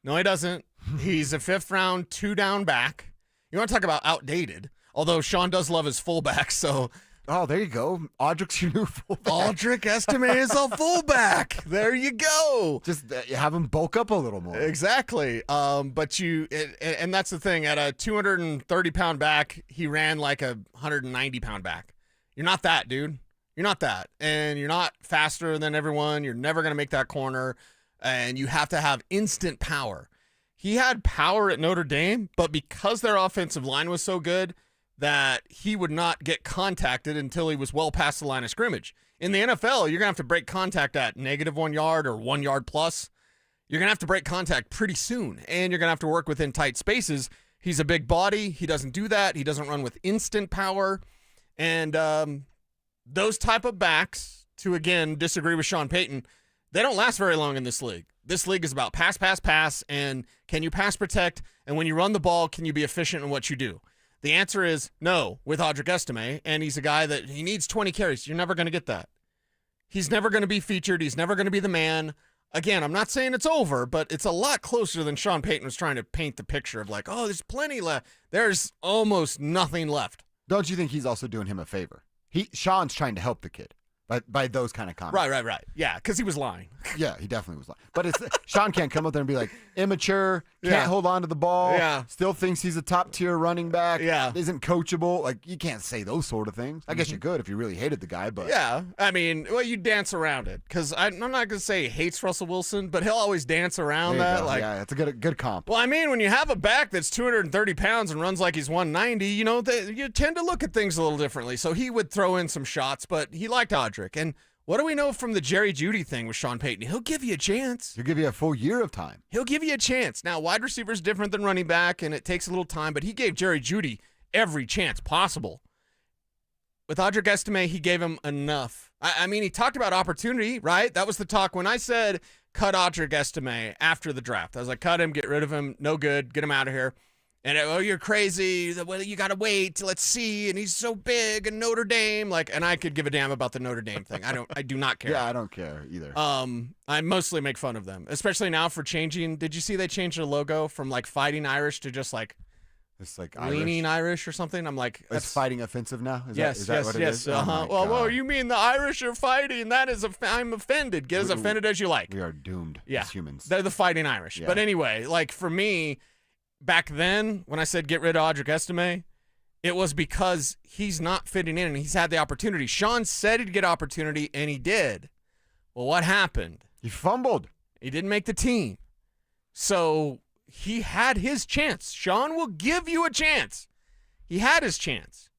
he doesn't. He's a 5th round, 2-down back. You want to talk about outdated, although Sean does love his fullback, so... Oh, there you go. Audric's your new fullback. Audric Estime is a fullback. There you go. Just have him bulk up a little more. Exactly. And that's the thing. At a 230-pound back, he ran like a 190-pound back. You're not that, dude. You're not that. And you're not faster than everyone. You're never going to make that corner. And you have to have instant power. He had power at Notre Dame, but because their offensive line was so good, that he would not get contacted until he was well past the line of scrimmage. In the NFL, you're going to have to break contact at -1 yard or 1 yard plus. You're going to have to break contact pretty soon, and you're going to have to work within tight spaces. He's a big body. He doesn't do that. He doesn't run with instant power. And those type of backs, to, again, disagree with Sean Payton, they don't last very long in this league. This league is about pass, and can you pass protect? And when you run the ball, can you be efficient in what you do? The answer is no with Audric Estime, and he's a guy that he needs 20 carries. You're never going to get that. He's never going to be featured. He's never going to be the man. Again, I'm not saying it's over, but it's a lot closer than Sean Payton was trying to paint the picture of like, oh, there's plenty left. There's almost nothing left. Don't you think he's also doing him a favor? Sean's trying to help the kid. By those kind of comments. Right. Yeah, because he was lying. Yeah, he definitely was lying. But Sean can't come up there and be like, immature, can't hold on to the ball, still thinks he's a top-tier running back, isn't coachable. Like, you can't say those sort of things. I guess you could if you really hated the guy, but... Yeah, I mean, well, you dance around it. Because I'm not going to say he hates Russell Wilson, but he'll always dance around that. Like, yeah, it's a good comp. Well, I mean, when you have a back that's 230 pounds and runs like he's 190, you tend to look at things a little differently. So he would throw in some shots, but he liked Audric. And what do we know from the Jerry Jeudy thing with Sean Payton? He'll give you a chance. He'll give you a full year of time. He'll give you a chance. Now, wide receiver is different than running back, and it takes a little time, but he gave Jerry Jeudy every chance possible. With Audric Estime, he gave him enough. I mean, he talked about opportunity, right? That was the talk when I said cut Audric Estime after the draft. I was like, cut him, get rid of him, no good, get him out of here. And, you're crazy. Well, you got to wait. Let's see. And he's so big and Notre Dame. And I could give a damn about the Notre Dame thing. I do not care. Yeah, I don't care either. I mostly make fun of them, especially now for changing. Did you see they changed their logo from Fighting Irish to just it's like leaning Irish or something? I'm like, it's fighting offensive now? Is yes, that what it is? Uh-huh. Well, you mean the Irish are fighting? That is, I'm offended. Get as offended as you like. We are doomed as humans. They're the Fighting Irish. Yeah. But anyway, for me, back then, when I said get rid of Audric Estime, it was because he's not fitting in and he's had the opportunity. Sean said he'd get opportunity, and he did. Well, what happened? He fumbled. He didn't make the team. So he had his chance. Sean will give you a chance. He had his chance.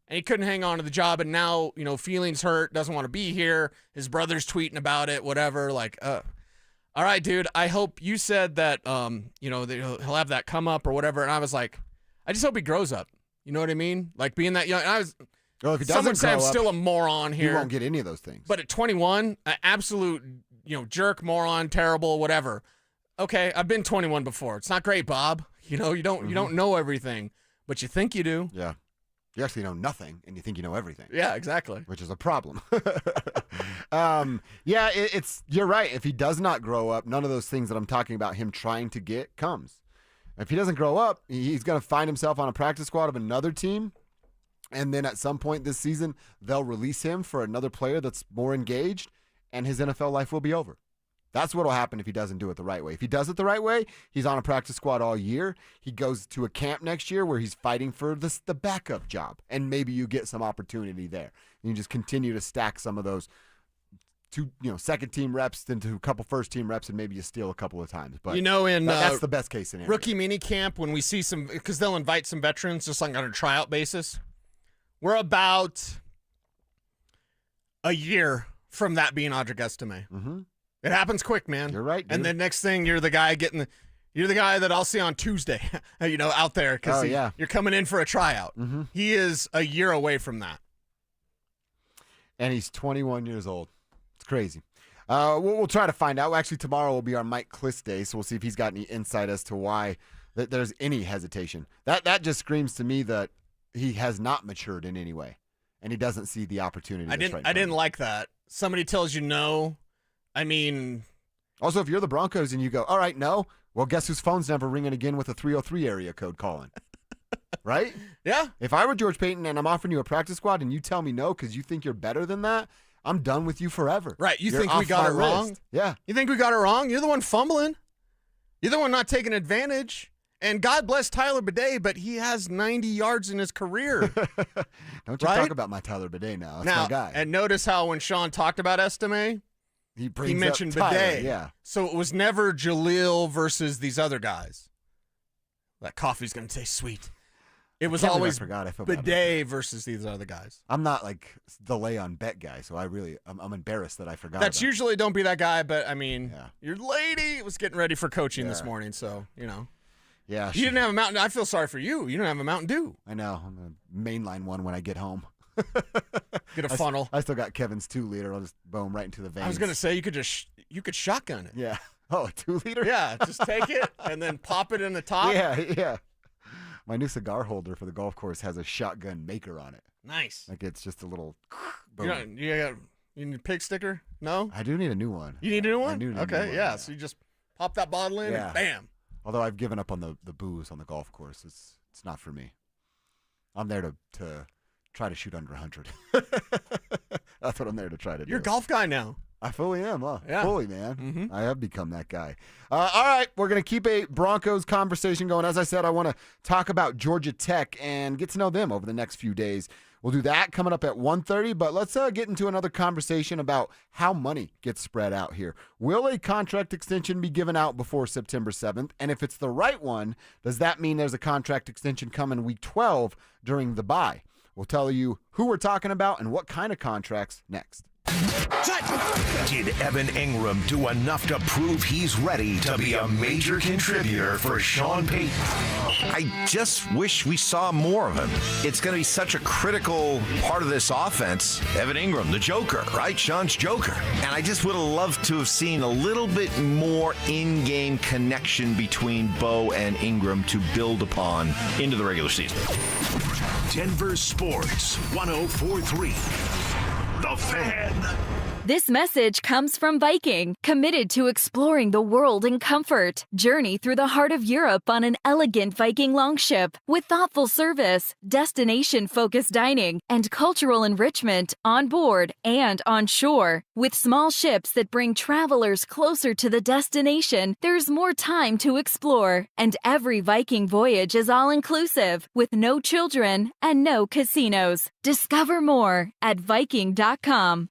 And he couldn't hang on to the job, and now, feelings hurt, doesn't want to be here. His brother's tweeting about it, whatever. All right, dude, I hope you said that, he'll have that come up or whatever. And I was like, I just hope he grows up. You know what I mean? Being that young. If he doesn't say I'm still a moron here. He won't get any of those things. But at 21, an absolute, jerk, moron, terrible, whatever. Okay, I've been 21 before. It's not great, Bob. You don't know everything, but you think you do. Yeah. You actually know nothing, and you think you know everything. Yeah, exactly. Which is a problem. You're right. If he does not grow up, none of those things that I'm talking about him trying to get comes. If he doesn't grow up, he's going to find himself on a practice squad of another team, and then at some point this season, they'll release him for another player that's more engaged, and his NFL life will be over. That's what will happen if he doesn't do it the right way. If he does it the right way, he's on a practice squad all year. He goes to a camp next year where he's fighting for the backup job, and maybe you get some opportunity there. And you just continue to stack some of those second team reps into a couple first team reps, and maybe you steal a couple of times. But that's the best case scenario. Rookie mini camp, when we see some, because they'll invite some veterans just like on a tryout basis. We're about a year from that being Audric Estime. Mm-hmm. It happens quick, man. You're right, dude. And then next thing, you're the guy that I'll see on Tuesday, out there because you're coming in for a tryout. Mm-hmm. He is a year away from that. And he's 21 years old. It's crazy. We'll try to find out. Actually, tomorrow will be our Mike Kliss day, so we'll see if he's got any insight as to why there's any hesitation. That just screams to me that he has not matured in any way, and he doesn't see the opportunity. I didn't like that. Somebody tells you no. I mean, also, if you're the Broncos and you go, all right, no, well, guess whose phone's never ringing again with a 303 area code calling? Right? Yeah. If I were George Payton and I'm offering you a practice squad and you tell me no because you think you're better than that, I'm done with you forever. Right. You're think we got it wrong? List. Yeah. You think we got it wrong? You're the one fumbling. You're the one not taking advantage. And God bless Tyler Bidet, but he has 90 yards in his career. Don't you talk about my Tyler Bidet now. That's my guy. And notice how when Sean talked about Estime, he mentioned Bidet. Yeah. So it was never Jaleel versus these other guys. That coffee's going to taste sweet. It was always Bidet versus these other guys. I'm not like the lay on bet guy, so I'm embarrassed that I forgot. That's usually don't be that guy, but I mean, your lady was getting ready for coaching this morning, so, Yeah. You didn't have a Mountain. I feel sorry for you. You didn't have a Mountain Dew. I know. I'm going to mainline one when I get home. Get a funnel. I still got Kevin's 2-liter. I'll just boom right into the veins. I was going to say you could shotgun it. Yeah. Oh, a 2-liter? Yeah, just take it and then pop it in the top. Yeah. My new cigar holder for the golf course has a shotgun maker on it. Nice. Like it's just a little boom. You need a pig sticker? No? I do need a new one. You need a new one? I do need okay, a new one, yeah. So you just pop that bottle in and bam. Although I've given up on the booze on the golf course. It's not for me. I'm there to try to shoot under 100. That's what I'm there to try to do. You're a golf guy now. I fully am, huh? Yeah. Fully, man. Mm-hmm. I have become that guy. All right, we're going to keep a Broncos conversation going. As I said, I want to talk about Georgia Tech and get to know them over the next few days. We'll do that coming up at 1:30, but let's get into another conversation about how money gets spread out here. Will a contract extension be given out before September 7th? And if it's the right one, does that mean there's a contract extension coming week 12 during the bye? We'll tell you who we're talking about and what kind of contracts next. Did Evan Ingram do enough to prove he's ready to be a major contributor for Sean Payton? I just wish we saw more of him. It's going to be such a critical part of this offense. Evan Ingram, the Joker, right? Sean's Joker. And I just would have loved to have seen a little bit more in-game connection between Bo and Ingram to build upon into the regular season. Denver Sports 104.3. The Fan. This message comes from Viking, committed to exploring the world in comfort. Journey through the heart of Europe on an elegant Viking longship with thoughtful service, destination-focused dining, and cultural enrichment on board and on shore. With small ships that bring travelers closer to the destination, there's more time to explore. And every Viking voyage is all-inclusive, with no children and no casinos. Discover more at Viking.com.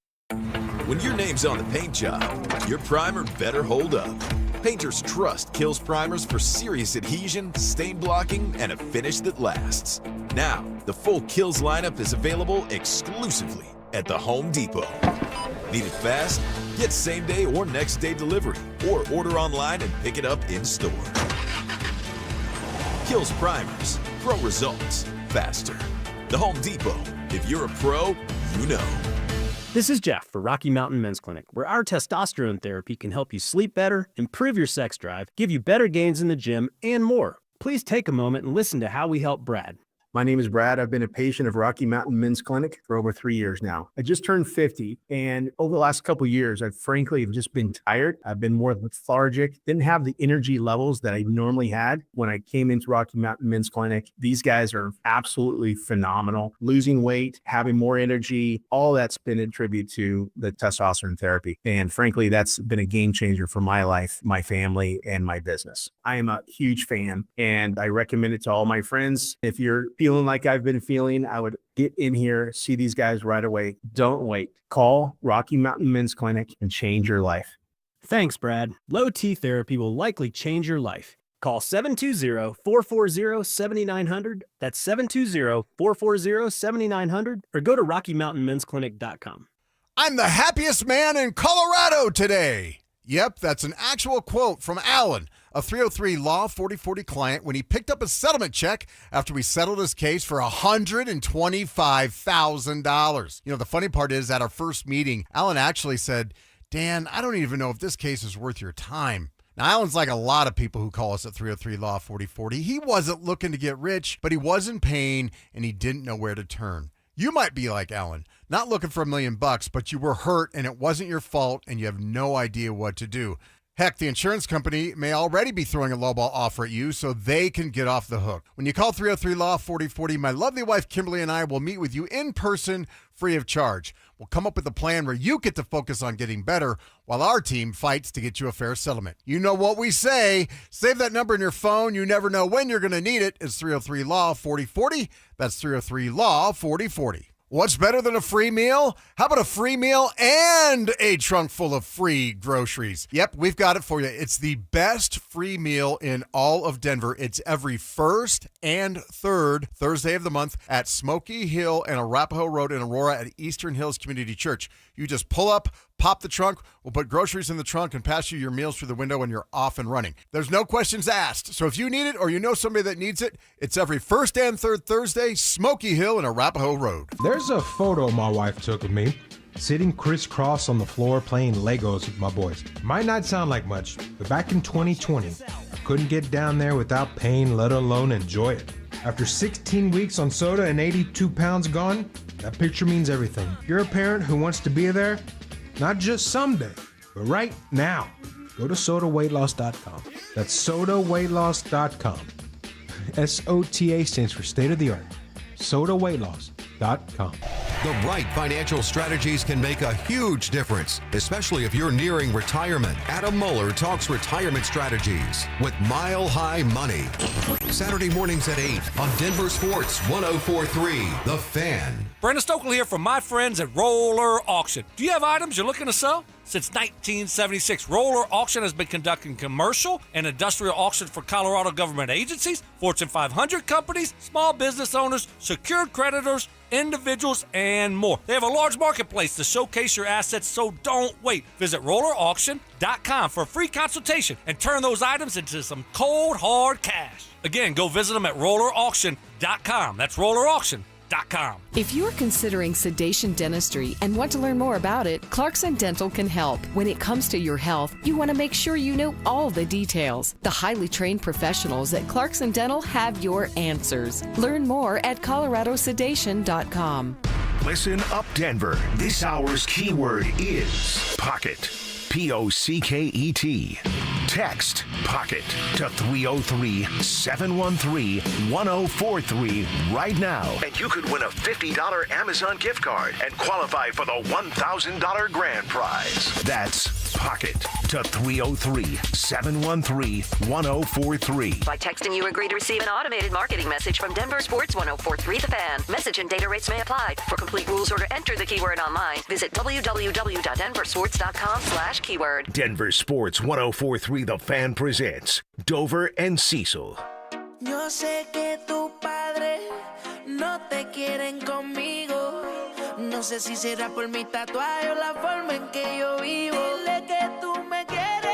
When your name's on the paint job, your primer better hold up. Painters trust Kills primers for serious adhesion, stain blocking, and a finish that lasts. Now, the full Kills lineup is available exclusively at the Home Depot. Need it fast? Get same-day or next-day delivery, or order online and pick it up in-store. Kills primers. Pro results. Faster. The Home Depot. If you're a pro, you know. This is Jeff for Rocky Mountain Men's Clinic, where our testosterone therapy can help you sleep better, improve your sex drive, give you better gains in the gym, and more. Please take a moment and listen to how we help Brad. My name is Brad. I've been a patient of Rocky Mountain Men's Clinic for over 3 years now. I just turned 50, and over the last couple of years, I've frankly just been tired. I've been more lethargic, didn't have the energy levels that I normally had when I came into Rocky Mountain Men's Clinic. These guys are absolutely phenomenal. Losing weight, having more energy, all that's been a tribute to the testosterone therapy. And frankly, that's been a game changer for my life, my family, and my business. I am a huge fan, and I recommend it to all my friends. If you're feeling like I've been feeling, I would get in here, see these guys right away. Don't wait. Call Rocky Mountain Men's Clinic and change your life. Thanks, Brad. Low T therapy will likely change your life. Call 720-440-7900. That's 720-440-7900, or go to RockyMountainMen'sClinic.com. I'm the happiest man in Colorado today. Yep, that's an actual quote from Alan, a 303 Law 4040 client, when he picked up a settlement check after we settled his case for $125,000. You know, the funny part is, at our first meeting, Alan actually said, Dan, I don't even know if this case is worth your time. Now, Alan's like a lot of people who call us at 303 Law 4040. He wasn't looking to get rich, but he was in pain, and he didn't know where to turn. You might be like Alan, not looking for $1 million, but you were hurt and it wasn't your fault and you have no idea what to do. Heck, the insurance company may already be throwing a lowball offer at you so they can get off the hook. When you call 303 Law 4040, my lovely wife Kimberly and I will meet with you in person, free of charge. We'll come up with a plan where you get to focus on getting better while our team fights to get you a fair settlement. You know what we say. Save that number in your phone. You never know when you're going to need it. It's 303 Law 4040. That's 303 Law 4040. What's better than a free meal? How about a free meal and a trunk full of free groceries? Yep, we've got it for you. It's the best free meal in all of Denver. It's every first and third Thursday of the month at Smoky Hill and Arapahoe Road in Aurora at Eastern Hills Community Church. You just pull up, pop the trunk, we'll put groceries in the trunk and pass you your meals through the window and you're off and running. There's no questions asked. So if you need it or you know somebody that needs it, it's every first and third Thursday, Smoky Hill and Arapahoe Road. There's a photo my wife took of me sitting crisscross on the floor playing Legos with my boys. Might not sound like much, but back in 2020, I couldn't get down there without pain, let alone enjoy it. After 16 weeks on soda and 82 pounds gone, that picture means everything. If you're a parent who wants to be there, not just someday, but right now, go to sodaweightloss.com. That's sodaweightloss.com. SOTA stands for state of the art. sodaweightloss.com. The right financial strategies can make a huge difference, especially if you're nearing retirement. Adam Mueller talks retirement strategies with Mile High Money. Saturday mornings at 8 on Denver Sports 104.3 The Fan. Brandon Stokley here from my friends at Roller Auction. Do you have items you're looking to sell? Since 1976, Roller Auction has been conducting commercial and industrial auctions for Colorado government agencies, Fortune 500 companies, small business owners, secured creditors, individuals, and more. They have a large marketplace to showcase your assets, so don't wait. Visit rollerauction.com for a free consultation and turn those items into some cold, hard cash. Again, go visit them at rollerauction.com. That's rollerauction.com. If you're considering sedation dentistry and want to learn more about it, Clarkson Dental can help. When it comes to your health, you want to make sure you know all the details. The highly trained professionals at Clarkson Dental have your answers. Learn more at coloradosedation.com. Listen up, Denver. This hour's keyword is pocket. P-O-C-K-E-T. Text pocket to 303-713-1043 right now. And you could win a $50 Amazon gift card and qualify for the $1,000 grand prize. That's pocket to 303-713-1043. By texting, you agree to receive an automated marketing message from Denver Sports 104.3 The Fan. Message and data rates may apply. For complete rules or to enter the keyword online, visit www.denversports.com/keyword. Denver Sports 104.3 The Fan presents Dover and Cecil. Yo sé que tu padre no te quieren conmigo. No sé si será por mi tatuaje o la forma en que yo vivo. Dile que tú me quieres.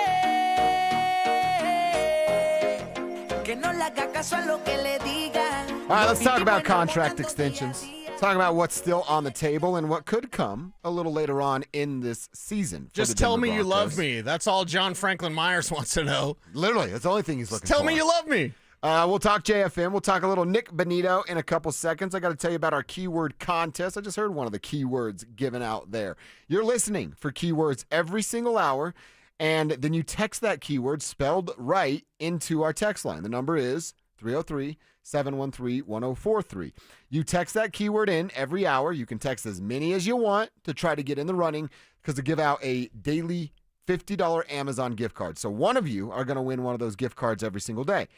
Que no le haga caso a lo que le digan. All right, let's talk about contract extensions. Talk about what's still on the table and what could come a little later on in this season. Just tell me you love me. That's all John Franklin Myers wants to know. Literally, that's the only thing he's looking for. Tell me you love me. We'll talk JFM. We'll talk a little Nick Bonito in a couple seconds. I got to tell you about our keyword contest. I just heard one of the keywords given out there. You're listening for keywords every single hour, and then you text that keyword spelled right into our text line. The number is 303-713-1043. You text that keyword in every hour. You can text as many as you want to try to get in the running because to give out a daily $50 Amazon gift card. So one of you are going to win one of those gift cards every single day.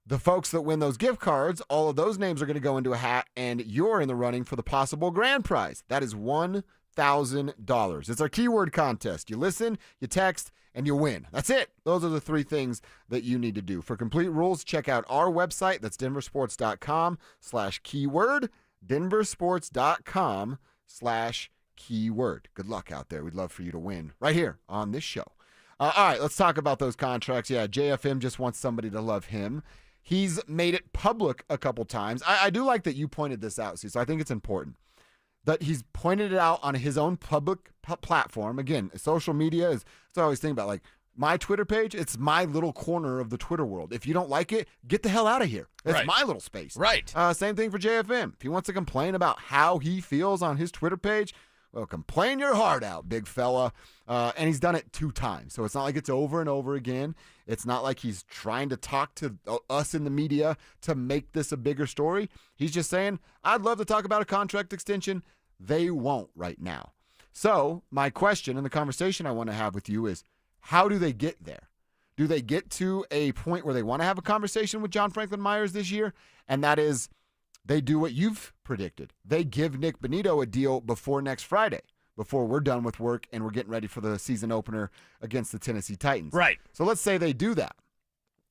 The folks that win those gift cards, all of those names are going to go into a hat, and you're in the running for the possible grand prize. That is $1,000. It's our keyword contest. You listen, you text, and you win. That's it. Those are the three things that you need to do. For complete rules, check out our website. That's DenverSports.com/keyword. DenverSports.com/keyword. Good luck out there. We'd love for you to win right here on this show. All right, let's talk about those contracts. Yeah, JFM just wants somebody to love him. He's made it public a couple times. I do like that you pointed this out, so I think it's important that he's pointed it out on his own public platform. Again, social media is, that's what I always think about. Like my Twitter page, it's my little corner of the Twitter world. If you don't like it, get the hell out of here. It's my little space. Right. Same thing for JFM. If he wants to complain about how he feels on his Twitter page, well, complain your heart out, big fella. And he's done it 2 times. So it's not like it's over and over again. It's not like he's trying to talk to us in the media to make this a bigger story. He's just saying, I'd love to talk about a contract extension. They won't right now. So my question and the conversation I want to have with you is, how do they get there? Do they get to a point where they want to have a conversation with John Franklin Myers this year? And that is, they do what you've predicted. They give Nick Bonito a deal before next Friday, before we're done with work and we're getting ready for the season opener against the Tennessee Titans. Right. So let's say they do that.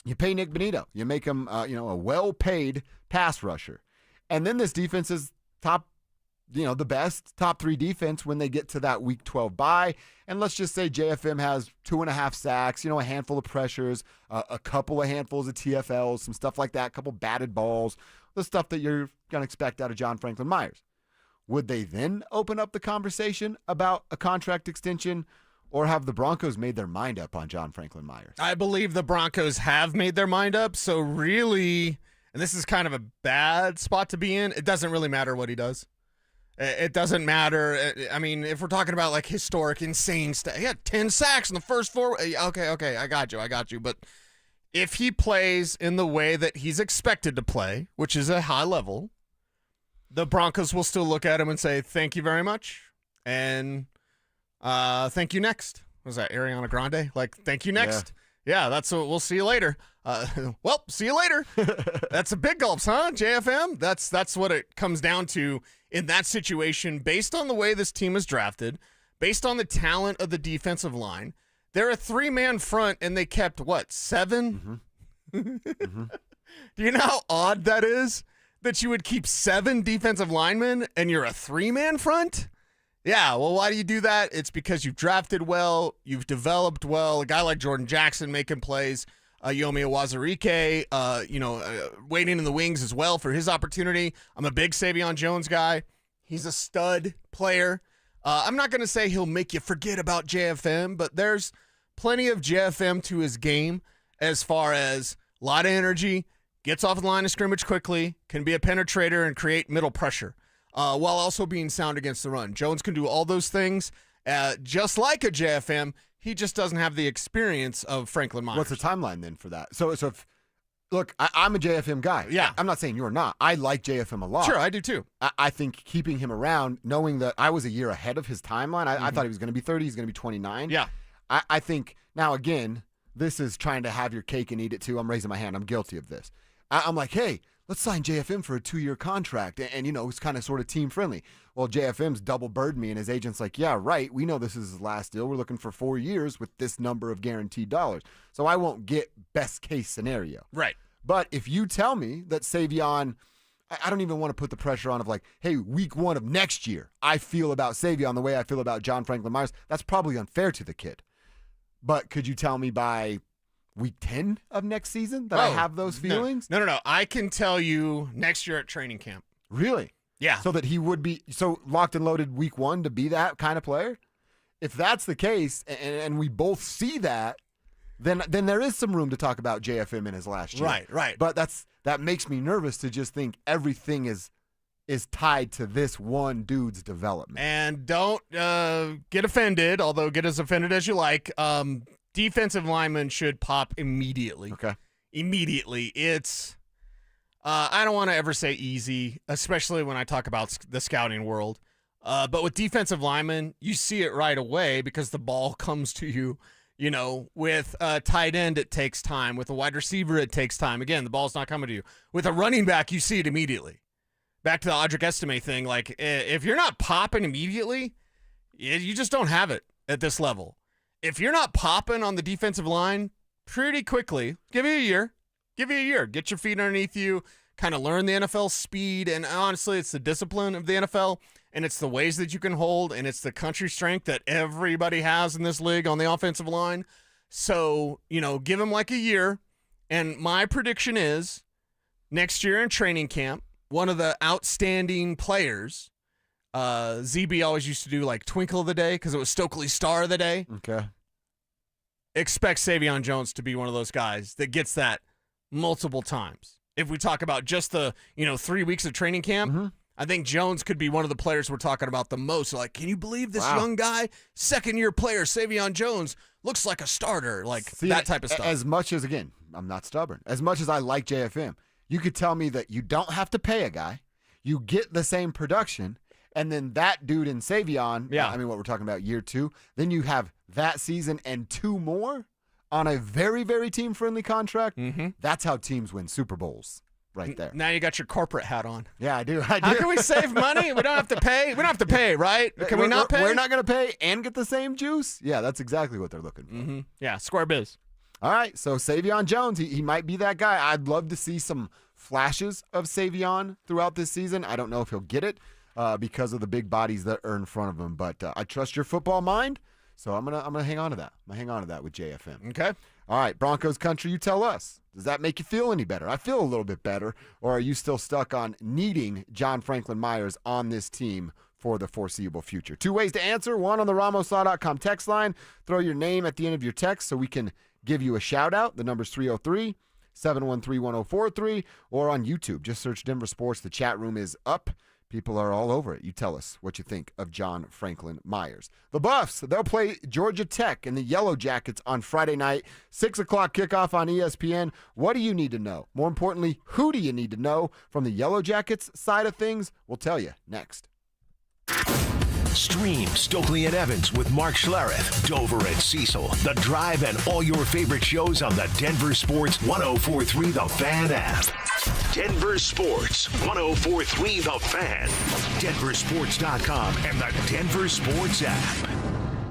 You pay Nick Bonito. You make him a well-paid pass rusher. And then this defense is top, the best top 3 defense when they get to that week 12 bye. And let's just say JFM has 2.5 sacks, a handful of pressures, a couple of handfuls of TFLs, some stuff like that, a couple batted balls, the stuff that you're going to expect out of John Franklin Myers. Would they then open up the conversation about a contract extension, or have the Broncos made their mind up on John Franklin Myers? I believe the Broncos have made their mind up. So really, and this is kind of a bad spot to be in, it doesn't really matter what he does. It doesn't matter. I mean, if we're talking about like historic, insane stuff, he had 10 sacks in the first 4. Okay, I got you. But if he plays in the way that he's expected to play, which is a high level, the Broncos will still look at him and say, thank you very much. And thank you next. Was that Ariana Grande? Like, thank you next. Yeah, that's what we'll see you later. Well, see you later. That's a big gulps, huh, JFM? That's what it comes down to in that situation, based on the way this team is drafted, based on the talent of the defensive line. They're a 3-man front, and they kept, 7? Mm-hmm. Do you know how odd that is? That you would keep 7 defensive linemen, and you're a 3-man front? Yeah, well, why do you do that? It's because you've drafted well, you've developed well. A guy like Jordan Jackson making plays, Yomi Awazarike, waiting in the wings as well for his opportunity. I'm a big Savion Jones guy. He's a stud player. I'm not going to say he'll make you forget about JFM, but there's plenty of JFM to his game as far as a lot of energy, gets off the line of scrimmage quickly, can be a penetrator and create middle pressure, while also being sound against the run. Jones can do all those things just like a JFM. He just doesn't have the experience of Franklin Myers. What's the timeline then for that? So if, look, I'm a JFM guy. Yeah. I'm not saying you're not. I like JFM a lot. Sure, I do too. I think keeping him around, knowing that I was a year ahead of his timeline, I thought he was going to be 30, he's going to be 29. Yeah. I think, now again, this is trying to have your cake and eat it too. I'm raising my hand. I'm guilty of this. I'm like, hey, let's sign JFM for a 2-year contract. And it's kind of sort of team friendly. Well, JFM's double bird me, and his agent's like, yeah, right. We know this is his last deal. We're looking for 4 years with this number of guaranteed dollars. So I won't get best case scenario. Right. But if you tell me that Savion, I don't even want to put the pressure on of like, hey, week 1 of next year, I feel about Savion the way I feel about John Franklin Myers. That's probably unfair to the kid. But could you tell me by week 10 of next season that I have those feelings? No. I can tell you next year at training camp. Really? Yeah. So that he would be so locked and loaded week 1 to be that kind of player? If that's the case, and we both see that, then there is some room to talk about JFM in his last year. Right. But that makes me nervous to just think everything is tied to this one dude's development. And don't get offended, although get as offended as you like. Defensive linemen should pop immediately. Okay. Immediately. It's, I don't want to ever say easy, especially when I talk about the scouting world. But with defensive linemen, you see it right away because the ball comes to you. You know, with a tight end, it takes time. With a wide receiver, it takes time. Again, the ball's not coming to you. With a running back, you see it immediately. Back to the Audric Estime thing, like, if you're not popping immediately, you just don't have it at this level. If you're not popping on the defensive line pretty quickly, give you a year. Get your feet underneath you, kind of learn the NFL speed, and honestly, it's the discipline of the NFL, and it's the ways that you can hold, and it's the country strength that everybody has in this league on the offensive line. So, give them like a year, and my prediction is next year in training camp, one of the outstanding players, ZB always used to do like Twinkle of the Day because it was Stokley Star of the Day. Okay. Expect Savion Jones to be one of those guys that gets that multiple times. If we talk about just the 3 weeks of training camp, I think Jones could be one of the players we're talking about the most. Like, can you believe this young guy, second-year player, Savion Jones, looks like a starter, that type of stuff. As much as, again, I'm not stubborn. As much as I like JFM, you could tell me that you don't have to pay a guy, you get the same production, and then that dude in Savion, what we're talking about, year 2, then you have that season and 2 more on a very, very team-friendly contract. That's how teams win Super Bowls right there. Now you got your corporate hat on. Yeah, I do. How can we save money? We don't have to pay. We don't have to pay, right? Can we not pay? We're not going to pay and get the same juice? Yeah, that's exactly what they're looking for. Yeah, square biz. All right, so Savion Jones, he might be that guy. I'd love to see some flashes of Savion throughout this season. I don't know if he'll get it because of the big bodies that are in front of him, but I trust your football mind, so I'm gonna hang on to that. I'm gonna hang on to that with JFM. Okay. All right, Broncos country, you tell us. Does that make you feel any better? I feel a little bit better, or are you still stuck on needing John Franklin Myers on this team for the foreseeable future? 2 ways to answer. One on the RamosLaw.com text line. Throw your name at the end of your text so we can give you a shout out. The number's 303-713-1043, or on YouTube. Just search Denver Sports. The chat room is up. People are all over it. You tell us what you think of John Franklin Myers. The Buffs, they'll play Georgia Tech and the Yellow Jackets on Friday night, 6 o'clock kickoff on ESPN. What do you need to know? More importantly, who do you need to know from the Yellow Jackets side of things? We'll tell you next. Stream Stokley and Evans with Mark Schlereth, Dover and Cecil, The Drive, and all your favorite shows on the Denver Sports 104.3 The Fan app. Denver Sports 104.3 The Fan, DenverSports.com, and the Denver Sports app.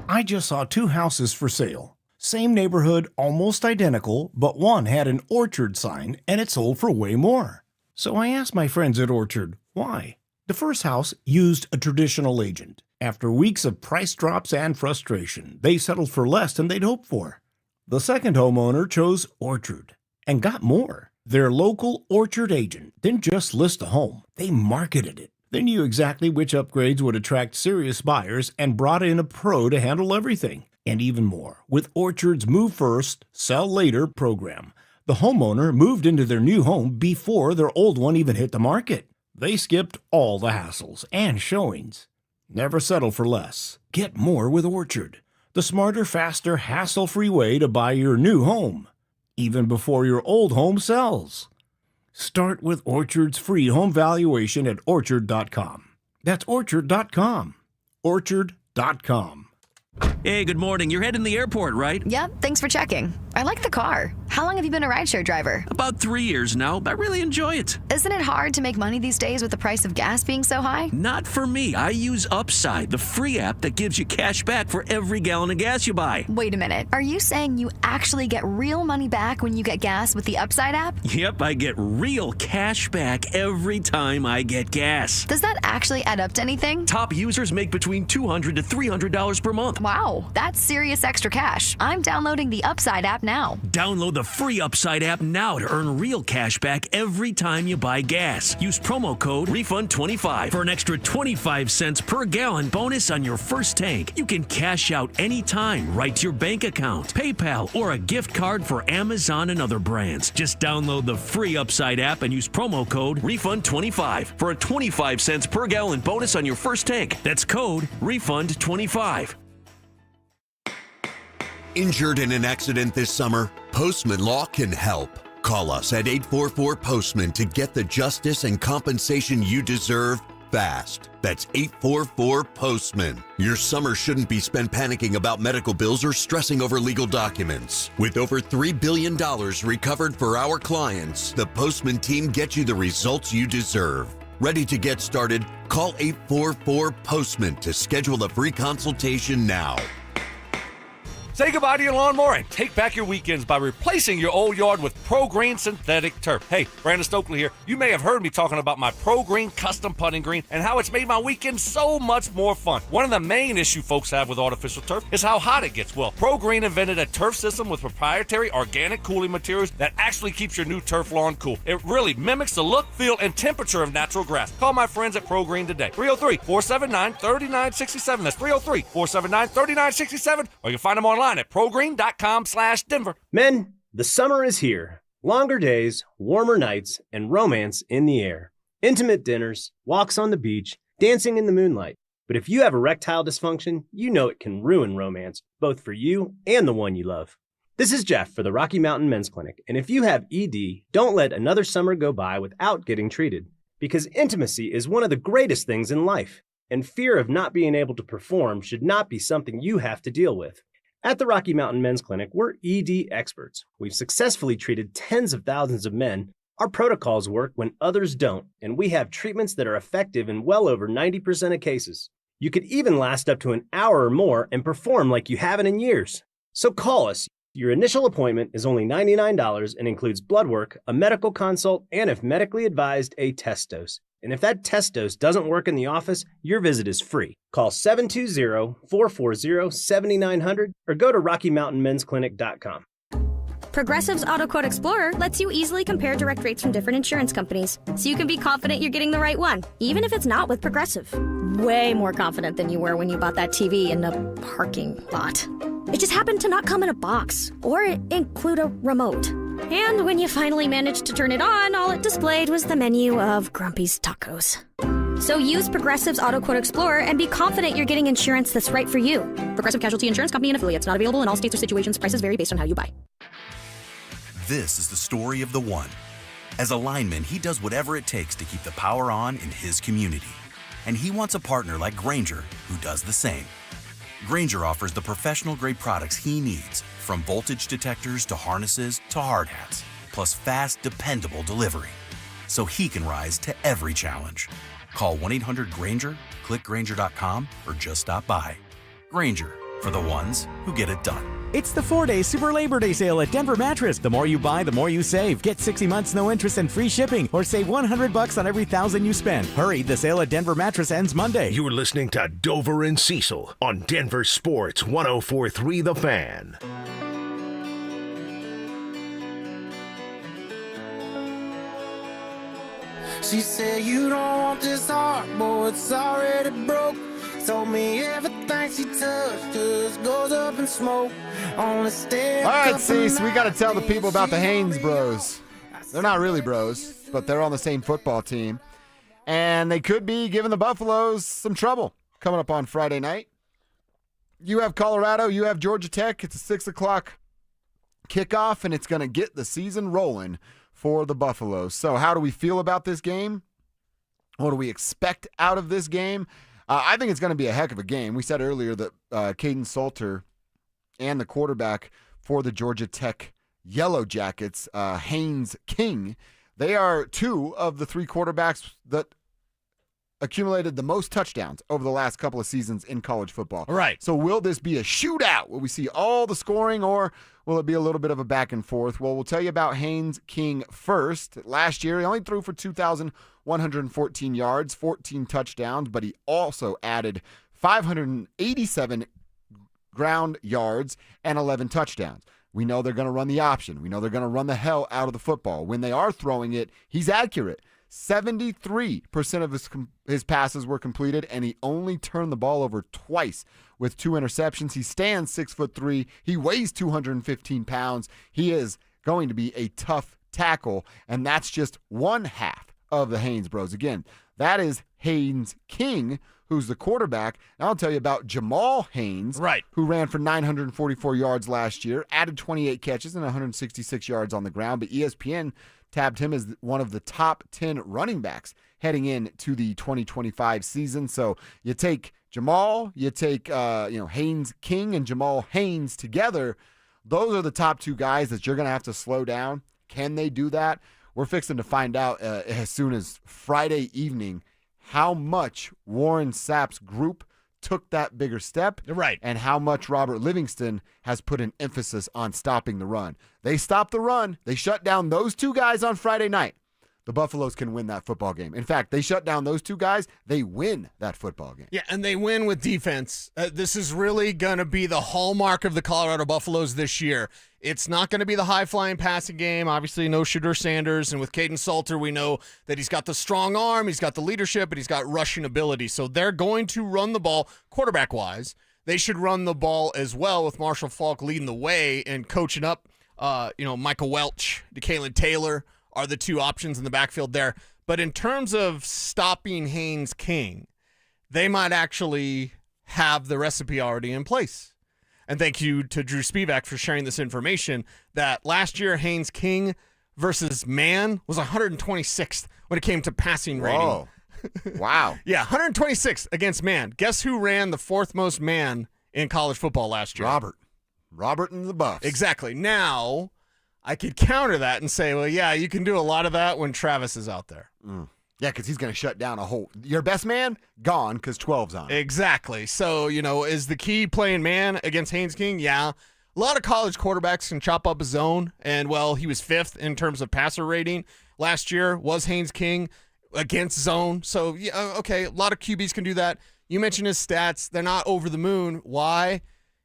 I just saw 2 houses for sale. Same neighborhood, almost identical, but one had an Orchard sign and it sold for way more. So I asked my friends at Orchard, why? The first house used a traditional agent. After weeks of price drops and frustration, they settled for less than they'd hoped for. The second homeowner chose Orchard and got more. Their local Orchard agent didn't just list a home, they marketed it. They knew exactly which upgrades would attract serious buyers and brought in a pro to handle everything. And even more, with Orchard's Move First, Sell Later program, the homeowner moved into their new home before their old one even hit the market. They skipped all the hassles and showings. Never settle for less. Get more with Orchard, the smarter, faster, hassle-free way to buy your new home, even before your old home sells. Start with Orchard's free home valuation at Orchard.com. That's Orchard.com. Orchard.com. Hey, good morning. You're heading to the airport, right? Yep, thanks for checking. I like the car. How long have you been a rideshare driver? About 3 years now. I really enjoy it. Isn't it hard to make money these days with the price of gas being so high? Not for me. I use Upside, the free app that gives you cash back for every gallon of gas you buy. Wait a minute. Are you saying you actually get real money back when you get gas with the Upside app? Yep, I get real cash back every time I get gas. Does that actually add up to anything? Top users make between $200 to $300 per month. Wow, that's serious extra cash. I'm downloading the Upside app now. Download the free Upside app now to earn real cash back every time you buy gas. Use promo code REFUND25 for an extra 25 cents per gallon bonus on your first tank. You can cash out anytime right to your bank account, PayPal, or a gift card for Amazon and other brands. Just download the free Upside app and use promo code REFUND25 for a 25 cents per gallon bonus on your first tank. That's code REFUND25. Injured in an accident this summer? Postman Law can help. Call us at 844-POSTMAN to get the justice and compensation you deserve fast. That's 844-POSTMAN. Your summer shouldn't be spent panicking about medical bills or stressing over legal documents. With over $3 billion recovered for our clients, the Postman team gets you the results you deserve. Ready to get started? Call 844-POSTMAN to schedule a free consultation now. Say goodbye to your lawnmower and take back your weekends by replacing your old yard with Pro Green synthetic turf. Hey, Brandon Stokley here. You may have heard me talking about my Pro Green custom putting green and how it's made my weekend so much more fun. One of the main issues folks have with artificial turf is how hot it gets. Well, Pro Green invented a turf system with proprietary organic cooling materials that actually keeps your new turf lawn cool. It really mimics the look, feel, and temperature of natural grass. Call my friends at Pro Green today. 303-479-3967. That's 303-479-3967. Or you can find them online at progreen.com/Denver. Men, the summer is here. Longer days, warmer nights, and romance in the air. Intimate dinners, walks on the beach, dancing in the moonlight. But if you have erectile dysfunction, you know it can ruin romance, both for you and the one you love. This is Jeff for the Rocky Mountain Men's Clinic, and if you have ED, don't let another summer go by without getting treated. Because intimacy is one of the greatest things in life, and fear of not being able to perform should not be something you have to deal with. At the Rocky Mountain Men's Clinic, we're ED experts. We've successfully treated tens of thousands of men. Our protocols work when others don't, and we have treatments that are effective in well over 90% of cases. You could even last up to an hour or more and perform like you haven't in years. So call us. Your initial appointment is only $99 and includes blood work, a medical consult, and if medically advised, a test dose. And if that test dose doesn't work in the office, your visit is free. Call 720-440-7900 or go to RockyMountainMen'sClinic.com. Progressive's Auto Quote Explorer lets you easily compare direct rates from different insurance companies, so you can be confident you're getting the right one, even if it's not with Progressive. Way more confident than you were when you bought that TV in the parking lot. It just happened to not come in a box or include a remote. And when you finally managed to turn it on, all it displayed was the menu of Grumpy's Tacos. So use Progressive's Auto Quote Explorer and be confident you're getting insurance that's right for you. Progressive Casualty Insurance Company and affiliates. Not available in all states or situations. Prices vary based on how you buy. This is the story of the one. As a lineman, he does whatever it takes to keep the power on in his community. And he wants a partner like Grainger who does the same. Grainger offers the professional-grade products he needs, from voltage detectors to harnesses to hard hats, plus fast, dependable delivery, so he can rise to every challenge. Call 1-800-GRAINGER, click Grainger.com, or just stop by. Grainger, for the ones who get it done. It's the 4-day Super Labor Day sale at Denver Mattress. The more you buy, the more you save. Get 60 months, no interest, and free shipping, or save $100 on every $1,000 you spend. Hurry, the sale at Denver Mattress ends Monday. You're listening to Dover and Cecil on Denver Sports 104.3 The Fan. She said, you don't want this heart, boy, it's already broke. Told me everything she touched just goes up in smoke. Only stay. All right, Cease, we got to tell the people about the Haynes bros. They're not really bros, but they're on the same football team. And they could be giving the Buffaloes some trouble coming up on Friday night. You have Colorado, you have Georgia Tech. It's a 6 o'clock kickoff, and it's going to get the season rolling for the Buffaloes. So how do we feel about this game? What do we expect out of this game? I think it's going to be a heck of a game. We said earlier that Caden Salter and the quarterback for the Georgia Tech Yellow Jackets, Haynes King, they are two of the three quarterbacks that accumulated the most touchdowns over the last couple of seasons in college football. All right. So will this be a shootout? Will we see all the scoring, or will it be a little bit of a back and forth? Well, we'll tell you about Haynes King first. Last year, he only threw for 2,114 yards, 14 touchdowns, but he also added 587 ground yards and 11 touchdowns. We know they're going to run the option. We know they're going to run the hell out of the football. When they are throwing it, he's accurate. 73% of his passes were completed, and he only turned the ball over twice with 2 interceptions. He stands 6'3". He weighs 215 pounds. He is going to be a tough tackle, and that's just one half of the Haynes Bros. Again, that is Haynes King, who's the quarterback. Now I'll tell you about Jamal Haynes, who ran for 944 yards last year, added 28 catches and 166 yards on the ground, but ESPN tabbed him as one of the top 10 running backs heading into the 2025 season. So you take Jamal, you take Haynes King and Jamal Haynes together. Those are the top 2 guys that you're going to have to slow down. Can they do that? We're fixing to find out as soon as Friday evening how much Warren Sapp's group took that bigger step, and how much Robert Livingston has put an emphasis on stopping the run. They stopped the run. They shut down those 2 guys on Friday night. The Buffaloes can win that football game. In fact, they shut down those 2 guys. They win that football game. Yeah, and they win with defense. This is really going to be the hallmark of the Colorado Buffaloes this year. It's not going to be the high-flying passing game. Obviously, no Shooter Sanders. And with Caden Salter, we know that he's got the strong arm, he's got the leadership, and he's got rushing ability. So they're going to run the ball quarterback-wise. They should run the ball as well with Marshall Faulk leading the way and coaching up, Michael Welch, DeKalen Taylor are the 2 options in the backfield there. But in terms of stopping Haynes King, they might actually have the recipe already in place. And thank you to Drew Spivak for sharing this information that last year Haynes King versus man was 126th when it came to passing rating. Whoa. Wow. Yeah, 126th against man. Guess who ran the 4th most man in college football last year? Robert and the Buffs. Exactly. Now, I could counter that and say, well, yeah, you can do a lot of that when Travis is out there. Yeah, because he's going to shut down your best man, gone because 12's on. Exactly. So, is the key playing man against Haynes King? Yeah. A lot of college quarterbacks can chop up a zone, and, well, he was 5th in terms of passer rating last year, was Haynes King against zone. So, yeah, okay, a lot of QBs can do that. You mentioned his stats. They're not over the moon. Why?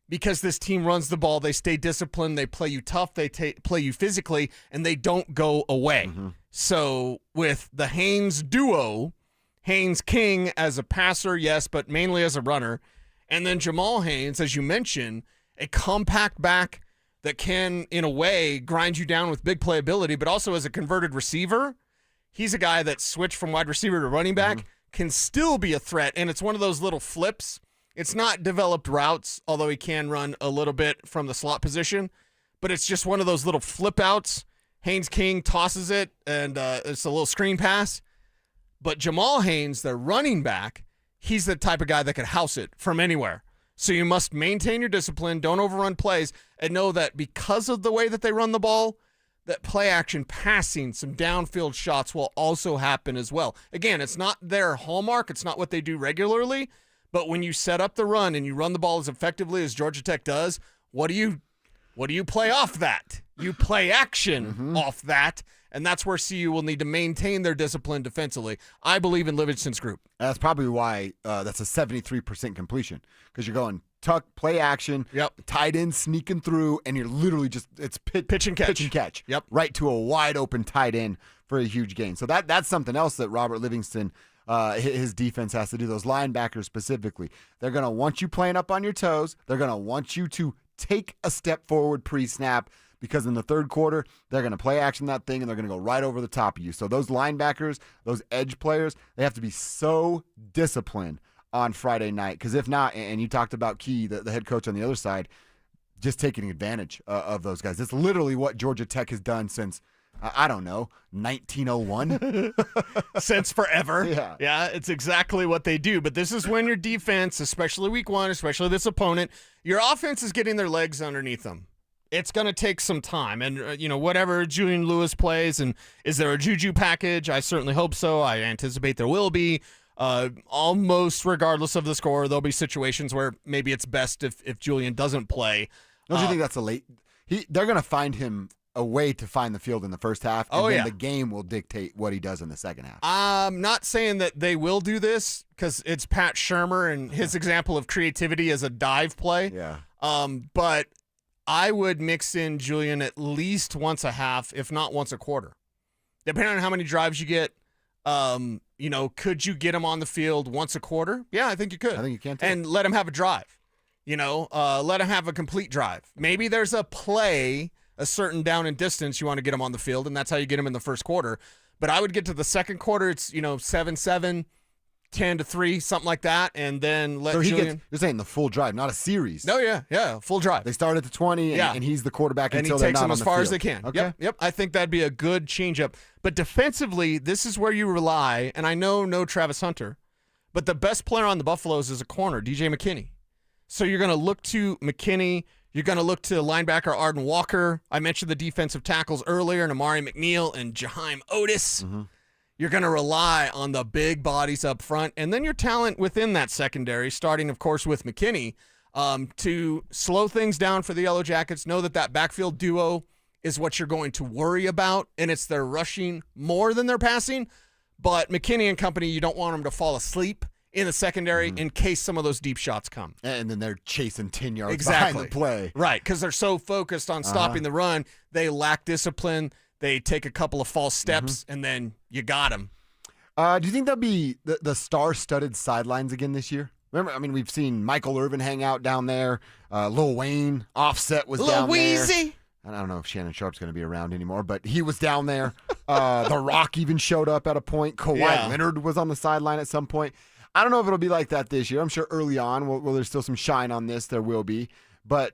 Because this team runs the ball, they stay disciplined, they play you tough, they play you physically, and they don't go away. So with the Haynes duo, Haynes King as a passer, yes, but mainly as a runner, and then Jamal Haynes, as you mentioned, a compact back that can, in a way, grind you down with big playability, but also as a converted receiver, he's a guy that switched from wide receiver to running back, can still be a threat, and it's one of those little flips. It's not developed routes, although he can run a little bit from the slot position, but it's just one of those little flip outs. Haynes King tosses it, and it's a little screen pass. But Jamal Haynes, the running back, he's the type of guy that could house it from anywhere. So you must maintain your discipline, don't overrun plays, and know that because of the way that they run the ball, that play action passing, some downfield shots will also happen as well. Again, it's not their hallmark. It's not what they do regularly. But when you set up the run and you run the ball as effectively as Georgia Tech does, what do you play off that? You play action off that, and that's where CU will need to maintain their discipline defensively. I believe in Livingston's group. That's probably why that's a 73% completion, because you're going tuck, play action, tight end sneaking through, and you're literally just it's pitch and catch. Yep, right to a wide open tight end for a huge gain. So that's something else that Robert Livingston. His defense has to do. Those linebackers specifically, they're going to want you playing up on your toes. They're going to want you to take a step forward pre-snap, because in the third quarter, they're going to play action that thing, and they're going to go right over the top of you. So those linebackers, those edge players, they have to be so disciplined on Friday night, because if not, and you talked about Key, the head coach on the other side, just taking advantage of those guys. It's literally what Georgia Tech has done since, I don't know, 1901? Since forever. Yeah, it's exactly what they do. But this is when your defense, especially week one, especially this opponent, your offense is getting their legs underneath them. It's going to take some time. And, whatever Julian Lewis plays, and is there a Juju package? I certainly hope so. I anticipate there will be. Almost regardless of the score, there'll be situations where maybe it's best if Julian doesn't play. Don't you think that's a late? They're going to find him a way to find the field in the first half, and then the game will dictate what he does in the second half. I'm not saying that they will do this, because it's Pat Shurmur and his example of creativity as a dive play. Yeah. But I would mix in Julian at least once a half, if not once a quarter. Depending on how many drives you get, could you get him on the field once a quarter? Yeah, I think you could. I think you can too. And let him have a drive. Let him have a complete drive. Maybe there's a play, a certain down and distance you want to get him on the field, and that's how you get him in the first quarter. But I would get to the second quarter, it's 7-7, 10-3, something like that, and then let Julian. You're saying the full drive, not a series. No, yeah, full drive. They start at the 20, and he's the quarterback and until he they're takes not them on as the far field. as they can. Okay. Yep. I think that'd be a good changeup. But defensively, this is where you rely, and I know no Travis Hunter, but the best player on the Buffaloes is a corner, DJ McKinney. So you're going to look to McKinney. You're going to look to linebacker Arden Walker. I mentioned the defensive tackles earlier, and Amari McNeil and Jaheim Otis. Mm-hmm. You're going to rely on the big bodies up front, and then your talent within that secondary, starting, of course, with McKinney, to slow things down for the Yellow Jackets. Know that backfield duo is what you're going to worry about, and it's their rushing more than their passing. But McKinney and company, you don't want them to fall asleep in the secondary in case some of those deep shots come. And then they're chasing 10 yards behind the play. Right, because they're so focused on stopping the run, they lack discipline. They take a couple of false steps, and then you got them. Do you think there'll be the star-studded sidelines again this year? Remember, we've seen Michael Irvin hang out down there. Lil Wayne, Offset was down there. Weezy. I don't know if Shannon Sharp's going to be around anymore, but he was down there. The Rock even showed up at a point. Kawhi Leonard was on the sideline at some point. I don't know if it'll be like that this year. I'm sure early on, well, there's still some shine on this. There will be. But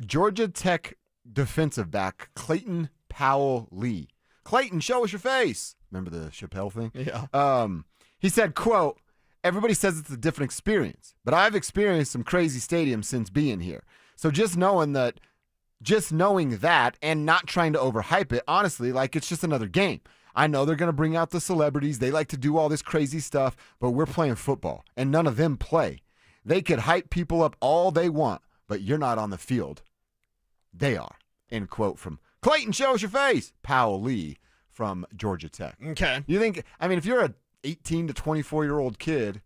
Georgia Tech defensive back Clayton Powell-Lee. Clayton, show us your face. Remember the Chappelle thing? Yeah. He said, quote, "Everybody says it's a different experience, but I've experienced some crazy stadiums since being here. So just knowing that and not trying to overhype it, honestly, like it's just another game. I know they're going to bring out the celebrities. They like to do all this crazy stuff, but we're playing football, and none of them play. They could hype people up all they want, but you're not on the field. They are." End quote from Clayton, show us your face. Powell-Lee from Georgia Tech. Okay. You think, if you're a 18 to 24-year-old kid,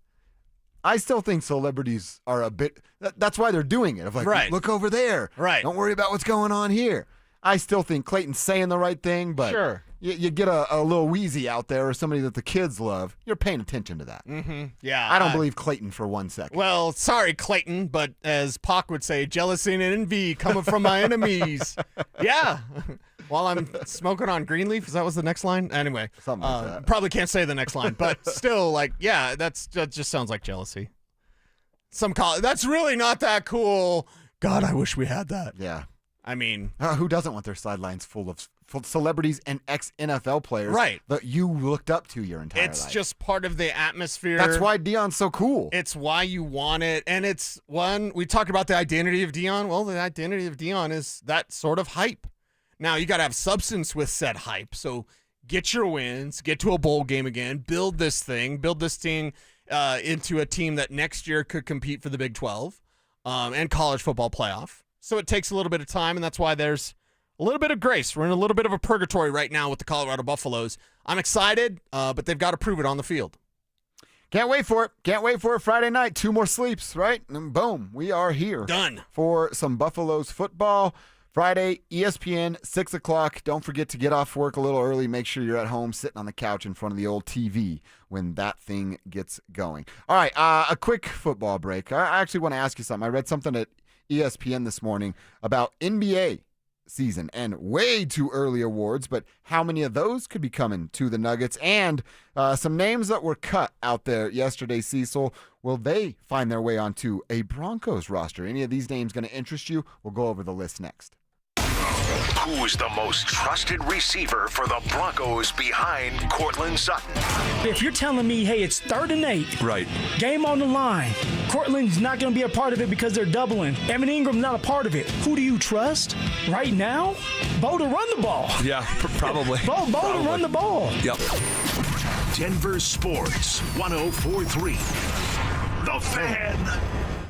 I still think celebrities are a bit, that's why they're doing it. Of like, right. Look over there. Right. Don't worry about what's going on here. I still think Clayton's saying the right thing, but sure. You get a little Wheezy out there or somebody that the kids love, you're paying attention to that. Mm-hmm. Yeah. I don't believe Clayton for 1 second. Well, sorry, Clayton, but as Pac would say, jealousy and envy coming from my enemies. Yeah. While I'm smoking on Greenleaf, is that was the next line? Anyway. Something like that. Probably can't say the next line, but still, that just sounds like jealousy. That's really not that cool. God, I wish we had that. Yeah. Who doesn't want their sidelines full of celebrities and ex-NFL players that you looked up to your entire life? It's just part of the atmosphere. That's why Deion's so cool. It's why you want it. And it's we talk about the identity of Deion. Well, the identity of Deion is that sort of hype. Now, you got to have substance with said hype. So get your wins, get to a bowl game again, build this team into a team that next year could compete for the Big 12 and college football playoff. So it takes a little bit of time, and that's why there's a little bit of grace. We're in a little bit of a purgatory right now with the Colorado Buffaloes. I'm excited, but they've got to prove it on the field. Can't wait for it. Can't wait for it Friday night. 2 more sleeps, right? And boom, we are here. Done. For some Buffaloes football. Friday, ESPN, 6 o'clock. Don't forget to get off work a little early. Make sure you're at home sitting on the couch in front of the old TV when that thing gets going. All right, a quick football break. I actually want to ask you something. I read something at ESPN this morning about NBA season and way too early awards, but how many of those could be coming to the Nuggets? And some names that were cut out there yesterday, Cecil, will they find their way onto a Broncos roster? Any of these names going to interest you? We'll go over the list next. Who's the most trusted receiver for the Broncos behind Courtland Sutton? If you're telling me, hey, it's 3rd and 8, right? Game on the line. Courtland's not going to be a part of it because they're doubling. Evan Ingram's not a part of it. Who do you trust right now? Bo to run the ball. Yeah, probably. Bo to run the ball. Yep. Denver Sports 104.3. The Fan.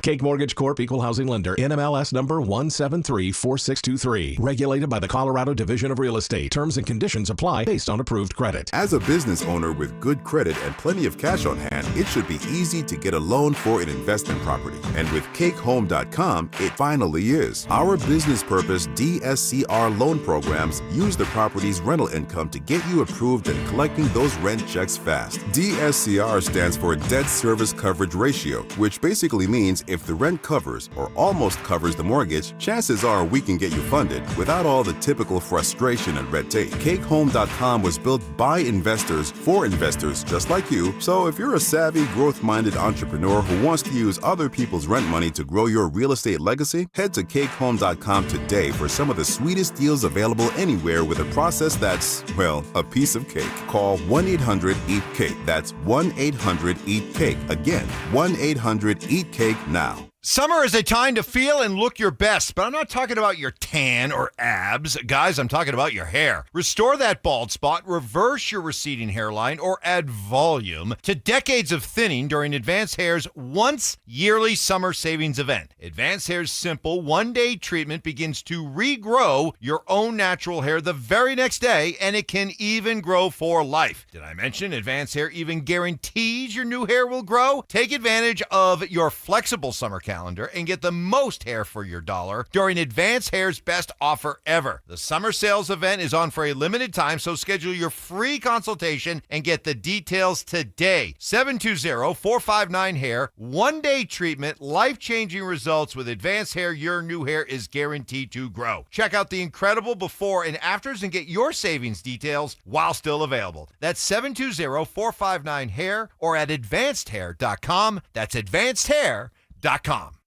Cake Mortgage Corp. Equal Housing Lender. NMLS number 1734623. Regulated by the Colorado Division of Real Estate. Terms and conditions apply based on approved credit. As a business owner with good credit and plenty of cash on hand, it should be easy to get a loan for an investment property. And with CakeHome.com, it finally is. Our business purpose DSCR loan programs use the property's rental income to get you approved and collecting those rent checks fast. DSCR stands for Debt Service Coverage Ratio, which basically means if the rent covers or almost covers the mortgage, chances are we can get you funded without all the typical frustration and red tape. CakeHome.com was built by investors for investors just like you, so if you're a savvy, growth-minded entrepreneur who wants to use other people's rent money to grow your real estate legacy, head to CakeHome.com today for some of the sweetest deals available anywhere with a process that's, well, a piece of cake. Call 1-800-EAT-CAKE. That's 1-800-EAT-CAKE. Again, 1-800-EAT-CAKE now. Summer is a time to feel and look your best, but I'm not talking about your tan or abs. Guys, I'm talking about your hair. Restore that bald spot, reverse your receding hairline, or add volume to decades of thinning during Advanced Hair's once-yearly summer savings event. Advanced Hair's simple one-day treatment begins to regrow your own natural hair the very next day, and it can even grow for life. Did I mention Advanced Hair even guarantees your new hair will grow? Take advantage of your flexible summer calendar and get the most hair for your dollar during Advanced Hair's best offer ever. The summer sales event is on for a limited time, so schedule your free consultation and get the details today. 720-459-HAIR. One-day treatment, life-changing results with Advanced Hair. Your new hair is guaranteed to grow. Check out the incredible before and afters and get your savings details while still available. That's 720-459-HAIR or at advancedhair.com. That's advancedhair.com.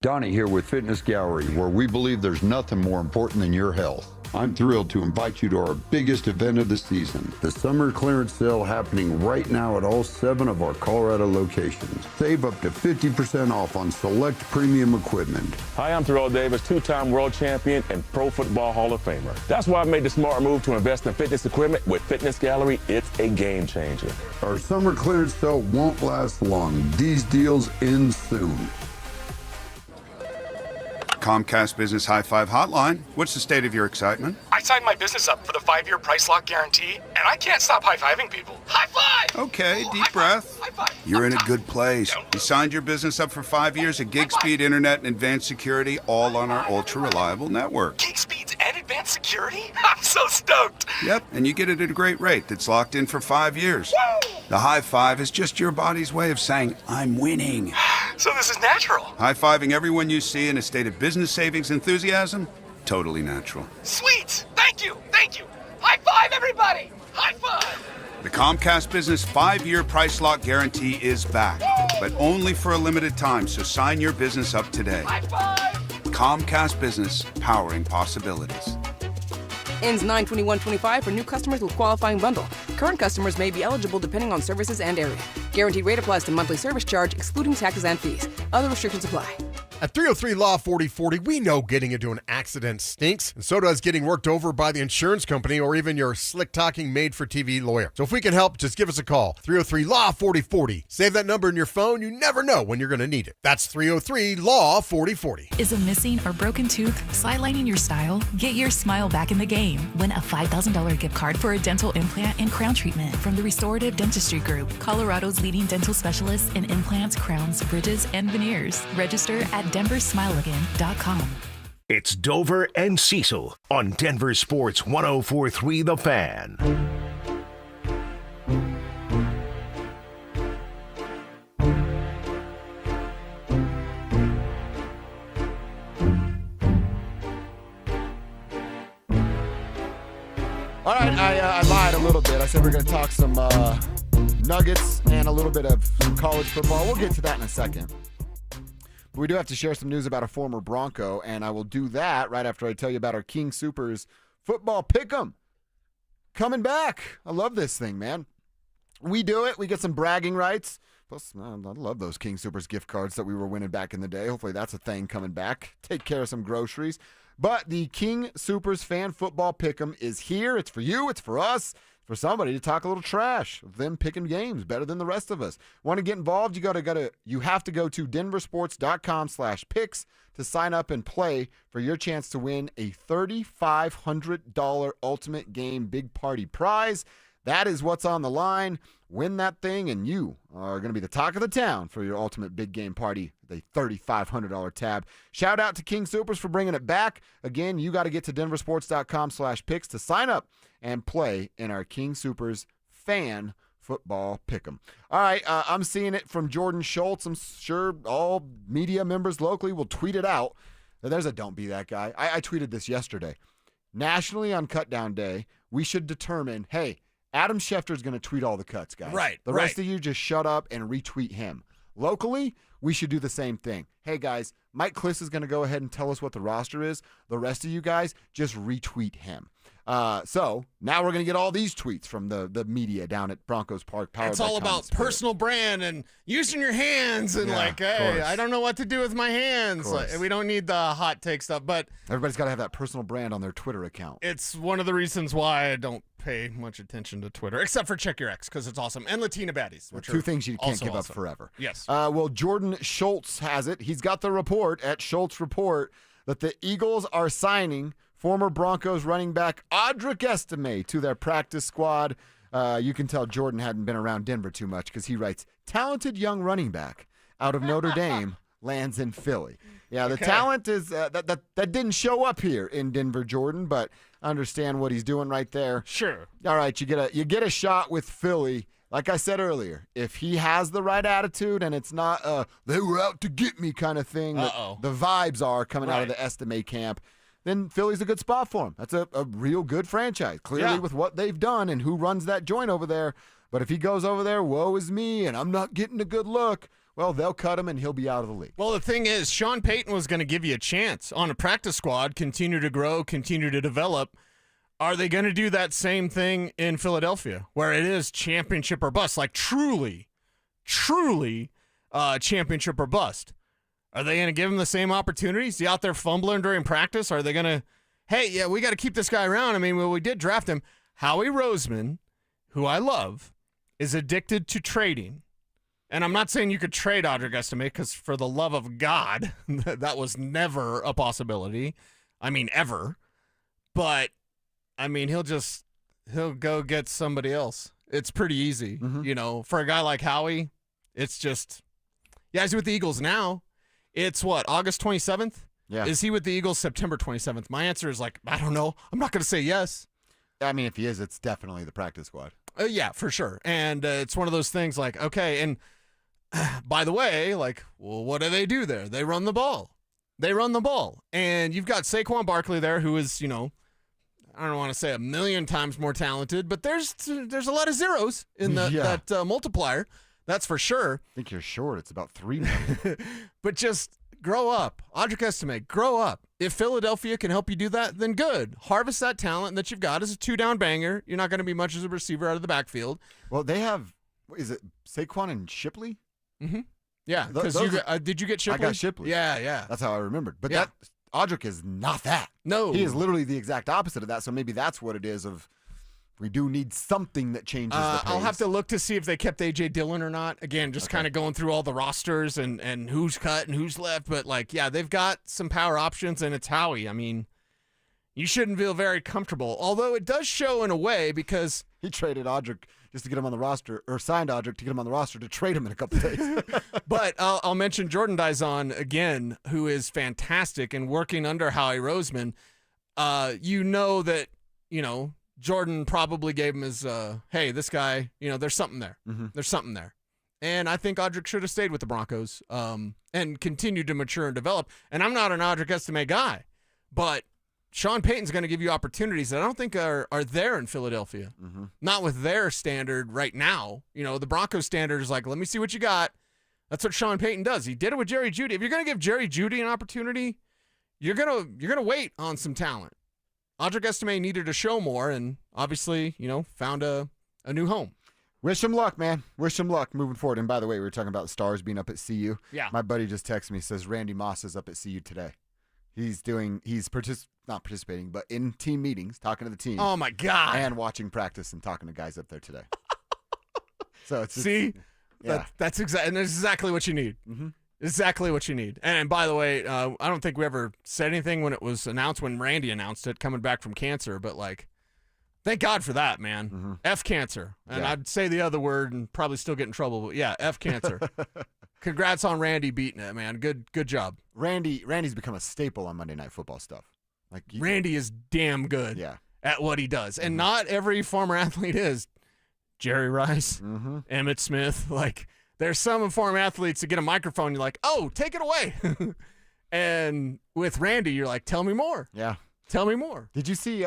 Donnie here with Fitness Gallery, where we believe there's nothing more important than your health. I'm thrilled to invite you to our biggest event of the season, the summer clearance sale happening right now at all 7 of our Colorado locations. Save up to 50% off on select premium equipment. Hi, I'm Terrell Davis, 2-time world champion and Pro Football Hall of Famer. That's why I made the smart move to invest in fitness equipment. With Fitness Gallery, it's a game changer. Our summer clearance sale won't last long. These deals end soon. Comcast Business High Five Hotline. What's the state of your excitement? I signed my business up for the 5-year price lock guarantee, and I can't stop high-fiving people. High five! Okay, deep breath. High five. You're in a good place. You signed your business up for 5 years of gig speed internet and advanced security, all on our ultra-reliable network. Gig speeds and advanced security? I'm so stoked. Yep, and you get it at a great rate that's locked in for 5 years. Woo! The high five is just your body's way of saying, I'm winning. So this is natural. High-fiving everyone you see in a state of business savings enthusiasm, totally natural. Sweet! Thank you! Thank you! High five, everybody! High five! The Comcast Business 5-year price lock guarantee is back, but only for a limited time, so sign your business up today. High five! Comcast Business, powering possibilities. Ends 9/21/25 for new customers with qualifying bundle. Current customers may be eligible depending on services and area. Guaranteed rate applies to monthly service charge, excluding taxes and fees. Other restrictions apply. At 303 Law 4040, we know getting into an accident stinks, and so does getting worked over by the insurance company or even your slick-talking made-for-TV lawyer. So if we can help, just give us a call. 303 Law 4040. Save that number in your phone. You never know when you're going to need it. That's 303 Law 4040. Is a missing or broken tooth sidelining your style? Get your smile back in the game. Win a $5,000 gift card for a dental implant and crown treatment from the Restorative Dentistry Group, Colorado's leading dental specialists in implants, crowns, bridges, and veneers. Register at DenverSmileAgain.com. It's Dover and Cecil on Denver Sports 104.3 The Fan. All right, I lied a little bit. I said we're going to talk some Nuggets and a little bit of some college football. We'll get to that in a second. But we do have to share some news about a former Bronco, and I will do that right after I tell you about our King Soopers football pick'em coming back. I love this thing, man. We do it. We get some bragging rights. Plus, I love those King Soopers gift cards that we were winning back in the day. Hopefully that's a thing coming back. Take care of some groceries. But the King Soopers Fan Football Pick'em is here. It's for you. It's for us. for somebody to talk a little trash of them picking games better than the rest of us. Want to get involved? You have to go to DenverSports.com/picks to sign up and play for your chance to win a $3,500 Ultimate Game Big Party prize. That is what's on the line. Win that thing, and you are going to be the talk of the town for your ultimate big game party, the $3,500 tab. Shout out to King Supers for bringing it back. Again, you got to get to DenverSports.com/picks to sign up and play in our King Supers fan football pick'em. All right, I'm seeing it from Jordan Schultz. I'm sure all media members locally will tweet it out. There's a don't be that guy. I tweeted this yesterday. Nationally on Cutdown Day, we should determine, hey, Adam Schefter's going to tweet all the cuts, guys. Right. The rest of you just shut up and retweet him. Locally, we should do the same thing. Hey, guys, Mike Kliss is going to go ahead and tell us what the roster is. The rest of you guys, just retweet him. So now we're going to get all these tweets from the media down at Broncos Park. It's all about personal brand and using your hands and hey, I don't know what to do with my hands. We don't need the hot take stuff, but everybody's got to have that personal brand on their Twitter account. It's one of the reasons why I don't pay much attention to Twitter, except for Check Your Ex, because it's awesome, and Latina Baddies, which two are things you can't also give awesome. up forever. Yes. Well, Jordan Schultz has it. He's got the report at Schultz Report that the Eagles are signing former Broncos running back Audric Estime to their practice squad. You can tell Jordan hadn't been around Denver too much because he writes, talented young running back out of Notre Dame lands in Philly. Yeah, the talent is that didn't show up here in Denver, Jordan, but understand what he's doing right there. Sure. All right, you get a shot with Philly. Like I said earlier, if he has the right attitude and it's not they were out to get me kind of thing that the vibes are coming out of the Estime camp, then Philly's a good spot for him. That's a real good franchise, clearly with what they've done and who runs that joint over there. But if he goes over there, woe is me, and I'm not getting a good look, well, they'll cut him and he'll be out of the league. Well, the thing is, Sean Payton was going to give you a chance on a practice squad, continue to grow, continue to develop. Are they going to do that same thing in Philadelphia, where it is championship or bust, like truly championship or bust? Are they going to give him the same opportunities? Is he out there fumbling during practice? Are they going to, hey, yeah, we got to keep this guy around? I mean, well, we did draft him. Howie Roseman, who I love, is addicted to trading. And I'm not saying you could trade Audric Estime because for the love of God, that was never a possibility. I mean, ever. But, I mean, he'll go get somebody else. It's pretty easy. You know, for a guy like Howie, it's just, yeah, he's with the Eagles now. It's what, August 27th? Yeah. Is he with the Eagles September 27th? My answer is like, I don't know. I'm not going to say yes. I mean, if he is, it's definitely the practice squad. Yeah, for sure. And it's one of those things like, okay, and by the way, like, well, what do they do there? They run the ball. And you've got Saquon Barkley there who is, you know, I don't want to say 1,000,000 times more talented, but there's a lot of zeros in that multiplier. That's for sure. I think you're short. It's about 3 million. But just grow up. Audric Estime, grow up. If Philadelphia can help you do that, then good. Harvest that talent that you've got as a 2-down banger. You're not going to be much as a receiver out of the backfield. Well, they have, is it Saquon and Shipley? Mm-hmm. Yeah, because did you get Shipley? I got Shipley. Yeah. That's how I remembered. But that Audric is not that. No. He is literally the exact opposite of that, so maybe that's what it is of we do need something that changes the pace. I'll have to look to see if they kept A.J. Dillon or not. Again, just kind of going through all the rosters and who's cut and who's left. But, like, yeah, they've got some power options, and it's Howie. I mean, you shouldn't feel very comfortable. Although it does show in a way because he traded Audric just to get him on the roster, or signed Audric to get him on the roster to trade him in a couple of days. But I'll mention Jordan Dizon again, who is fantastic and working under Howie Roseman. You know that, you know, Jordan probably gave him his, hey, this guy, you know, there's something there. Mm-hmm. There's something there. And I think Audric should have stayed with the Broncos and continued to mature and develop. And I'm not an Audric Estime guy, but Sean Payton's going to give you opportunities that I don't think are there in Philadelphia. Mm-hmm. Not with their standard right now. You know, the Broncos standard is like, let me see what you got. That's what Sean Payton does. He did it with Jerry Jeudy. If you're going to give Jerry Jeudy an opportunity, you're gonna wait on some talent. Audric Estime needed to show more, and obviously, you know, found a new home. Wish him luck, man. Wish him luck moving forward. And by the way, we were talking about the Stars being up at CU. Yeah. My buddy just texted me, says Randy Moss is up at CU today. He's not participating, but in team meetings, talking to the team. Oh, my God. And watching practice and talking to guys up there today. So it's that's exactly what you need. Mm-hmm. Exactly what you need. And by the way, I don't think we ever said anything when it was announced, when Randy announced it, coming back from cancer. But, like, thank God for that, man. Mm-hmm. F cancer. And I'd say the other word and probably still get in trouble. But, yeah, F cancer. Congrats on Randy beating it, man. Good job. Randy's become a staple on Monday Night Football stuff. Like Randy is damn good at what he does. And not every former athlete is. Jerry Rice, Emmitt Smith, like, there's some former athletes that get a microphone, you're like, oh, take it away. And with Randy, you're like, tell me more. Yeah. Tell me more. Did you see,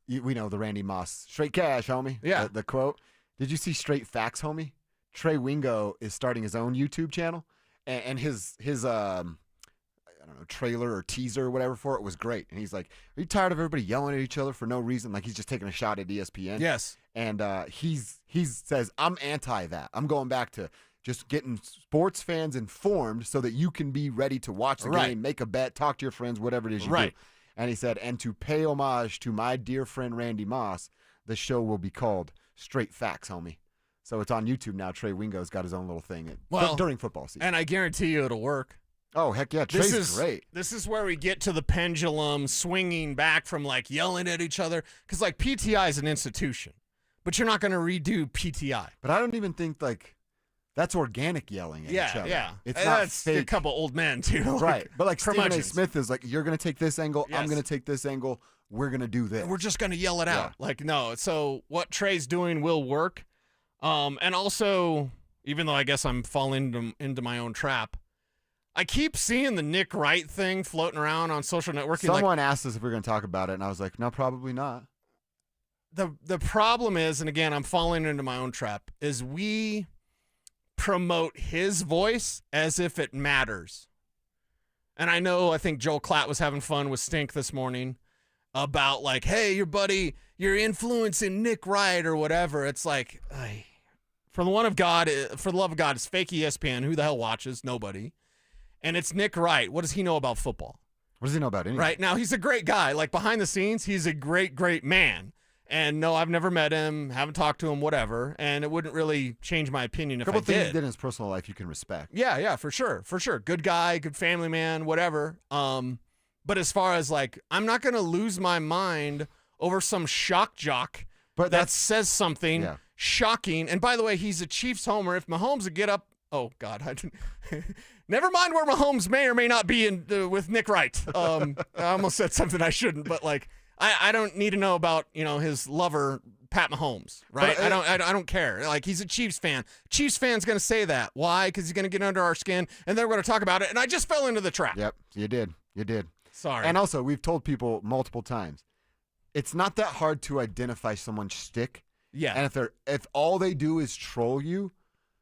we know the Randy Moss, straight cash, homie. Yeah. The quote. Did you see straight facts, homie? Trey Wingo is starting his own YouTube channel, and his I don't know, trailer or teaser or whatever for it was great. And he's like, are you tired of everybody yelling at each other for no reason? Like, he's just taking a shot at ESPN. Yes. And he says, I'm anti that. I'm going back to just getting sports fans informed so that you can be ready to watch the game, make a bet, talk to your friends, whatever it is you do. And he said, and to pay homage to my dear friend Randy Moss, the show will be called Straight Facts, homie. So it's on YouTube now. Trey Wingo's got his own little thing during football season. And I guarantee you it'll work. Oh, heck yeah. Trey's great. This is where we get to the pendulum swinging back from, like, yelling at each other. Because, like, PTI is an institution. But you're not going to redo PTI. But I don't even think, like, that's organic yelling at each other. Yeah. It's not fake. A couple old men, too. Like, right. But, like, Stephen A. curmudgeons. Smith is like, you're going to take this angle. I'm going to take this angle. We're going to do this. We're just going to yell it out. Like, no. So what Trey's doing will work. And also, even though I guess I'm falling into my own trap, I keep seeing the Nick Wright thing floating around on social networking. Someone asked us if we were going to talk about it, and I was like, no, probably not. The problem is, and again, I'm falling into my own trap, is we promote his voice as if it matters. And I think Joel Klatt was having fun with Stink this morning about, like, hey, your buddy, you're influencing Nick Wright or whatever. It's like, for the love of God, it's fake ESPN. Who the hell watches? Nobody. And it's Nick Wright. What does he know about football? What does he know about anything? Right. Now, he's a great guy. Like, behind the scenes, he's a great, great man. And no, I've never met him, haven't talked to him, whatever. And it wouldn't really change my opinion if I did. A couple things he did in his personal life you can respect. Yeah, for sure. Good guy, good family man, whatever. But as far as, like, I'm not going to lose my mind over some shock jock that says something shocking. And by the way, he's a Chiefs homer. If Mahomes would get up, oh, God, never mind where Mahomes may or may not be with Nick Wright. I almost said something I shouldn't, but, like, I don't need to know about, his lover, Pat Mahomes, right? But, I don't care. Like, he's a Chiefs fan. Chiefs fan's going to say that. Why? Because he's going to get under our skin, and they're going to talk about it, and I just fell into the trap. Yep, you did. Sorry. And also, we've told people multiple times, it's not that hard to identify someone's shtick. Yeah. And if all they do is troll you,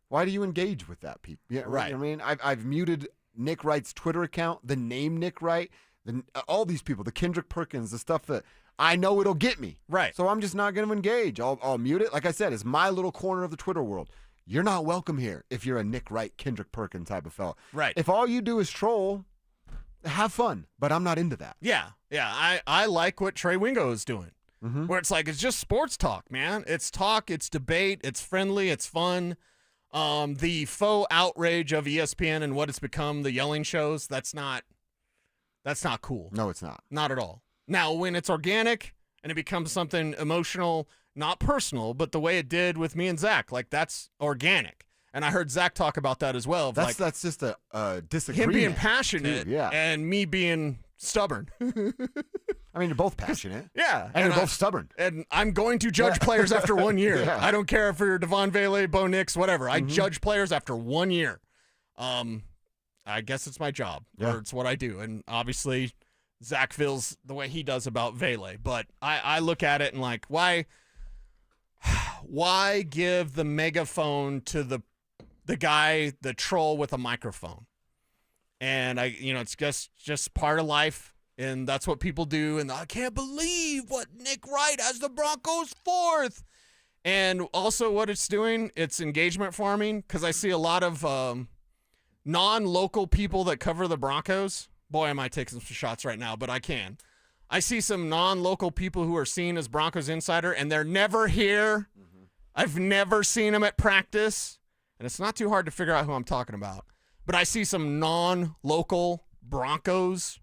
why do you engage with that, people? Yeah, right. You know what I mean, I've muted Nick Wright's Twitter account, the name Nick Wright, all these people, the Kendrick Perkins, the stuff that I know it'll get me. Right. So I'm just not going to engage. I'll mute it. Like I said, it's my little corner of the Twitter world. You're not welcome here if you're a Nick Wright, Kendrick Perkins type of fella. Right. If all you do is troll, have fun. But I'm not into that. Yeah. I like what Trey Wingo is doing. Mm-hmm. Where it's like, it's just sports talk, man. It's talk, it's debate, it's friendly, it's fun. The faux outrage of ESPN and what it's become, the yelling shows, that's not cool. No, it's not. Not at all. Now, when it's organic and it becomes something emotional, not personal, but the way it did with me and Zach, like, that's organic. And I heard Zach talk about that as well. That's just a disagreement. Him being passionate too, and me being stubborn. I mean, you're both passionate. Yeah. And you're both stubborn. And I'm going to judge players after 1 year. Yeah. I don't care if you're Devon Vele, Bo Nix, whatever. I judge players after 1 year. I guess it's my job. Yeah. Or it's what I do. And obviously, Zach feels the way he does about Vele. But I look at it and, like, why give the megaphone to the guy, the troll with a microphone? And it's just part of life, and that's what people do. And I can't believe what Nick Wright has the Broncos fourth. And also what it's doing, it's engagement farming, because I see a lot of non-local people that cover the Broncos. Boy, I might take some shots right now, but I can. I see some non-local people who are seen as Broncos insider, and they're never here. I've never seen them at practice, and it's not too hard to figure out who I'm talking about. But I see some non-local Broncos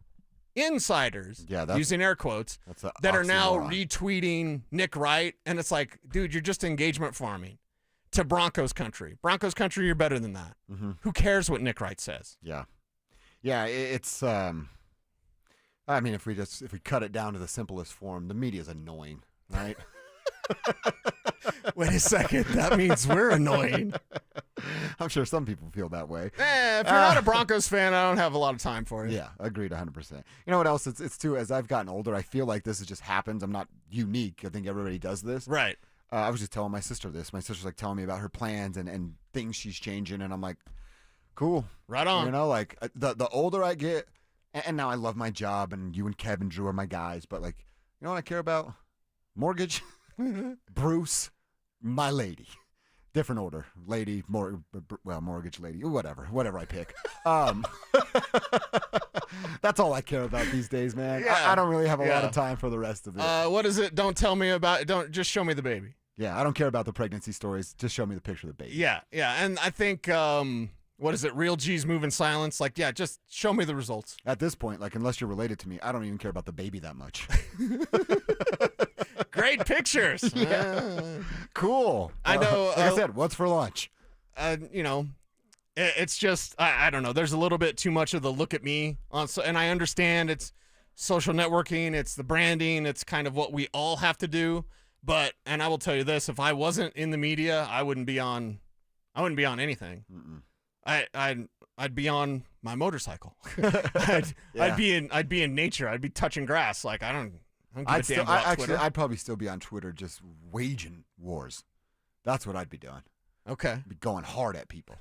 insiders, using air quotes, that are now retweeting Nick Wright, and it's like, dude, you're just engagement farming to Broncos country. Broncos country, you're better than that. Who cares what Nick Wright says? Yeah, it's. I mean, if we cut it down to the simplest form, the media's annoying, right? Wait a second, that means we're annoying. I'm sure some people feel that way. If you're not a Broncos fan, I don't have a lot of time for you. Yeah, agreed 100%. You know what else? It's too, as I've gotten older, I feel like this just happens. I'm not unique. I think everybody does this. Right. I was just telling my sister this. My sister's like telling me about her plans and things she's changing, and I'm like, cool. Right on. You know, like the older I get, and now I love my job, and you and Kevin Drew are my guys, but like, you know what I care about? Mortgage, Bruce, my lady. Different order. Lady, mortgage lady, whatever I pick. That's all I care about these days, man. Yeah. I don't really have a lot of time for the rest of it. What is it? Don't tell me about it. Don't just show me the baby. Yeah, I don't care about the pregnancy stories. Just show me the picture of the baby. Yeah. And I think, what is it? Real G's move in silence. Like, yeah, just show me the results. At this point, like, unless you're related to me, I don't even care about the baby that much. Great pictures. Yeah. Cool. I know. Like I said, what's for lunch? You know, it's just, I don't know. There's a little bit too much of the look at me. And I understand it's social networking. It's the branding. It's kind of what we all have to do. But, and I will tell you this, if I wasn't in the media, I wouldn't be on anything. I'd be on my motorcycle. I'd be in nature. I'd be touching grass. Like, I don't give a damn about Twitter. I'd probably still be on Twitter just waging wars. That's what I'd be doing. Okay. I'd be going hard at people.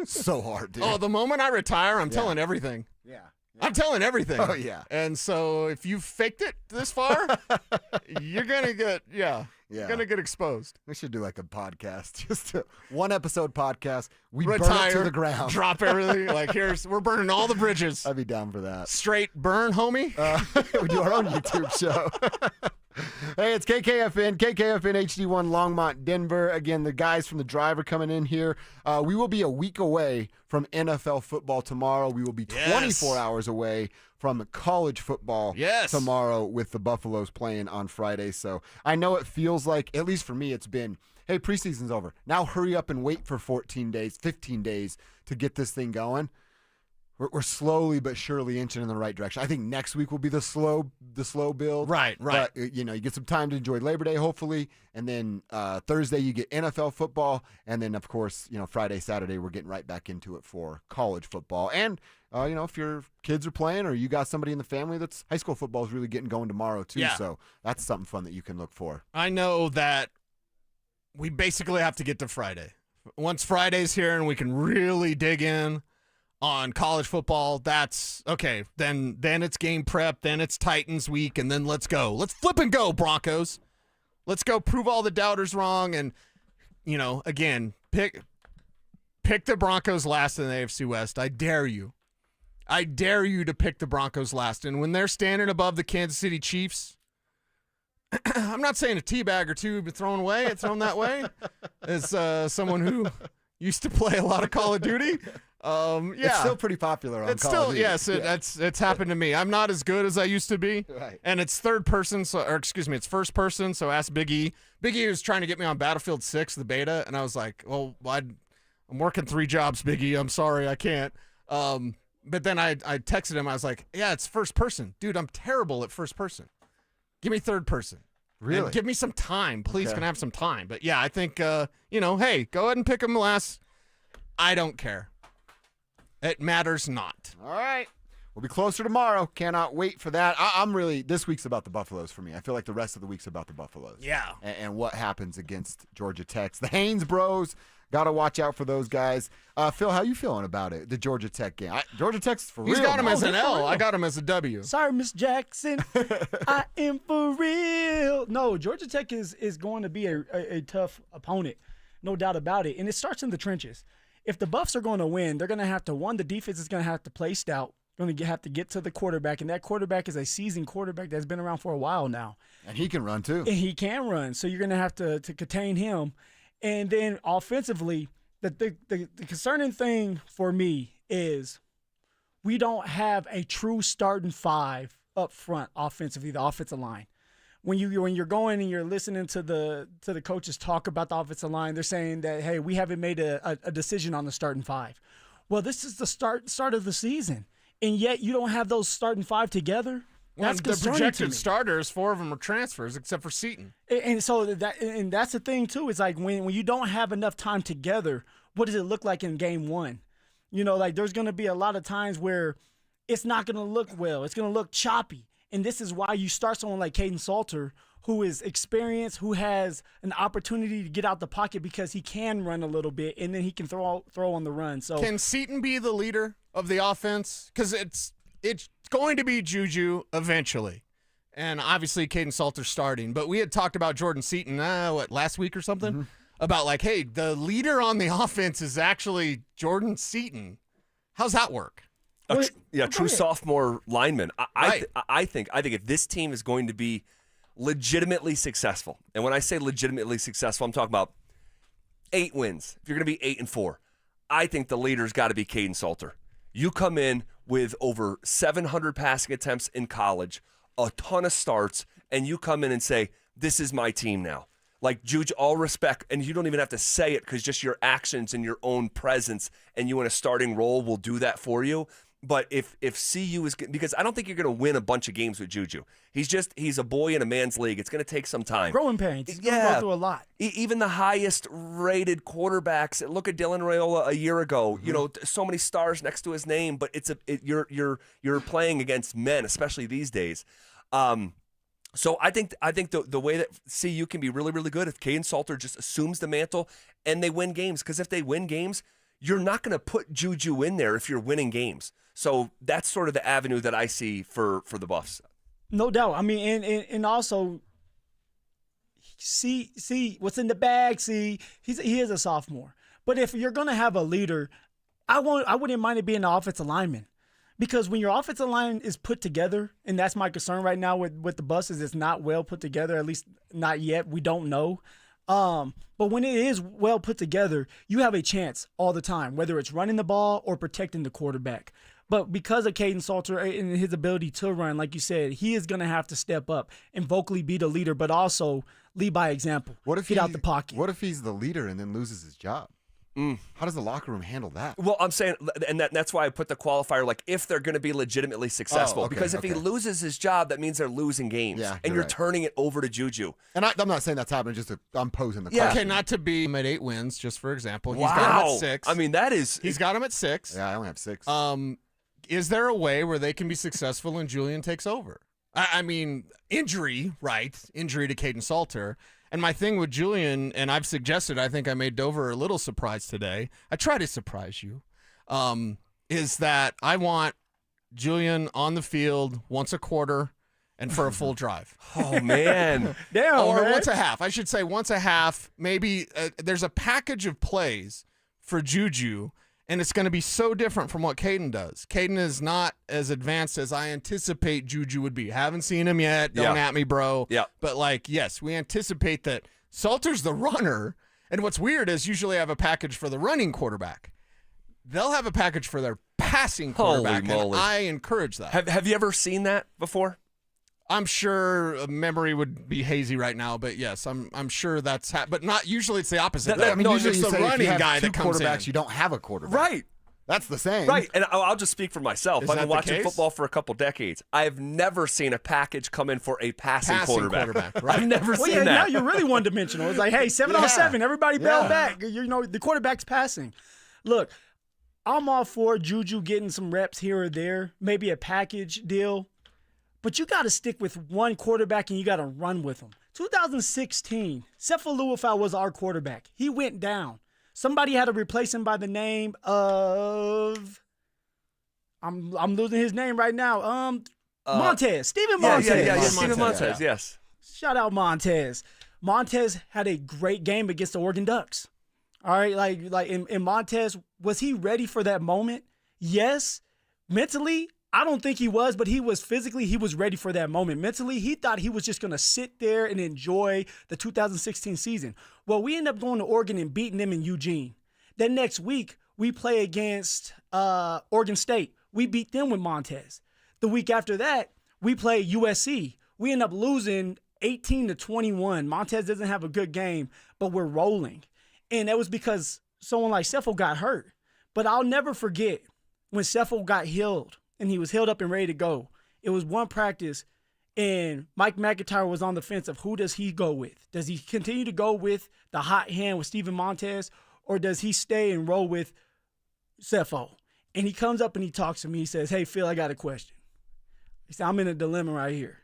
So hard, dude. Oh, the moment I retire, I'm telling everything. Yeah. I'm telling everything. Oh, yeah. And so if you faked it this far, you're going to get, you're going to get exposed. We should do like a podcast, just a one episode podcast. We retire, burn it to the ground. Drop everything. Like, we're burning all the bridges. I'd be down for that. Straight burn, homie. We do our own YouTube show. Hey, it's KKFN HD1 Longmont, Denver. Again, the guys from The Drive are coming in here. We will be a week away from NFL football tomorrow. We will be 24 hours away from college football tomorrow with the Buffaloes playing on Friday. So I know it feels like, at least for me, it's been, hey, preseason's over. Now hurry up and wait for 14 days, 15 days to get this thing going. We're slowly but surely inching in the right direction. I think next week will be the slow build. Right. But, you get some time to enjoy Labor Day, hopefully. And then Thursday you get NFL football. And then, of course, Friday, Saturday, we're getting right back into it for college football. And, if your kids are playing or you got somebody in the family that's high school football is really getting going tomorrow, too. Yeah. So that's something fun that you can look for. I know that we basically have to get to Friday. Once Friday's here and we can really dig in on college football, that's okay. Then it's game prep, then it's Titans week, and then let's go. Let's flip and go, Broncos. Let's go prove all the doubters wrong, and again, pick the Broncos last in the AFC West. I dare you. I dare you to pick the Broncos last. And when they're standing above the Kansas City Chiefs, I'm not saying a teabag or two but thrown that way. As someone who used to play a lot of Call of Duty. It's still pretty popular on Call of Duty. Yes, it's happened to me. I'm not as good as I used to be. Right. And it's it's first person, so ask Big E. Big E was trying to get me on Battlefield 6, the beta, and I was like, well, I'm working 3 jobs, Big E. I'm sorry, I can't. But then I texted him. I was like, yeah, it's first person. Dude, I'm terrible at first person. Give me third person. Really? And give me some time. Please, can I have some time? But yeah, I think, hey, go ahead and pick them last. I don't care. It matters not. All right. We'll be closer tomorrow. Cannot wait for that. I'm really, this week's about the Buffaloes for me. I feel like the rest of the week's about the Buffaloes. Yeah. And what happens against Georgia Tech. The Haynes bros, got to watch out for those guys. Phil, how you feeling about it, the Georgia Tech game? Georgia Tech's for real. He's got him as an L. I got him as a W. Sorry, Miss Jackson. I am for real. No, Georgia Tech is going to be a tough opponent. No doubt about it. And it starts in the trenches. If the Buffs are going to win, they're going to have to, the defense is going to have to play stout. going to have to get to the quarterback, and that quarterback is a seasoned quarterback that's been around for a while now. And he can run too. And he can run, so you're going to have to contain him. And then offensively, the concerning thing for me is we don't have a true starting five up front offensively, the offensive line. When you're going and you're listening to the coaches talk about the offensive line, they're saying that, hey, we haven't made a decision on the starting five. Well, this is the start of the season, and yet you don't have those starting five together. That's the concerning projected to me. starters, 4 of them are transfers, except for Seton. And so that's the thing too. Is like when you don't have enough time together, what does it look like in game one? Like there's going to be a lot of times where it's not going to look well. It's going to look choppy. And this is why you start someone like Payton Salter, who is experienced, who has an opportunity to get out the pocket because he can run a little bit, and then he can throw on the run. So can Seton be the leader of the offense? Because it's going to be Juju eventually, and obviously Payton Salter starting. But we had talked about Jordan Seton, last week or something, Mm-hmm. about like, hey, the leader on the offense is actually Jordan Seton. How's that work? True sophomore lineman. Right. I think if this team is going to be legitimately successful, and when I say legitimately successful, I'm talking about 8 wins. If you're going to be 8-4, I think the leader's got to be Payton Salter. You come in with over 700 passing attempts in college, a ton of starts, and you come in and say, this is my team now. Like, Juju, all respect, and you don't even have to say it because just your actions and your own presence and you in a starting role will do that for you. But if CU is – because I don't think you're going to win a bunch of games with Juju. He's a boy in a man's league. It's going to take some time. Growing pains. He's going to go through a lot. Even the highest-rated quarterbacks – look at Dylan Raiola a year ago. Mm-hmm. So many stars next to his name, but you're playing against men, especially these days. So I think the way that CU can be really, really good if Payton Salter just assumes the mantle and they win games. Because if they win games, you're not going to put Juju in there if you're winning games. So that's sort of the avenue that I see for the Buffs. No doubt. I mean, and also see what's in the bag. He is a sophomore. But if you're going to have a leader, I wouldn't mind it being an offensive lineman. Because when your offensive line is put together, and that's my concern right now with the Buffs, is it's not well put together, at least not yet. We don't know. But when it is well put together, you have a chance all the time, whether it's running the ball or protecting the quarterback. But because of Payton Salter and his ability to run, like you said, he is going to have to step up and vocally be the leader, but also lead by example. Get out the pocket. What if he's the leader and then loses his job? How does the locker room handle that? Well, I'm saying, and that's why I put the qualifier, like, if they're going to be legitimately successful. Because if he loses his job, that means they're losing games. Yeah, and you're right. turning it over to Juju. And I'm not saying that's happening, I'm posing the question. Okay, not to be at 8 wins, just for example. He's Wow. got him at 6. I mean, that is... He's got him at 6. Yeah, I only have 6. Is there a way where they can be successful and Julian takes over? I mean, injury, right? Injury to Payton Salter. And my thing with Julian, and I've suggested, I think I made Dover a little surprised today. I try to surprise you. Is that I want Julian on the field once a quarter and for a full drive. Oh, man. Damn, or man. once a half. I should say once a half. Maybe there's a package of plays for Juju, and it's going to be so different from what Payton does. Payton is not as advanced as I anticipate Juju would be. Haven't seen him yet. Don't at me, bro. Yeah. But, yes, we anticipate that Salter's the runner, and what's weird is usually I have a package for the running quarterback. They'll have a package for their passing quarterback, Holy moly. and I encourage that. Have you ever seen that before? I'm sure memory would be hazy right now, but yes, I'm sure that's but not usually it's the opposite. Usually it's you the say if running you have guy two that comes in. quarterbacks, you don't have a quarterback. Right. That's the same. Right, and I'll just speak for myself. Is I've that been the watching case? football for a couple decades. I've never seen a package come in for a passing quarterback. Right. I've never Well, seen yeah, that. now you're really one-dimensional. It's like, hey, 7-on-7, everybody bail back. The quarterback's passing. Look, I'm all for Juju getting some reps here or there, maybe a package deal, but you got to stick with one quarterback and you got to run with him. 2016, Cephaleuafau was our quarterback. He went down. Somebody had to replace him by the name of I'm losing his name right now. Montez. Steven Montez. Yeah. Steven Montez, yes. Shout out Montez. Montez had a great game against the Oregon Ducks. All right, like in Montez, was he ready for that moment? Yes. Mentally, I don't think he was, but he was physically, he was ready for that moment. Mentally, he thought he was just going to sit there and enjoy the 2016 season. Well, we ended up going to Oregon and beating them in Eugene. Then next week, we play against Oregon State. We beat them with Montez. The week after that, we play USC. We end up losing 18-21. Montez doesn't have a good game, but we're rolling. And that was because someone like Sefo got hurt. But I'll never forget when Sefo got healed and he was healed up and ready to go. It was one practice, and Mike McIntyre was on the fence of who does he go with. Does he continue to go with the hot hand with Steven Montez, or does he stay and roll with Sefo? And he comes up and he talks to me. He says, hey, Phil, I got a question. He said, I'm in a dilemma right here.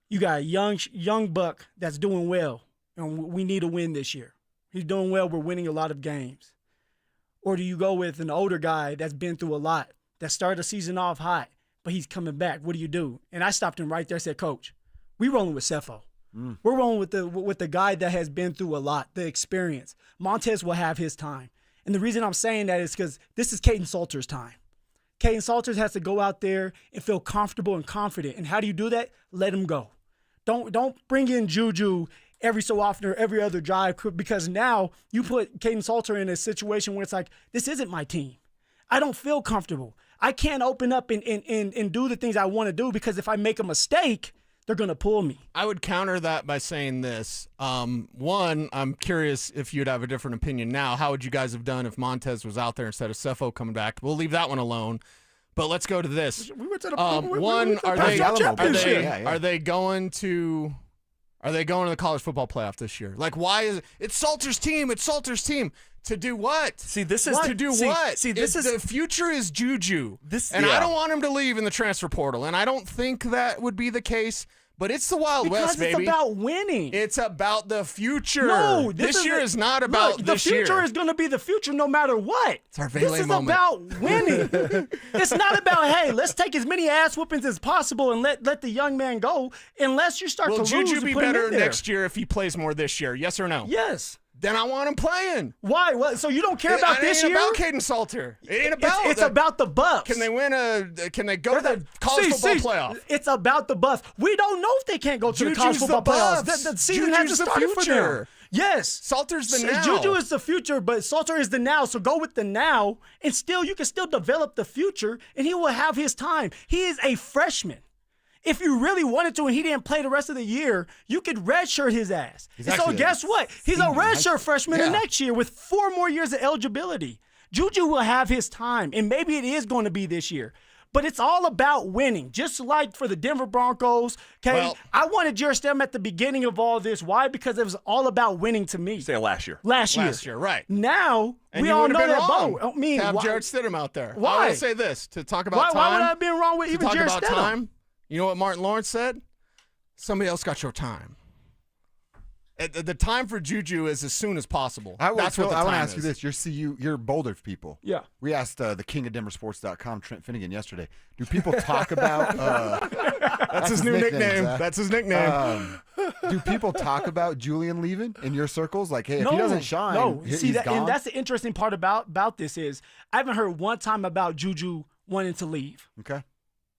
You got a young buck that's doing well, and we need a win this year. He's doing well. We're winning a lot of games. Or do you go with an older guy that's been through a lot, that started the season off hot, but he's coming back? What do you do? And I stopped him right there and said, Coach, we rolling with Sefo. We're rolling with the guy that has been through a lot, the experience. Montez will have his time. And the reason I'm saying that is because this is Payton Salter's time. Payton Salters has to go out there and feel comfortable and confident. And how do you do that? Let him go. Don't bring in Juju every so often or every other drive, because now you put Payton Salter in a situation where it's like, this isn't my team. I don't feel comfortable. I can't open up and do the things I want to do, because if I make a mistake, they're going to pull me. I would counter that by saying this. One, I'm curious if you'd have a different opinion now. How would you guys have done if Montez was out there instead of Sefo coming back? We'll leave that one alone. But let's go to this. We went to the one, are they going to the college football playoff this year? Like, why is it's Salter's team? It's Salter's team. To do what? See, this is to do what? See, this is the future is Juju. I Yeah. don't want him to leave in the transfer portal, and I don't think that would be the case. But it's the Wild West, baby. Because it's about winning. It's about the future. No, this year is not about this year. The future is going to be the future no matter what. It's our This is moment. about winning. It's not about, hey, let's take as many ass whoopings as possible and let the young man go, unless you start to lose. Will Juju and be put him better in there. next year if he plays more this year? Yes or no? Yes. Then I want him playing. Why? What? So you don't care about this year? year? It ain't about Payton Salter. It ain't about. It's about the Bucks. Can they win Can they go to the college football playoff? It's about the Bucks. We don't know if they can't go to the college football playoffs. The season hasn't started for them. Yes, Salter's the now. Juju is the future, but Salter is the now. So go with the now, and you can still develop the future, and he will have his time. He is a freshman. If you really wanted to and he didn't play the rest of the year, you could redshirt his ass. And so guess what? He's a redshirt freshman the next year with 4 more years of eligibility. Juju will have his time, and maybe it is going to be this year. But it's all about winning, just like for the Denver Broncos. Okay, Well, I wanted Jarrett Stidham at the beginning of all this. Why? Because it was all about winning to me. Say last year. Last year, right. Now, And we you all would've know been that wrong boat. I mean, to have why- Jarrett Stidham out there. Why? I will say this, to talk about time. Why would I have been wrong with to even talk Jarrett about Stidham? time, you know what Martin Lawrence said? Somebody else got your time. The time for Juju is as soon as possible. That's what the I want to time ask you is. this. You're Boulder people. Yeah. We asked the king of DenverSports.com, Trent Finnegan, yesterday. Do people talk about... That's his new nickname. Zach. That's his nickname. Do people talk about Julian leaving in your circles? Like, hey, if he doesn't shine, he's gone? And that's the interesting part about this is I haven't heard one time about Juju wanting to leave. Okay.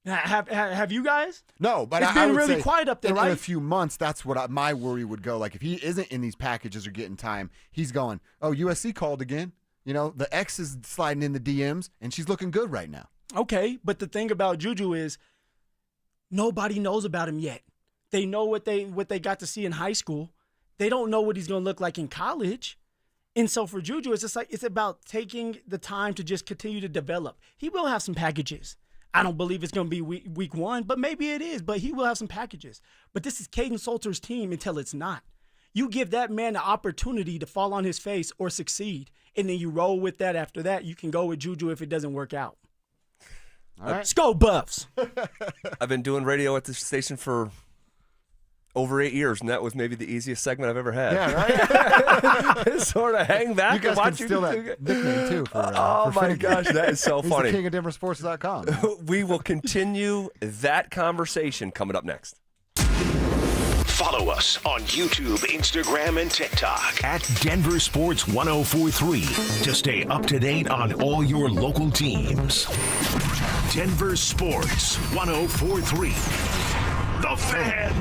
Have you guys? No, but it's I been would really say quiet up there, in right? a few months, that's what my worry would go. Like, if he isn't in these packages or getting time, he's going, oh, USC called again. You know, the X is sliding in the DMs, and she's looking good right now. Okay, but the thing about Juju is nobody knows about him yet. They know what they got to see in high school. They don't know what he's going to look like in college. And so for Juju, it's just like it's about taking the time to just continue to develop. He will have some packages. I don't believe it's going to be week 1, but maybe it is. But he will have some packages. But this is Payton Salter's team until it's not. You give that man the opportunity to fall on his face or succeed, and then you roll with that after that. You can go with Juju if it doesn't work out. All right. Let's go, Buffs. I've been doing radio at this station for over 8 years, and that was maybe the easiest segment I've ever had. Yeah, right? Sort of hang back You guys and watch can steal that nickname, too. Oh, for my Finnegan. gosh, that is so He's funny. the king of DenverSports.com. We will continue that conversation coming up next. Follow us on YouTube, Instagram, and TikTok at Denver Sports 1043 to stay up to date on all your local teams. Denver Sports 104.3. The Fan.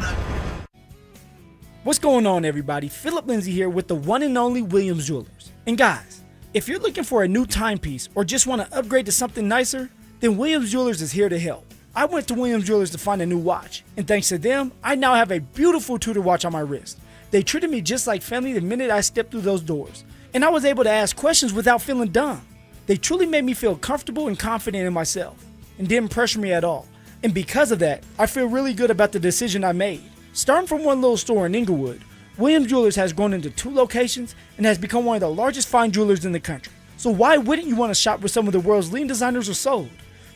What's going on, everybody? Phillip, Lindsay here with the one and only Williams Jewelers. And guys, if you're looking for a new timepiece or just want to upgrade to something nicer, then Williams Jewelers is here to help. I went to Williams Jewelers to find a new watch, and thanks to them, I now have a beautiful Tudor watch on my wrist. They treated me just like family the minute I stepped through those doors, and I was able to ask questions without feeling dumb. They truly made me feel comfortable and confident in myself, and didn't pressure me at all. And because of that, I feel really good about the decision I made. Starting from one little store in Inglewood, Williams Jewelers has grown into 2 locations and has become one of the largest fine jewelers in the country. So why wouldn't you want to shop with some of the world's leading designers or sold?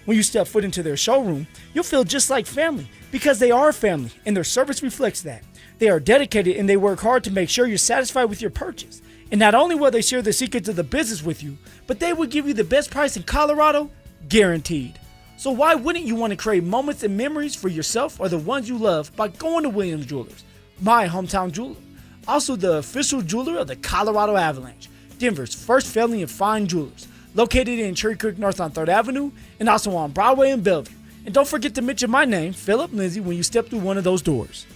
When you step foot into their showroom, you'll feel just like family because they are family and their service reflects that. They are dedicated and they work hard to make sure you're satisfied with your purchase. And not only will they share the secrets of the business with you, but they will give you the best price in Colorado, guaranteed. So why wouldn't you want to create moments and memories for yourself or the ones you love by going to Williams Jewelers, my hometown jeweler. Also the official jeweler of the Colorado Avalanche, Denver's first family of fine jewelers, located in Cherry Creek North on 3rd Avenue and also on Broadway and Bellevue. And don't forget to mention my name, Phillip Lindsay, when you step through one of those doors.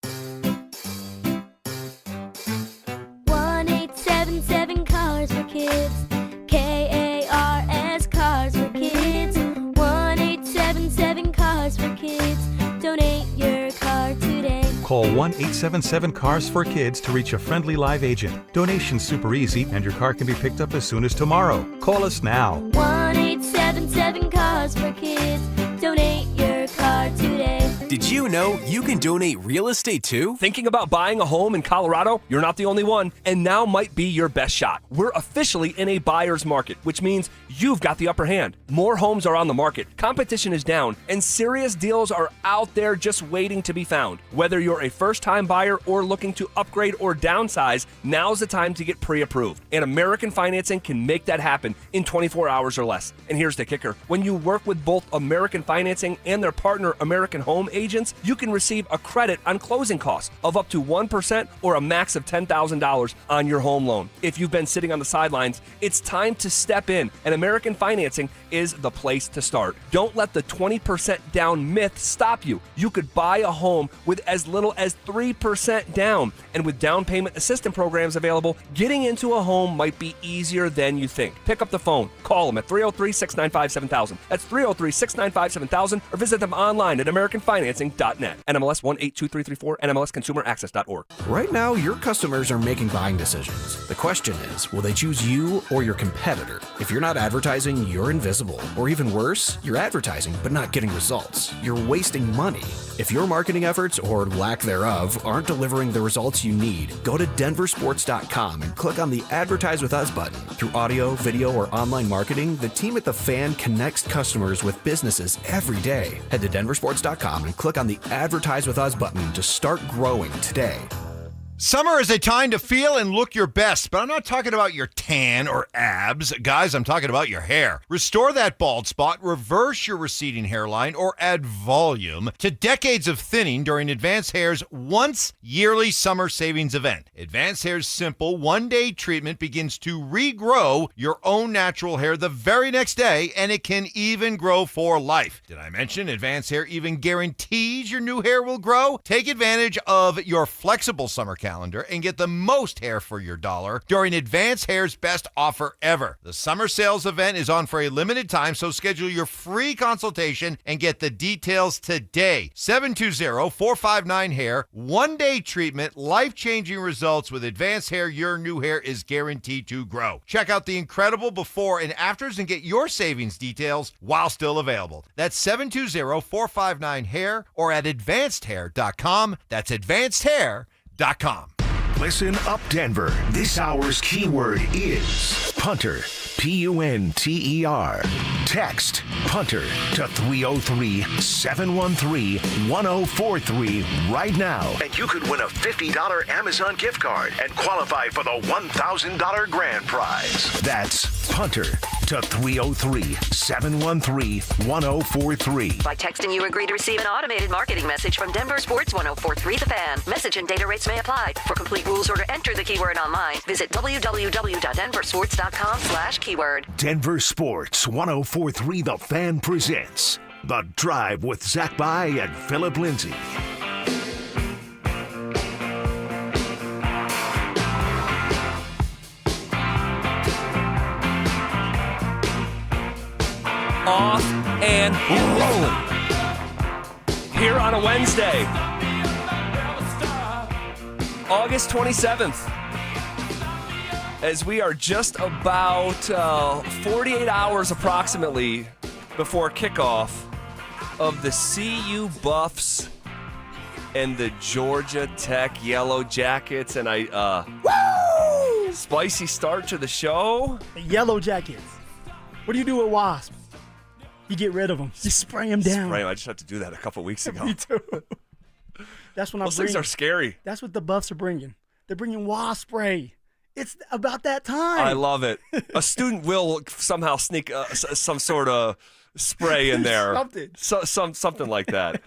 1877 Cars for Kids. KARS Cars for Kids. 1877 Cars for Kids. Donate your car today. Call 1-877-CARS for Kids to reach a friendly live agent. Donation's super easy, and your car can be picked up as soon as tomorrow. Call us now. 1877 Cars for Kids. Donate your car today. Did you know you can donate real estate too? Thinking about buying a home in Colorado? You're not the only one, and now might be your best shot. We're officially in a buyer's market, which means you've got the upper hand. More homes are on the market, competition is down, and serious deals are out there just waiting to be found. Whether you're a first-time buyer or looking to upgrade or downsize, now's the time to get pre-approved. And American Financing can make that happen in 24 hours or less. And here's the kicker. When you work with both American Financing and their partner American Home Agents, you can receive a credit on closing costs of up to 1% or a max of $10,000 on your home loan. If you've been sitting on the sidelines, it's time to step in, and American Financing is the place to start. Don't let the 20% down myth stop you. You could buy a home with as little as 3% down, and with down payment assistance programs available, getting into a home might be easier than you think. Pick up the phone, call them at 303-695-7000. That's 303-695-7000, or visit them online at AmericanFinancing.net. NMLS 182334, NMLSConsumerAccess.org. Right now, your customers are making buying decisions. The question is, will they choose you or your competitor? If you're not advertising, you're invisible. Or even worse, you're advertising but not getting results. You're wasting money. If your marketing efforts, or lack thereof, aren't delivering the results you need, go to DenverSports.com and click on the Advertise With Us button. Through audio, video, or online marketing, the team at The Fan connects customers with businesses every day. Head to DenverSports.com and click on the Advertise With Us button to start growing today. Summer is a time to feel and look your best, but I'm not talking about your tan or abs. Guys, I'm talking about your hair. Restore that bald spot, reverse your receding hairline, or add volume to decades of thinning during Advanced Hair's once yearly summer savings event. Advanced Hair's simple one-day treatment begins to regrow your own natural hair the very next day, and it can even grow for life. Did I mention Advanced Hair even guarantees your new hair will grow? Take advantage of your flexible summer calendar and get the most hair for your dollar during Advanced Hair's best offer ever. The summer sales event is on for a limited time, so schedule your free consultation and get the details today. 720-459-HAIR. One-day treatment, life-changing results with Advanced Hair. Your new hair is guaranteed to grow. Check out the incredible before and afters and get your savings details while still available. That's 720-459-HAIR or at advancedhair.com. That's advancedhair.com. Listen up, Denver. This hour's keyword is punter. Punter. Text punter to 303-713-1043 right now. And you could win a $50 Amazon gift card and qualify for the $1,000 grand prize. That's punter to 303-713-1043. By texting, you agree to receive an automated marketing message from Denver Sports 104.3 The Fan. Message and data rates may apply. For complete rules or to enter the keyword online, visit www.denversports.com. denversports.com/keyword. Denver Sports 104.3 The Fan presents The Drive with Zach By and Phillip Lindsay. Off and rolling here on a Wednesday, August 27th, as we are just about 48 hours approximately before kickoff of the CU Buffs and the Georgia Tech Yellow Jackets. And spicy start to the show. The Yellow Jackets. What do you do with wasps? You get rid of them. You spray them down. Spray them. I just had to do that a couple weeks ago. Me too. That's when Those things are scary. That's what the Buffs are bringing. They're bringing wasp spray. It's about that time. I love it. A student will somehow sneak some sort of spray in there. Something like that.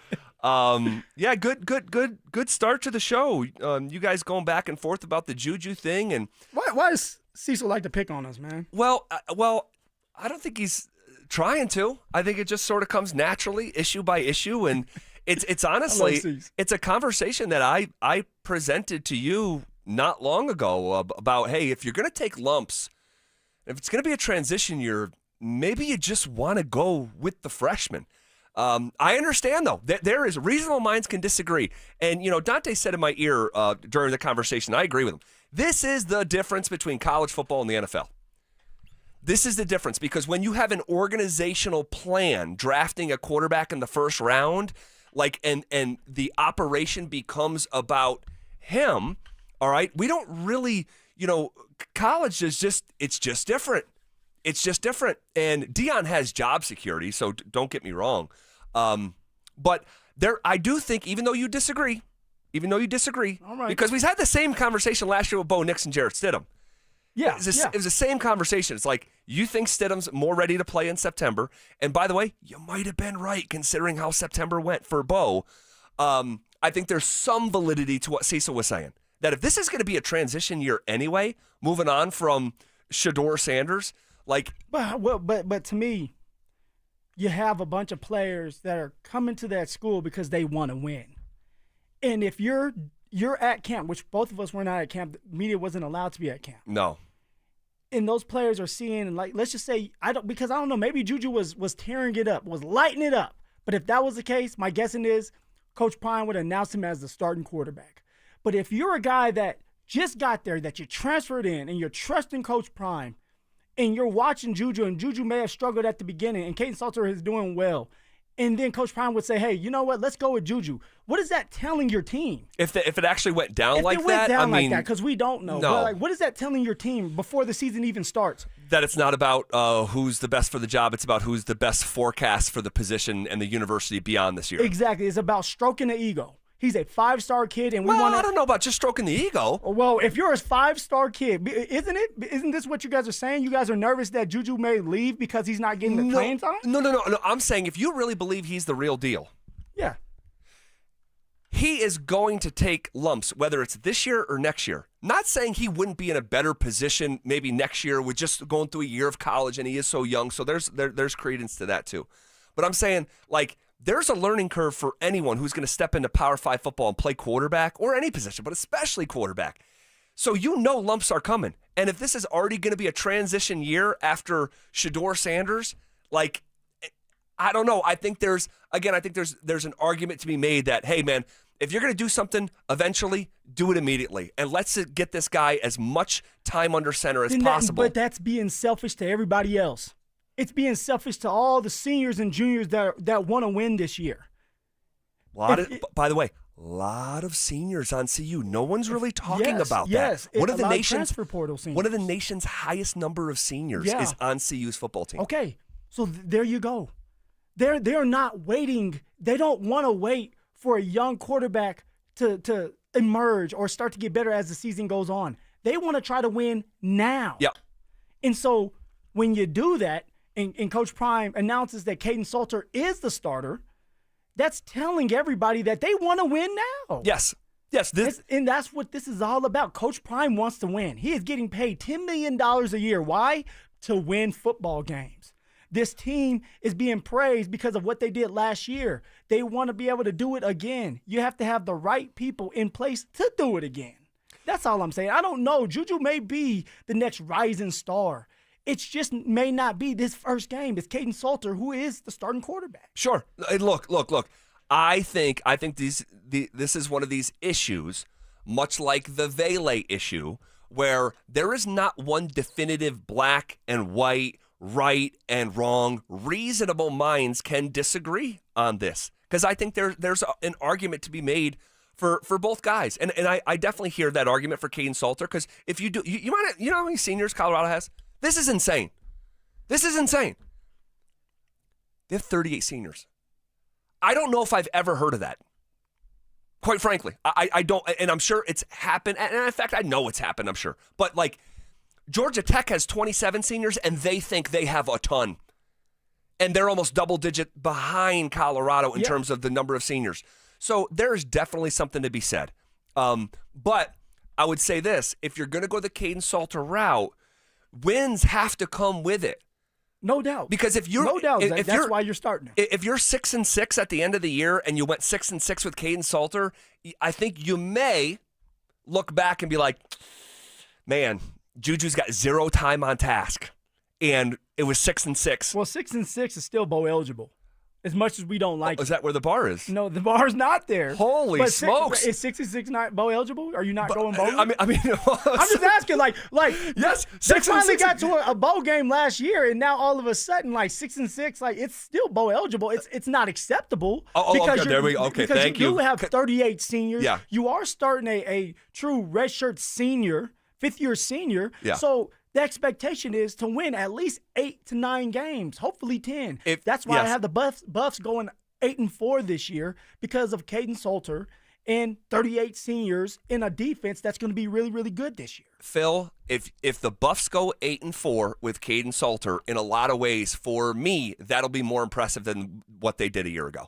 Yeah, good start to the show. You guys going back and forth about the Juju thing, and why does Cecil like to pick on us, man? Well, I don't think he's trying to. I think it just sort of comes naturally, issue by issue, and it's honestly it's a conversation that I presented to you not long ago about, hey, if you're going to take lumps, if it's going to be a transition year, maybe you just want to go with the freshmen. I understand, though, that there is reasonable minds can disagree. And, Dante said in my ear during the conversation, I agree with him. This is the difference between college football and the NFL. This is the difference, because when you have an organizational plan drafting a quarterback in the first round, and the operation becomes about him, all right, we don't really, college is it's just different. It's just different. And Deion has job security, so don't get me wrong. But I do think, even though you disagree, all right, because we've had the same conversation last year with Bo Nix and Jarrett Stidham. Yeah, it was the same conversation. It's like, you think Stidham's more ready to play in September. And by the way, you might have been right considering how September went for Bo. I think there's some validity to what Cecil was saying, that if this is going to be a transition year anyway, moving on from Shedeur Sanders, But to me, you have a bunch of players that are coming to that school because they want to win. And if you're at camp, which both of us were not at camp, the media wasn't allowed to be at camp. No. And those players are seeing, let's just say, I don't know, maybe Juju was tearing it up, was lighting it up. But if that was the case, my guessing is Coach Prime would announce him as the starting quarterback. But if you're a guy that just got there, that you transferred in, and you're trusting Coach Prime, and you're watching Juju, and Juju may have struggled at the beginning, and Payton Salter is doing well, and then Coach Prime would say, hey, you know what, let's go with Juju. What is that telling your team? If it actually went down like that? If it went down like that, because we don't know. No. But what is that telling your team before the season even starts? That it's not about who's the best for the job. It's about who's the best forecast for the position and the university beyond this year. Exactly. It's about stroking the ego. He's a 5-star kid, and I don't know about just stroking the ego. Well, if you're a 5-star kid, isn't this what you guys are saying? You guys are nervous that Juju may leave because he's not getting the playing time? No. I'm saying, if you really believe he's the real deal, yeah, he is going to take lumps, whether it's this year or next year. Not saying he wouldn't be in a better position maybe next year with just going through a year of college, and he is so young, so there's credence to that too. But I'm saying, there's a learning curve for anyone who's going to step into Power 5 football and play quarterback, or any position, but especially quarterback. So lumps are coming. And if this is already going to be a transition year after Shedeur Sanders, I don't know. I think there's an argument to be made that, hey, man, if you're going to do something eventually, do it immediately. And let's get this guy as much time under center as possible. But that's being selfish to everybody else. It's being selfish to all the seniors and juniors that want to win this year. By the way, a lot of seniors on CU. No one's really talking about that. One of the nation's transfer portal seniors. One of the nation's highest number of seniors is on CU's football team. Okay, so there you go. They're not waiting. They don't want to wait for a young quarterback to emerge or start to get better as the season goes on. They want to try to win now. Yeah. And so when you do that, and Coach Prime announces that Payton Salter is the starter, that's telling everybody that they want to win now. Yes. Yes, and that's what this is all about. Coach Prime wants to win. He is getting paid $10 million a year. Why? To win football games. This team is being praised because of what they did last year. They want to be able to do it again. You have to have the right people in place to do it again. That's all I'm saying. I don't know. Juju may be the next rising star. It just may not be this first game. It's Payton Salter, who is the starting quarterback. Sure. Look. I think this is one of these issues, much like the Vele issue, where there is not one definitive black and white, right and wrong. Reasonable minds can disagree on this, because I think there's an argument to be made for both guys, and I definitely hear that argument for Payton Salter, because if you do, you know how many seniors Colorado has? This is insane. They have 38 seniors. I don't know if I've ever heard of that. Quite frankly, I don't, and I'm sure it's happened. And in fact, I know it's happened, I'm sure. But like, Georgia Tech has 27 seniors, and they think they have a ton. And they're almost double-digit behind Colorado in terms of the number of seniors. So there's definitely something to be said. But I would say this, if you're going to go the Payton Salter route, wins have to come with it. No doubt. Because if you're that's why you're starting it. If you're 6-6 at the end of the year and you went 6-6 with Payton Salter, I think you may look back and be like, man, Juju's got 0 time on task, and it was 6-6. Well, 6-6 is still bowl eligible. As much as we don't like it. Is that where the bar is? No, the bar's not there. Holy smokes. Is 66 not bowl eligible? Are you not going bowl? I mean, I'm just asking, like yes, they finally got to a bowl game last year, and now all of a sudden, like 6-6, like it's still bowl eligible. It's not acceptable. Okay, there we go. Okay, because thank you. You have 38 seniors. Yeah. You are starting a true redshirt senior, fifth-year senior. Yeah. So the expectation is to win at least 8 to 9 games, hopefully 10. That's why I have the Buffs going 8-4 this year, because of Payton Salter and 38 seniors in a defense that's going to be really, really good this year. Phil, if the Buffs go 8-4 with Payton Salter, in a lot of ways, for me, that'll be more impressive than what they did a year ago.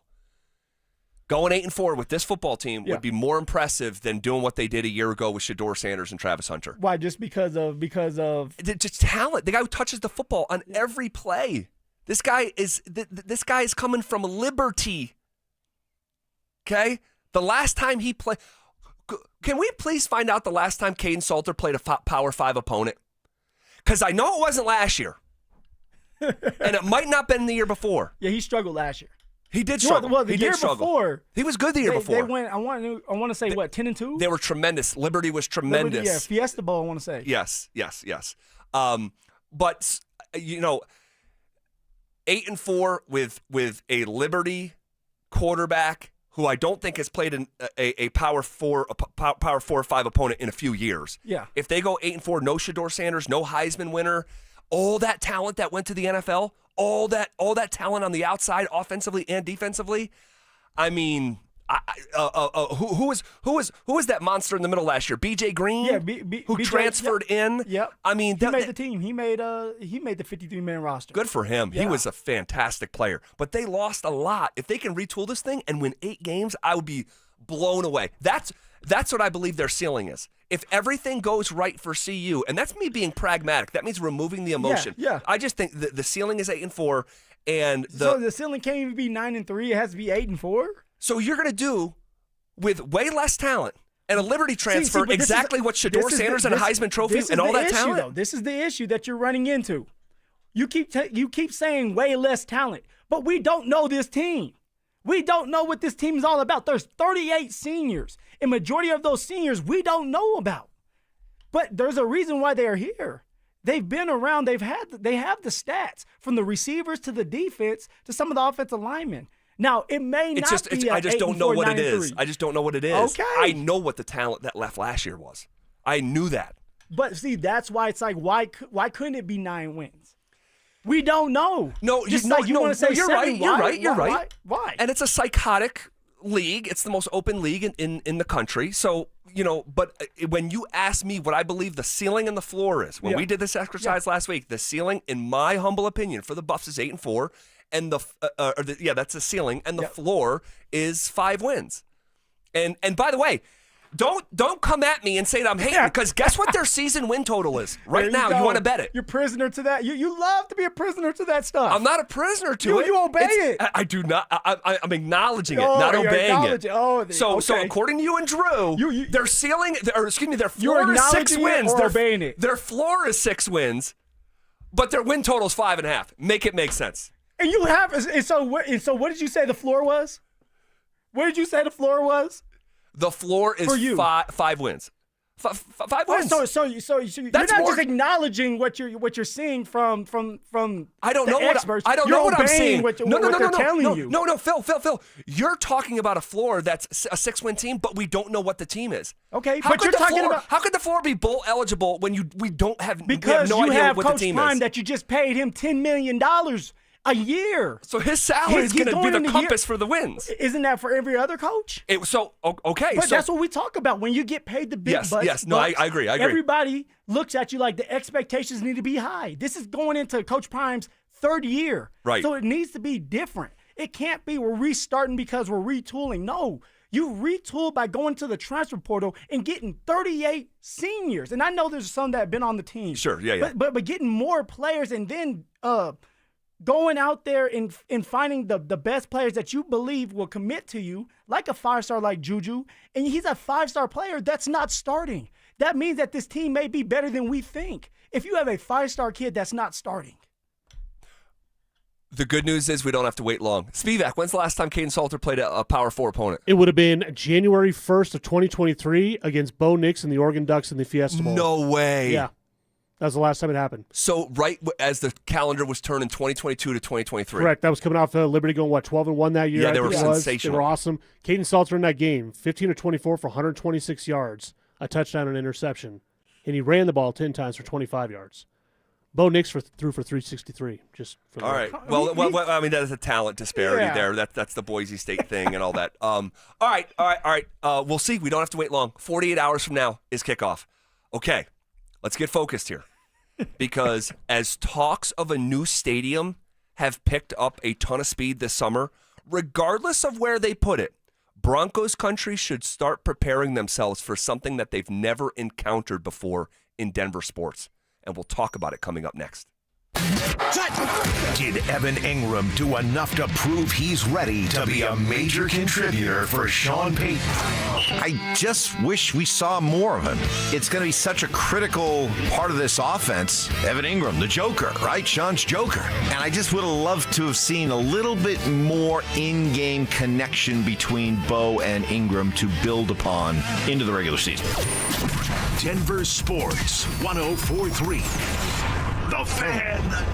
Going 8-4 with this football team would be more impressive than doing what they did a year ago with Shedeur Sanders and Travis Hunter. Why? Just because of just talent. The guy who touches the football on every play. This guy is coming from Liberty. Okay? The last time he played, can we please find out the last time Payton Salter played a Power 5 opponent? Because I know it wasn't last year, and it might not have been the year before. Yeah, he struggled last year. He did struggle. Well, the he year did struggle. before, he was good the year before. They went. I want to say 10-2. They were tremendous. Liberty was tremendous. Liberty, Fiesta Bowl. I want to say. Yes. But 8-4 with a Liberty quarterback who I don't think has played a Power 4 or 5 opponent in a few years. Yeah. If they go 8-4, no Shedeur Sanders, no Heisman winner, all that talent that went to the NFL. All that talent on the outside, offensively and defensively. I mean, who was that monster in the middle last year? B.J. Green, who BJ, transferred in. Yep. I mean, he made the team. He made the 53-man roster. Good for him. Yeah. He was a fantastic player. But they lost a lot. If they can retool this thing and win 8 games, I would be blown away. That's what I believe their ceiling is. If everything goes right for CU, and that's me being pragmatic, that means removing the emotion. Yeah. I just think the ceiling is 8-4, and so the ceiling can't even be 9-3. It has to be 8-4. So you're going to do with way less talent and a Liberty transfer exactly what Shedeur Sanders and a Heisman Trophy and all that talent. Though. This is the issue that you're running into. You keep saying way less talent, but we don't know this team. We don't know what this team is all about. There's 38 seniors. And majority of those seniors we don't know about. But there's a reason why they are here. They've been around. They have the stats, from the receivers to the defense to some of the offensive linemen. Now, it may not be I just don't know what 9-3. it is. I just don't know what it is. Okay. I know what the talent that left last year was. I knew that. But see, that's why it's like, why couldn't it be 9 wins? We don't know. No, just you want to say you're 7. right. You're right. Why? And it's a psychotic league. It's the most open league in the country. So, but when you ask me what I believe the ceiling and the floor is, when we did this exercise last week, the ceiling, in my humble opinion, for the Buffs is 8-4, and that's the ceiling, and the floor is 5 wins. And by the way, Don't come at me and say that I'm hating because guess what their season win total is right now? You want to bet it? You're prisoner to that. You love to be a prisoner to that stuff. I'm not a prisoner to it. You obey it. I do not. I'm acknowledging it, not obeying it. So according to you and Drew, their ceiling, their floor is 6 wins. They're obeying it. Their floor is 6 wins, but their win total is 5.5. Make it make sense. And you have. And so what did you say the floor was? What did you say the floor was? The floor is 5 wins. 5 wins. So you're not just acknowledging what you're seeing from I don't know experts. I don't know what I'm seeing. What they're telling you. No, Phil. You're talking about a floor that's a 6-win team, but we don't know what the team is. Okay, how could the floor be bowl eligible when we don't have because we have no you idea have what Coach the team Prime is? that you just paid him $10 million a year. So his salary is going to be the compass for the wins. Isn't that for every other coach? Okay. But that's what we talk about when you get paid the big bucks. Yes. No, I agree. Everybody looks at you like the expectations need to be high. This is going into Coach Prime's 3rd year. Right. So it needs to be different. It can't be we're restarting because we're retooling. No. You retool by going to the transfer portal and getting 38 seniors. And I know there's some that have been on the team. Sure, yeah. But getting more players and then going out there and finding the best players that you believe will commit to you, like a 5-star like Juju, and he's a 5-star player that's not starting. That means that this team may be better than we think. If you have a 5-star kid that's not starting. The good news is we don't have to wait long. Spivak, when's the last time Caden Salter played a Power 4 opponent? It would have been January 1st of 2023 against Bo Nix and the Oregon Ducks in the Fiesta Bowl. No way. Yeah. That was the last time it happened. So right as the calendar was turning 2022 to 2023. Correct. That was coming off Liberty going, 12-1 that year? Yeah, they were sensational. They were awesome. Caden Salter in that game, 15 of 24 for 126 yards, a touchdown and an interception. And he ran the ball 10 times for 25 yards. Bo Nix threw for 363. All right. Well, I mean, that is a talent disparity there. That's the Boise State thing and all that. All right. We'll see. We don't have to wait long. 48 hours from now is kickoff. Okay, let's get focused here. Because as talks of a new stadium have picked up a ton of speed this summer, regardless of where they put it, Broncos country should start preparing themselves for something that they've never encountered before in Denver sports. And we'll talk about it coming up next. Did Evan Ingram do enough to prove he's ready to be a major contributor for Sean Payton? I just wish we saw more of him. It's going to be such a critical part of this offense. Evan Ingram, the Joker, right? Sean's Joker. And I just would have loved to have seen a little bit more in-game connection between Bo and Ingram to build upon into the regular season. Denver Sports 104.3. The Fan.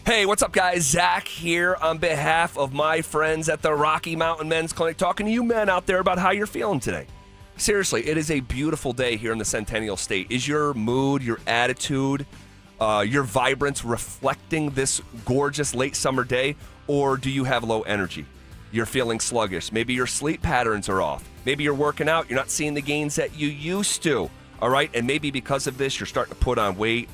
Hey, what's up, guys? Zach here on behalf of my friends at the Rocky Mountain Men's Clinic, talking to you men out there about how you're feeling today. Seriously, it is a beautiful day here in the Centennial State. Is your mood, your attitude, your vibrance reflecting this gorgeous late summer day, or do you have low energy? You're feeling sluggish. Maybe your sleep patterns are off. Maybe you're working out. You're not seeing the gains that you used to. All right? And maybe because of this, you're starting to put on weight.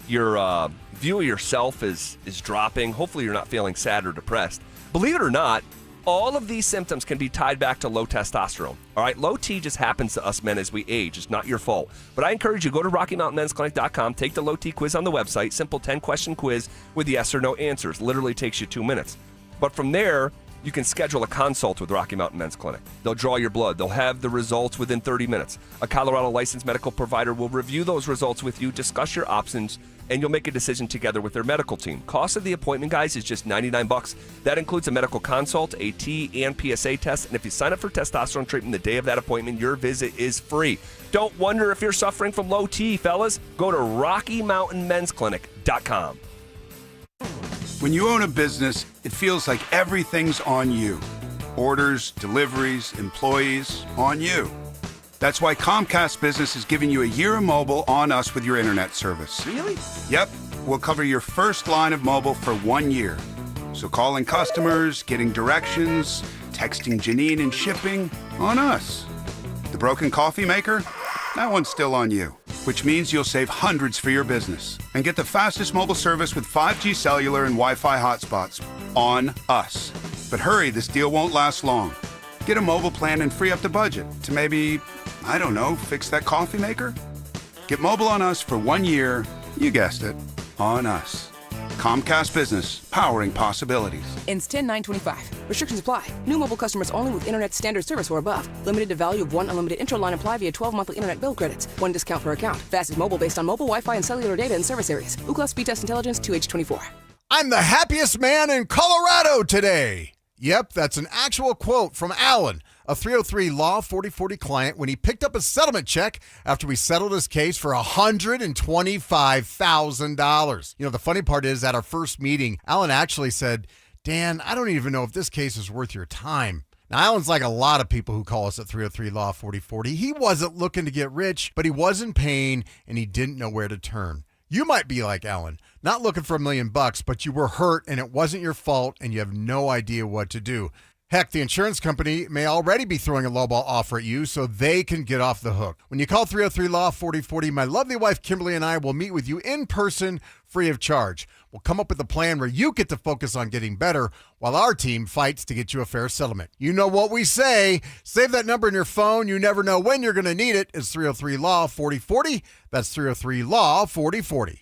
Your view of yourself is dropping. Hopefully you're not feeling sad or depressed. Believe it or not, all of these symptoms can be tied back to low testosterone. All right? Low T just happens to us men as we age. It's not your fault. But I encourage you, go to RockyMountainMen'sClinic.com, take the Low T quiz on the website, simple 10-question quiz with yes or no answers. Literally takes you 2 minutes. But from there, you can schedule a consult with Rocky Mountain Men's Clinic. They'll draw your blood. They'll have the results within 30 minutes. A Colorado licensed medical provider will review those results with you, discuss your options, and you'll make a decision together with their medical team. Cost of the appointment, guys, is just $99. That includes a medical consult, a T and PSA test, and if you sign up for testosterone treatment the day of that appointment, your visit is free. Don't wonder if you're suffering from low T, fellas. Go to RockyMountainMen'sClinic.com. When you own a business, it feels like everything's on you. Orders, deliveries, employees, on you. That's why Comcast Business is giving you a year of mobile on us with your internet service. Really? Yep. We'll cover your first line of mobile for 1 year. So calling customers, getting directions, texting Janine and shipping, on us. The broken coffee maker? That one's still on you, which means you'll save hundreds for your business and get the fastest mobile service with 5G cellular and Wi-Fi hotspots on us. But hurry, this deal won't last long. Get a mobile plan and free up the budget to maybe, I don't know, fix that coffee maker? Get mobile on us for 1 year, you guessed it, on us. Comcast Business, powering possibilities. Ends 10/9/25. Restrictions apply. New mobile customers only with internet standard service or above. Limited to value of 1 unlimited intro line apply via 12 monthly internet bill credits. 1 discount per account. Fastest mobile based on mobile, Wi-Fi, and cellular data in service areas. Ookla Speed Test Intelligence 2H24. I'm the happiest man in Colorado today. Yep, that's an actual quote from Alan, a 303 Law 4040 client, when he picked up a settlement check after we settled his case for $125,000. You know, the funny part is, at our first meeting, Alan actually said, Dan, I don't even know if this case is worth your time. Now, Alan's like a lot of people who call us at 303 Law 4040. He wasn't looking to get rich, but he was in pain, and he didn't know where to turn. You might be like Alan, not looking for $1 million, but you were hurt and it wasn't your fault and you have no idea what to do. Heck, the insurance company may already be throwing a lowball offer at you so they can get off the hook. When you call 303 Law 4040, my lovely wife Kimberly and I will meet with you in person, free of charge. We'll come up with a plan where you get to focus on getting better while our team fights to get you a fair settlement. You know what we say. Save that number in your phone. You never know when you're going to need it. It's 303 Law 4040. That's 303 Law 4040.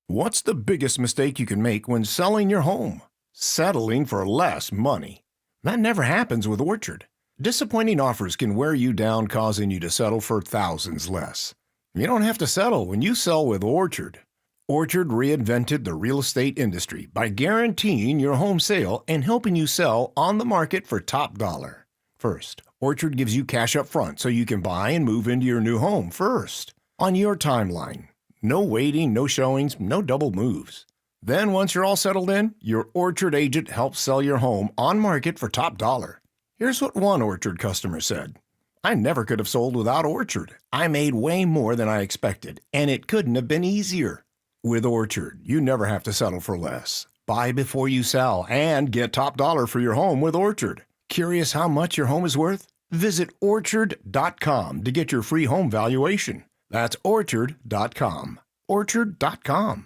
What's the biggest mistake you can make when selling your home? Settling for less money. That never happens with Orchard. Disappointing offers can wear you down, causing you to settle for thousands less. You don't have to settle when you sell with Orchard. Orchard reinvented the real estate industry by guaranteeing your home sale and helping you sell on the market for top dollar. First, Orchard gives you cash up front so you can buy and move into your new home first, on your timeline. No waiting, no showings, no double moves. Then once you're all settled in, your Orchard agent helps sell your home on market for top dollar. Here's what one Orchard customer said. I never could have sold without Orchard. I made way more than I expected, and it couldn't have been easier. With Orchard, you never have to settle for less. Buy before you sell and get top dollar for your home with Orchard. Curious how much your home is worth? Visit Orchard.com to get your free home valuation. That's Orchard.com. Orchard.com.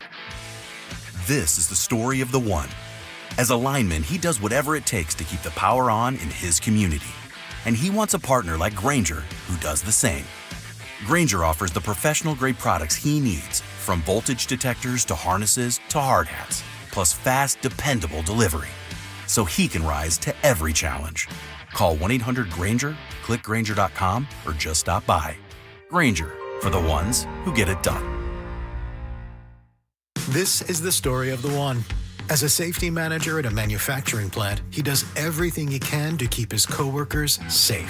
This is the story of the one. As a lineman, he does whatever it takes to keep the power on in his community. And he wants a partner like Grainger who does the same. Grainger offers the professional-grade products he needs, from voltage detectors to harnesses to hard hats, plus fast, dependable delivery, so he can rise to every challenge. Call 1-800-GRAINGER, click Grainger.com, or just stop by. Grainger, for the ones who get it done. This is the story of the one. As a safety manager at a manufacturing plant, he does everything he can to keep his coworkers safe.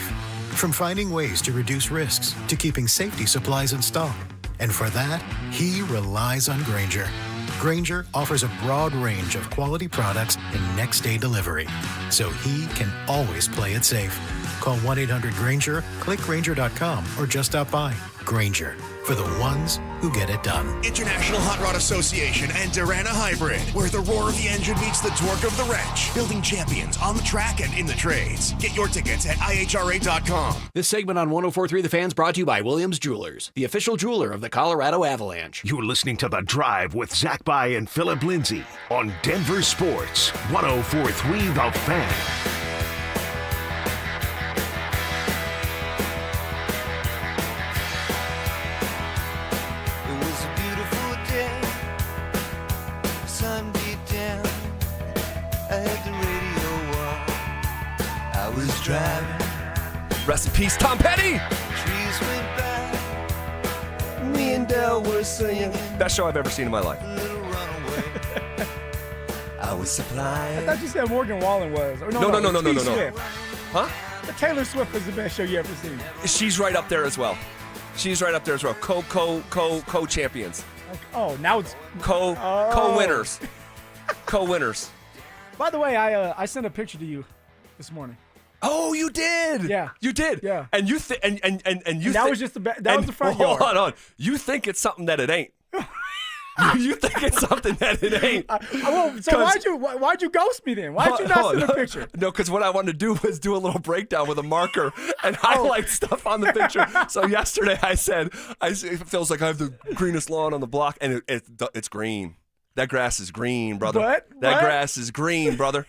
From finding ways to reduce risks to keeping safety supplies in stock. And for that, he relies on Grainger. Grainger offers a broad range of quality products and next-day delivery, so he can always play it safe. Call 1-800-GRAINGER, click Grainger.com, or just stop by. Grainger, for the ones who get it done. International Hot Rod Association and Durana Hybrid, where the roar of the engine meets the torque of the wrench. Building champions on the track and in the trades. Get your tickets at IHRA.com. This segment on 104.3 The Fan's brought to you by Williams Jewelers, the official jeweler of the Colorado Avalanche. You're listening to The Drive with Zach By and Phillip Lindsay on Denver Sports 104.3 The Fan. Rest in peace, Tom Petty. Trees went by. Me and Del were singing. Best show I've ever seen in my life. I was supplying. I thought you said Morgan Wallen was. Or No. Swift. Huh? The Taylor Swift was the best show you ever seen. She's right up there as well. Co-champions. Oh, now it's co-winners. Co-winners. By the way, I sent a picture to you this morning. Oh, you did. Yeah, you did. Yeah, and you was just that was the front yard. Hold on. You think it's something that it ain't. You think it's something that it ain't. So why'd you ghost me then? Why'd you not send a picture? No, because what I wanted to do was do a little breakdown with a marker and highlight stuff on the picture. So yesterday I said, it feels like I have the greenest lawn on the block, and it's green. That grass is green, brother. What? That grass is green, brother.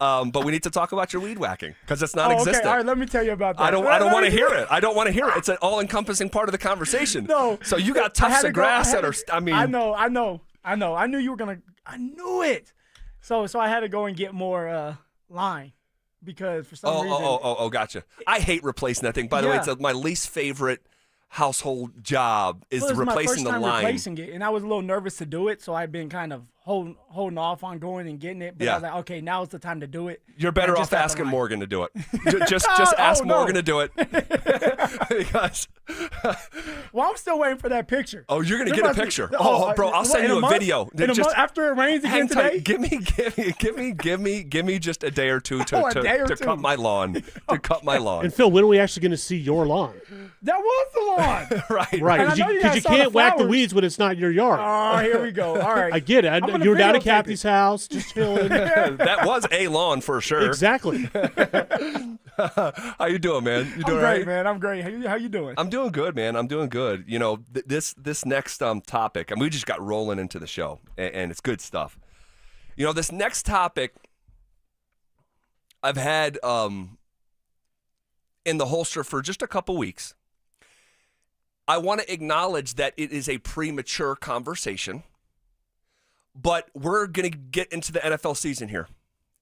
But we need to talk about your weed whacking because it's non-existent. Okay, all right, let me tell you about that. I don't want to hear it. I don't want to hear it. It's an all-encompassing part of the conversation. No. So you got tufts of grass that are. I mean, I know. I knew you were gonna. I knew it. So I had to go and get more line because for some reason. Oh, gotcha. I hate replacing that thing. By the way, it's my least favorite household job is replacing my first the time line. replacing it, and I was a little nervous to do it, so I've been kind of holding off on going and getting it. But I was like, okay, now's the time to do it. You're better off asking Morgan to do it. Just ask Morgan to do it. Because well, I'm still waiting for that picture. Oh, you're gonna get a picture. Bro, I'll send you a video. After it rains again today. Give me just a day or two to cut my lawn. To cut my lawn. And Phil, when are we actually going to see your lawn? That was the lawn. Right. Because you can't whack the weeds when it's not your yard. Oh, here we go. All right. I get it. You were down at Kathy's house, just chilling. That was a lawn for sure. Exactly. How you doing, man? You doing I'm great, right? man. I'm great. How you doing? I'm doing good, man. I'm doing good. You know, this next topic, and we just got rolling into the show, and it's good stuff. You know, this next topic I've had in the holster for just a couple weeks. I want to acknowledge that it is a premature conversation, but we're going to get into the NFL season here.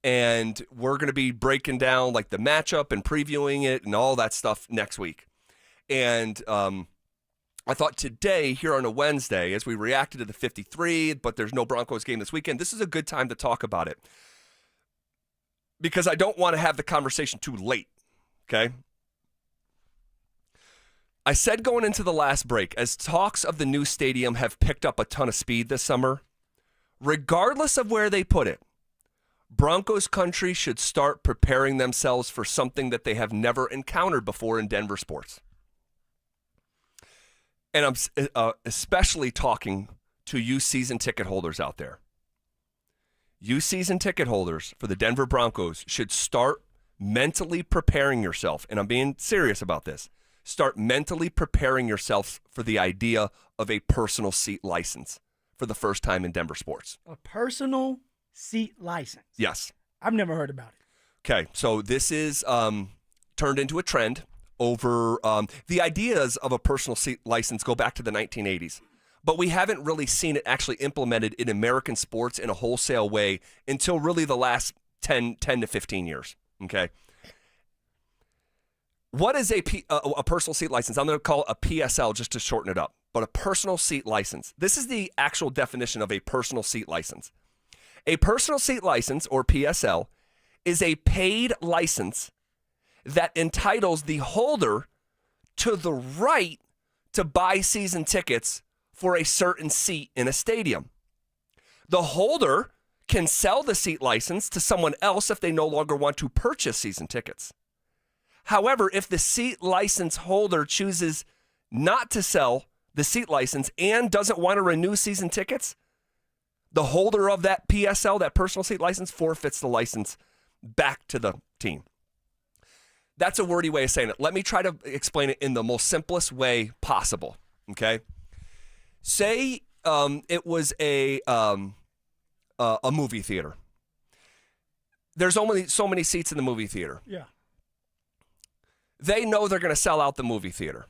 And we're going to be breaking down like the matchup and previewing it and all that stuff next week. And I thought today, here on a Wednesday, as we reacted to the 53, but there's no Broncos game this weekend, this is a good time to talk about it. Because I don't want to have the conversation too late, okay? I said going into the last break, as talks of the new stadium have picked up a ton of speed this summer, regardless of where they put it, Broncos country should start preparing themselves for something that they have never encountered before in Denver sports. And I'm especially talking to you season ticket holders out there. You season ticket holders for the Denver Broncos should start mentally preparing yourself, and I'm being serious about this, start mentally preparing yourself for the idea of a personal seat license for the first time in Denver sports. A personal seat license. Yes. I've never heard about it. Okay, so this is turned into a trend over the ideas of a personal seat license go back to the 1980s. But we haven't really seen it actually implemented in American sports in a wholesale way until really the last 10 to 15 years, okay? What is a personal seat license? I'm going to call it a PSL just to shorten it up, but a personal seat license. This is the actual definition of a personal seat license. A personal seat license, or PSL, is a paid license that entitles the holder to the right to buy season tickets for a certain seat in a stadium. The holder can sell the seat license to someone else if they no longer want to purchase season tickets. However, if the seat license holder chooses not to sell the seat license and doesn't want to renew season tickets, the holder of that PSL, that personal seat license, forfeits the license back to the team. That's a wordy way of saying it. Let me try to explain it in the most simplest way possible, okay? Say it was a movie theater. There's only so many seats in the movie theater. Yeah. They know they're going to sell out the movie theater.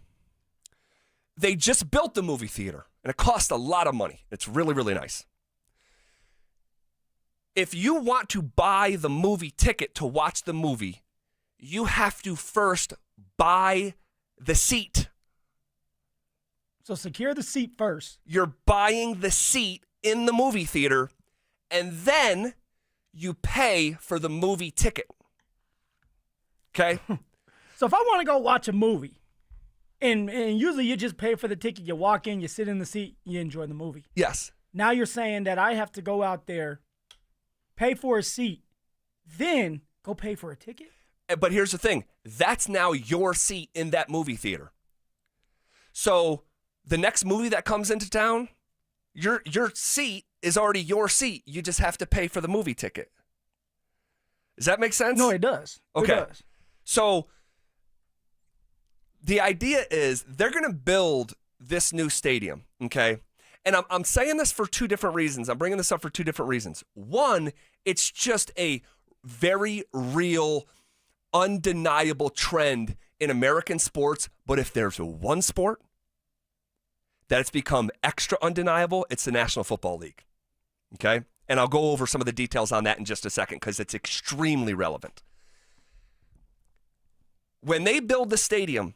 They just built the movie theater, and it cost a lot of money. It's really, really nice. If you want to buy the movie ticket to watch the movie, you have to first buy the seat. So secure the seat first. You're buying the seat in the movie theater, and then you pay for the movie ticket. Okay? So if I want to go watch a movie, and usually you just pay for the ticket, you walk in, you sit in the seat, you enjoy the movie. Yes. Now you're saying that I have to go out there, pay for a seat, then go pay for a ticket? But here's the thing. That's now your seat in that movie theater. So the next movie that comes into town, your seat is already your seat. You just have to pay for the movie ticket. Does that make sense? No, it does. Okay. It does. So the idea is they're going to build this new stadium, okay? And I'm saying this for two different reasons. I'm bringing this up for two different reasons. One, it's just a very real, undeniable trend in American sports. But if there's one sport that it's become extra undeniable, it's the National Football League. Okay? And I'll go over some of the details on that in just a second because it's extremely relevant. When they build the stadium,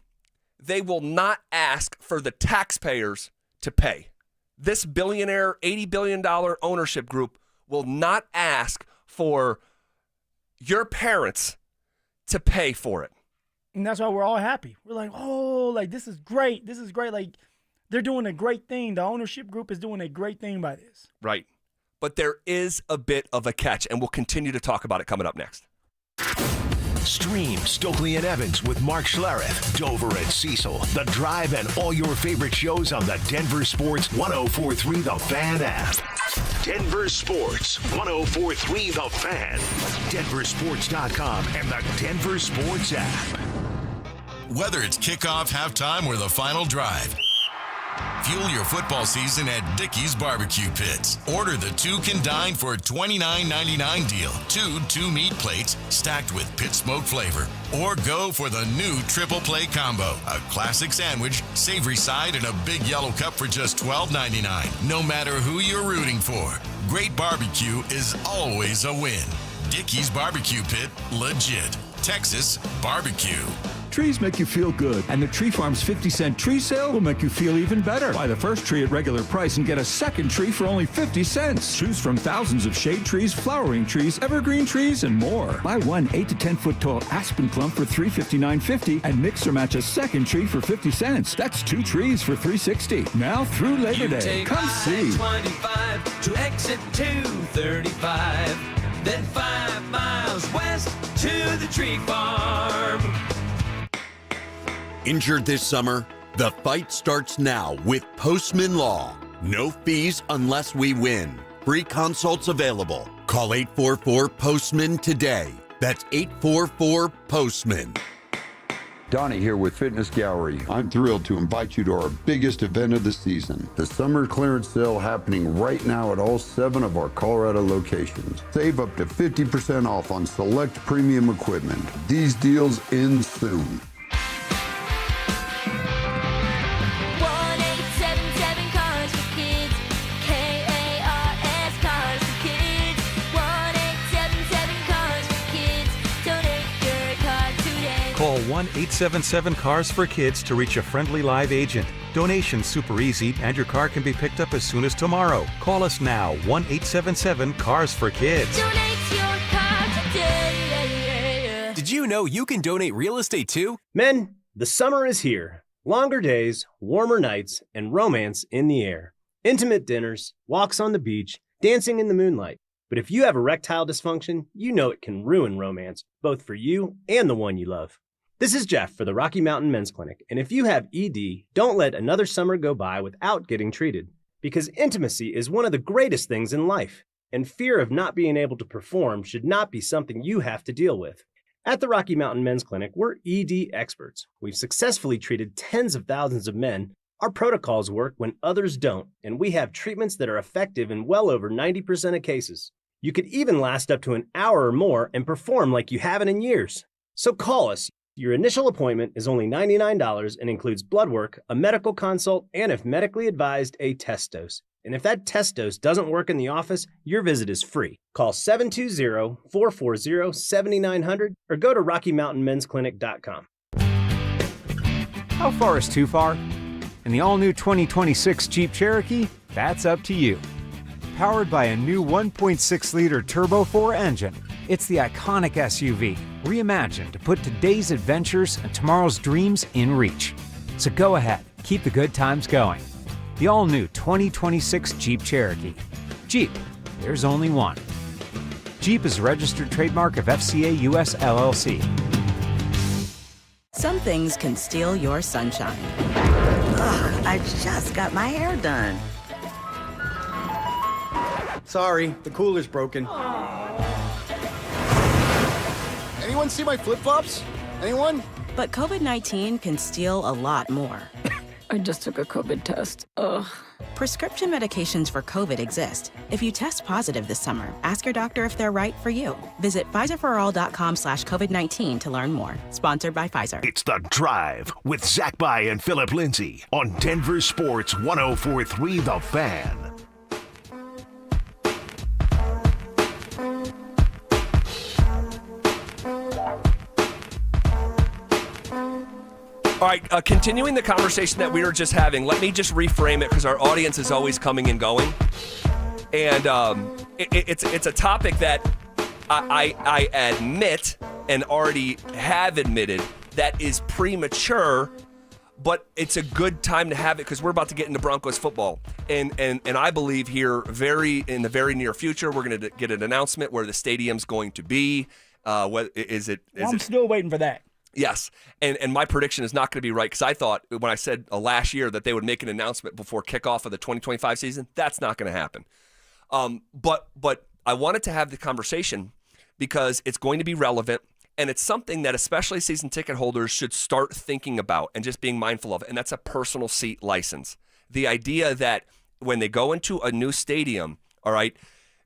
they will not ask for the taxpayers to pay. This billionaire, $80 billion ownership group will not ask for your parents to pay for it. And that's why we're all happy. We're like, oh, like, this is great. This is great. Like, they're doing a great thing. The ownership group is doing a great thing by this. Right. But there is a bit of a catch, and we'll continue to talk about it coming up next. Stream Stokley and Evans with Mark Schlereth, Dover and Cecil, The Drive, and all your favorite shows on the Denver Sports 104.3 The Fan app. Denver Sports 104.3 The Fan, DenverSports.com, and the Denver Sports app. Whether it's kickoff, halftime, or the final drive, fuel your football season at Dickey's Barbecue Pits. Order the two can dine for $29.99 deal. Two meat plates stacked with pit smoke flavor. Or go for the new triple play combo. A classic sandwich, savory side, and a big yellow cup for just $12.99. No matter who you're rooting for, great barbecue is always a win. Dickey's Barbecue Pit, legit. Texas barbecue. Trees make you feel good, and the Tree Farm's 50-cent tree sale will make you feel even better. Buy the first tree at regular price and get a second tree for only 50 cents. Choose from thousands of shade trees, flowering trees, evergreen trees, and more. Buy one 8 to 10 foot tall aspen clump for $359.50 and mix or match a second tree for 50 cents. That's 2 trees for $360. Now through Labor Day. Come see. 25 to exit 235, then 5 miles west to the Tree Farm. Injured this summer? The fight starts now with Postman Law. No fees unless we win. Free consults available. Call 844-POSTMAN today. That's 844-POSTMAN. Donnie here with Fitness Gallery. I'm thrilled to invite you to our biggest event of the season, the summer clearance sale happening right now at all 7 of our Colorado locations. Save up to 50% off on select premium equipment. These deals end soon. 1-877 Cars for Kids. K-A-R-S Cars for Kids. 1-877 Cars for Kids. Donate your car today. Call 1-877-CARS-FOR-KIDS to reach a friendly live agent. Donation's super easy, and your car can be picked up as soon as tomorrow. Call us now, 1-877-CARS-FOR-KIDS. Donate your car today. Did you know you can donate real estate too? Men, the summer is here. Longer days, warmer nights, and romance in the air. Intimate dinners, walks on the beach, dancing in the moonlight. But if you have erectile dysfunction, you know it can ruin romance, both for you and the one you love. This is Jeff for the Rocky Mountain Men's Clinic, and if you have ED, don't let another summer go by without getting treated, because intimacy is one of the greatest things in life, and fear of not being able to perform should not be something you have to deal with. At the Rocky Mountain Men's Clinic, we're ED experts. We've successfully treated tens of thousands of men. Our protocols work when others don't, and we have treatments that are effective in well over 90% of cases. You could even last up to an hour or more and perform like you haven't in years. So call us. Your initial appointment is only $99 and includes blood work, a medical consult, and if medically advised, a test dose. And if that test dose doesn't work in the office, your visit is free. Call 720-440-7900 or go to RockyMountainMen'sClinic.com. How far is too far? In the all-new 2026 Jeep Cherokee, that's up to you. Powered by a new 1.6-liter Turbo 4 engine, it's the iconic SUV, reimagined to put today's adventures and tomorrow's dreams in reach. So go ahead, keep the good times going. The all-new 2026 Jeep Cherokee. Jeep, there's only one. Jeep is a registered trademark of FCA US LLC. Some things can steal your sunshine. Ugh, I just got my hair done. Sorry, the cooler's broken. Anyone see my flip-flops? Anyone? But COVID-19 can steal a lot more. I just took a COVID test. Ugh. Prescription medications for COVID exist. If you test positive this summer, ask your doctor if they're right for you. Visit PfizerForAll.com/COVID-19 to learn more. Sponsored by Pfizer. It's The Drive with Zach By and Phillip Lindsay on Denver Sports 104.3 The Fan. All right, continuing the conversation that we were just having, let me just reframe it because our audience is always coming and going. And it's a topic that I admit and already have admitted that is premature, but it's a good time to have it because we're about to get into Broncos football. And I believe here in the very near future, we're going to get an announcement where the stadium's going to be. I'm still waiting for that. Yes, and my prediction is not going to be right because I thought when I said last year that they would make an announcement before kickoff of the 2025 season. That's not going to happen. But I wanted to have the conversation because it's going to be relevant and it's something that especially season ticket holders should start thinking about and just being mindful of, and that's a personal seat license. The idea that when they go into a new stadium, all right,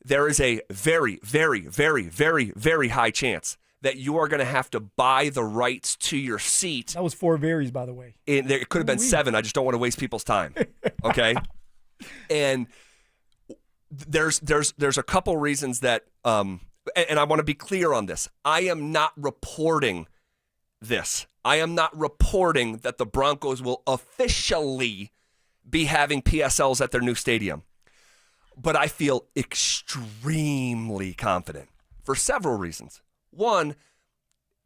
there is a very, very, very, very, very high chance that you are going to have to buy the rights to your seat. That was 4 varies, by the way. It could have been 7. I just don't want to waste people's time. Okay? And there's a couple reasons that, and I want to be clear on this. I am not reporting this. I am not reporting that the Broncos will officially be having PSLs at their new stadium. But I feel extremely confident for several reasons. One,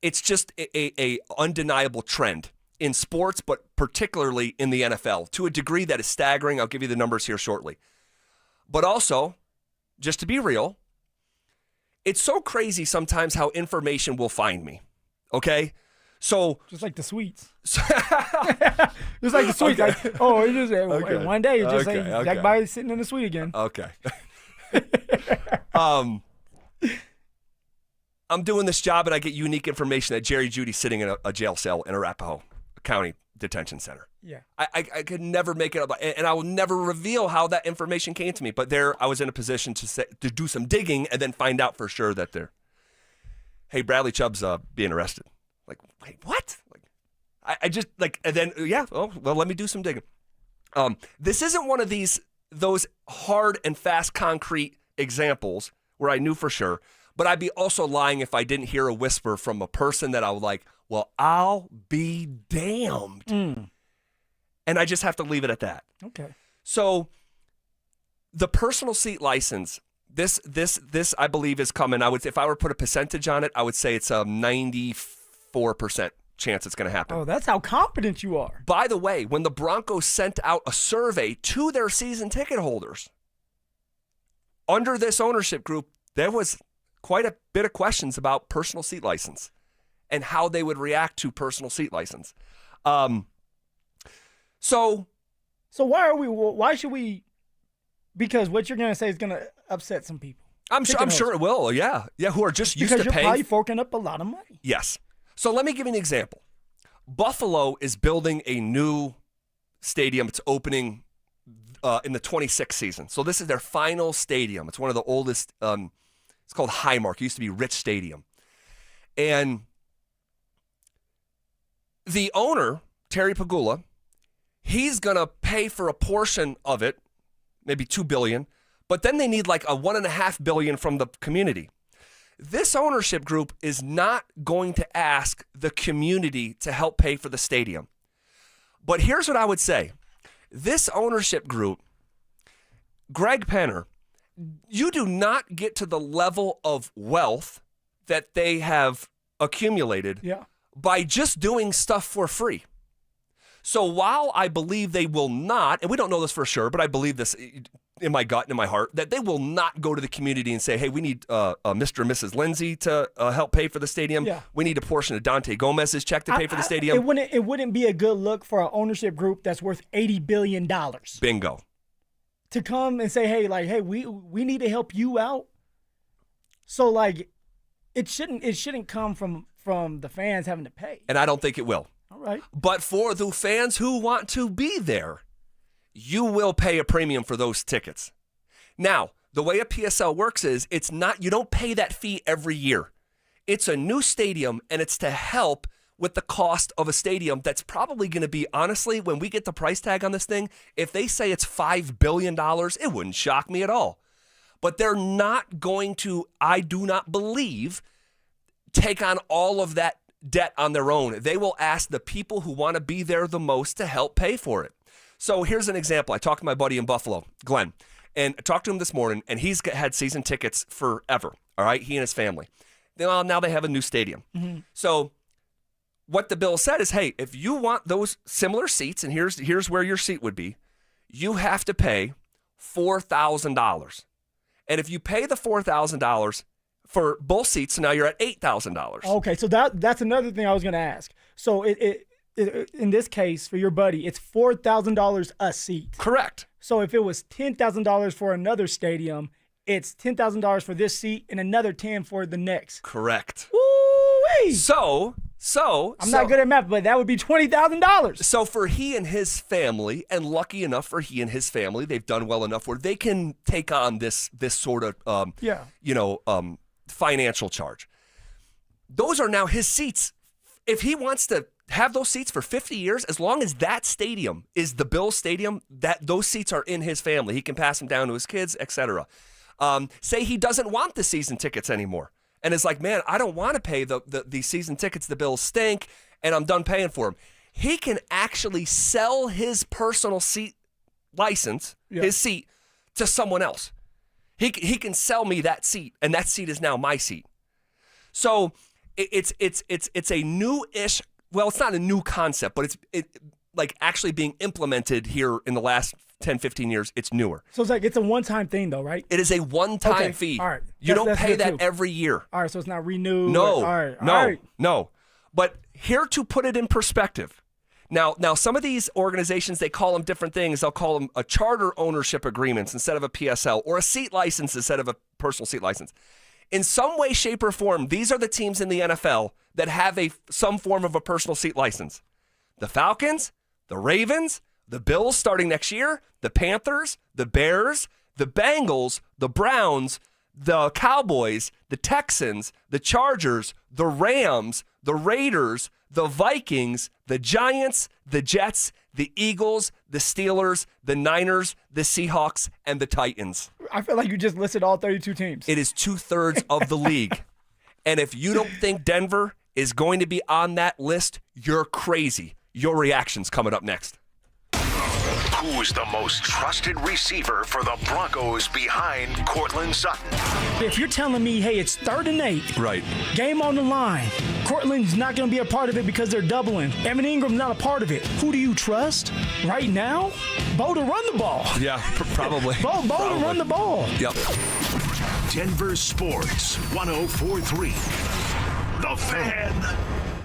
it's just a undeniable trend in sports, but particularly in the NFL, to a degree that is staggering. I'll give you the numbers here shortly. But also, just to be real, it's so crazy sometimes how information will find me, okay? So just like the sweets. Just like the sweets. Okay. One day you just say, Zach By sitting in the suite again. Okay. I'm doing this job and I get unique information that Jerry Judy's sitting in a jail cell in Arapahoe County Detention Center. Yeah. I could never make it up, and I will never reveal how that information came to me. But there, I was in a position to do some digging and then find out for sure that hey, Bradley Chubb's being arrested. Like, wait, what? Like, I just like, and then let me do some digging. This isn't one of those hard and fast concrete examples where I knew for sure. But I'd be also lying if I didn't hear a whisper from a person that I was like, well, I'll be damned. And I just have to leave it at that. Okay. So the personal seat license, this I believe is coming. If I were to put a percentage on it, I would say it's a 94% chance it's going to happen. Oh, that's how confident you are. By the way, when the Broncos sent out a survey to their season ticket holders, under this ownership group, there was quite a bit of questions about personal seat license and how they would react to personal seat license. So why should we, because what you're going to say is going to upset some people. I'm sure it will. Yeah. Who are just used to paying. Because you're probably forking up a lot of money. Yes. So let me give you an example. Buffalo is building a new stadium. It's opening in the 26th season. So this is their final stadium. It's one of the oldest, it's called Highmark. It used to be Rich Stadium. And the owner, Terry Pagula, he's going to pay for a portion of it, maybe $2 billion, but then they need like a $1.5 billion from the community. This ownership group is not going to ask the community to help pay for the stadium. But here's what I would say. This ownership group, Greg Penner, you do not get to the level of wealth that they have accumulated by just doing stuff for free. So while I believe they will not, and we don't know this for sure, but I believe this in my gut and in my heart, that they will not go to the community and say, hey, we need Mr. and Mrs. Lindsay to help pay for the stadium. Yeah. We need a portion of Dante Gomez's check to pay for the stadium. It wouldn't be a good look for an ownership group that's worth $80 billion. Bingo. To come and say, hey, we need to help you out. So like, it shouldn't come from the fans having to pay. And I don't think it will. All Right. But for the fans who want to be there, you will pay a premium for those tickets. Now, the way a PSL works is you don't pay that fee every year. It's a new stadium, and it's to help with the cost of a stadium that's probably going to be, honestly, when we get the price tag on this thing, if they say it's $5 billion, it wouldn't shock me at all. But they're not going to, I do not believe, take on all of that debt on their own. They will ask the people who want to be there the most to help pay for it. So here's an example. I talked to my buddy in Buffalo, Glenn, and I talked to him this morning, and he's had season tickets forever, all right, he and his family. Well, now they have a new stadium. Mm-hmm. So what the bill said is, hey, if you want those similar seats, and here's where your seat would be, you have to pay $4,000. And if you pay the $4,000 for both seats, so now you're at $8,000. Okay, so that's another thing I was going to ask. So it in this case, for your buddy, it's $4,000 a seat. Correct. So if it was $10,000 for another stadium, it's $10,000 for this seat and another $10,000 for the next. Correct. Woo-wee! So I'm not good at math, but that would be $20,000. So for he and his family, and lucky enough for he and his family, they've done well enough where they can take on this sort of financial charge. Those are now his seats. If he wants to have those seats for 50 years, as long as that stadium is the Bills stadium, that those seats are in his family. He can pass them down to his kids, etc. Say he doesn't want the season tickets anymore. And it's like, man, I don't want to pay the season tickets. The Bills stink, and I'm done paying for them. He can actually sell his personal seat license, his seat, to someone else. He can sell me that seat, and that seat is now my seat. So it's a new-ish. Well, it's not a new concept, but it's like actually being implemented here in the last 10, 15 years. It's newer. So it's a one-time thing, though, right? It is a one-time fee. All right. You don't pay that every year. All right, so it's not renewed. No. But here to put it in perspective. Now, some of these organizations, they call them different things. They'll call them a charter ownership agreements instead of a PSL, or a seat license instead of a personal seat license. In some way, shape, or form, these are the teams in the NFL that have some form of a personal seat license. The Falcons, the Ravens, the Bills starting next year, the Panthers, the Bears, the Bengals, the Browns, the Cowboys, the Texans, the Chargers, the Rams, the Raiders, the Vikings, the Giants, the Jets, the Eagles, the Steelers, the Niners, the Seahawks, and the Titans. I feel like you just listed all 32 teams. It is 2/3 of the league. And if you don't think Denver is going to be on that list, you're crazy. Your reaction's coming up next. Who's the most trusted receiver for the Broncos behind Courtland Sutton? If you're telling me, hey, it's 3rd and 8, right? Game on the line. Courtland's not going to be a part of it because they're doubling. Evan Ingram's not a part of it. Who do you trust right now? Bo to run the ball. Yeah, probably. Bo to run the ball. Yep. Denver Sports 104.3. The Fan.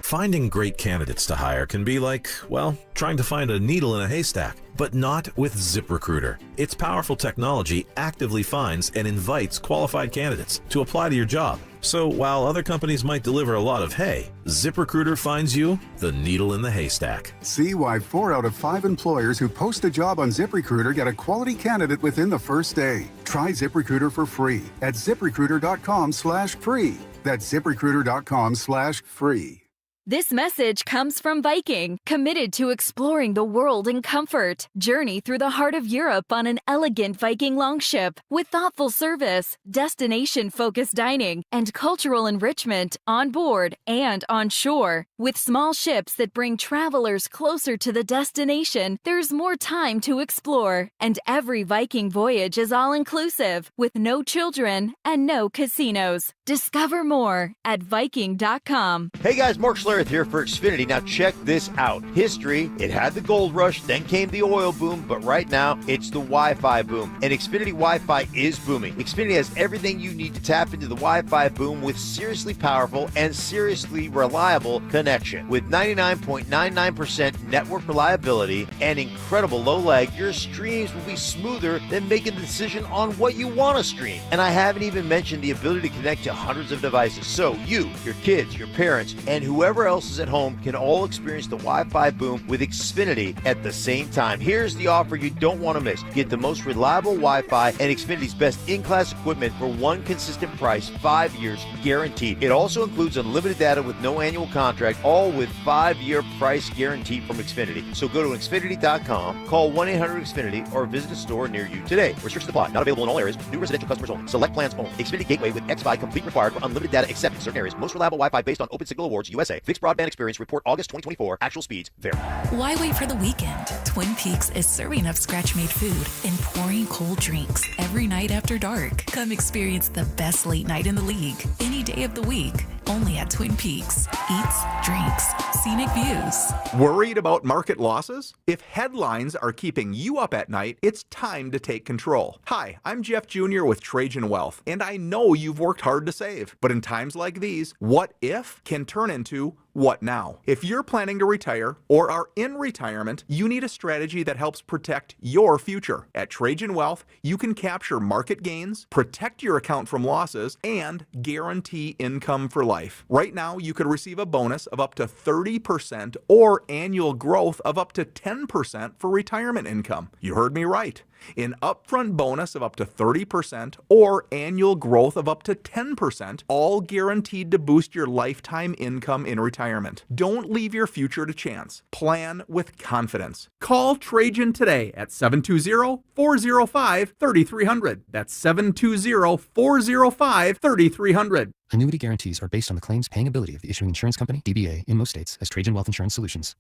Finding great candidates to hire can be like, well, trying to find a needle in a haystack, but not with ZipRecruiter. Its powerful technology actively finds and invites qualified candidates to apply to your job. So while other companies might deliver a lot of hay, ZipRecruiter finds you the needle in the haystack. See why 4 out of 5 employers who post a job on ZipRecruiter get a quality candidate within the first day. Try ZipRecruiter for free at ZipRecruiter.com/free. That's ZipRecruiter.com/free. This message comes from Viking, committed to exploring the world in comfort. Journey through the heart of Europe on an elegant Viking longship with thoughtful service, destination-focused dining, and cultural enrichment on board and on shore. With small ships that bring travelers closer to the destination, there's more time to explore. And every Viking voyage is all-inclusive, with no children and no casinos. Discover more at Viking.com. Hey guys, Mark Schlereth here for Xfinity. Now check this out. History, it had the gold rush, then came the oil boom, but right now it's the Wi-Fi boom. And Xfinity Wi-Fi is booming. Xfinity has everything you need to tap into the Wi-Fi boom with seriously powerful and seriously reliable connection. With 99.99% network reliability and incredible low lag, your streams will be smoother than making the decision on what you want to stream. And I haven't even mentioned the ability to connect to hundreds of devices. So you, your kids, your parents, and whoever else is at home can all experience the Wi-Fi boom with Xfinity at the same time. Here's the offer you don't want to miss. Get the most reliable Wi-Fi and Xfinity's best in-class equipment for one consistent price, 5 years guaranteed. It also includes unlimited data with no annual contract, all with 5-year price guarantee from Xfinity. So go to Xfinity.com, call 1-800-XFINITY, or visit a store near you today. Restrictions apply. Not available in all areas. New residential customers only. Select plans only. Xfinity Gateway with XFi complete required for unlimited data except in certain areas. Most reliable Wi-Fi based on Open Signal Awards USA. Fixed broadband experience report August 2024. Actual speeds vary. Why wait for the weekend? Twin Peaks is serving up scratch-made food and pouring cold drinks every night after dark. Come experience the best late night in the league any day of the week. Only at Twin Peaks. Eats, drinks, scenic views. Worried about market losses? If headlines are keeping you up at night, it's time to take control. Hi, I'm Jeff Jr. with Trajan Wealth, and I know you've worked hard to save. But in times like these, what if can turn into what now? If you're planning to retire or are in retirement, you need a strategy that helps protect your future. At Trajan Wealth, you can capture market gains, protect your account from losses, and guarantee income for life. Right now, you could receive a bonus of up to 30% or annual growth of up to 10% for retirement income. You heard me right. An upfront bonus of up to 30% or annual growth of up to 10%, all guaranteed to boost your lifetime income in retirement. Don't leave your future to chance. Plan with confidence. Call Trajan today at 720-405-3300. That's 720-405-3300. Annuity guarantees are based on the claims paying ability of the issuing insurance company, DBA, in most states as Trajan Wealth Insurance Solutions.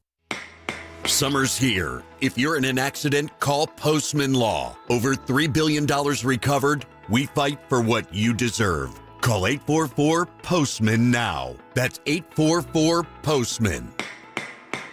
Summer's here. If you're in an accident, call Postman Law. Over $3 billion recovered. We fight for what you deserve. Call 844-POSTMAN now. That's 844-POSTMAN.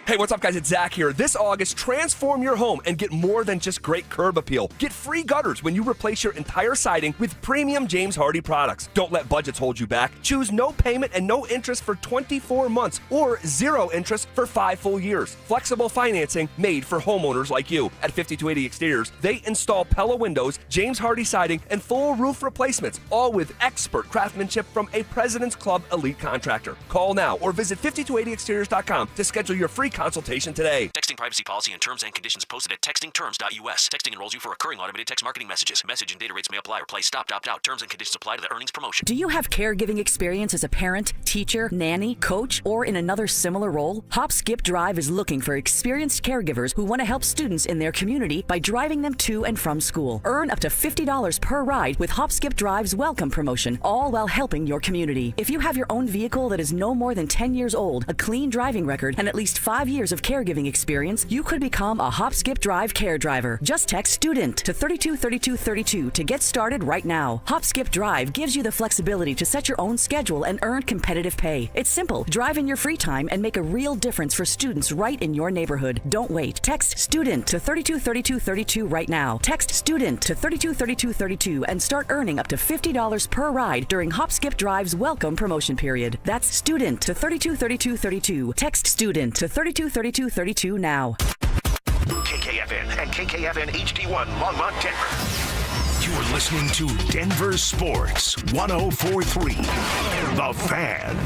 Hey, what's up, guys? It's Zach here. This August, transform your home and get more than just great curb appeal. Get free gutters when you replace your entire siding with premium James Hardie products. Don't let budgets hold you back. Choose no payment and no interest for 24 months or 0 interest for 5 full years. Flexible financing made for homeowners like you. At 5280 Exteriors, they install Pella windows, James Hardie siding, and full roof replacements, all with expert craftsmanship from a President's Club elite contractor. Call now or visit 5280exteriors.com to schedule your free consultation today. Texting privacy policy and terms and conditions posted at textingterms.us. Texting enrolls you for recurring automated text marketing messages. Message and data rates may apply or play stop, opt out. Terms and conditions apply to the earnings promotion. Do you have caregiving experience as a parent, teacher, nanny, coach, or in another similar role? Hop Skip Drive is looking for experienced caregivers who want to help students in their community by driving them to and from school. Earn up to $50 per ride with Hop Skip Drive's welcome promotion, all while helping your community. If you have your own vehicle that is no more than 10 years old, a clean driving record, and at least 5 years of caregiving experience, you could become a Hop Skip Drive care driver. Just text STUDENT to 323232 to get started right now. Hop Skip Drive gives you the flexibility to set your own schedule and earn competitive pay. It's simple. Drive in your free time and make a real difference for students right in your neighborhood. Don't wait. Text STUDENT to 323232 right now. Text STUDENT to 323232 and start earning up to $50 per ride during Hop Skip Drive's welcome promotion period. That's STUDENT to 323232. Text STUDENT to 323232 now. KKFN and KKFN HD1 Longmont, Denver. You're listening to Denver Sports 104.3. The Fan.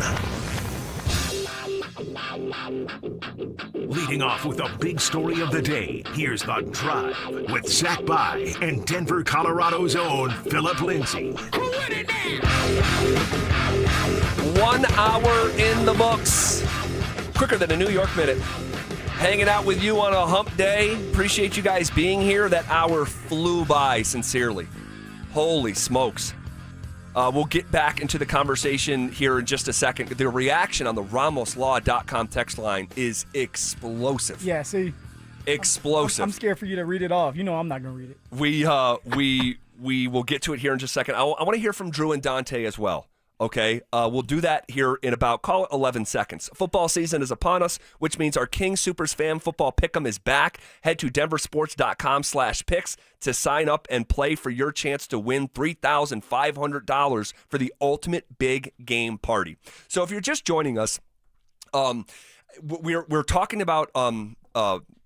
Leading off with the big story of the day, here's The Drive with Zach By and Denver, Colorado's own Phillip Lindsay. 1 hour in the books. Quicker than a New York minute. Hanging out with you on a hump day. Appreciate you guys being here. That hour flew by, sincerely. Holy smokes. We'll get back into the conversation here in just a second. The reaction on the RamosLaw.com text line is explosive. Yeah, see? Explosive. I'm scared for you to read it off. You know I'm not going to read it. We will get to it here in just a second. I want to hear from Drew and Dante as well. Okay, we'll do that here in about, call it 11 seconds. Football season is upon us, which means our King Supers Fan Football Pick'em is back. Head to DenverSports.com/picks to sign up and play for your chance to win $3,500 for the ultimate big game party. So if you're just joining us, we're talking about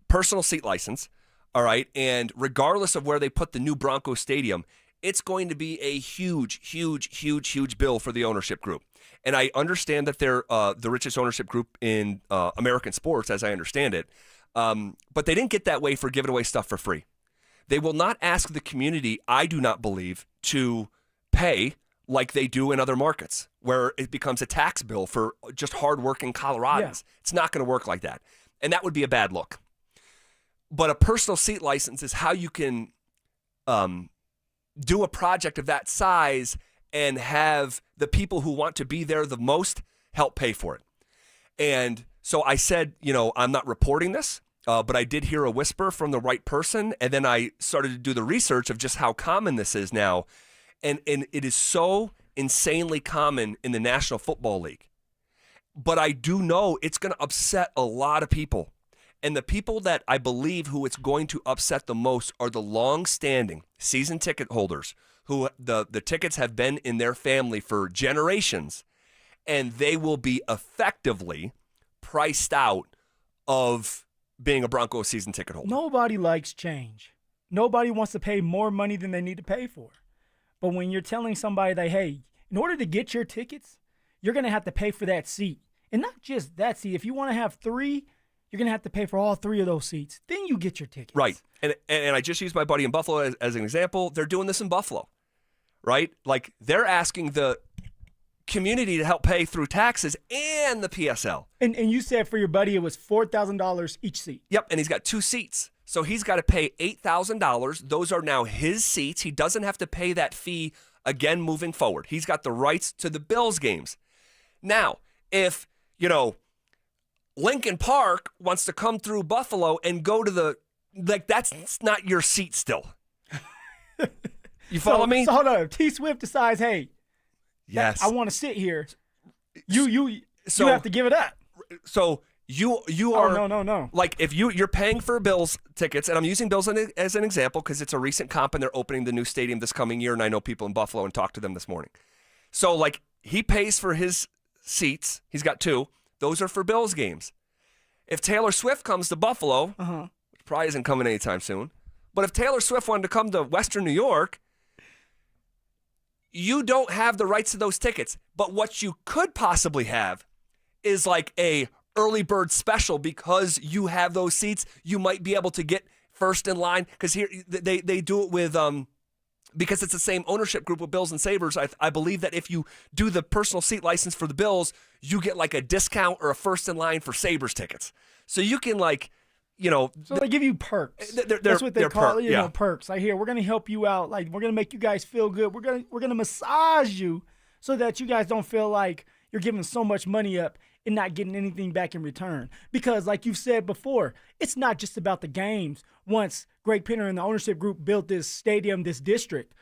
personal seat license, all right? And regardless of where they put the new Broncos Stadium, it's going to be a huge bill for the ownership group. And I understand that they're the richest ownership group in American sports, as I understand it. But they didn't get that way for giving away stuff for free. They will not ask the community, I do not believe, to pay like they do in other markets, where it becomes a tax bill for just hardworking Coloradans. Yeah. It's not going to work like that. And that would be a bad look. But a personal seat license is how you can do a project of that size and have the people who want to be there the most help pay for it. And so I said, I'm not reporting this, but I did hear a whisper from the right person. And then I started to do the research of just how common this is now. And it is so insanely common in the National Football League. But I do know it's going to upset a lot of people. And the people that I believe who it's going to upset the most are the long-standing season ticket holders who the tickets have been in their family for generations, and they will be effectively priced out of being a Broncos season ticket holder. Nobody likes change. Nobody wants to pay more money than they need to pay for. But when you're telling somebody that, hey, in order to get your tickets, you're going to have to pay for that seat. And not just that seat. If you want to have 3, you're going to have to pay for all 3 of those seats. Then you get your tickets. Right. And I just used my buddy in Buffalo as an example. They're doing this in Buffalo, right? Like, they're asking the community to help pay through taxes and the PSL. And you said for your buddy it was $4,000 each seat. Yep, and he's got 2 seats. So he's got to pay $8,000. Those are now his seats. He doesn't have to pay that fee again moving forward. He's got the rights to the Bills games. Now, if, Lincoln Park wants to come through Buffalo and go to that's not your seat still. You follow me? So hold on. T Swift decides, hey, yes, I want to sit here. You have to give it up. So you are no. Like, if you're paying for Bills tickets, and I'm using Bills as an example because it's a recent comp and they're opening the new stadium this coming year, and I know people in Buffalo and talked to them this morning. So, like, he pays for his seats. He's got 2. Those are for Bills games. If Taylor Swift comes to Buffalo, which probably isn't coming anytime soon, but if Taylor Swift wanted to come to Western New York, you don't have the rights to those tickets. But what you could possibly have is like a early bird special, because you have those seats. You might be able to get first in line, because here they do it with because it's the same ownership group with Bills and Sabres. I believe that if you do the personal seat license for the Bills, you get like a discount or a first in line for Sabres tickets. So you can So they give you perks. That's what they call it, perks. Like, here, we're going to help you out. Like, we're going to make you guys feel good. We're going to massage you so that you guys don't feel like you're giving so much money up and not getting anything back in return. Because like you've said before, it's not just about the games. Once Greg Penner and the ownership group built this stadium, this district,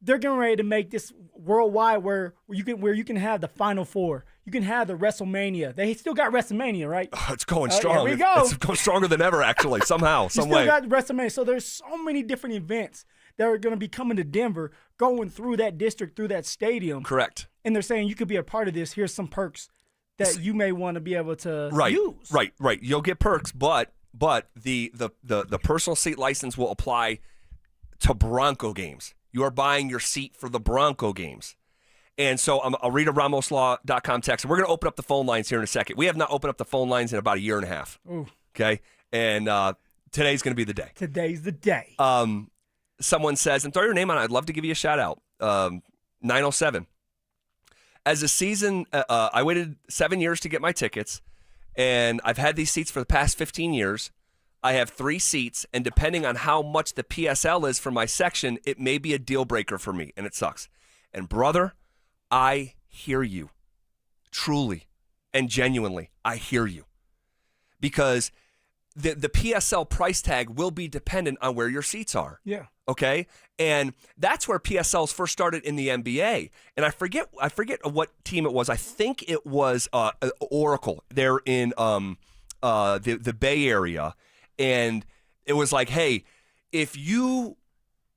they're getting ready to make this worldwide where you can have the Final Four. You can have the WrestleMania. They still got WrestleMania, right? Oh, it's going strong. Here we go. It's going stronger than ever, actually, somehow, some way. You still got WrestleMania. So there's so many different events that are going to be coming to Denver, going through that district, through that stadium. Correct. And they're saying you could be a part of this. Here's some perks that you may want to be able to use. Right. You'll get perks, but the personal seat license will apply to Bronco games. You are buying your seat for the Bronco games. And so I'll read a RamosLaw.com text. We're going to open up the phone lines here in a second. We have not opened up the phone lines in about a year and a half. Ooh. Okay? And today's going to be the day. Today's the day. Someone says, and throw your name on it, I'd love to give you a shout out. 907. As a season, I waited 7 years to get my tickets, and I've had these seats for the past 15 years. I have 3 seats, and depending on how much the PSL is for my section, it may be a deal breaker for me, and it sucks. And brother, I hear you. Truly and genuinely, I hear you. Because the PSL price tag will be dependent on where your seats are. Yeah. Okay? And that's where PSLs first started in the NBA. And I forget what team it was. I think it was Oracle. They're in the Bay Area. And it was like, hey, if you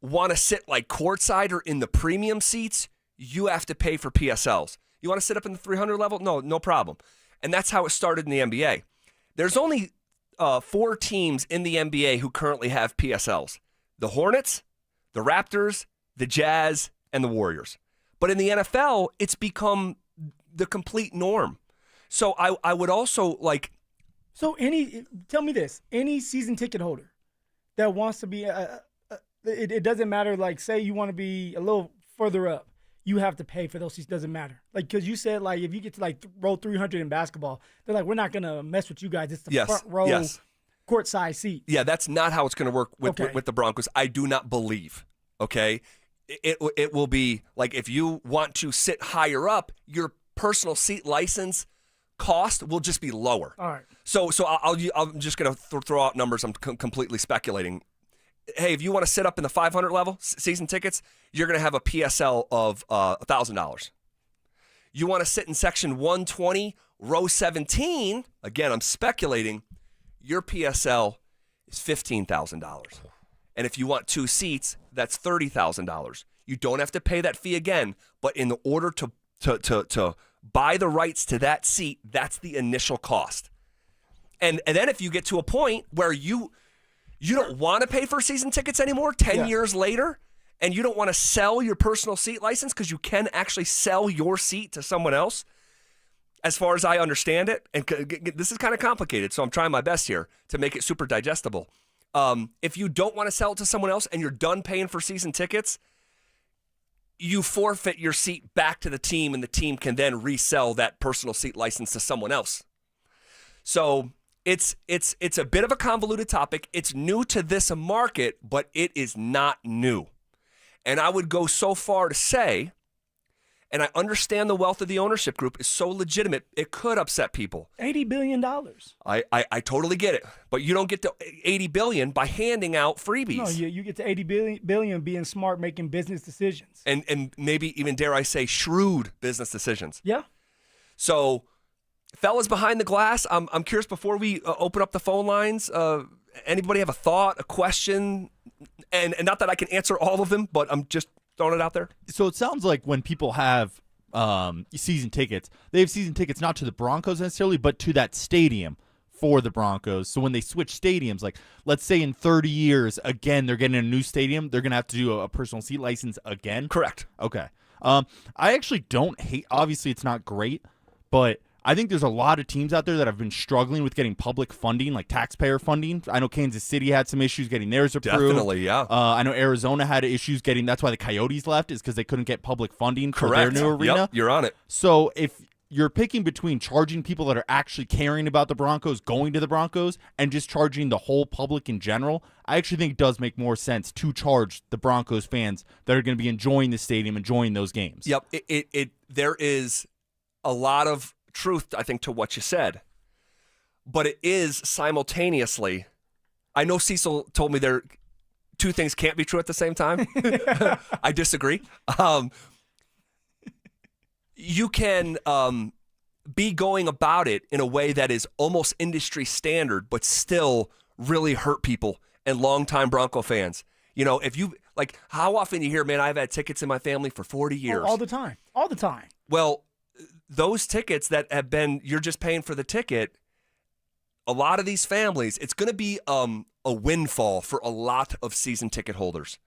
want to sit like courtside or in the premium seats, you have to pay for PSLs. You want to sit up in the 300 level? No problem. And that's how it started in the NBA. There's only 4 teams in the NBA who currently have PSLs. The Hornets, the Raptors, the Jazz, and the Warriors. But in the NFL, it's become the complete norm. So I would also like. So tell me this, any season ticket holder that wants to be, it doesn't matter, like say you want to be a little further up, you have to pay for those seats, doesn't matter. Like, because you said, like, if you get to, like, row 300 in basketball, they're like, we're not going to mess with you guys. It's the front row court-side seat. Yeah, that's not how it's going to work with the Broncos. I do not believe, okay? It will be, like, if you want to sit higher up, your personal seat license cost will just be lower. All right. So I'm just going to throw out numbers. I'm completely speculating. Hey, if you want to sit up in the 500 level, season tickets, you're going to have a PSL of $1,000. You want to sit in section 120, row 17, again, I'm speculating, your PSL is $15,000. And if you want 2 seats, that's $30,000. You don't have to pay that fee again, but in order to buy the rights to that seat, that's the initial cost. And then if you get to a point where you don't want to pay for season tickets anymore 10 years later, and you don't want to sell your personal seat license because you can actually sell your seat to someone else, as far as I understand it, and this is kind of complicated, so I'm trying my best here to make it super digestible. If you don't want to sell it to someone else and you're done paying for season tickets, you forfeit your seat back to the team, and the team can then resell that personal seat license to someone else. So it's a bit of a convoluted topic. It's new to this market, but it is not new. And I would go so far to say, and I understand the wealth of the ownership group is so legitimate, it could upset people. $80 billion. I totally get it. But you don't get to $80 billion by handing out freebies. No, you get to $80 billion being smart, making business decisions. And maybe even, dare I say, shrewd business decisions. Yeah. So, fellas behind the glass, I'm curious, before we open up the phone lines, anybody have a thought, a question? And not that I can answer all of them, but I'm just throwing it out there. So it sounds like when people have season tickets, they have season tickets not to the Broncos necessarily, but to that stadium for the Broncos. So when they switch stadiums, like let's say in 30 years, again, they're getting a new stadium, they're going to have to do a personal seat license again? Correct. Okay. I actually don't hate, obviously it's not great, but I think there's a lot of teams out there that have been struggling with getting public funding, like taxpayer funding. I know Kansas City had some issues getting theirs approved. Definitely, yeah. I know Arizona had issues getting, that's why the Coyotes left, is because they couldn't get public funding for their new arena. Yep, you're on it. So if you're picking between charging people that are actually caring about the Broncos, going to the Broncos, and just charging the whole public in general, I actually think it does make more sense to charge the Broncos fans that are going to be enjoying the stadium, enjoying those games. Yep, there is a lot of truth, I think, to what you said, but it is simultaneously, I know Cecil told me there two things can't be true at the same time. I disagree. You can be going about it in a way that is almost industry standard, but still really hurt people and longtime Bronco fans. You know, if you, like, how often you hear, man, I've had tickets in my family for 40 years. All the time. All the time. Well, those tickets that have been, you're just paying for the ticket, a lot of these families, it's going to be a windfall for a lot of season ticket holders.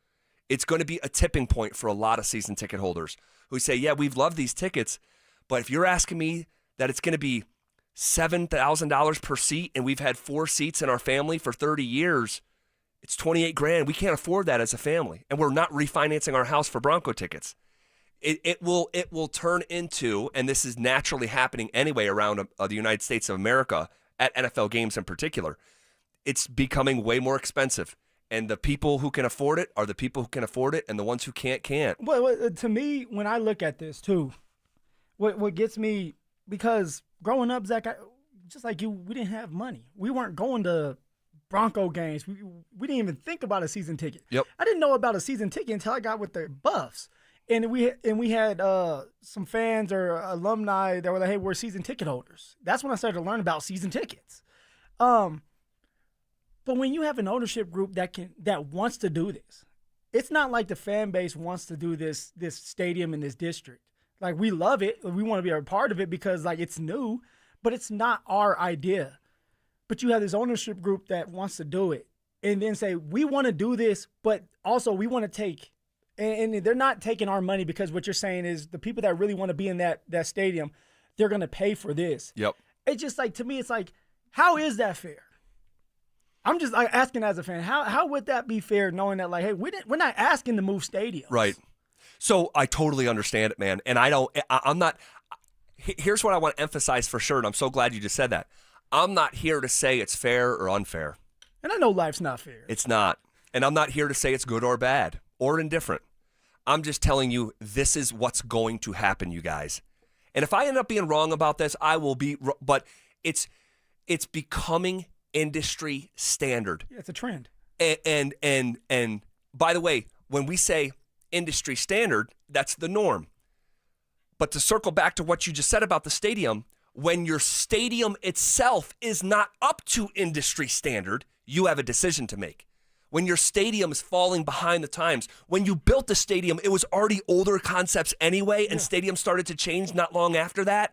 It's going to be a tipping point for a lot of season ticket holders who say, yeah, we've loved these tickets, but if you're asking me that it's going to be $7,000 per seat and we've had 4 seats in our family for 30 years, it's $28,000. We can't afford that as a family, and we're not refinancing our house for Bronco tickets. It will turn into, and this is naturally happening anyway around the United States of America at NFL games in particular, it's becoming way more expensive. And the people who can afford it are the people who can afford it, and the ones who can't. Well, to me, when I look at this too, what gets me, because growing up, Zach, just like you, we didn't have money. We weren't going to Bronco games. We didn't even think about a season ticket. Yep. I didn't know about a season ticket until I got with the Buffs. And we had some fans or alumni that were like, hey, we're season ticket holders. That's when I started to learn about season tickets. But when you have an ownership group that wants to do this, it's not like the fan base wants to do this stadium in this district. Like, we love it. We want to be a part of it because, like, it's new, but it's not our idea. But you have this ownership group that wants to do it and then say, we want to do this, but also we want to take And they're not taking our money because what you're saying is the people that really want to be in that stadium, they're going to pay for this. Yep. It's just like, to me, it's like, how is that fair? I'm just asking as a fan, how would that be fair knowing that, like, hey, we're not asking to move stadiums. Right. So I totally understand it, man. And I'm not, here's what I want to emphasize for sure, and I'm so glad you just said that. I'm not here to say it's fair or unfair. And I know life's not fair. It's not. And I'm not here to say it's good or bad or indifferent. I'm just telling you this is what's going to happen, you guys. And if I end up being wrong about this, I will be, but it's becoming industry standard. Yeah, it's a trend. And by the way, when we say industry standard, that's the norm. But to circle back to what you just said about the stadium, when your stadium itself is not up to industry standard, you have a decision to make. When your stadium is falling behind the times, when you built the stadium, it was already older concepts anyway, and stadiums started to change not long after that.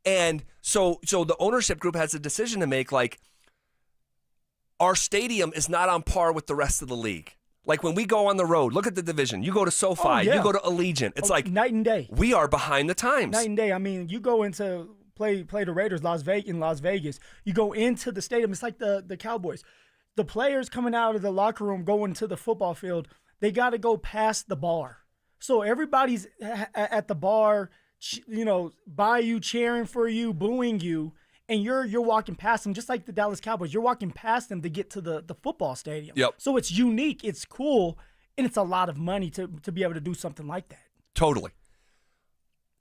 And so the ownership group has a decision to make, like, our stadium is not on par with the rest of the league. Like, when we go on the road, look at the division. You go to SoFi, you go to Allegiant. It's like night and day. We are behind the times. Night and day. I mean, you go into play the Raiders in Las Vegas. You go into the stadium. It's like the Cowboys. The players coming out of the locker room going to the football field, they got to go past the bar. So everybody's at the bar, by you, cheering for you, booing you, and you're walking past them just like the Dallas Cowboys. You're walking past them to get to the football stadium. Yep. So it's unique, it's cool, and it's a lot of money to be able to do something like that. Totally.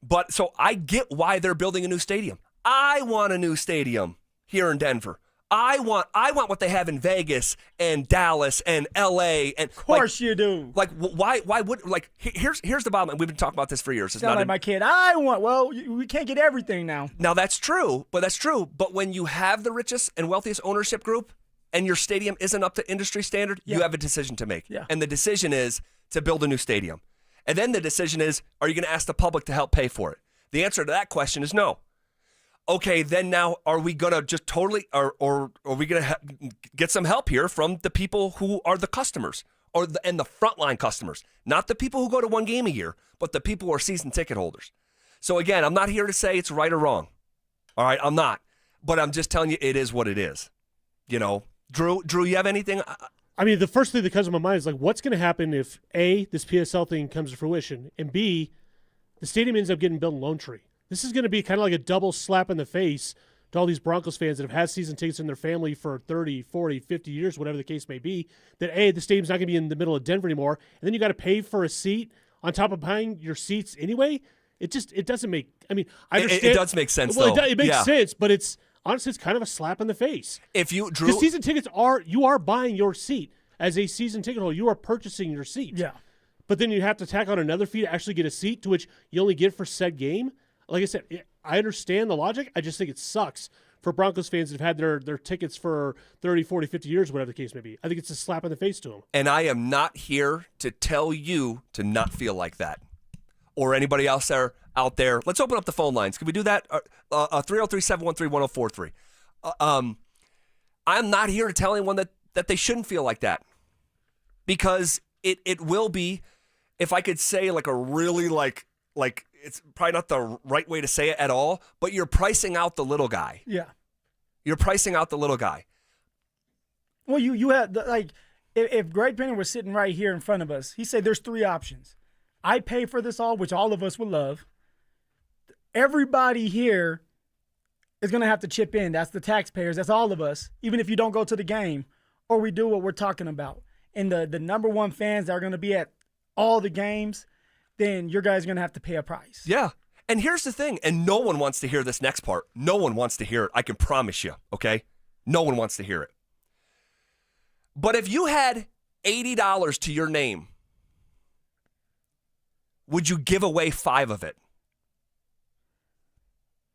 But so I get why they're building a new stadium. I want a new stadium here in Denver. I want what they have in Vegas and Dallas and LA. And of course you do. Like, why would, like, here's the bottom line. We've been talking about this for years. It's sound like my kid. We can't get everything now. Now that's true. But when you have the richest and wealthiest ownership group and your stadium isn't up to industry standard, you have a decision to make. Yeah. And the decision is to build a new stadium. And then the decision is, are you going to ask the public to help pay for it? The answer to that question is no. Okay, then now are we going to just totally, or are we going to get some help here from the people who are the customers and the frontline customers? Not the people who go to one game a year, but the people who are season ticket holders. So again, I'm not here to say it's right or wrong. All right, I'm not. But I'm just telling you it is what it is. Drew, you have anything? I mean, the first thing that comes to my mind is, like, what's going to happen if, A, this PSL thing comes to fruition, and B, the stadium ends up getting built in Lone Tree? This is going to be kind of like a double slap in the face to all these Broncos fans that have had season tickets in their family for 30, 40, 50 years, whatever the case may be, that, A, the stadium's not going to be in the middle of Denver anymore, and then you got to pay for a seat on top of buying your seats anyway. It doesn't make – I mean, I understand. It does make sense, though. Well, it makes sense, but it's – honestly, it's kind of a slap in the face. If you, Drew – because season tickets you are buying your seat. As a season ticket holder, you are purchasing your seat. Yeah. But then you have to tack on another fee to actually get a seat, to which you only get for said game. Like I said, I understand the logic. I just think it sucks for Broncos fans that have had their tickets for 30, 40, 50 years, whatever the case may be. I think it's a slap in the face to them. And I am not here to tell you to not feel like that. Or anybody else out there. Let's open up the phone lines. Can we do that? 303-713-1043. I'm not here to tell anyone that they shouldn't feel like that. Because it will be, if I could say, like a really like it's probably not the right way to say it at all, but you're pricing out the little guy. Yeah. You're pricing out the little guy. Well, you had, if Greg Penner was sitting right here in front of us, he said there's three options. I pay for this all, which all of us would love. Everybody here is going to have to chip in. That's the taxpayers. That's all of us, even if you don't go to the game or we do what we're talking about. And the number one fans that are going to be at all the games, then your guys are going to have to pay a price. Yeah. And here's the thing, and no one wants to hear this next part. No one wants to hear it. I can promise you, okay? No one wants to hear it. But if you had $80 to your name, would you give away $5 of it?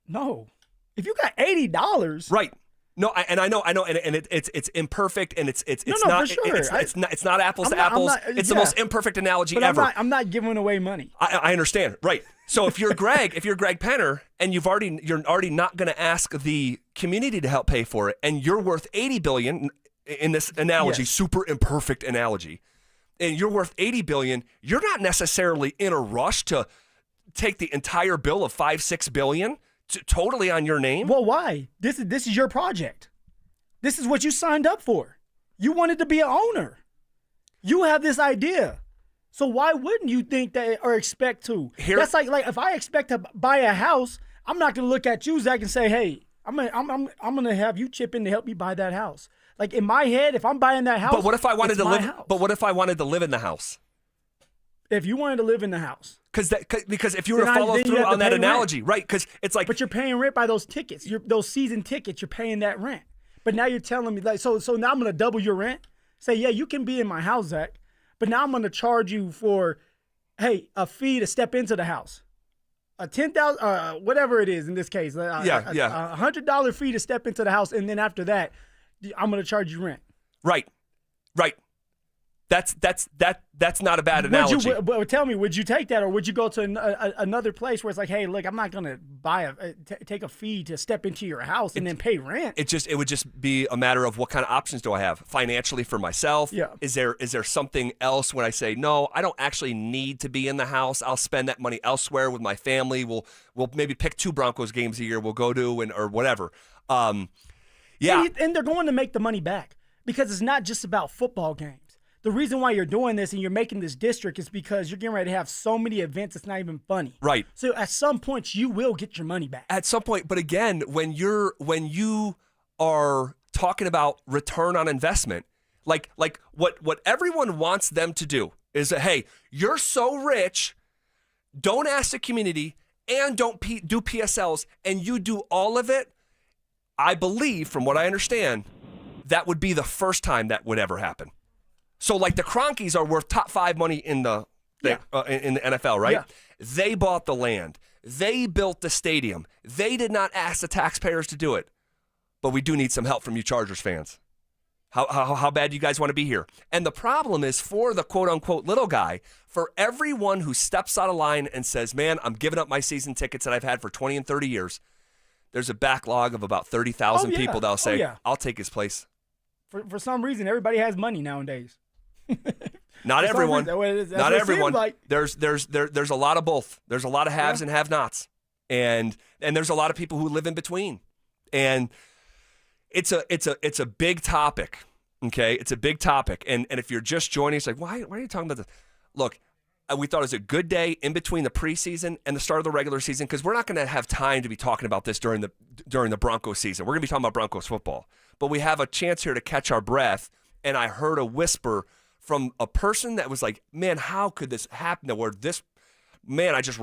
No. If you got $80. Right. No, I know, and it's imperfect, and it's no, not for sure. it's not apples to apples. It's the most imperfect analogy ever. I'm not giving away money. I understand, right? So if you're Greg Penner, and you're already not going to ask the community to help pay for it, and you're worth $80 billion in this analogy, super imperfect analogy, and you're worth $80 billion, you're not necessarily in a rush to take the entire bill of $5-6 billion totally on your name. Well, why? This is your project. This is what you signed up for. You wanted to be an owner. You have this idea. So why wouldn't you think that or expect to? That's like if I expect to buy a house, I'm not going to look at you, Zach, and say, "Hey, I'm gonna have you chip in to help me buy that house." Like in my head, if I'm buying that house, but what if I wanted to live? House. But what if I wanted to live in the house? If you wanted to live in the house, because if you were to follow through on that analogy, right? Because it's like, but you're paying rent by those tickets, those season tickets. You're paying that rent. But now you're telling me like, so now I'm gonna double your rent. Say, yeah, you can be in my house, Zach, but now I'm gonna charge you for, hey, a fee to step into the house. A $10,000, whatever it is in this case, a $100 fee to step into the house, and then after that, I'm going to charge you rent. Right. That's not a bad analogy. But tell me, would you take that, or would you go to another place where it's like, hey, look, I'm not going to take a fee to step into your house and then pay rent? It would just be a matter of what kind of options do I have financially for myself? Yeah. Is there something else when I say no? I don't actually need to be in the house. I'll spend that money elsewhere with my family. We'll maybe pick 2 Broncos games a year. We'll go to or whatever. Yeah, and they're going to make the money back because it's not just about football games. The reason why you're doing this and you're making this district is because you're getting ready to have so many events it's not even funny. Right. So at some point you will get your money back. At some point, but again, when you are talking about return on investment, like what everyone wants them to do is that, hey, you're so rich, don't ask the community and don't do PSLs, and you do all of it. I believe, from what I understand, that would be the first time that would ever happen. So, like the Cronkies are worth top 5 money in the NFL, right? Yeah. They bought the land. They built the stadium. They did not ask the taxpayers to do it. But we do need some help from you Chargers fans. How bad do you guys want to be here? And the problem is for the quote-unquote little guy, for everyone who steps out of line and says, man, I'm giving up my season tickets that I've had for 20 and 30 years, there's a backlog of about 30,000 people that'll say, I'll take his place. For some reason, everybody has money nowadays. Not everyone. Not everyone. Like. There's a lot of both. There's a lot of haves and have-nots, and there's a lot of people who live in between. And it's a big topic. Okay, it's a big topic. And if you're just joining, it's like, why are you talking about this? Look, we thought it was a good day in between the preseason and the start of the regular season because we're not going to have time to be talking about this during the Broncos season. We're going to be talking about Broncos football, but we have a chance here to catch our breath. And I heard a whisper from a person that was like, man, how could this happen? Where this man, I just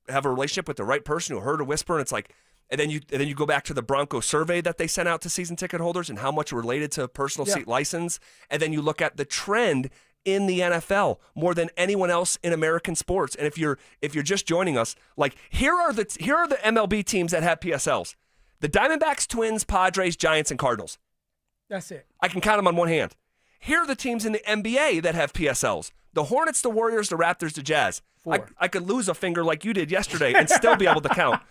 have a relationship with the right person who heard a whisper, and it's like, and then you go back to the Broncos survey that they sent out to season ticket holders and how much related to personal seat license, and then you look at the trend in the NFL more than anyone else in American sports. And if you're just joining us, like here are the MLB teams that have PSLs: the Diamondbacks, Twins, Padres, Giants, and Cardinals. That's it. I can count them on one hand. Here are the teams in the NBA that have PSLs: the Hornets, the Warriors, the Raptors, the Jazz. I could lose a finger like you did yesterday and still be able to count.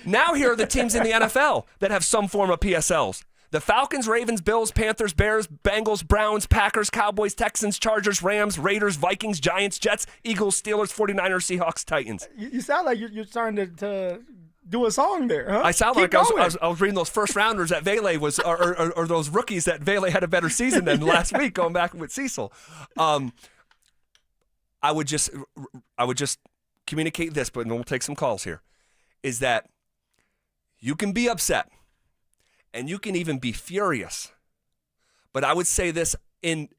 Now here are the teams in the NFL that have some form of PSLs: the Falcons, Ravens, Bills, Panthers, Bears, Bengals, Browns, Packers, Cowboys, Texans, Chargers, Rams, Raiders, Vikings, Giants, Jets, Eagles, Steelers, 49ers, Seahawks, Titans. You sound like you're starting to do a song there, huh? I sound like I was reading those first rounders that Vele was, or those rookies that Vele had a better season than last week, going back with Cecil. I would just communicate this, but then we'll take some calls here. Is that you can be upset and you can even be furious, but I would say this in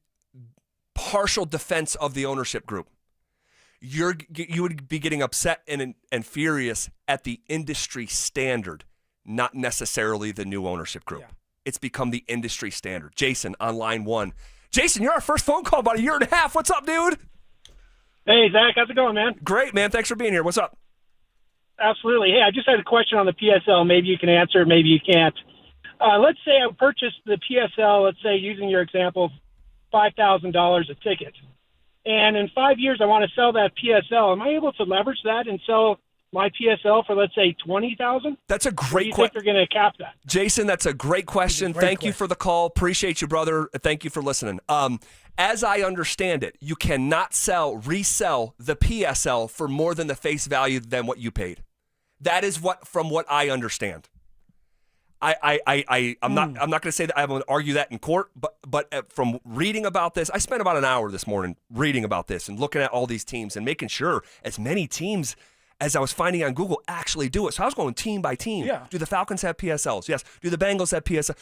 partial defense of the ownership group. You would be getting upset and furious at the industry standard, not necessarily the new ownership group. Yeah. It's become the industry standard. Jason on line 1. Jason, you're our first phone call about a year and a half. What's up, dude? Hey, Zach. How's it going, man? Great, man. Thanks for being here. What's up? Absolutely. Hey, I just had a question on the PSL. Maybe you can answer, maybe you can't. Let's say I purchased the PSL, let's say, using your example, $5,000 a ticket. And in 5 years, I want to sell that PSL. Am I able to leverage that and sell my PSL for, let's say, $20,000? That's a great question. Do you think they're going to cap that? Jason, that's a great question. Thank you for the call. Appreciate you, brother. Thank you for listening. As I understand it, you cannot resell the PSL for more than the face value than what you paid. That is from what I understand. I'm not going to say that I'm going to argue that in court, but from reading about this, I spent about an hour this morning reading about this and looking at all these teams and making sure as many teams as I was finding on Google actually do it. So I was going team by team. Yeah. Do the Falcons have PSLs? Yes. Do the Bengals have PSL?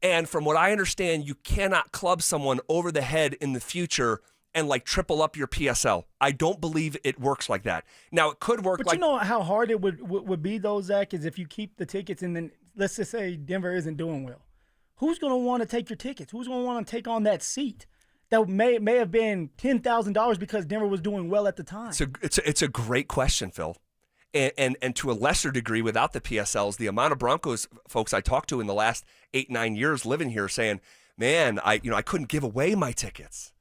And from what I understand, you cannot club someone over the head in the future and like triple up your PSL. I don't believe it works like that. Now, it could work but like... you know how hard it would be, though, Zach, is if you keep the tickets and then let's just say Denver isn't doing well. Who's going to want to take your tickets? Who's going to want to take on that seat that may have been $10,000 because Denver was doing well at the time? It's a great question, Phil. And to a lesser degree, without the PSLs, the amount of Broncos folks I talked to in the last 8-9 years living here saying, man, I couldn't give away my tickets.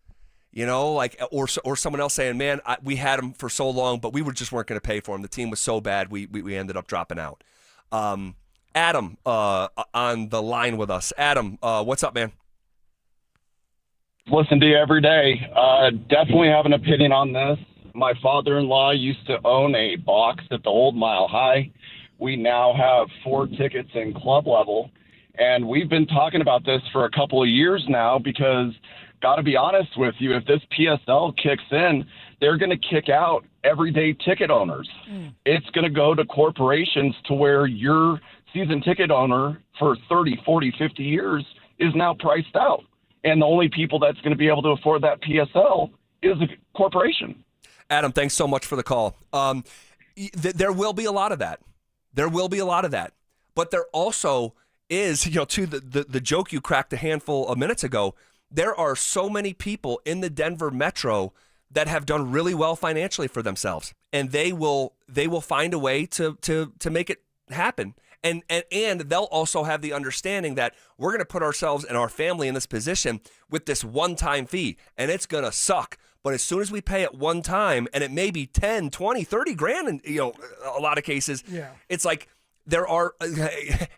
Or someone else saying, man, we had them for so long, but we just weren't going to pay for them. The team was so bad, we ended up dropping out. Adam on the line with us. Adam, what's up, man? Listen to you every day. Definitely have an opinion on this. My father-in-law used to own a box at the old Mile High. We now have 4 tickets in club level, and we've been talking about this for a couple of years now because, got to be honest with you, if this PSL kicks in, they're going to kick out everyday ticket owners. It's going to go to corporations to where your season ticket owner for 30, 40, 50 years is now priced out. And the only people that's going to be able to afford that PSL is a corporation. Adam, thanks so much for the call. There will be a lot of that. There will be a lot of that. But there also is, to the joke you cracked a handful of minutes ago, there are so many people in the Denver metro that have done really well financially for themselves. And they will find a way to make it happen. And they'll also have the understanding that we're going to put ourselves and our family in this position with this one-time fee, and it's going to suck. But as soon as we pay it one time, and it may be 10, 20, 30 grand in a lot of cases, it's like there are,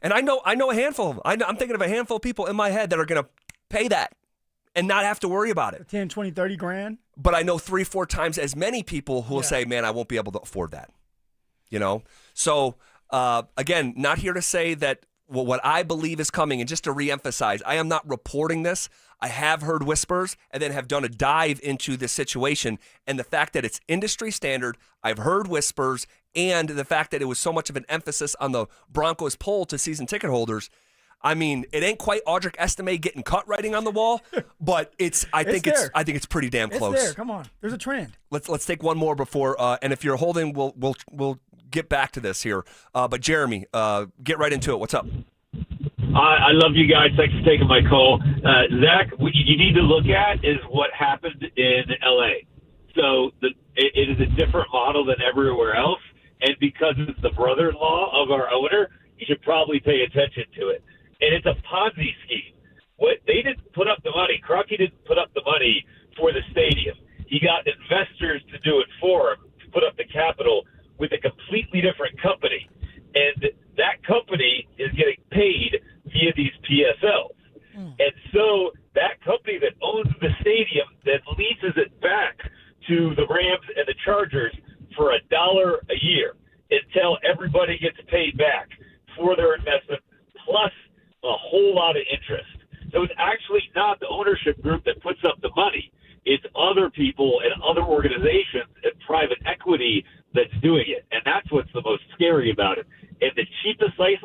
and I know a handful of them. I'm thinking of a handful of people in my head that are going to pay that and not have to worry about it. 10, 20, 30 grand? But I know 3-4 times as many people who will say, man, I won't be able to afford that. So... again, not here to say that what I believe is coming, and just to reemphasize, I am not reporting this. I have heard whispers and then have done a dive into this situation, and the fact that it's industry standard, I've heard whispers, and the fact that it was so much of an emphasis on the Broncos poll to season ticket holders. I mean, it ain't quite Audric Estime getting cut writing on the wall, but I think it's pretty damn close. It's there. Come on, there's a trend. Let's take one more before, and if you're holding, we'll get back to this here. But Jeremy, get right into it. What's up? I love you guys. Thanks for taking my call. Zach, what you need to look at is what happened in L.A. So it is a different model than everywhere else, and because it's the brother-in-law of our owner, you should probably pay attention to it. And it's a Ponzi scheme. What they didn't put up the money. Crocky didn't put up the money for the stadium. He got investors to do it for him, to put up the capital with a completely different company. And that company is getting paid via these PSLs. And so that company that owns the stadium then leases it back to the Rams and the Chargers for $1 a year until everybody gets paid back for their investment, plus a whole lot of interest. So it's actually not the ownership group that puts up the money. It's other people and other organizations and private equity that's doing it. And that's what's the most scary about it. And the cheapest site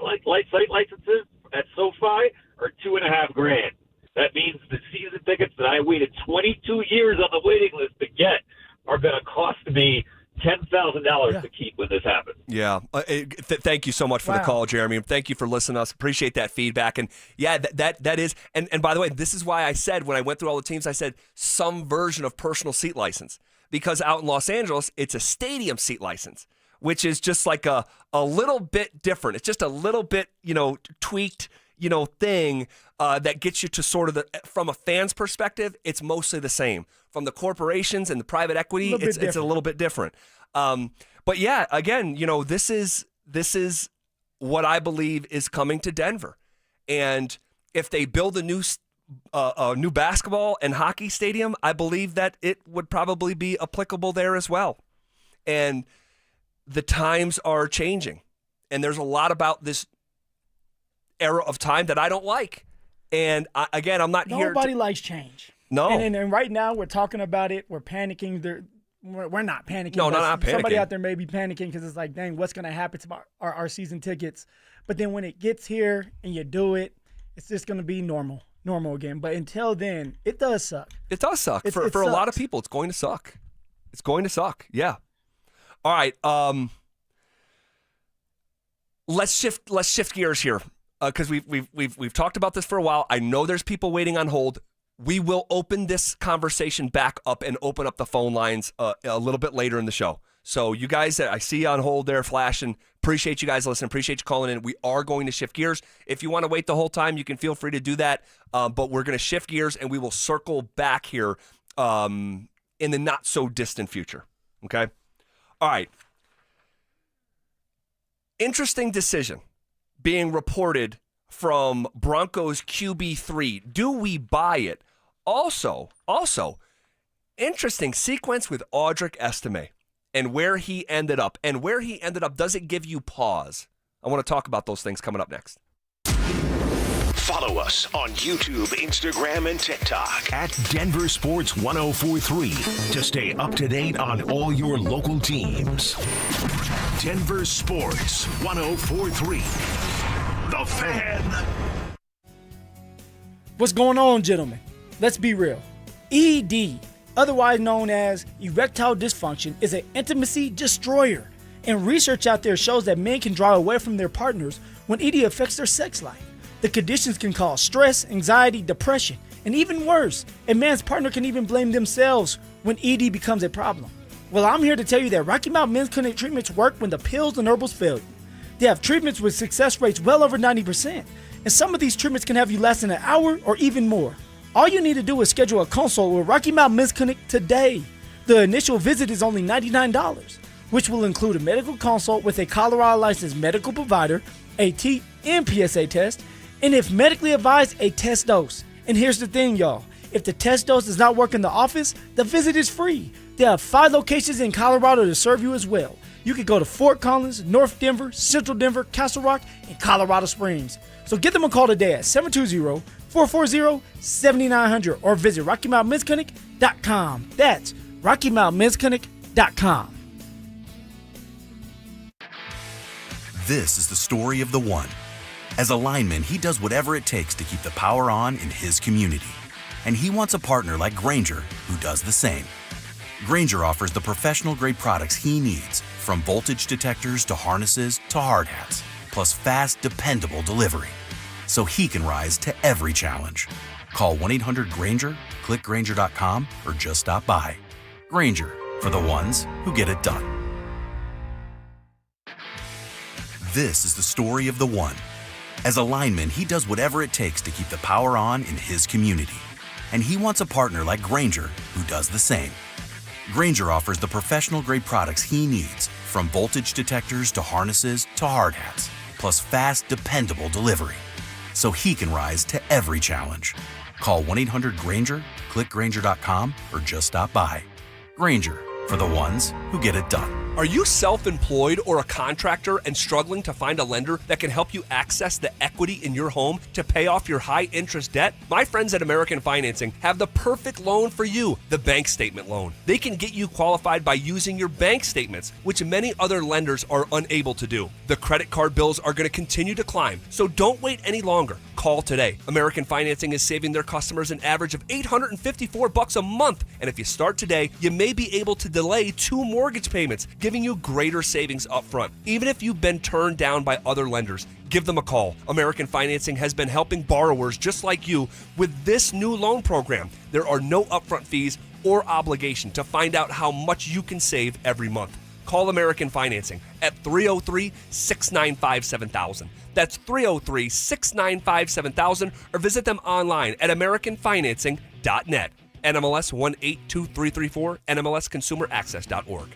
licenses at SoFi are $2,500. That means the season tickets that I waited 22 years on the waiting list to get are going to cost me $10,000 to keep when this happens. Yeah. Thank you so much for the call, Jeremy. And thank you for listening to us. Appreciate that feedback. And yeah, that is, and by the way, this is why I said, when I went through all the teams, I said some version of personal seat license, because out in Los Angeles, it's a stadium seat license, which is just like a little bit different. It's just a little bit, tweaked, thing that gets you to sort of from a fan's perspective, it's mostly the same. From the corporations and the private equity, it's a little bit different. But yeah, again, this is what I believe is coming to Denver. And if they build a new new basketball and hockey stadium, I believe that it would probably be applicable there as well. And the times are changing. And there's a lot about this era of time that I don't like. And I'm not here. Nobody likes change. No. And right now we're talking about it. We're panicking. We're not panicking. No, not panicking. Somebody out there may be panicking because it's like, dang, what's going to happen to our season tickets? But then when it gets here and you do it, it's just going to be normal again. But until then, it does suck. It does suck. For a lot of people, it's going to suck. It's going to suck. Yeah. All right. Let's shift gears here because we've talked about this for a while. I know there's people waiting on hold. We will open this conversation back up and open up the phone lines a little bit later in the show. So you guys that I see on hold there flashing, appreciate you guys listening. Appreciate you calling in. We are going to shift gears. If you want to wait the whole time, you can feel free to do that. But we're going to shift gears and we will circle back here in the not so distant future. Okay. All right. Interesting decision being reported from Broncos QB3. Do we buy it? Also, interesting sequence with Audric Estime and where he ended up. And where he ended up, does it give you pause? I want to talk about those things coming up next. Follow us on YouTube, Instagram, and TikTok at Denver Sports 1043 to stay up to date on all your local teams. Denver Sports 1043. The Fan. What's going on, gentlemen? Let's be real. ED, otherwise known as erectile dysfunction, is an intimacy destroyer. And research out there shows that men can draw away from their partners when ED affects their sex life. The conditions can cause stress, anxiety, depression, and even worse, a man's partner can even blame themselves when ED becomes a problem. Well, I'm here to tell you that Rocky Mountain Men's Clinic treatments work when the pills and herbals fail you. They have treatments with success rates well over 90%, and some of these treatments can have you lasting an hour or even more. All you need to do is schedule a consult with Rocky Mountain Men's Clinic today. The initial visit is only $99, which will include a medical consult with a Colorado licensed medical provider, a TMPSA test, and if medically advised, a test dose. And here's the thing, y'all. If the test dose does not work in the office, the visit is free. They have 5 locations in Colorado to serve you as well. You can go to Fort Collins, North Denver, Central Denver, Castle Rock, and Colorado Springs. So give them a call today at 720-440-7900 or visit RockyMountainMen'sClinic.com. That's RockyMountainMen'sClinic.com. This is the story of the one. As a lineman, he does whatever it takes to keep the power on in his community. And he wants a partner like Grainger who does the same. Grainger offers the professional-grade products he needs, from voltage detectors to harnesses to hard hats, plus fast, dependable delivery, so he can rise to every challenge. Call 1-800-GRAINGER, click Grainger.com, or just stop by. Grainger, for the ones who get it done. This is the story of the one. As a lineman, he does whatever it takes to keep the power on in his community. And he wants a partner like Grainger who does the same. Grainger offers the professional-grade products he needs, from voltage detectors to harnesses to hard hats, plus fast, dependable delivery, so he can rise to every challenge. Call 1-800-GRAINGER, click Grainger.com, or just stop by. Grainger, for the ones who get it done. Are you self-employed or a contractor and struggling to find a lender that can help you access the equity in your home to pay off your high-interest debt? My friends at American Financing have the perfect loan for you, the bank statement loan. They can get you qualified by using your bank statements, which many other lenders are unable to do. The credit card bills are going to continue to climb, so don't wait any longer. Call today. American Financing is saving their customers an average of $854 a month, and if you start today, you may be able to delay 2 mortgage payments, giving you greater savings up front. Even if you've been turned down by other lenders, give them a call. American Financing has been helping borrowers just like you with this new loan program. There are no upfront fees or obligation to find out how much you can save every month. Call American Financing at 303-695-7000. That's 303-695-7000, or visit them online at AmericanFinancing.net. NMLS 182334, NMLSConsumerAccess.org.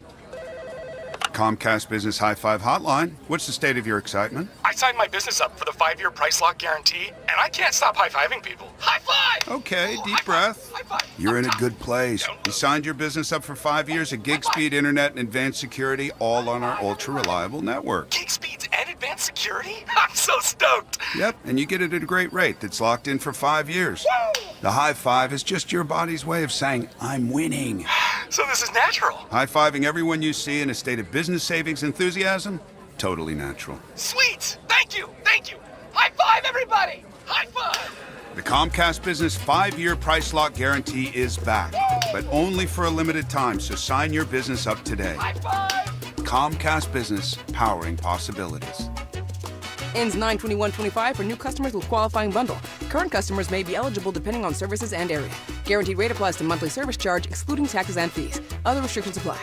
Comcast Business High Five Hotline. What's the state of your excitement? I signed my business up for the 5-year price lock guarantee, and I can't stop high-fiving people. High five! Okay, deep breath. High five. You're in a good place. You signed your business up for 5 years of gig speed internet and advanced security, all on our ultra-reliable network. Gig speeds and advanced security? I'm so stoked. Yep, and you get it at a great rate that's locked in for 5 years. Woo! The high five is just your body's way of saying, I'm winning. So this is natural. High-fiving everyone you see in a state of business savings enthusiasm? Totally natural. Sweet. Thank you. Thank you. High five, everybody. High five. The Comcast Business 5-year price lock guarantee is back, but only for a limited time, so sign your business up today. High five. Comcast Business, powering possibilities. Ends 9/21/25 for new customers with qualifying bundle. Current customers may be eligible depending on services and area. Guaranteed rate applies to monthly service charge, excluding taxes and fees. Other restrictions apply.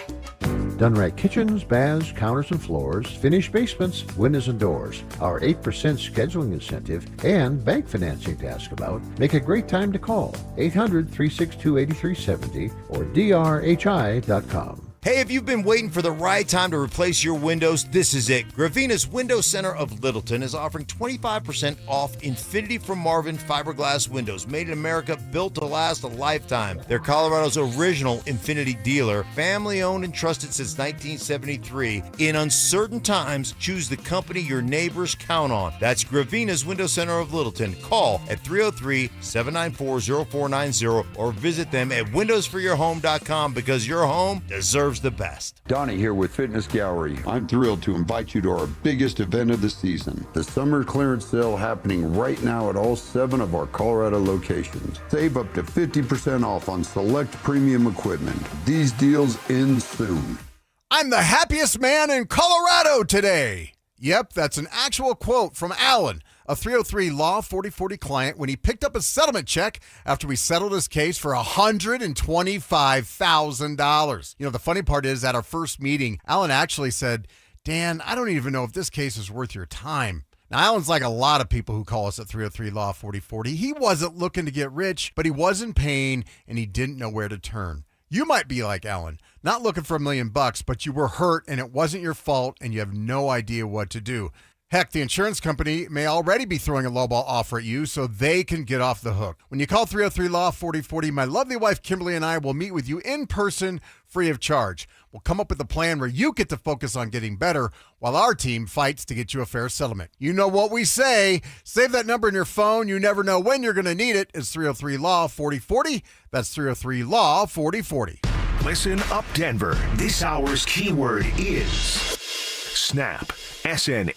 Dunrack kitchens, baths, counters and floors, finished basements, windows and doors. Our 8% scheduling incentive and bank financing to ask about make a great time to call 800-362-8370 or drhi.com. Hey, if you've been waiting for the right time to replace your windows, this is it. Gravina's Window Center of Littleton is offering 25% off Infinity from Marvin fiberglass windows, made in America, built to last a lifetime. They're Colorado's original Infinity dealer, family owned and trusted since 1973. In uncertain times, choose the company your neighbors count on. That's Gravina's Window Center of Littleton. Call at 303-794-0490 or visit them at windowsforyourhome.com because your home deserves the best. Donnie here with Fitness Gallery. I'm thrilled to invite you to our biggest event of the season, the summer clearance sale happening right now at all 7 of our Colorado locations. Save up to 50% off on select premium equipment. These deals end soon. I'm the happiest man in Colorado today. Yep, that's an actual quote from Alan, a 303 Law 4040 client, when he picked up a settlement check after we settled his case for $125,000. You know, the funny part is, at our first meeting, Alan actually said, Dan, I don't even know if this case is worth your time. Now, Alan's like a lot of people who call us at 303 Law 4040. He wasn't looking to get rich, but he was in pain and he didn't know where to turn. You might be like Alan, not looking for $1 million, but you were hurt and it wasn't your fault and you have no idea what to do. Heck, the insurance company may already be throwing a lowball offer at you so they can get off the hook. When you call 303 Law 4040, my lovely wife Kimberly and I will meet with you in person, free of charge. We'll come up with a plan where you get to focus on getting better while our team fights to get you a fair settlement. You know what we say. Save that number in your phone. You never know when you're going to need it. It's 303 Law 4040. That's 303 Law 4040. Listen up, Denver. This hour's keyword is SNAP. SNAP.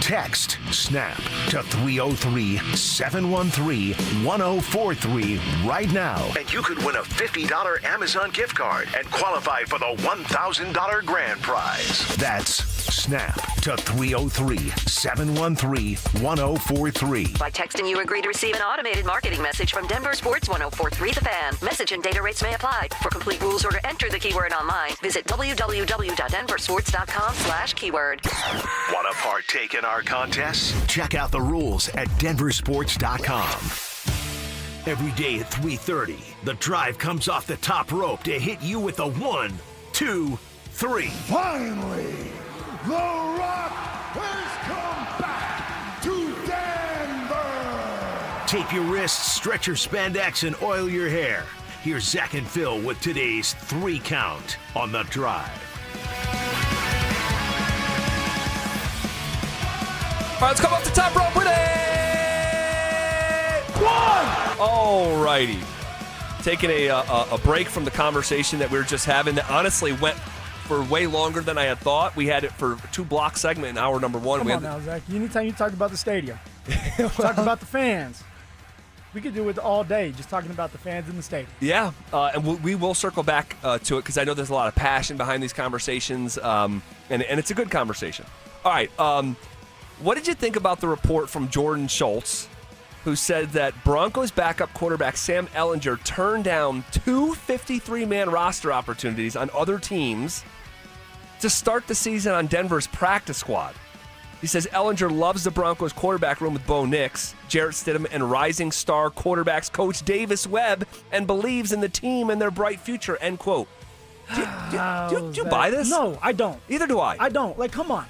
Text SNAP to 303-713-1043 right now. And you could win a $50 Amazon gift card and qualify for the $1,000 grand prize. That's SNAP to 303-713-1043. By texting, you agree to receive an automated marketing message from DenverSports 1043 The Fan. Message and data rates may apply. For complete rules or to enter the keyword online, visit www.denversports.com/keyword. Want to partake in our contests? Check out the rules at DenverSports.com. Every day at 3:30, the drive comes off the top rope to hit you with a 1, 2, 3. Finally, the Rock has come back to Denver. Tape your wrists, stretch your spandex, and oil your hair. Here's Zach and Phil with today's 3 count on the drive. All right, let's come off the top rope with it. 1. All righty. Taking a break from the conversation that we were just having that honestly went for way longer than I had thought. We had it for a 2-block segment in hour number 1. Come on now, Zach. Anytime you talk about the stadium, talk about the fans. We could do it all day, just talking about the fans in the stadium. Yeah, and we will circle back to it because I know there's a lot of passion behind these conversations, and it's a good conversation. All right, what did you think about the report from Jordan Schultz, who said that Broncos backup quarterback Sam Ehlinger turned down 2 53-man roster opportunities on other teams to start the season on Denver's practice squad? He says Ehlinger loves the Broncos quarterback room with Bo Nix, Jarrett Stidham, and rising star quarterbacks coach Davis Webb, and believes in the team and their bright future, end quote. Do you buy this? No, I don't. Either do I. I don't. Like, come on.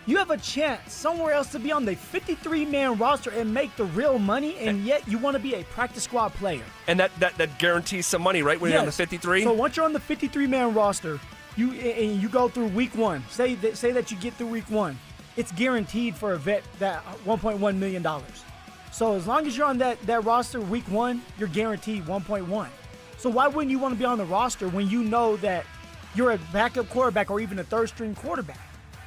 You have a chance somewhere else to be on the 53-man roster and make the real money, and yet you want to be a practice squad player. And that guarantees some money, right, when you're on the 53? So once you're on the 53-man roster, you go through week 1. Say that you get through week 1. It's guaranteed for a vet that $1.1 million. So as long as you're on that roster week 1, you're guaranteed 1.1. So why wouldn't you want to be on the roster when you know that you're a backup quarterback or even a third-string quarterback?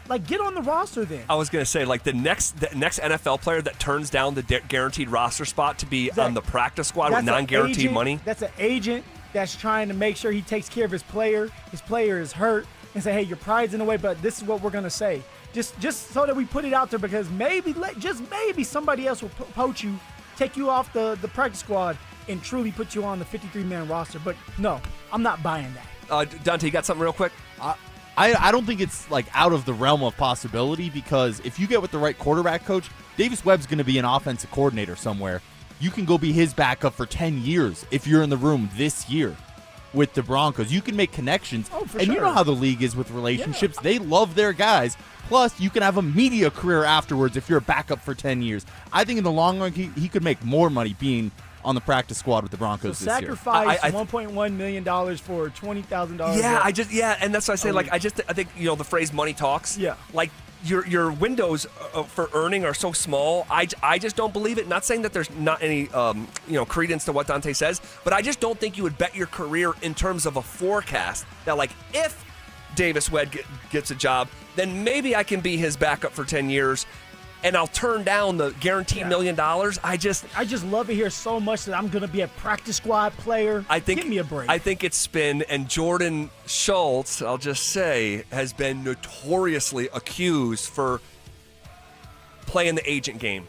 Like, get on the roster then. I was going to say, like, the next NFL player that turns down the guaranteed roster spot to be on the practice squad with non-guaranteed money. That's an agent that's trying to make sure he takes care of his player. His player is hurt, and say, hey, your pride's in the way, but this is what we're going to say. Just so that we put it out there, because maybe somebody else will poach you, take you off the practice squad, and truly put you on the 53-man roster. But no, I'm not buying that. Dante, you got something real quick? I don't think it's like out of the realm of possibility, because if you get with the right quarterback coach, Davis Webb's going to be an offensive coordinator somewhere. You can go be his backup for 10 years if you're in the room this year with the Broncos. You can make connections. And you know how the league is with relationships. Yeah. They love their guys. Plus, you can have a media career afterwards if you're a backup for 10 years. I think in the long run, he could make more money being on the practice squad with the Broncos this year. Sacrifice $1.1 million for $20,000. Yeah, and that's what I say. Like, I think the phrase "money talks." Yeah. Like your windows for earning are so small. I just don't believe it. Not saying that there's not any credence to what Dante says, but I just don't think you would bet your career in terms of a forecast that, like, if Davis Webb gets a job, then maybe I can be his backup for 10 years. And I'll turn down the guaranteed $1 million. I just love it here so much that I'm going to be a practice squad player. Give me a break. I think it's been, and Jordan Schultz, I'll just say, has been notoriously accused for playing the agent game,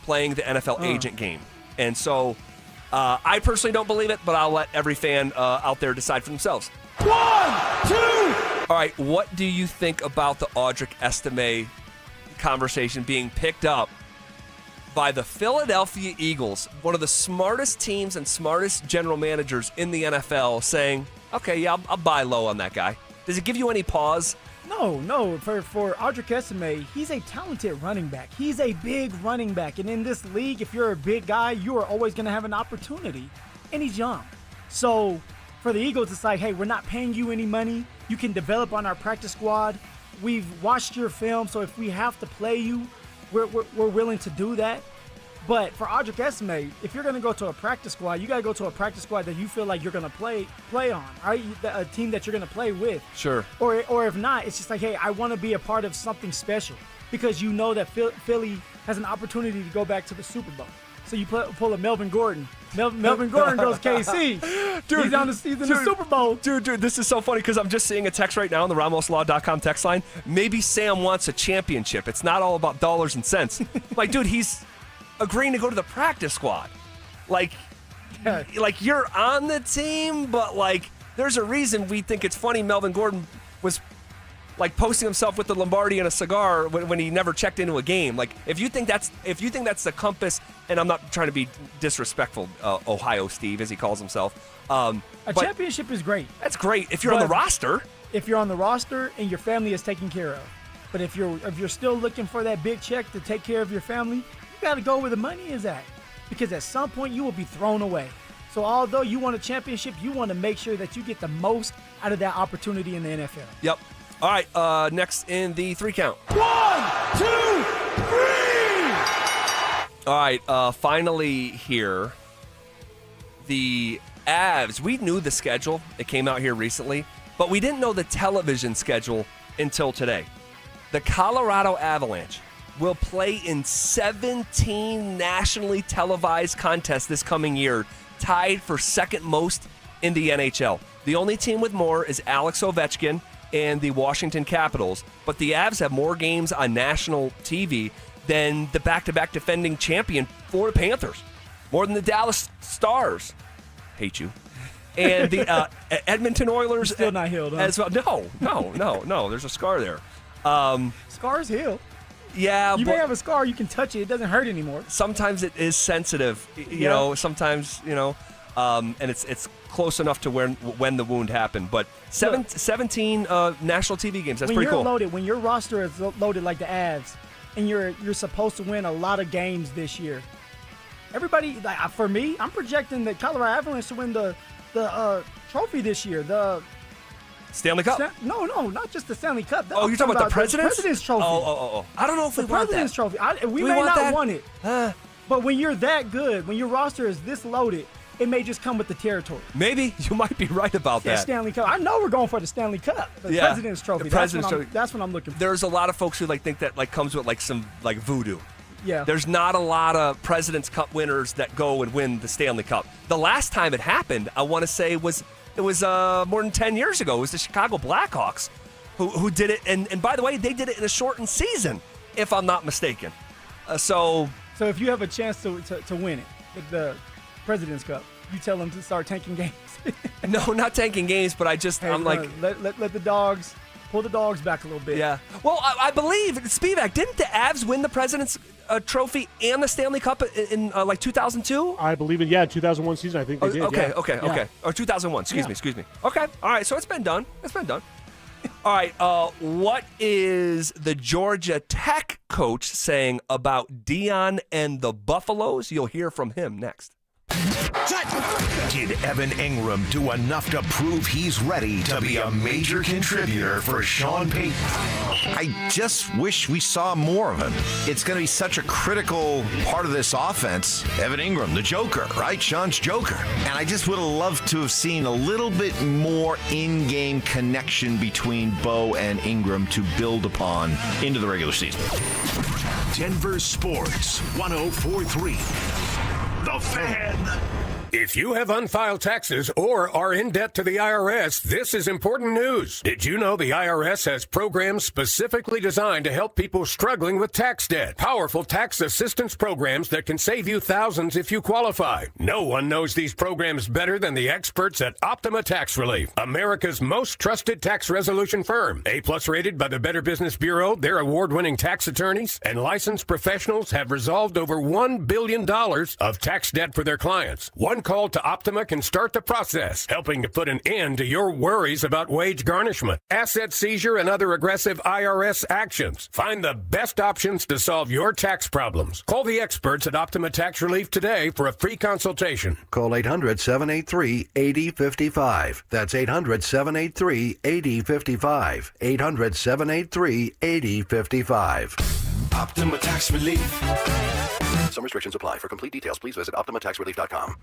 playing the NFL agent game. And so I personally don't believe it, but I'll let every fan out there decide for themselves. 1, 2. All right, what do you think about the Audric Estime conversation being picked up by the Philadelphia Eagles, one of the smartest teams and smartest general managers in the NFL, saying, okay, yeah, I'll buy low on that guy? Does it give you any pause? No. For Audric Estime, he's a talented running back. He's a big running back. And in this league, if you're a big guy, you are always going to have an opportunity. And he's young. So for the Eagles, it's like, hey, we're not paying you any money. You can develop on our practice squad. We've watched your film, so if we have to play you, we're willing to do that. But for Audric Estime, if you're going to go to a practice squad, you got to go to a practice squad that you feel like you're going to play on, right? A team that you're going to play with. Sure. Or if not, it's just like, hey, I want to be a part of something special, because you know that Philly has an opportunity to go back to the Super Bowl. So you pull a Melvin Gordon. Melvin Gordon goes KC. Dude, he's in the Super Bowl. Dude, this is so funny because I'm just seeing a text right now on the RamosLaw.com text line. Maybe Sam wants a championship. It's not all about dollars and cents. Like, dude, he's agreeing to go to the practice squad. Like you're on the team, but, like, there's a reason we think it's funny Melvin Gordon was, like, posting himself with the Lombardi and a cigar when he never checked into a game. Like, if you think that's the compass, and I'm not trying to be disrespectful, Ohio Steve, as he calls himself. A championship is great. That's great if you're on the roster. If you're on the roster and your family is taken care of. But if you're still looking for that big check to take care of your family, you got to go where the money is at, because at some point you will be thrown away. So although you want a championship, you want to make sure that you get the most out of that opportunity in the NFL. Yep. All right, next in the 3 count. 1, 2, 3. All right, finally here, the Avs. We knew the schedule. It came out here recently, but we didn't know the television schedule until today. The Colorado Avalanche will play in 17 nationally televised contests this coming year, tied for second most in the NHL. The only team with more is Alex Ovechkin and the Washington Capitals, but the Avs have more games on national TV than the back-to-back defending champion Florida Panthers, more than the Dallas Stars. Hate you. And the Edmonton Oilers. Still not healed, huh? As well. No. There's a scar there. Scars heal. Yeah, you may have a scar. You can touch it. It doesn't hurt anymore. Sometimes it is sensitive. You know. Sometimes and it's close enough to when the wound happened. But 17 national TV games. That's pretty cool. Loaded, when your roster is loaded like the Avs, and you're supposed to win a lot of games this year, everybody, like for me, I'm projecting the Colorado Avalanche to win the trophy this year. The Stanley Cup? No, not just the Stanley Cup. You're talking about the President's? The President's Trophy. Oh. I don't know if the we want that. President's Trophy. We Do may want not that? want it. But when you're that good, when your roster is this loaded, it may just come with the territory. Maybe. You might be right about that. Stanley Cup. I know we're going for the Stanley Cup. The President's Trophy. The President's Trophy. That's what I'm looking for. There's a lot of folks who think that comes with some voodoo. Yeah. There's not a lot of President's Cup winners that go and win the Stanley Cup. The last time it happened, I want to say it was more than 10 years ago. It was the Chicago Blackhawks who did it. And by the way, they did it in a shortened season, if I'm not mistaken. So if you have a chance to win it, the President's Cup, you tell them to start tanking games. No, not tanking games, but I'm like... Let the dogs... Pull the dogs back a little bit. Yeah. Well, I believe, Spivak, didn't the Avs win the President's Trophy and the Stanley Cup in 2002? I believe in 2001 season. I think they did. Okay. Or 2001. Excuse me. Okay. All right. So it's been done. All right. What is the Georgia Tech coach saying about Dion and the Buffaloes? You'll hear from him next. Did Evan Ingram do enough to prove he's ready to be a major contributor for Sean Payton? I just wish we saw more of him. It's going to be such a critical part of this offense. Evan Ingram, the Joker, right? Sean's Joker. And I just would have loved to have seen a little bit more in-game connection between Bo and Ingram to build upon into the regular season. Denver Sports 104.3. The Fan. If you have unfiled taxes or are in debt to the IRS, this is important news. Did you know the IRS has programs specifically designed to help people struggling with tax debt? Powerful tax assistance programs that can save you thousands if you qualify. No one knows these programs better than the experts at Optima Tax Relief, America's most trusted tax resolution firm. A-plus rated by the Better Business Bureau, their award-winning tax attorneys and licensed professionals have resolved over $1 billion of tax debt for their clients. One call to Optima can start the process, helping to put an end to your worries about wage garnishment, asset seizure, and other aggressive IRS actions. Find the best options to solve your tax problems. Call the experts at Optima Tax Relief today for a free consultation. Call 800-783-8055. That's 800-783-8055. 800-783-8055. Optima Tax Relief. Some restrictions apply. For complete details, please visit OptimaTaxRelief.com.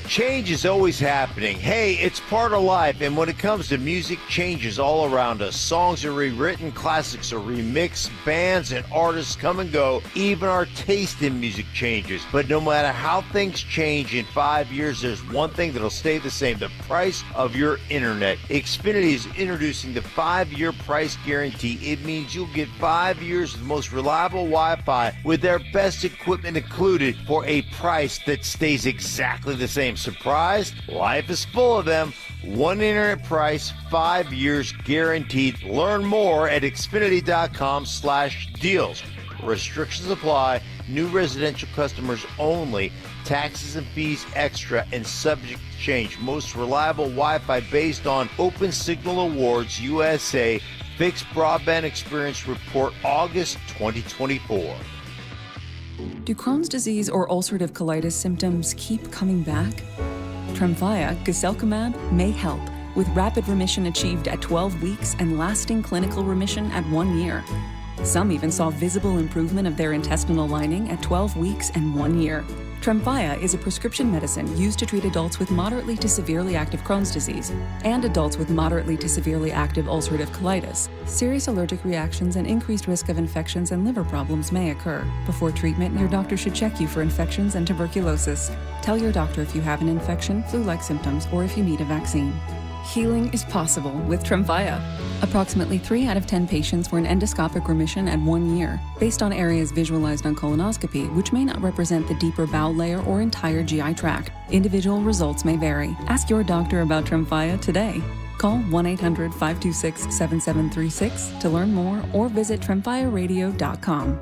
Change is always happening. Hey, it's part of life, and when it comes to music, change is all around us. Songs are rewritten, classics are remixed, bands and artists come and go. Even our taste in music changes. But no matter how things change in 5 years, there's one thing that'll stay the same: the price of your internet. Xfinity is introducing the 5-year price guarantee. It means you'll get 5 years of the most reliable Wi-Fi with their best equipment included for a price that stays exactly the same. Surprised? Life is full of them. One internet price, 5 years guaranteed. Learn more at Xfinity.com/deals. Restrictions apply. New residential customers only. Taxes and fees extra and subject to change. Most reliable Wi-Fi based on Open Signal Awards USA. Fixed Broadband Experience Report, August 2024. Do Crohn's disease or ulcerative colitis symptoms keep coming back? Tremfya, guselkumab, may help, with rapid remission achieved at 12 weeks and lasting clinical remission at 1 year. Some even saw visible improvement of their intestinal lining at 12 weeks and 1 year. Tremfya is a prescription medicine used to treat adults with moderately to severely active Crohn's disease and adults with moderately to severely active ulcerative colitis. Serious allergic reactions and increased risk of infections and liver problems may occur. Before treatment, your doctor should check you for infections and tuberculosis. Tell your doctor if you have an infection, flu-like symptoms, or if you need a vaccine. Healing is possible with Tremfya. Approximately 3 out of 10 patients were in endoscopic remission at 1 year, based on areas visualized on colonoscopy, which may not represent the deeper bowel layer or entire GI tract. Individual results may vary. Ask your doctor about Tremfya today. Call 1-800-526-7736 to learn more or visit TremfyaRadio.com.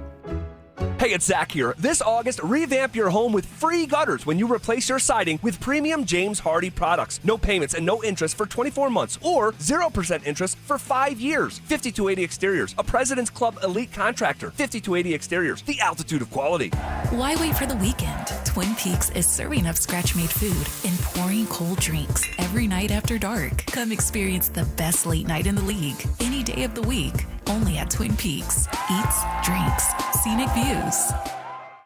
Hey, it's Zach here. This August, revamp your home with free gutters when you replace your siding with premium James Hardie products. No payments and no interest for 24 months or 0% interest for 5 years. 5280 Exteriors, a President's Club elite contractor. 5280 Exteriors, the altitude of quality. Why wait for the weekend? Twin Peaks is serving up scratch-made food and pouring cold drinks every night after dark. Come experience the best late night in the league any day of the week. Only at Twin Peaks. Eats, drinks, scenic views.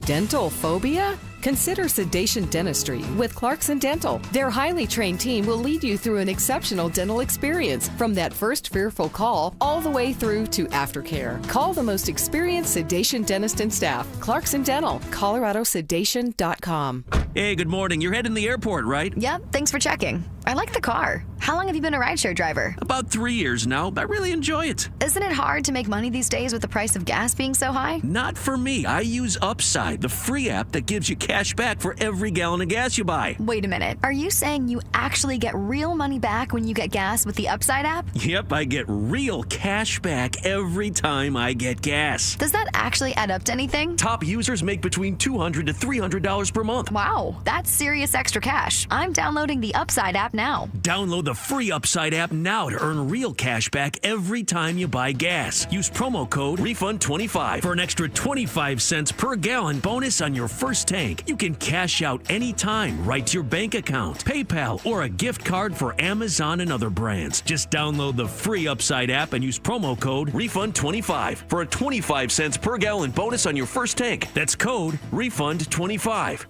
Dental phobia? Consider sedation dentistry with Clarkson Dental. Their highly trained team will lead you through an exceptional dental experience from that first fearful call all the way through to aftercare. Call the most experienced sedation dentist and staff. Clarkson Dental, coloradosedation.com. Hey, good morning. You're heading to the airport, right? Yep, thanks for checking. I like the car. How long have you been a rideshare driver? About 3 years now. I really enjoy it. Isn't it hard to make money these days with the price of gas being so high? Not for me. I use Upside, the free app that gives you cash back for every gallon of gas you buy. Wait a minute. Are you saying you actually get real money back when you get gas with the Upside app? Yep, I get real cash back every time I get gas. Does that actually add up to anything? Top users make between $200 to $300 per month. Wow, that's serious extra cash. I'm downloading the Upside app now. Download the free Upside app now to earn real cash back every time you buy gas. Use promo code REFUND25 for an extra 25 cents per gallon bonus on your first tank. You can cash out anytime right to your bank account, PayPal, or a gift card for Amazon and other brands. Just download the free Upside app and use promo code REFUND25 for a 25 cents per gallon bonus on your first tank. That's code REFUND25.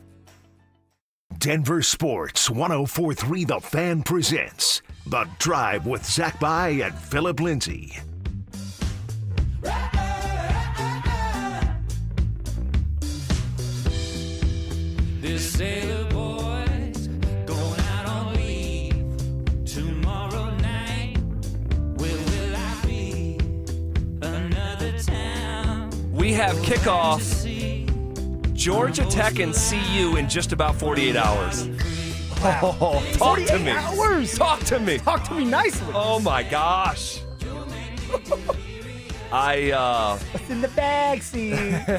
Denver Sports 104.3 The Fan presents The Drive with Zach By and Phillip Lindsay. This sailor boy's going out on leave tomorrow night. Where will I be? Another town. We have kickoff Georgia Tech and CU in just about 48 hours. Wow. Oh, talk to 48 me. hours? Talk to me. Talk to me nicely. Oh my gosh. What's in the bag, see?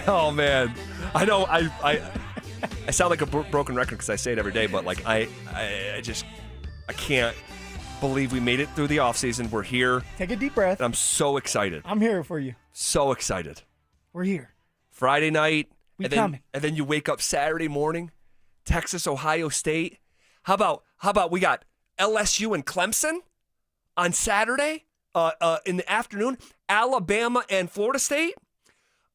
Oh man. I know I sound like a broken record because I say it every day, but like I can't believe we made it through the offseason. We're here. Take a deep breath. And I'm so excited. I'm here for you. So excited. We're here. Friday night. Coming. And then you wake up Saturday morning, Texas, Ohio State. How about we got LSU and Clemson on Saturday in the afternoon, Alabama and Florida State.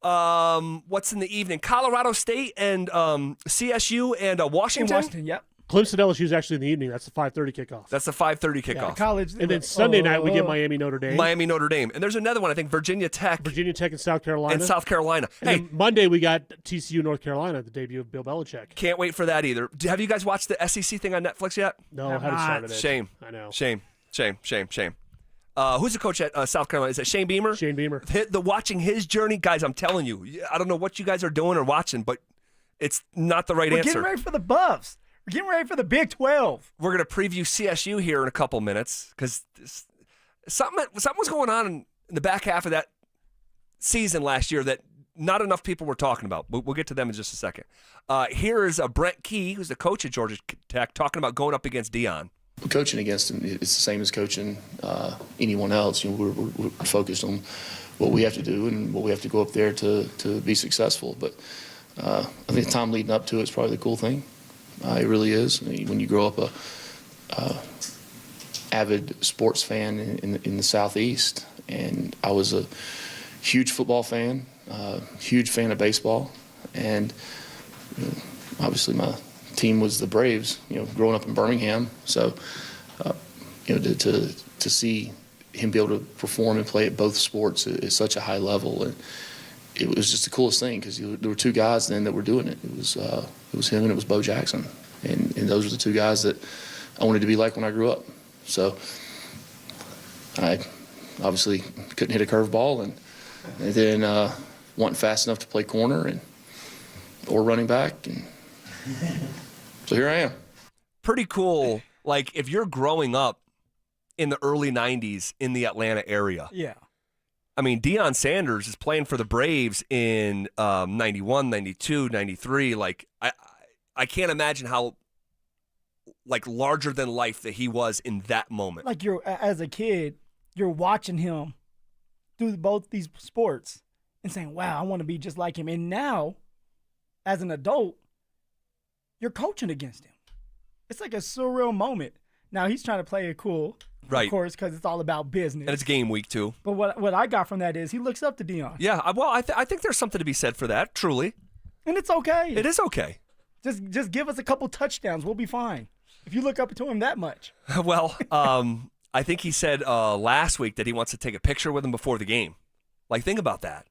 What's in the evening? Colorado State and CSU and Washington. Washington, yep. Clemson LSU is actually in the evening. That's the 5:30 kickoff. That's the 5:30 kickoff. Yeah, college. And then Sunday night we get Miami Notre Dame. Miami Notre Dame, and there's another one. I think Virginia Tech and South Carolina. And hey, Monday we got TCU North Carolina, the debut of Bill Belichick. Can't wait for that either. Have you guys watched the SEC thing on Netflix yet? No, I haven't started it. Shame. I know. Shame. Who's the coach at South Carolina? Is it Shane Beamer? Shane Beamer. Watching his journey, guys. I'm telling you, I don't know what you guys are doing or watching, but it's not the right answer. We're getting ready for the Buffs. We're getting ready for the Big 12. We're going to preview CSU here in a couple minutes because something was going on in the back half of that season last year that not enough people were talking about. We'll get to them in just a second. Here is Brent Key, who's the coach at Georgia Tech, talking about going up against Deion. Coaching against him, it's the same as coaching anyone else. You know, we're focused on what we have to do and what we have to go up there to be successful. But I think the time leading up to it is probably the cool thing. It really is. I mean, when you grow up a avid sports fan in the Southeast, and I was a huge football fan, huge fan of baseball, and you know, obviously my team was the Braves. You know, growing up in Birmingham, so you know to see him be able to perform and play at both sports at such a high level, and it was just the coolest thing because there were two guys then that were doing it. It was him and it was Bo Jackson, and those were the two guys that I wanted to be like when I grew up. So I obviously couldn't hit a curveball, and then wasn't fast enough to play corner or running back, and so here I am. Pretty cool. Like if you're growing up in the early 90s in the Atlanta area. Yeah. I mean, Deion Sanders is playing for the Braves in 91, 92, 93. Like, I can't imagine how, like, larger than life that he was in that moment. Like, as a kid, you're watching him do both these sports and saying, wow, I want to be just like him. And now, as an adult, you're coaching against him. It's like a surreal moment. Now, he's trying to play it cool, right? Of course, because it's all about business. And it's game week, too. But what I got from that is he looks up to Deion. Yeah, well, I think there's something to be said for that, truly. And it's okay. It is okay. Just give us a couple touchdowns. We'll be fine. If you look up to him that much. Well, I think he said last week that he wants to take a picture with him before the game. Like, think about that.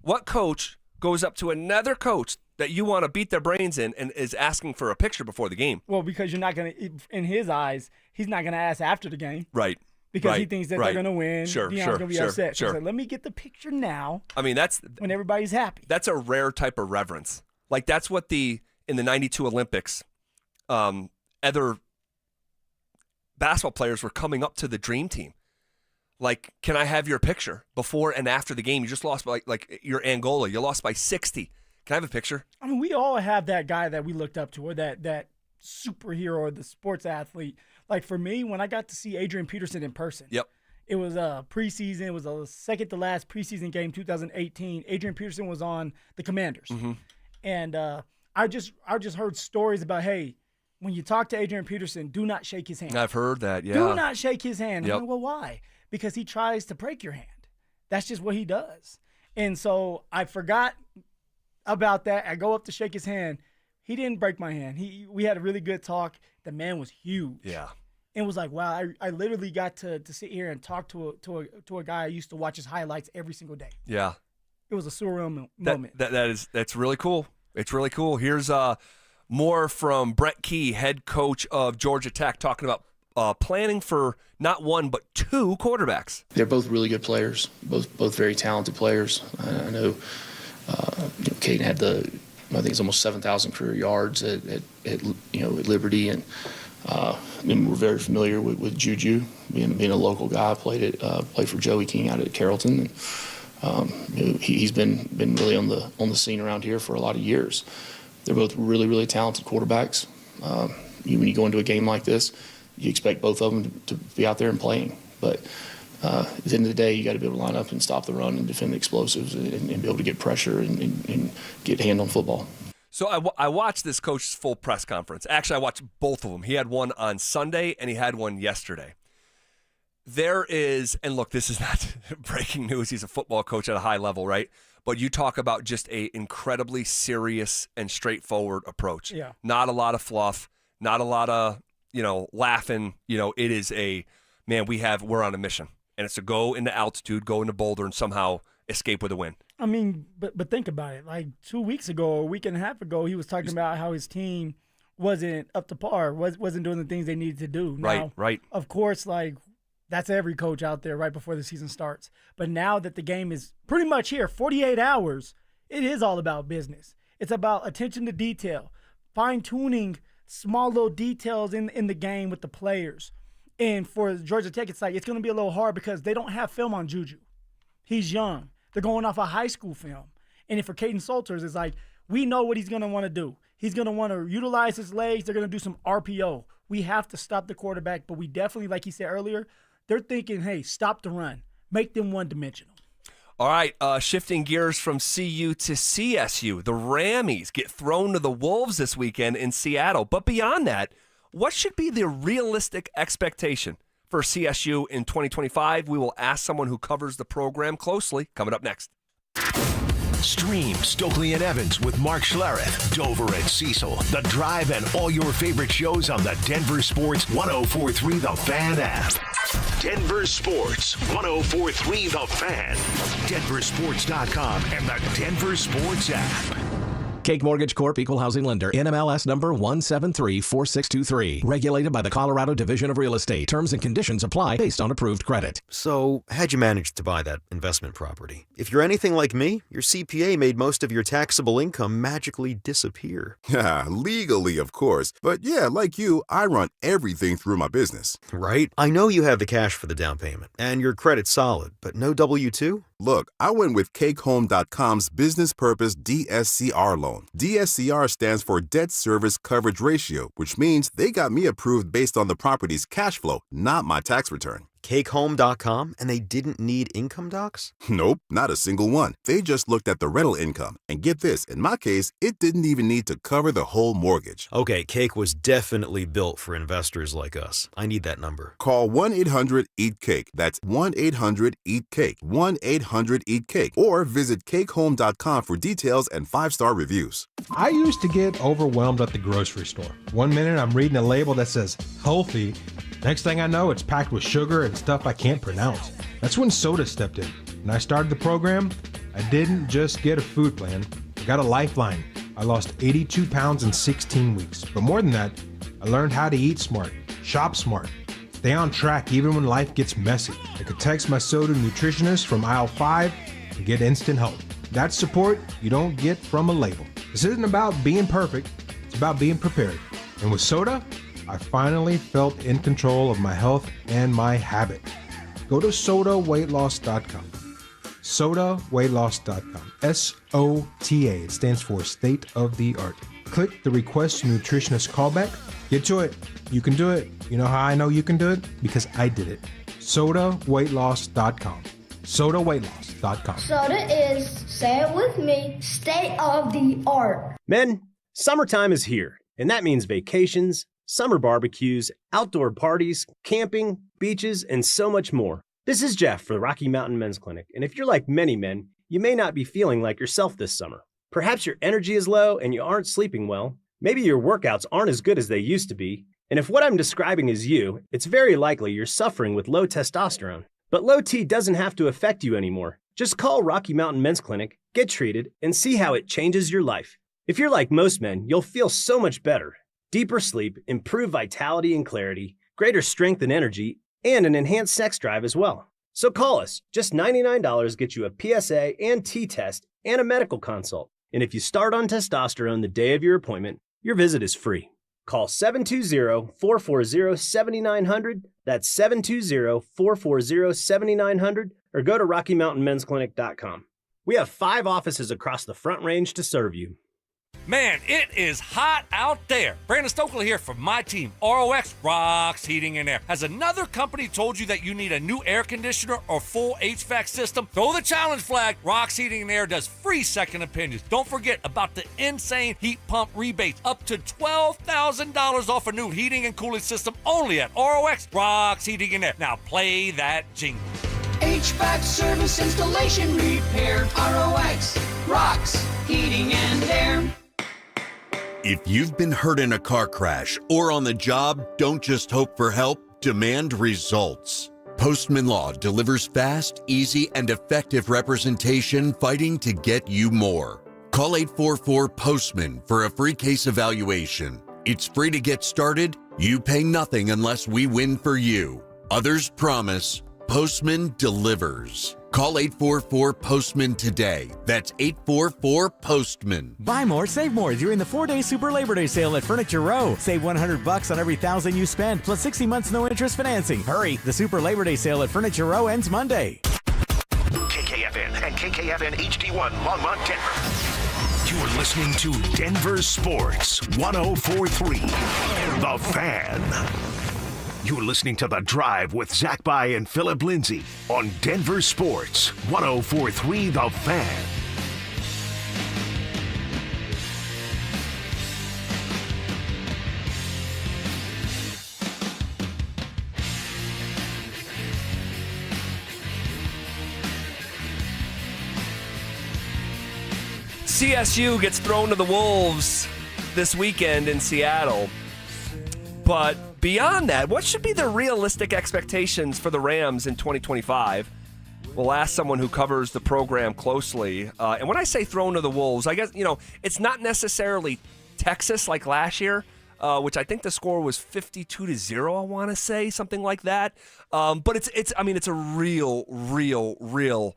What coach goes up to another coach that you want to beat their brains in and is asking for a picture before the game? Well, because you're not going to, in his eyes, he's not going to ask after the game. Right. Because he thinks that they're going to win. Sure, Deion's going to be upset. Sure. So let me get the picture now. I mean, that's when everybody's happy. That's a rare type of reverence. Like, that's what in the 92 Olympics, other basketball players were coming up to the dream team. Like, can I have your picture before and after the game? You just lost by, like, you're Angola. You lost by 60. Can I have a picture? I mean, we all have that guy that we looked up to, or that superhero, or the sports athlete. Like, for me, when I got to see Adrian Peterson in person, yep, it was a preseason. It was a second to last preseason game, 2018. Adrian Peterson was on the Commanders, and I just heard stories about, hey, when you talk to Adrian Peterson, do not shake his hand. I've heard that. Yeah, do not shake his hand. Yep. I'm like, well, why? Because he tries to break your hand. That's just what he does. And so I forgot about that. I go up to shake his hand. He didn't break my hand. We had a really good talk. The man was huge. Yeah. And it was like, wow, I literally got to sit here and talk to a guy I used to watch his highlights every single day. Yeah. It was a surreal moment. That's really cool. It's really cool. Here's more from Brent Key, head coach of Georgia Tech, talking about planning for not one but two quarterbacks. They're both really good players, both very talented players. I know, Payton had I think it's almost 7,000 career yards at Liberty, and we're very familiar with Juju, being a local guy. Played for Joey King out at Carrollton. And, he's been really on the scene around here for a lot of years. They're both really, really talented quarterbacks. When you go into a game like this, you expect both of them to be out there and playing. But at the end of the day, you got to be able to line up and stop the run and defend the explosives and be able to get pressure and get hand on football. So I watched this coach's full press conference. Actually, I watched both of them. He had one on Sunday and he had one yesterday. There is, and look, this is not breaking news. He's a football coach at a high level, right? But you talk about just a incredibly serious and straightforward approach. Yeah. Not a lot of fluff, not a lot of, laughing. It is we're on a mission. And it's to go into altitude, go into Boulder, and somehow escape with a win. I mean, but think about it. Like 2 weeks ago, or a week and a half ago, he was talking about how his team wasn't up to par, wasn't doing the things they needed to do. Now, Right. Of course, that's every coach out there right before the season starts. But now that the game is pretty much here, 48 hours, it is all about business. It's about attention to detail, fine-tuning small little details in the game with the players. And for Georgia Tech, it's going to be a little hard because they don't have film on Juju. He's young. They're going off a high school film. And for Caden Salters, it's like, we know what he's going to want to do. He's going to want to utilize his legs. They're going to do some RPO. We have to stop the quarterback, but we definitely, like he said earlier, they're thinking, hey, stop the run. Make them one-dimensional. All right, shifting gears from CU to CSU. The Rammies get thrown to the Wolves this weekend in Seattle. But beyond that, what should be the realistic expectation for CSU in 2025? We will ask someone who covers the program closely coming up next. Stream Stokley and Evans with Mark Schlereth, Dover and Cecil, The Drive, and all your favorite shows on the Denver Sports 104.3 The Fan app. Denver Sports 104.3 The Fan, DenverSports.com, and the Denver Sports app. Cake Mortgage Corp. Equal Housing Lender. NMLS number 1734623. Regulated by the Colorado Division of Real Estate. Terms and conditions apply based on approved credit. So, how'd you manage to buy that investment property? If you're anything like me, your CPA made most of your taxable income magically disappear. Yeah, legally, of course. But yeah, like you, I run everything through my business. Right? I know you have the cash for the down payment, and your credit's solid, but no W-2? Look, I went with CakeHome.com's Business Purpose DSCR loan. DSCR stands for Debt Service Coverage Ratio, which means they got me approved based on the property's cash flow, not my tax return. CakeHome.com, and they didn't need income docs? Nope, not a single one. They just looked at the rental income. And get this, in my case, it didn't even need to cover the whole mortgage. Okay, Cake was definitely built for investors like us. I need that number. Call 1-800-EAT-CAKE. That's 1-800-EAT-CAKE. 1-800-EAT-CAKE. Or visit CakeHome.com for details and 5-star reviews. I used to get overwhelmed at the grocery store. One minute I'm reading a label that says healthy. Next thing I know, it's packed with sugar and stuff I can't pronounce. That's when Soda stepped in. When I started the program, I didn't just get a food plan, I got a lifeline. I lost 82 pounds in 16 weeks. But more than that, I learned how to eat smart, shop smart, stay on track even when life gets messy. I could text my Soda nutritionist from aisle 5 and get instant help. That's support you don't get from a label. This isn't about being perfect, it's about being prepared. And with Soda, I finally felt in control of my health and my habit. Go to SodaWeightLoss.com. SodaWeightLoss.com. SOTA. It stands for State of the Art. Click the Request Nutritionist callback. Get to it. You can do it. You know how I know you can do it? Because I did it. SodaWeightLoss.com. SodaWeightLoss.com. Soda is, say it with me, state of the art. Men, summertime is here, and that means vacations, summer barbecues, outdoor parties, camping, beaches, and so much more. This is Jeff for the Rocky Mountain Men's Clinic, and if you're like many men, you may not be feeling like yourself this summer. Perhaps your energy is low and you aren't sleeping well. Maybe your workouts aren't as good as they used to be. And if what I'm describing is you, it's very likely you're suffering with low testosterone. But low T doesn't have to affect you anymore. Just call Rocky Mountain Men's Clinic, get treated, and see how it changes your life. If you're like most men, you'll feel so much better. Deeper sleep, improved vitality and clarity, greater strength and energy, and an enhanced sex drive as well. So call us. Just $99 gets you a PSA and T-test and a medical consult. And if you start on testosterone the day of your appointment, your visit is free. Call 720-440-7900. That's 720-440-7900. Or go to RockyMountainMen'sClinic.com. We have 5 offices across the Front Range to serve you. Man, it is hot out there. Brandon Stokley here from my team, ROX Rocks Heating and Air. Has another company told you that you need a new air conditioner or full HVAC system? Throw the challenge flag. Rocks Heating and Air does free second opinions. Don't forget about the insane heat pump rebates. Up to $12,000 off a new heating and cooling system only at ROX Rocks Heating and Air. Now play that jingle. HVAC service, installation, repair. ROX Rocks Heating and Air. If you've been hurt in a car crash or on the job, don't just hope for help, demand results. Postman Law delivers fast, easy, and effective representation fighting to get you more. Call 844-POSTMAN for a free case evaluation. It's free to get started. You pay nothing unless we win for you. Others promise. Postman delivers. Call 844-POSTMAN today. That's 844-POSTMAN. Buy more, save more during the 4-day Super Labor Day sale at Furniture Row. Save $100 on every $1,000 you spend, plus 60 months no interest financing. Hurry, the Super Labor Day sale at Furniture Row ends Monday. KKFN and KKFN HD1 Longmont, Denver. You're listening to Denver Sports 104.3. The Fan. You're listening to The Drive with Zach By and Phillip Lindsay on Denver Sports 104.3 The Fan. CSU gets thrown to the Wolves this weekend in Seattle. But beyond that, what should be the realistic expectations for the Rams in 2025? We'll ask someone who covers the program closely. And when I say thrown to the Wolves, I guess, it's not necessarily Texas like last year, which I think the score was 52-0, I want to say, something like that. But it's a real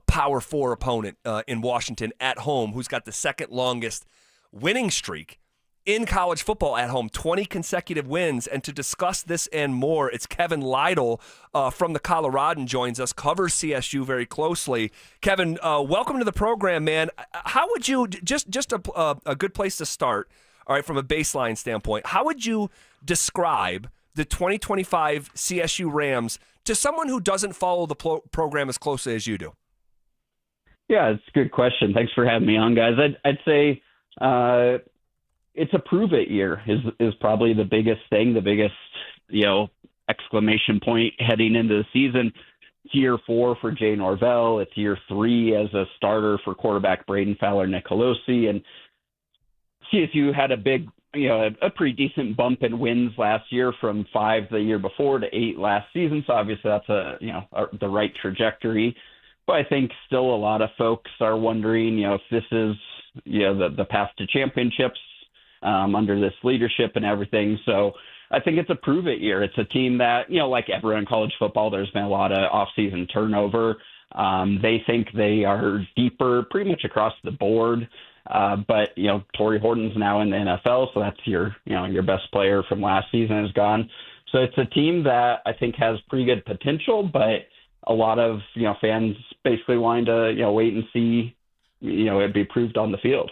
Power 4 opponent in Washington at home, who's got the second longest winning streak in college football at home, 20 consecutive wins. And to discuss this and more, it's Kevin Lytle from the Coloradan joins us, covers CSU very closely. Kevin, welcome to the program, man. How would you, just a good place to start, all right, from a baseline standpoint, how would you describe the 2025 CSU Rams to someone who doesn't follow the program as closely as you do? Yeah, it's a good question. Thanks for having me on, guys. I'd say it's a prove it year is probably the biggest thing, the biggest, exclamation point heading into the season. It's year 4 for Jay Norvell. It's year 3 as a starter for quarterback Braden Fowler-Nicolosi. And CSU had a big, a pretty decent bump in wins last year from 5 the year before to 8 last season. So obviously that's the right trajectory. But I think still a lot of folks are wondering, if this is, the path to championships under this leadership and everything. So I think it's a prove it year. It's a team that, like everyone in college football, there's been a lot of offseason turnover. They think they are deeper pretty much across the board. But Torrey Horton's now in the NFL, so that's your best player from last season is gone. So it's a team that I think has pretty good potential, but a lot of fans basically wanting to wait and see it be proved on the field.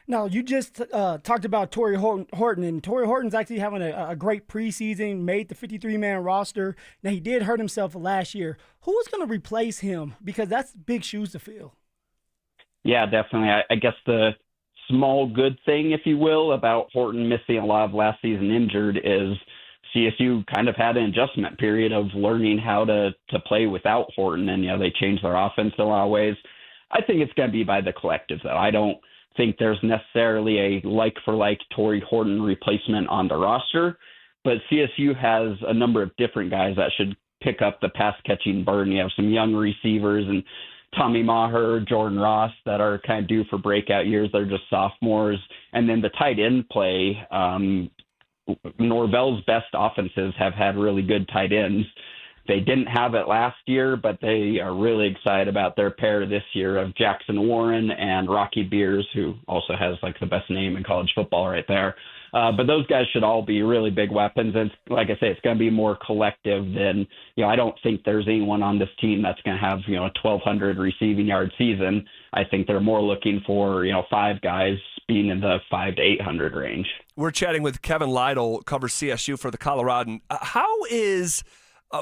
Now, you just talked about Torrey Horton, and Torrey Horton's actually having a great preseason, made the 53-man roster. Now, he did hurt himself last year. Who is going to replace him? Because that's big shoes to fill. Yeah, definitely. I guess the small good thing, if you will, about Horton missing a lot of last season injured is CSU kind of had an adjustment period of learning how to play without Horton, and they changed their offense in a lot of ways. I think it's going to be by the collective, though. I don't think there's necessarily a like-for-like Torrey Horton replacement on the roster, but CSU has a number of different guys that should pick up the pass-catching burden. You have some young receivers and Tommy Maher, Jordan Ross that are kind of due for breakout years. They're just sophomores. And then the tight end play, Norvell's best offenses have had really good tight ends. They didn't have it last year, but they are really excited about their pair this year of Jackson Warren and Rocky Beers, who also has the best name in college football right there. But those guys should all be really big weapons. And like I say, it's going to be more collective than, I don't think there's anyone on this team that's going to have, a 1,200 receiving yard season. I think they're more looking for, 5 guys being in the 500 to 800 range. We're chatting with Kevin Lytle, covers CSU for the Coloradan. How is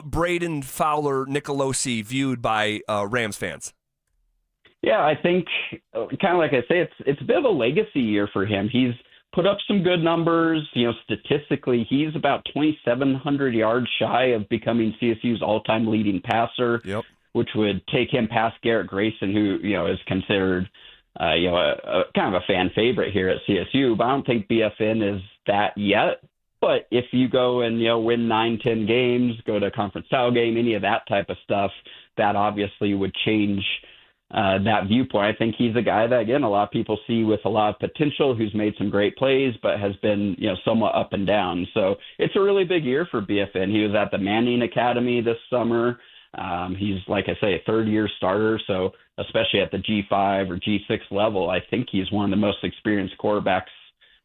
Braden Fowler-Nicolosi viewed by Rams fans? Yeah, I think kind of like I say, it's a bit of a legacy year for him. He's put up some good numbers. Statistically, he's about 2,700 yards shy of becoming CSU's all-time leading passer, which would take him past Garrett Grayson, who, is considered, a kind of a fan favorite here at CSU. But I don't think BFN is that yet. But if you go and, win 9-10 games, go to a conference style game, any of that type of stuff, that obviously would change that viewpoint. I think he's a guy that, again, a lot of people see with a lot of potential, who's made some great plays, but has been, somewhat up and down. So it's a really big year for BFN. He was at the Manning Academy this summer. He's, like I say, a third-year starter. So especially at the G5 or G6 level, I think he's one of the most experienced quarterbacks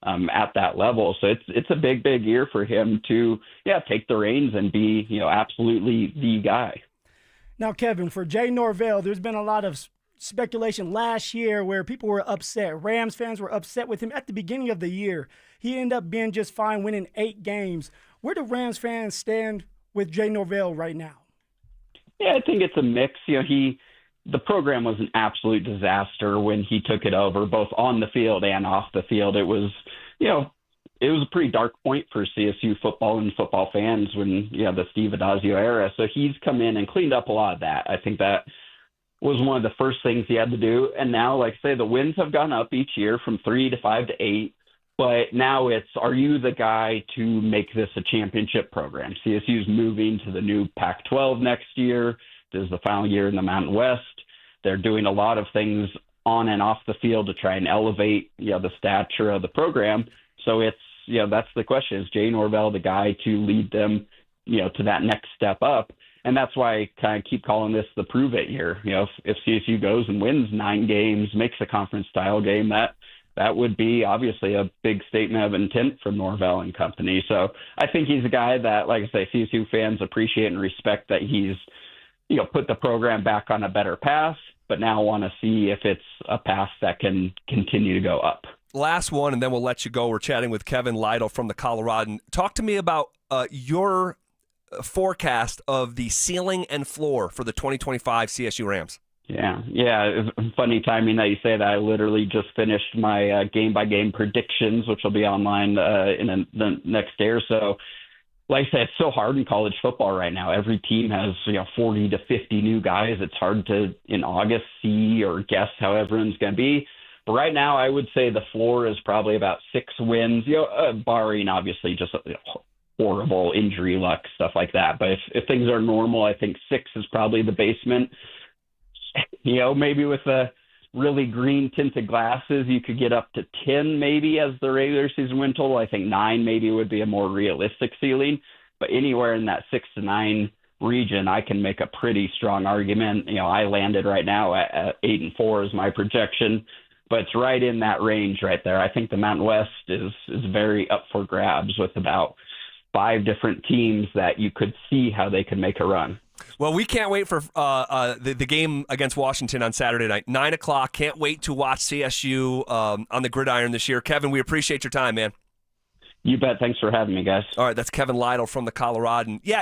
at that level. So it's a big year for him to, take the reins and be, absolutely the guy. Now, Kevin, for Jay Norvell, there's been a lot of speculation last year where people were upset. Rams fans were upset with him at the beginning of the year. He ended up being just fine, winning 8 games. Where do Rams fans stand with Jay Norvell right now? Yeah, I think it's a mix. The program was an absolute disaster when he took it over, both on the field and off the field. It was, it was a pretty dark point for CSU football and football fans when, the Steve Addazio era. So he's come in and cleaned up a lot of that. I think that was one of the first things he had to do. And now, like I say, the wins have gone up each year from 3 to 5 to 8. But now it's, are you the guy to make this a championship program? CSU's moving to the new Pac-12 next year. This is the final year in the Mountain West. They're doing a lot of things on and off the field to try and elevate, the stature of the program. So it's, that's the question. Is Jay Norvell the guy to lead them, to that next step up? And that's why I kind of keep calling this the prove it year. If CSU goes and wins 9 games, makes a conference style game, that that would be obviously a big statement of intent from Norvell and company. So I think he's a guy that, like I say, CSU fans appreciate and respect that he's, put the program back on a better path, but now want to see if it's a path that can continue to go up. Last one, and then we'll let you go. We're chatting with Kevin Lytle from the Coloradan. Talk to me about your forecast of the ceiling and floor for the 2025 CSU Rams. Yeah. It's funny timing that you say that. I literally just finished my game-by-game predictions, which will be online in the next day or so. Like I said, it's so hard in college football right now. Every team has 40 to 50 new guys. It's hard to, in August, see or guess how everyone's going to be. But right now, I would say the floor is probably about 6 wins, barring obviously just horrible injury luck, stuff like that. But if things are normal, I think 6 is probably the basement. Maybe with the really green tinted glasses, you could get up to 10 maybe as the regular season win total. I think 9 maybe would be a more realistic ceiling. But anywhere in that 6 to 9 region, I can make a pretty strong argument. I landed right now at 8-4 is my projection. But it's right in that range right there. I think the Mountain West is very up for grabs with about 5 different teams that you could see how they could make a run. Well, we can't wait for the game against Washington on Saturday night, 9 o'clock. Can't wait to watch CSU on the gridiron this year. Kevin, we appreciate your time, man. You bet. Thanks for having me, guys. All right, that's Kevin Lytle from the Coloradan. Yeah,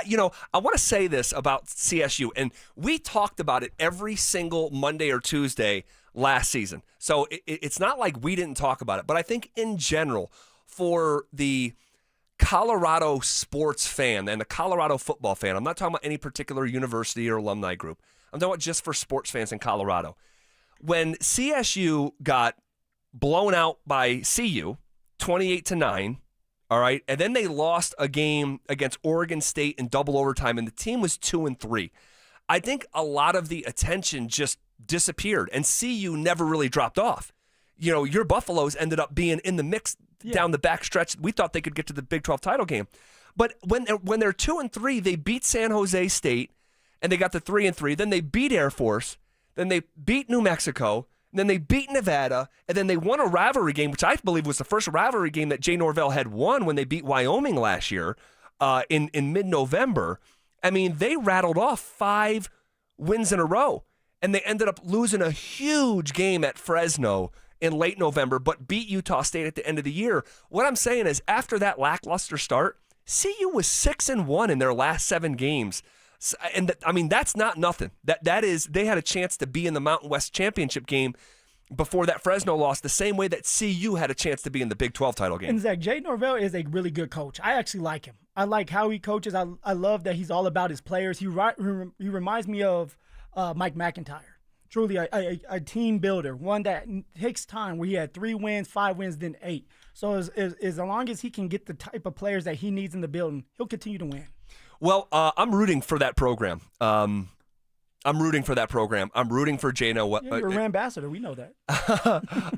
I want to say this about CSU, and we talked about it every single Monday or Tuesday last season. So it's not like we didn't talk about it, but I think in general for the Colorado sports fan and the Colorado football fan, I'm not talking about any particular university or alumni group. I'm talking about just for sports fans in Colorado. When CSU got blown out by CU 28-9, all right, and then they lost a game against Oregon State in double overtime, and the team was 2-3. I think a lot of the attention just disappeared, and CU never really dropped off. Your Buffaloes ended up being in the mix down the back stretch. We thought they could get to the Big 12 title game. But when they're 2-3, they beat San Jose State, and they got to 3-3. Then they beat Air Force. Then they beat New Mexico. And then they beat Nevada. And then they won a rivalry game, which I believe was the first rivalry game that Jay Norvell had won when they beat Wyoming last year in mid-November. I mean, they rattled off 5 wins in a row. And they ended up losing a huge game at Fresno in late November, but beat Utah State at the end of the year. What I'm saying is, after that lackluster start, CU was 6-1 in their last 7 games. And that's not nothing. That is, they had a chance to be in the Mountain West Championship game before that Fresno loss, the same way that CU had a chance to be in the Big 12 title game. And Zach, Jay Norvell is a really good coach. I actually like him. I like how he coaches. I love that he's all about his players. He reminds me of Mike McIntyre. Truly a team builder, one that takes time, where he had 3 wins, 5 wins, then 8. So as long as he can get the type of players that he needs in the building, he'll continue to win. Well, I'm rooting for that program. I'm rooting for Jay Norvell. Yeah, you're an ambassador. We know that.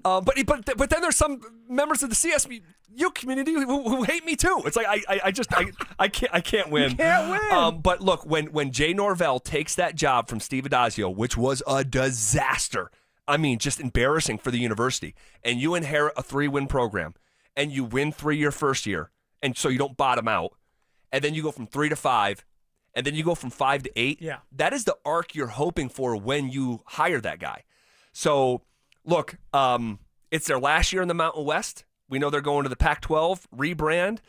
But then there's some members of the CSU community who hate me too. It's like I can't win. You can't win. But look, when Jay Norvell takes that job from Steve Adazio, which was a disaster, I mean, just embarrassing for the university, and you inherit a 3-win program, and you win 3 your first year, and so you don't bottom out, and then you go from 3 to 5. And then you go from 5 to 8. Yeah. That is the arc you're hoping for when you hire that guy. So, look, it's their last year in the Mountain West. We know they're going to the Pac-12 rebrand.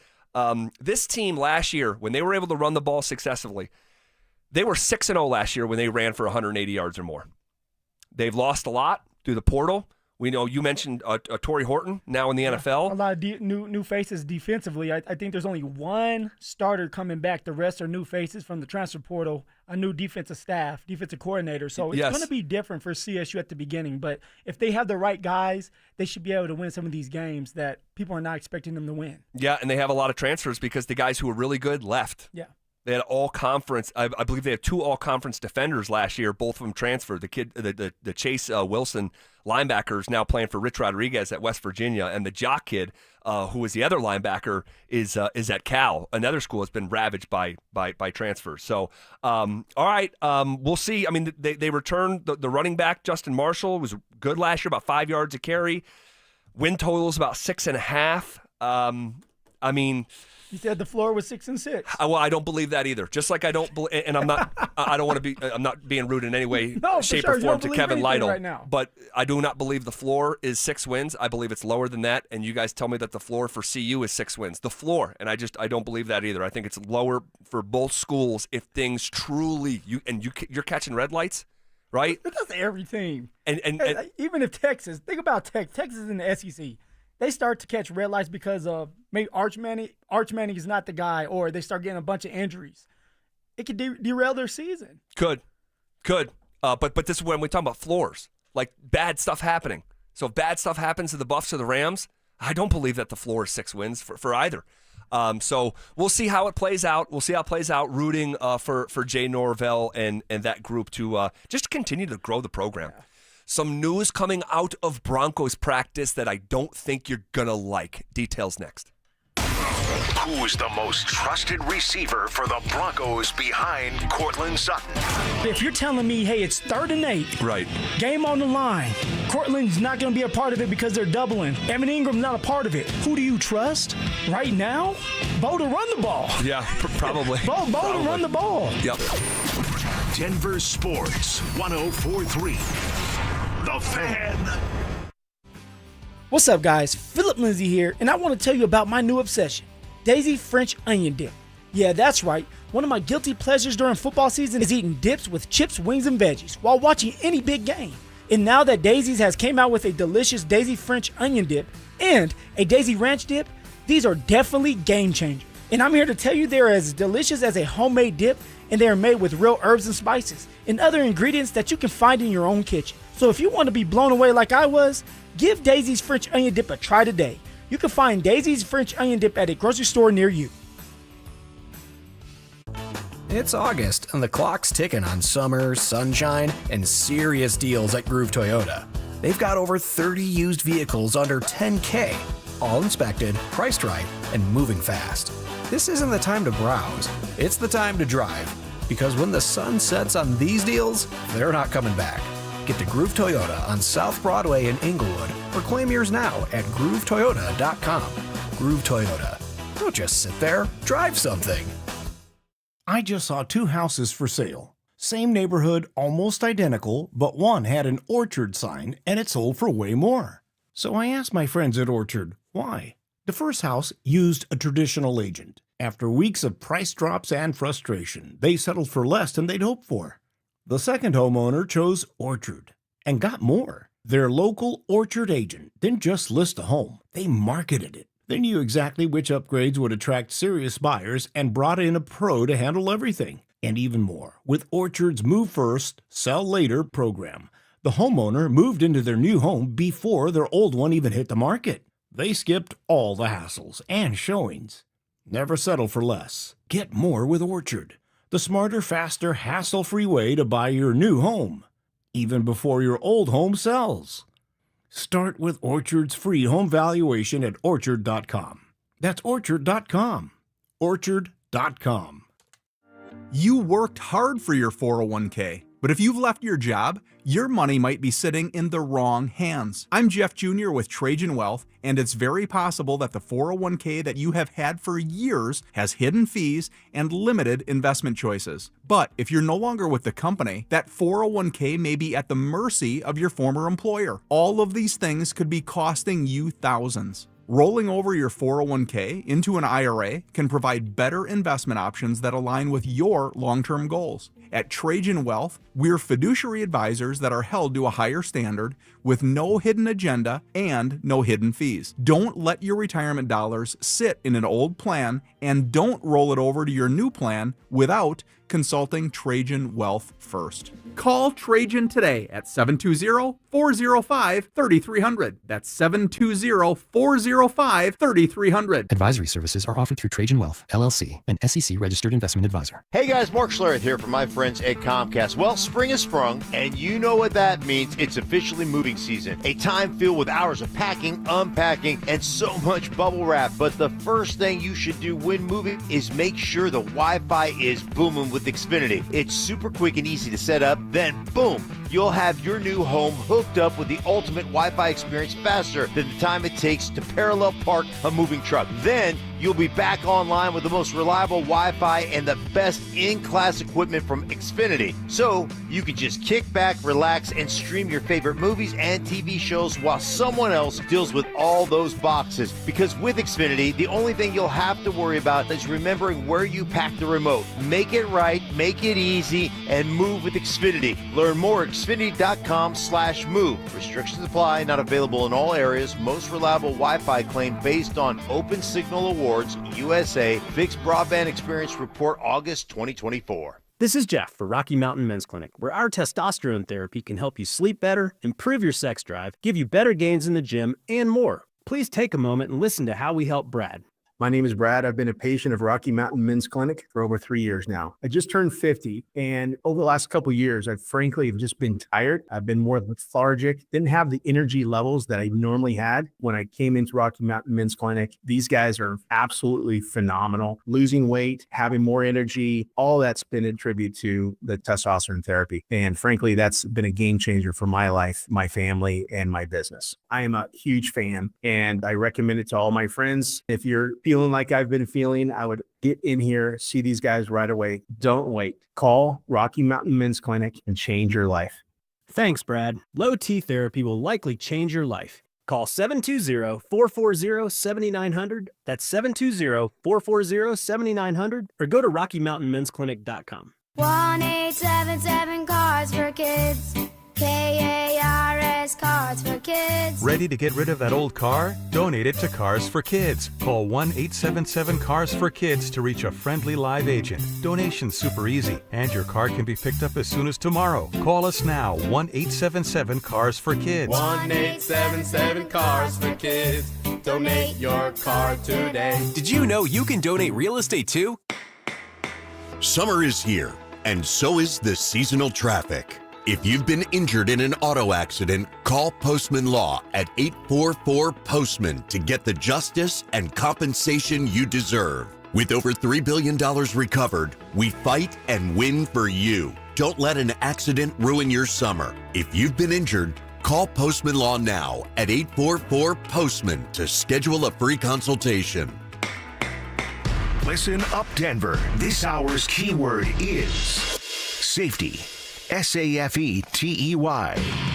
This team last year, when they were able to run the ball successfully, they were 6-0 last year when they ran for 180 yards or more. They've lost a lot through the portal. We know you mentioned Torrey Horton now in the NFL. A lot of new faces defensively. I think there's only one starter coming back. The rest are new faces from the transfer portal, a new defensive staff, defensive coordinator. So it's going to be different for CSU at the beginning. But if they have the right guys, they should be able to win some of these games that people are not expecting them to win. Yeah, and they have a lot of transfers because the guys who were really good left. Yeah. They had all-conference. I believe they had 2 all-conference defenders last year. Both of them transferred. The kid, the Chase Wilson linebacker is now playing for Rich Rodriguez at West Virginia, and the Jock kid, who was the other linebacker, is at Cal. Another school has been ravaged by transfers. So, all right, we'll see. I mean, they returned the running back Justin Marshall was good last year, about 5 yards a carry. Win total is about 6.5. I mean, You said the floor was 6 and 6. well, I don't believe that either. Just like I don't believe, and I'm not. I don't want to be. I'm not being rude in any way, No, for shape, sure. or You form don't to believe Kevin anything Lytle. right now. But I do not believe the floor is 6 wins. I believe it's lower than that. And you guys tell me that the floor for CU is 6 wins. The floor, and I don't believe that either. I think it's lower for both schools if things truly you're catching red lights, right? That's every team. And even if Texas, think about Texas in the SEC. They start to catch red lights because of maybe Arch Manning is not the guy, or they start getting a bunch of injuries. It could derail their season. Could. But this is when we talk about floors, like bad stuff happening. So if bad stuff happens to the Buffs or the Rams, I don't believe that the floor is 6 wins for either. So we'll see how it plays out. Rooting for Jay Norvell and that group to just continue to grow the program. Yeah. Some news coming out of Broncos practice that I don't think you're going to like. Details next. Who's the most trusted receiver for the Broncos behind Courtland Sutton? If you're telling me, hey, it's 3rd and 8, right? Game on the line. Courtland's not going to be a part of it because they're doubling. Evan Ingram's not a part of it. Who do you trust right now? Bo to run the ball. Yeah, probably. Bo to run the ball. Yep. Denver Sports 104.3. The Fan. What's up, guys? Phillip Lindsay here, and I want to tell you about my new obsession, Daisy French Onion Dip. Yeah, that's right. One of my guilty pleasures during football season is eating dips with chips, wings, and veggies while watching any big game. And now that Daisy's has came out with a delicious Daisy French Onion Dip and a Daisy Ranch Dip, these are definitely game changers. And I'm here to tell you they're as delicious as a homemade dip, and they are made with real herbs and spices and other ingredients that you can find in your own kitchen. So if you want to be blown away like I was, give Daisy's French Onion Dip a try today. You can find Daisy's French Onion Dip at a grocery store near you. It's August, and the clock's ticking on summer, sunshine, and serious deals at Groove Toyota. They've got over 30 used vehicles under $10K, all inspected, priced right, and moving fast. This isn't the time to browse, it's the time to drive. Because when the sun sets on these deals, they're not coming back. Get to Groove Toyota on South Broadway in Inglewood, or claim yours now at GrooveToyota.com. Groove Toyota. Don't just sit there, drive something. I just saw 2 houses for sale. Same neighborhood, almost identical, but one had an Orchard sign and it sold for way more. So I asked my friends at Orchard, why? The first house used a traditional agent. After weeks of price drops and frustration, they settled for less than they'd hoped for. The second homeowner chose Orchard and got more. Their local Orchard agent didn't just list a home, they marketed it. They knew exactly which upgrades would attract serious buyers and brought in a pro to handle everything. And even more, with Orchard's Move First, Sell Later program, the homeowner moved into their new home before their old one even hit the market. They skipped all the hassles and showings. Never settle for less. Get more with Orchard, the smarter, faster, hassle-free way to buy your new home, even before your old home sells. Start with Orchard's free home valuation at Orchard.com. That's Orchard.com. Orchard.com. You worked hard for your 401k, but if you've left your job, your money might be sitting in the wrong hands. I'm Jeff Jr. with Trajan Wealth, and it's very possible that the 401k that you have had for years has hidden fees and limited investment choices. But if you're no longer with the company, that 401k may be at the mercy of your former employer. All of these things could be costing you thousands. Rolling over your 401k into an IRA can provide better investment options that align with your long-term goals. At Trajan Wealth, we're fiduciary advisors that are held to a higher standard with no hidden agenda and no hidden fees. Don't let your retirement dollars sit in an old plan, and don't roll it over to your new plan without consulting Trajan Wealth first. Call Trajan today at 720-405-3300. That's 720-405-3300. Advisory services are offered through Trajan Wealth, LLC, an SEC registered investment advisor. Hey guys, Mark Schlereth here from my friends at Comcast. Well, spring has sprung, and you know what that means. It's officially moving season. A time filled with hours of packing, unpacking, and so much bubble wrap. But the first thing you should do when moving is make sure the Wi-Fi is booming with Xfinity. It's super quick and easy to set up. Then, boom, you'll have your new home hooked up with the ultimate Wi-Fi experience faster than the time it takes to parallel park a moving truck. Then, you'll be back online with the most reliable Wi-Fi and the best in-class equipment from Xfinity. So, you can just kick back, relax, and stream your favorite movies and TV shows while someone else deals with all those boxes. Because with Xfinity, the only thing you'll have to worry about is remembering where you pack the remote. Make it right, make it easy, and move with Xfinity. Learn more at Xfinity.com/move. Restrictions apply, not available in all areas. Most reliable Wi-Fi claim based on Open Signal Awards, USA. Fixed Broadband Experience Report, August 2024. This is Jeff for Rocky Mountain Men's Clinic, where our testosterone therapy can help you sleep better, improve your sex drive, give you better gains in the gym, and more. Please take a moment and listen to how we help Brad. My name is Brad. I've been a patient of Rocky Mountain Men's Clinic for over 3 years now. I just turned 50, and over the last couple of years, I've frankly just been tired. I've been more lethargic, didn't have the energy levels that I normally had when I came into Rocky Mountain Men's Clinic. These guys are absolutely phenomenal. Losing weight, having more energy, all that's been a tribute to the testosterone therapy. And frankly, that's been a game changer for my life, my family, and my business. I am a huge fan, and I recommend it to all my friends. If you're feeling like I've been feeling, I would get in here, see these guys right away. Don't wait. Call Rocky Mountain Men's Clinic and change your life. Thanks, Brad. Low T therapy will likely change your life. Call 720-440-7900. That's 720-440-7900. Or go to RockyMountainMen'sClinic.com. 1-877 Cards for Kids. KARS Cards for Kids. Ready to get rid of that old car? Donate it to Cars for Kids. Call 1-877-CARS-FOR-KIDS to reach a friendly live agent. Donation's super easy, and your car can be picked up as soon as tomorrow. Call us now, 1-877-CARS-FOR-KIDS. 1-877-CARS-FOR-KIDS. Donate your car today. Did you know you can donate real estate too? Summer is here, and so is the seasonal traffic. If you've been injured in an auto accident, call Postman Law at 844-POSTMAN to get the justice and compensation you deserve. With over $3 billion recovered, we fight and win for you. Don't let an accident ruin your summer. If you've been injured, call Postman Law now at 844-POSTMAN to schedule a free consultation. Listen up, Denver. This hour's keyword is safety. SAFETEY.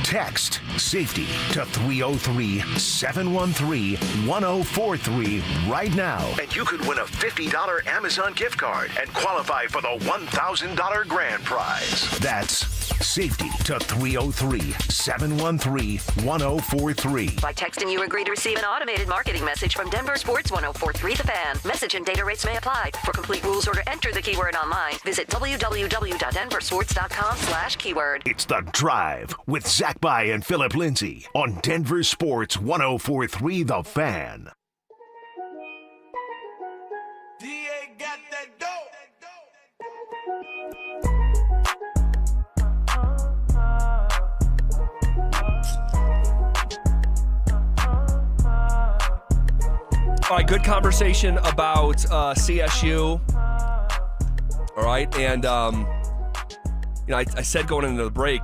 Text SAFETY to 303-713-1043 right now. And you could win a $50 Amazon gift card and qualify for the $1,000 grand prize. That's SAFETY to 303-713-1043. By texting, you agree to receive an automated marketing message from Denver Sports 1043 The Fan. Message and data rates may apply. For complete rules or to enter the keyword online, visit www.denversports.com/keyword. It's The Drive with Zach By and Phillip Lindsay on Denver Sports 1043 The Fan. All right, good conversation about CSU. All right, and I said going into the break,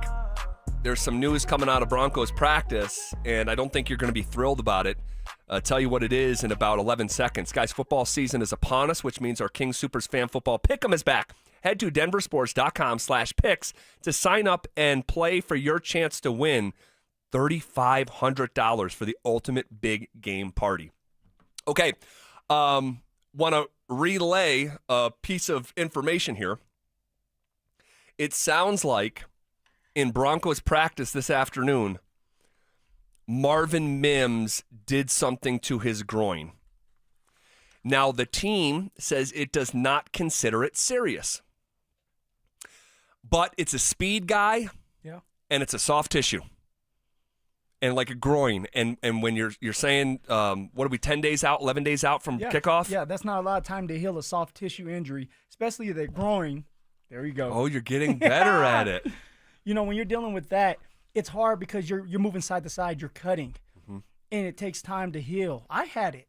there's some news coming out of Broncos practice, and I don't think you're going to be thrilled about it. Tell you what it is in about 11 seconds. Guys, football season is upon us, which means our King Soopers fan football pick'em is back. Head to DenverSports.com/picks to sign up and play for your chance to win $3,500 for the ultimate big game party. Okay, want to relay a piece of information here. It sounds like in Broncos practice this afternoon, Marvin Mims did something to his groin. Now, the team says it does not consider it serious. But it's a speed guy, and it's a soft tissue. And like a groin, and when you're saying, what are we, 10 days out, 11 days out from kickoff? Yeah, that's not a lot of time to heal a soft tissue injury, especially the groin. There you go. Oh, you're getting better at it. You know, when you're dealing with that, it's hard because you're moving side to side, you're cutting, and it takes time to heal. I had it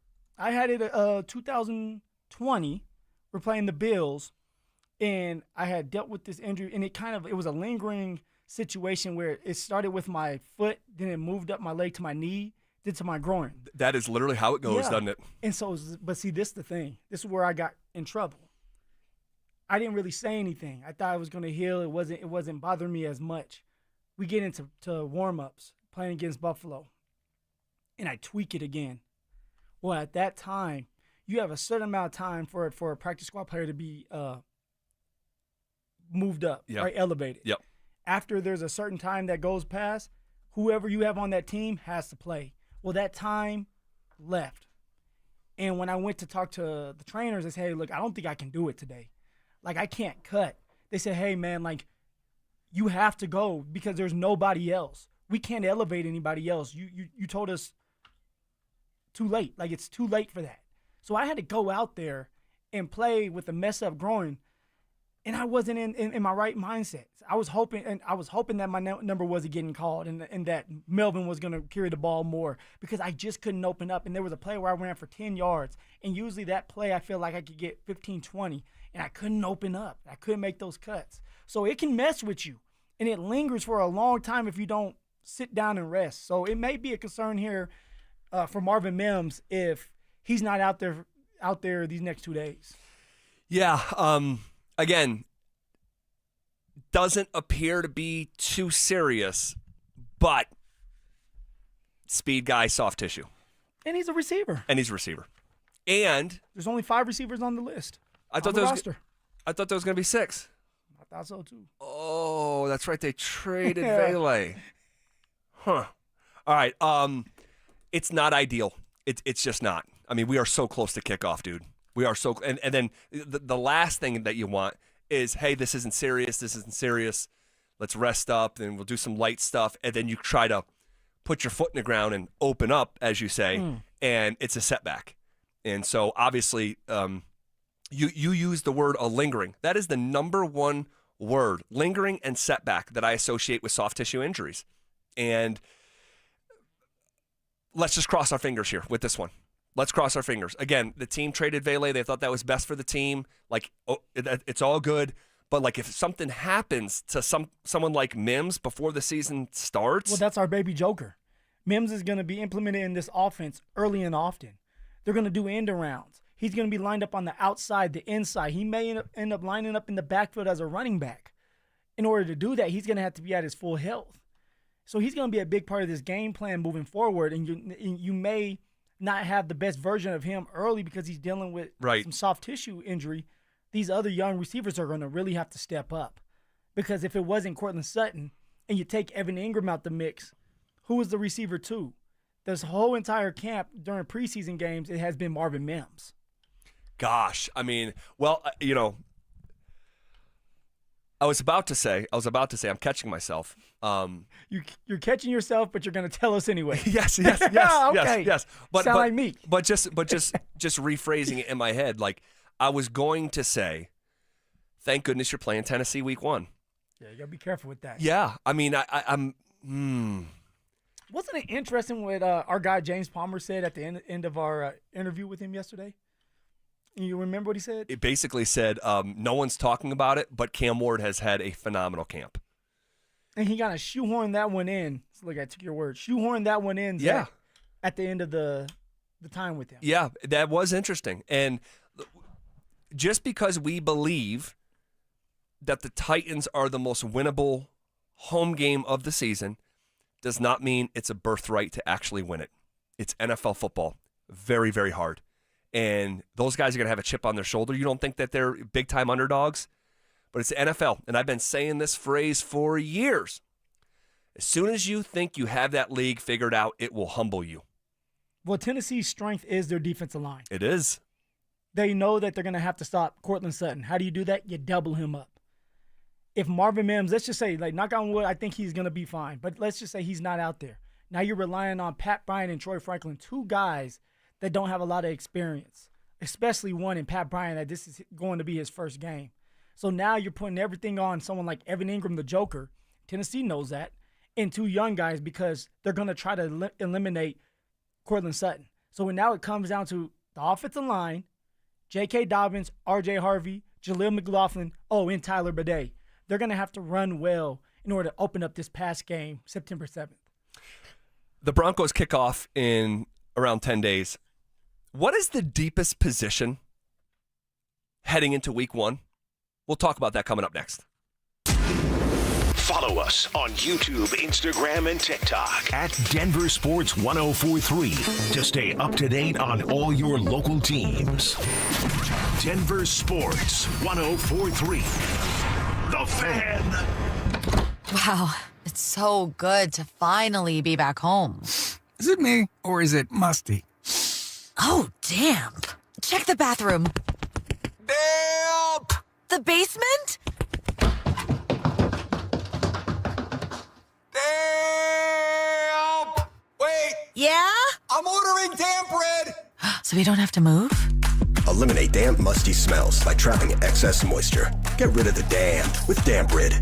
2020. We're playing the Bills, And I had dealt with this injury, and it was a lingering situation where it started with my foot, then it moved up my leg to my knee, then to my groin. That is literally how it goes, doesn't it? And so, but see, this is the thing. This is where I got in trouble. I didn't really say anything. I thought it was going to heal. It wasn't bothering me as much. We get into warm-ups, playing against Buffalo, and I tweak it again. Well, at that time, you have a certain amount of time for a practice squad player to be moved up, right, elevated. Yep. After there's a certain time that goes past, whoever you have on that team has to play. Well, that time left. And when I went to talk to the trainers, they said, hey, look, I don't think I can do it today. Like, I can't cut. They said, hey, man, like, you have to go because there's nobody else. We can't elevate anybody else. You told us too late. Like, it's too late for that. So I had to go out there and play with a mess up groin, and I wasn't in my right mindset. I was hoping that my number wasn't getting called and that Melvin was going to carry the ball more because I just couldn't open up. And there was a play where I ran for 10 yards, and usually that play I feel like I could get 15, 20, and I couldn't open up. I couldn't make those cuts. So it can mess with you, and it lingers for a long time if you don't sit down and rest. So it may be a concern here for Marvin Mims if he's not out there these next 2 days. Yeah. Again, doesn't appear to be too serious, but speed guy, soft tissue. And he's a receiver. And And there's only 5 receivers on the list. I thought there was going to be 6. I thought so too. Oh, that's right. They traded Vele. Huh. All right. It's not ideal. It's just not. I mean, we are so close to kickoff, dude. We are so, and then the last thing that you want is, hey, this isn't serious. Let's rest up, and we'll do some light stuff, and then you try to put your foot in the ground and open up, as you say, and it's a setback. And so, obviously, you use the word a lingering. That is the number one word, lingering and setback, that I associate with soft tissue injuries. And let's just cross our fingers here with this one. Let's cross our fingers. Again, the team traded Vele. They thought that was best for the team. Like, it's all good. But, like, if something happens to someone like Mims before the season starts. Well, that's our baby joker. Mims is going to be implemented in this offense early and often. They're going to do end arounds. He's going to be lined up on the outside, the inside. He may end up lining up in the backfield as a running back. In order to do that, he's going to have to be at his full health. So he's going to be a big part of this game plan moving forward, and you may not have the best version of him early because he's dealing with some soft tissue injury. These other young receivers are going to really have to step up, because if it wasn't Cortland Sutton and you take Evan Ingram out the mix, who was the receiver too? This whole entire camp during preseason games, it has been Marvin Mims. Gosh, I mean, well, I was about to say, I'm catching myself. You're catching yourself, but you're going to tell us anyway. Yes, okay. yes. But like me. But just rephrasing it in my head, like I was going to say, thank goodness you're playing Tennessee week 1. Yeah, you got to be careful with that. Yeah, I mean, I'm. Wasn't it interesting what our guy James Palmer said at the end of our interview with him yesterday? You remember what he said? It basically said, no one's talking about it, but Cam Ward has had a phenomenal camp. And he got to shoehorn that one in. Look, I took your word. Shoehorn that one in. Yeah. At the end of the time with him. Yeah, that was interesting. And just because we believe that the Titans are the most winnable home game of the season does not mean it's a birthright to actually win it. It's NFL football. Very, very hard. And those guys are going to have a chip on their shoulder. You don't think that they're big-time underdogs? But it's the NFL, and I've been saying this phrase for years. As soon as you think you have that league figured out, it will humble you. Well, Tennessee's strength is their defensive line. It is. They know that they're going to have to stop Cortland Sutton. How do you do that? You double him up. If Marvin Mims, let's just say, like, knock on wood, I think he's going to be fine. But let's just say he's not out there. Now you're relying on Pat Bryant and Troy Franklin, 2 guys that don't have a lot of experience, especially one in Pat Bryant that this is going to be his first game. So now you're putting everything on someone like Evan Ingram, the Joker. Tennessee knows that. And 2 young guys because they're going to try to eliminate Cortland Sutton. So now it comes down to the offensive line, J.K. Dobbins, R.J. Harvey, Jaleel McLaughlin, and Tyler Bidet. They're going to have to run well in order to open up this past game, September 7th. The Broncos kick off in around 10 days. What is the deepest position heading into week 1? We'll talk about that coming up next. Follow us on YouTube, Instagram, and TikTok at Denver Sports 1043 to stay up to date on all your local teams. Denver Sports 1043. The Fan. Wow, it's so good to finally be back home. Is it me, or is it musty? Oh, damp. Check the bathroom. Damp! The basement? Damp! Wait! Yeah? I'm ordering damp bread! So we don't have to move? Eliminate damp, musty smells by trapping excess moisture. Get rid of the damp with Damp Rid.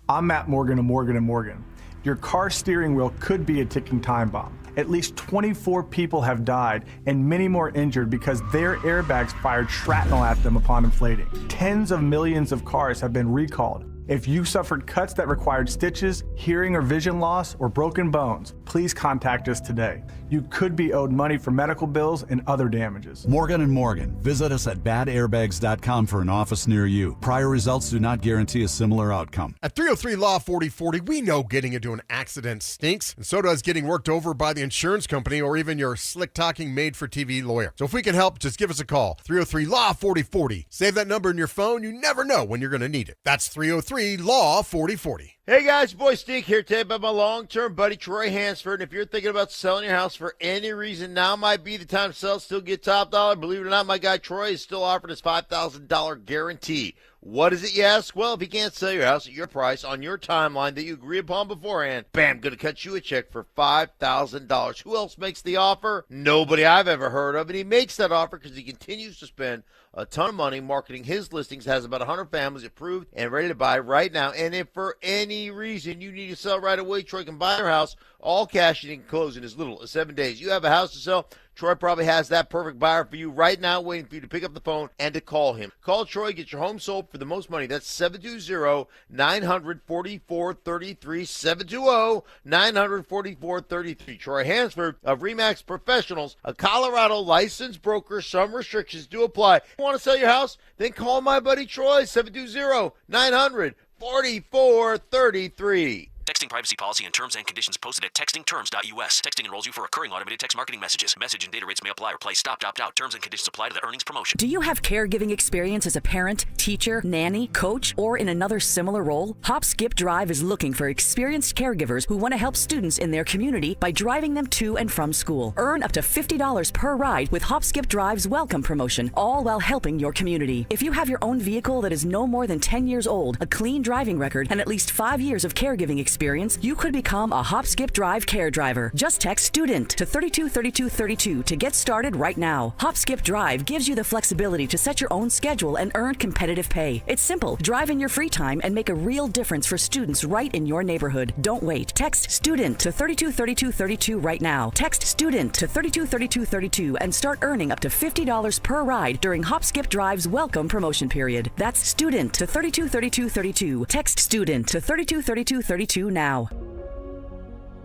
I'm Matt Morgan of Morgan & Morgan. Your car steering wheel could be a ticking time bomb. At least 24 people have died and many more injured because their airbags fired shrapnel at them upon inflating. Tens of millions of cars have been recalled. If you suffered cuts that required stitches, hearing or vision loss, or broken bones, please contact us today. You could be owed money for medical bills and other damages. Morgan & Morgan. Visit us at badairbags.com for an office near you. Prior results do not guarantee a similar outcome. At 303 Law 4040, we know getting into an accident stinks, and so does getting worked over by the insurance company or even your slick-talking made-for-TV lawyer. So if we can help, just give us a call. 303 Law 4040. Save that number in your phone. You never know when you're going to need it. That's 303 Law 4040. Hey guys, boy Steve here today by my long-term buddy Troy Hansford. And if you're thinking about selling your house for any reason, now might be the time to sell, still get top dollar. Believe it or not, my guy Troy is still offering his $5,000 guarantee. What is it, you ask? Well, if you can't sell your house at your price on your timeline that you agree upon beforehand, bam, going to cut you a check for $5,000. Who else makes the offer? Nobody I've ever heard of. And he makes that offer because he continues to spend a ton of money marketing his listings, has about 100 families approved and ready to buy right now. And if for any reason you need to sell right away, Troy can buy your house, all cash, and he can close in as little as 7 days. You have a house to sell, Troy probably has that perfect buyer for you right now, waiting for you to pick up the phone and to call him. Call Troy, get your home sold for the most money. That's 720-900-4433, 720-900-4433. Troy Hansford of RE/MAX Professionals, a Colorado licensed broker. Some restrictions do apply. Want to sell your house? Then call my buddy Troy, 720-900-4433. Texting privacy policy and terms and conditions posted at textingterms.us. Texting enrolls you for recurring automated text marketing messages. Message and data rates may apply. Replace stop, opt out. Terms and conditions apply to the earnings promotion. Do you have caregiving experience as a parent, teacher, nanny, coach, or in another similar role? Hop Skip Drive is looking for experienced caregivers who want to help students in their community by driving them to and from school. Earn up to $50 per ride with Hop Skip Drive's welcome promotion, all while helping your community. If you have your own vehicle that is no more than 10 years old, a clean driving record, and at least 5 years of caregiving experience, you could become a Hop Skip Drive care driver. Just text STUDENT to 323232 to get started right now. Hop Skip Drive gives you the flexibility to set your own schedule and earn competitive pay. It's simple. Drive in your free time and make a real difference for students right in your neighborhood. Don't wait. Text STUDENT to 323232 right now. Text STUDENT to 323232 and start earning up to $50 per ride during Hop Skip Drive's welcome promotion period. That's STUDENT to 323232. Text STUDENT to 323232 now.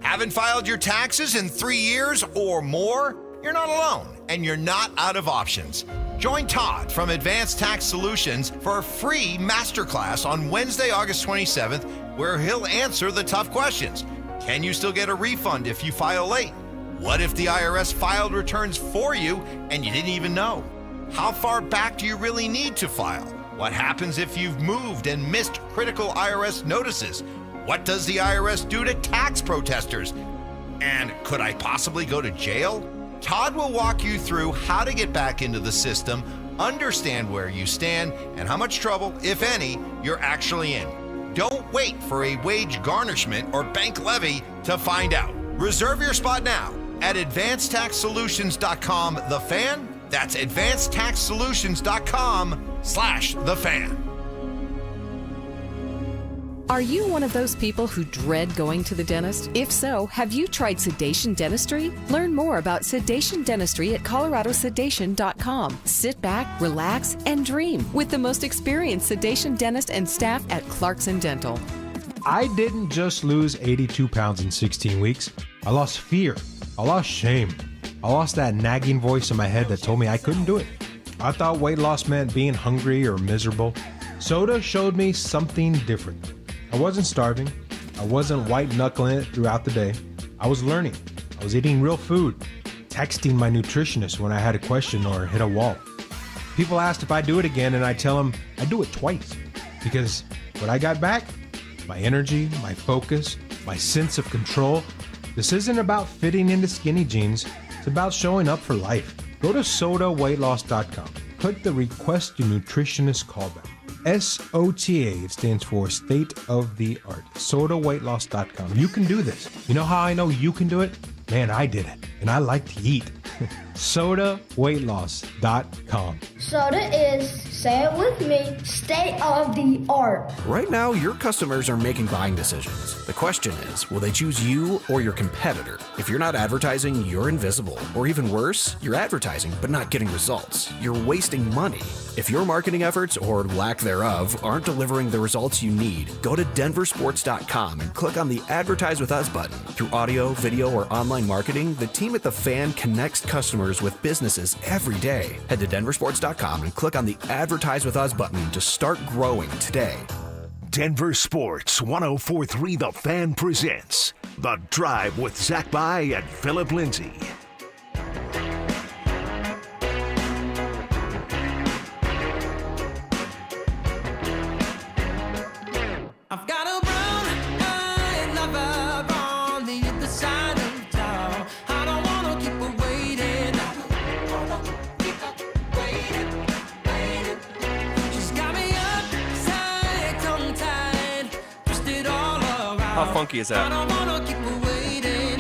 Haven't filed your taxes in 3 years or more? You're not alone, and you're not out of options. Join Todd from Advanced Tax Solutions for a free masterclass on Wednesday, August 27th, where he'll answer the tough questions. Can you still get a refund if you file late? What if the IRS filed returns for you and you didn't even know? How far back do you really need to file? What happens if you've moved and missed critical IRS notices? What does the IRS do to tax protesters? And could I possibly go to jail? Todd will walk you through how to get back into the system, understand where you stand, and how much trouble, if any, you're actually in. Don't wait for a wage garnishment or bank levy to find out. Reserve your spot now at advancedtaxsolutions.com. The Fan? That's advancedtaxsolutions.com/thefan. Are you one of those people who dread going to the dentist? If so, have you tried sedation dentistry? Learn more about sedation dentistry at coloradosedation.com. Sit back, relax, and dream with the most experienced sedation dentist and staff at Clarkson Dental. I didn't just lose 82 pounds in 16 weeks. I lost fear. I lost shame. I lost that nagging voice in my head that told me I couldn't do it. I thought weight loss meant being hungry or miserable. Soda showed me something different. I wasn't starving. I wasn't white-knuckling it throughout the day. I was learning. I was eating real food, texting my nutritionist when I had a question or hit a wall. People asked if I do it again, and I tell them I do it twice. Because when I got back, my energy, my focus, my sense of control, this isn't about fitting into skinny jeans. It's about showing up for life. Go to sodaweightloss.com. Click the Request Your Nutritionist callback. SOTA, it stands for State of the Art. SodaWeightLoss.com. You can do this. You know how I know you can do it? Man, I did it. And I like to eat. SodaWeightLoss.com. Soda is, say it with me, state of the art. Right now, your customers are making buying decisions. The question is, will they choose you or your competitor? If you're not advertising, you're invisible. Or even worse, you're advertising but not getting results. You're wasting money. If your marketing efforts, or lack thereof, aren't delivering the results you need, go to DenverSports.com and click on the Advertise With Us button. Through audio, video, or online marketing, the team at The Fan connects customers with businesses every day. Head to DenverSports.com and click on the Advertise With Us button to start growing today. Denver Sports 104.3 The Fan presents The Drive with Zach By and Phillip Lindsay. I've got a brown-eyed lover on the other side of town. I don't wanna keep her waiting. She's got me upside, tongue-tied, twisted all around. How funky is that? I don't wanna keep her waiting.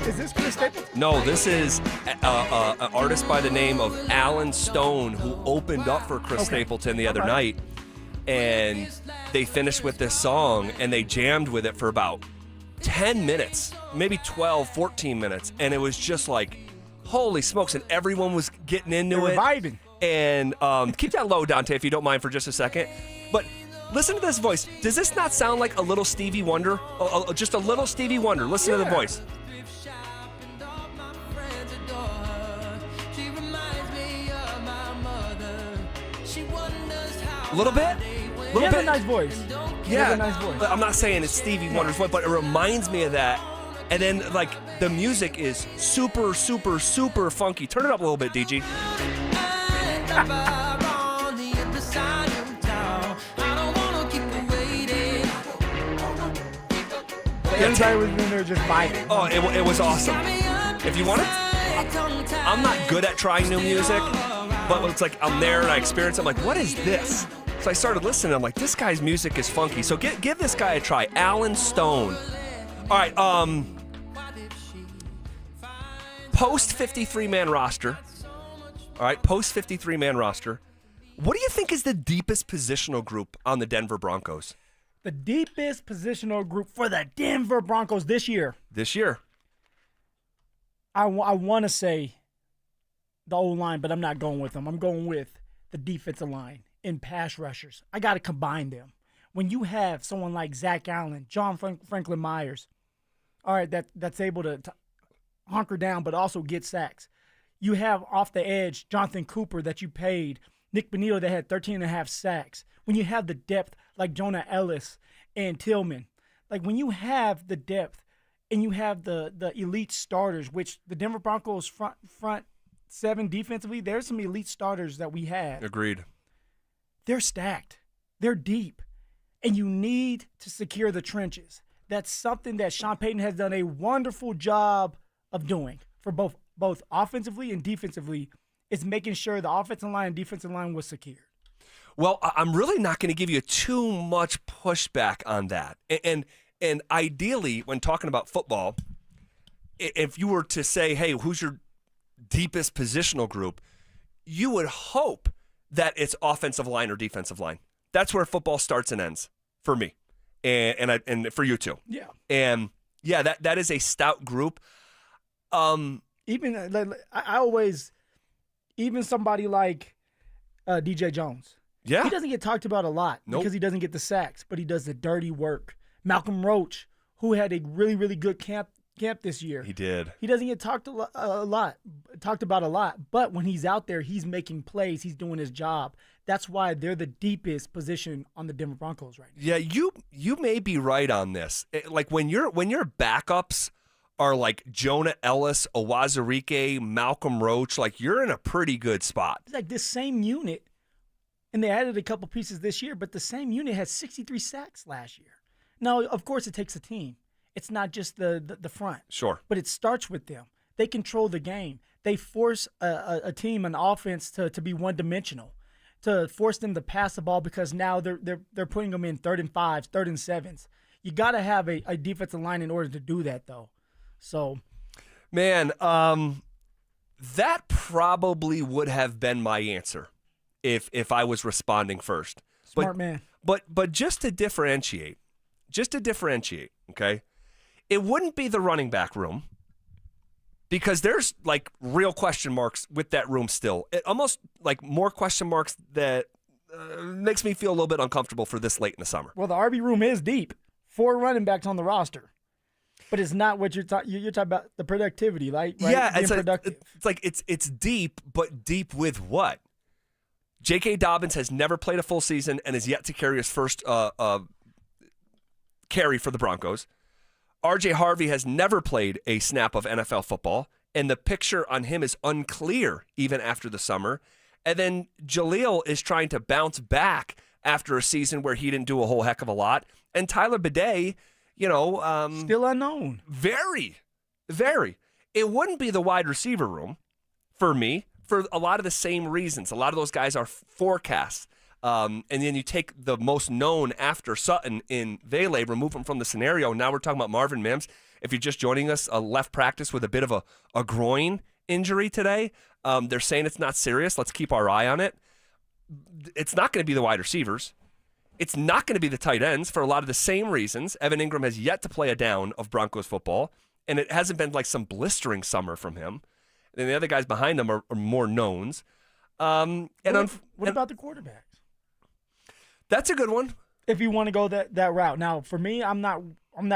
Is this Chris Stapleton? No, this is an artist by the name of Alan Stone, who opened up for Chris Stapleton the other night. And they finished with this song, and they jammed with it for about 10 minutes, maybe 12, 14 minutes. And it was just like, holy smokes, and everyone was getting into it. Vibing. And keep that low, Dante, if you don't mind for just a second. But listen to this voice. Does this not sound like a little Stevie Wonder? Just a little Stevie Wonder. Listen to the voice. A little bit? He has a nice voice. Yeah, a nice voice. I'm not saying it's Stevie Wonder's voice, but it reminds me of that. And then, like, the music is super, super, super funky. Turn it up a little bit, DG. Everybody was in there just vibing. Oh, it was awesome. If you want it, I'm not good at trying new music, but it's like I'm there and I experience it. I'm like, what is this? So I started listening. I'm like, this guy's music is funky. So give this guy a try. Alan Stone. All right. Post 53-man roster. All right. Post 53-man roster. What do you think is the deepest positional group on the Denver Broncos? The deepest positional group for the Denver Broncos this year. This year. I want to say the O-line, but I'm not going with them. I'm going with the defensive line and pass rushers. I got to combine them. When you have someone like Zach Allen, John Franklin Myers, all right, that's able to hunker down but also get sacks. You have off the edge Jonathan Cooper that you paid, Nick Bonito that had 13.5 sacks. When you have the depth like Jonah Ellis and Tillman, like when you have the depth and you have the elite starters, which the Denver Broncos front seven defensively, there's some elite starters that we have. Agreed. They're stacked. They're deep. And you need to secure the trenches. That's something that Sean Payton has done a wonderful job of doing for both offensively and defensively, is making sure the offensive line and defensive line was secured. Well, I'm really not going to give you too much pushback on that. And ideally, when talking about football, if you were to say, hey, who's your deepest positional group, you would hope that it's offensive line or defensive line. That's where football starts and ends for me. and for you too. Yeah. And yeah, that is a stout group. Even I always, even somebody like DJ Jones. Yeah. He doesn't get talked about a lot because he doesn't get the sacks, but he does the dirty work. Malcolm Roach, who had a really, really good camp this year. He did. He doesn't get talked about a lot, but when he's out there, he's making plays. He's doing his job. That's why they're the deepest position on the Denver Broncos right now. Yeah, you may be right on this. Like when your backups are like Jonah Ellis, Owazurike, Malcolm Roach, like you're in a pretty good spot. It's like this same unit, and they added a couple pieces this year, but the same unit had 63 sacks last year. Now, of course, it takes a team. It's not just the front. Sure. But it starts with them. They control the game. They force a team, an offense, to be one-dimensional, to force them to pass the ball because now they're putting them in 3rd and 5s, 3rd and 7s. You got to have a defensive line in order to do that, though. So, man, that probably would have been my answer if I was responding first. Smart man. But just to differentiate, okay? It wouldn't be the running back room because there's like real question marks with that room still. It almost like more question marks that makes me feel a little bit uncomfortable for this late in the summer. Well, the RB room is deep. 4 running backs on the roster. But it's not what you're talking about, the productivity, right? Yeah, Being productive. It's deep, but deep with what? J.K. Dobbins has never played a full season and is yet to carry his first carry for the Broncos. R.J. Harvey has never played a snap of NFL football, and the picture on him is unclear even after the summer. And then Jaleel is trying to bounce back after a season where he didn't do a whole heck of a lot. And Tyler Bidet, still unknown. Very, very. It wouldn't be the wide receiver room for me for a lot of the same reasons. A lot of those guys are forecasts. And then you take the most known after Sutton in Vele, remove him from the scenario. Now we're talking about Marvin Mims. If you're just joining us, left practice with a bit of a groin injury today. They're saying it's not serious. Let's keep our eye on it. It's not going to be the wide receivers. It's not going to be the tight ends for a lot of the same reasons. Evan Ingram has yet to play a down of Broncos football, and it hasn't been like some blistering summer from him. And the other guys behind them are more knowns. What about the quarterbacks? That's a good one. If you want to go that route. Now, for me, I'm not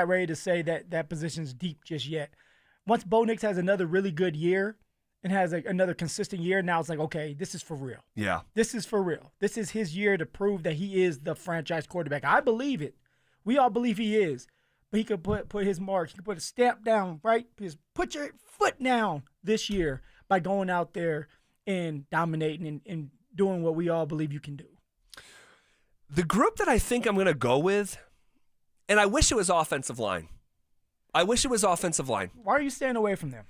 ready to say that position's deep just yet. Once Bo Nix has another really good year and has another consistent year, now it's like, okay, this is for real. Yeah. This is for real. This is his year to prove that he is the franchise quarterback. I believe it. We all believe he is. But he could put his mark. He could put a stamp down, right? Just put your foot down this year by going out there and dominating and doing what we all believe you can do. The group that I think I'm going to go with, and I wish it was offensive line. Why are you staying away from them?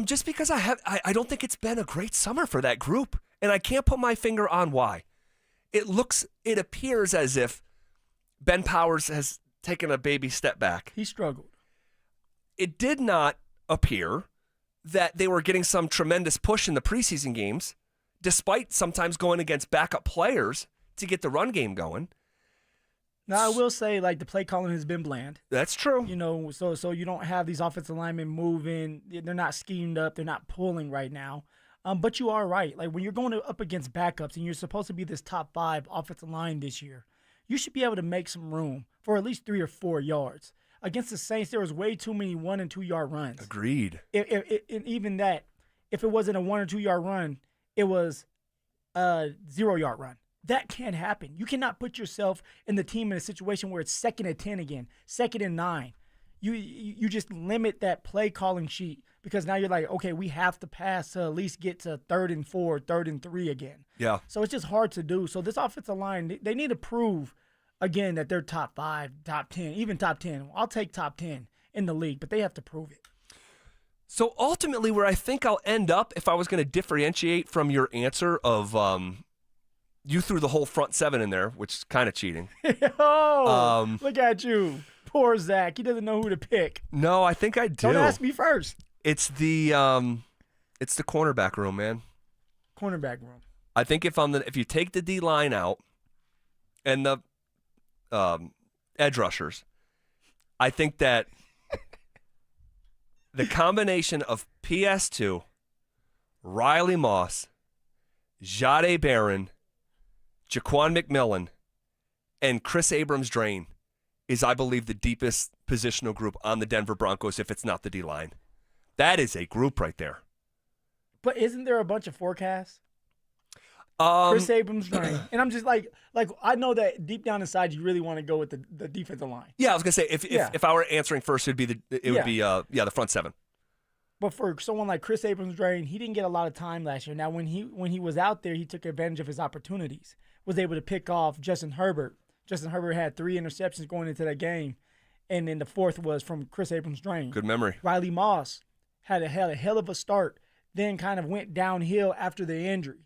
Just because I don't think it's been a great summer for that group, and I can't put my finger on why. It appears as if Ben Powers has taken a baby step back. He struggled. It did not appear that they were getting some tremendous push in the preseason games, despite sometimes going against backup players to get the run game going. Now, I will say, the play calling has been bland. That's true. So you don't have these offensive linemen moving. They're not schemed up. They're not pulling right now. But you are right. Like, when you're going up against backups and you're supposed to be this top 5 offensive line this year, you should be able to make some room for at least 3 or 4 yards. Against the Saints, there was way too many 1- and 2-yard runs. Agreed. And even that, if it wasn't a 1- or 2-yard run, it was a 0-yard run. That can't happen. You cannot put yourself and the team in a situation where it's 2nd and 10 again, 2nd and 9. You just limit that play calling sheet because now you're like, okay, we have to pass to at least get to 3rd and 4, 3rd and 3 again. Yeah. So it's just hard to do. So this offensive line, they need to prove again that they're top 5, top 10, even top 10. I'll take top 10 in the league, but they have to prove it. So ultimately, where I think I'll end up, if I was going to differentiate from your answer of you threw the whole front 7 in there, which is kind of cheating. Look at you. Poor Zach. He doesn't know who to pick. No, I think I do. Don't ask me first. It's the cornerback room, man. Cornerback room. I think if you take the D line out and the edge rushers, I think that the combination of PS2, Riley Moss, Jahdae Barron, Jaquan McMillan, and Chris Abrams-Drain is, I believe, the deepest positional group on the Denver Broncos, if it's not the D-line. That is a group right there. But isn't there a bunch of forecasts? Chris Abrams-Drain. And I'm just like I know that deep down inside you really want to go with the defensive line. Yeah, I was gonna say if I were answering first, it would be the front seven. But for someone like Chris Abrams-Drain, he didn't get a lot of time last year. Now when he was out there, he took advantage of his opportunities. Was able to pick off Justin Herbert. Justin Herbert had 3 interceptions going into that game, and then the 4th was from Chris Abrams-Drain. Good memory. Riley Moss had a hell of a start, then kind of went downhill after the injury.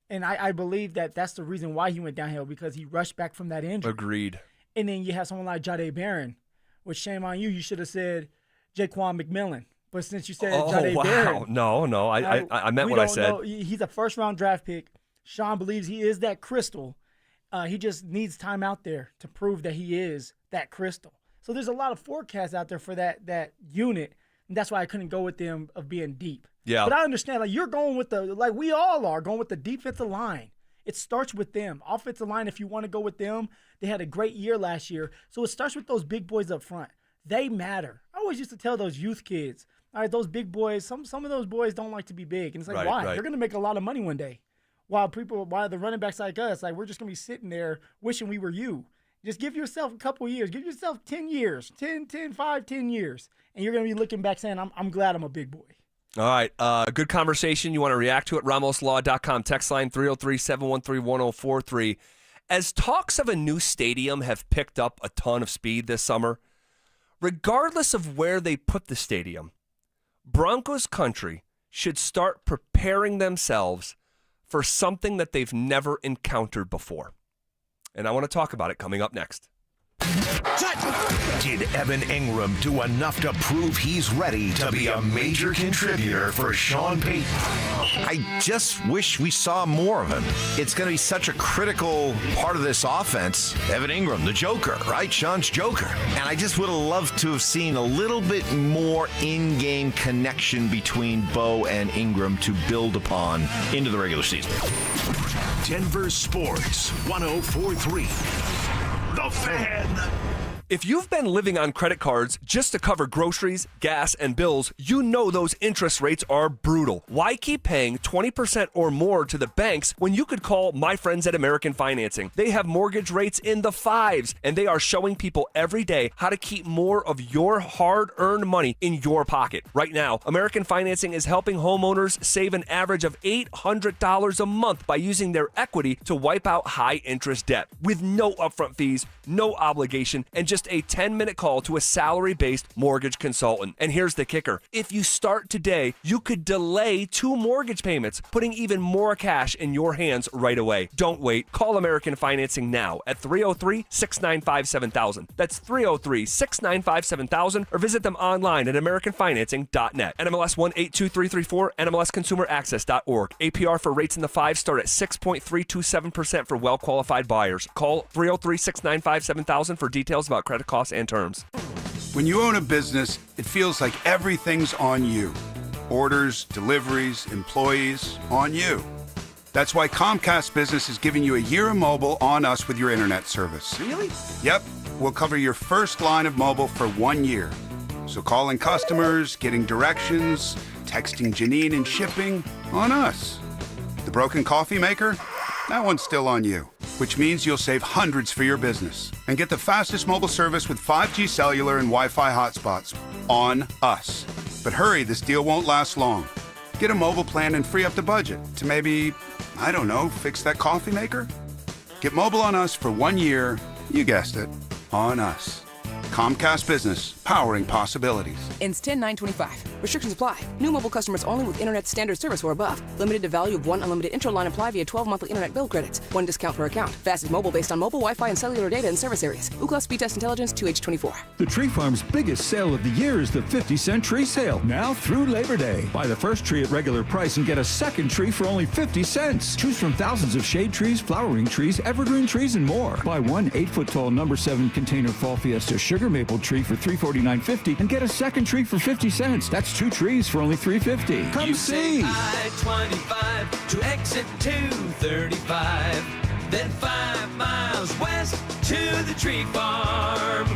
And I believe that that's the reason why he went downhill, because he rushed back from that injury. Agreed. And then you have someone like Jahdae Barron, which shame on you. You should have said Jaquan McMillan. But since you said Jahdae Barron. No. I meant what I said. Know. He's a first-round draft pick. Sean believes he is that crystal. He just needs time out there to prove that he is that crystal. So there's a lot of forecasts out there for that unit. And that's why I couldn't go with them of being deep. Yeah. But I understand, you're going with we all are going with the defensive line. It starts with them. Offensive line, if you want to go with them, they had a great year last year. So it starts with those big boys up front. They matter. I always used to tell those youth kids, all right, those big boys, some of those boys don't like to be big. And it's like, why? They're going to make a lot of money one day. While the running backs like us, we're just going to be sitting there wishing we were you. Just give yourself a couple years. Give yourself 10 years, 10 years. And you're going to be looking back saying, I'm glad I'm a big boy. All right. Good conversation. You want to react to it? RamosLaw.com. Text line 303-713-1043. As talks of a new stadium have picked up a ton of speed this summer, regardless of where they put the stadium, Broncos country should start preparing themselves for something that they've never encountered before. And I want to talk about it coming up next. Did Evan Ingram do enough to prove he's ready to be a major contributor for Sean Payton? I just wish we saw more of him. It's going to be such a critical part of this offense. Evan Ingram, the Joker, right? Sean's Joker. And I just would have loved to have seen a little bit more in-game connection between Bo and Ingram to build upon into the regular season. Denver Sports 104.3. The Fan. If you've been living on credit cards just to cover groceries, gas, and bills, you know those interest rates are brutal. Why keep paying 20% or more to the banks when you could call my friends at American Financing? They have mortgage rates in the 5s, and they are showing people every day how to keep more of your hard-earned money in your pocket. Right now, American Financing is helping homeowners save an average of $800 a month by using their equity to wipe out high-interest debt with no upfront fees, no obligation, and just a 10-minute call to a salary-based mortgage consultant. And here's the kicker. If you start today, you could delay 2 mortgage payments, putting even more cash in your hands right away. Don't wait. Call American Financing now at 303-695-7000. That's 303-695-7000, or visit them online at americanfinancing.net. NMLS 182334, NMLSconsumeraccess.org. APR for rates in the 5s start at 6.327% for well-qualified buyers. Call 303-695-7000 for details about credit costs and terms. When you own a business, it feels like everything's on you. Orders, deliveries, employees, on you. That's why Comcast Business is giving you a year of mobile on us with your internet service. Really? Yep. We'll cover your first line of mobile for 1 year. So calling customers, getting directions, texting Janine and shipping, on us. The broken coffee maker? That one's still on you, which means you'll save hundreds for your business and get the fastest mobile service with 5G cellular and Wi-Fi hotspots on us. But hurry, this deal won't last long. Get a mobile plan and free up the budget to maybe, I don't know, fix that coffee maker? Get mobile on us for 1 year, you guessed it, on us. Comcast Business, powering possibilities. Ends 10/9/25. Restrictions apply. New mobile customers only with internet standard service or above. Limited to value of one unlimited intro line apply via 12 monthly internet bill credits. One discount per account. Fastest mobile based on mobile, Wi-Fi, and cellular data in service areas. Ookla Speed Test Intelligence 2H24. The Tree Farm's biggest sale of the year is the 50-cent tree sale, now through Labor Day. Buy the first tree at regular price and get a second tree for only 50 cents. Choose from thousands of shade trees, flowering trees, evergreen trees, and more. Buy one 8-foot-tall number 7 container Fall Fiesta sugar maple tree for $349.50 and get a second tree for 50 cents. That's 2 trees for only $350. Come see. I-25 to exit 235, then 5 miles west to the Tree Farm.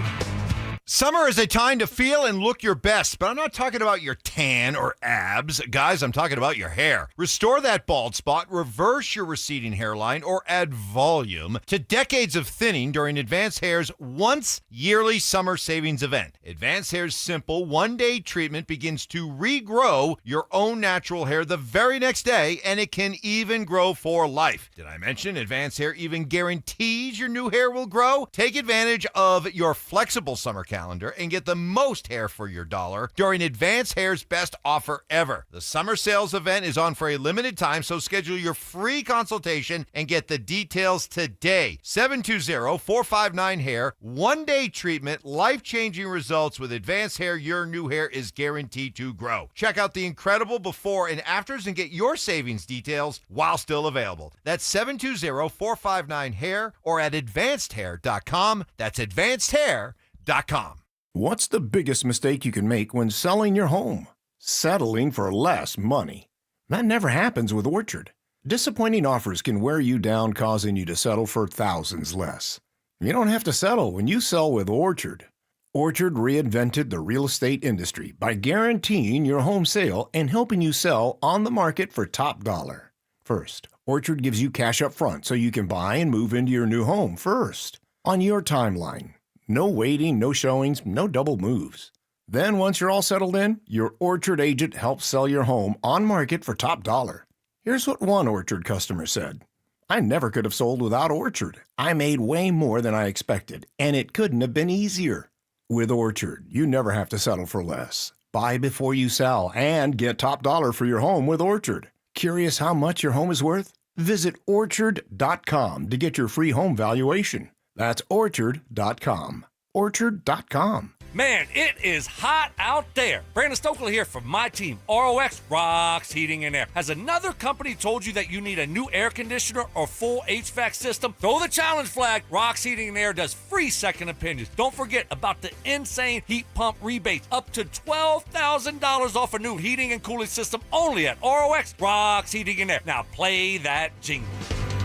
Summer is a time to feel and look your best, but I'm not talking about your tan or abs. Guys, I'm talking about your hair. Restore that bald spot, reverse your receding hairline, or add volume to decades of thinning during Advanced Hair's once-yearly summer savings event. Advanced Hair's simple one-day treatment begins to regrow your own natural hair the very next day, and it can even grow for life. Did I mention Advanced Hair even guarantees your new hair will grow? Take advantage of your flexible summer calendar and get the most hair for your dollar during Advanced Hair's best offer ever. The summer sales event is on for a limited time, so schedule your free consultation and get the details today. 720-459-HAIR. One-day treatment, life-changing results with Advanced Hair. Your new hair is guaranteed to grow. Check out the incredible before and afters and get your savings details while still available. That's 720-459-HAIR or at advancedhair.com. That's advancedhair.com. What's the biggest mistake you can make when selling your home? Settling for less money. That never happens with Orchard. Disappointing offers can wear you down, causing you to settle for thousands less. You don't have to settle when you sell with Orchard. Orchard reinvented the real estate industry by guaranteeing your home sale and helping you sell on the market for top dollar. First, Orchard gives you cash up front so you can buy and move into your new home first, on your timeline. No waiting, no showings, no double moves. Then once you're all settled in, your Orchard agent helps sell your home on market for top dollar. Here's what one Orchard customer said. I never could have sold without Orchard. I made way more than I expected, and it couldn't have been easier. With Orchard, you never have to settle for less. Buy before you sell and get top dollar for your home with Orchard. Curious how much your home is worth? Visit Orchard.com to get your free home valuation. That's Orchard.com. Orchard.com. Man, it is hot out there. Brandon Stokley here from my team, ROX Rocks Heating and Air. Has another company told you that you need a new air conditioner or full HVAC system? Throw the challenge flag. Rocks Heating and Air does free second opinions. Don't forget about the insane heat pump rebates, up to $12,000 off a new heating and cooling system only at ROX Rocks Heating and Air. Now play that jingle.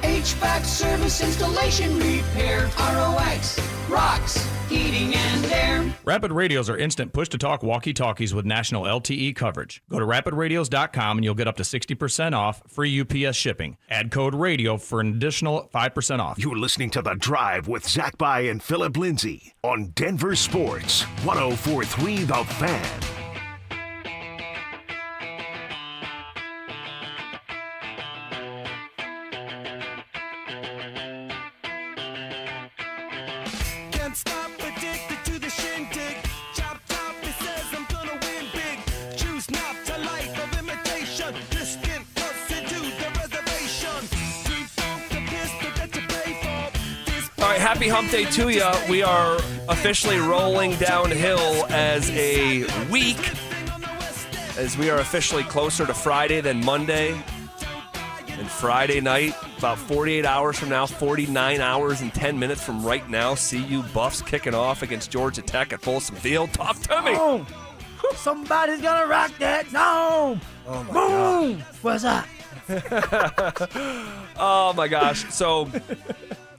HVAC service, installation, repair. ROX Rocks Heating and Air. Rapid Radios are instant push-to-talk walkie-talkies with national LTE coverage. Go to rapidradios.com and you'll get up to 60% off, free UPS shipping. Add code RADIO for an additional 5% off. You're listening to The Drive with Zach By and Phillip Lindsay on Denver Sports 104.3 The Fan. Happy hump day to you. We are officially rolling downhill as a week, as we are officially closer to Friday than Monday. And Friday night, about 48 hours from now, 49 hours and 10 minutes from right now, CU Buffs kicking off against Georgia Tech at Folsom Field. Talk to me. Oh, somebody's gonna rock that zone. Oh my Boom. God. What's up? Oh my gosh. So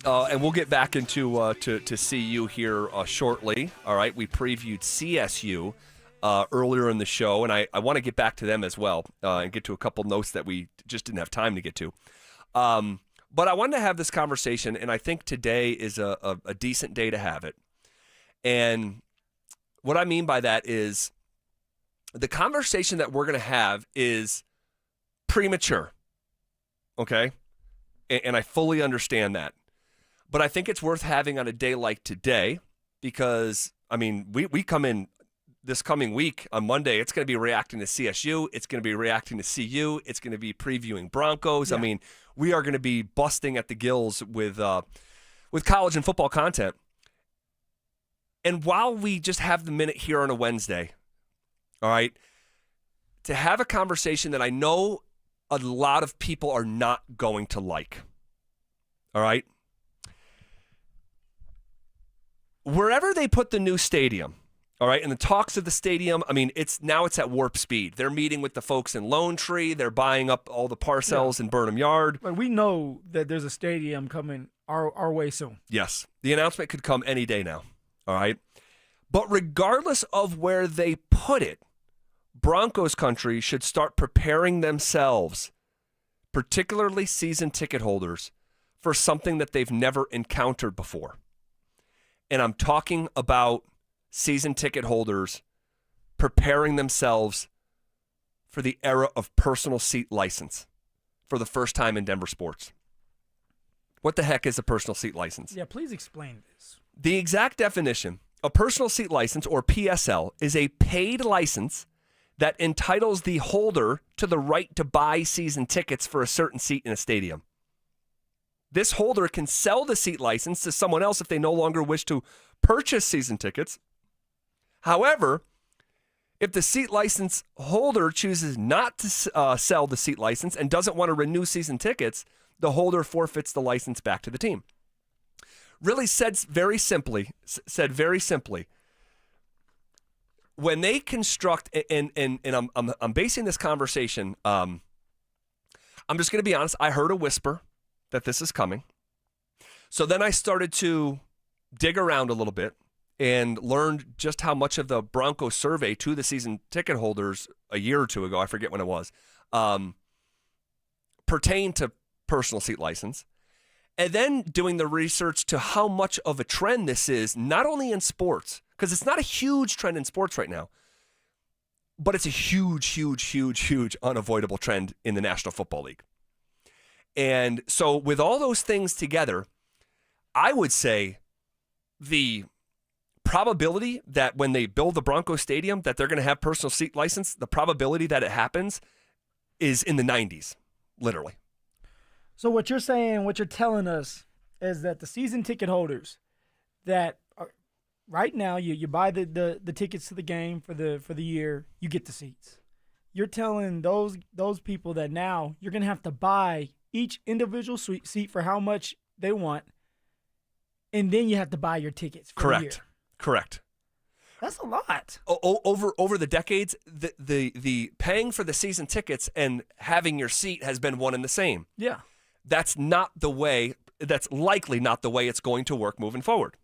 and we'll get back into to CU here shortly. All right, we previewed CSU earlier in the show, and I want to get back to them as well and get to a couple notes that we just didn't have time to get to. But I wanted to have this conversation, and I think today is a decent day to have it. And what I mean by that is the conversation that we're going to have is premature, okay? And I fully understand that. But I think it's worth having on a day like today because, I mean, we come in this coming week on Monday, it's going to be reacting to CSU. It's going to be reacting to CU. It's going to be previewing Broncos. Yeah. I mean, we are going to be busting at the gills with college and football content. And while we just have the minute here on a Wednesday, all right, to have a conversation that I know a lot of people are not going to like, all right? Wherever they put the new stadium, all right, and the talks of the stadium, I mean, it's at warp speed. They're meeting with the folks in Lone Tree. They're buying up all the parcels in Burnham Yard. But we know that there's a stadium coming our way soon. Yes. The announcement could come any day now, all right? But regardless of where they put it, Broncos country should start preparing themselves, particularly season ticket holders, for something that they've never encountered before. And I'm talking about season ticket holders preparing themselves for the era of personal seat license for the first time in Denver sports. What the heck is a personal seat license? Yeah, please explain this. The exact definition, a personal seat license, or PSL, is a paid license that entitles the holder to the right to buy season tickets for a certain seat in a stadium. This holder can sell the seat license to someone else if they no longer wish to purchase season tickets. However, if the seat license holder chooses not to sell the seat license and doesn't want to renew season tickets, the holder forfeits the license back to the team. Really said very simply, when they construct, and I'm basing this conversation, I'm just going to be honest, I heard a whisper that this is coming. So then I started to dig around a little bit and learned just how much of the Broncos survey to the season ticket holders a year or two ago, I forget when it was, pertained to personal seat license. And then doing the research to how much of a trend this is, not only in sports, because it's not a huge trend in sports right now, but it's a huge unavoidable trend in the National Football League. And so with all those things together, I would say the probability that when they build the Broncos Stadium that they're going to have personal seat license, the probability that it happens is in the 90s, literally. So what you're saying, what you're telling us is that the season ticket holders that are, right now you buy the tickets to the game for the year, you get the seats. You're telling those people that now you're going to have to buy each individual seat for how much they want, and then you have to buy your tickets for the year. Correct. That's a lot. Over the decades, the paying for the season tickets and having your seat has been one and the same. Yeah. That's likely not the way it's going to work moving forward.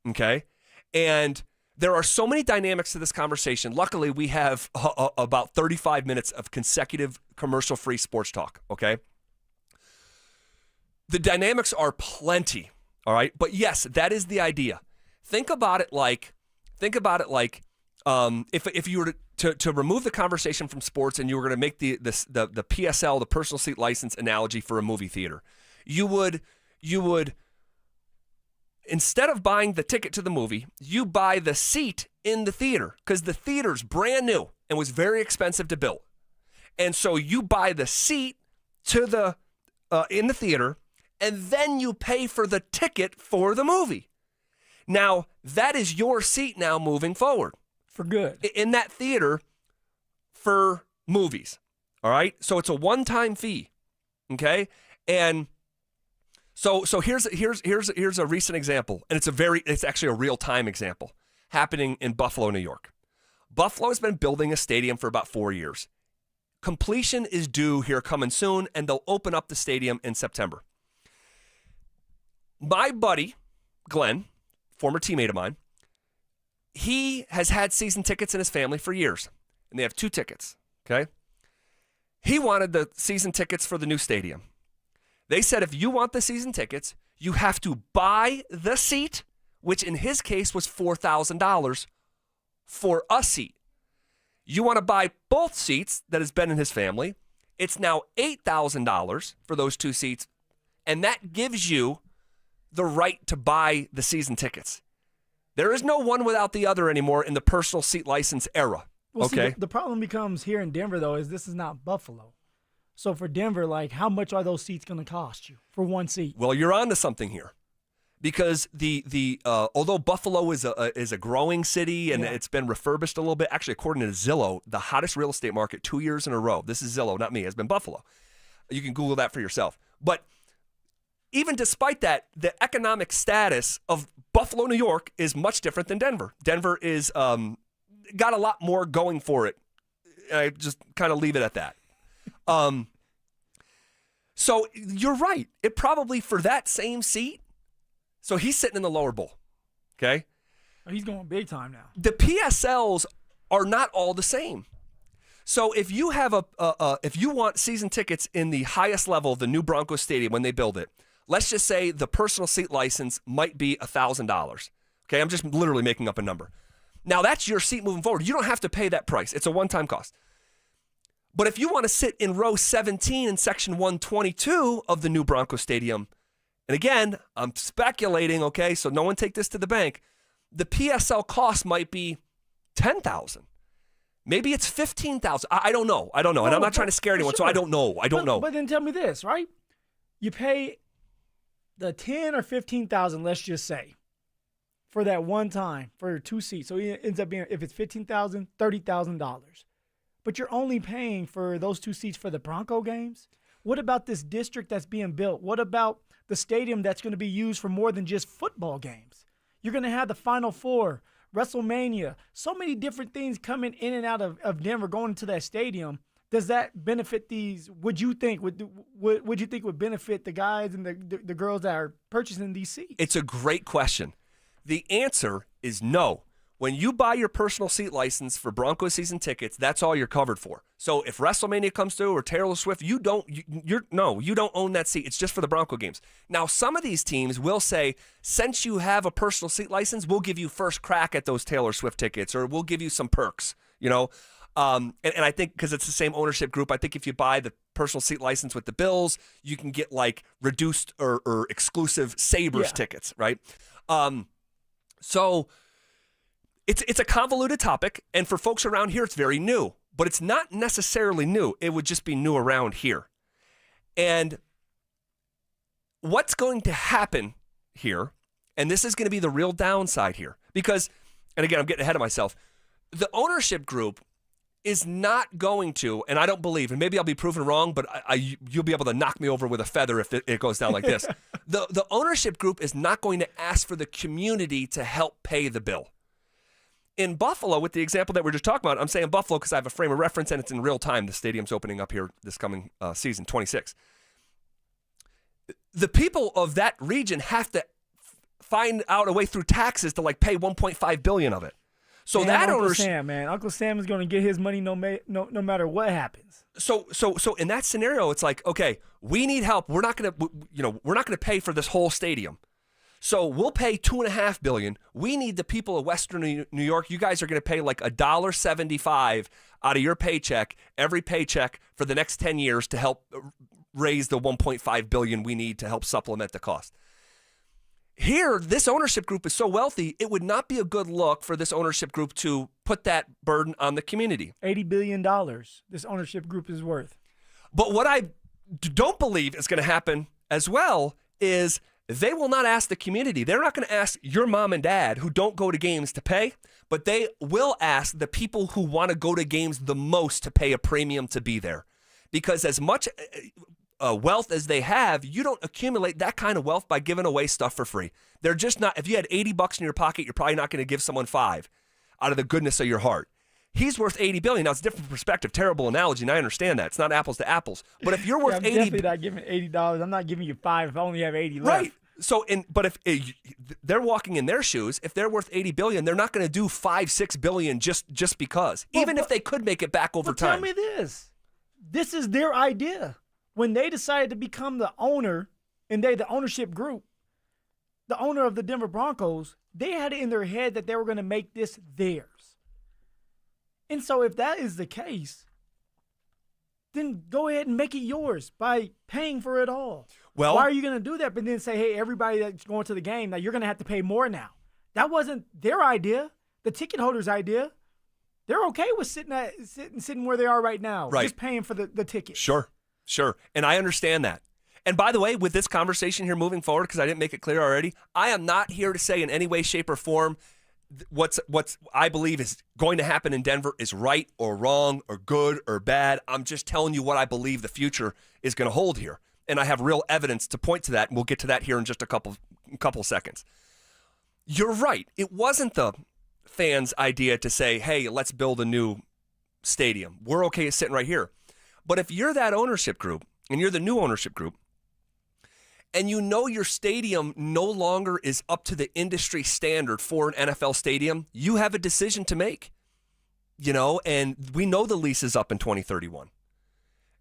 Okay? And there are so many dynamics to this conversation. Luckily, we have about 35 minutes of consecutive commercial-free sports talk, okay? The dynamics are plenty, all right? But yes, that is the idea. Think about it like if you were to remove the conversation from sports and you were going to make the PSL, the personal seat license analogy for a movie theater, you would instead of buying the ticket to the movie, you buy the seat in the theater because the theater's brand new and was very expensive to build. And so you buy the seat to the in the theater, and then you pay for the ticket for the movie. Now, that is your seat now moving forward. For good. In that theater for movies. All right? So it's a one-time fee. Okay? And so here's a recent example, and it's actually a real-time example happening in Buffalo, New York. Buffalo has been building a stadium for about 4 years. Completion is due here coming soon, and they'll open up the stadium in September. My buddy, Glenn, former teammate of mine, he has had season tickets in his family for years, and they have 2 tickets, okay? He wanted the season tickets for the new stadium. They said if you want the season tickets, you have to buy the seat, which in his case was $4,000 for a seat. You want to buy both seats that has been in his family. It's now $8,000 for those 2 seats, and that gives you the right to buy the season tickets. There is no one without the other anymore in the personal seat license era. Well, okay. See, the problem becomes here in Denver, though, is this is not Buffalo. So for Denver, like, how much are those seats going to cost you for one seat? Well, you're on to something here, because although Buffalo is a growing city and it's been refurbished a little bit. Actually, according to Zillow, the hottest real estate market 2 years in a row. This is Zillow, not me. Has been Buffalo. You can Google that for yourself. But even despite that, the economic status of Buffalo, New York, is much different than Denver. Denver is got a lot more going for it. I just kind of leave it at that. So you're right. It probably for that same seat. So he's sitting in the lower bowl. Okay. Oh, he's going big time now. The PSLs are not all the same. So if you have if you want season tickets in the highest level of the new Broncos Stadium when they build it, let's just say the personal seat license might be $1,000. Okay. I'm just literally making up a number. Now, that's your seat moving forward. You don't have to pay that price. It's a one-time cost. But if you want to sit in row 17 in section 122 of the new Broncos Stadium, and again, I'm speculating, okay, so no one take this to the bank, the PSL cost might be $10,000. Maybe it's $15,000. I don't know. And I'm not trying to scare anyone, so I don't know. I don't know. But then tell me this, right? You pay the $10,000 or $15,000, let's just say, for that one time for 2 seats. So it ends up being, if it's $15,000, $30,000. But you're only paying for those 2 seats for the Bronco games. What about this district that's being built? What about the stadium that's going to be used for more than just football games? You're going to have the Final Four, WrestleMania, so many different things coming in and out of Denver going into that stadium. Does that benefit these? Would you think would benefit the guys and the girls that are purchasing these seats? It's a great question. The answer is no. When you buy your personal seat license for Broncos season tickets, that's all you're covered for. So if WrestleMania comes through or Taylor Swift, you don't own that seat. It's just for the Bronco games. Now, some of these teams will say, since you have a personal seat license, we'll give you first crack at those Taylor Swift tickets, or we'll give you some perks, And I think because it's the same ownership group, I think if you buy the personal seat license with the Bills, you can get like reduced or exclusive Sabres tickets, right? So it's a convoluted topic, and for folks around here, it's very new. But it's not necessarily new. It would just be new around here. And what's going to happen here, and this is going to be the real downside here, because, and again, I'm getting ahead of myself, the ownership group is not going to, and I don't believe, and maybe I'll be proven wrong, but you'll be able to knock me over with a feather if it goes down like this. The ownership group is not going to ask for the community to help pay the bill. In Buffalo, with the example that we're just talking about, I'm saying Buffalo because I have a frame of reference and it's in real time. The stadium's opening up here this coming season, 26. The people of that region have to find out a way through taxes to like pay $1.5 billion of it. So man, that Uncle Sam, man, Uncle Sam is going to get his money no matter what happens. So in that scenario, it's like, okay, we need help. We're not going to pay for this whole stadium. So we'll pay $2.5 billion. We need the people of Western New York. You guys are going to pay like $1.75 out of your paycheck, every paycheck for the next 10 years to help raise the $1.5 billion we need to help supplement the cost. Here, this ownership group is so wealthy, it would not be a good look for this ownership group to put that burden on the community. $80 billion this ownership group is worth. But what I don't believe is going to happen as well is they will not ask the community. They're not going to ask your mom and dad who don't go to games to pay, but they will ask the people who want to go to games the most to pay a premium to be there. Because as much wealth as they have, you don't accumulate that kind of wealth by giving away stuff for free. They're just not, if you had $80 in your pocket, you're probably not going to give someone $5 out of the goodness of your heart. He's worth $80 billion. Now, it's a different perspective, terrible analogy, and I understand that. It's not apples to apples. But if you're worth I'm $80... definitely not giving $80. I'm not giving you $5 if I only have $80 left. Right. So, but if they're walking in their shoes, if they're worth $80 billion, they're not going to do $5-6 billion just because. Even if they could make it back over time. Tell me this. This is their idea. When they decided to become the owner, and the ownership group, the owner of the Denver Broncos, they had it in their head that they were going to make this theirs. And so if that is the case, then go ahead and make it yours by paying for it all. Well, why are you going to do that but then say, hey, everybody that's going to the game, now you're going to have to pay more now? That wasn't their idea. The ticket holders' idea. They're okay with sitting where they are right now, right. just paying for the tickets. Sure. And I understand that. And by the way, with this conversation here moving forward, because I didn't make it clear already, I am not here to say in any way, shape, or form what's I believe is going to happen in Denver is right or wrong or good or bad. I'm just telling you what I believe the future is going to hold here. And I have real evidence to point to that, and we'll get to that here in just a couple seconds. You're right. It wasn't the fans' idea to say, hey, let's build a new stadium. We're okay sitting right here. But if you're that ownership group, and you're the new ownership group, and you know your stadium no longer is up to the industry standard for an NFL stadium, you have a decision to make. And we know the lease is up in 2031.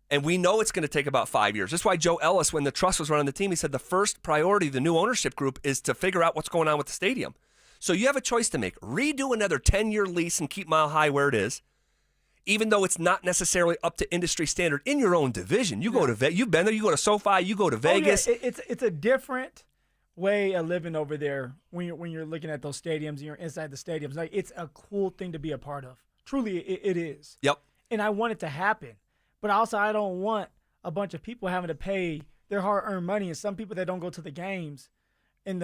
And we know it's going to take about 5 years. That's why Joe Ellis, when the trust was running the team, he said the first priority of the new ownership group is to figure out what's going on with the stadium. So you have a choice to make. Redo another 10-year lease and keep Mile High where it is, even though it's not necessarily up to industry standard in your own division. You go to you've been there. You go to SoFi. You go to Vegas. Oh, yeah. It's a different way of living over there when you're looking at those stadiums and you're inside the stadiums. Like, it's a cool thing to be a part of. Truly, it is. Yep. And I want it to happen, but also I don't want a bunch of people having to pay their hard-earned money, and some people that don't go to the games, and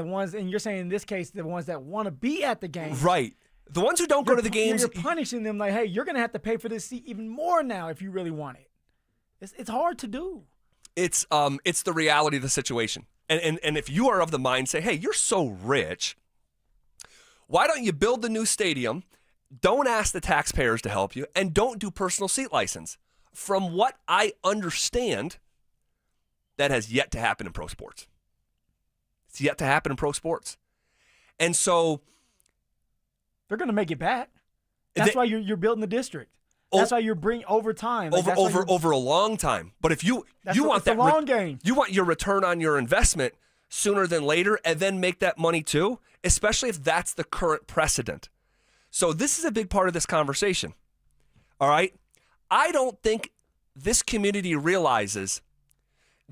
you're saying in this case the ones that want to be at the games, right? The ones who don't go to the games, you're punishing them like, hey, you're going to have to pay for this seat even more now if you really want it. It's hard to do. It's the reality of the situation. And if you are of the mind, say, hey, you're so rich, why don't you build the new stadium, don't ask the taxpayers to help you, and don't do personal seat license? From what I understand, that has yet to happen in pro sports. It's yet to happen in pro sports. And so they're going to make it back. That's why you're building the district. That's why you're bringing over time. Over a long time. But if you want that long game. You want your return on your investment sooner than later, and then make that money too, especially if that's the current precedent. So this is a big part of this conversation. All right? I don't think this community realizes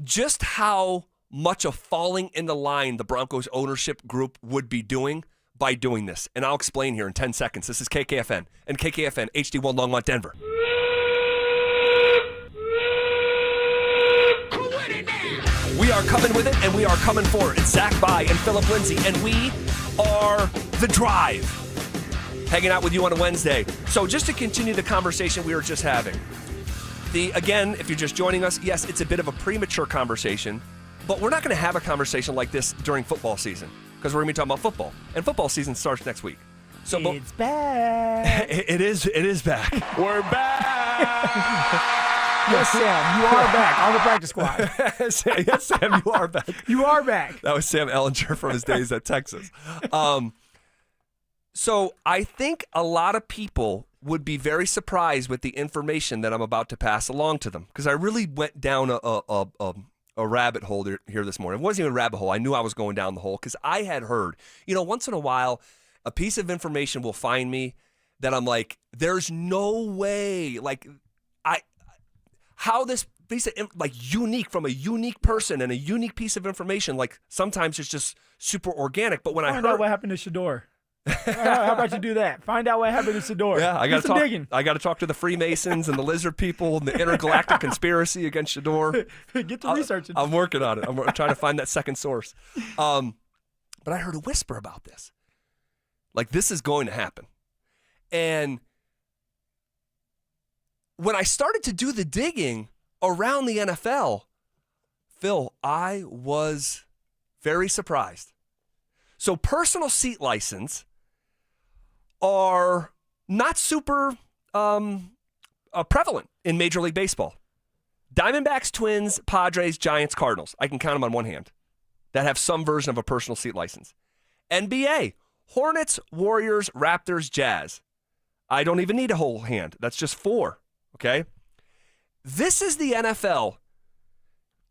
just how much of falling in the line the Broncos ownership group would be doing by doing this. And I'll explain here in 10 seconds. This is KKFN and KKFN HD1 Longmont, Denver. We are coming with it, and we are coming for it. It's Zach By and Phillip Lindsay, and we are The Drive. Hanging out with you on a Wednesday. So just to continue the conversation we were just having. Again, if you're just joining us, yes, it's a bit of a premature conversation, but we're not going to have a conversation like this during football season, because we're going to be talking about football, and football season starts next week. So it's back. It is back. We're back. Yes, Sam, you are back on the practice squad. Yes, Sam, you are back. You are back. That was Sam Ellinger from his days at Texas. So I think a lot of people would be very surprised with the information that I'm about to pass along to them, because I really went down a rabbit hole here this morning. It wasn't even a rabbit hole. I knew I was going down the hole because I had heard, once in a while, a piece of information will find me that I'm like, there's no way, how this piece of, unique from a unique person and a unique piece of information, sometimes it's just super organic. But when I heard out what happened to Shador. How about you do that? Find out what happened to Shador. Yeah, I got to talk. Digging. I got to talk to the Freemasons and the lizard people and the intergalactic conspiracy against Shador. Get to researching. I'm working on it. I'm trying to find that second source. But I heard a whisper about this. This is going to happen. And when I started to do the digging around the NFL, Phil, I was very surprised. So personal seat license are not super prevalent in Major League Baseball. Diamondbacks, Twins, Padres, Giants, Cardinals. I can count them on one hand that have some version of a personal seat license. NBA, Hornets, Warriors, Raptors, Jazz. I don't even need a whole hand. That's just 4, okay? This is the NFL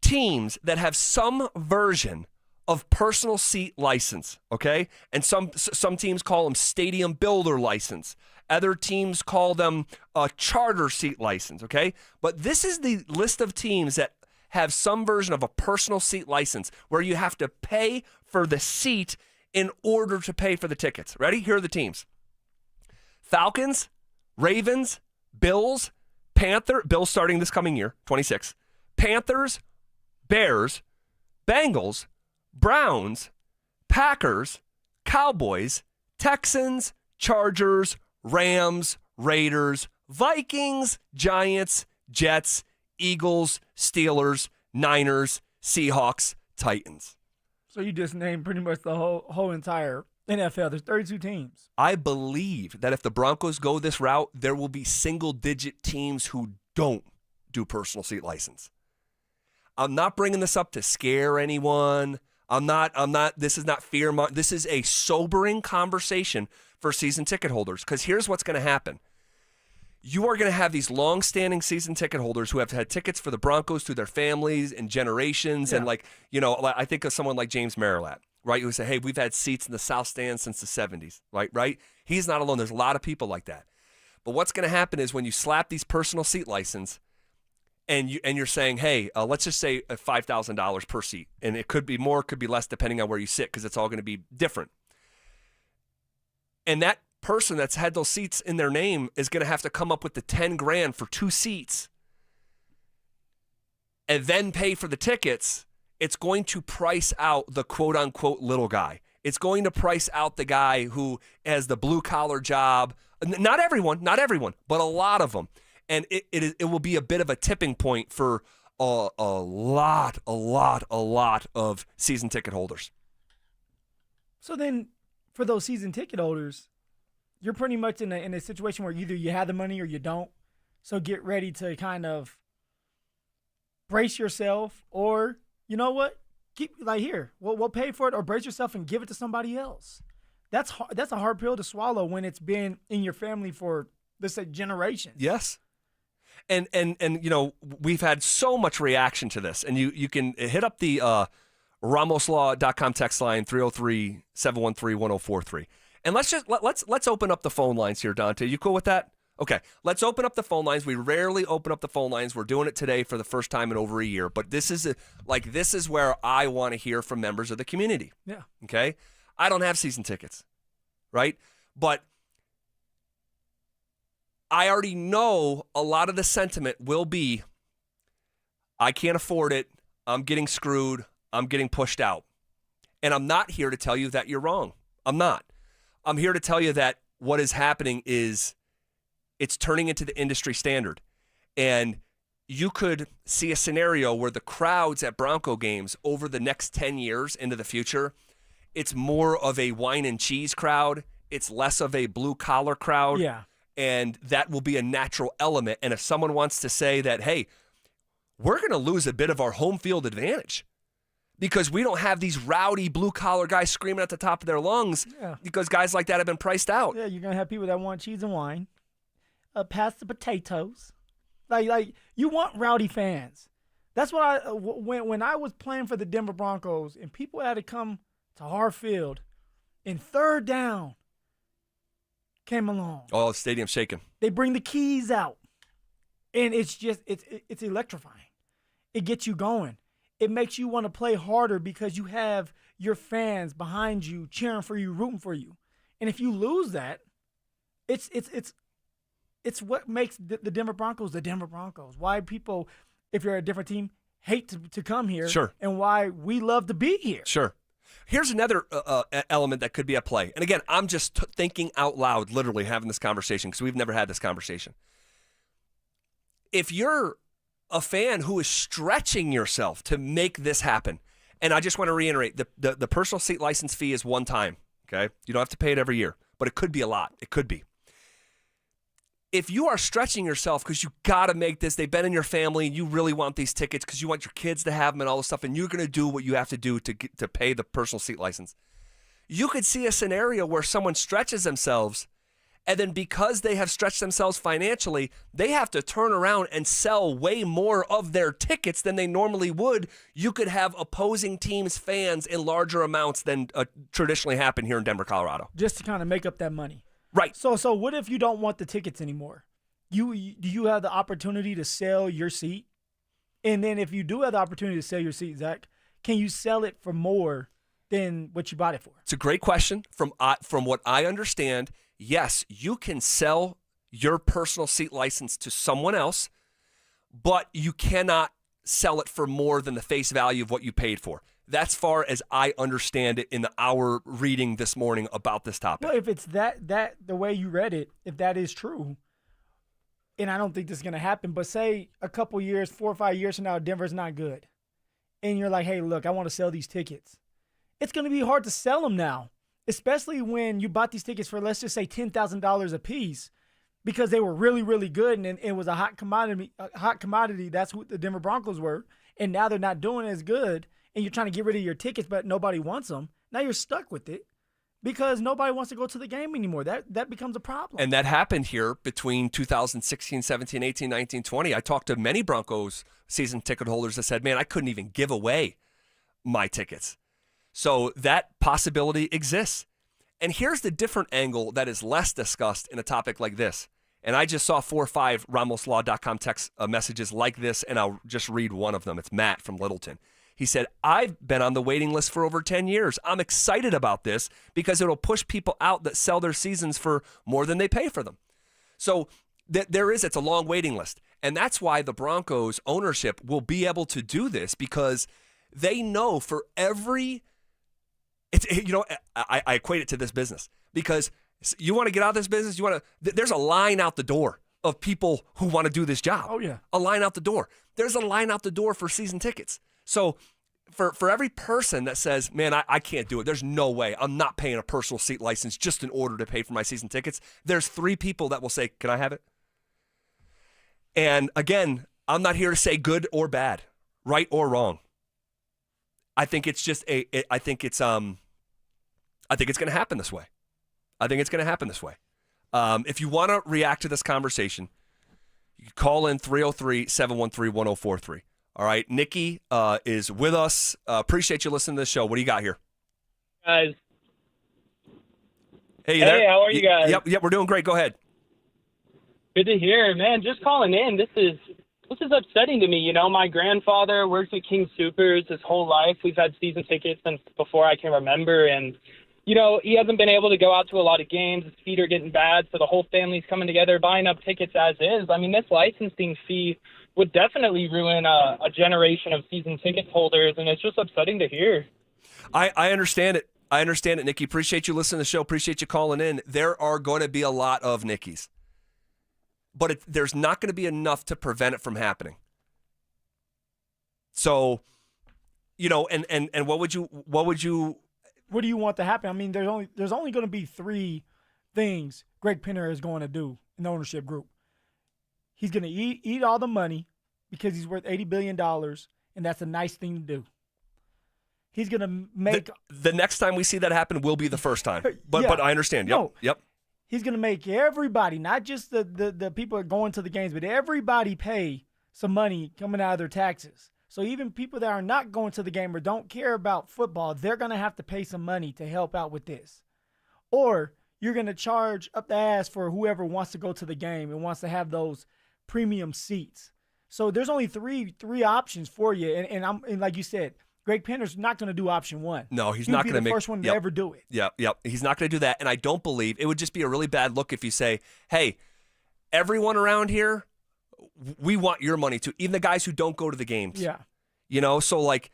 teams that have some version of personal seat license, okay? And some teams call them stadium builder license. Other teams call them a charter seat license, okay? But this is the list of teams that have some version of a personal seat license where you have to pay for the seat in order to pay for the tickets. Ready? Here are the teams. Falcons, Ravens, Bills, Bills starting this coming year, 26. Panthers, Bears, Bengals, Browns, Packers, Cowboys, Texans, Chargers, Rams, Raiders, Vikings, Giants, Jets, Eagles, Steelers, Niners, Seahawks, Titans. So you just named pretty much the whole entire NFL. There's 32 teams. I believe that if the Broncos go this route, there will be single-digit teams who don't do personal seat license. I'm not bringing this up to scare anyone. This is not fear. This is a sobering conversation for season ticket holders, because here's what's going to happen. You are going to have these long-standing season ticket holders who have had tickets for the Broncos through their families and generations. Yeah. And I think of someone like James Marilat, right? Who say, hey, we've had seats in the South Stand since the 70s, right? He's not alone. There's a lot of people like that. But what's going to happen is when you slap these personal seat license and you're saying, hey, let's just say $5,000 per seat. And it could be more, could be less, depending on where you sit, because it's all going to be different. And that person that's had those seats in their name is going to have to come up with the $10,000 for 2 seats and then pay for the tickets. It's going to price out the quote-unquote little guy. It's going to price out the guy who has the blue-collar job. Not everyone, but a lot of them. And it will be a bit of a tipping point for a lot of season ticket holders. So then, for those season ticket holders, you're pretty much in a situation where either you have the money or you don't. So get ready to kind of brace yourself, or you know what? We'll pay for it, or brace yourself and give it to somebody else. That's a hard pill to swallow when it's been in your family for, let's say, generations. Yes. And we've had so much reaction to this, and you can hit up the RamosLaw.com text line 303-713-1043. And let's open up the phone lines here, Dante. You cool with that? Okay, let's open up the phone lines. We rarely open up the phone lines. We're doing it today for the first time in over a year, but this is where I want to hear from members of the community. Yeah. Okay? I don't have season tickets, right? But I already know a lot of the sentiment will be, I can't afford it, I'm getting screwed, I'm getting pushed out. And I'm not here to tell you that you're wrong. I'm not. I'm here to tell you that what is happening is it's turning into the industry standard. And you could see a scenario where the crowds at Bronco games over the next 10 years into the future, it's more of a wine and cheese crowd. It's less of a blue collar crowd. Yeah. And that will be a natural element. And if someone wants to say that, hey, we're going to lose a bit of our home field advantage because we don't have these rowdy blue-collar guys screaming at the top of their lungs because guys like that have been priced out. Yeah, you're going to have people that want cheese and wine, pass the potatoes. Like you want rowdy fans. That's what when I was playing for the Denver Broncos and people had to come to our field in third down, came along. Oh, the stadium's shaking. They bring the keys out, and it's electrifying. It gets you going. It makes you want to play harder because you have your fans behind you cheering for you, rooting for you. And if you lose that, it's what makes the Denver Broncos the Denver Broncos. Why people, if you're a different team, hate to come here. Sure. And why we love to be here. Sure. Here's another element that could be at play. And again, I'm just thinking out loud, literally having this conversation because we've never had this conversation. If you're a fan who is stretching yourself to make this happen, and I just want to reiterate, the personal seat license fee is one time, okay? You don't have to pay it every year, but it could be a lot. It could be. If you are stretching yourself because you got to make this, they've been in your family, and you really want these tickets because you want your kids to have them and all this stuff, and you're going to do what you have to do to pay the personal seat license, you could see a scenario where someone stretches themselves, and then because they have stretched themselves financially, they have to turn around and sell way more of their tickets than they normally would. You could have opposing teams' fans in larger amounts than traditionally happen here in Denver, Colorado. Just to kind of make up that money. Right. So what if you don't want the tickets anymore? Do you have the opportunity to sell your seat? And then if you do have the opportunity to sell your seat, Zach, can you sell it for more than what you bought it for? It's a great question. From what I understand, yes, you can sell your personal seat license to someone else, but you cannot sell it for more than the face value of what you paid for. That's far as I understand it in our reading this morning about this topic. No, if it's that the way you read it, if that is true, and I don't think this is going to happen, but say a couple years, 4 or 5 years from now, Denver's not good, and you're like, hey, look, I want to sell these tickets. It's going to be hard to sell them now, especially when you bought these tickets for, let's just say, $10,000 a piece, because they were really, really good, and it was a hot commodity. That's what the Denver Broncos were, and now they're not doing as good, and you're trying to get rid of your tickets, but nobody wants them. Now you're stuck with it because nobody wants to go to the game anymore. That becomes a problem. And that happened here between 2016, 17, 18, 19, 20. I talked to many Broncos season ticket holders that said, man, I couldn't even give away my tickets. So that possibility exists. And here's the different angle that is less discussed in a topic like this. And I just saw 4 or 5 RamosLaw.com text messages like this, and I'll just read one of them. It's Matt from Littleton. He said, I've been on the waiting list for over 10 years. I'm excited about this because it'll push people out that sell their seasons for more than they pay for them. So it's a long waiting list. And that's why the Broncos ownership will be able to do this, because they know for every, I equate it to this business, because you want to get out of this business, there's a line out the door of people who want to do this job. Oh, yeah. A line out the door. There's a line out the door for season tickets. So for every person that says, man, I can't do it, there's no way, I'm not paying a personal seat license just in order to pay for my season tickets, there's 3 people that will say, can I have it? And again, I'm not here to say good or bad, right or wrong. I think it's just I think it's going to happen this way. I think it's going to happen this way. If you want to react to this conversation, you can call in 303-713-1043. All right, Nikki is with us. Appreciate you listening to the show. What do you got here? Guys. Hey, there? How are you guys? Yep, we're doing great. Go ahead. Good to hear, man. Just calling in. This is upsetting to me. You know, my grandfather works at King Soopers his whole life. We've had season tickets since before I can remember, and you know, he hasn't been able to go out to a lot of games. His feet are getting bad, so the whole family's coming together, buying up tickets as is. I mean, this licensing fee would definitely ruin a generation of season ticket holders, and it's just upsetting to hear. I understand it. I understand it, Nikki. Appreciate you listening to the show. Appreciate you calling in. There are going to be a lot of Nikki's, but there's not going to be enough to prevent it from happening. So, you know, and what do you want to happen? I mean, there's only going to be 3 things Greg Penner is going to do in the ownership group. He's going to eat all the money because he's worth $80 billion, and that's a nice thing to do. He's going to make the next time we see that happen will be the first time. But I understand. Yep. He's going to make everybody, not just the people that are going to the games, but everybody pay some money coming out of their taxes. So even people that are not going to the game or don't care about football, they're going to have to pay some money to help out with this. Or you're going to charge up the ass for whoever wants to go to the game and wants to have those premium seats. So there's only three options for you. And like you said, Greg Penner's not going to do option 1. No, he's not going to be the first one to ever do it. Yep. He's not going to do that. And I don't believe it would just be a really bad look if you say, hey, everyone around here, we want your money too. Even the guys who don't go to the games. Yeah. You know, so like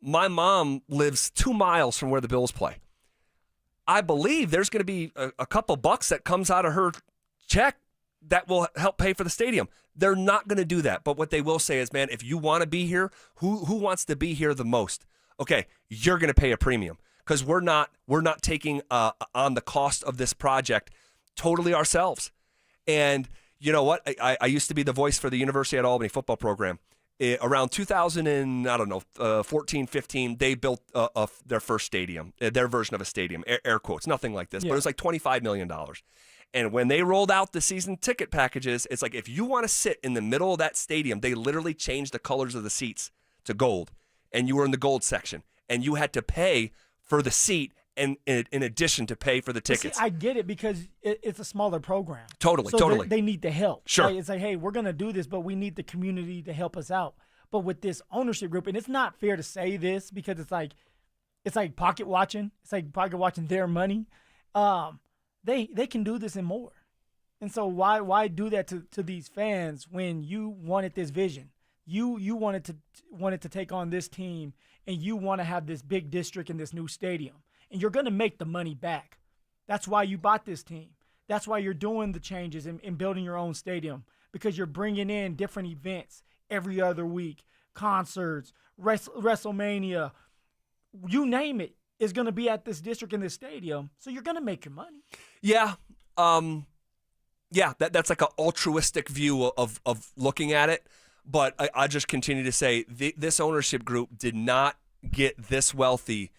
my mom lives 2 miles from where the Bills play. I believe there's going to be a couple bucks that comes out of her check that will help pay for the stadium. They're not going to do that. But what they will say is, man, if you want to be here, who wants to be here the most? Okay, you're going to pay a premium because we're not taking on the cost of this project totally ourselves. And you know what? I used to be the voice for the University at Albany football program. Around 2014, 15, they built their first stadium, their version of a stadium, air quotes, nothing like this, but it was like $25 million. And when they rolled out the season ticket packages, it's like if you want to sit in the middle of that stadium, they literally changed the colors of the seats to gold, and you were in the gold section, and you had to pay for the seat and in addition to pay for the tickets. See, I get it because it's a smaller program. Totally. They need the help. Sure. Right? It's like, hey, we're going to do this, but we need the community to help us out. But with this ownership group, and it's not fair to say this because it's like It's like pocket watching. It's like pocket watching their money. They can do this and more. And so why do that to these fans when you wanted this vision? You wanted to take on this team, and you want to have this big district in this new stadium, and you're going to make the money back. That's why you bought this team. That's why you're doing the changes and building your own stadium, because you're bringing in different events every other week, concerts, WrestleMania, you name it, is going to be at this district in this stadium. So you're going to make your money. Yeah. That's like an altruistic view of looking at it. But I just continue to say this ownership group did not get this wealthy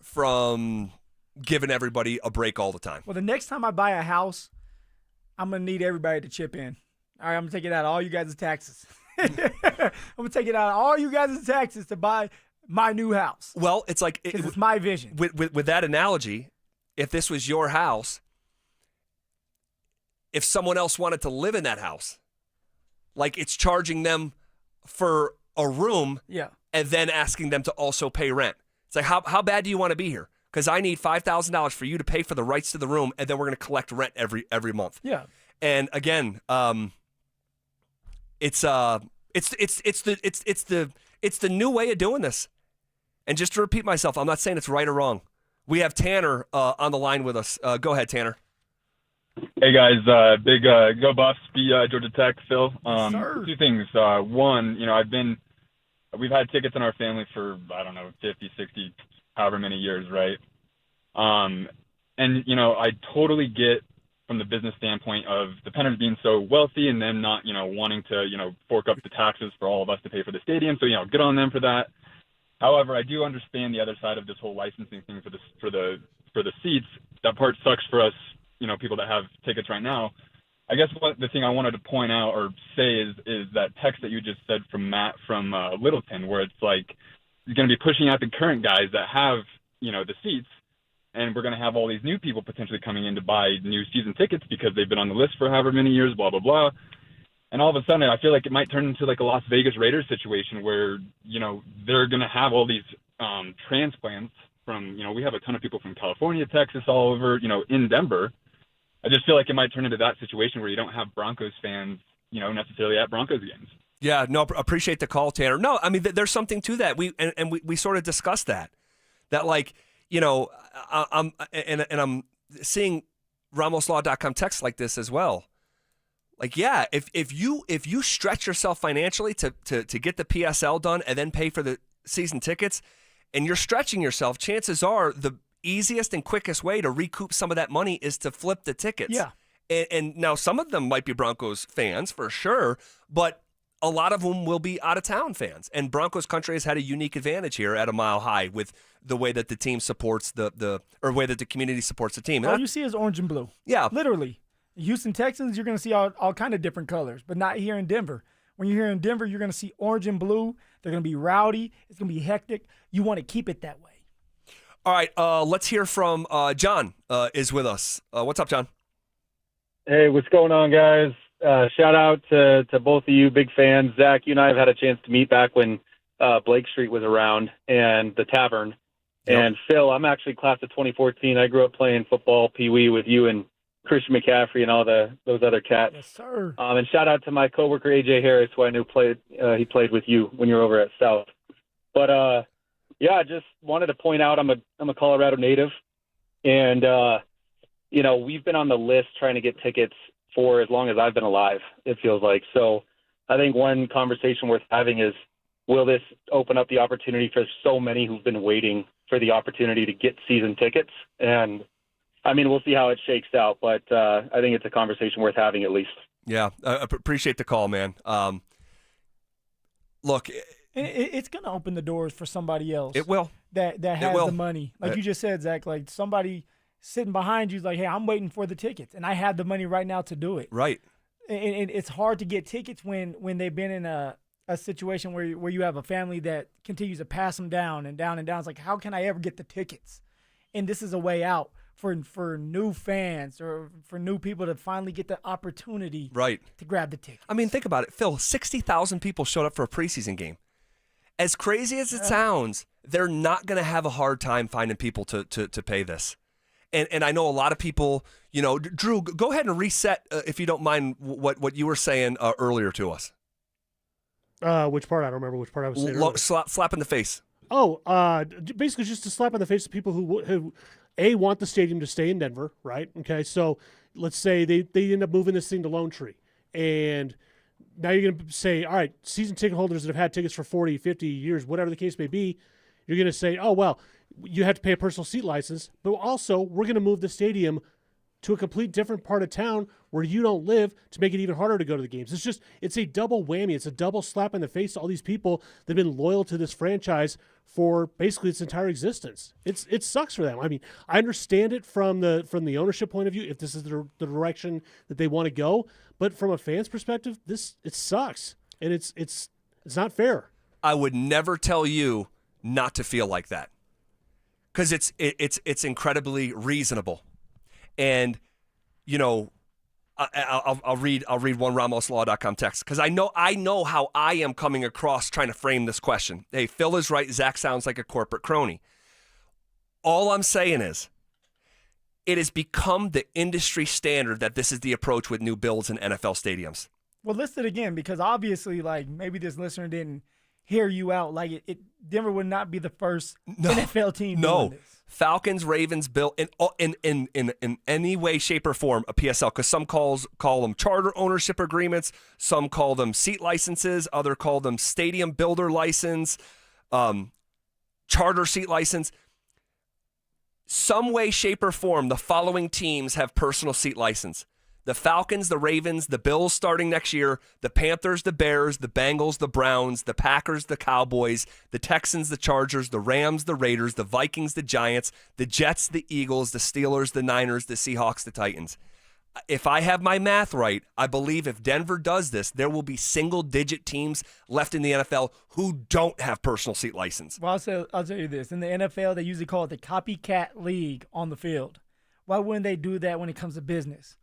from giving everybody a break all the time. Well, the next time I buy a house, I'm going to need everybody to chip in. All right, I'm going to take it out of all you guys' taxes. I'm going to take it out of all you guys' taxes to buy my new house. Well, it's like it's my vision. With that analogy, if this was your house, if someone else wanted to live in that house, like it's charging them for a room, and then asking them to also pay rent. It's like how bad do you want to be here? Because I need $5,000 for you to pay for the rights to the room, and then we're going to collect rent every month. Yeah. And again, it's the new way of doing this. And just to repeat myself, I'm not saying it's right or wrong. We have Tanner on the line with us. Go ahead, Tanner. Hey guys, big go Buffs, be Georgia Tech, Phil. Two things. One, we've had tickets in our family for 50, 60, however many years, right? And I totally get from the business standpoint of the Penners being so wealthy and them not wanting to fork up the taxes for all of us to pay for the stadium. So good on them for that. However, I do understand the other side of this whole licensing thing for the seats. That part sucks for us, people that have tickets right now. I guess the thing I wanted to point out or say is that text that you just said from Matt from Littleton, where it's like he's going to be pushing out the current guys that have the seats, and we're going to have all these new people potentially coming in to buy new season tickets because they've been on the list for however many years, blah blah blah. And all of a sudden, I feel like it might turn into like a Las Vegas Raiders situation where, they're going to have all these transplants from, we have a ton of people from California, Texas, all over, in Denver. I just feel like it might turn into that situation where you don't have Broncos fans, necessarily at Broncos games. Yeah, no, appreciate the call, Tanner. No, I mean, there's something to that. We sort of discussed that like, I'm seeing RamosLaw.com texts like this as well. Like, yeah, if you stretch yourself financially to get the PSL done and then pay for the season tickets, and you're stretching yourself, chances are the easiest and quickest way to recoup some of that money is to flip the tickets. Yeah. And now some of them might be Broncos fans for sure, but a lot of them will be out-of-town fans. And Broncos country has had a unique advantage here at a Mile High with the way that the team supports the way that the community supports the team. All you see is orange and blue. Yeah. Literally. Houston Texans, you're going to see all kind of different colors, but not here in Denver. When you're here in Denver, you're going to see orange and blue. They're going to be rowdy. It's going to be hectic. You want to keep it that way. All right, let's hear from John is with us. What's up, John? Hey, what's going on, guys? Shout out to both of you, big fans. Zach, you and I have had a chance to meet back when Blake Street was around and the Tavern. Yep. And Phil, I'm actually class of 2014. I grew up playing football, Pee-wee with you and Christian McCaffrey and all those other cats. Yes, sir. And shout out to my coworker AJ Harris, who I knew he played with you when you were over at South. But yeah, I just wanted to point out I'm a Colorado native, and we've been on the list trying to get tickets for as long as I've been alive. It feels like. So I think one conversation worth having is, will this open up the opportunity for so many who've been waiting for the opportunity to get season tickets? And I mean, we'll see how it shakes out, but I think it's a conversation worth having at least. Yeah, I appreciate the call, man. Look, it's going to open the doors for somebody else. It will. That has the money. Like you just said, Zach, like somebody sitting behind you is like, hey, I'm waiting for the tickets, and I have the money right now to do it. Right. And it's hard to get tickets when they've been in a situation where you have a family that continues to pass them down and down and down. It's like, how can I ever get the tickets? And this is a way out for new fans or for new people to finally get the opportunity right. to grab the ticket. I mean, think about it, Phil. 60,000 people showed up for a preseason game. As crazy as it sounds, they're not going to have a hard time finding people to pay this. And I know a lot of people, Drew, go ahead and reset, if you don't mind, what you were saying earlier to us. Which part? I don't remember which part I was saying earlier. Slap in the face. Oh, basically just a slap in the face to people who want the stadium to stay in Denver, right? Okay, so let's say they end up moving this thing to Lone Tree, and now you're going to say, all right, season ticket holders that have had tickets for 40, 50 years, whatever the case may be, you're going to say, oh, well, you have to pay a personal seat license, but also we're going to move the stadium to a complete different part of town where you don't live to make it even harder to go to the games. It's a double whammy. It's a double slap in the face to all these people that have been loyal to this franchise for basically its entire existence. It sucks for them. I mean, I understand it from the ownership point of view if this is the direction that they want to go, but from a fan's perspective, it sucks, and it's not fair. I would never tell you not to feel like that, because it's incredibly reasonable. And, I'll read one RamosLaw.com text, because I know how I am coming across trying to frame this question. Hey, Phil is right. Zach sounds like a corporate crony. All I'm saying is, it has become the industry standard that this is the approach with new builds in NFL stadiums. Well, list it again, because obviously, maybe this listener didn't hear you out. Denver would not be the first NFL team doing this. Falcons, Ravens, Bill, in any way, shape, or form, a PSL, because some call them charter ownership agreements, some call them seat licenses, other call them stadium builder license, charter seat license. Some way, shape, or form, the following teams have personal seat license. The Falcons, the Ravens, the Bills starting next year, the Panthers, the Bears, the Bengals, the Browns, the Packers, the Cowboys, the Texans, the Chargers, the Rams, the Raiders, the Vikings, the Giants, the Jets, the Eagles, the Steelers, the Niners, the Seahawks, the Titans. If I have my math right, I believe if Denver does this, there will be single-digit teams left in the NFL who don't have personal seat license. Well, I'll tell you this. In the NFL, they usually call it the copycat league on the field. Why wouldn't they do that when it comes to business?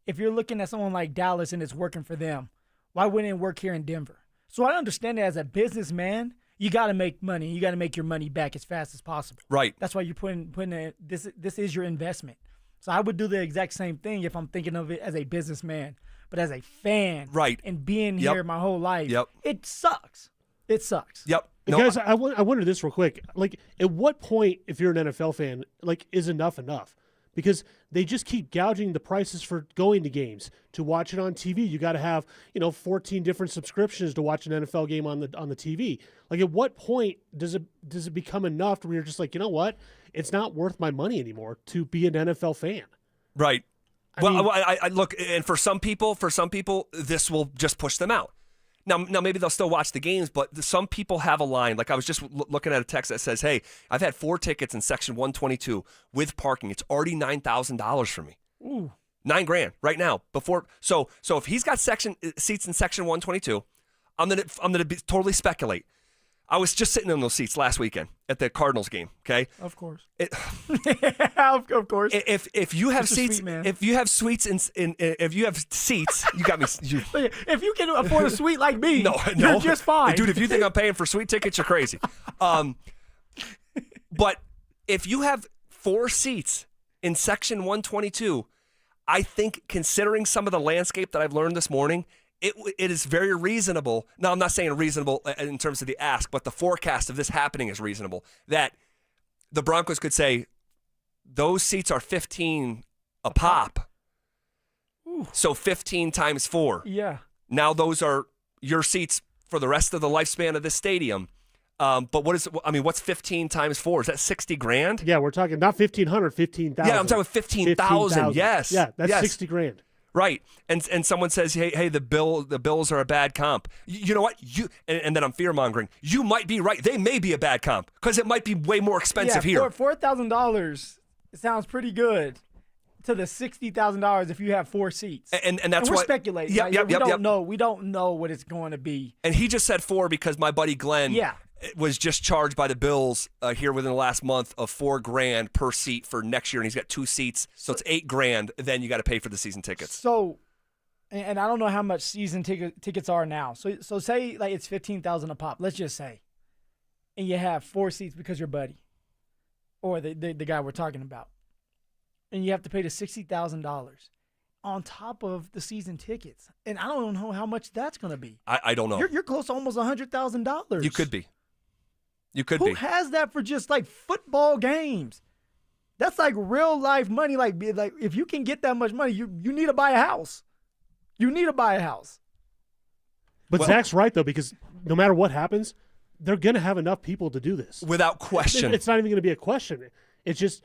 If you're looking at someone like Dallas and it's working for them, why wouldn't it work here in Denver? So I understand that as a businessman, you got to make money. You got to make your money back as fast as possible. Right. That's why you're putting it, this is your investment. So I would do the exact same thing if I'm thinking of it as a businessman. But as a fan, right, and being here my whole life, it sucks. It sucks. Yep. Guys, I wonder this real quick. At what point, if you're an NFL fan, is enough? Because they just keep gouging the prices for going to games. To watch it on TV, you got to have 14 different subscriptions to watch an NFL game on the TV. At what point does it become enough to where you're just like, you know what, it's not worth my money anymore to be an NFL fan? Right. I look, and for some people, this will just push them out. Now maybe they'll still watch the games, but some people have a line. I was just looking at a text that says, hey, I've had 4 tickets in Section 122 with parking. It's already $9,000 for me. Ooh. $9,000 right now. So if he's got seats in Section 122, I'm gonna totally speculate. I was just sitting in those seats last weekend at the Cardinals game. Okay, of course. Of course. If you have seats, if you have suites if you have seats, you got me. If you can afford a suite like me, no, you're just fine, dude. If you think I'm paying for suite tickets, you're crazy. But if you have 4 seats in Section 122, I think, considering some of the landscape that I've learned this morning, it is very reasonable. Now, I'm not saying reasonable in terms of the ask, but the forecast of this happening is reasonable. That the Broncos could say, those seats are 15 a pop. Ooh. So 15 times 4. Yeah. Now those are your seats for the rest of the lifespan of this stadium. But what's 15 times 4? Is that $60,000? Yeah, we're talking not 1,500, 15,000. Yeah, I'm talking 15,000. Yes. Yeah, that's yes. $60,000. Right, and someone says, hey, the Bills are a bad comp. You know what? And then I'm fear mongering. You might be right. They may be a bad comp because it might be way more expensive here. $4,000 sounds pretty good to the $60,000 if you have 4 seats. And that's we're what speculating. We don't know what it's going to be. And he just said 4 because my buddy Glenn was just charged by the Bills here within the last month of $4,000 per seat for next year, and he's got 2 seats, so it's $8,000. Then you got to pay for the season tickets. So, and I don't know how much season tickets are now. So say it's $15,000 a pop. Let's just say, and you have 4 seats because your buddy or the guy we're talking about, and you have to pay the $60,000 on top of the season tickets, and I don't know how much that's going to be. I don't know. You're close to almost $100,000. You could be. Who has that for just like football games? That's like real life money. Like if you can get that much money, you need to buy a house. You need to buy a house. But Zach's right though, because no matter what happens, they're going to have enough people to do this without question. It's not even going to be a question. It's just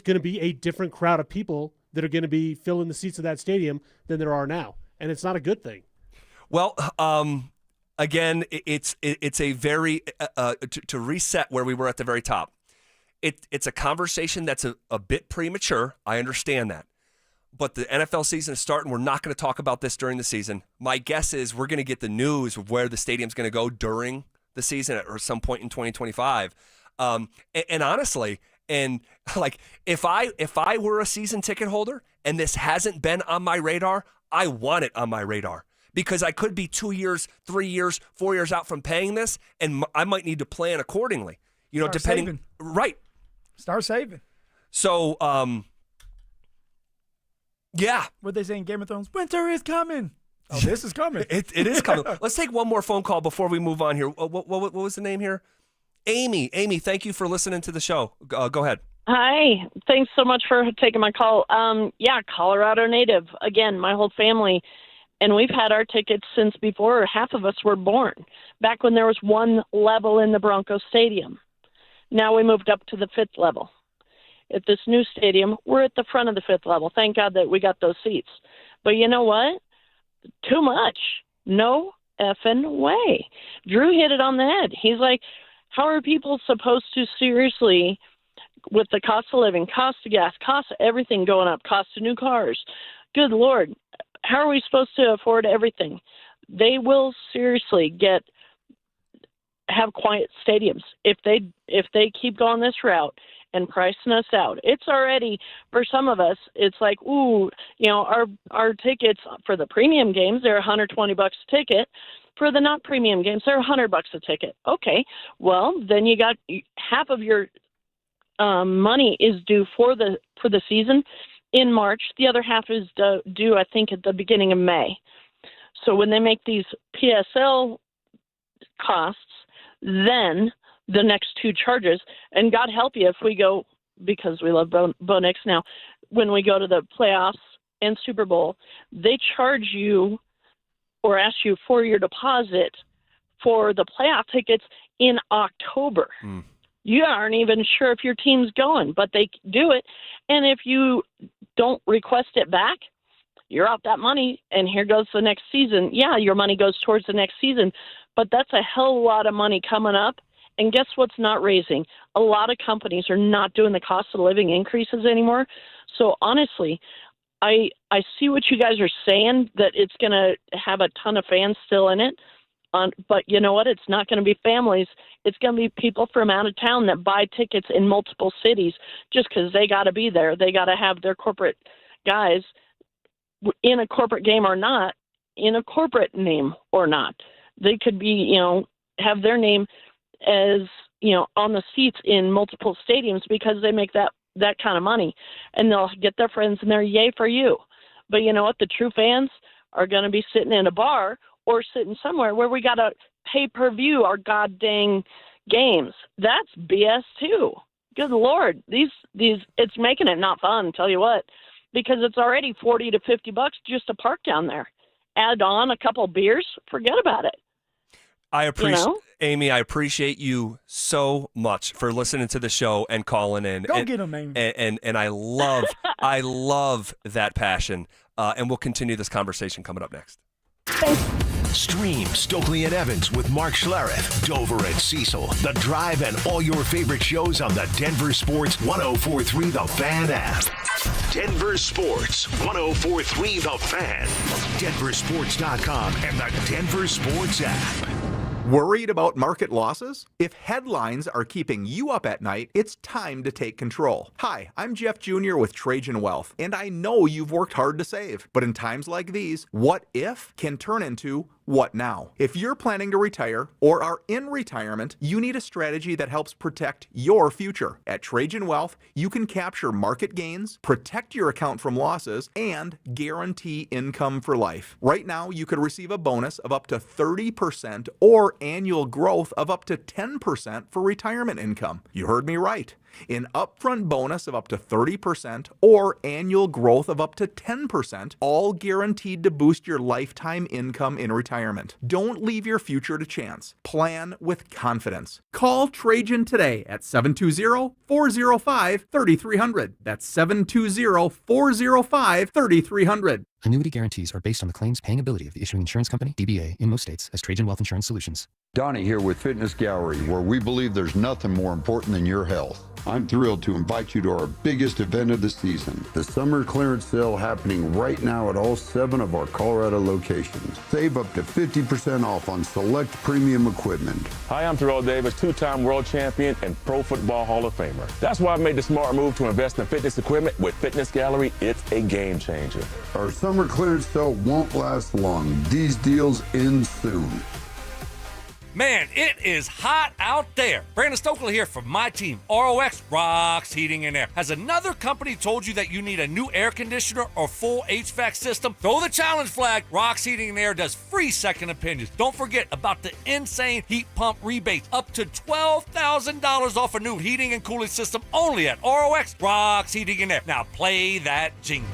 going to be a different crowd of people that are going to be filling the seats of that stadium than there are now, and it's not a good thing. Well, again, it's a very to reset where we were at the very top. It's a conversation that's a bit premature. I understand that. But the NFL season is starting. We're not going to talk about this during the season. My guess is we're going to get the news of where the stadium's going to go during the season or some point in 2025. And honestly, and like if I were a season ticket holder and this hasn't been on my radar, I want it on my radar. Because I could be 2 years, 3 years, 4 years out from paying this, and I might need to plan accordingly. Depending. Saving. Right. Start saving. So, yeah. What they say in Game of Thrones? Winter is coming. Oh, this is coming. It is coming. Let's take one more phone call before we move on here. What was the name here? Amy. Amy, thank you for listening to the show. Go ahead. Hi. Thanks so much for taking my call. Colorado native. Again, my whole family. And we've had our tickets since before half of us were born, back when there was one level in the Broncos stadium. Now we moved up to the 5th level. At this new stadium, we're at the front of the 5th level. Thank God that we got those seats. But you know what? Too much. No effing way. Drew hit it on the head. He's like, how are people supposed to seriously, with the cost of living, cost of gas, cost of everything going up, cost of new cars, good Lord, how are we supposed to afford everything? They will seriously have quiet stadiums if they keep going this route and pricing us out. It's already, for some of us, it's like, our tickets for the premium games, they're $120 a ticket. For the not premium games, they're $100 a ticket. Okay, well then you got half of your money is due for the season in March. The other half is due, I think, at the beginning of May. So when they make these PSL costs, then the next 2 charges, and God help you if we go, because we love Bo Nix now, when we go to the playoffs and Super Bowl, they charge you or ask you for your deposit for the playoff tickets in October. You aren't even sure if your team's going, but they do it. And if you don't request it back, you're out that money, and here goes the next season. Yeah, your money goes towards the next season, but that's a hell of a lot of money coming up. And guess what's not raising? A lot of companies are not doing the cost of living increases anymore. So honestly, I see what you guys are saying, that it's going to have a ton of fans still in it. But you know what? It's not going to be families. It's going to be people from out of town that buy tickets in multiple cities just because they got to be there. They got to have their corporate guys in a corporate game or not, in a corporate name or not. They could be, have their name as, on the seats in multiple stadiums because they make that kind of money. And they'll get their friends and they're yay for you. But you know what? The true fans are going to be sitting in a bar or sitting somewhere where we got to pay-per-view our god dang games. That's BS too. Good Lord. These it's making it not fun, tell you what, because it's already $40 to $50 just to park down there. Add on a couple beers, forget about it. I appreciate Amy. I appreciate you so much for listening to the show and calling in. Go get 'em, Amy. And I love that passion. And we'll continue this conversation coming up next. Stream Stokley and Evans with Mark Schlereth, Dover and Cecil, The Drive, and all your favorite shows on the Denver Sports 104.3 The Fan app. Denver Sports 104.3 The Fan, DenverSports.com, and the Denver Sports app. Worried about market losses? If headlines are keeping you up at night, it's time to take control. Hi, I'm Jeff Jr. with Trajan Wealth, and I know you've worked hard to save. But in times like these, what if can turn into what now? If you're planning to retire or are in retirement, you need a strategy that helps protect your future. At Trajan Wealth, you can capture market gains, protect your account from losses, and guarantee income for life. Right now, you could receive a bonus of up to 30% or annual growth of up to 10% for retirement income. You heard me right. An upfront bonus of up to 30% or annual growth of up to 10%, all guaranteed to boost your lifetime income in retirement. Don't leave your future to chance. Plan with confidence. Call Trajan today at 720-405-3300. That's 720-405-3300. Annuity guarantees are based on the claims paying ability of the issuing insurance company, DBA, in most states as Trajan Wealth Insurance Solutions. Donnie here with Fitness Gallery, where we believe there's nothing more important than your health. I'm thrilled to invite you to our biggest event of the season, the summer clearance sale happening right now at all 7 of our Colorado locations. Save up to 50% off on select premium equipment. Hi, I'm Terrell Davis, 2-time world champion and Pro Football Hall of Famer. That's why I made the smart move to invest in fitness equipment with Fitness Gallery. It's a game changer. Our summer clearance sale won't last long. These deals end soon. Man, it is hot out there. Brandon Stokley here from my team, ROX Rocks Heating and Air. Has another company told you that you need a new air conditioner or full HVAC system? Throw the challenge flag. Rocks Heating and Air does free second opinions. Don't forget about the insane heat pump rebates. Up to $12,000 off a new heating and cooling system only at ROX Rocks Heating and Air. Now play that jingle.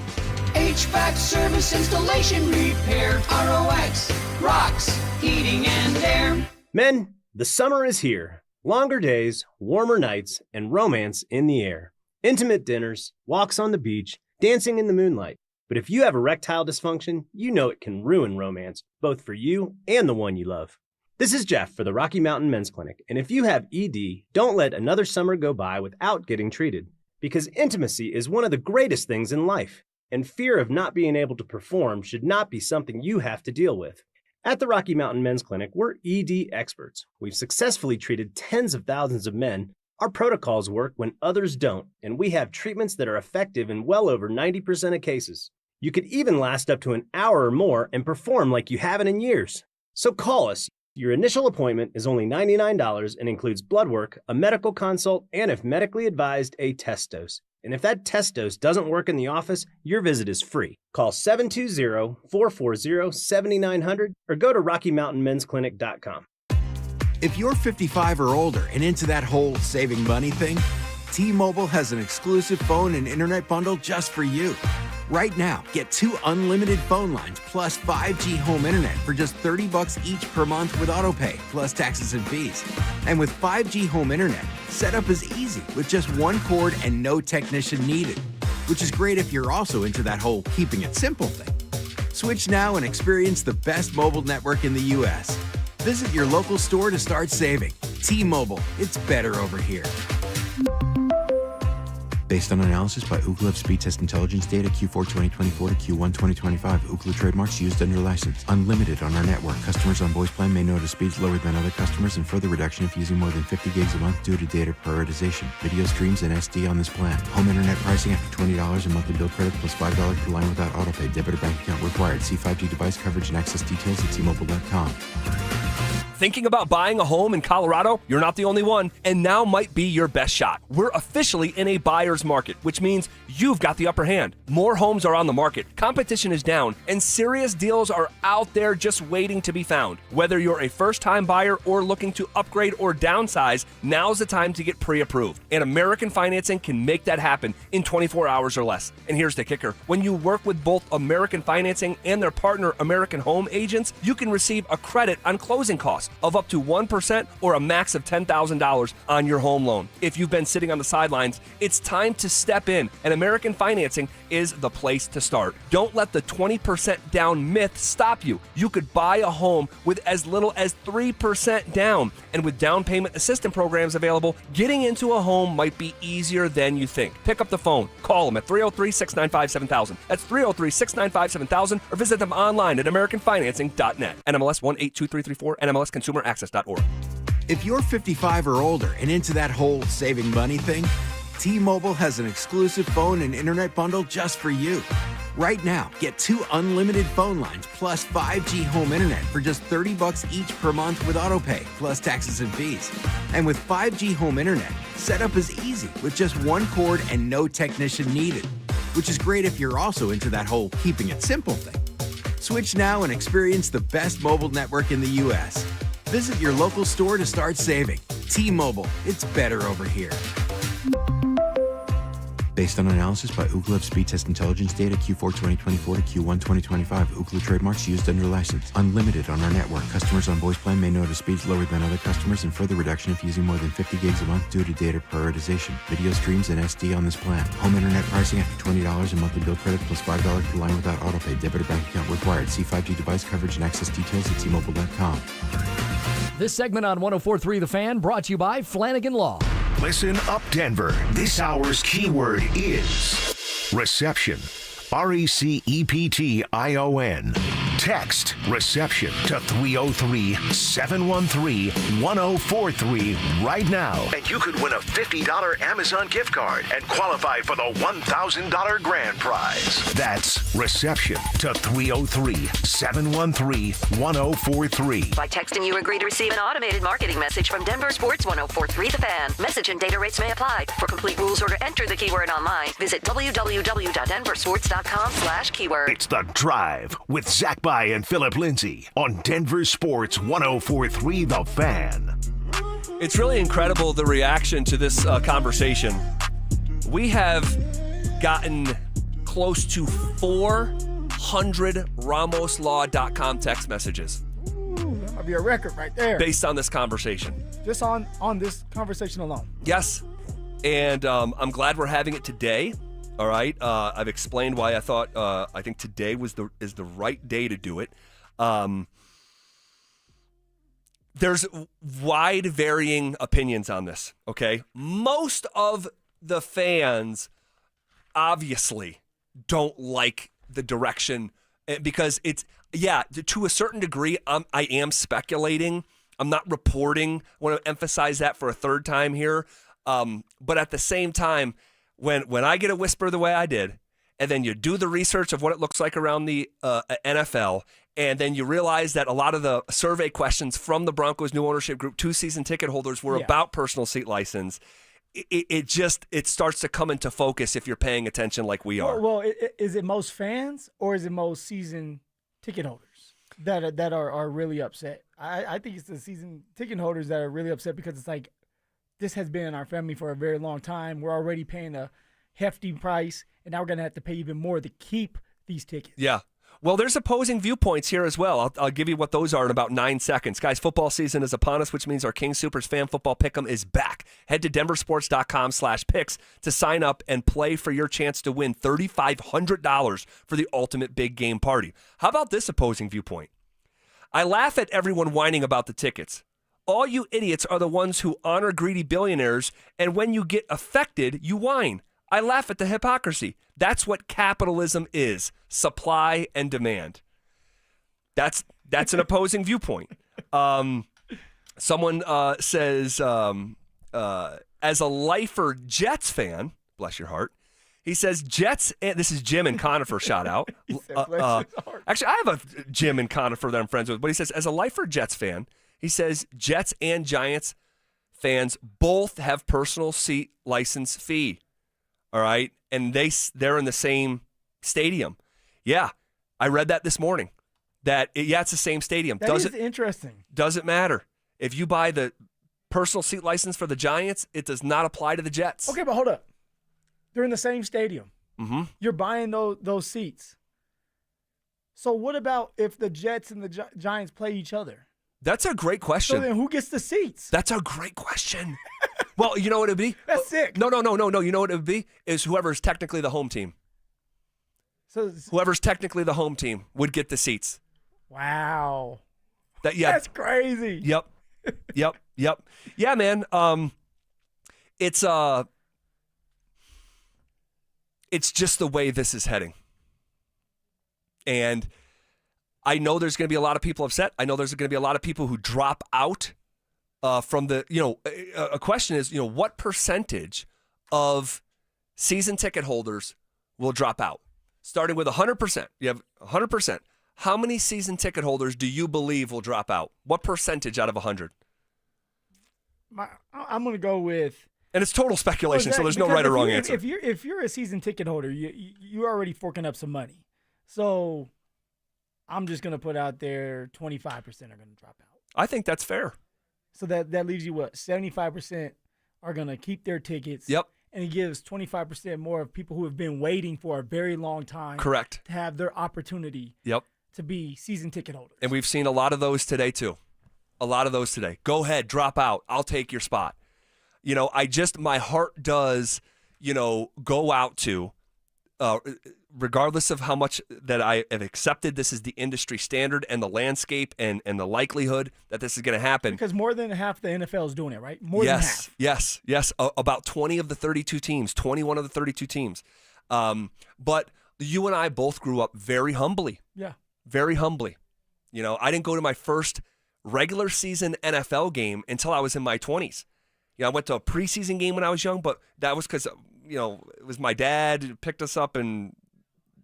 HVAC service, installation, repair. ROX Rocks Heating and Air. Men, the summer is here. Longer days, warmer nights, and romance in the air. Intimate dinners, walks on the beach, dancing in the moonlight. But if you have erectile dysfunction, you know it can ruin romance, both for you and the one you love. This is Jeff for the Rocky Mountain Men's Clinic, and if you have ED, don't let another summer go by without getting treated. Because intimacy is one of the greatest things in life, and fear of not being able to perform should not be something you have to deal with. At the Rocky Mountain Men's Clinic, we're ED experts. We've successfully treated tens of thousands of men. Our protocols work when others don't, and we have treatments that are effective in well over 90% of cases. You could even last up to an hour or more and perform like you haven't in years. So call us. Your initial appointment is only $99 and includes blood work, a medical consult, and if medically advised, a test dose. And if that test dose doesn't work in the office, your visit is free. Call 720-440-7900 or go to RockyMountainMen'sClinic.com. If you're 55 or older and into that whole saving money thing, T-Mobile has an exclusive phone and internet bundle just for you. Right now, get 2 unlimited phone lines plus 5G home internet for just $30 each per month with autopay, plus taxes and fees. And with 5G home internet, setup is easy with just 1 cord and no technician needed, which is great if you're also into that whole keeping it simple thing. Switch now and experience the best mobile network in the U.S. Visit your local store to start saving. T-Mobile, it's better over here. Based on analysis by Ookla Speed Test Intelligence data Q4 2024 to Q1 2025. Ookla trademarks used under license. Unlimited on our network. Customers on voice plan may notice speeds lower than other customers and further reduction if using more than 50 gigs a month due to data prioritization. Video streams and SD on this plan. Home internet pricing after $20 in monthly bill credit plus $5 per line without autopay. Debit or bank account required. See 5G device coverage and access details at T-Mobile.com. Thinking about buying a home in Colorado? You're not the only one, and now might be your best shot. We're officially in a buyer's market, which means you've got the upper hand. More homes are on the market, competition is down, and serious deals are out there just waiting to be found. Whether you're a first-time buyer or looking to upgrade or downsize, now's the time to get pre-approved. And American Financing can make that happen in 24 hours or less. And here's the kicker. When you work with both American Financing and their partner American Home Agents, you can receive a credit on closing costs of up to 1% or a max of $10,000 on your home loan. If you've been sitting on the sidelines, it's time to step in, and American Financing is the place to start. Don't let the 20% down myth stop you. You could buy a home with as little as 3% down, and with down payment assistance programs available, getting into a home might be easier than you think. Pick up the phone, call them at 303-695-7000. That's 303-695-7000, or visit them online at AmericanFinancing.net. NMLS 182334, NMLSConsumerAccess.org. If you're 55 or older and into that whole saving money thing, T-Mobile has an exclusive phone and internet bundle just for you. Right now, get 2 unlimited phone lines plus 5G home internet for just $30 each per month with AutoPay, plus taxes and fees. And with 5G home internet, setup is easy with just 1 cord and no technician needed, which is great if you're also into that whole keeping it simple thing. Switch now and experience the best mobile network in the U.S. Visit your local store to start saving. T-Mobile, it's better over here. Based on analysis by Ookla of speed test intelligence data Q4 2024 to Q1 2025, Ookla trademarks used under license. Unlimited on our network. Customers on voice plan may notice speeds lower than other customers and further reduction if using more than 50 gigs a month due to data prioritization. Video streams and SD on this plan. Home internet pricing after $20 in monthly bill credit plus $5 per line without autopay. Debit or bank account required. See 5G device coverage and access details at T-Mobile.com. This segment on 104.3 The Fan brought to you by Flanagan Law. Listen up, Denver. This hour's keyword is reception. RECEPTION. Text reception to 303-713-1043 right now. And you could win a $50 Amazon gift card and qualify for the $1,000 grand prize. That's reception to 303-713-1043. By texting, you agree to receive an automated marketing message from DenverSports 104.3 The Fan. Message and data rates may apply. For complete rules or to enter the keyword online, visit www.denversports.com/keyword. It's The Drive with Zach and Phillip Lindsay on Denver Sports 104.3 The Fan. It's really incredible, the reaction to this conversation. We have gotten close to 400 RamosLaw.com text messages. That'll be a record right there. Based on this conversation. Just on this conversation alone. Yes. And I'm glad we're having it today. All right, I've explained why I thought I think today is the right day to do it. There's wide varying opinions on this. Okay, most of the fans obviously don't like the direction because it's to a certain degree. I am speculating. I'm not reporting. I want to emphasize that for a third time here. But at the same time, when I get a whisper the way I did, and then you do the research of what it looks like around the NFL, and then you realize that a lot of the survey questions from the Broncos' new ownership group to season ticket holders were about personal seat license, it starts to come into focus if you're paying attention like we are. Well, is it most fans or is it most season ticket holders that are really upset? I think it's the season ticket holders that are really upset because it's like, this has been in our family for a very long time. We're already paying a hefty price, and now we're going to have to pay even more to keep these tickets. Yeah. Well, there's opposing viewpoints here as well. I'll give you what those are in about 9 seconds. Guys, football season is upon us, which means our King Soopers Fan Football Pick'em is back. Head to DenverSports.com/picks to sign up and play for your chance to win $3,500 for the ultimate big game party. How about this opposing viewpoint? I laugh at everyone whining about the tickets. All you idiots are the ones who honor greedy billionaires, and when you get affected, you whine. I laugh at the hypocrisy. That's what capitalism is, supply and demand. That's an opposing viewpoint. Someone says, as a lifer Jets fan, bless your heart, he says Jets, and this is Jim in Conifer, shout out. Actually, I have a Jim in Conifer that I'm friends with, but he says, as a lifer Jets fan, he says Jets and Giants fans both have personal seat license fee. All right. And they're in the same stadium. Yeah. I read that this morning. It's the same stadium. That is interesting. Doesn't matter. If you buy the personal seat license for the Giants, it does not apply to the Jets. Okay, but hold up. They're in the same stadium. Mm-hmm. You're buying those seats. So what about if the Jets and the Giants play each other? That's a great question. So then who gets the seats? That's a great question. Well, you know what it would be? That's sick. No. You know what it would be? Is whoever's technically the home team. So whoever's technically the home team would get the seats. Wow. That's crazy. Yep. Yeah, man. It's just the way this is heading. And I know there's going to be a lot of people upset. I know there's going to be a lot of people who drop out from the, a question is, what percentage of season ticket holders will drop out? starting with 100%. You have 100%. How many season ticket holders do you believe will drop out? What percentage out of 100? I'm going to go with. And it's total speculation, so there's no right or wrong answer. If you're a season ticket holder, you're already forking up some money. So I'm just going to put out there 25% are going to drop out. I think that's fair. So that leaves you what? 75% are going to keep their tickets. Yep. And it gives 25% more of people who have been waiting for a very long time. Correct. To have their opportunity. Yep. To be season ticket holders. And we've seen a lot of those today, too. A lot of those today. Go ahead, drop out. I'll take your spot. My heart does, go out to, regardless of how much that I have accepted this is the industry standard and the landscape and the likelihood that this is going to happen. Because more than half the NFL is doing it, right? More than half. Yes. About 20 of the 32 teams, 21 of the 32 teams. But you and I both grew up very humbly. Yeah. Very humbly. I didn't go to my first regular season NFL game until I was in my 20s. I went to a preseason game when I was young, but that was because, it was my dad who picked us up and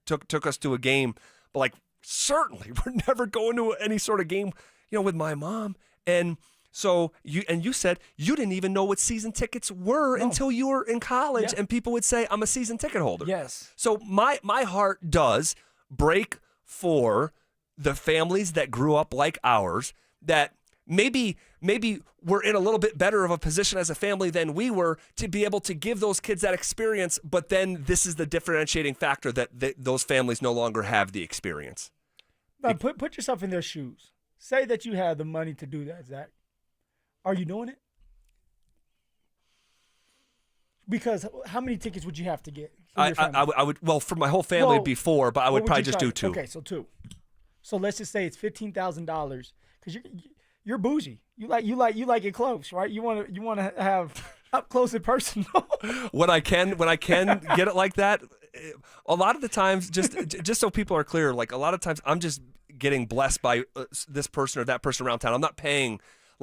took us to a game. But, certainly we're never going to any sort of game, with my mom. And so you said you didn't even know what season tickets were until you were in college, and people would say, I'm a season ticket holder. Yes. So my heart does break for the families that grew up like ours that maybe we're in a little bit better of a position as a family than we were to be able to give those kids that experience, but then this is the differentiating factor that those families no longer have the experience. Now, put yourself in their shoes. Say that you have the money to do that, Zach. Are you doing it? Because how many tickets would you have to get? I would, well, for my whole family it'd be 4, but I would probably just do 2. Okay, so 2. So let's just say it's $15,000 because you're bougie. You like it close, right? You want to have up close and personal. when I can get it like that, a lot of the times, just so people are clear, a lot of times I'm just getting blessed by this person or that person around town. I'm not paying.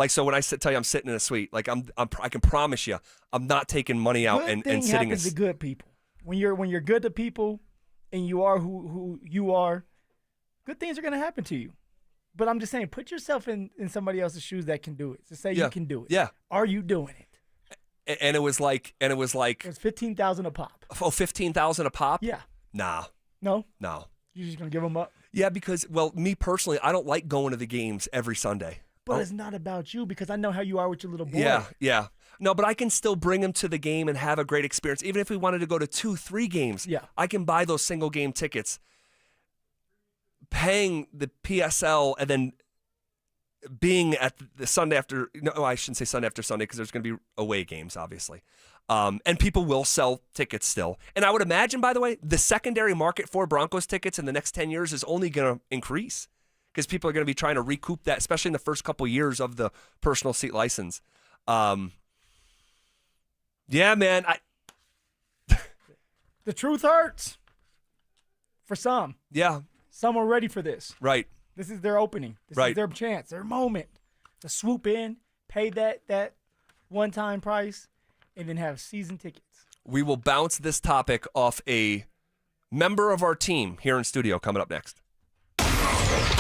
So when I tell you I'm sitting in a suite, I can promise you, I'm not taking money out and sitting. Good thing happens to good people. When you're good to people, and you are who you are, good things are going to happen to you. But I'm just saying, put yourself in somebody else's shoes that can do it. So say you can do it. Yeah. Are you doing it? And it was like it was $15,000 a pop. Oh, $15,000 a pop? Yeah. Nah. No. You're just gonna give them up? Yeah, because me personally, I don't like going to the games every Sunday. But it's not about you because I know how you are with your little boy. Yeah. No, but I can still bring him to the game and have a great experience. Even if we wanted to go to 2-3 games, I can buy those single game tickets. Paying the PSL and then being at the Sunday after, no, I shouldn't say Sunday after Sunday because there's going to be away games, obviously. And people will sell tickets still. And I would imagine, by the way, the secondary market for Broncos tickets in the next 10 years is only going to increase because people are going to be trying to recoup that, especially in the first couple years of the personal seat license. Yeah, man. The truth hurts for some. Yeah. Some are ready for this. Right. This is their opening. This is their chance, their moment to swoop in, pay that one-time price, and then have season tickets. We will bounce this topic off a member of our team here in studio coming up next.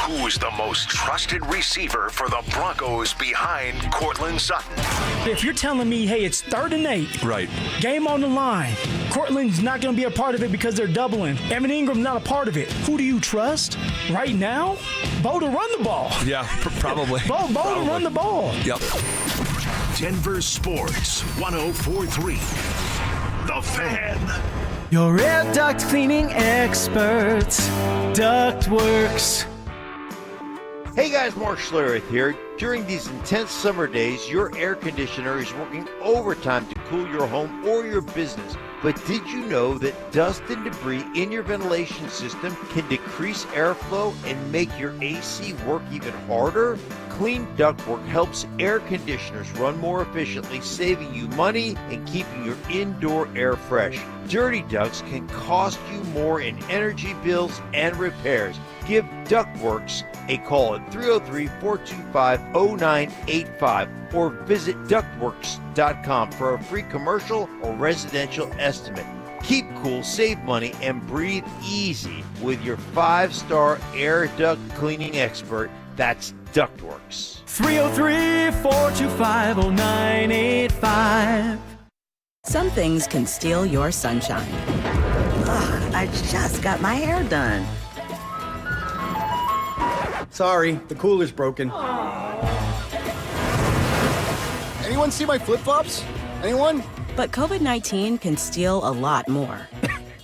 Who's the most trusted receiver for the Broncos behind Courtland Sutton? If you're telling me, hey, it's 3rd and 8. Right. Game on the line. Courtland's not going to be a part of it because they're doubling. Evan Ingram's not a part of it. Who do you trust right now? Bo to run the ball. Yeah, probably. Bo to run the ball. Yep. Denver Sports 104.3. The Fan. Your air duct cleaning experts, Ductworks. Hey guys, Mark Schlereth here. During these intense summer days, your air conditioner is working overtime to cool your home or your business. But did you know that dust and debris in your ventilation system can decrease airflow and make your AC work even harder? Clean Ductwork helps air conditioners run more efficiently, saving you money and keeping your indoor air fresh. Dirty ducts can cost you more in energy bills and repairs. Give Ductworks a call at 303-425-0985 or visit ductworks.com for a free commercial or residential estimate. Keep cool, save money, and breathe easy with your 5-star air duct cleaning expert. That's Ductworks. 303-425-0985. Some things can steal your sunshine. Ugh, I just got my hair done. Sorry, the cooler's broken. Anyone see my flip-flops? Anyone? But COVID-19 can steal a lot more.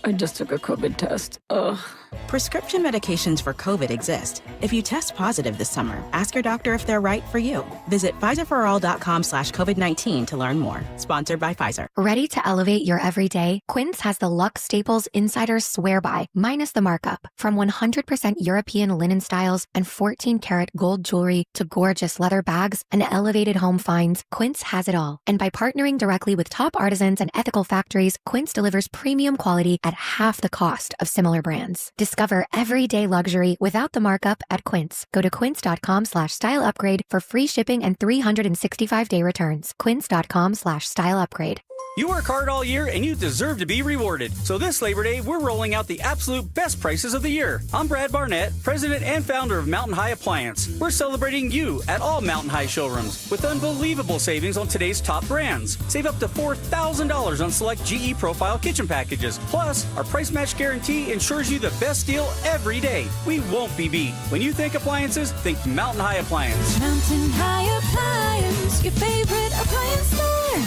I just took a COVID test. Ugh. Prescription medications for COVID exist. If you test positive this summer, ask your doctor if they're right for you. Visit PfizerForAll.com/COVID-19 to learn more. Sponsored by Pfizer. Ready to elevate your everyday? Quince has the luxe staples insiders swear by, minus the markup. From 100% European linen styles and 14-karat gold jewelry to gorgeous leather bags and elevated home finds, Quince has it all. And by partnering directly with top artisans and ethical factories, Quince delivers premium quality at half the cost of similar brands. Discover everyday luxury without the markup at Quince. Go to quince.com/style upgrade for free shipping and 365-day returns. Quince.com/style upgrade. You work hard all year and you deserve to be rewarded. So this Labor Day, we're rolling out the absolute best prices of the year. I'm Brad Barnett, president and founder of Mountain High Appliance. We're celebrating you at all Mountain High showrooms with unbelievable savings on today's top brands. Save up to $4,000 on select GE Profile kitchen packages. Plus, our price match guarantee ensures you the best deal every day. We won't be beat. When you think appliances, think Mountain High Appliance. Mountain High Appliance, your favorite appliance store.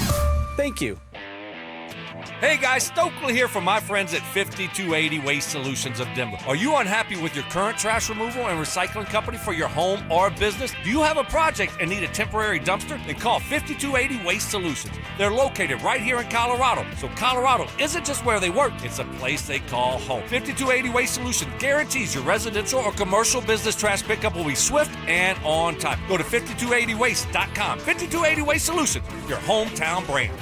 Thank you. Hey guys, Stokley here from my friends at 5280 Waste Solutions of Denver. Are you unhappy with your current trash removal and recycling company for your home or business? Do you have a project and need a temporary dumpster? Then call 5280 Waste Solutions. They're located right here in Colorado. So Colorado isn't just where they work, it's a place they call home. 5280 Waste Solutions guarantees your residential or commercial business trash pickup will be swift and on time. Go to 5280waste.com. 5280 Waste Solutions, your hometown brand.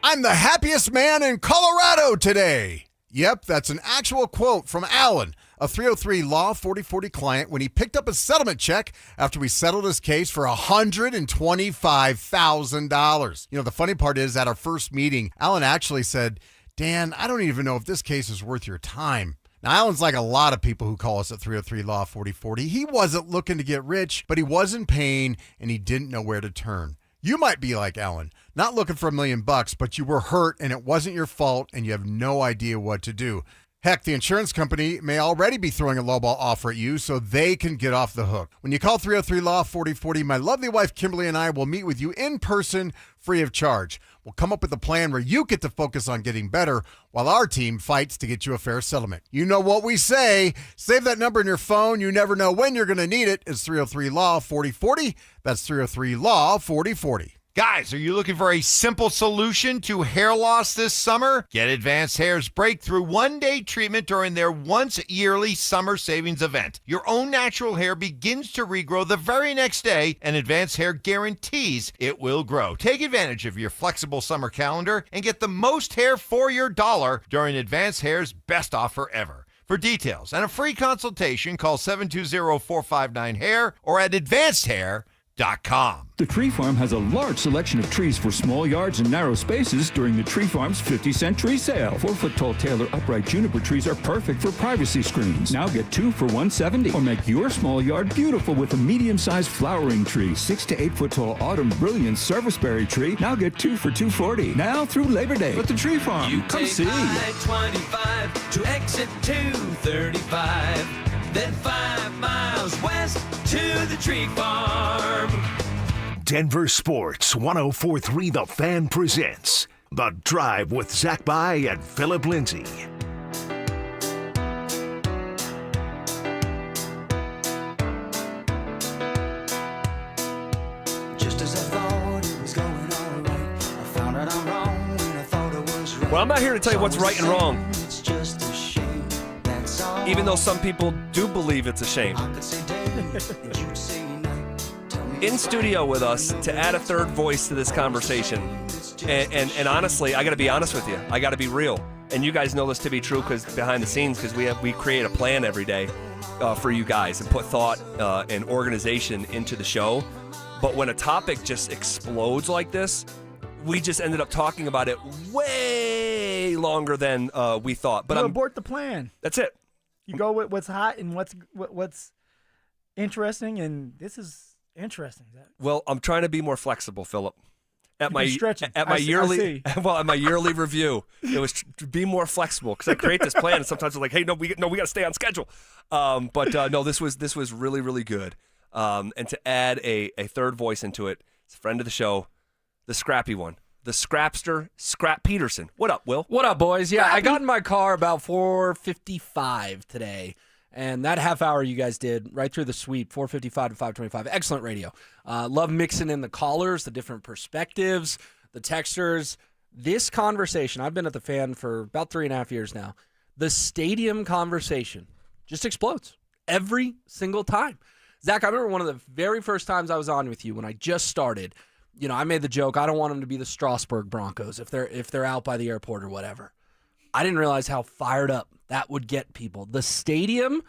I'm the happiest man in Colorado today. Yep, that's an actual quote from Alan, a 303 Law 4040 client, when he picked up a settlement check after we settled his case for $125,000. You know, the funny part is, at our first meeting, Alan actually said, Dan, I don't even know if this case is worth your time. Now, Alan's like a lot of people who call us at 303 Law 4040. He wasn't looking to get rich, but he was in pain and he didn't know where to turn. You might be like Alan, not looking for $1 million, but you were hurt and it wasn't your fault and you have no idea what to do. Heck, the insurance company may already be throwing a lowball offer at you so they can get off the hook. When you call 303 Law 4040, my lovely wife Kimberly and I will meet with you in person, free of charge. We'll come up with a plan where you get to focus on getting better while our team fights to get you a fair settlement. You know what we say. Save that number in your phone. You never know when you're going to need it. It's 303 Law 4040. That's 303 Law 4040. Guys, are you looking for a simple solution to hair loss this summer? Get Advanced Hair's breakthrough one-day treatment during their once-yearly summer savings event. Your own natural hair begins to regrow the very next day, and Advanced Hair guarantees it will grow. Take advantage of your flexible summer calendar and get the most hair for your dollar during Advanced Hair's best offer ever. For details and a free consultation, call 720-459-HAIR or at advancedhair.com. The Tree Farm has a large selection of trees for small yards and narrow spaces during the Tree Farm's 50-cent tree sale. 4-foot-tall Taylor upright juniper trees are perfect for privacy screens. Now get 2 for $170. Or make your small yard beautiful with a medium-sized flowering tree. 6 to 8-foot-tall autumn brilliant serviceberry tree. Now get 2 for $240. Now through Labor Day at the Tree Farm. You Come take see. I-25 to exit 235, then 5 miles west to the Tree Farm. Denver Sports 104.3 The Fan presents The Drive with Zach By and Phillip Lindsay. Just as I thought it was going all right, I found out I'm wrong when I thought it was right. Well, I'm not here to tell you what's right and wrong, It's just a shame, that's all. even though some people do believe it's a shame. I could say day and you'd say night. Tell me In studio with us to add a third voice to this conversation. And honestly, I got to be honest with you. I got to be real. And you guys know this to be true because behind the scenes, because we create a plan every day for you guys and put thought and organization into the show. But when a topic just explodes like this, we just ended up talking about it way way longer than we thought. But you abort the plan. That's it. You go with what's hot and what's interesting, and this is interesting. Well, I'm trying to be more flexible, Phillip. At my yearly review, it was to be more flexible because I create this plan and sometimes I'm like, hey, we got to stay on schedule. But no, this was really, really good. And to add a third voice into it, it's a friend of the show, the scrappy one, the scrapster, Scrap Peterson. What up, Will? What up, boys? Yeah, I got in my car about 4:55 today. And that half hour you guys did right through the sweep, 4:55 to 5:25. Excellent radio. Love mixing in the callers, the different perspectives, the texters. This conversation, I've been at the Fan for about 3.5 years now. The stadium conversation just explodes every single time. Zach, I remember one of the very first times I was on with you when I just started. I made the joke, I don't want them to be the Strasburg Broncos if they're out by the airport or whatever. I didn't realize how fired up that would get people. The stadium,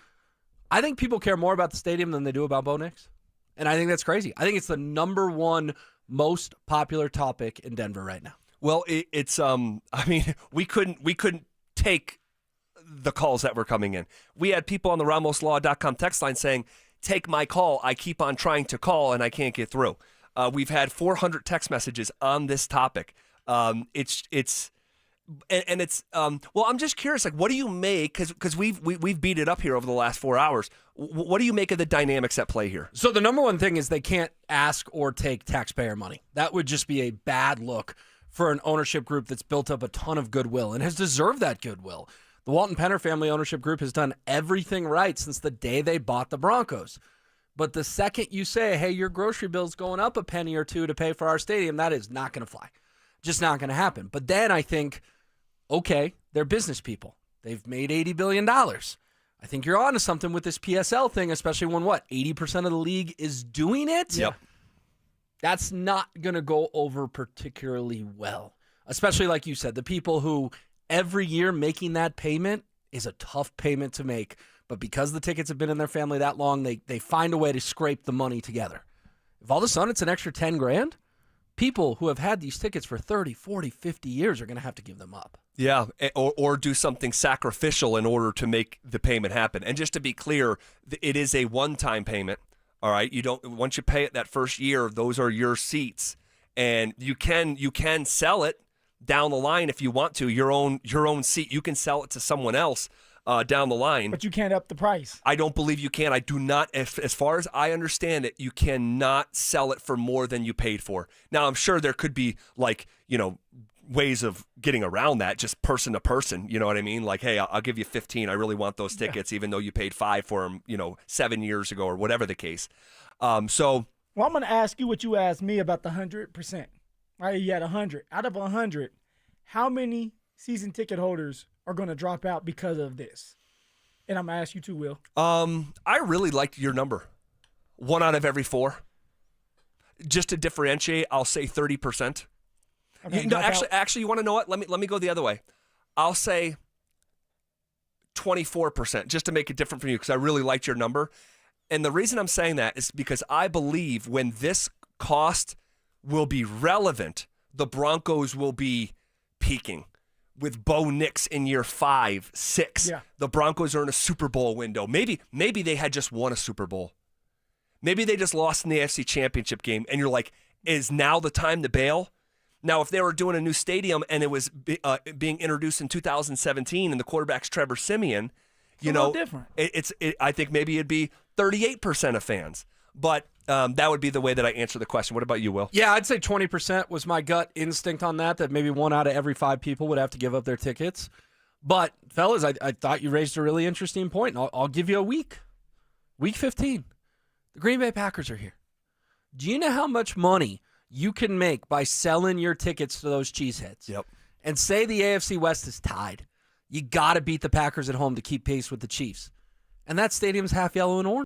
I think people care more about the stadium than they do about Bo Nix. And I think that's crazy. I think it's the number one most popular topic in Denver right now. Well, it's we couldn't take the calls that were coming in. We had people on the RamosLaw.com text line saying, take my call. I keep on trying to call and I can't get through. We've had 400 text messages on this topic. I'm just curious, like, what do you make? Because we've beat it up here over the last 4 hours. What do you make of the dynamics at play here? So the number one thing is they can't ask or take taxpayer money. That would just be a bad look for an ownership group that's built up a ton of goodwill and has deserved that goodwill. The Walton Penner family ownership group has done everything right since the day they bought the Broncos. But the second you say, hey, your grocery bill's going up a penny or two to pay for our stadium, that is not going to fly. Just not going to happen. But then I think, okay, they're business people. They've made $80 billion. I think you're on to something with this PSL thing, especially when 80% of the league is doing it? Yep. That's not going to go over particularly well. Especially like you said, the people who every year making that payment is a tough payment to make. But because the tickets have been in their family that long, they find a way to scrape the money together. If all of a sudden it's an extra $10,000, people who have had these tickets for 30, 40, 50 years are going to have to give them up. Yeah, or do something sacrificial in order to make the payment happen. And just to be clear, it is a one-time payment. All right, once you pay it that first year, those are your seats, and you can sell it down the line if you want to. Your own seat, you can sell it to someone else down the line. But you can't up the price. I don't believe you can. I do not. As far as I understand it, you cannot sell it for more than you paid for. Now, I'm sure there could be ways of getting around that, just person to person. You know what I mean? Like, hey, I'll give you 15. I really want those tickets, even though you paid 5 for them, 7 years ago or whatever the case. Well, I'm going to ask you what you asked me about the 100%. Right? You had 100. Out of 100, how many season ticket holders are going to drop out because of this? And I'm going to ask you too, Will. I really liked your number. 1 out of every 4. Just to differentiate, I'll say 30%. Okay, actually, you want to know what? Let me go the other way. I'll say 24%, just to make it different from you, because I really liked your number. And the reason I'm saying that is because I believe when this cost will be relevant, the Broncos will be peaking. With Bo Nix in year 5, 6, The Broncos are in a Super Bowl window. Maybe they had just won a Super Bowl. Maybe they just lost in the AFC Championship game, and you're like, is now the time to bail? Now, if they were doing a new stadium and it was being introduced in 2017 and the quarterback's Trevor Siemian, different. I think maybe it'd be 38% of fans. But that would be the way that I answer the question. What about you, Will? Yeah, I'd say 20% was my gut instinct on that maybe 1 out of every 5 people would have to give up their tickets. But, fellas, I thought you raised a really interesting point. I'll give you a week. Week 15. The Green Bay Packers are here. Do you know how much money you can make by selling your tickets to those cheeseheads? Yep. And say the AFC West is tied. You got to beat the Packers at home to keep pace with the Chiefs. And that stadium's half yellow and orange.